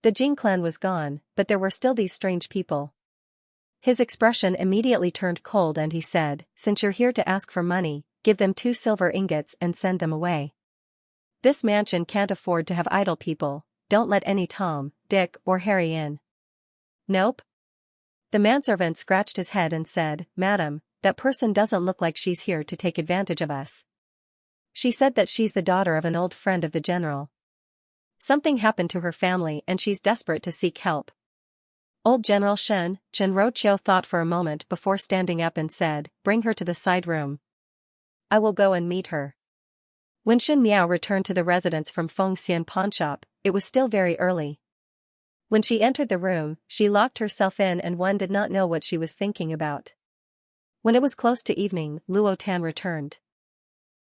Speaker 1: The Jing clan was gone, but there were still these strange people. His expression immediately turned cold and he said, "Since you're here to ask for money, give them 2 silver ingots and send them away. This mansion can't afford to have idle people, don't let any Tom, Dick or Harry in." "Nope. The manservant scratched his head and said, "Madam, that person doesn't look like she's here to take advantage of us. She said that she's the daughter of an old friend of the general. Something happened to her family and she's desperate to seek help." Old General Chen Roqiu thought for a moment before standing up and said, "Bring her to the side room. I will go and meet her." When Shen Miao returned to the residence from Fengxian pawnshop, it was still very early. When she entered the room, she locked herself in and one did not know what she was thinking about. When it was close to evening, Luo Tan returned.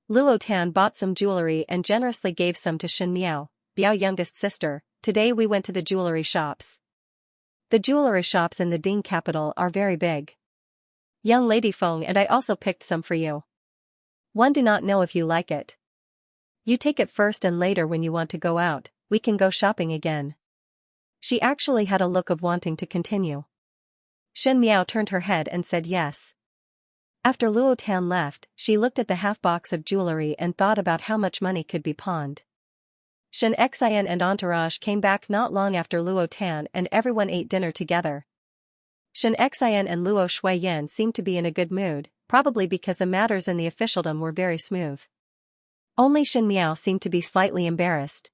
Speaker 1: Luo Tan bought some jewelry and generously gave some to Shen Miao, Biao youngest sister. "Today we went to the jewelry shops. The jewelry shops in the Ding capital are very big. Young lady Feng and I also picked some for you. One do not know if you like it. You take it first and later when you want to go out, we can go shopping again." She actually had a look of wanting to continue. Shen Miao turned her head and said yes. After Luo Tan left, she looked at the half-box of jewelry and thought about how much money could be pawned. Xianxia and entourage came back not long after Luo Tan and everyone ate dinner together. Xianxia and Luo Shuiyan seemed to be in a good mood, probably because the matters in the officialdom were very smooth. Only Shen Miao seemed to be slightly embarrassed.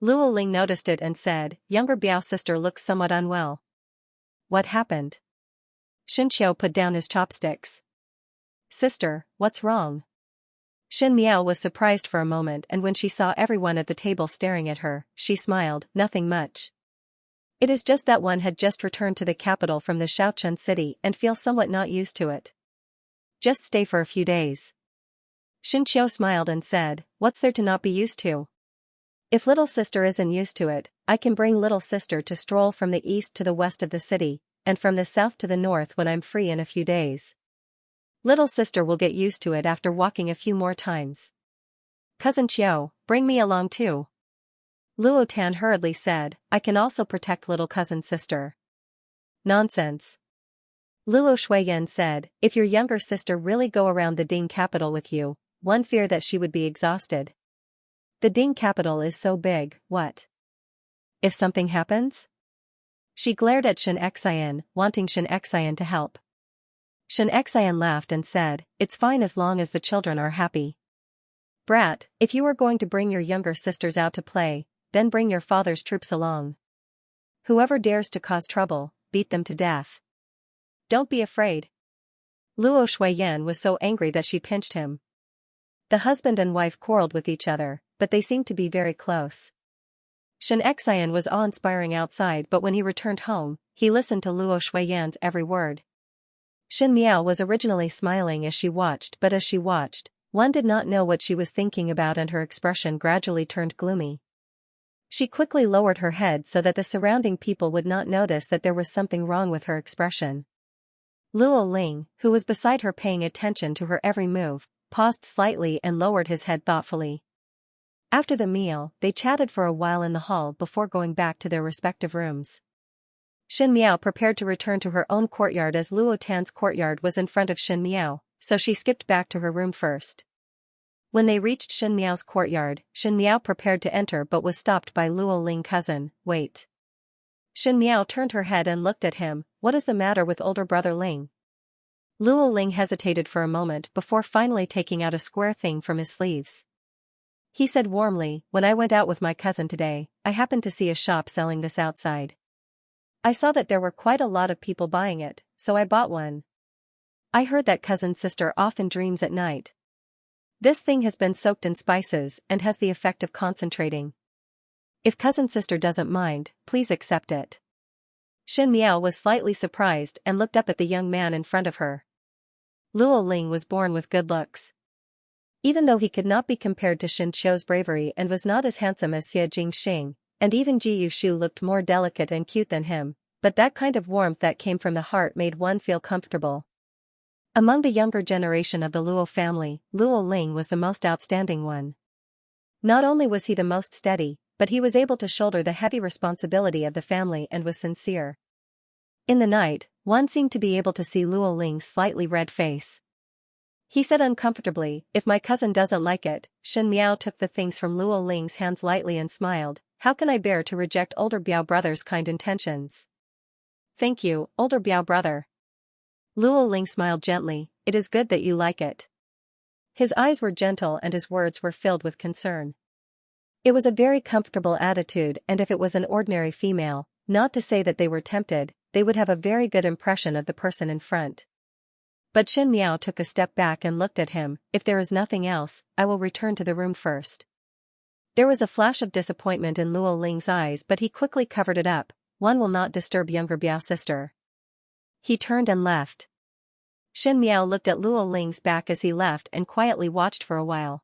Speaker 1: Luo Ling noticed it and said, "Younger Biao sister looks somewhat unwell. What happened?" Shen Qiu put down his chopsticks. "Sister, what's wrong?" Shen Miao was surprised for a moment and when she saw everyone at the table staring at her, she smiled, "Nothing much. It is just that one had just returned to the capital from the Shaochun city and feels somewhat not used to it. Just stay for a few days." Shen Qiu smiled and said, "What's there to not be used to? If little sister isn't used to it, I can bring little sister to stroll from the east to the west of the city, and from the south to the north when I'm free in a few days. Little sister will get used to it after walking a few more times. Cousin Qiu, bring me along too." Luo Tan hurriedly said, "I can also protect little cousin sister." "Nonsense." Luo Shuiyan said, "If your younger sister really go around the Ding capital with you, one fear that she would be exhausted. The Ding capital is so big, what if something happens?" She glared at Xianxia, wanting Xianxia to help. Xianxia laughed and said, "It's fine as long as the children are happy. Brat, if you are going to bring your younger sisters out to play, then bring your father's troops along. Whoever dares to cause trouble, beat them to death. Don't be afraid." Luo Shuiyan was so angry that she pinched him. The husband and wife quarreled with each other, but they seemed to be very close. Xianxia was awe-inspiring outside but when he returned home, he listened to Luo Shuiyan's every word. Shen Miao was originally smiling as she watched but as she watched, one did not know what she was thinking about and her expression gradually turned gloomy. She quickly lowered her head so that the surrounding people would not notice that there was something wrong with her expression. Luo Ling, who was beside her paying attention to her every move, paused slightly and lowered his head thoughtfully. After the meal, they chatted for a while in the hall before going back to their respective rooms. Shen Miao prepared to return to her own courtyard as Luo Tan's courtyard was in front of Shen Miao, so she skipped back to her room first. When they reached Shen Miao's courtyard, Shen Miao prepared to enter but was stopped by Luo Ling. "Cousin, wait." Shen Miao turned her head and looked at him. "What is the matter with older brother Ling?" Luo Ling hesitated for a moment before finally taking out a square thing from his sleeves. He said warmly, "When I went out with my cousin today, I happened to see a shop selling this outside. I saw that there were quite a lot of people buying it, so I bought one. I heard that cousin's sister often dreams at night. This thing has been soaked in spices and has the effect of concentrating. If cousin sister doesn't mind, please accept it." Shen Miao was slightly surprised and looked up at the young man in front of her. Luo Ling was born with good looks. Even though he could not be compared to Shen Qiu's bravery and was not as handsome as Xie Jingxing, and even Ji Yushu looked more delicate and cute than him, but that kind of warmth that came from the heart made one feel comfortable. Among the younger generation of the Luo family, Luo Ling was the most outstanding one. Not only was he the most steady, but he was able to shoulder the heavy responsibility of the family and was sincere. In the night, one seemed to be able to see Luo Ling's slightly red face. He said uncomfortably, "If my cousin doesn't like it." Shen Miao took the things from Luo Ling's hands lightly and smiled, "How can I bear to reject older Biao brother's kind intentions?" Thank you, older Biao brother. Luo Ling smiled gently, it is good that you like it. His eyes were gentle and his words were filled with concern. It was a very comfortable attitude, and if it was an ordinary female, not to say that they were tempted, they would have a very good impression of the person in front. But Xin Miao took a step back and looked at him. If there is nothing else, I will return to the room first. There was a flash of disappointment in Luo Ling's eyes, but he quickly covered it up. One will not disturb younger Biao's sister. He turned and left. Xin Miao looked at Luo Ling's back as he left and quietly watched for a while.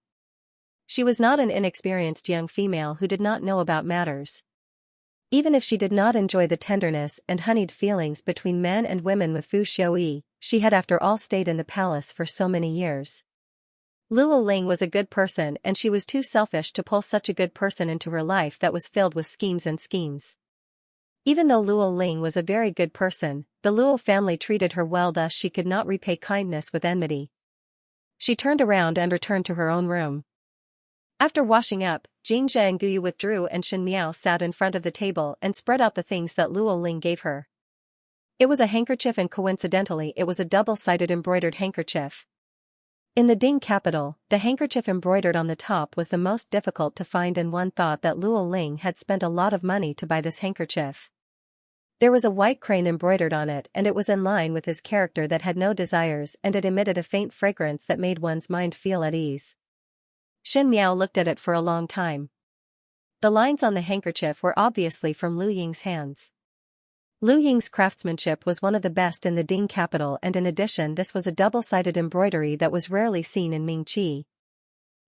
Speaker 1: She was not an inexperienced young female who did not know about matters. Even if she did not enjoy the tenderness and honeyed feelings between men and women with Fu Xiuyi, she had after all stayed in the palace for so many years. Luo Ling was a good person, and she was too selfish to pull such a good person into her life that was filled with schemes and schemes. Even though Luo Ling was a very good person, the Luo family treated her well, thus she could not repay kindness with enmity. She turned around and returned to her own room. After washing up, Xianxia and Guyu withdrew and Xin Miao sat in front of the table and spread out the things that Luo Ling gave her. It was a handkerchief, and coincidentally it was a double-sided embroidered handkerchief. In the Ding capital, the handkerchief embroidered on the top was the most difficult to find, and one thought that Luo Ling had spent a lot of money to buy this handkerchief. There was a white crane embroidered on it, and it was in line with his character that had no desires, and it emitted a faint fragrance that made one's mind feel at ease. Xin Miao looked at it for a long time. The lines on the handkerchief were obviously from Lu Ying's hands. Lu Ying's craftsmanship was one of the best in the Ding capital, and in addition this was a double-sided embroidery that was rarely seen in Mingqi.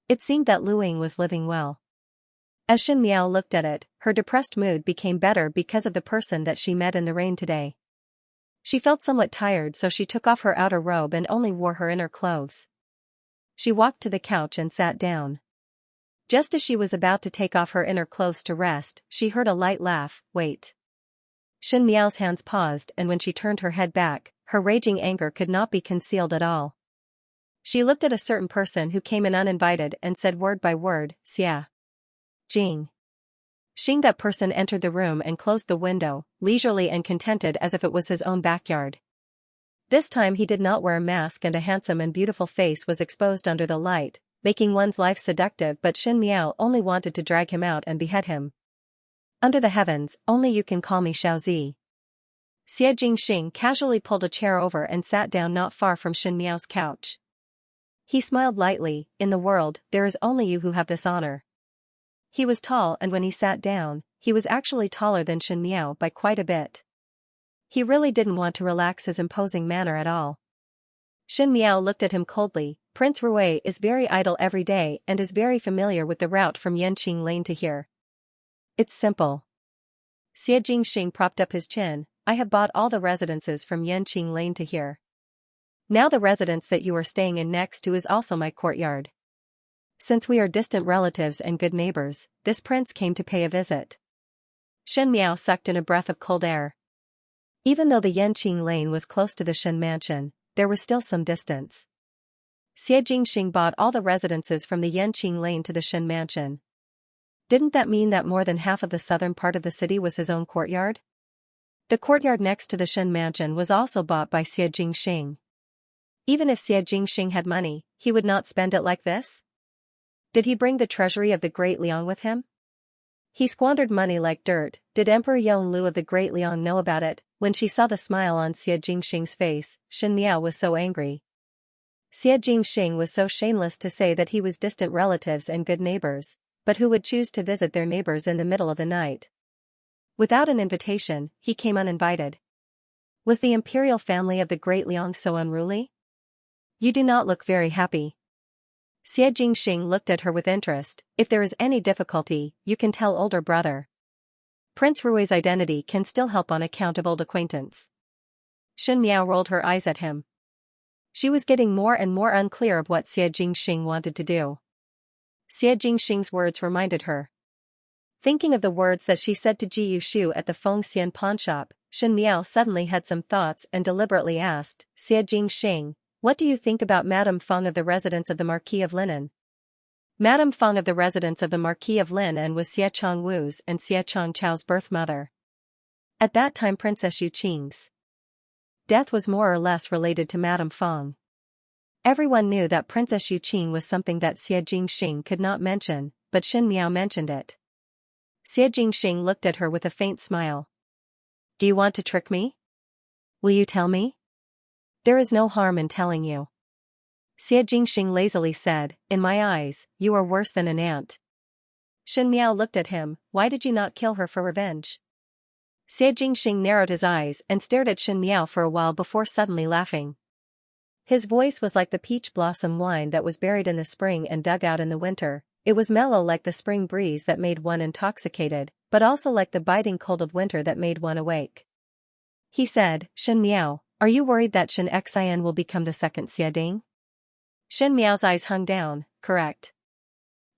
Speaker 1: It seemed that Lu Ying was living well. As Xin Miao looked at it, her depressed mood became better because of the person that she met in the rain today. She felt somewhat tired, so she took off her outer robe and only wore her inner clothes. She walked to the couch and sat down. Just as she was about to take off her inner clothes to rest, she heard a light laugh. Wait. Xin Miao's hands paused, and when she turned her head back, her raging anger could not be concealed at all. She looked at a certain person who came in uninvited and said word by word, Xia. Jing. Xing. That person entered the room and closed the window, leisurely and contented as if it was his own backyard. This time he did not wear a mask, and a handsome and beautiful face was exposed under the light, making one's life seductive, but Xin Miao only wanted to drag him out and behead him. Under the heavens, only you can call me Xiaozi. Xie Jingxing casually pulled a chair over and sat down not far from Xin Miao's couch. He smiled lightly. In the world, there is only you who have this honor. He was tall, and when he sat down, he was actually taller than Xin Miao by quite a bit. He really didn't want to relax his imposing manner at all. Xin Miao looked at him coldly. Prince Rui is very idle every day and is very familiar with the route from Yanqing Lane to here. It's simple. Xie Jingxing propped up his chin. I have bought all the residences from Yanqing Lane to here. Now the residence that you are staying in next to is also my courtyard. Since we are distant relatives and good neighbors, this prince came to pay a visit. Xin Miao sucked in a breath of cold air. Even though the Yanqing Lane was close to the Shen mansion, there was still some distance. Xie Jingxing bought all the residences from the Yanqing Lane to the Shen mansion. Didn't that mean that more than half of the southern part of the city was his own courtyard? The courtyard next to the Shen mansion was also bought by Xie Jingxing. Even if Xie Jingxing had money, he would not spend it like this? Did he bring the treasury of the Great Liang with him? He squandered money like dirt. Did Emperor Yonglu of the Great Liang know about it? When she saw the smile on Xie Jingxing's face, Xin Miao was so angry. Xie Jingxing was so shameless to say that he was distant relatives and good neighbors, but who would choose to visit their neighbors in the middle of the night? Without an invitation, he came uninvited. Was the imperial family of the Great Liang so unruly? You do not look very happy. Xie Jingxing looked at her with interest. If there is any difficulty, you can tell older brother. Prince Rui's identity can still help on account of old acquaintance. Xin Miao rolled her eyes at him. She was getting more and more unclear of what Xie Jingxing wanted to do. Xie Jingxing's words reminded her. Thinking of the words that she said to Ji Yushu at the Fengxian pawnshop, Xin Miao suddenly had some thoughts and deliberately asked, Xie Jingxing, what do you think about Madame Feng of the residence of the Marquis of Linan? Madame Feng of the residence of the Marquis of Linan was Xie Chongwu's and Xie Chongchao's birth mother. At that time Princess Yu Qing's death was more or less related to Madame Fong. Everyone knew that Princess Yu Qing was something that Xie Jingxing could not mention, but Xin Miao mentioned it. Xie Jingxing looked at her with a faint smile. Do you want to trick me? Will you tell me? There is no harm in telling you. Xie Jingxing lazily said, in my eyes, you are worse than an ant. Xin Miao looked at him, why did you not kill her for revenge? Xie Jingxing narrowed his eyes and stared at Xin Miao for a while before suddenly laughing. His voice was like the peach blossom wine that was buried in the spring and dug out in the winter. It was mellow like the spring breeze that made one intoxicated, but also like the biting cold of winter that made one awake. He said, Xin Miao, are you worried that Xianxia will become the second Xiading? Xin Miao's eyes hung down, correct.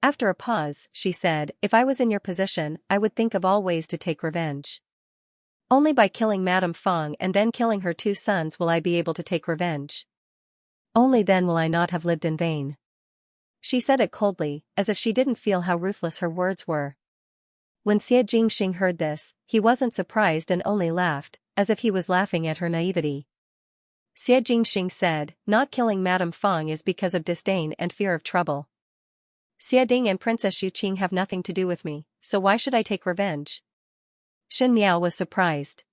Speaker 1: After a pause, she said, if I was in your position, I would think of all ways to take revenge. Only by killing Madame Fong and then killing her 2 sons will I be able to take revenge. Only then will I not have lived in vain. She said it coldly, as if she didn't feel how ruthless her words were. When Xie Jingxing heard this, he wasn't surprised and only laughed, as if he was laughing at her naivety. Xie Jingxing said, not killing Madame Fong is because of disdain and fear of trouble. Xiading and Princess Yu Qing have nothing to do with me, so why should I take revenge? Xin Miao was surprised.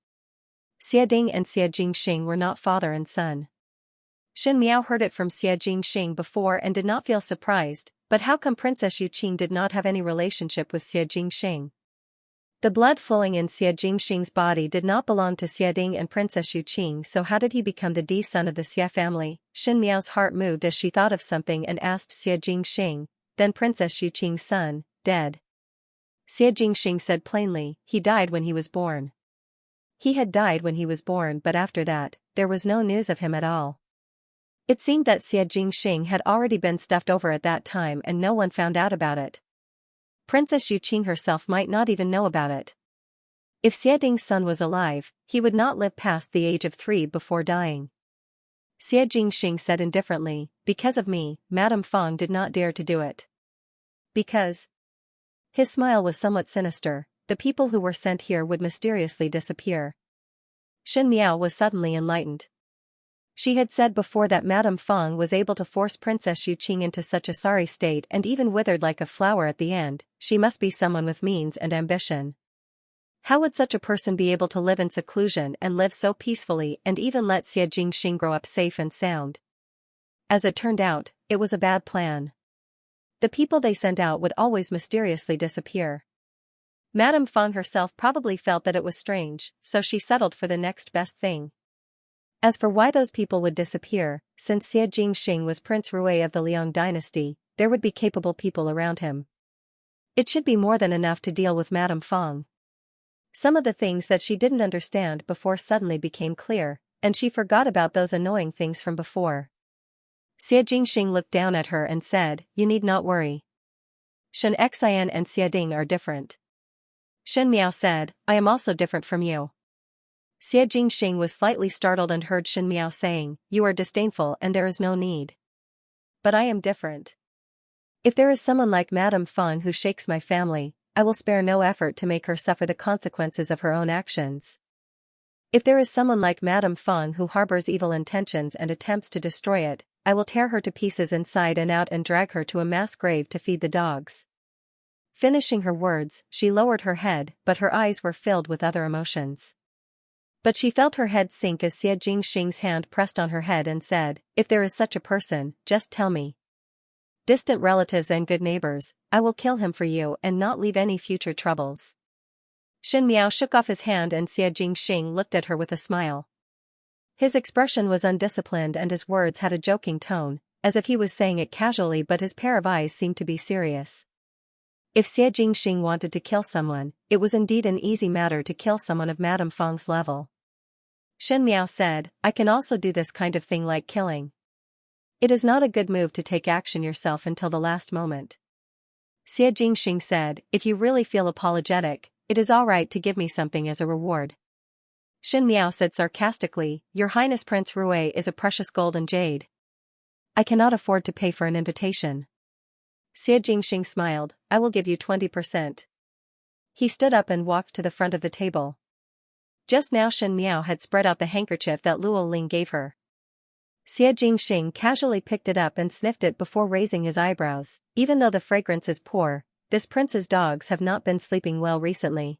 Speaker 1: Xiading and Xie Jingxing were not father and son. Xin Miao heard it from Xie Jingxing before and did not feel surprised, but how come Princess Yu Qing did not have any relationship with Xie Jingxing? The blood flowing in Xie Jingxing's body did not belong to Xiading and Princess Yu Qing, so how did he become the D son of the Xie family? Xin Miao's heart moved as she thought of something and asked Xie Jingxing, then Princess Yu Qing's son, dead. Xie Jingxing said plainly, he died when he was born. He had died when he was born, but after that, there was no news of him at all. It seemed that Xie Jingxing had already been stuffed over at that time and no one found out about it. Princess Yu Qing herself might not even know about it. If Xiading's son was alive, he would not live past the age of 3 before dying. Xie Jingxing said indifferently, because of me, Madame Fong did not dare to do it. Because. His smile was somewhat sinister, the people who were sent here would mysteriously disappear. Xin Miao was suddenly enlightened. She had said before that Madame Fong was able to force Princess Yu Qing into such a sorry state and even withered like a flower at the end. She must be someone with means and ambition. How would such a person be able to live in seclusion and live so peacefully and even let Xie Jingxing grow up safe and sound? As it turned out, it was a bad plan. The people they sent out would always mysteriously disappear. Madame Fong herself probably felt that it was strange, so she settled for the next best thing. As for why those people would disappear, since Xie Jingxing was Prince Rui of the Liang dynasty, there would be capable people around him. It should be more than enough to deal with Madame Fong. Some of the things that she didn't understand before suddenly became clear, and she forgot about those annoying things from before. Xie Jingxing looked down at her and said, you need not worry. Xianxia and Xiading are different. Xin Miao said, I am also different from you. Xie Jingxing was slightly startled and heard Xin Miao saying, you are disdainful and there is no need. But I am different. If there is someone like Madame Fong who shakes my family, I will spare no effort to make her suffer the consequences of her own actions. If there is someone like Madame Fong who harbors evil intentions and attempts to destroy it, I will tear her to pieces inside and out and drag her to a mass grave to feed the dogs. Finishing her words, she lowered her head, but her eyes were filled with other emotions. But she felt her head sink as Xie Jingxing's hand pressed on her head and said, if there is such a person, just tell me. Distant relatives and good neighbors, I will kill him for you and not leave any future troubles. Xin Miao shook off his hand and Xie Jingxing looked at her with a smile. His expression was undisciplined and his words had a joking tone, as if he was saying it casually, but his pair of eyes seemed to be serious. If Xie Jingxing wanted to kill someone, it was indeed an easy matter to kill someone of Madame Fong's level. Xin Miao said, I can also do this kind of thing like killing. It is not a good move to take action yourself until the last moment. Xie Jingxing said, if you really feel apologetic, it is all right to give me something as a reward. Xin Miao said sarcastically, Your Highness Prince Rui is a precious gold and jade. I cannot afford to pay for an invitation. Xie Jingxing smiled, I will give you 20%. He stood up and walked to the front of the table. Just now Shen Miao had spread out the handkerchief that Luo Ling gave her. Xie Jingxing casually picked it up and sniffed it before raising his eyebrows. Even though the fragrance is poor, this prince's dogs have not been sleeping well recently.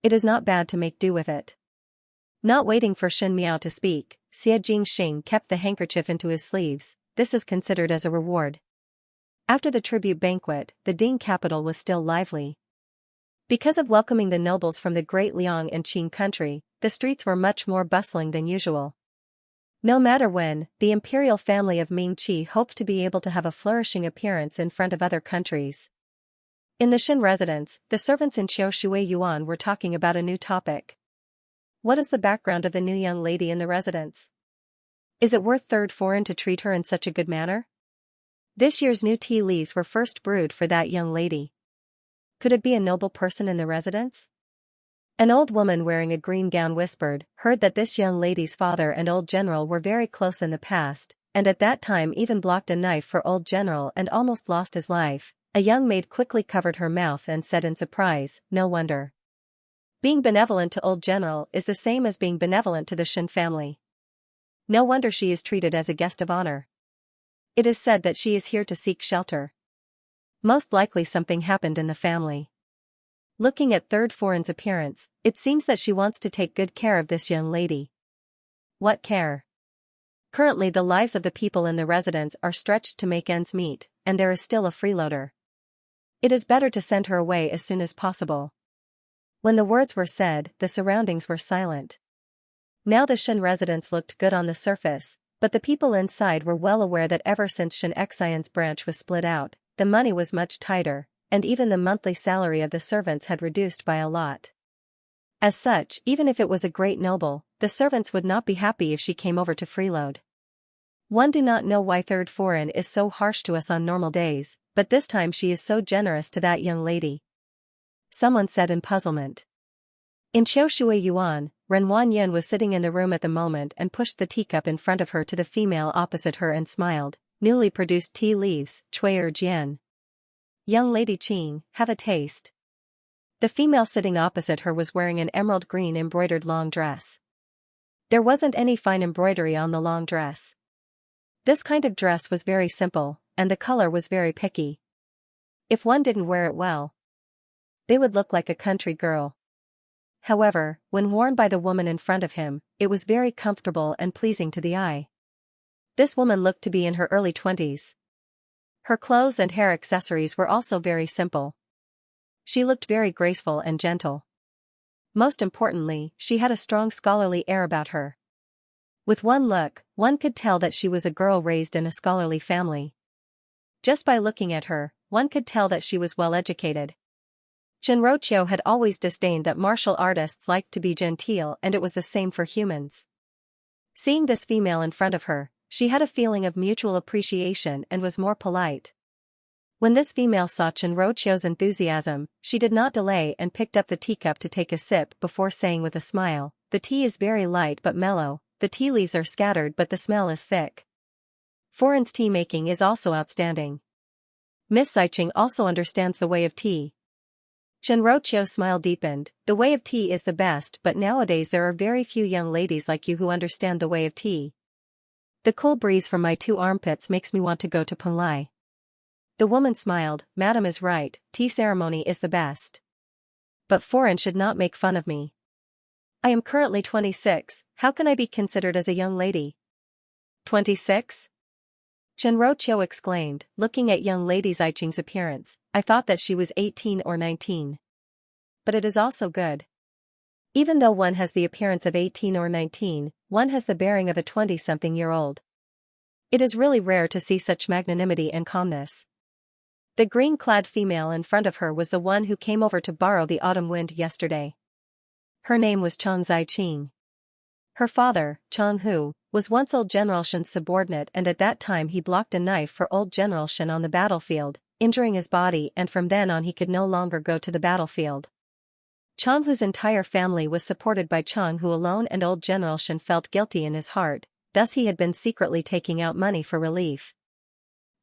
Speaker 1: It is not bad to make do with it. Not waiting for Shen Miao to speak, Xie Jingxing kept the handkerchief into his sleeves. This is considered as a reward. After the tribute banquet, the Ding capital was still lively. Because of welcoming the nobles from the great Liang and Qing country, the streets were much more bustling than usual. No matter when, the imperial family of Ming Qi hoped to be able to have a flourishing appearance in front of other countries. In the Shen residence, the servants in Qiu Shui Yuan were talking about a new topic. What is the background of the new young lady in the residence? Is it worth third foreign to treat her in such a good manner? This year's new tea leaves were first brewed for that young lady. Could it be a noble person in the residence? An old woman wearing a green gown whispered, heard that this young lady's father and old general were very close in the past, and at that time even blocked a knife for old general and almost lost his life. A young maid quickly covered her mouth and said in surprise, no wonder. Being benevolent to old general is the same as being benevolent to the Shen family. No wonder she is treated as a guest of honor. It is said that she is here to seek shelter. Most likely something happened in the family. Looking at third foreign's appearance, it seems that she wants to take good care of this young lady. What care? Currently the lives of the people in the residence are stretched to make ends meet, and there is still a freeloader. It is better to send her away as soon as possible. When the words were said, the surroundings were silent. Now the Shen residence looked good on the surface, but the people inside were well aware that ever since Xianxia's branch was split out, the money was much tighter, and even the monthly salary of the servants had reduced by a lot. As such, even if it was a great noble, the servants would not be happy if she came over to freeload. One do not know why third foreign is so harsh to us on normal days, but this time she is so generous to that young lady. Someone said in puzzlement. In Qiu Shui Yuan, Ren Wanyan was sitting in the room at the moment and pushed the teacup in front of her to the female opposite her and smiled. Newly produced tea leaves, Cui Jian. Young lady Qing, have a taste. The female sitting opposite her was wearing an emerald green embroidered long dress. There wasn't any fine embroidery on the long dress. This kind of dress was very simple, and the color was very picky. If one didn't wear it well, they would look like a country girl. However, when worn by the woman in front of him, it was very comfortable and pleasing to the eye. This woman looked to be in her early 20s. Her clothes and hair accessories were also very simple. She looked very graceful and gentle. Most importantly, she had a strong scholarly air about her. With one look, one could tell that she was a girl raised in a scholarly family. Just by looking at her, one could tell that she was well educated. Zhenrouqiu had always disdained that martial artists liked to be genteel, and it was the same for humans. Seeing this female in front of her, she had a feeling of mutual appreciation and was more polite. When this female saw Zhenrouqiu's enthusiasm, she did not delay and picked up the teacup to take a sip before saying with a smile, "The tea is very light but mellow, the tea leaves are scattered but the smell is thick. Foreign's tea making is also outstanding. Miss Saiching also understands the way of tea." Zhenrouqiu's smile deepened. "The way of tea is the best, but nowadays there are very few young ladies like you who understand the way of tea. The cool breeze from my two armpits makes me want to go to Punlai." The woman smiled. "Madam is right, tea ceremony is the best. But foreign should not make fun of me. I am currently 26, how can I be considered as a young lady?" 26? Zhenrouqiu exclaimed, looking at young lady Zaiqing's appearance. "I thought that she was 18 or 19. But it is also good. Even though one has the appearance of 18 or 19, one has the bearing of a 20-something-year-old. It is really rare to see such magnanimity and calmness." The green-clad female in front of her was the one who came over to borrow the autumn wind yesterday. Her name was Chang Zaiqing. Her father, Chang Hu, was once old General Shen's subordinate, and at that time he blocked a knife for old General Shen on the battlefield, injuring his body, and from then on he could no longer go to the battlefield. Chang Hu's entire family was supported by Chang Hu alone, and old General Shen felt guilty in his heart, thus he had been secretly taking out money for relief.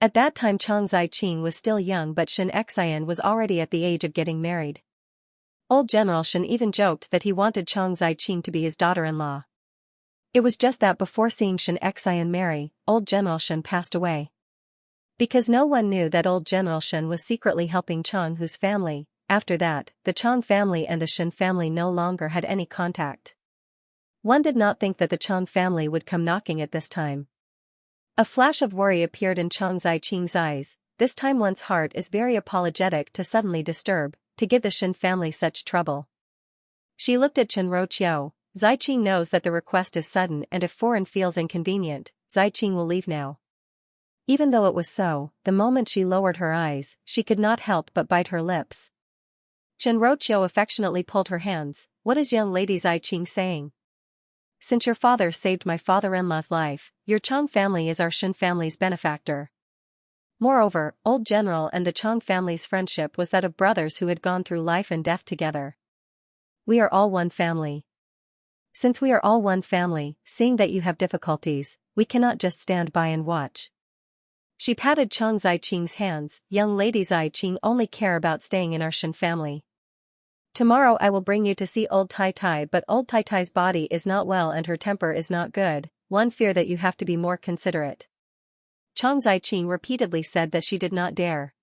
Speaker 1: At that time Chang Zaiqing was still young, but Xianxia was already at the age of getting married. Old General Shen even joked that he wanted Chang Ziqing to be his daughter-in-law. It was just that before seeing Xianxia marry, old General Shen passed away. Because no one knew that old General Shen was secretly helping Chang Hu's family. After that, the Chang family and the Shen family no longer had any contact. One did not think that the Chang family would come knocking at this time. A flash of worry appeared in Chang Ziqing's eyes. This time one's heart is very apologetic to suddenly disturb, to give the Shen family such trouble. She looked at Chen Roqiu. Ziqing knows that the request is sudden, and if foreign feels inconvenient, Ziqing will leave now. Even though it was so, the moment she lowered her eyes, she could not help but bite her lips. Chen Roqiu affectionately pulled her hands. What is young lady Ziqing saying? Since your father saved my father-in-law's life, your Chang family is our Shen family's benefactor. Moreover, old General and the Chang family's friendship was that of brothers who had gone through life and death together. We are all one family. Since we are all one family, seeing that you have difficulties, we cannot just stand by and watch. She patted Chang Ziqing's hands. Young lady Ziqing only care about staying in our Shen family. Tomorrow I will bring you to see old Tai Tai, but old Tai Tai's body is not well and her temper is not good. One fear that you have to be more considerate. Chang Ziqing repeatedly said that she did not dare.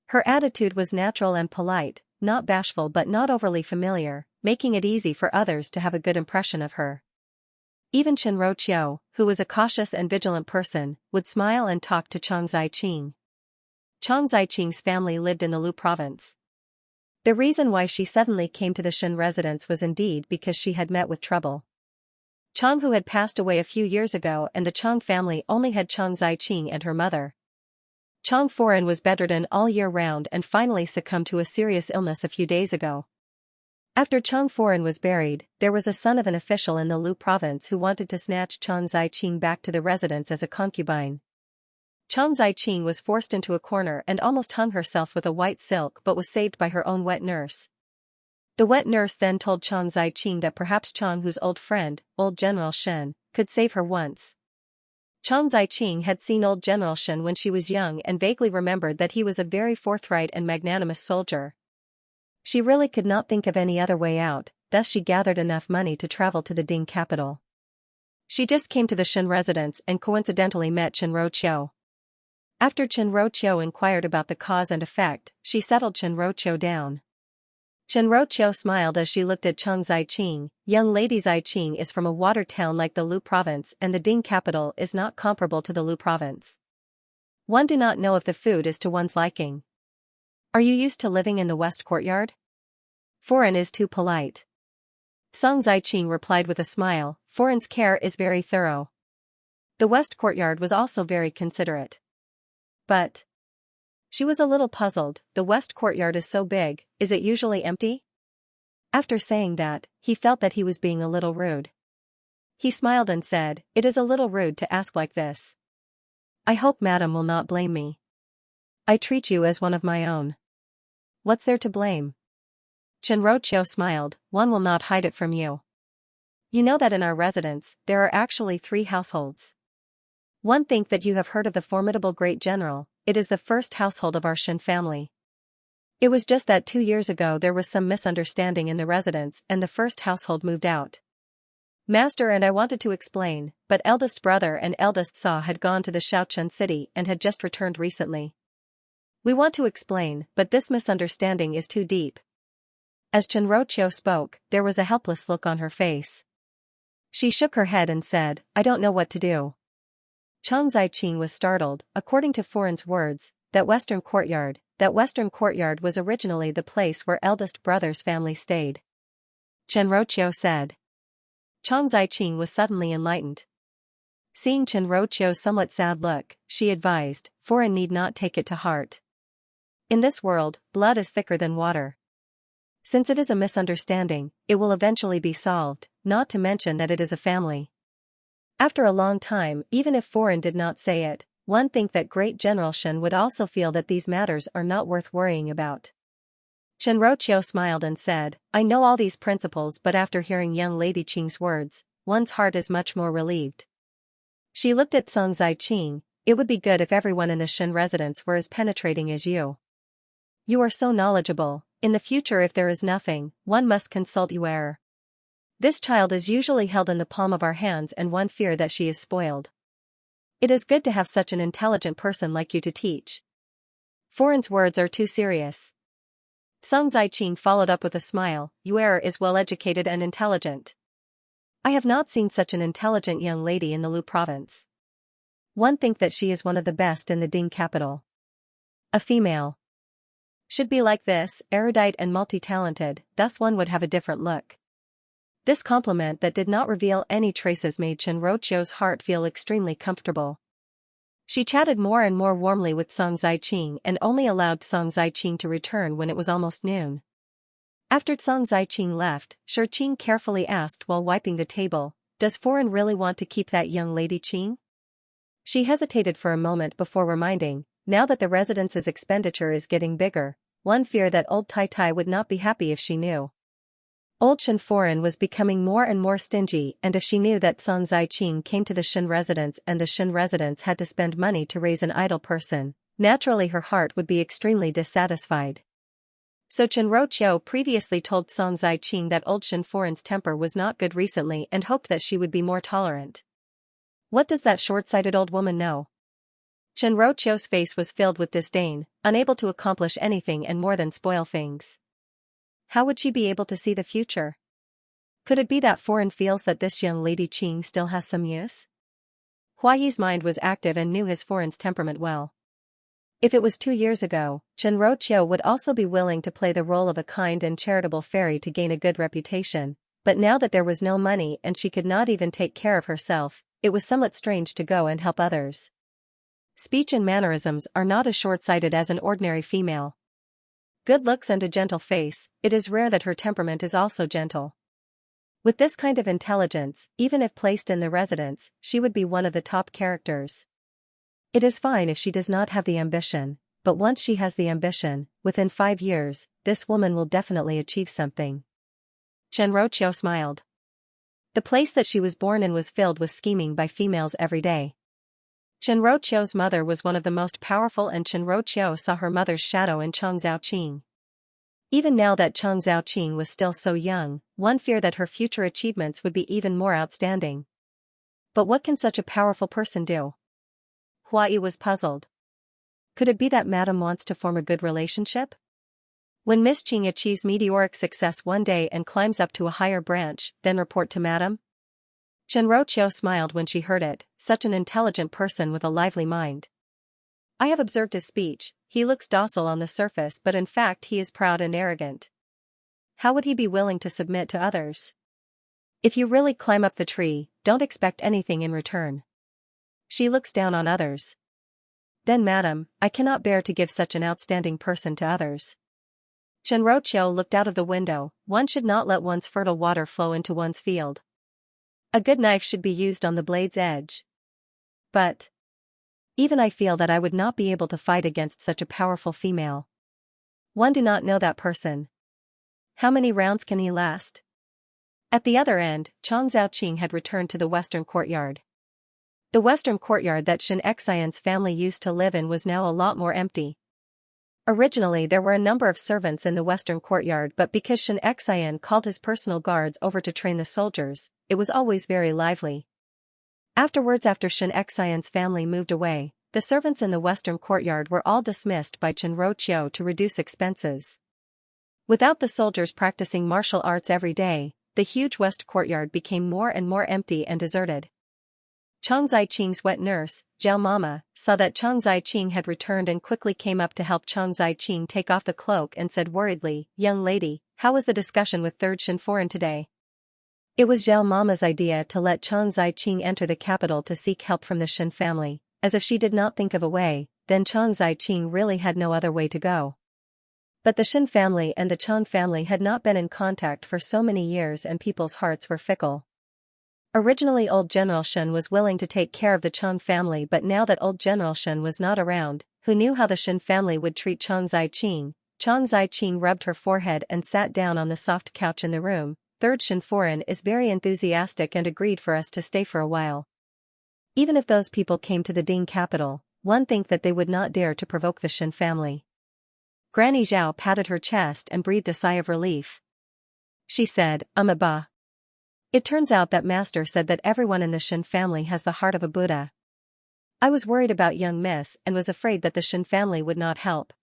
Speaker 1: Her attitude was natural and polite, not bashful but not overly familiar, making it easy for others to have a good impression of her. Even Chen Roqiu, who was a cautious and vigilant person, would smile and talk to Chang Ziqing. Chang Ziqing's family lived in the Lu province. The reason why she suddenly came to the Shen residence was indeed because she had met with trouble. Chang Hu had passed away a few years ago and the Chang family only had Chang Ziqing and her mother. Chang Foreign was bedridden all year round and finally succumbed to a serious illness a few days ago. After Chang Foreign was buried, there was a son of an official in the Lu province who wanted to snatch Chang Ziqing back to the residence as a concubine. Chang Ziqing was forced into a corner and almost hung herself with a white silk but was saved by her own wet nurse. The wet nurse then told Chang Ziqing that perhaps Chang Hu's old friend, old General Shen, could save her once. Chang Ziqing had seen old General Shen when she was young and vaguely remembered that he was a very forthright and magnanimous soldier. She really could not think of any other way out, thus she gathered enough money to travel to the Ding capital. She just came to the Shen residence and coincidentally met Chen Roqiu. After Chen Roqiu inquired about the cause and effect, she settled Chen Roqiu down. Chen Roqiu smiled as she looked at Chang Ziqing. Young lady Ziqing is from a water town like the Lu province and the Ding capital is not comparable to the Lu province. One do not know if the food is to one's liking. Are you used to living in the West Courtyard? Foreign is too polite. Chang Ziqing replied with a smile. Foreign's care is very thorough. The West Courtyard was also very considerate. But she was a little puzzled. The West Courtyard is so big, is it usually empty? After saying that, he felt that he was being a little rude. He smiled and said, it is a little rude to ask like this. I hope madam will not blame me. I treat you as one of my own. What's there to blame? Chen Roqiu smiled, one will not hide it from you. You know that in our residence, there are actually 3 households. One think that you have heard of the formidable great general, it is the first household of our Shen family. It was just that 2 years ago there was some misunderstanding in the residence and the first household moved out. Master and I wanted to explain, but eldest brother and eldest Sa had gone to the Shaochun city and had just returned recently. We want to explain, but this misunderstanding is too deep. As Chen Roqiu spoke, there was a helpless look on her face. She shook her head and said, I don't know what to do. Chang Ziqing was startled. According to Foreign's words, that Western Courtyard was originally the place where eldest brother's family stayed. Chen Roqiu said. Chang Ziqing was suddenly enlightened. Seeing Chen Roqiu's somewhat sad look, she advised, Foreign need not take it to heart. In this world, blood is thicker than water. Since it is a misunderstanding, it will eventually be solved, not to mention that it is a family. After a long time, even if Foreign did not say it, one think that great General Shen would also feel that these matters are not worth worrying about. Chen Roqiu smiled and said, I know all these principles but after hearing young lady Qing's words, one's heart is much more relieved. She looked at Chang Ziqing, it would be good if everyone in the Shen residence were as penetrating as you. You are so knowledgeable. In the future, if there is nothing, one must consult you. This child is usually held in the palm of our hands and one fear that she is spoiled. It is good to have such an intelligent person like you to teach. Foreign's words are too serious. Song Zaiqing followed up with a smile. Yuer is well educated and intelligent. I have not seen such an intelligent young lady in the Lu province. One think that she is one of the best in the Ding capital. A female should be like this, erudite and multi-talented, thus one would have a different look. This compliment that did not reveal any traces made Chen Roqiu's heart feel extremely comfortable. She chatted more and more warmly with Song Zaiqing and only allowed Song Zaiqing to return when it was almost noon. After Song Zaiqing left, Shi Qing carefully asked while wiping the table, "Does Foreign really want to keep that young lady Qing?" She hesitated for a moment before reminding, now that the residence's expenditure is getting bigger, one fear that old Tai Tai would not be happy if she knew. Old Shen Foreign was becoming more and more stingy, and if she knew that Song Zaiqing came to the Shen residence and the Shen residence had to spend money to raise an idle person, naturally her heart would be extremely dissatisfied. So Chen Roqiu previously told Song Zaiqing that old Shen Foreign's temper was not good recently and hoped that she would be more tolerant. What does that short-sighted old woman know? Chen Roqiu's face was filled with disdain, unable to accomplish anything and more than spoil things. How would she be able to see the future? Could it be that Foreign feels that this young lady Qing still has some use? Hua Yi's mind was active and knew his Foreign's temperament well. If it was 2 years ago, Chen Roqiu would also be willing to play the role of a kind and charitable fairy to gain a good reputation, but now that there was no money and she could not even take care of herself, it was somewhat strange to go and help others. Speech and mannerisms are not as short-sighted as an ordinary female. Good looks and a gentle face, it is rare that her temperament is also gentle. With this kind of intelligence, even if placed in the residence, she would be one of the top characters. It is fine if she does not have the ambition, but once she has the ambition, within 5 years, this woman will definitely achieve something. Chen Roqiu smiled. The place that she was born in was filled with scheming by females every day. Chen Roqiu's mother was one of the most powerful, and Chen Roqiu saw her mother's shadow in Chang Zhaoqing. Even now that Chang Zhaoqing was still so young, one feared that her future achievements would be even more outstanding. But what can such a powerful person do? Hua Yi was puzzled. Could it be that Madame wants to form a good relationship? When Miss Qing achieves meteoric success one day and climbs up to a higher branch, then report to Madame? Chen Roqiu smiled when she heard it, such an intelligent person with a lively mind. I have observed his speech, he looks docile on the surface but in fact he is proud and arrogant. How would he be willing to submit to others? If you really climb up the tree, don't expect anything in return. She looks down on others. Then Madam, I cannot bear to give such an outstanding person to others. Chen Roqiu looked out of the window, one should not let one's fertile water flow into one's field. A good knife should be used on the blade's edge. But even I feel that I would not be able to fight against such a powerful female. One do not know that person. How many rounds can he last? At the other end, Chang Zhaoqing had returned to the western courtyard. The western courtyard that Xianxia's family used to live in was now a lot more empty. Originally there were a number of servants in the western courtyard, but because Xianxia called his personal guards over to train the soldiers, it was always very lively. Afterwards, after Xianxia's family moved away, the servants in the western courtyard were all dismissed by Chen Roqiu to reduce expenses. Without the soldiers practicing martial arts every day, the huge west courtyard became more and more empty and deserted. Chang Zaiqing's wet nurse, Zhao Mama, saw that Chang Zaiqing had returned and quickly came up to help Chang Zaiqing take off the cloak and said worriedly, "Young lady, how was the discussion with Third Shen Foreign today?" It was Zhao Mama's idea to let Chang Zaiqing enter the capital to seek help from the Shen family, as if she did not think of a way, then Chang Zaiqing really had no other way to go. But the Shen family and the Chang family had not been in contact for so many years and people's hearts were fickle. Originally old General Shen was willing to take care of the Chang family, but now that old General Shen was not around, who knew how the Shen family would treat Chang Zaiqing rubbed her forehead and sat down on the soft couch in the room. Third Shen Foreign is very enthusiastic and agreed for us to stay for a while. Even if those people came to the Ding capital, one think that they would not dare to provoke the Shen family. Granny Zhao patted her chest and breathed a sigh of relief. She said, "Bah. It turns out that Master said that everyone in the Shen family has the heart of a Buddha. I was worried about young Miss and was afraid that the Shen family would not help.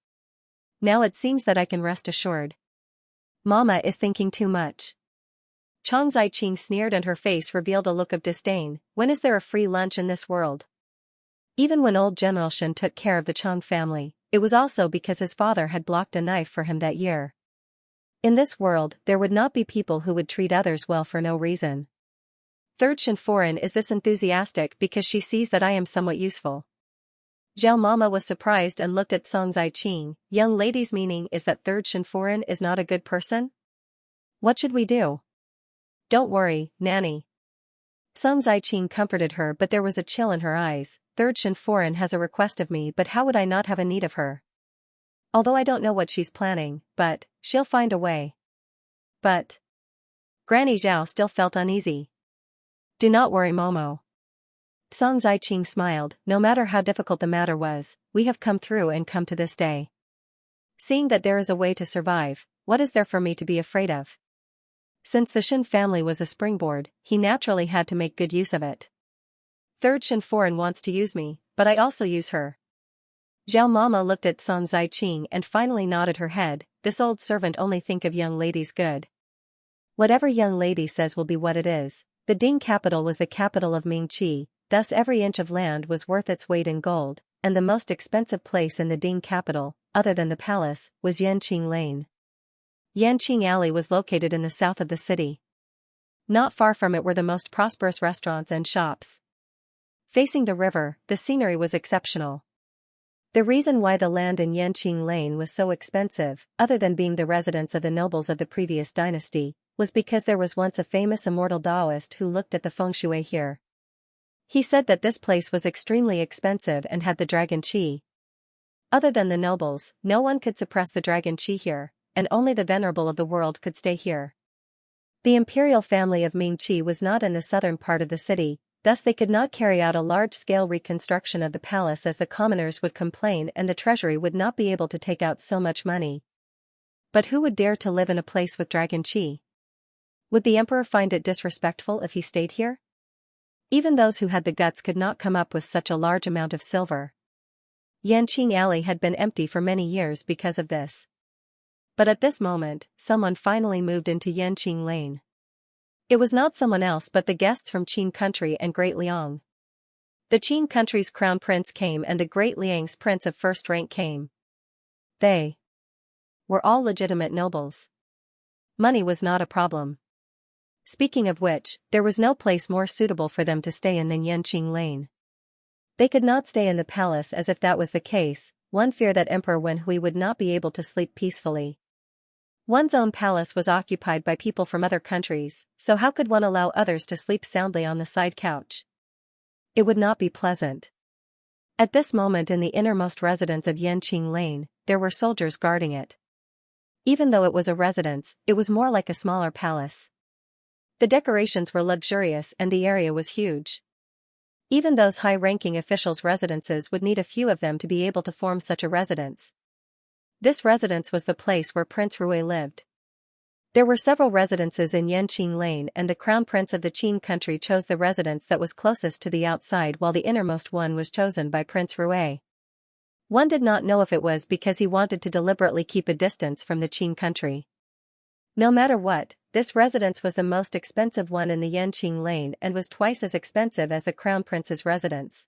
Speaker 1: Now it seems that I can rest assured. Mama is thinking too much." Chang Ziqing sneered and her face revealed a look of disdain. When is there a free lunch in this world? Even when old General Shen took care of the Chang family, it was also because his father had blocked a knife for him that year. In this world, there would not be people who would treat others well for no reason. Third Shen foreign is this enthusiastic because she sees that I am somewhat useful. Zhao Mama was surprised and looked at Song Ziqing. Young lady's meaning is that Third Shen foreign is not a good person? What should we do? Don't worry, Nanny. Song Ziqing comforted her, but there was a chill in her eyes. Third Shen foreign has a request of me, but how would I not have a need of her? Although I don't know what she's planning, but she'll find a way. But Granny Zhao still felt uneasy. Do not worry, Momo. Song Ziqing smiled. No matter how difficult the matter was, we have come through and come to this day. Seeing that there is a way to survive, what is there for me to be afraid of? Since the Shen family was a springboard, he naturally had to make good use of it. Third Shen foreign wants to use me, but I also use her. Zhao Mama looked at Song Ziqing and finally nodded her head. This old servant only think of young lady's good. Whatever young lady says will be what it is. The Ding capital was the capital of Mingqi, thus every inch of land was worth its weight in gold, and the most expensive place in the Ding capital, other than the palace, was Yanqing Lane. Yanqing Alley was located in the south of the city. Not far from it were the most prosperous restaurants and shops. Facing the river, the scenery was exceptional. The reason why the land in Yanqing Lane was so expensive, other than being the residence of the nobles of the previous dynasty, was because there was once a famous immortal Taoist who looked at the feng shui here. He said that this place was extremely expensive and had the dragon qi. Other than the nobles, no one could suppress the dragon qi here, and only the venerable of the world could stay here. The imperial family of Mingqi was not in the southern part of the city, thus they could not carry out a large-scale reconstruction of the palace as the commoners would complain and the treasury would not be able to take out so much money. But who would dare to live in a place with dragon qi? Would the emperor find it disrespectful if he stayed here? Even those who had the guts could not come up with such a large amount of silver. Yanqing Alley had been empty for many years because of this. But at this moment, someone finally moved into Yanqing Lane. It was not someone else but the guests from Qin country and Great Liang. The Qin country's crown prince came and the Great Liang's prince of first rank came. They were all legitimate nobles. Money was not a problem. Speaking of which, there was no place more suitable for them to stay in than Yanqing Lane. They could not stay in the palace, as if that was the case, one feared that Emperor Wenhui would not be able to sleep peacefully. One's own palace was occupied by people from other countries, so how could one allow others to sleep soundly on the side couch? It would not be pleasant. At this moment in the innermost residence of Yanqing Lane, there were soldiers guarding it. Even though it was a residence, it was more like a smaller palace. The decorations were luxurious and the area was huge. Even those high-ranking officials' residences would need a few of them to be able to form such a residence. This residence was the place where Prince Rui lived. There were several residences in Yanqing Lane and the crown prince of the Qin country chose the residence that was closest to the outside while the innermost one was chosen by Prince Rui. One did not know if it was because he wanted to deliberately keep a distance from the Qin country. No matter what, this residence was the most expensive one in the Yanqing Lane and was twice as expensive as the crown prince's residence.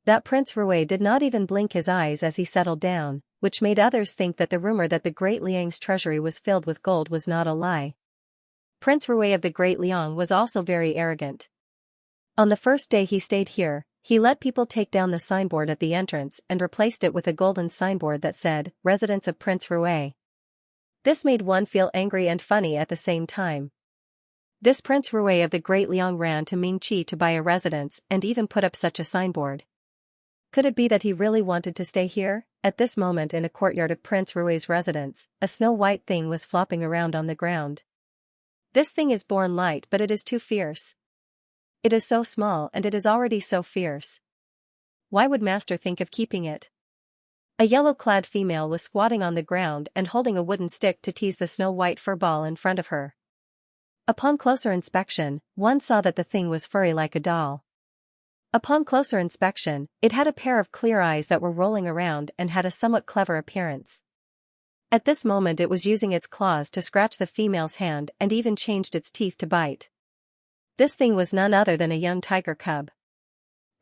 Speaker 1: That Prince Rui did not even blink his eyes as he settled down, which made others think that the rumor that the Great Liang's treasury was filled with gold was not a lie. Prince Rui of the Great Liang was also very arrogant. On the first day he stayed here, he let people take down the signboard at the entrance and replaced it with a golden signboard that said, "Residence of Prince Rui." This made one feel angry and funny at the same time. This Prince Rui of the Great Liang ran to Mingqi to buy a residence and even put up such a signboard. Could it be that he really wanted to stay here? At this moment in a courtyard of Prince Rui's residence, a snow-white thing was flopping around on the ground. This thing is born light but it is too fierce. It is so small and it is already so fierce. Why would Master think of keeping it? A yellow-clad female was squatting on the ground and holding a wooden stick to tease the snow-white fur ball in front of her. Upon closer inspection, one saw that the thing was furry like a doll. Upon closer inspection, it had a pair of clear eyes that were rolling around and had a somewhat clever appearance. At this moment it was using its claws to scratch the female's hand and even changed its teeth to bite. This thing was none other than a young tiger cub.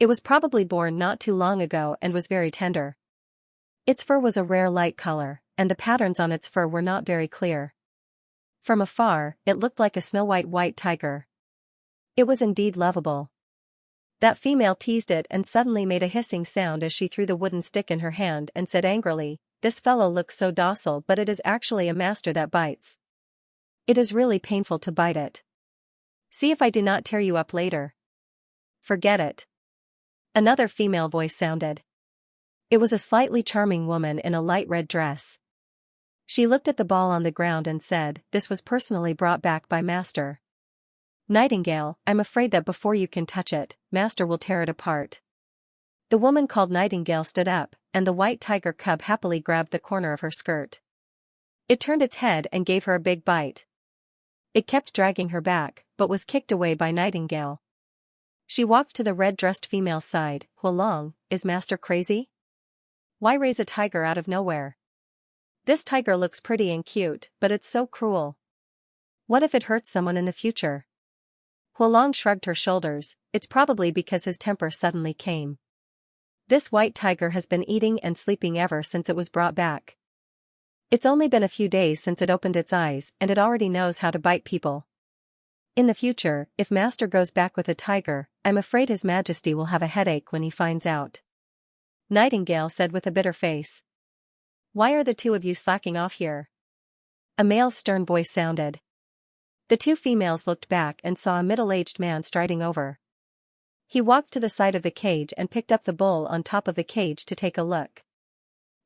Speaker 1: It was probably born not too long ago and was very tender. Its fur was a rare light color, and the patterns on its fur were not very clear. From afar, it looked like a snow-white tiger. It was indeed lovable. That female teased it and suddenly made a hissing sound as she threw the wooden stick in her hand and said angrily, "This fellow looks so docile, but it is actually a master that bites. It is really painful to bite it. See if I do not tear you up later." "Forget it." Another female voice sounded. It was a slightly charming woman in a light red dress. She looked at the ball on the ground and said, "This was personally brought back by Master. Nightingale, I'm afraid that before you can touch it, Master will tear it apart." The woman called Nightingale stood up, and the white tiger cub happily grabbed the corner of her skirt. It turned its head and gave her a big bite. It kept dragging her back, but was kicked away by Nightingale. She walked to the red-dressed female's side. "Huolong, is Master crazy? Why raise a tiger out of nowhere? This tiger looks pretty and cute, but it's so cruel. What if it hurts someone in the future?" Huolong shrugged her shoulders. "It's probably because his temper suddenly came. This white tiger has been eating and sleeping ever since it was brought back. It's only been a few days since it opened its eyes and it already knows how to bite people. In the future, if Master goes back with a tiger, I'm afraid His Majesty will have a headache when he finds out." Nightingale said with a bitter face. "Why are the two of you slacking off here?" A male's stern voice sounded. The two females looked back and saw a middle-aged man striding over. He walked to the side of the cage and picked up the bowl on top of the cage to take a look.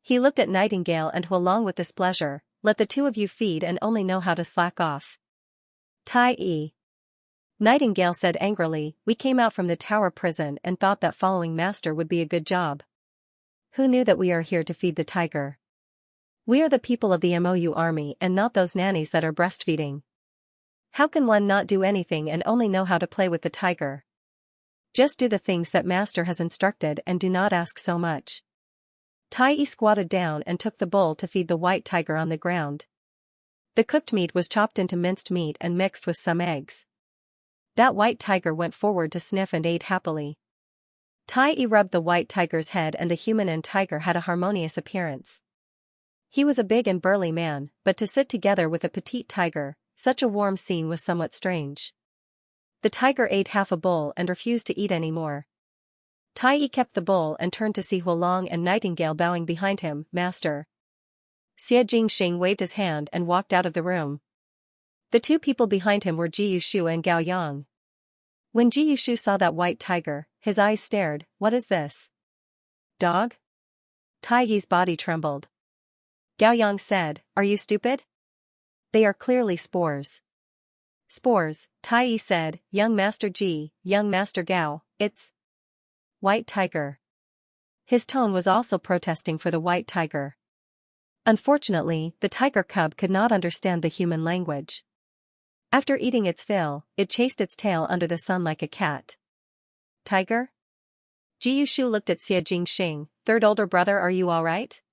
Speaker 1: He looked at Nightingale and Huolong with displeasure. "Let the two of you feed and only know how to slack off." "Tai-yi." Nightingale said angrily, "We came out from the tower prison and thought that following Master would be a good job. Who knew that we are here to feed the tiger? We are the people of the MOU army and not those nannies that are breastfeeding. How can one not do anything and only know how to play with the tiger? Just do the things that Master has instructed and do not ask so much." Tai-yi squatted down and took the bowl to feed the white tiger on the ground. The cooked meat was chopped into minced meat and mixed with some eggs. That white tiger went forward to sniff and ate happily. Tai-yi rubbed the white tiger's head and the human and tiger had a harmonious appearance. He was a big and burly man, but to sit together with a petite tiger, such a warm scene was somewhat strange. The tiger ate half a bowl and refused to eat any more. Tai-yi kept the bowl and turned to see Huolong and Nightingale bowing behind him. "Master." Xianxia waved his hand and walked out of the room. The two people behind him were Jiyushu and Gao Yang. When Jiyushu saw that white tiger, his eyes stared. "What is this? Dog?" Tai-yi's body trembled. Gao Yang said, "Are you stupid? They are clearly spores." "Spores," Tai-yi said. "Young Master Ji, young Master Gao, it's white tiger." His tone was also protesting for the white tiger. Unfortunately, the tiger cub could not understand the human language. After eating its fill, it chased its tail under the sun like a cat. "Tiger?" Jiyushu looked at Xianxia. "Third older brother, are you alright?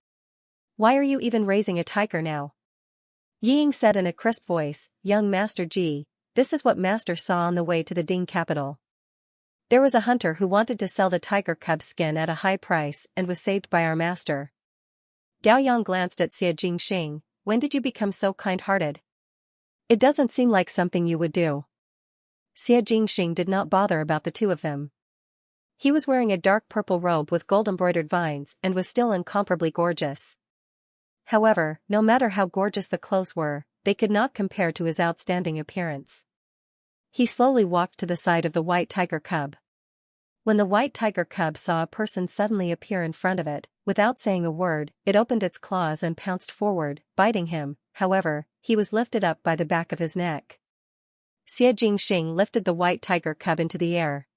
Speaker 1: Why are you even raising a tiger now?" Ying said in a crisp voice, "Young Master Ji, this is what Master saw on the way to the Ding capital. There was a hunter who wanted to sell the tiger cub's skin at a high price and was saved by our master." Gao Yang glanced at Xianxia. "When did you become so kind-hearted? It doesn't seem like something you would do." Xianxia did not bother about the two of them. He was wearing a dark purple robe with gold-embroidered vines and was still incomparably gorgeous. However, no matter how gorgeous the clothes were, they could not compare to his outstanding appearance. He slowly walked to the side of the white tiger cub. When the white tiger cub saw a person suddenly appear in front of it, without saying a word, it opened its claws and pounced forward, biting him. However, he was lifted up by the back of his neck. Xianxia lifted the white tiger cub into the air.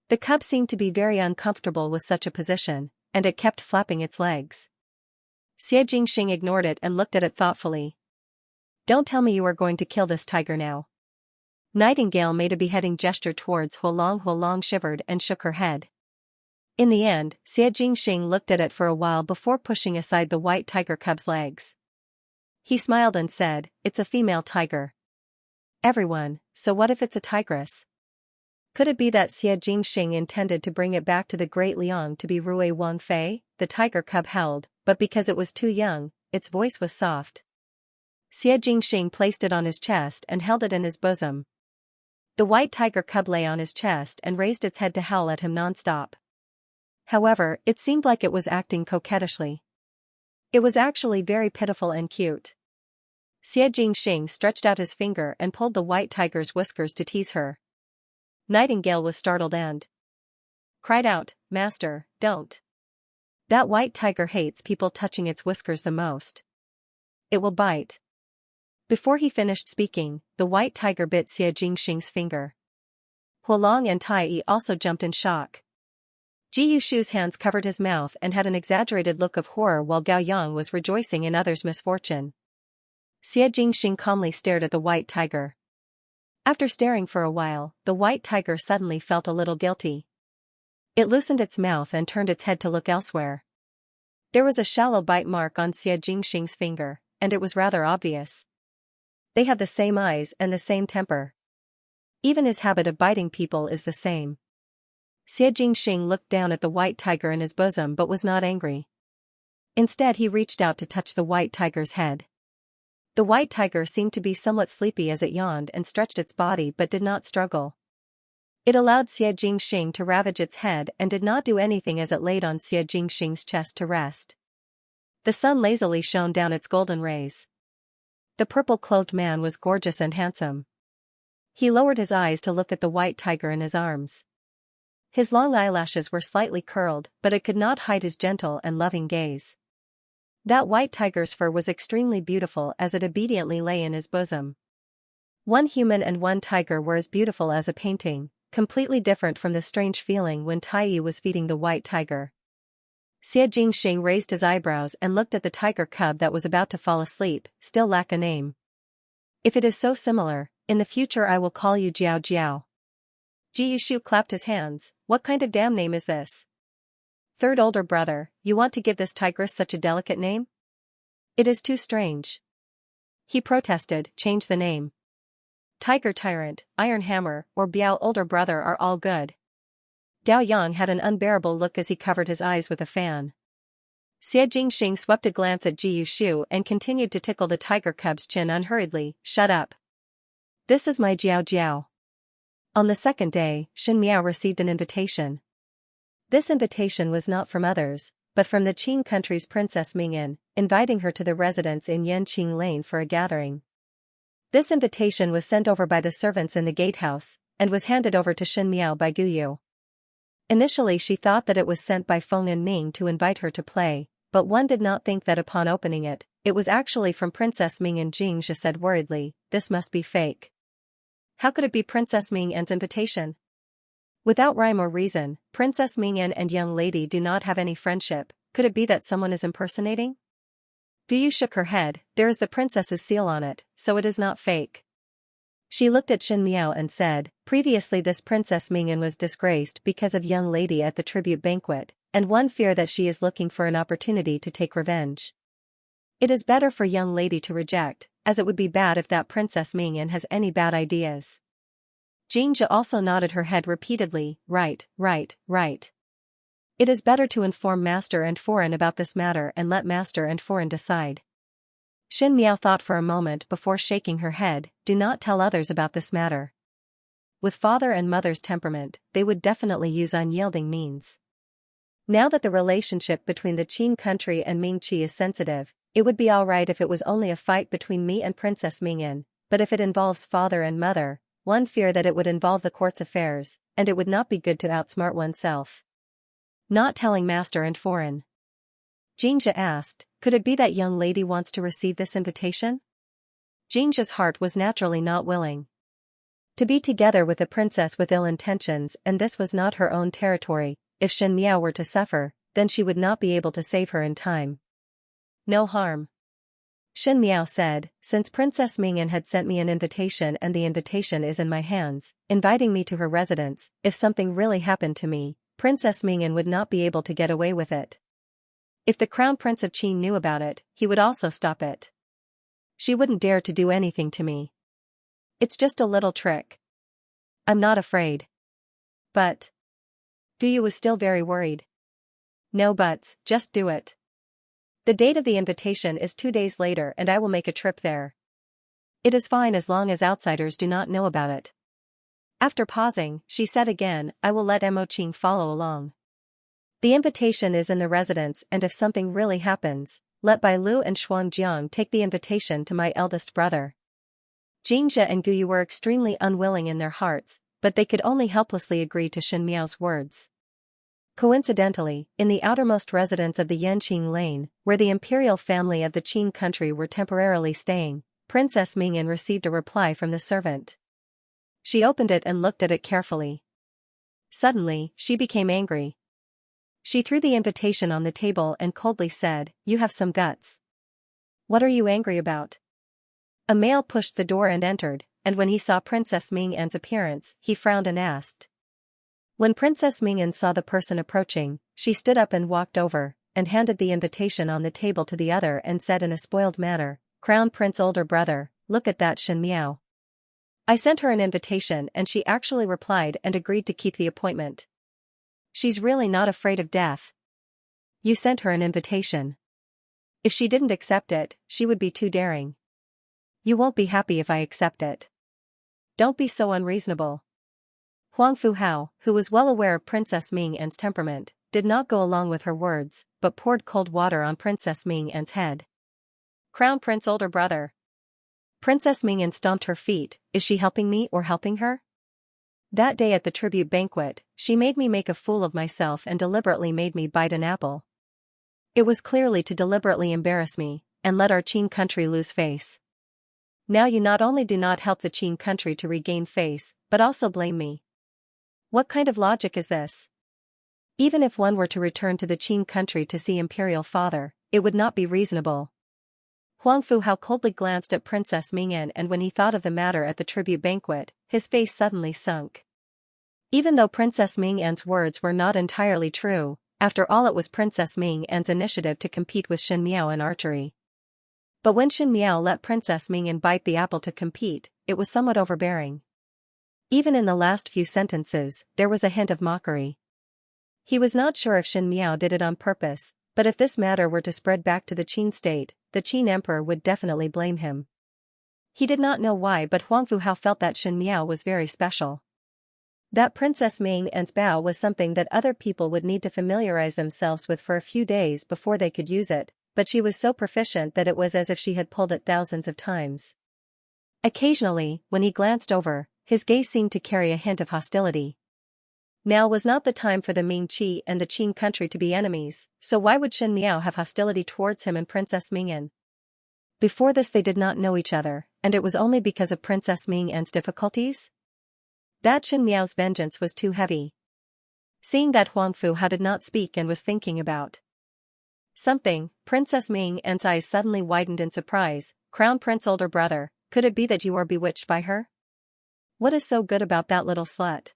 Speaker 1: The cub seemed to be very uncomfortable with such a position, and it kept flapping its legs. Xie Jingxing ignored it and looked at it thoughtfully. Don't tell me you are going to kill this tiger now. Nightingale made a beheading gesture towards Huolong. Huolong shivered and shook her head. In the end, Xie Jingxing looked at it for a while before pushing aside the white tiger cub's legs. He smiled and said, "It's a female tiger." Everyone, so what if it's a tigress? Could it be that Xie Jingxing intended to bring it back to the Great Liang to be Rui Wanfei? The tiger cub howled, but because it was too young, its voice was soft. Xie Jingxing placed it on his chest and held it in his bosom. The white tiger cub lay on his chest and raised its head to howl at him non-stop. However, it seemed like it was acting coquettishly. It was actually very pitiful and cute. Xie Jingxing stretched out his finger and pulled the white tiger's whiskers to tease her. Nightingale was startled and cried out, "Master, don't. That white tiger hates people touching its whiskers the most. It will bite." Before he finished speaking, the white tiger bit Xie Jingxing's finger. Huolong and Tai Yi also jumped in shock. Ji Yushu's hands covered his mouth and had an exaggerated look of horror while Gao Yang was rejoicing in others' misfortune. Xie Jingxing calmly stared at the white tiger. After staring for a while, the white tiger suddenly felt a little guilty. It loosened its mouth and turned its head to look elsewhere. There was a shallow bite mark on Xie Jingxing's finger, and it was rather obvious. They have the same eyes and the same temper. Even his habit of biting people is the same. Xie Jingxing looked down at the white tiger in his bosom but was not angry. Instead he reached out to touch the white tiger's head. The white tiger seemed to be somewhat sleepy as it yawned and stretched its body but did not struggle. It allowed Xie Jingxing to ravage its head and did not do anything as it laid on Xie Jingxing's chest to rest. The sun lazily shone down its golden rays. The purple-clothed man was gorgeous and handsome. He lowered his eyes to look at the white tiger in his arms. His long eyelashes were slightly curled, but it could not hide his gentle and loving gaze. That white tiger's fur was extremely beautiful as it obediently lay in his bosom. One human and one tiger were as beautiful as a painting, completely different from the strange feeling when Tai Yi was feeding the white tiger. Xie Jingxing raised his eyebrows and looked at the tiger cub that was about to fall asleep, still lack a name. If it is so similar, in the future I will call you Jiao Jiao. Ji Yushu clapped his hands. What kind of damn name is this? Third older brother, you want to give this tigress such a delicate name? It is too strange. He protested, change the name. Tiger Tyrant, Iron Hammer, or Biao older brother are all good. Gao Yang had an unbearable look as he covered his eyes with a fan. Xie Jingxing swept a glance at Ji Yushu and continued to tickle the tiger cub's chin unhurriedly. Shut up. This is my Jiao Jiao. On the second day, Shen Miao received an invitation. This invitation was not from others, but from the Qing country's Princess Mingyan, inviting her to the residence in Yanqing Lane for a gathering. This invitation was sent over by the servants in the gatehouse, and was handed over to Shen Miao by Guyu. Initially she thought that it was sent by Feng and Ning to invite her to play, but one did not think that upon opening it, it was actually from Princess Mingyan. Jingxia said worriedly, this must be fake. How could it be Princess Mingyan's invitation? Without rhyme or reason, Princess Mingyan and young lady do not have any friendship. Could it be that someone is impersonating? Guyu shook her head. There is the princess's seal on it, so it is not fake. She looked at Shen Miao and said, previously this Princess Mingyan was disgraced because of young lady at the tribute banquet, and one fear that she is looking for an opportunity to take revenge. It is better for young lady to reject, as it would be bad if that Princess Mingyan has any bad ideas. Jingxia also nodded her head repeatedly, right. It is better to inform Master and Foreign about this matter and let Master and Foreign decide. Shen Miao thought for a moment before shaking her head, do not tell others about this matter. With father and mother's temperament, they would definitely use unyielding means. Now that the relationship between the Qing country and Mingqi is sensitive, it would be alright if it was only a fight between me and Princess Mingyan, but if it involves father and mother, one fear that it would involve the court's affairs, and it would not be good to outsmart oneself. Not telling Master and Foreign. Jingxia asked, could it be that young lady wants to receive this invitation? Jingxia's heart was naturally not willing to be together with a princess with ill intentions, and this was not her own territory. If Shen Miao were to suffer, then she would not be able to save her in time. No harm. Shen Miao said, since Princess Mingyan had sent me an invitation and the invitation is in my hands, inviting me to her residence, if something really happened to me, Princess Mingyan would not be able to get away with it. If the Crown Prince of Qin knew about it, he would also stop it. She wouldn't dare to do anything to me. It's just a little trick. I'm not afraid. But. Guyu was still very worried. No buts, just do it. The date of the invitation is 2 days later and I will make a trip there. It is fine as long as outsiders do not know about it. After pausing, she said again, I will let Mo Qing follow along. The invitation is in the residence and if something really happens, let Bai Lu and Xuanjiang take the invitation to my eldest brother. Xianxia and Guyu were extremely unwilling in their hearts, but they could only helplessly agree to Shen Miao's words. Coincidentally, in the outermost residence of the Yanqing Lane, where the imperial family of the Qin country were temporarily staying, Princess Mingyan received a reply from the servant. She opened it and looked at it carefully. Suddenly, she became angry. She threw the invitation on the table and coldly said, You have some guts. What are you angry about? A male pushed the door and entered, and when he saw Princess Mingyan's appearance, he frowned and asked. When Princess Mingyan saw the person approaching, she stood up and walked over, and handed the invitation on the table to the other and said in a spoiled manner, Crown Prince older brother, look at that Shen Miao. I sent her an invitation and she actually replied and agreed to keep the appointment. She's really not afraid of death. You sent her an invitation. If she didn't accept it, she would be too daring. You won't be happy if I accept it. Don't be so unreasonable. Huang Fuhao, who was well aware of Princess Mingyan's temperament, did not go along with her words, but poured cold water on Princess Mingyan's head. Crown Prince older brother. Princess Mingyan stomped her feet, is she helping me or helping her? That day at the tribute banquet, she made me make a fool of myself and deliberately made me bite an apple. It was clearly to deliberately embarrass me, and let our Qin country lose face. Now you not only do not help the Qin country to regain face, but also blame me. What kind of logic is this? Even if one were to return to the Qin country to see Imperial Father, it would not be reasonable. Huang Fuhao coldly glanced at Princess Mingyan and when he thought of the matter at the tribute banquet, his face suddenly sunk. Even though Princess Mingyan's words were not entirely true, after all it was Princess Mingyan's initiative to compete with Shen Miao in archery. But when Shen Miao let Princess Mingyan bite the apple to compete, it was somewhat overbearing. Even in the last few sentences, there was a hint of mockery. He was not sure if Shen Miao did it on purpose, but if this matter were to spread back to the Qin state, the Qin emperor would definitely blame him. He did not know why but Huang Fuhao felt that Shen Miao was very special. That Princess Mingyan's bow was something that other people would need to familiarize themselves with for a few days before they could use it, but she was so proficient that it was as if she had pulled it thousands of times. Occasionally, when he glanced over, his gaze seemed to carry a hint of hostility. Now was not the time for the Ming Qi and the Qin country to be enemies, so why would Shen Miao have hostility towards him and Princess Mingyan? Before this they did not know each other, and it was only because of Princess Mingyan's difficulties? That Shen Miao's vengeance was too heavy. Seeing that Huang Fuhao did not speak and was thinking about something, Princess Mingyan's eyes suddenly widened in surprise. Crown Prince older brother, could it be that you are bewitched by her? What is so good about that little slut?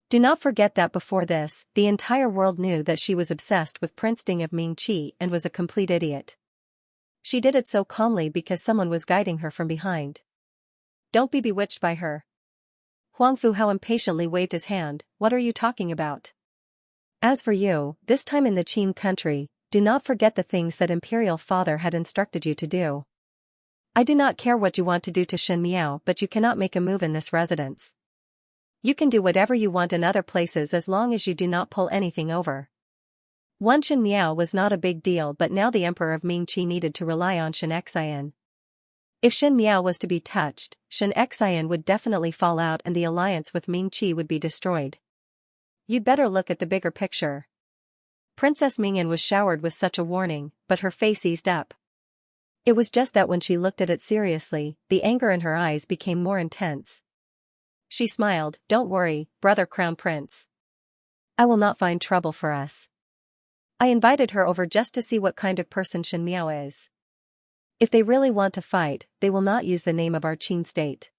Speaker 1: Do not forget that before this, the entire world knew that she was obsessed with Prince Ding of Ming Qi and was a complete idiot. She did it so calmly because someone was guiding her from behind. Don't be bewitched by her. Huang Fuhao impatiently waved his hand, what are you talking about? As for you, this time in the Qin country, do not forget the things that Imperial Father had instructed you to do. I do not care what you want to do to Shen Miao but you cannot make a move in this residence. You can do whatever you want in other places as long as you do not pull anything over. One Shen Miao was not a big deal but now the Emperor of Ming Qi needed to rely on Xianxia. If Shen Miao was to be touched, Xianxia would definitely fall out and the alliance with Ming Qi would be destroyed. You'd better look at the bigger picture. Princess Mingyan was showered with such a warning, but her face eased up. It was just that when she looked at it seriously, the anger in her eyes became more intense. She smiled, don't worry, brother Crown Prince. I will not find trouble for us. I invited her over just to see what kind of person Shen Miao is. If they really want to fight, they will not use the name of our Qin state.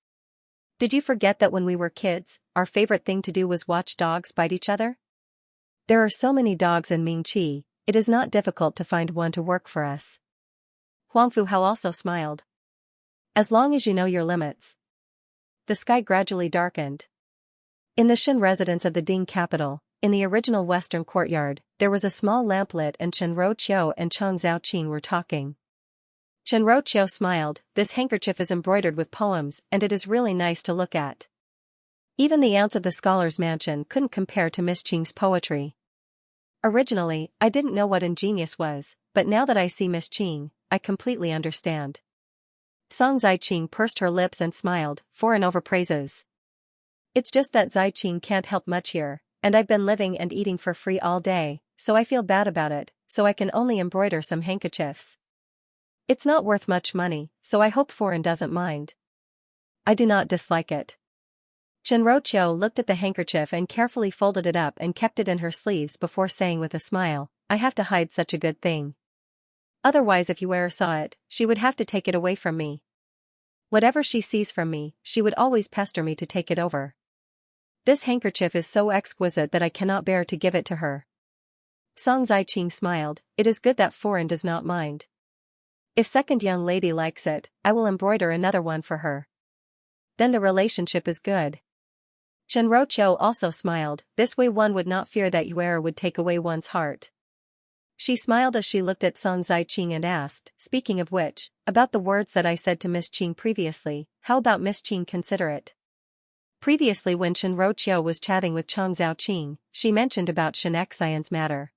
Speaker 1: Did you forget that when we were kids, our favorite thing to do was watch dogs bite each other? There are so many dogs in Mingqi, it is not difficult to find one to work for us. Huang Fuhao also smiled. As long as you know your limits. The sky gradually darkened. In the Shen residence of the Ding capital, in the original western courtyard, there was a small lamp lit and Chen Roqiu and Chang Xiaoqing were talking. Chen Roqiu smiled, this handkerchief is embroidered with poems and it is really nice to look at. Even the ants of the scholar's mansion couldn't compare to Miss Qing's poetry. Originally, I didn't know what ingenious was, but now that I see Miss Qing, I completely understand. Song Zaiqing pursed her lips and smiled, foreign overpraises. It's just that Zaiqing can't help much here, and I've been living and eating for free all day, so I feel bad about it, so I can only embroider some handkerchiefs. It's not worth much money, so I hope foreign doesn't mind. I do not dislike it. Chen Roqiu looked at the handkerchief and carefully folded it up and kept it in her sleeves before saying with a smile, I have to hide such a good thing. Otherwise if Yuer saw it, she would have to take it away from me. Whatever she sees from me, she would always pester me to take it over. This handkerchief is so exquisite that I cannot bear to give it to her. Song Zaiqing smiled, it is good that foreign does not mind. If second young lady likes it, I will embroider another one for her. Then the relationship is good. Chen Roqiu also smiled, this way one would not fear that Yuer would take away one's heart. She smiled as she looked at Song Zaiqing and asked, speaking of which, about the words that I said to Miss Qing previously, how about Miss Qing consider it? Previously when Chen Roqiu was chatting with Chang Xiaoqing, she mentioned about Xianxia's matter.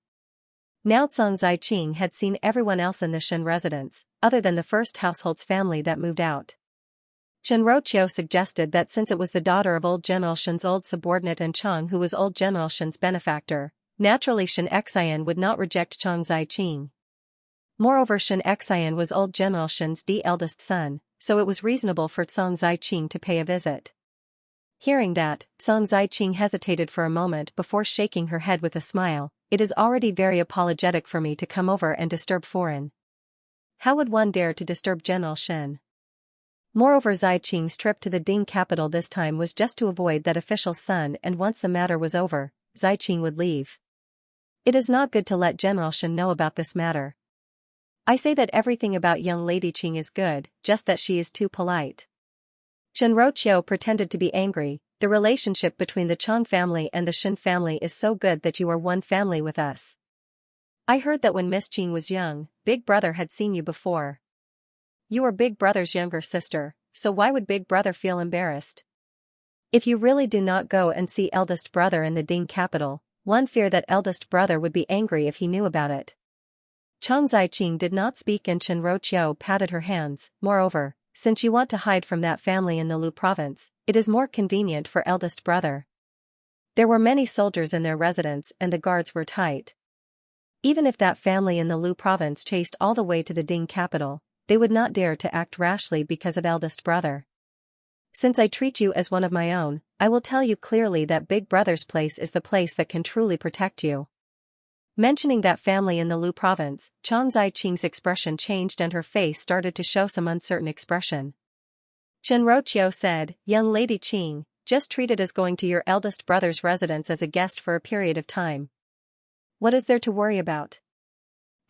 Speaker 1: Now Song Zaiqing had seen everyone else in the Shen residence, other than the first household's family that moved out. Chen Roqiu suggested that since it was the daughter of old General Shen's old subordinate and Chang who was old General Shen's benefactor, naturally Xianxia would not reject Chang Zaiqing. Moreover Xianxia was old General Shen's eldest son, so it was reasonable for Song Zaiqing to pay a visit. Hearing that, Song Zaiqing hesitated for a moment before shaking her head with a smile, it is already very apologetic for me to come over and disturb foreign. How would one dare to disturb General Shen? Moreover Zaiqing's trip to the Ding capital this time was just to avoid that official's son and once the matter was over, Zaiqing would leave. It is not good to let General Shen know about this matter. I say that everything about young Lady Qing is good, just that she is too polite. Chen Roqiu pretended to be angry, the relationship between the Chang family and the Shen family is so good that you are one family with us. I heard that when Miss Qing was young, Big Brother had seen you before. You are Big Brother's younger sister, so why would Big Brother feel embarrassed? If you really do not go and see eldest brother in the Ding capital, one fear that eldest brother would be angry if he knew about it. Chang Zaiqing did not speak and Chen Roqiu patted her hands, moreover, since you want to hide from that family in the Lu province, it is more convenient for eldest brother. There were many soldiers in their residence and the guards were tight. Even if that family in the Lu province chased all the way to the Ding capital, they would not dare to act rashly because of eldest brother. Since I treat you as one of my own, I will tell you clearly that Big Brother's place is the place that can truly protect you. Mentioning that family in the Lu province, Chang Zaiqing's expression changed and her face started to show some uncertain expression. Chen Roqiu said, young Lady Qing, just treat it as going to your eldest brother's residence as a guest for a period of time. What is there to worry about?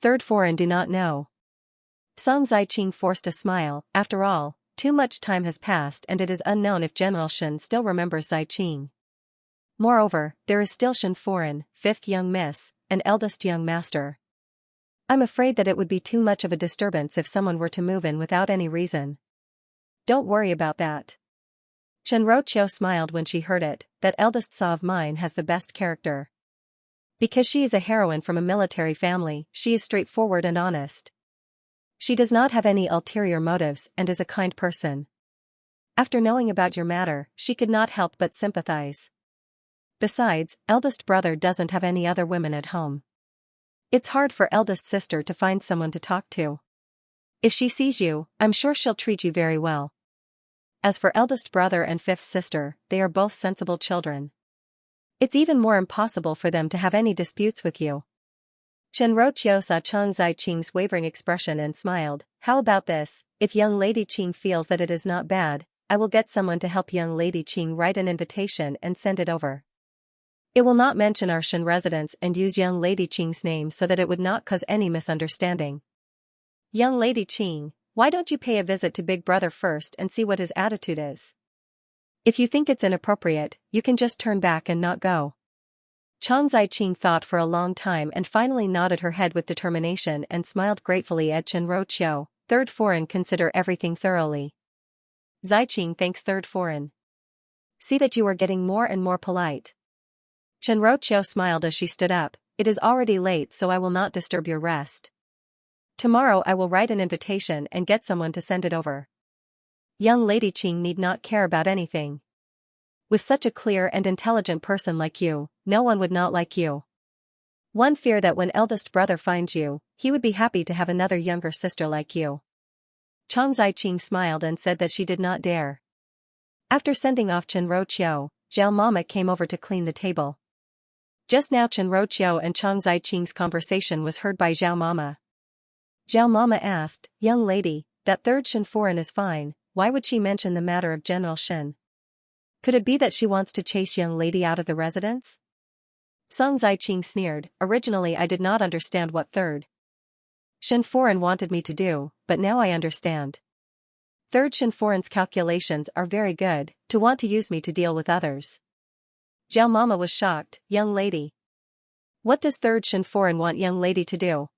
Speaker 1: Third foreign do not know. Song Zaiqing forced a smile, after all, too much time has passed and it is unknown if General Shen still remembers Zaiqing. Moreover, there is still Shen foreign, fifth young miss, and eldest young master. I'm afraid that it would be too much of a disturbance if someone were to move in without any reason. Don't worry about that. Chen Roqiu smiled when she heard it, that eldest Sa of mine has the best character. Because she is a heroine from a military family, she is straightforward and honest. She does not have any ulterior motives and is a kind person. After knowing about your matter, she could not help but sympathize. Besides, eldest brother doesn't have any other women at home. It's hard for eldest sister to find someone to talk to. If she sees you, I'm sure she'll treat you very well. As for eldest brother and fifth sister, they are both sensible children. It's even more impossible for them to have any disputes with you. Chen saw Chang Ziqing's wavering expression and smiled. How about this? If young lady Qing feels that it is not bad, I will get someone to help young lady Qing write an invitation and send it over. It will not mention our Shen residence and use young lady Qing's name so that it would not cause any misunderstanding. Young lady Qing, why don't you pay a visit to Big Brother first and see what his attitude is? If you think it's inappropriate, you can just turn back and not go. Chang Ziqing thought for a long time and finally nodded her head with determination and smiled gratefully at Chen Roqiu. Third foreign, consider everything thoroughly. Ziqing thanks third foreign. See that you are getting more and more polite. Chen Roqiu smiled as she stood up. It is already late, so I will not disturb your rest. Tomorrow I will write an invitation and get someone to send it over. Young lady Qing need not care about anything. With such a clear and intelligent person like you, no one would not like you. One fear that when eldest brother finds you, he would be happy to have another younger sister like you. Chang Ziqing smiled and said that she did not dare. After sending off Chen Roqiu, Zhao Mama came over to clean the table. Just now Chen Roqiu and Chang Ziqing's conversation was heard by Zhao Mama. Zhao Mama asked, young lady, that third Shen foreign is fine, why would she mention the matter of General Shen? Could it be that she wants to chase young lady out of the residence? Song Ziqing sneered, originally I did not understand what third Shen foreign wanted me to do, but now I understand. Third Shen foreign's calculations are very good, to want to use me to deal with others. Zhao Mama was shocked, young lady. What does third Shen foreign want young lady to do?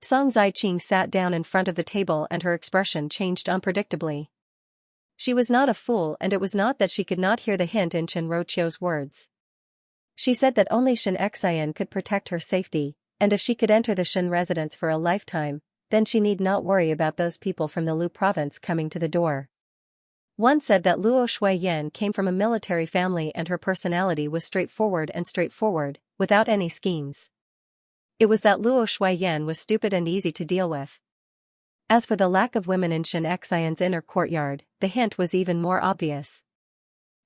Speaker 1: Song Ziqing sat down in front of the table and her expression changed unpredictably. She was not a fool, and it was not that she could not hear the hint in Chen Roqiu's words. She said that only Xianxia could protect her safety, and if she could enter the Shen residence for a lifetime, then she need not worry about those people from the Lu province coming to the door. One said that Luo Shuiyan came from a military family and her personality was straightforward, without any schemes. It was that Luo Shuiyan was stupid and easy to deal with. As for the lack of women in Xianxia's inner courtyard, the hint was even more obvious.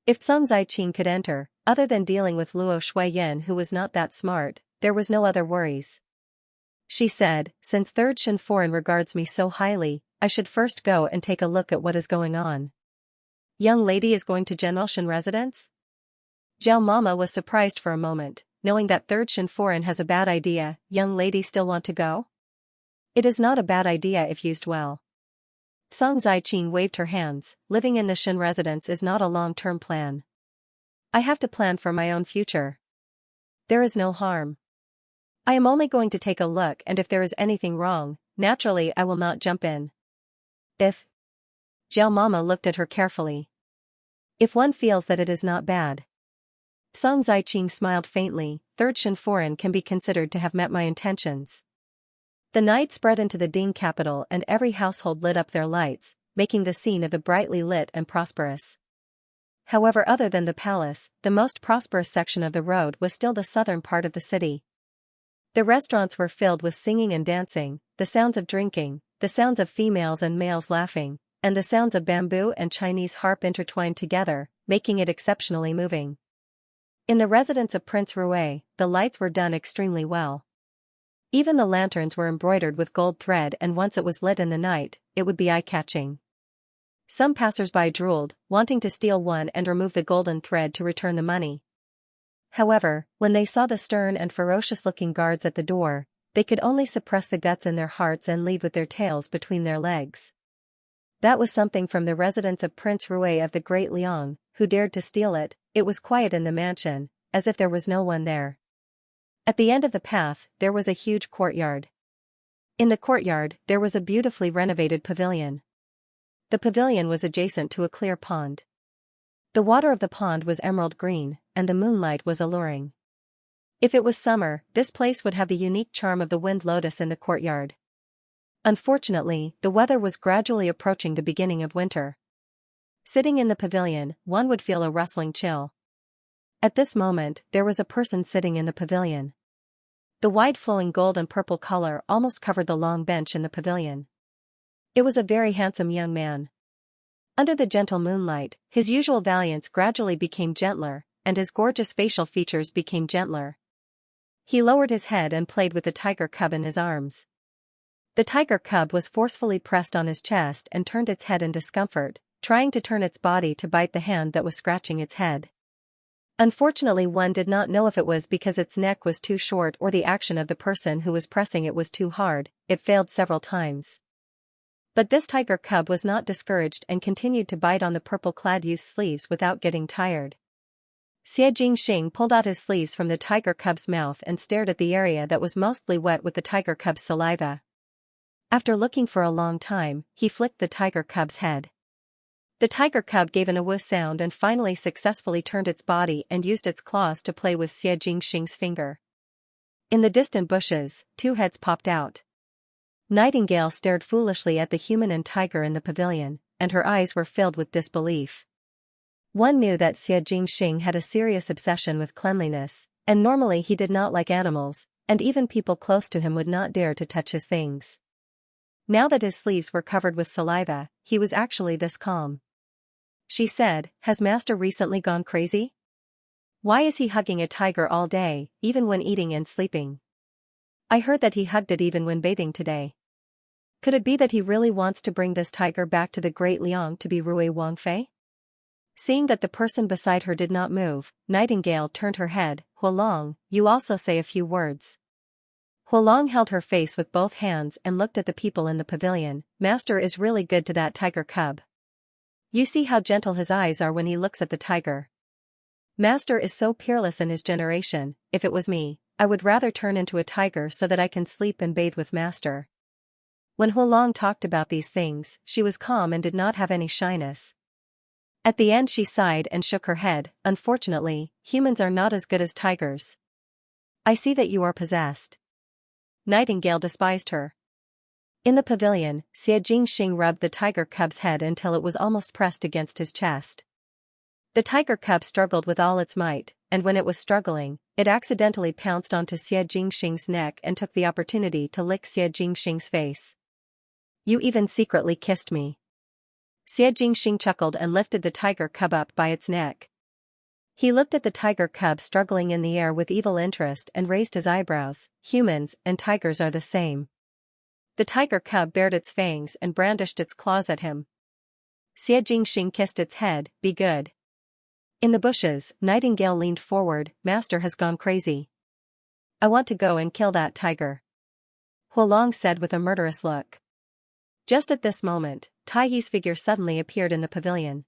Speaker 1: If Song Ziqing could enter, other than dealing with Luo Shuiyan who was not that smart, there was no other worries. She said, since third Shen foreign regards me so highly, I should first go and take a look at what is going on. Young lady is going to General Shen residence? Zhao Mama was surprised for a moment, knowing that third Shen foreign has a bad idea. Young lady still want to go? It is not a bad idea if used well. Song Ziqing waved her hands. Living in the Shen residence is not a long-term plan. I have to plan for my own future. There is no harm. I am only going to take a look, and if there is anything wrong, naturally I will not jump in. If Zhao Mama looked at her carefully. If one feels that it is not bad. Song Ziqing smiled faintly. Third Shen foreign can be considered to have met my intentions. The night spread into the Ding capital and every household lit up their lights, making the scene of the brightly lit and prosperous. However, other than the palace, the most prosperous section of the road was still the southern part of the city. The restaurants were filled with singing and dancing, the sounds of drinking, the sounds of females and males laughing, and the sounds of bamboo and Chinese harp intertwined together, making it exceptionally moving. In the residence of Prince Rue, the lights were done extremely well. Even the lanterns were embroidered with gold thread, and once it was lit in the night, it would be eye-catching. Some passers-by drooled, wanting to steal one and remove the golden thread to return the money. However, when they saw the stern and ferocious-looking guards at the door, they could only suppress the guts in their hearts and leave with their tails between their legs. That was something from the residence of Prince Rue of the Great Liang, who dared to steal it. It was quiet in the mansion, as if there was no one there. At the end of the path, there was a huge courtyard. In the courtyard, there was a beautifully renovated pavilion. The pavilion was adjacent to a clear pond. The water of the pond was emerald green, and the moonlight was alluring. If it was summer, this place would have the unique charm of the wind lotus in the courtyard. Unfortunately, the weather was gradually approaching the beginning of winter. Sitting in the pavilion, one would feel a rustling chill. At this moment, there was a person sitting in the pavilion. The wide flowing gold and purple color almost covered the long bench in the pavilion. It was a very handsome young man. Under the gentle moonlight, his usual valiance gradually became gentler, and his gorgeous facial features became gentler. He lowered his head and played with the tiger cub in his arms. The tiger cub was forcefully pressed on his chest and turned its head in discomfort, trying to turn its body to bite the hand that was scratching its head. Unfortunately, one did not know if it was because its neck was too short or the action of the person who was pressing it was too hard. It failed several times. But this tiger cub was not discouraged and continued to bite on the purple-clad youth's sleeves without getting tired. Xianxia pulled out his sleeves from the tiger cub's mouth and stared at the area that was mostly wet with the tiger cub's saliva. After looking for a long time, he flicked the tiger cub's head. The tiger cub gave an awoo sound and finally successfully turned its body and used its claws to play with Xianxia's finger. In the distant bushes, two heads popped out. Nightingale stared foolishly at the human and tiger in the pavilion, and her eyes were filled with disbelief. One knew that Xianxia had a serious obsession with cleanliness, and normally he did not like animals, and even people close to him would not dare to touch his things. Now that his sleeves were covered with saliva, he was actually this calm. She said, "Has Master recently gone crazy? Why is he hugging a tiger all day, even when eating and sleeping? I heard that he hugged it even when bathing today. Could it be that he really wants to bring this tiger back to the Great Liang to be Rui Wangfei?" Seeing that the person beside her did not move, Nightingale turned her head. "Huolong, you also say a few words." Huolong held her face with both hands and looked at the people in the pavilion. "Master is really good to that tiger cub. You see how gentle his eyes are when he looks at the tiger. Master is so peerless in his generation. If it was me, I would rather turn into a tiger so that I can sleep and bathe with Master." When Huolong talked about these things, she was calm and did not have any shyness. At the end she sighed and shook her head. "Unfortunately, humans are not as good as tigers. I see that you are possessed." Nightingale despised her. In the pavilion, Xianxia rubbed the tiger cub's head until it was almost pressed against his chest. The tiger cub struggled with all its might, and when it was struggling, it accidentally pounced onto Xianxia's neck and took the opportunity to lick Xianxia's face. "You even secretly kissed me." Xianxia chuckled and lifted the tiger cub up by its neck. He looked at the tiger cub struggling in the air with evil interest and raised his eyebrows. "Humans and tigers are the same." The tiger cub bared its fangs and brandished its claws at him. Xianxia kissed its head. "Be good." In the bushes, Nightingale leaned forward. "Master has gone crazy. I want to go and kill that tiger," Huolong said with a murderous look. Just at this moment, Taiyi's figure suddenly appeared in the pavilion.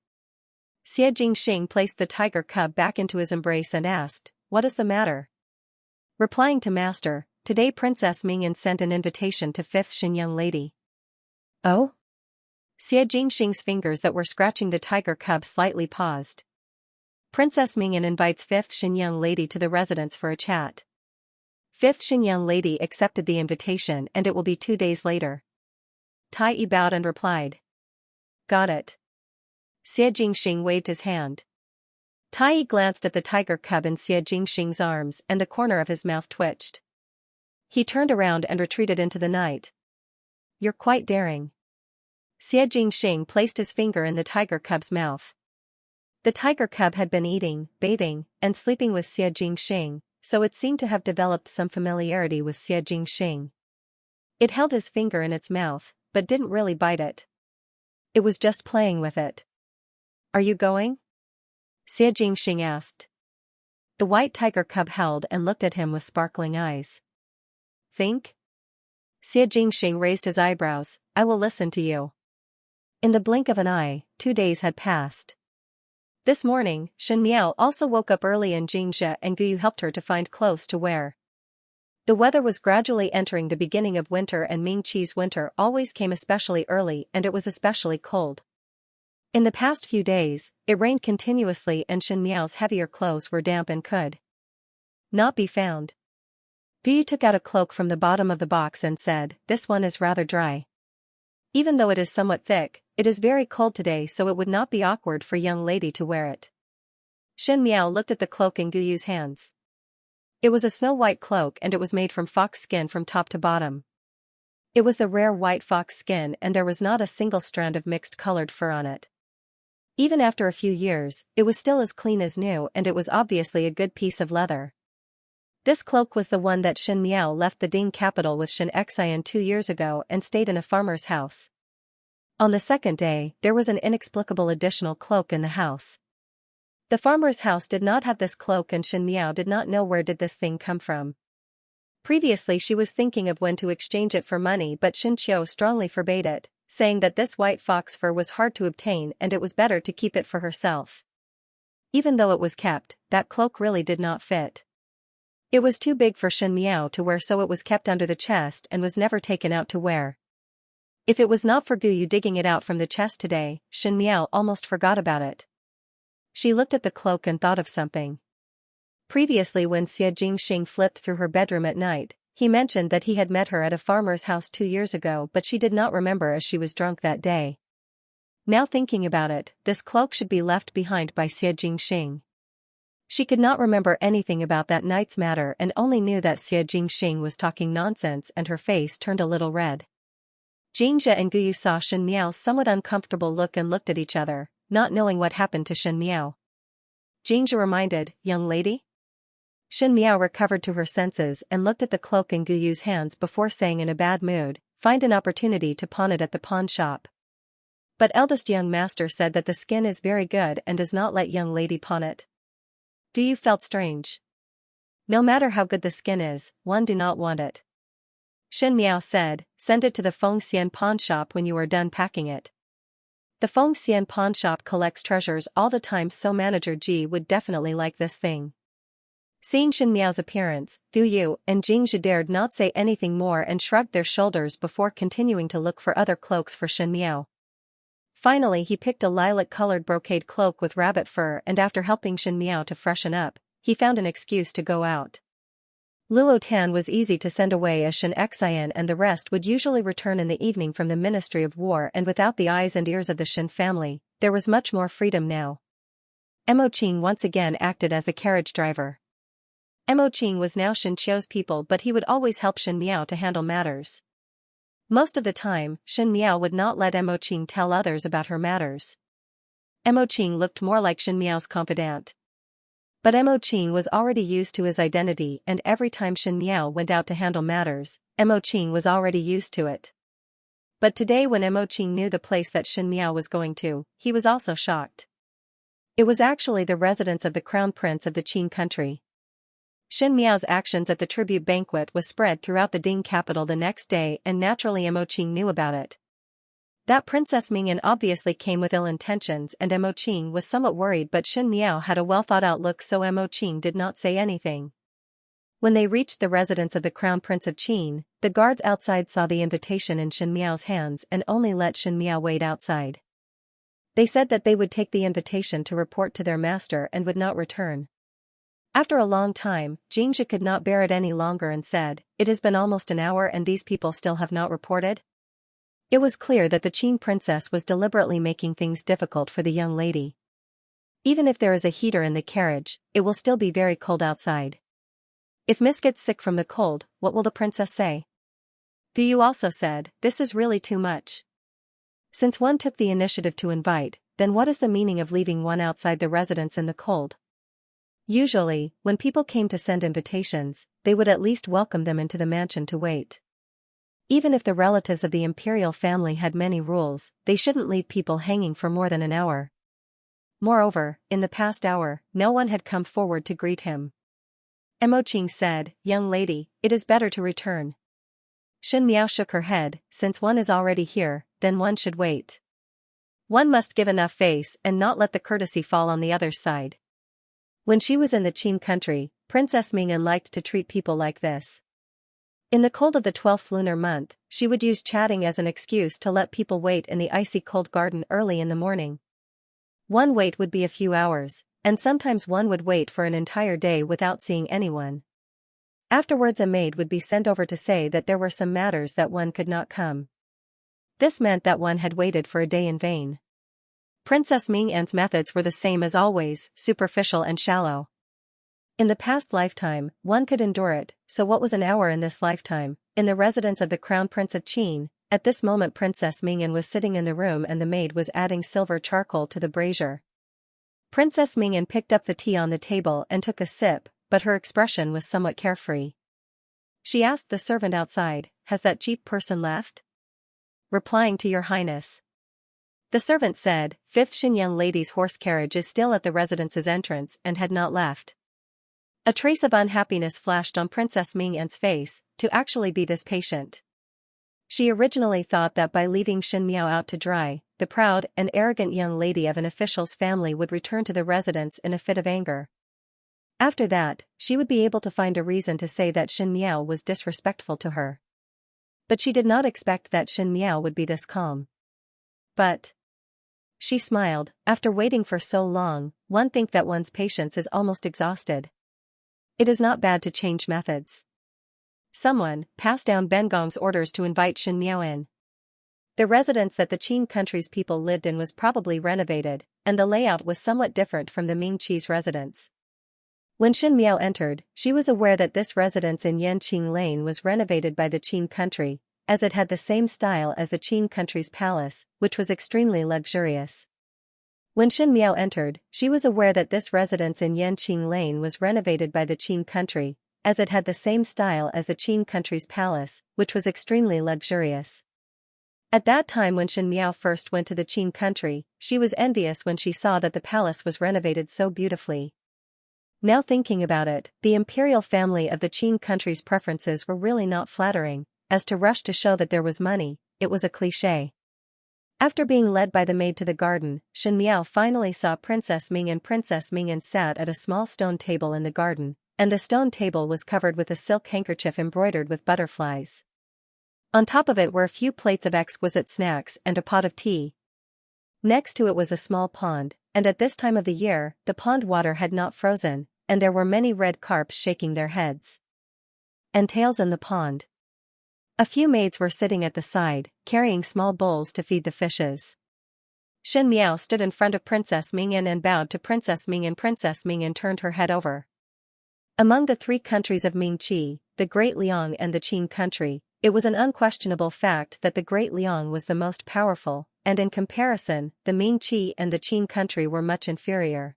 Speaker 1: Xianxia placed the tiger cub back into his embrace and asked, "What is the matter?" Replying to Master, "Today Princess Mingyan sent an invitation to 5th Shen young lady." "Oh?" Xianxia's fingers that were scratching the tiger cub slightly paused. "Princess Mingyan invites 5th Shen young lady to the residence for a chat." 5th Shen young lady accepted the invitation and it will be 2 days later. Taiyi bowed and replied. "Got it." Xianxia waved his hand. Taiyi glanced at the tiger cub in Xianxia's arms and the corner of his mouth twitched. He turned around and retreated into the night. "You're quite daring." Xianxia placed his finger in the tiger cub's mouth. The tiger cub had been eating, bathing, and sleeping with Xianxia, so it seemed to have developed some familiarity with Xianxia. It held his finger in its mouth, but didn't really bite it. It was just playing with it. "Are you going?" Xianxia asked. The white tiger cub held and looked at him with sparkling eyes. "Think?" Xianxia raised his eyebrows. "I will listen to you." In the blink of an eye, 2 days had passed. This morning, Shen Miao also woke up early and Xianxia and Guyu helped her to find clothes to wear. The weather was gradually entering the beginning of winter and Ming Qi's winter always came especially early and it was especially cold. In the past few days, it rained continuously and Shen Miao's heavier clothes were damp and could not be found. Guyu took out a cloak from the bottom of the box and said, "This one is rather dry. Even though it is somewhat thick, it is very cold today so it would not be awkward for young lady to wear it." Shen Miao looked at the cloak in Guyu's hands. It was a snow-white cloak and it was made from fox skin from top to bottom. It was the rare white fox skin and there was not a single strand of mixed colored fur on it. Even after a few years, it was still as clean as new and it was obviously a good piece of leather. This cloak was the one that Shin Miao left the Ding capital with Xianxia 2 years ago and stayed in a farmer's house. On the second day, there was an inexplicable additional cloak in the house. The farmer's house did not have this cloak and Shin Miao did not know where did this thing come from. Previously she was thinking of when to exchange it for money, but Shin Qiu strongly forbade it, saying that this white fox fur was hard to obtain and it was better to keep it for herself. Even though it was kept, that cloak really did not fit. It was too big for Shin Miao to wear, so it was kept under the chest and was never taken out to wear. If it was not for Guyu digging it out from the chest today, Shin Miao almost forgot about it. She looked at the cloak and thought of something. Previously, when Xie Jingxing flipped through her bedroom at night, he mentioned that he had met her at a farmer's house 2 years ago, but she did not remember as she was drunk that day. Now thinking about it, this cloak should be left behind by Xie Jingxing. She could not remember anything about that night's matter and only knew that Xie Jingxing was talking nonsense, and her face turned a little red. Xianxia and Guyu saw Shin Miao's somewhat uncomfortable look and looked at each other, not knowing what happened to Shin Miao. Xianxia reminded, "Young lady?" Shin Miao recovered to her senses and looked at the cloak in Guyu's hands before saying in a bad mood, "Find an opportunity to pawn it at the pawn shop." But eldest young master said that the skin is very good and does not let young lady pawn it. Guyu felt strange. No matter how good the skin is, one do not want it. Shin Miao said, "Send it to the Fengxian pawn shop when you are done packing it." The Fengxian pawn shop collects treasures all the time, so Manager Ji would definitely like this thing. Seeing Shin Miao's appearance, Guyu and Xianxia dared not say anything more and shrugged their shoulders before continuing to look for other cloaks for Shin Miao. Finally he picked a lilac-colored brocade cloak with rabbit fur, and after helping Shin Miao to freshen up, he found an excuse to go out. Luo Tan was easy to send away as Xianxia and the rest would usually return in the evening from the Ministry of War, and without the eyes and ears of the Shin family, there was much more freedom now. Mo Qing once again acted as the carriage driver. Mo Qing was now Shin Qiu's people, but he would always help Shin Miao to handle matters. Most of the time, Shin Miao would not let Mo Qing tell others about her matters. Mo Qing looked more like Shin Miao's confidant. But Mo Qing was already used to his identity, and every time Shin Miao went out to handle matters, Mo Qing was already used to it. But today when Mo Qing knew the place that Shin Miao was going to, he was also shocked. It was actually the residence of the Crown Prince of the Qin country. Shin Miao's actions at the tribute banquet was spread throughout the Ding capital the next day, and naturally Mo Qing knew about it. That Princess Mingyan obviously came with ill intentions, and Mo Qing was somewhat worried, but Shin Miao had a well-thought-out look, so Mo Qing did not say anything. When they reached the residence of the Crown Prince of Qin, the guards outside saw the invitation in Shin Miao's hands and only let Shin Miao wait outside. They said that they would take the invitation to report to their master and would not return. After a long time, Xianxia could not bear it any longer and said, "It has been almost an hour and these people still have not reported?" It was clear that the Qin princess was deliberately making things difficult for the young lady. Even if there is a heater in the carriage, it will still be very cold outside. If Miss gets sick from the cold, what will the princess say? Guyu also said, "This is really too much. Since one took the initiative to invite, then what is the meaning of leaving one outside the residence in the cold?" Usually, when people came to send invitations, they would at least welcome them into the mansion to wait. Even if the relatives of the imperial family had many rules, they shouldn't leave people hanging for more than an hour. Moreover, in the past hour, no one had come forward to greet him. Mo Qing said, "Young lady, it is better to return." Shin Miao shook her head, "Since one is already here, then one should wait. One must give enough face and not let the courtesy fall on the other side." When she was in the Qin country, Princess Mingyan liked to treat people like this. In the cold of the 12th lunar month, she would use chatting as an excuse to let people wait in the icy cold garden early in the morning. One wait would be a few hours, and sometimes one would wait for an entire day without seeing anyone. Afterwards a maid would be sent over to say that there were some matters that one could not come. This meant that one had waited for a day in vain. Princess Mingyan's methods were the same as always, superficial and shallow. In the past lifetime, one could endure it, so what was an hour in this lifetime? In the residence of the Crown Prince of Qin, at this moment Princess Mingyan was sitting in the room and the maid was adding silver charcoal to the brazier. Princess Mingyan picked up the tea on the table and took a sip, but her expression was somewhat carefree. She asked the servant outside, "Has that cheap person left?" Replying to Your Highness. The servant said, "Fifth Shin young lady's horse carriage is still at the residence's entrance and had not left." A trace of unhappiness flashed on Princess Mingyan's face, to actually be this patient. She originally thought that by leaving Shin Miao out to dry, the proud and arrogant young lady of an official's family would return to the residence in a fit of anger. After that, she would be able to find a reason to say that Shin Miao was disrespectful to her. But she did not expect that Shin Miao would be this calm. But she smiled. After waiting for so long, one thinks that one's patience is almost exhausted. It is not bad to change methods. Someone passed down Bengong's orders to invite Shin Miao in. The residence that the Qing country's people lived in was probably renovated, and the layout was somewhat different from the Ming Qi's residence. When Shin Miao entered, she was aware that this residence in Yanqing Lane was renovated by the Qing country, as it had the same style as the Qing country's palace, which was extremely luxurious. When Shin Miao entered, she was aware that this residence in Yanqing Lane was renovated by the Qing country, as it had the same style as the Qing country's palace, which was extremely luxurious. At that time when Shin Miao first went to the Qing country, she was envious when she saw that the palace was renovated so beautifully. Now thinking about it, the imperial family of the Qing country's preferences were really not flattering. As to rush to show that there was money, it was a cliché. After being led by the maid to the garden, Shin Miao finally saw Princess Ming, and Princess Ming sat at a small stone table in the garden, and the stone table was covered with a silk handkerchief embroidered with butterflies. On top of it were a few plates of exquisite snacks and a pot of tea. Next to it was a small pond, and at this time of the year, the pond water had not frozen, and there were many red carps shaking their heads and tails in the pond. A few maids were sitting at the side, carrying small bowls to feed the fishes. Shin Miao stood in front of Princess Mingyan and bowed to Princess Mingyan. Princess Mingyan turned her head over. Among the three countries of Ming Qi, the Great Liang and the Qing country, it was an unquestionable fact that the Great Liang was the most powerful, and in comparison, the Ming Qi and the Qing country were much inferior.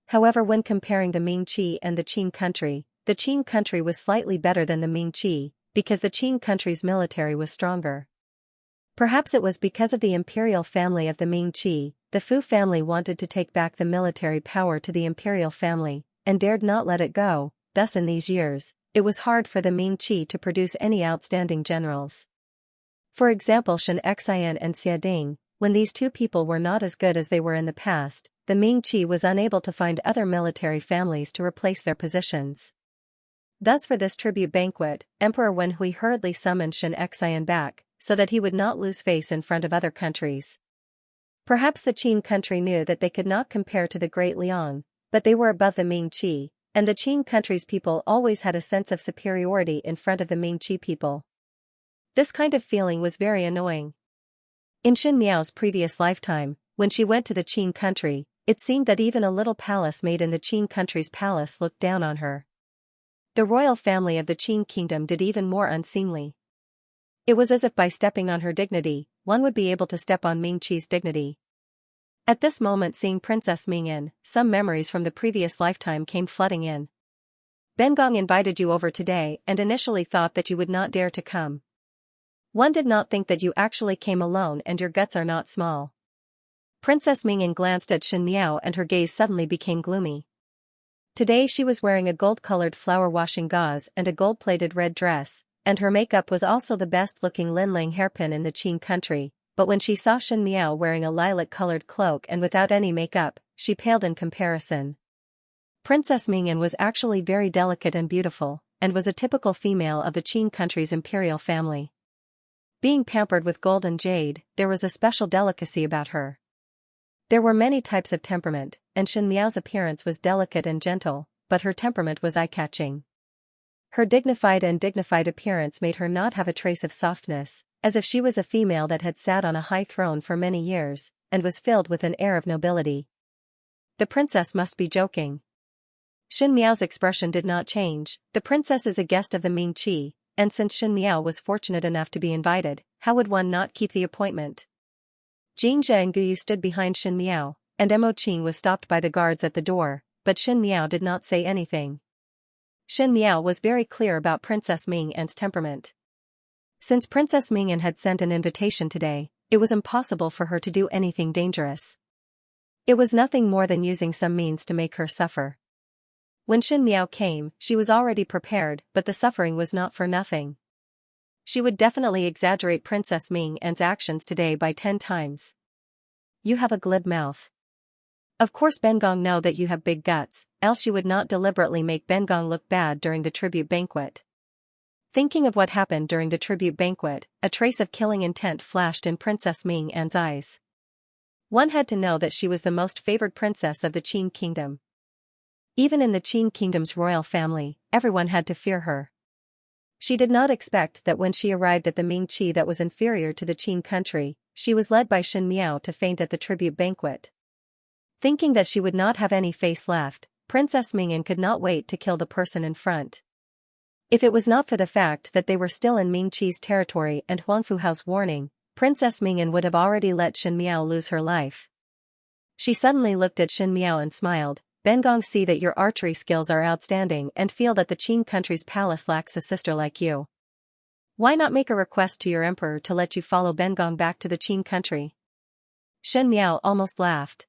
Speaker 1: However, when comparing the Ming Qi and the Qing country was slightly better than the Ming Qi, because the Qing country's military was stronger. Perhaps it was because of the imperial family of the Ming Qi, the Fu family wanted to take back the military power to the imperial family, and dared not let it go. Thus in these years, it was hard for the Ming Qi to produce any outstanding generals. For example, Xianxia and Xia Ding, when these two people were not as good as they were in the past, the Ming Qi was unable to find other military families to replace their positions. Thus for this tribute banquet, Emperor Wenhui hurriedly summoned Xianxia back, so that he would not lose face in front of other countries. Perhaps the Qing country knew that they could not compare to the Great Liang, but they were above the Ming Qi, and the Qing country's people always had a sense of superiority in front of the Ming Qi people. This kind of feeling was very annoying. In Shin Miao's previous lifetime, when she went to the Qing country, it seemed that even a little palace maid in the Qing country's palace looked down on her. The royal family of the Qing kingdom did even more unseemly. It was as if by stepping on her dignity, one would be able to step on Ming Qi's dignity. At this moment, seeing Princess Mingyan, some memories from the previous lifetime came flooding in. Bengong invited you over today and initially thought that you would not dare to come. One did not think that you actually came alone, and your guts are not small. Princess Mingyan glanced at Shin Miao and her gaze suddenly became gloomy. Today she was wearing a gold-colored flower-washing gauze and a gold-plated red dress, and her makeup was also the best-looking linlang hairpin in the Qing country, but when she saw Shin Miao wearing a lilac-colored cloak and without any makeup, she paled in comparison. Princess Mingyan was actually very delicate and beautiful, and was a typical female of the Qing country's imperial family. Being pampered with gold and jade, there was a special delicacy about her. There were many types of temperament, and Shin Miao's appearance was delicate and gentle, but her temperament was eye-catching. Her dignified appearance made her not have a trace of softness, as if she was a female that had sat on a high throne for many years, and was filled with an air of nobility. The princess must be joking. Shin Miao's expression did not change. The princess is a guest of the Ming Qi, and since Shin Miao was fortunate enough to be invited, how would one not keep the appointment? Xianxia and Guyu stood behind Shin Miao, and Mo Qing was stopped by the guards at the door, but Shin Miao did not say anything. Shen Miao was very clear about Princess Ming An's temperament. Since Princess Ming An had sent an invitation today, it was impossible for her to do anything dangerous. It was nothing more than using some means to make her suffer. When Shen Miao came, she was already prepared, but the suffering was not for nothing. She would definitely exaggerate Princess Ming An's actions today by 10 times. You have a glib mouth. Of course Bengong know that you have big guts, else you would not deliberately make Bengong look bad during the tribute banquet. Thinking of what happened during the tribute banquet, a trace of killing intent flashed in Princess Ming An's eyes. One had to know that she was the most favored princess of the Qin kingdom. Even in the Qin kingdom's royal family, everyone had to fear her. She did not expect that when she arrived at the Ming Qi that was inferior to the Qin country, she was led by Shen Miao to faint at the tribute banquet. Thinking that she would not have any face left, Princess Ming An could not wait to kill the person in front. If it was not for the fact that they were still in Ming Qi's territory and Huang Fuhao's warning, Princess Ming An would have already let Shen Miao lose her life. She suddenly looked at Shen Miao and smiled. Bengong see that your archery skills are outstanding and feel that the Qin country's palace lacks a sister like you. Why not make a request to your emperor to let you follow Bengong back to the Qin country? Shen Miao almost laughed.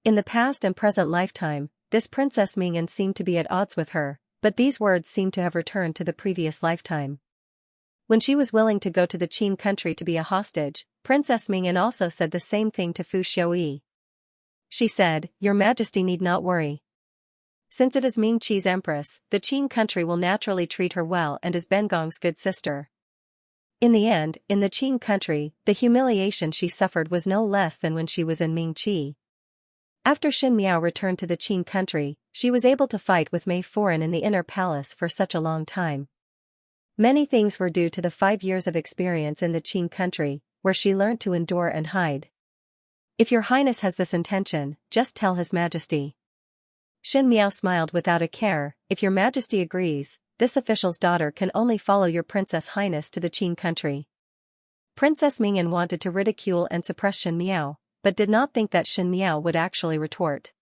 Speaker 1: In the past and present lifetime, this Princess Ming An seemed to be at odds with her, but these words seemed to have returned to the previous lifetime. When she was willing to go to the Qin country to be a hostage, Princess Ming An also said the same thing to Fu Xiuyi. She said, Your Majesty need not worry. Since it is Ming Qi's Empress, the Qin country will naturally treat her well and is Bengong's good sister. In the end, in the Qin country, the humiliation she suffered was no less than when she was in Ming Qi. After Shen Miao returned to the Qin country, she was able to fight with Mei Foran in the inner palace for such a long time. Many things were due to the 5 years of experience in the Qin country, where she learnt to endure and hide. If your highness has this intention, just tell his majesty. Shen Miao smiled without a care. If your majesty agrees, this official's daughter can only follow your princess highness to the Qin country. Princess Ming An wanted to ridicule and suppress Shen Miao, but did not think that Shen Miao would actually retort.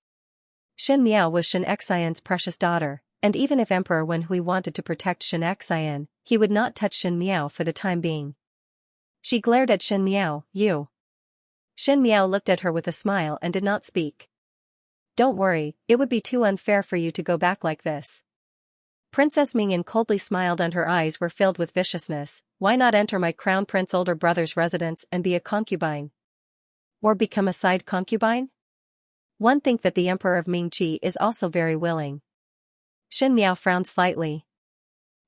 Speaker 1: Shen Miao was Xianxia's precious daughter, and even if Emperor Wen Hui wanted to protect Xianxia, he would not touch Shen Miao for the time being. She glared at Shen Miao. You. Shen Miao looked at her with a smile and did not speak. Don't worry, it would be too unfair for you to go back like this. Princess Ming An coldly smiled and her eyes were filled with viciousness. Why not enter my crown prince older brother's residence and be a concubine? Or become a side concubine? One think that the emperor of Ming Qi is also very willing. Shen Miao frowned slightly.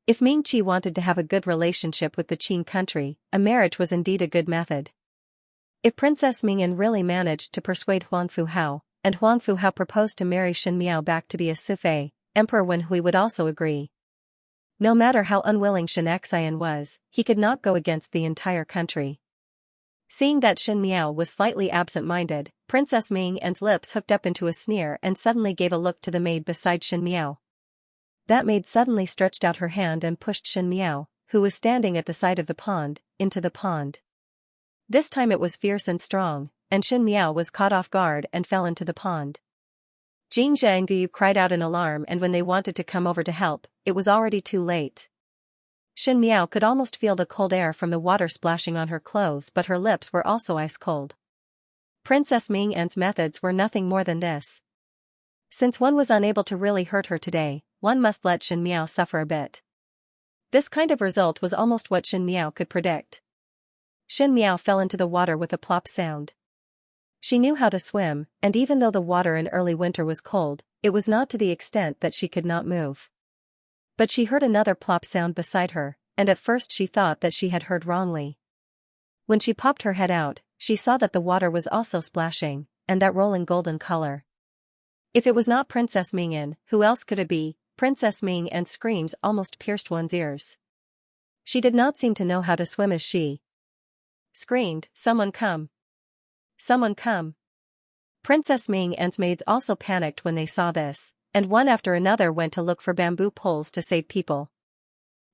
Speaker 1: If Ming Qi wanted to have a good relationship with the Qin country, a marriage was indeed a good method. If Princess Ming An really managed to persuade Huang Fuhao, and Huang Fuhao proposed to marry Shen Miao back to be a Sufei, Emperor Wen Hui would also agree. No matter how unwilling Xianxia was, he could not go against the entire country. Seeing that Shen Miao was slightly absent-minded, Princess Ming An's lips hooked up into a sneer and suddenly gave a look to the maid beside Shen Miao. That maid suddenly stretched out her hand and pushed Shen Miao, who was standing at the side of the pond, into the pond. This time it was fierce and strong, and Shen Miao was caught off guard and fell into the pond. Xianxia and Guyu cried out in alarm, and when they wanted to come over to help, it was already too late. Shen Miao could almost feel the cold air from the water splashing on her clothes, but her lips were also ice cold. Princess Ming An's methods were nothing more than this. Since one was unable to really hurt her today, one must let Shen Miao suffer a bit. This kind of result was almost what Shen Miao could predict. Shen Miao fell into the water with a plop sound. She knew how to swim, and even though the water in early winter was cold, it was not to the extent that she could not move. But she heard another plop sound beside her, and at first she thought that she had heard wrongly. When she popped her head out, she saw that the water was also splashing, and that rolling golden color. If it was not Princess Ming An, who else could it be? Princess Ming An's screams almost pierced one's ears. She did not seem to know how to swim as she screamed, "Someone come! Someone come!" Princess Ming An's maids also panicked when they saw this, and one after another went to look for bamboo poles to save people.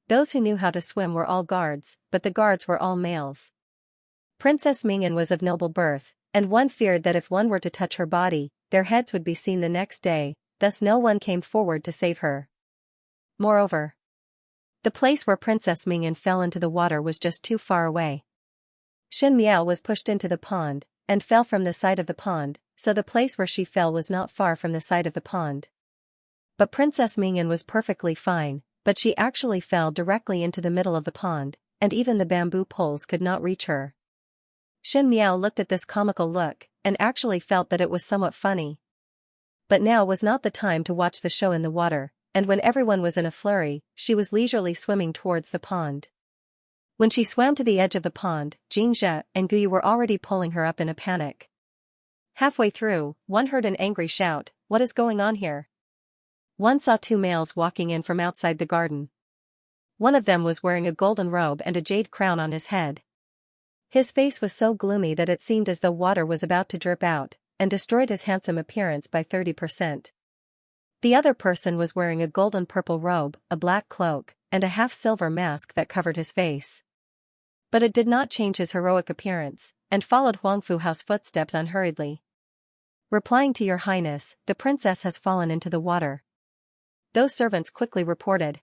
Speaker 1: Those who knew how to swim were all guards, but the guards were all males. Princess Ming An was of noble birth, and one feared that if one were to touch her body, their heads would be seen the next day, thus no one came forward to save her. Moreover, the place where Princess Mingyan fell into the water was just too far away. Xianxia was pushed into the pond, and fell from the side of the pond, so the place where she fell was not far from the side of the pond. But Princess Mingyan was perfectly fine, but she actually fell directly into the middle of the pond, and even the bamboo poles could not reach her. Xianxia looked at this comical look, and actually felt that it was somewhat funny. But now was not the time to watch the show in the water, and when everyone was in a flurry, she was leisurely swimming towards the pond. When she swam to the edge of the pond, Xianxia and Guyu were already pulling her up in a panic. Halfway through, one heard an angry shout, "What is going on here?" One saw two males walking in from outside the garden. One of them was wearing a golden robe and a jade crown on his head. His face was so gloomy that it seemed as though water was about to drip out, and destroyed his handsome appearance by 30%. The other person was wearing a golden-purple robe, a black cloak, and a half-silver mask that covered his face. But it did not change his heroic appearance, and followed Huang Fuhao's footsteps unhurriedly. "Replying to your highness, the princess has fallen into the water," those servants quickly reported.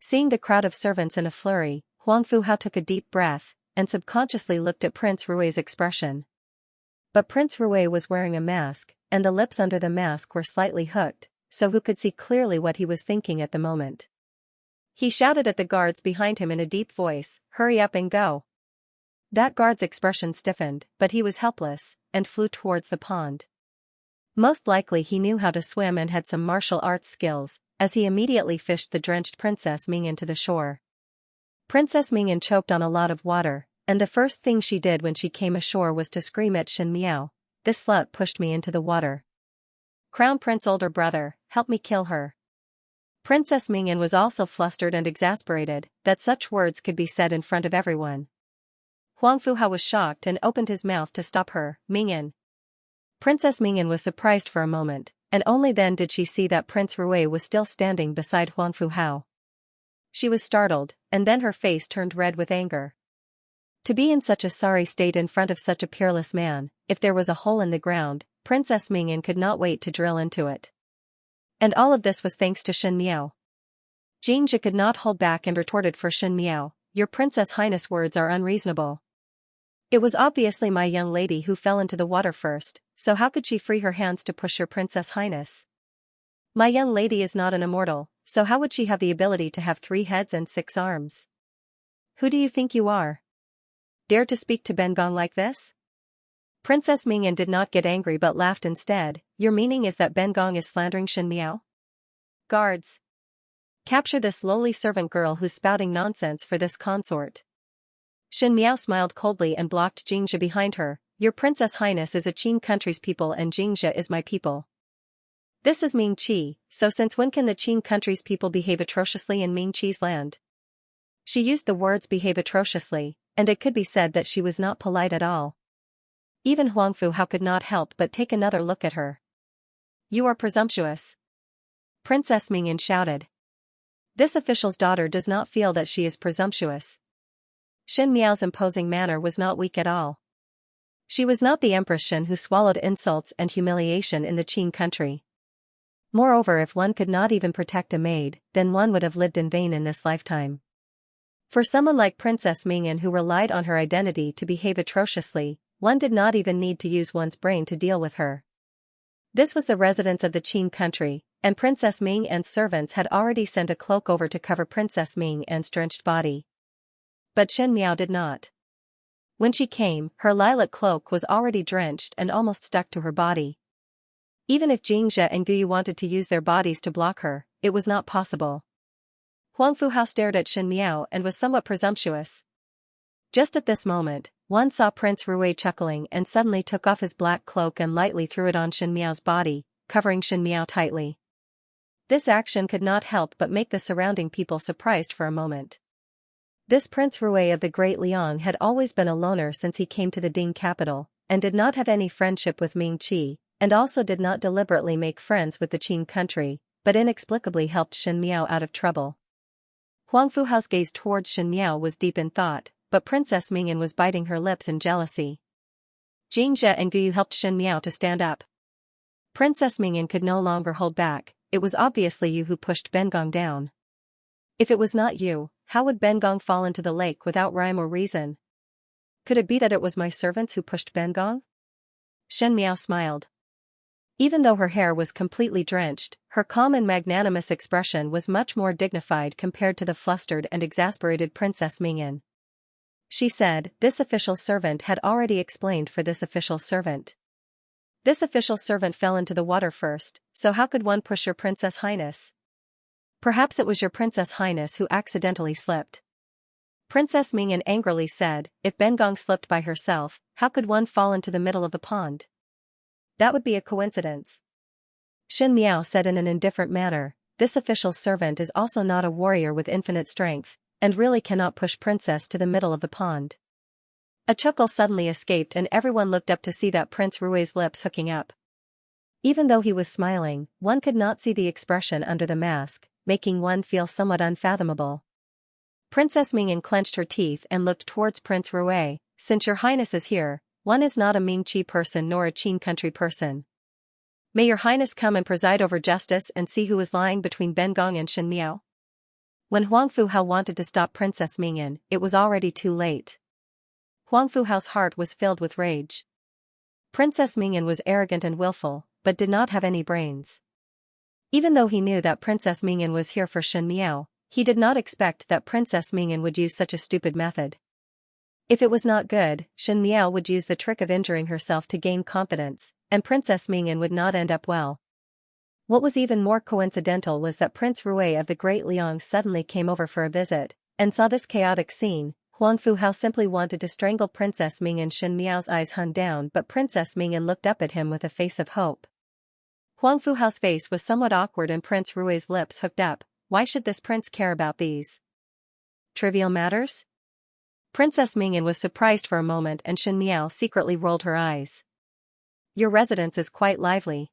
Speaker 1: Seeing the crowd of servants in a flurry, Huang Fuhao took a deep breath, and subconsciously looked at Prince Rui's expression. But Prince Rui was wearing a mask, and the lips under the mask were slightly hooked, so who could see clearly what he was thinking at the moment. He shouted at the guards behind him in a deep voice, "Hurry up and go." That guard's expression stiffened, but he was helpless, and flew towards the pond. Most likely he knew how to swim and had some martial arts skills, as he immediately fished the drenched Princess Mingyan to the shore. Princess Mingyan choked on a lot of water, and the first thing she did when she came ashore was to scream at Xianxia, "This slut pushed me into the water. Crown Prince older brother, help me kill her." Princess Mingyan was also flustered and exasperated that such words could be said in front of everyone. Huang Fuhao was shocked and opened his mouth to stop her. "Mingyan." Princess Mingyan was surprised for a moment, and only then did she see that Prince Rui was still standing beside Huang Fuhao. She was startled, and then her face turned red with anger. To be in such a sorry state in front of such a peerless man, if there was a hole in the ground, Princess Mingyan could not wait to drill into it. And all of this was thanks to Xianxia. Xianxia could not hold back and retorted for Xianxia, "Your Princess Highness words are unreasonable. It was obviously my young lady who fell into the water first, so how could she free her hands to push your Princess Highness? My young lady is not an immortal, so how would she have the ability to have 3 heads and 6 arms? Who do you think you are? Dare to speak to Bengong like this?" Princess Mingyan did not get angry but laughed instead. "Your meaning is that Bengong is slandering Xianxia? Guards! Capture this lowly servant girl who's spouting nonsense for this consort." Xianxia smiled coldly and blocked Xianxia behind her. "Your Princess Highness is a Qin country's people and Xianxia is my people. This is Ming Qi, so since when can the Qin country's people behave atrociously in Ming Qi's land?" She used the words behave atrociously, and it could be said that she was not polite at all. Even Huang Fuhao could not help but take another look at her. "You are presumptuous," Princess Mingyan shouted. This official's daughter does not feel that she is presumptuous. Xianxia's imposing manner was not weak at all. She was not the Empress Xin who swallowed insults and humiliation in the Qin country. Moreover, if one could not even protect a maid, then one would have lived in vain in this lifetime. For someone like Princess Mingyan who relied on her identity to behave atrociously, one did not even need to use one's brain to deal with her. This was the residence of the Qin country, and Princess Ming and servants had already sent a cloak over to cover Princess Ming and's drenched body. But Xianxia did not. When she came, her lilac cloak was already drenched and almost stuck to her body. Even if Xianxia and Guyu wanted to use their bodies to block her, it was not possible. Huang Fuhao stared at Xianxia and was somewhat presumptuous. Just at this moment, one saw Prince Rui chuckling and suddenly took off his black cloak and lightly threw it on Xianxia's body, covering Xianxia tightly. This action could not help but make the surrounding people surprised for a moment. This Prince Rui of the Great Liang had always been a loner since he came to the Ding capital, and did not have any friendship with Ming Qi, and also did not deliberately make friends with the Qin country, but inexplicably helped Xianxia out of trouble. Huang Fuhao's gaze towards Xianxia was deep in thought, but Princess Mingyan was biting her lips in jealousy. Xianxia and Guyu helped Xianxia to stand up. Princess Mingyan could no longer hold back. "It was obviously you who pushed Bengong down." If it was not you, how would Bengong fall into the lake without rhyme or reason? Could it be that it was my servants who pushed Bengong? Xianxia smiled. Even though her hair was completely drenched, her calm and magnanimous expression was much more dignified compared to the flustered and exasperated Princess Mingyan. She said, this official servant had already explained for this official servant. This official servant fell into the water first, so how could one push your Princess Highness? Perhaps it was your Princess Highness who accidentally slipped. Princess Mingyan angrily said, if Bengong slipped by herself, how could one fall into the middle of the pond? That would be a coincidence. Xianxia said in an indifferent manner, this official servant is also not a warrior with infinite strength, and really cannot push Princess to the middle of the pond. A chuckle suddenly escaped and everyone looked up to see that Prince Rui's lips hooking up. Even though he was smiling, one could not see the expression under the mask, making one feel somewhat unfathomable. Princess Mingyan clenched her teeth and looked towards Prince Rui, since your highness is here, one is not a Mingqi person nor a Qin country person. May your highness come and preside over justice and see who is lying between Bengong and Xianxia. When Huang Fuhao wanted to stop Princess Mingyan, it was already too late. Huang Fuhao's heart was filled with rage. Princess Mingyan was arrogant and willful, but did not have any brains. Even though he knew that Princess Mingyan was here for Xianxia, he did not expect that Princess Mingyan would use such a stupid method. If it was not good, Xianxia would use the trick of injuring herself to gain confidence, and Princess Mingyan would not end up well. What was even more coincidental was that Prince Rui of the Great Liang suddenly came over for a visit, and saw this chaotic scene. Huang Fuhao simply wanted to strangle Princess Mingyan. Xianxiao's eyes hung down, but Princess Mingyan looked up at him with a face of hope. Huang Fuhao's face was somewhat awkward and Prince Rui's lips hooked up. Why should this prince care about these trivial matters? Princess Mingyan was surprised for a moment and Xianxia secretly rolled her eyes. Your residence is quite lively.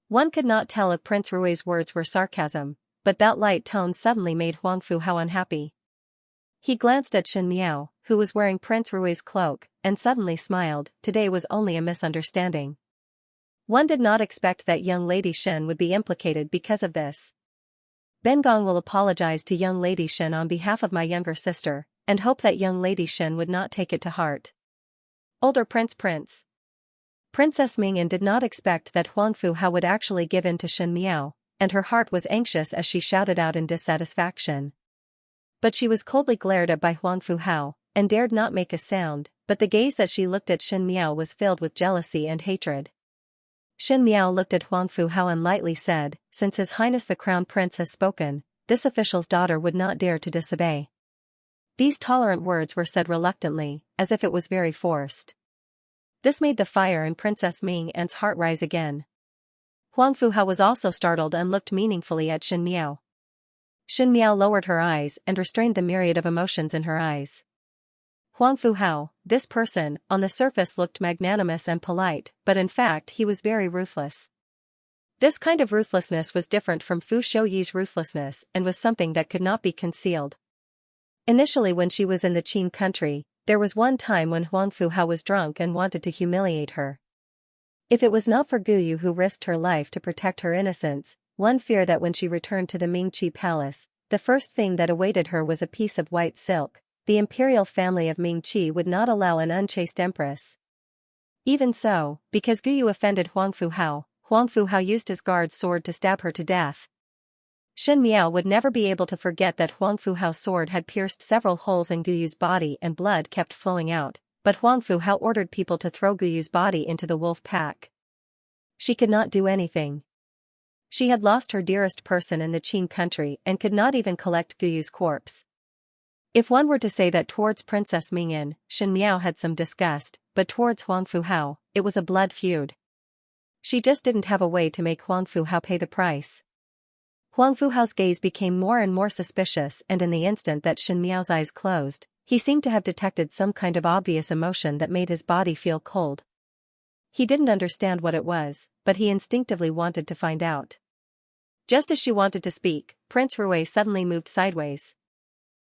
Speaker 1: One could not tell if Prince Rui's words were sarcasm, but that light tone suddenly made Huang Fuhao unhappy. He glanced at Xianxia, who was wearing Prince Rui's cloak, and suddenly smiled. Today was only a misunderstanding. One did not expect that young Lady Shen would be implicated because of this. Bengong will apologize to young Lady Shen on behalf of my younger sister, and hope that young Lady Shen would not take it to heart. Older Prince. Princess Mingyan did not expect that Huang Fuhao would actually give in to Xianxia, and her heart was anxious as she shouted out in dissatisfaction. But she was coldly glared at by Huang Fuhao, and dared not make a sound, but the gaze that she looked at Xianxia was filled with jealousy and hatred. Xianxia looked at Huang Fuhao and lightly said, since His Highness the Crown Prince has spoken, this official's daughter would not dare to disobey. These tolerant words were said reluctantly, as if it was very forced. This made the fire in Princess Mingyan's heart rise again. Huang Fuhao was also startled and looked meaningfully at Xianxia. Xianxia lowered her eyes and restrained the myriad of emotions in her eyes. Huang Fuhao, this person, on the surface looked magnanimous and polite, but in fact he was very ruthless. This kind of ruthlessness was different from Fu Shouyi's ruthlessness and was something that could not be concealed. Initially when she was in the Qin country, there was one time when Huang Fuhao was drunk and wanted to humiliate her. If it was not for Guyu who risked her life to protect her innocence, one feared that when she returned to the Mingqi palace, the first thing that awaited her was a piece of white silk. The imperial family of Mingqi would not allow an unchaste empress. Even so, because Guyu offended Huang Fuhao used his guard's sword to stab her to death. Xianxia would never be able to forget that Huang Fuhao's sword had pierced several holes in Guyu's body and blood kept flowing out, but Huang Fuhao ordered people to throw Guyu's body into the wolf pack. She could not do anything. She had lost her dearest person in the Qin country and could not even collect Guyu's corpse. If one were to say that towards Princess Mingyan, Xianxia had some disgust, but towards Huang Fuhao, it was a blood feud. She just didn't have a way to make Huang Fuhao pay the price. Huang Fuhao's gaze became more and more suspicious, and in the instant that Xianxia's eyes closed, he seemed to have detected some kind of obvious emotion that made his body feel cold. He didn't understand what it was, but he instinctively wanted to find out. Just as she wanted to speak, Prince Rui suddenly moved sideways.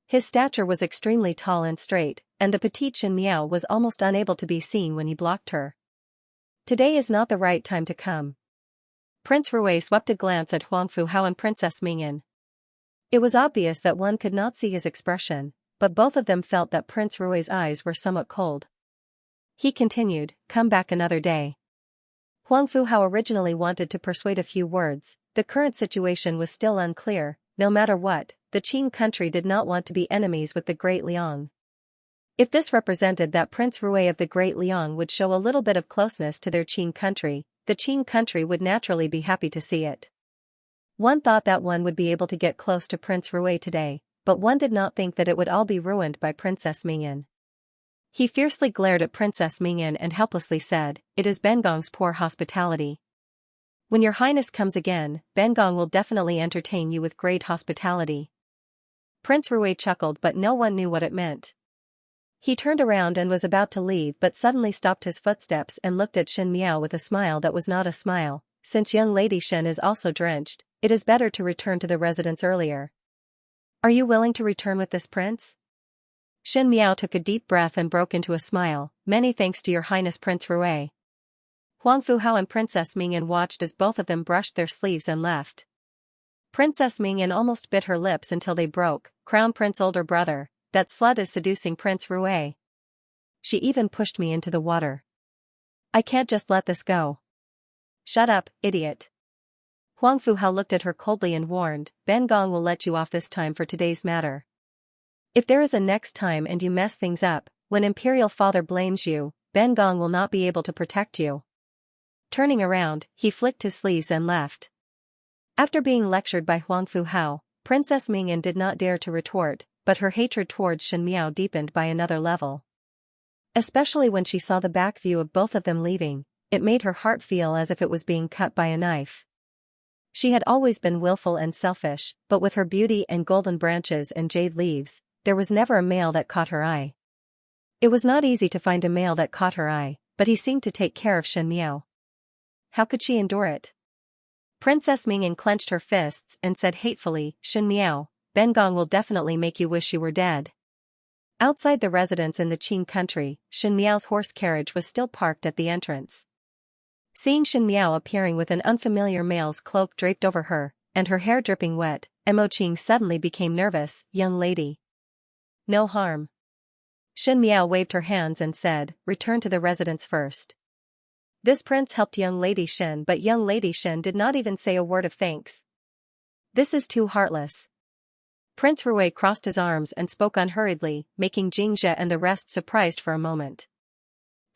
Speaker 1: His stature was extremely tall and straight, and the petite Xianxia was almost unable to be seen when he blocked her. Today is not the right time to come. Prince Rui swept a glance at Huang Fuhao and Princess Mingyan. It was obvious that one could not see his expression, but both of them felt that Prince Rui's eyes were somewhat cold. He continued, "Come back another day." Huang Fuhao originally wanted to persuade a few words. The current situation was still unclear. No matter what, the Qin country did not want to be enemies with the Great Liang. If this represented that Prince Rui of the Great Liang would show a little bit of closeness to their Qin country, the Qin country would naturally be happy to see it. One thought that one would be able to get close to Prince Rui today, but one did not think that it would all be ruined by Princess Mingyan. He fiercely glared at Princess Mingyan and helplessly said, "It is Bengong's poor hospitality. When your highness comes again, Bengong will definitely entertain you with great hospitality." Prince Rui chuckled, but no one knew what it meant. He turned around and was about to leave, but suddenly stopped his footsteps and looked at Shen Miao with a smile that was not a smile. "Since young lady Shen is also drenched, it is better to return to the residence earlier. Are you willing to return with this prince?" Shen Miao took a deep breath and broke into a smile. "Many thanks to your highness Prince Rui." Huang Fuhao and Princess Mingyan watched as both of them brushed their sleeves and left. Princess Mingyan almost bit her lips until they broke. "Crown Prince older brother, that slut is seducing Prince Rui. She even pushed me into the water. I can't just let this go." "Shut up, idiot." Huang Fuhao looked at her coldly and warned, "Bengong will let you off this time for today's matter. If there is a next time and you mess things up, when Imperial Father blames you, Bengong will not be able to protect you." Turning around, he flicked his sleeves and left. After being lectured by Huang Fuhao, Princess Mingyan did not dare to retort, but her hatred towards Shen Miao deepened by another level. Especially when she saw the back view of both of them leaving, it made her heart feel as if it was being cut by a knife. She had always been willful and selfish, but with her beauty and golden branches and jade leaves, there was never a male that caught her eye. It was not easy to find a male that caught her eye, but he seemed to take care of Shen Miao. How could she endure it? Princess Mingyan clenched her fists and said hatefully, "Shen Miao, Bengong will definitely make you wish you were dead." Outside the residence in the Qin country, Shen Miao's horse carriage was still parked at the entrance. Seeing Shen Miao appearing with an unfamiliar male's cloak draped over her, and her hair dripping wet, Mo Qing suddenly became nervous. "Young lady. No harm." Shen Miao waved her hands and said, "Return to the residence first." This prince helped young lady Shen, but young lady Shen did not even say a word of thanks. This is too heartless. Prince Rui crossed his arms and spoke unhurriedly, making Xianxia and the rest surprised for a moment.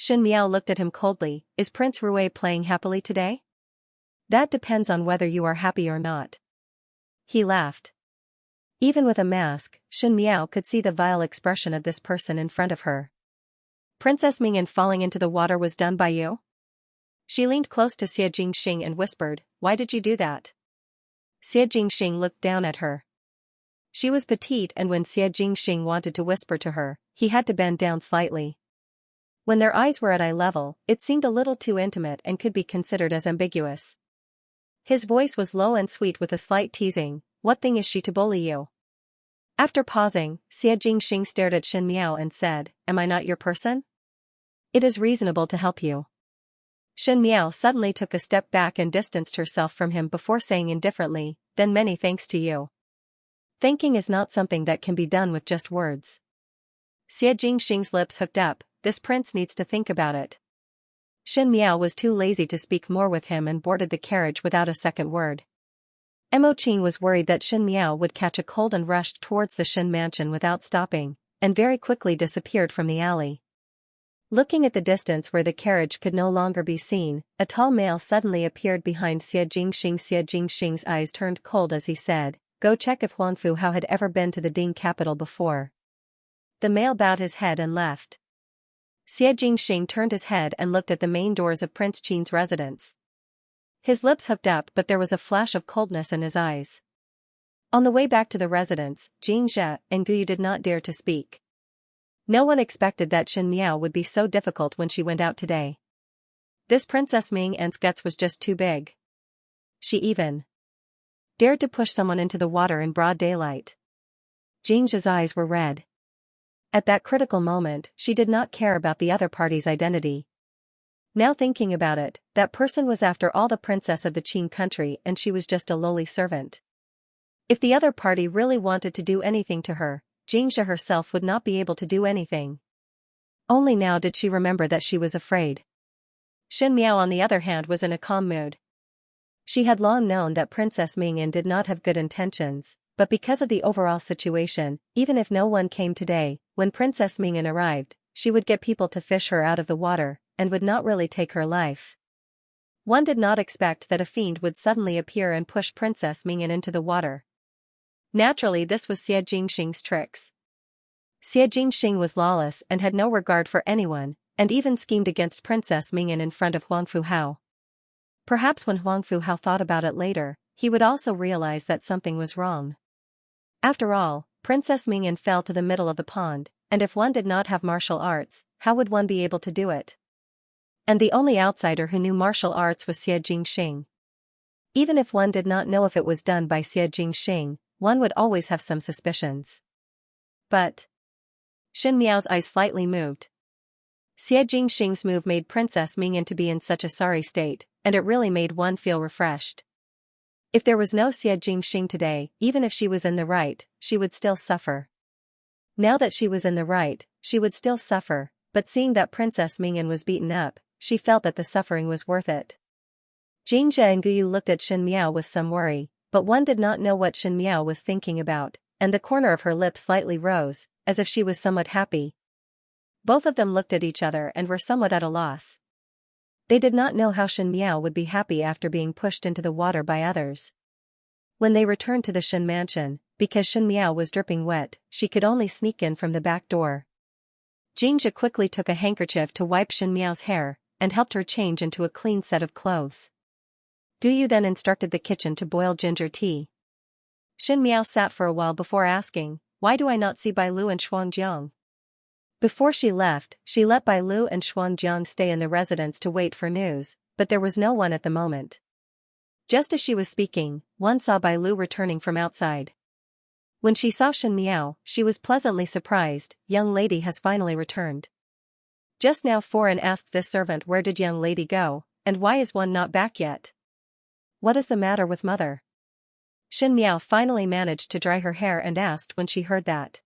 Speaker 1: Shen Miao looked at him coldly. "Is Prince Rui playing happily today?" "That depends on whether you are happy or not." He laughed. Even with a mask, Shen Miao could see the vile expression of this person in front of her. "Princess Mingyan falling into the water was done by you?" She leaned close to Xie Jingxing and whispered, "Why did you do that?" Xie Jingxing looked down at her. She was petite, and when Xie Jingxing wanted to whisper to her, he had to bend down slightly. When their eyes were at eye level, it seemed a little too intimate and could be considered as ambiguous. His voice was low and sweet with a slight teasing. "What thing is she to bully you?" After pausing, Xie Jingxing stared at Shen Miao and said, "Am I not your person? It is reasonable to help you." Shen Miao suddenly took a step back and distanced herself from him before saying indifferently, "Then many thanks to you." Thanking is not something that can be done with just words. Xie Jingxing's lips hooked up. This prince needs to think about it. Shen Miao was too lazy to speak more with him and boarded the carriage without a second word. Mo Qing was worried that Shen Miao would catch a cold and rushed towards the Shen mansion without stopping, and very quickly disappeared from the alley. Looking at the distance where the carriage could no longer be seen, a tall male suddenly appeared behind Xie Jingxing. Xie Jingxing's eyes turned cold as he said, "Go check if Huang Fuhao had ever been to the Ding capital before." The male bowed his head and left. Xie Jingxing turned his head and looked at the main doors of Prince Qin's residence. His lips hooked up, but there was a flash of coldness in his eyes. On the way back to the residence, Xianxia and Guyu did not dare to speak. No one expected that Shen Miao would be so difficult when she went out today. This Princess Mingyan's guts was just too big. She even dared to push someone into the water in broad daylight. Xianxia's eyes were red. At that critical moment, she did not care about the other party's identity. Now thinking about it, that person was after all the princess of the Qin country, and she was just a lowly servant. If the other party really wanted to do anything to her, Xianxia herself would not be able to do anything. Only now did she remember that she was afraid. Xin Miao on the other hand was in a calm mood. She had long known that Princess Mingyan did not have good intentions, but because of the overall situation, even if no one came today, when Princess Mingyan arrived, she would get people to fish her out of the water, and would not really take her life. One did not expect that a fiend would suddenly appear and push Princess Mingyan into the water. Naturally, this was Xie Jingxing's tricks. Xie Jingxing was lawless and had no regard for anyone, and even schemed against Princess Mingyan in front of Huang Fuhao. Perhaps when Huang Fuhao thought about it later, he would also realize that something was wrong. After all, Princess Mingyan fell to the middle of the pond, and if one did not have martial arts, how would one be able to do it? And the only outsider who knew martial arts was Xie Jingxing. Even if one did not know if it was done by Xie Jingxing, one would always have some suspicions. But Xin Miao's eyes slightly moved. Xie Jingxing's move made Princess Mingyan to be in such a sorry state, and it really made one feel refreshed. If there was no Xie Jingxing today, even if she was in the right, she would still suffer. Now that she was in the right, she would still suffer, but seeing that Princess Mingyan was beaten up, she felt that the suffering was worth it. Xianxia and Guyu looked at Xin Miao with some worry, but one did not know what Xin Miao was thinking about, and the corner of her lip slightly rose, as if she was somewhat happy. Both of them looked at each other and were somewhat at a loss. They did not know how Xin Miao would be happy after being pushed into the water by others. When they returned to the Xin mansion, because Xin Miao was dripping wet, she could only sneak in from the back door. Xianxia quickly took a handkerchief to wipe Xin Miao's hair, and helped her change into a clean set of clothes. Guyu then instructed the kitchen to boil ginger tea. Xin Miao sat for a while before asking, "Why do I not see Bai Lu and Shuangjiang?" Before she left, she let Bai Lu and Shuangjiang stay in the residence to wait for news, but there was no one at the moment. Just as she was speaking, one saw Bai Lu returning from outside. When she saw Xin Miao, she was pleasantly surprised. "Young lady has finally returned." Just now Foreign asked this servant where did young lady go, and why is one not back yet? What is the matter with mother? Xin Miao finally managed to dry her hair and asked when she heard that.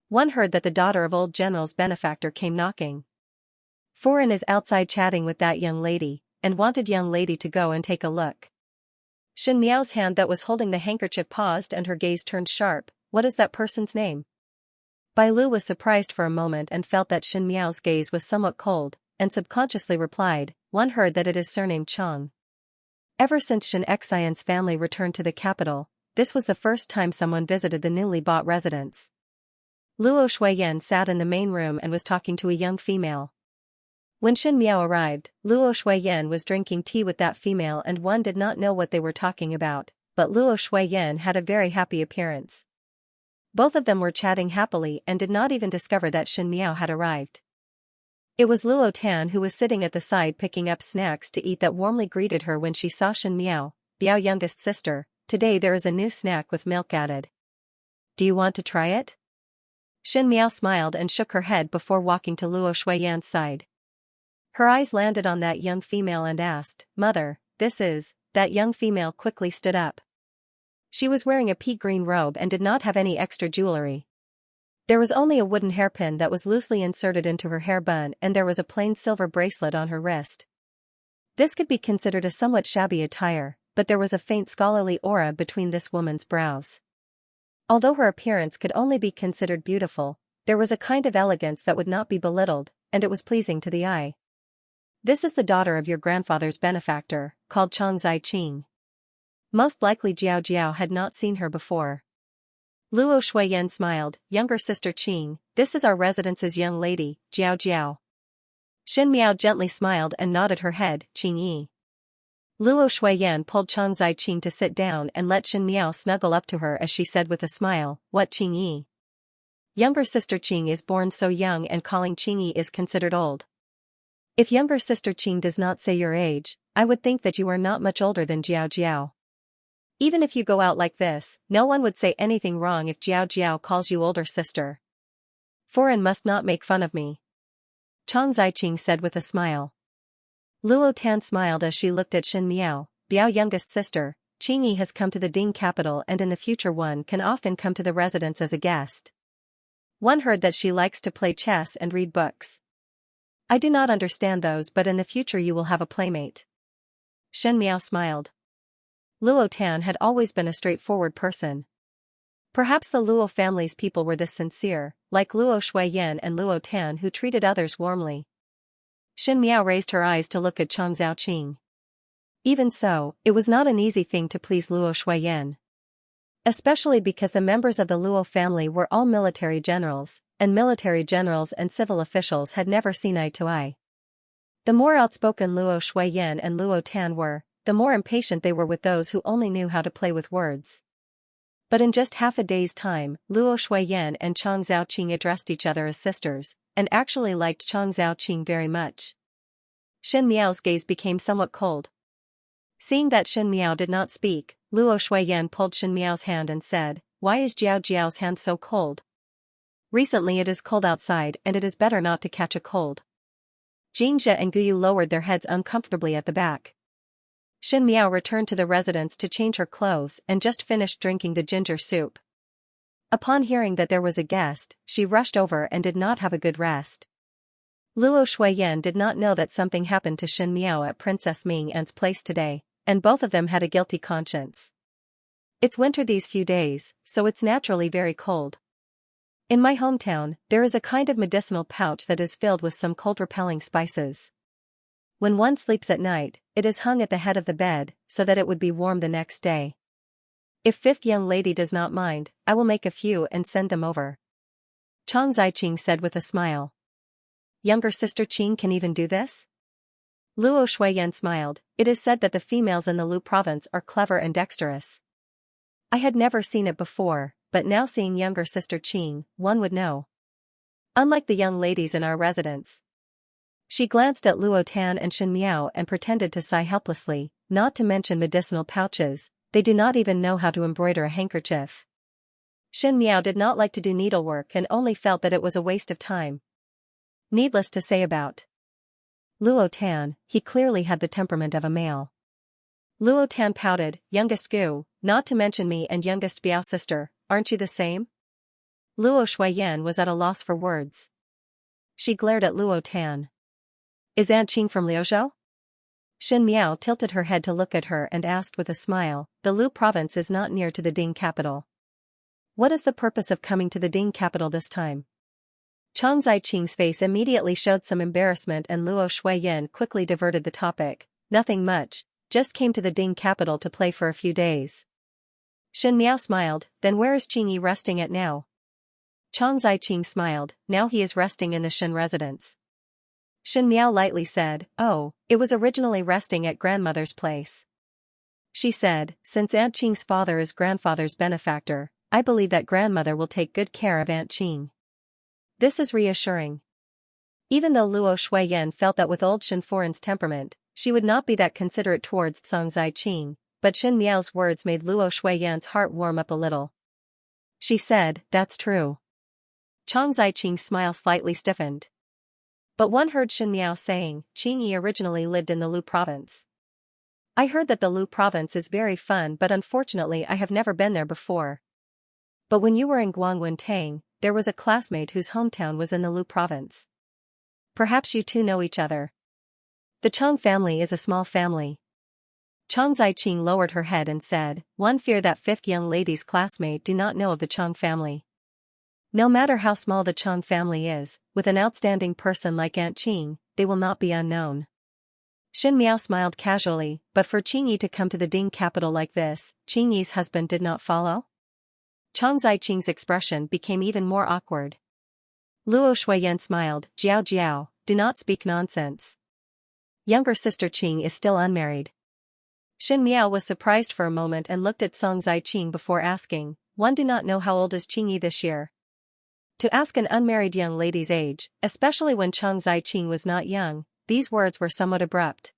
Speaker 1: One heard that the daughter of old general's benefactor came knocking. Foreign is outside chatting with that young lady, and wanted young lady to go and take a look. Xin Miao's hand that was holding the handkerchief paused and her gaze turned sharp. What is that person's name? Bai Lu was surprised for a moment and felt that Xin Miao's gaze was somewhat cold, and subconsciously replied, "One heard that it is surnamed Chang." Ever since Xianxia's family returned to the capital, this was the first time someone visited the newly bought residence. Luo Shuiyan sat in the main room and was talking to a young female. When Xin Miao arrived, Luo Shuiyan was drinking tea with that female and one did not know what they were talking about, but Luo Shuiyan had a very happy appearance. Both of them were chatting happily and did not even discover that Xin Miao had arrived. It was Luo Tan who was sitting at the side picking up snacks to eat that warmly greeted her when she saw Xin Miao. "Biao youngest sister, today there is a new snack with milk added. Do you want to try it?" Xin Miao smiled and shook her head before walking to Luo Shuiyan's side. Her eyes landed on that young female and asked, "Mother, this is..." That young female quickly stood up. She was wearing a pea green robe and did not have any extra jewelry. There was only a wooden hairpin that was loosely inserted into her hair bun and there was a plain silver bracelet on her wrist. This could be considered a somewhat shabby attire, but there was a faint scholarly aura between this woman's brows. Although her appearance could only be considered beautiful, there was a kind of elegance that would not be belittled, and it was pleasing to the eye. "This is the daughter of your grandfather's benefactor, called Chang Zai-Ching." Most likely Jiao Jiao had not seen her before. Luo Shuiyan smiled, "Younger sister Qing, this is our residence's young lady, Jiao Jiao." Xin Miao gently smiled and nodded her head, "Qing Yi." Luo Shuiyan pulled Chang Zai-Ching to sit down and let Xin Miao snuggle up to her as she said with a smile, "What Qing Yi? Younger sister Qing is born so young and calling Qing Yi is considered old. If younger sister Qing does not say your age, I would think that you are not much older than Jiao Jiao. Even if you go out like this, no one would say anything wrong if Jiao Jiao calls you older sister. Foreign must not make fun of me." Chang Zaiqing said with a smile. Luo Tan smiled as she looked at Xin Miao, "Biao youngest sister, Qingyi has come to the Ding capital, and in the future one can often come to the residence as a guest. One heard that she likes to play chess and read books. I do not understand those, but in the future you will have a playmate. Shen Miao smiled. Luo Tan had always been a straightforward person. Perhaps the Luo family's people were this sincere, like Luo Shuiyan and Luo Tan, who treated others warmly. Shen Miao raised her eyes to look at Chang Xiaoqing. Even so, it was not an easy thing to please Luo Shuiyan. Especially because the members of the Luo family were all military generals, and military generals and civil officials had never seen eye to eye. The more outspoken Luo Shuiyan and Luo Tan were, the more impatient they were with those who only knew how to play with words. But in just half a day's time, Luo Shuiyan and Chang Xiaoqing addressed each other as sisters, and actually liked Chang Xiaoqing very much. Shen Miao's gaze became somewhat cold. Seeing that Shen Miao did not speak, Luo Shuiyan pulled Shen Miao's hand and said, "Why is Jiao Jiao's hand so cold? Recently it is cold outside, and it is better not to catch a cold." Xianxia and Guyu lowered their heads uncomfortably at the back. Shen Miao returned to the residence to change her clothes and just finished drinking the ginger soup. Upon hearing that there was a guest, she rushed over and did not have a good rest. Luo Shuiyan did not know that something happened to Shen Miao at Princess Ming An's place today, and both of them had a guilty conscience. It's winter these few days, so it's naturally very cold. In my hometown, there is a kind of medicinal pouch that is filled with some cold-repelling spices. When one sleeps at night, it is hung at the head of the bed, so that it would be warm the next day. If fifth young lady does not mind, I will make a few and send them over. Chang Ziqing said with a smile. Younger sister Qing can even do this? Luo Shuiyan smiled. It is said that the females in the Lu province are clever and dexterous. I had never seen it before, but now seeing younger sister Qing, one would know. Unlike the young ladies in our residence. She glanced at Luo Tan and Shen Miao and pretended to sigh helplessly, not to mention medicinal pouches, they do not even know how to embroider a handkerchief. Shen Miao did not like to do needlework and only felt that it was a waste of time. Needless to say about Luo Tan, he clearly had the temperament of a male. Luo Tan pouted, youngest Gu, not to mention me and youngest Biao sister, aren't you the same? Luo Shuiyan was at a loss for words. She glared at Luo Tan. Is Aunt Qing from Liuzhou? Shen Miao tilted her head to look at her and asked with a smile, the Lu province is not near to the Ding capital. What is the purpose of coming to the Ding capital this time? Chang Ziqing's face immediately showed some embarrassment and Luo Shuiyan quickly diverted the topic. Nothing much, just came to the Ding capital to play for a few days. Shen Miao smiled, then where is Qingyi resting at now? Chang Ziqing smiled, now he is resting in the Shen residence. Shen Miao lightly said, oh, it was originally resting at grandmother's place. She said, since Aunt Qing's father is grandfather's benefactor, I believe that grandmother will take good care of Aunt Qing. This is reassuring. Even though Luo Shuiyan felt that with old Shen Foran's temperament, she would not be that considerate towards Chang Ziqing, but Shen Miao's words made Luo Shuiyan's heart warm up a little. She said, that's true. Chang Ziqing's smile slightly stiffened. But one heard Shen Miao saying, Qingyi originally lived in the Lu province. I heard that the Lu province is very fun, but unfortunately I have never been there before. But when you were in Guangwen Tang, there was a classmate whose hometown was in the Lu province. Perhaps you two know each other. The Chang family is a small family. Chang Ziqing lowered her head and said, one fear that fifth young lady's classmate do not know of the Chang family. No matter how small the Chang family is, with an outstanding person like Aunt Qing, they will not be unknown. Shen Miao smiled casually, but for Qingyi to come to the Ding capital like this, Qingyi's husband did not follow? Chang Ziqing's expression became even more awkward. Luo Shuiyan smiled, Jiao Jiao, do not speak nonsense. Younger sister Qing is still unmarried. Shen Miao was surprised for a moment and looked at Chang Ziqing before asking, one do not know how old is Qingyi this year. To ask an unmarried young lady's age, especially when Chang Ziqing was not young, these words were somewhat abrupt.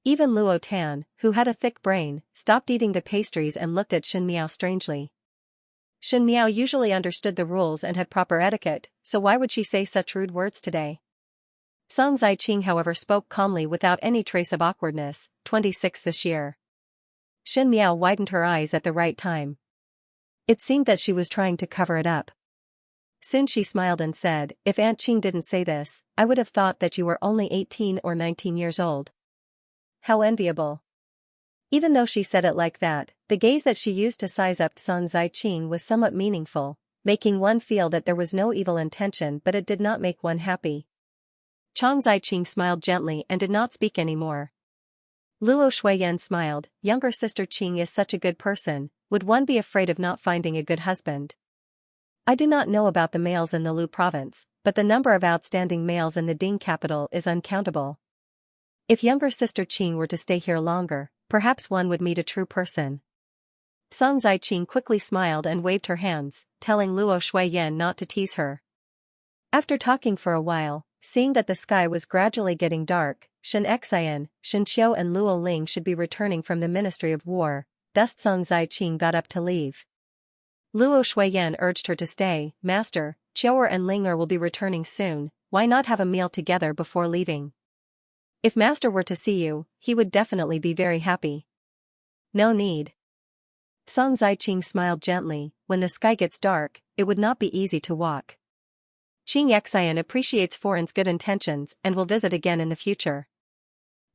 Speaker 1: Even Luo Tan, who had a thick brain, stopped eating the pastries and looked at Shen Miao strangely. Shen Miao usually understood the rules and had proper etiquette, so why would she say such rude words today? Chang Ziqing however spoke calmly without any trace of awkwardness, 26 this year. Xin Miao widened her eyes at the right time. It seemed that she was trying to cover it up. Soon she smiled and said, "If Aunt Qing didn't say this, I would have thought that you were only 18 or 19 years old." How enviable. Even though she said it like that, the gaze that she used to size up Song Zaiqing was somewhat meaningful, making one feel that there was no evil intention, but it did not make one happy. Chang Zaiqing smiled gently and did not speak anymore. Luo Shuiyan smiled. Younger sister Qing is such a good person, would one be afraid of not finding a good husband? I do not know about the males in the Lu province, but the number of outstanding males in the Ding capital is uncountable. If younger sister Qing were to stay here longer, perhaps one would meet a true person. Song Zaiqing quickly smiled and waved her hands, telling Luo Shuiyan not to tease her. After talking for a while, seeing that the sky was gradually getting dark, Xianxia, Xianxiu and Luo Ling should be returning from the Ministry of War, thus Song Zaiqing got up to leave. Luo Shuiyan urged her to stay. "Master, Qiu'er and Ling'er will be returning soon, why not have a meal together before leaving? If Master were to see you, he would definitely be very happy." "No need." Song Zaiqing smiled gently. "When the sky gets dark, it would not be easy to walk. Xianxia appreciates foreign's good intentions and will visit again in the future.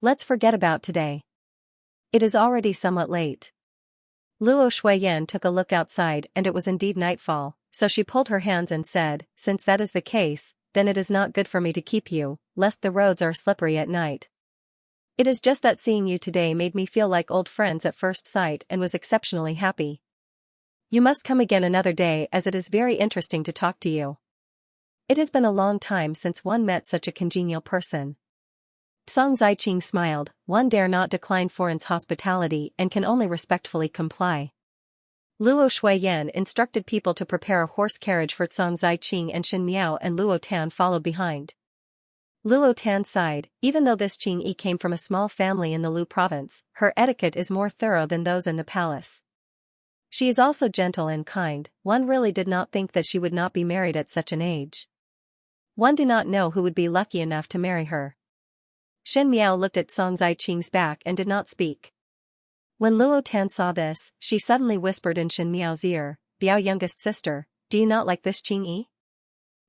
Speaker 1: Let's forget about today. It is already somewhat late." Luo Shuiyan took a look outside and it was indeed nightfall, so she pulled her hands and said, "Since that is the case, then it is not good for me to keep you, lest the roads are slippery at night. It is just that seeing you today made me feel like old friends at first sight and was exceptionally happy. You must come again another day as it is very interesting to talk to you. It has been a long time since one met such a congenial person." Song Zaiqing smiled. One dare not decline foreign's hospitality and can only respectfully comply. Luo Shuiyan instructed people to prepare a horse carriage for Song Zaiqing and Xin Miao and Luo Tan followed behind. Luo Tan sighed. Even though this Qing Yi came from a small family in the Lu province, her etiquette is more thorough than those in the palace. She is also gentle and kind. One really did not think that she would not be married at such an age. One do not know who would be lucky enough to marry her. Xin Miao looked at Song Zaiqing's back and did not speak. When Luo Tan saw this, she suddenly whispered in Xin Miao's ear, "Biao youngest sister, do you not like this Qing Yi?"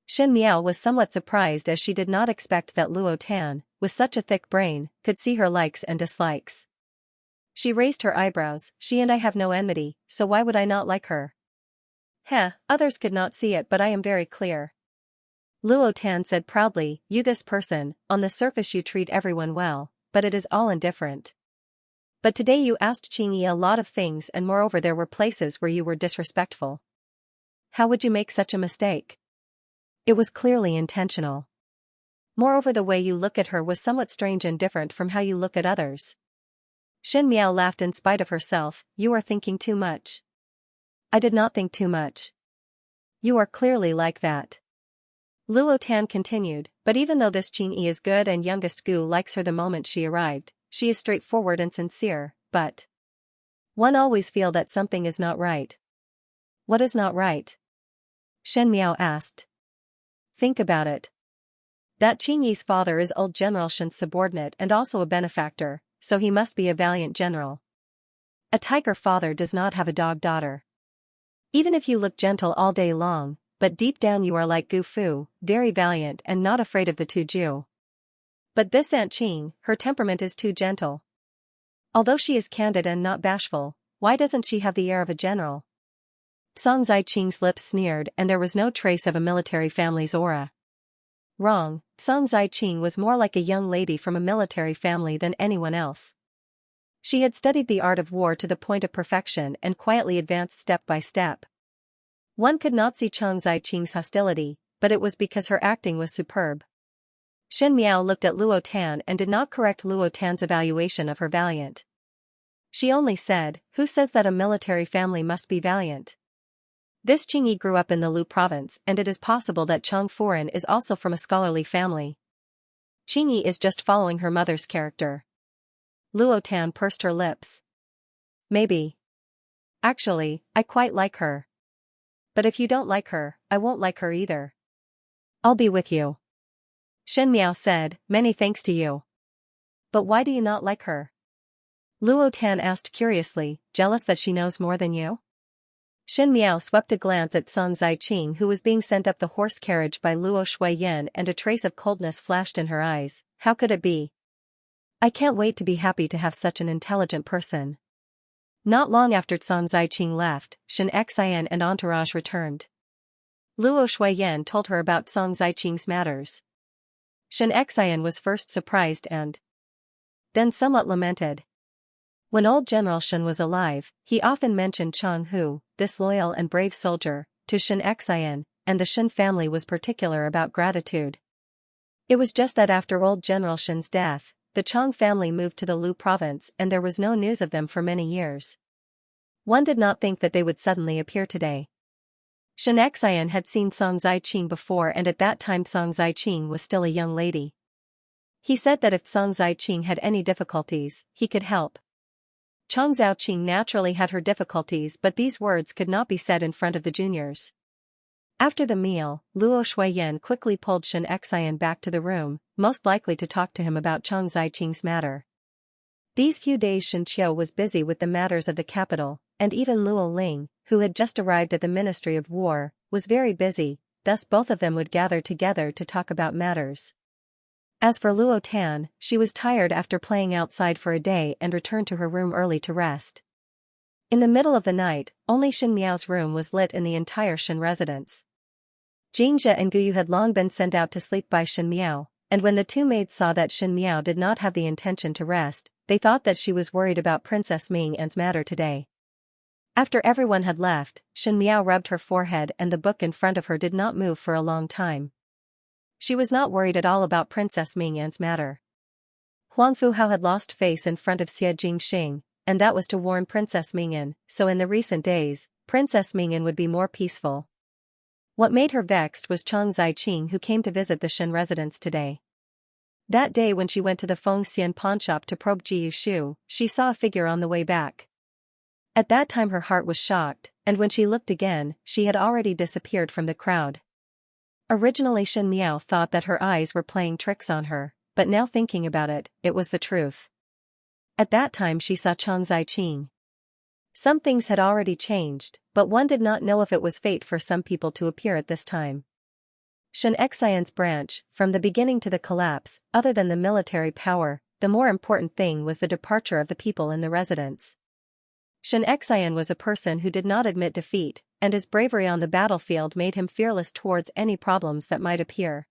Speaker 1: Xin Miao was somewhat surprised as she did not expect that Luo Tan, with such a thick brain, could see her likes and dislikes. She raised her eyebrows. "She and I have no enmity, so why would I not like her?" "Heh, others could not see it but I am very clear." Luo Tan said proudly, "You this person, on the surface you treat everyone well, but it is all indifferent. But today you asked Qing Yi a lot of things and moreover there were places where you were disrespectful. How would you make such a mistake? It was clearly intentional. Moreover the way you look at her was somewhat strange and different from how you look at others." Xin Miao laughed in spite of herself. "You are thinking too much." "I did not think too much. You are clearly like that." Luo Tan continued, "But even though this Qing Yi is good and youngest Gu likes her the moment she arrived, she is straightforward and sincere, but one always feel that something is not right." "What is not right?" Shen Miao asked. "Think about it. That Qing Yi's father is old General Shen's subordinate and also a benefactor, so he must be a valiant general. A tiger father does not have a dog daughter. Even if you look gentle all day long, but deep down you are like Gu Fu, very valiant and not afraid of the Tuju. But this Aunt Qing, her temperament is too gentle. Although she is candid and not bashful, why doesn't she have the air of a general?" Song Zaiqing's lips sneered and there was no trace of a military family's aura. Wrong, Song Zaiqing was more like a young lady from a military family than anyone else. She had studied the art of war to the point of perfection and quietly advanced step by step. One could not see Song Zaiqing's hostility, but it was because her acting was superb. Shen Miao looked at Luo Tan and did not correct Luo Tan's evaluation of her valiant. She only said, "Who says that a military family must be valiant? This Qing Yi grew up in the Lu province and it is possible that Chang Furen is also from a scholarly family. Qing Yi is just following her mother's character." Luo Tan pursed her lips. "Maybe. Actually, I quite like her. But if you don't like her, I won't like her either. I'll be with you." Shen Miao said, "Many thanks to you. But why do you not like her?" Luo Tan asked curiously, jealous that she knows more than you? Shen Miao swept a glance at Song Ziqing, who was being sent up the horse carriage by Luo Shuiyan, and a trace of coldness flashed in her eyes. How could it be? I can't wait to be happy to have such an intelligent person. Not long after Song Ziqing left, Xianxia and entourage returned. Luo Shuiyan told her about Song Ziqing's matters. Xianxia was first surprised and then somewhat lamented. When old General Shen was alive, he often mentioned Chang Hu, this loyal and brave soldier, to Xianxia, and the Shen family was particular about gratitude. It was just that after old General Shen's death, the Chang family moved to the Lu province and there was no news of them for many years. One did not think that they would suddenly appear today. Xianxia had seen Song Ziqing before, and at that time Song Ziqing was still a young lady. He said that if Song Ziqing had any difficulties, he could help. Chang Zhaoqing naturally had her difficulties, but these words could not be said in front of the juniors. After the meal, Luo Shuiyan quickly pulled Xianxia back to the room, most likely to talk to him about Chang Ziqing's matter. These few days Xianxia was busy with the matters of the capital, and even Luo Ling, who had just arrived at the Ministry of War, was very busy, thus both of them would gather together to talk about matters. As for Luo Tan, she was tired after playing outside for a day and returned to her room early to rest. In the middle of the night, only Shen Miao's room was lit in the entire Shen residence. Xianxia and Guyu had long been sent out to sleep by Shen Miao, and when the two maids saw that Shen Miao did not have the intention to rest, they thought that she was worried about Princess Ming An's matter today. After everyone had left, Shen Miao rubbed her forehead and the book in front of her did not move for a long time. She was not worried at all about Princess Ming An's matter. Huang Fuhao had lost face in front of Xie Jingxing, and that was to warn Princess Ming An, so in the recent days, Princess Ming An would be more peaceful. What made her vexed was Chang Ziqing, who came to visit the Shen residence today. That day when she went to the Feng Xian pawnshop to probe Ji Yushu, she saw a figure on the way back. At that time her heart was shocked, and when she looked again, she had already disappeared from the crowd. Originally Shen Miao thought that her eyes were playing tricks on her, but now thinking about it, it was the truth. At that time she saw Chang Ziqing. Some things had already changed, but one did not know if it was fate for some people to appear at this time. Xianxian's branch, from the beginning to the collapse, other than the military power, the more important thing was the departure of the people in the residence. Xianxian was a person who did not admit defeat, and his bravery on the battlefield made him fearless towards any problems that might appear.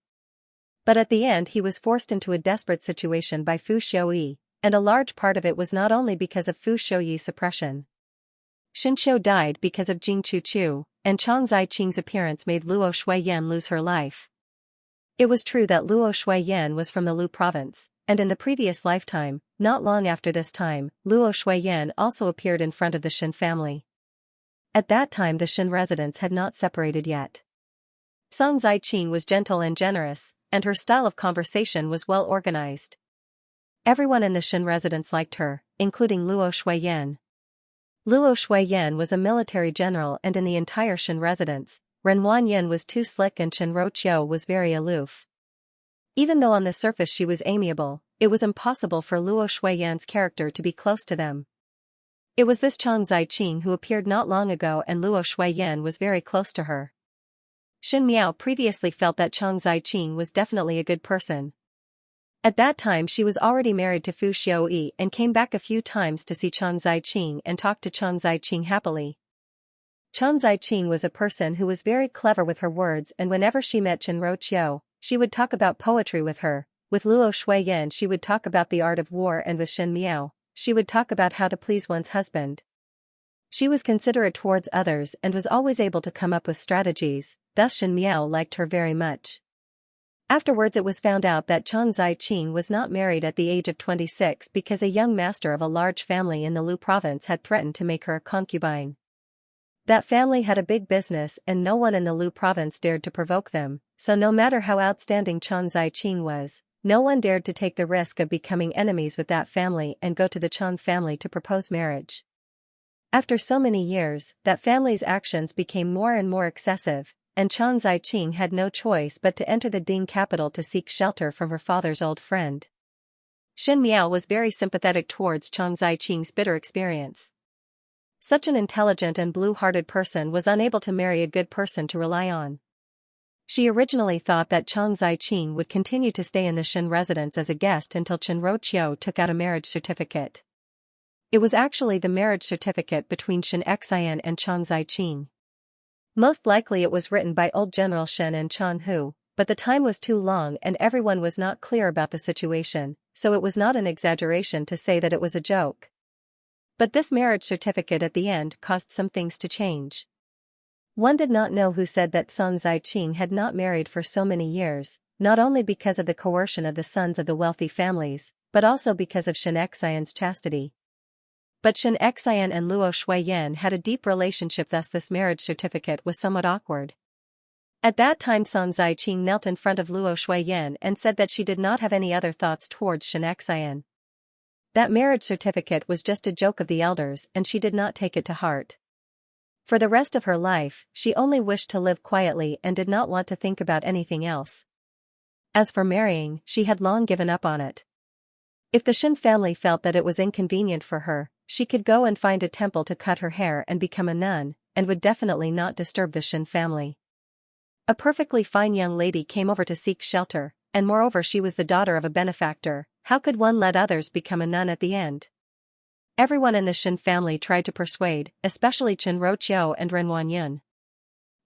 Speaker 1: But at the end he was forced into a desperate situation by Fu Xiuyi, and a large part of it was not only because of Fu Xiuyi's suppression. Xinqiu died because of Jing Chuchu, and Chang Ziqing's appearance made Luo Shuiyan lose her life. It was true that Luo Shuiyan was from the Lu province, and in the previous lifetime, not long after this time, Luo Shuiyan also appeared in front of the Shen family. At that time the Shen residents had not separated yet. Song Ziqing was gentle and generous, and her style of conversation was well organized. Everyone in the Shen residence liked her, including Luo Shuiyan. Luo Shuiyan was a military general, and in the entire Shen residence, Ren Wanyan was too slick and Chen Roqiu was very aloof. Even though on the surface she was amiable, it was impossible for Luo Shuiyan's character to be close to them. It was this Chang Ziqing who appeared not long ago, and Luo Shuiyan was very close to her. Shen Miao previously felt that Chang Ziqing was definitely a good person. At that time she was already married to Fu Xiuyi and came back a few times to see Chang Ziqing and talk to Chang Ziqing happily. Chang Ziqing was a person who was very clever with her words, and whenever she met Chen Roqiu, she would talk about poetry with her. With Luo Shuiyan she would talk about the art of war, and with Shen Miao, she would talk about how to please one's husband. She was considerate towards others and was always able to come up with strategies, thus Shen Miao liked her very much. Afterwards it was found out that Chang Ziqing was not married at the age of 26 because a young master of a large family in the Lu province had threatened to make her a concubine. That family had a big business and no one in the Lu province dared to provoke them, so no matter how outstanding Chang Ziqing was, no one dared to take the risk of becoming enemies with that family and go to the Chang family to propose marriage. After so many years, that family's actions became more and more excessive, and Chang Ziqing had no choice but to enter the Ding capital to seek shelter from her father's old friend. Xin Miao was very sympathetic towards Chang Ziqing's bitter experience. Such an intelligent and blue-hearted person was unable to marry a good person to rely on. She originally thought that Chang Ziqing would continue to stay in the Shen residence as a guest until Chen Roqiu took out a marriage certificate. It was actually the marriage certificate between Xianxia and Chang Ziqing. Most likely it was written by old General Shen and Chan Hu, but the time was too long and everyone was not clear about the situation, so it was not an exaggeration to say that it was a joke. But this marriage certificate at the end caused some things to change. One did not know who said that Chang Ziqing had not married for so many years, not only because of the coercion of the sons of the wealthy families, but also because of Xianxian's chastity. But Xianxia and Luo Shuiyan had a deep relationship, thus this marriage certificate was somewhat awkward. At that time Chang Ziqing knelt in front of Luo Shuiyan and said that she did not have any other thoughts towards Xianxia. That marriage certificate was just a joke of the elders and she did not take it to heart. For the rest of her life, she only wished to live quietly and did not want to think about anything else. As for marrying, she had long given up on it. If the Shen family felt that it was inconvenient for her, she could go and find a temple to cut her hair and become a nun, and would definitely not disturb the Shen family. A perfectly fine young lady came over to seek shelter, and moreover she was the daughter of a benefactor. How could one let others become a nun at the end? Everyone in the Shen family tried to persuade, especially Chen Roqiu and Ren Wanyun.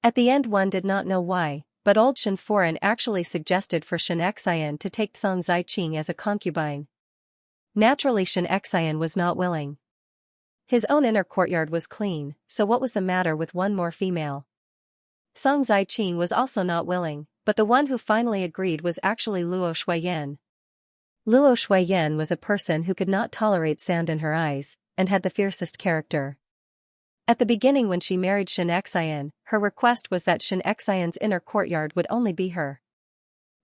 Speaker 1: At the end one did not know why, but old Shen Foran actually suggested for Xianxia to take Chang Ziqing as a concubine. Naturally Xianxia was not willing. His own inner courtyard was clean, so what was the matter with one more female? Chang Ziqing was also not willing, but the one who finally agreed was actually Luo Shuiyan. Luo Shuiyan was a person who could not tolerate sand in her eyes, and had the fiercest character. At the beginning when she married Xianxia, her request was that Xianxia's inner courtyard would only be her.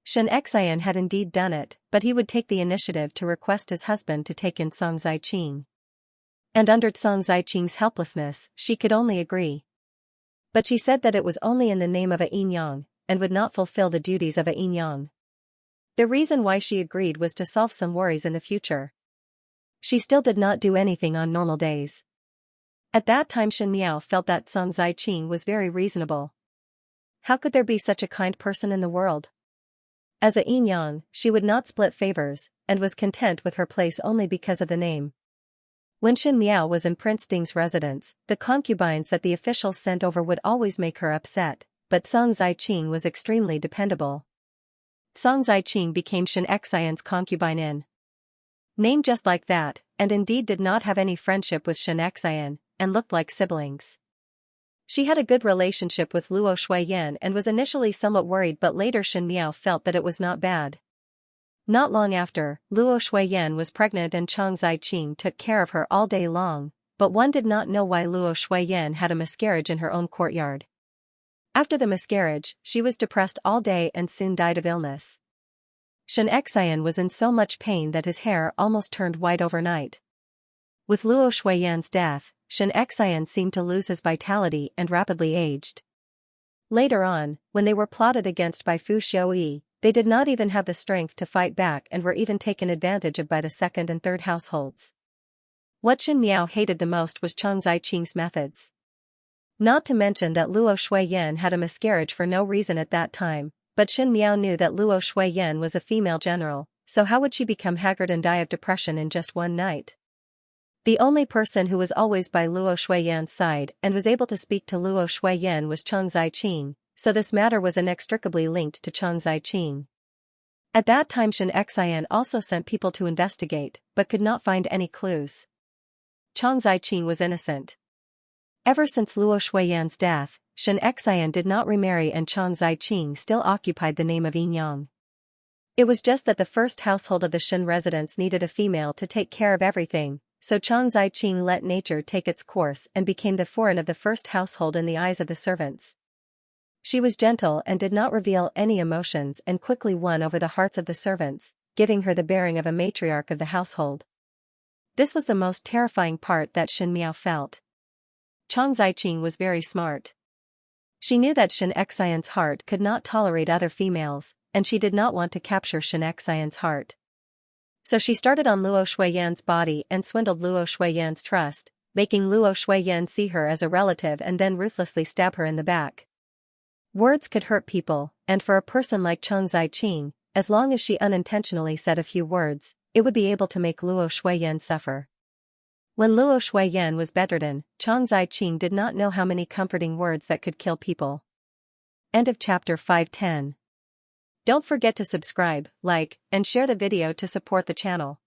Speaker 1: Xianxia had indeed done it, but he would take the initiative to request his husband to take in Chang Ziqing. And under Chang Ziqing's helplessness, she could only agree. But she said that it was only in the name of a Yinyang, and would not fulfill the duties of a Yinyang. The reason why she agreed was to solve some worries in the future. She still did not do anything on normal days. At that time Shen Miao felt that Chang Ziqing was very reasonable. How could there be such a kind person in the world? As a Yinyang, she would not split favors, and was content with her place only because of the name. When Shen Miao was in Prince Ding's residence, the concubines that the officials sent over would always make her upset, but Chang Ziqing was extremely dependable. Chang Ziqing became Xianxia's concubine in name just like that, and indeed did not have any friendship with Xianxia, and looked like siblings. She had a good relationship with Luo Shuiyan and was initially somewhat worried, but later Shen Miao felt that it was not bad. Not long after, Luo Shuiyan was pregnant and Chang Ziqing took care of her all day long, but one did not know why Luo Shuiyan had a miscarriage in her own courtyard. After the miscarriage, she was depressed all day and soon died of illness. Xianxia was in so much pain that his hair almost turned white overnight. With Luo Shuiyan's death, Xianxia seemed to lose his vitality and rapidly aged. Later on, when they were plotted against by Fu Xiaoyi, they did not even have the strength to fight back and were even taken advantage of by the second and third households. What Shen Miao hated the most was Chang Ziqing's methods. Not to mention that Luo Shuiyan had a miscarriage for no reason at that time, but Shen Miao knew that Luo Shuiyan was a female general, so how would she become haggard and die of depression in just one night? The only person who was always by Luo Shuiyan's side and was able to speak to Luo Shuiyan was Chang Ziqing, so this matter was inextricably linked to Chang Ziqing. At that time Xianxia also sent people to investigate, but could not find any clues. Chang Ziqing was innocent. Ever since Luo Shuiyan's death, Xianxia did not remarry and Chang Ziqing still occupied the name of Yinyang. It was just that the first household of the Shen residence needed a female to take care of everything, so Chang Ziqing let nature take its course and became the foreign of the first household in the eyes of the servants. She was gentle and did not reveal any emotions and quickly won over the hearts of the servants, giving her the bearing of a matriarch of the household. This was the most terrifying part that Shen Miao felt. Chang Ziqing was very smart. She knew that Xianxia's heart could not tolerate other females, and she did not want to capture Xianxia's heart. So she started on Luo Shuiyan's body and swindled Luo Shuiyan's trust, making Luo Shuiyan see her as a relative and then ruthlessly stab her in the back. Words could hurt people, and for a person like Cheng Ziqing, as long as she unintentionally said a few words, it would be able to make Luo Shuiyan suffer. When Luo Shuiyan was bedridden, Cheng Ziqing did not know how many comforting words that could kill people. End of chapter 510. Don't forget to subscribe, like, and share the video to support the channel.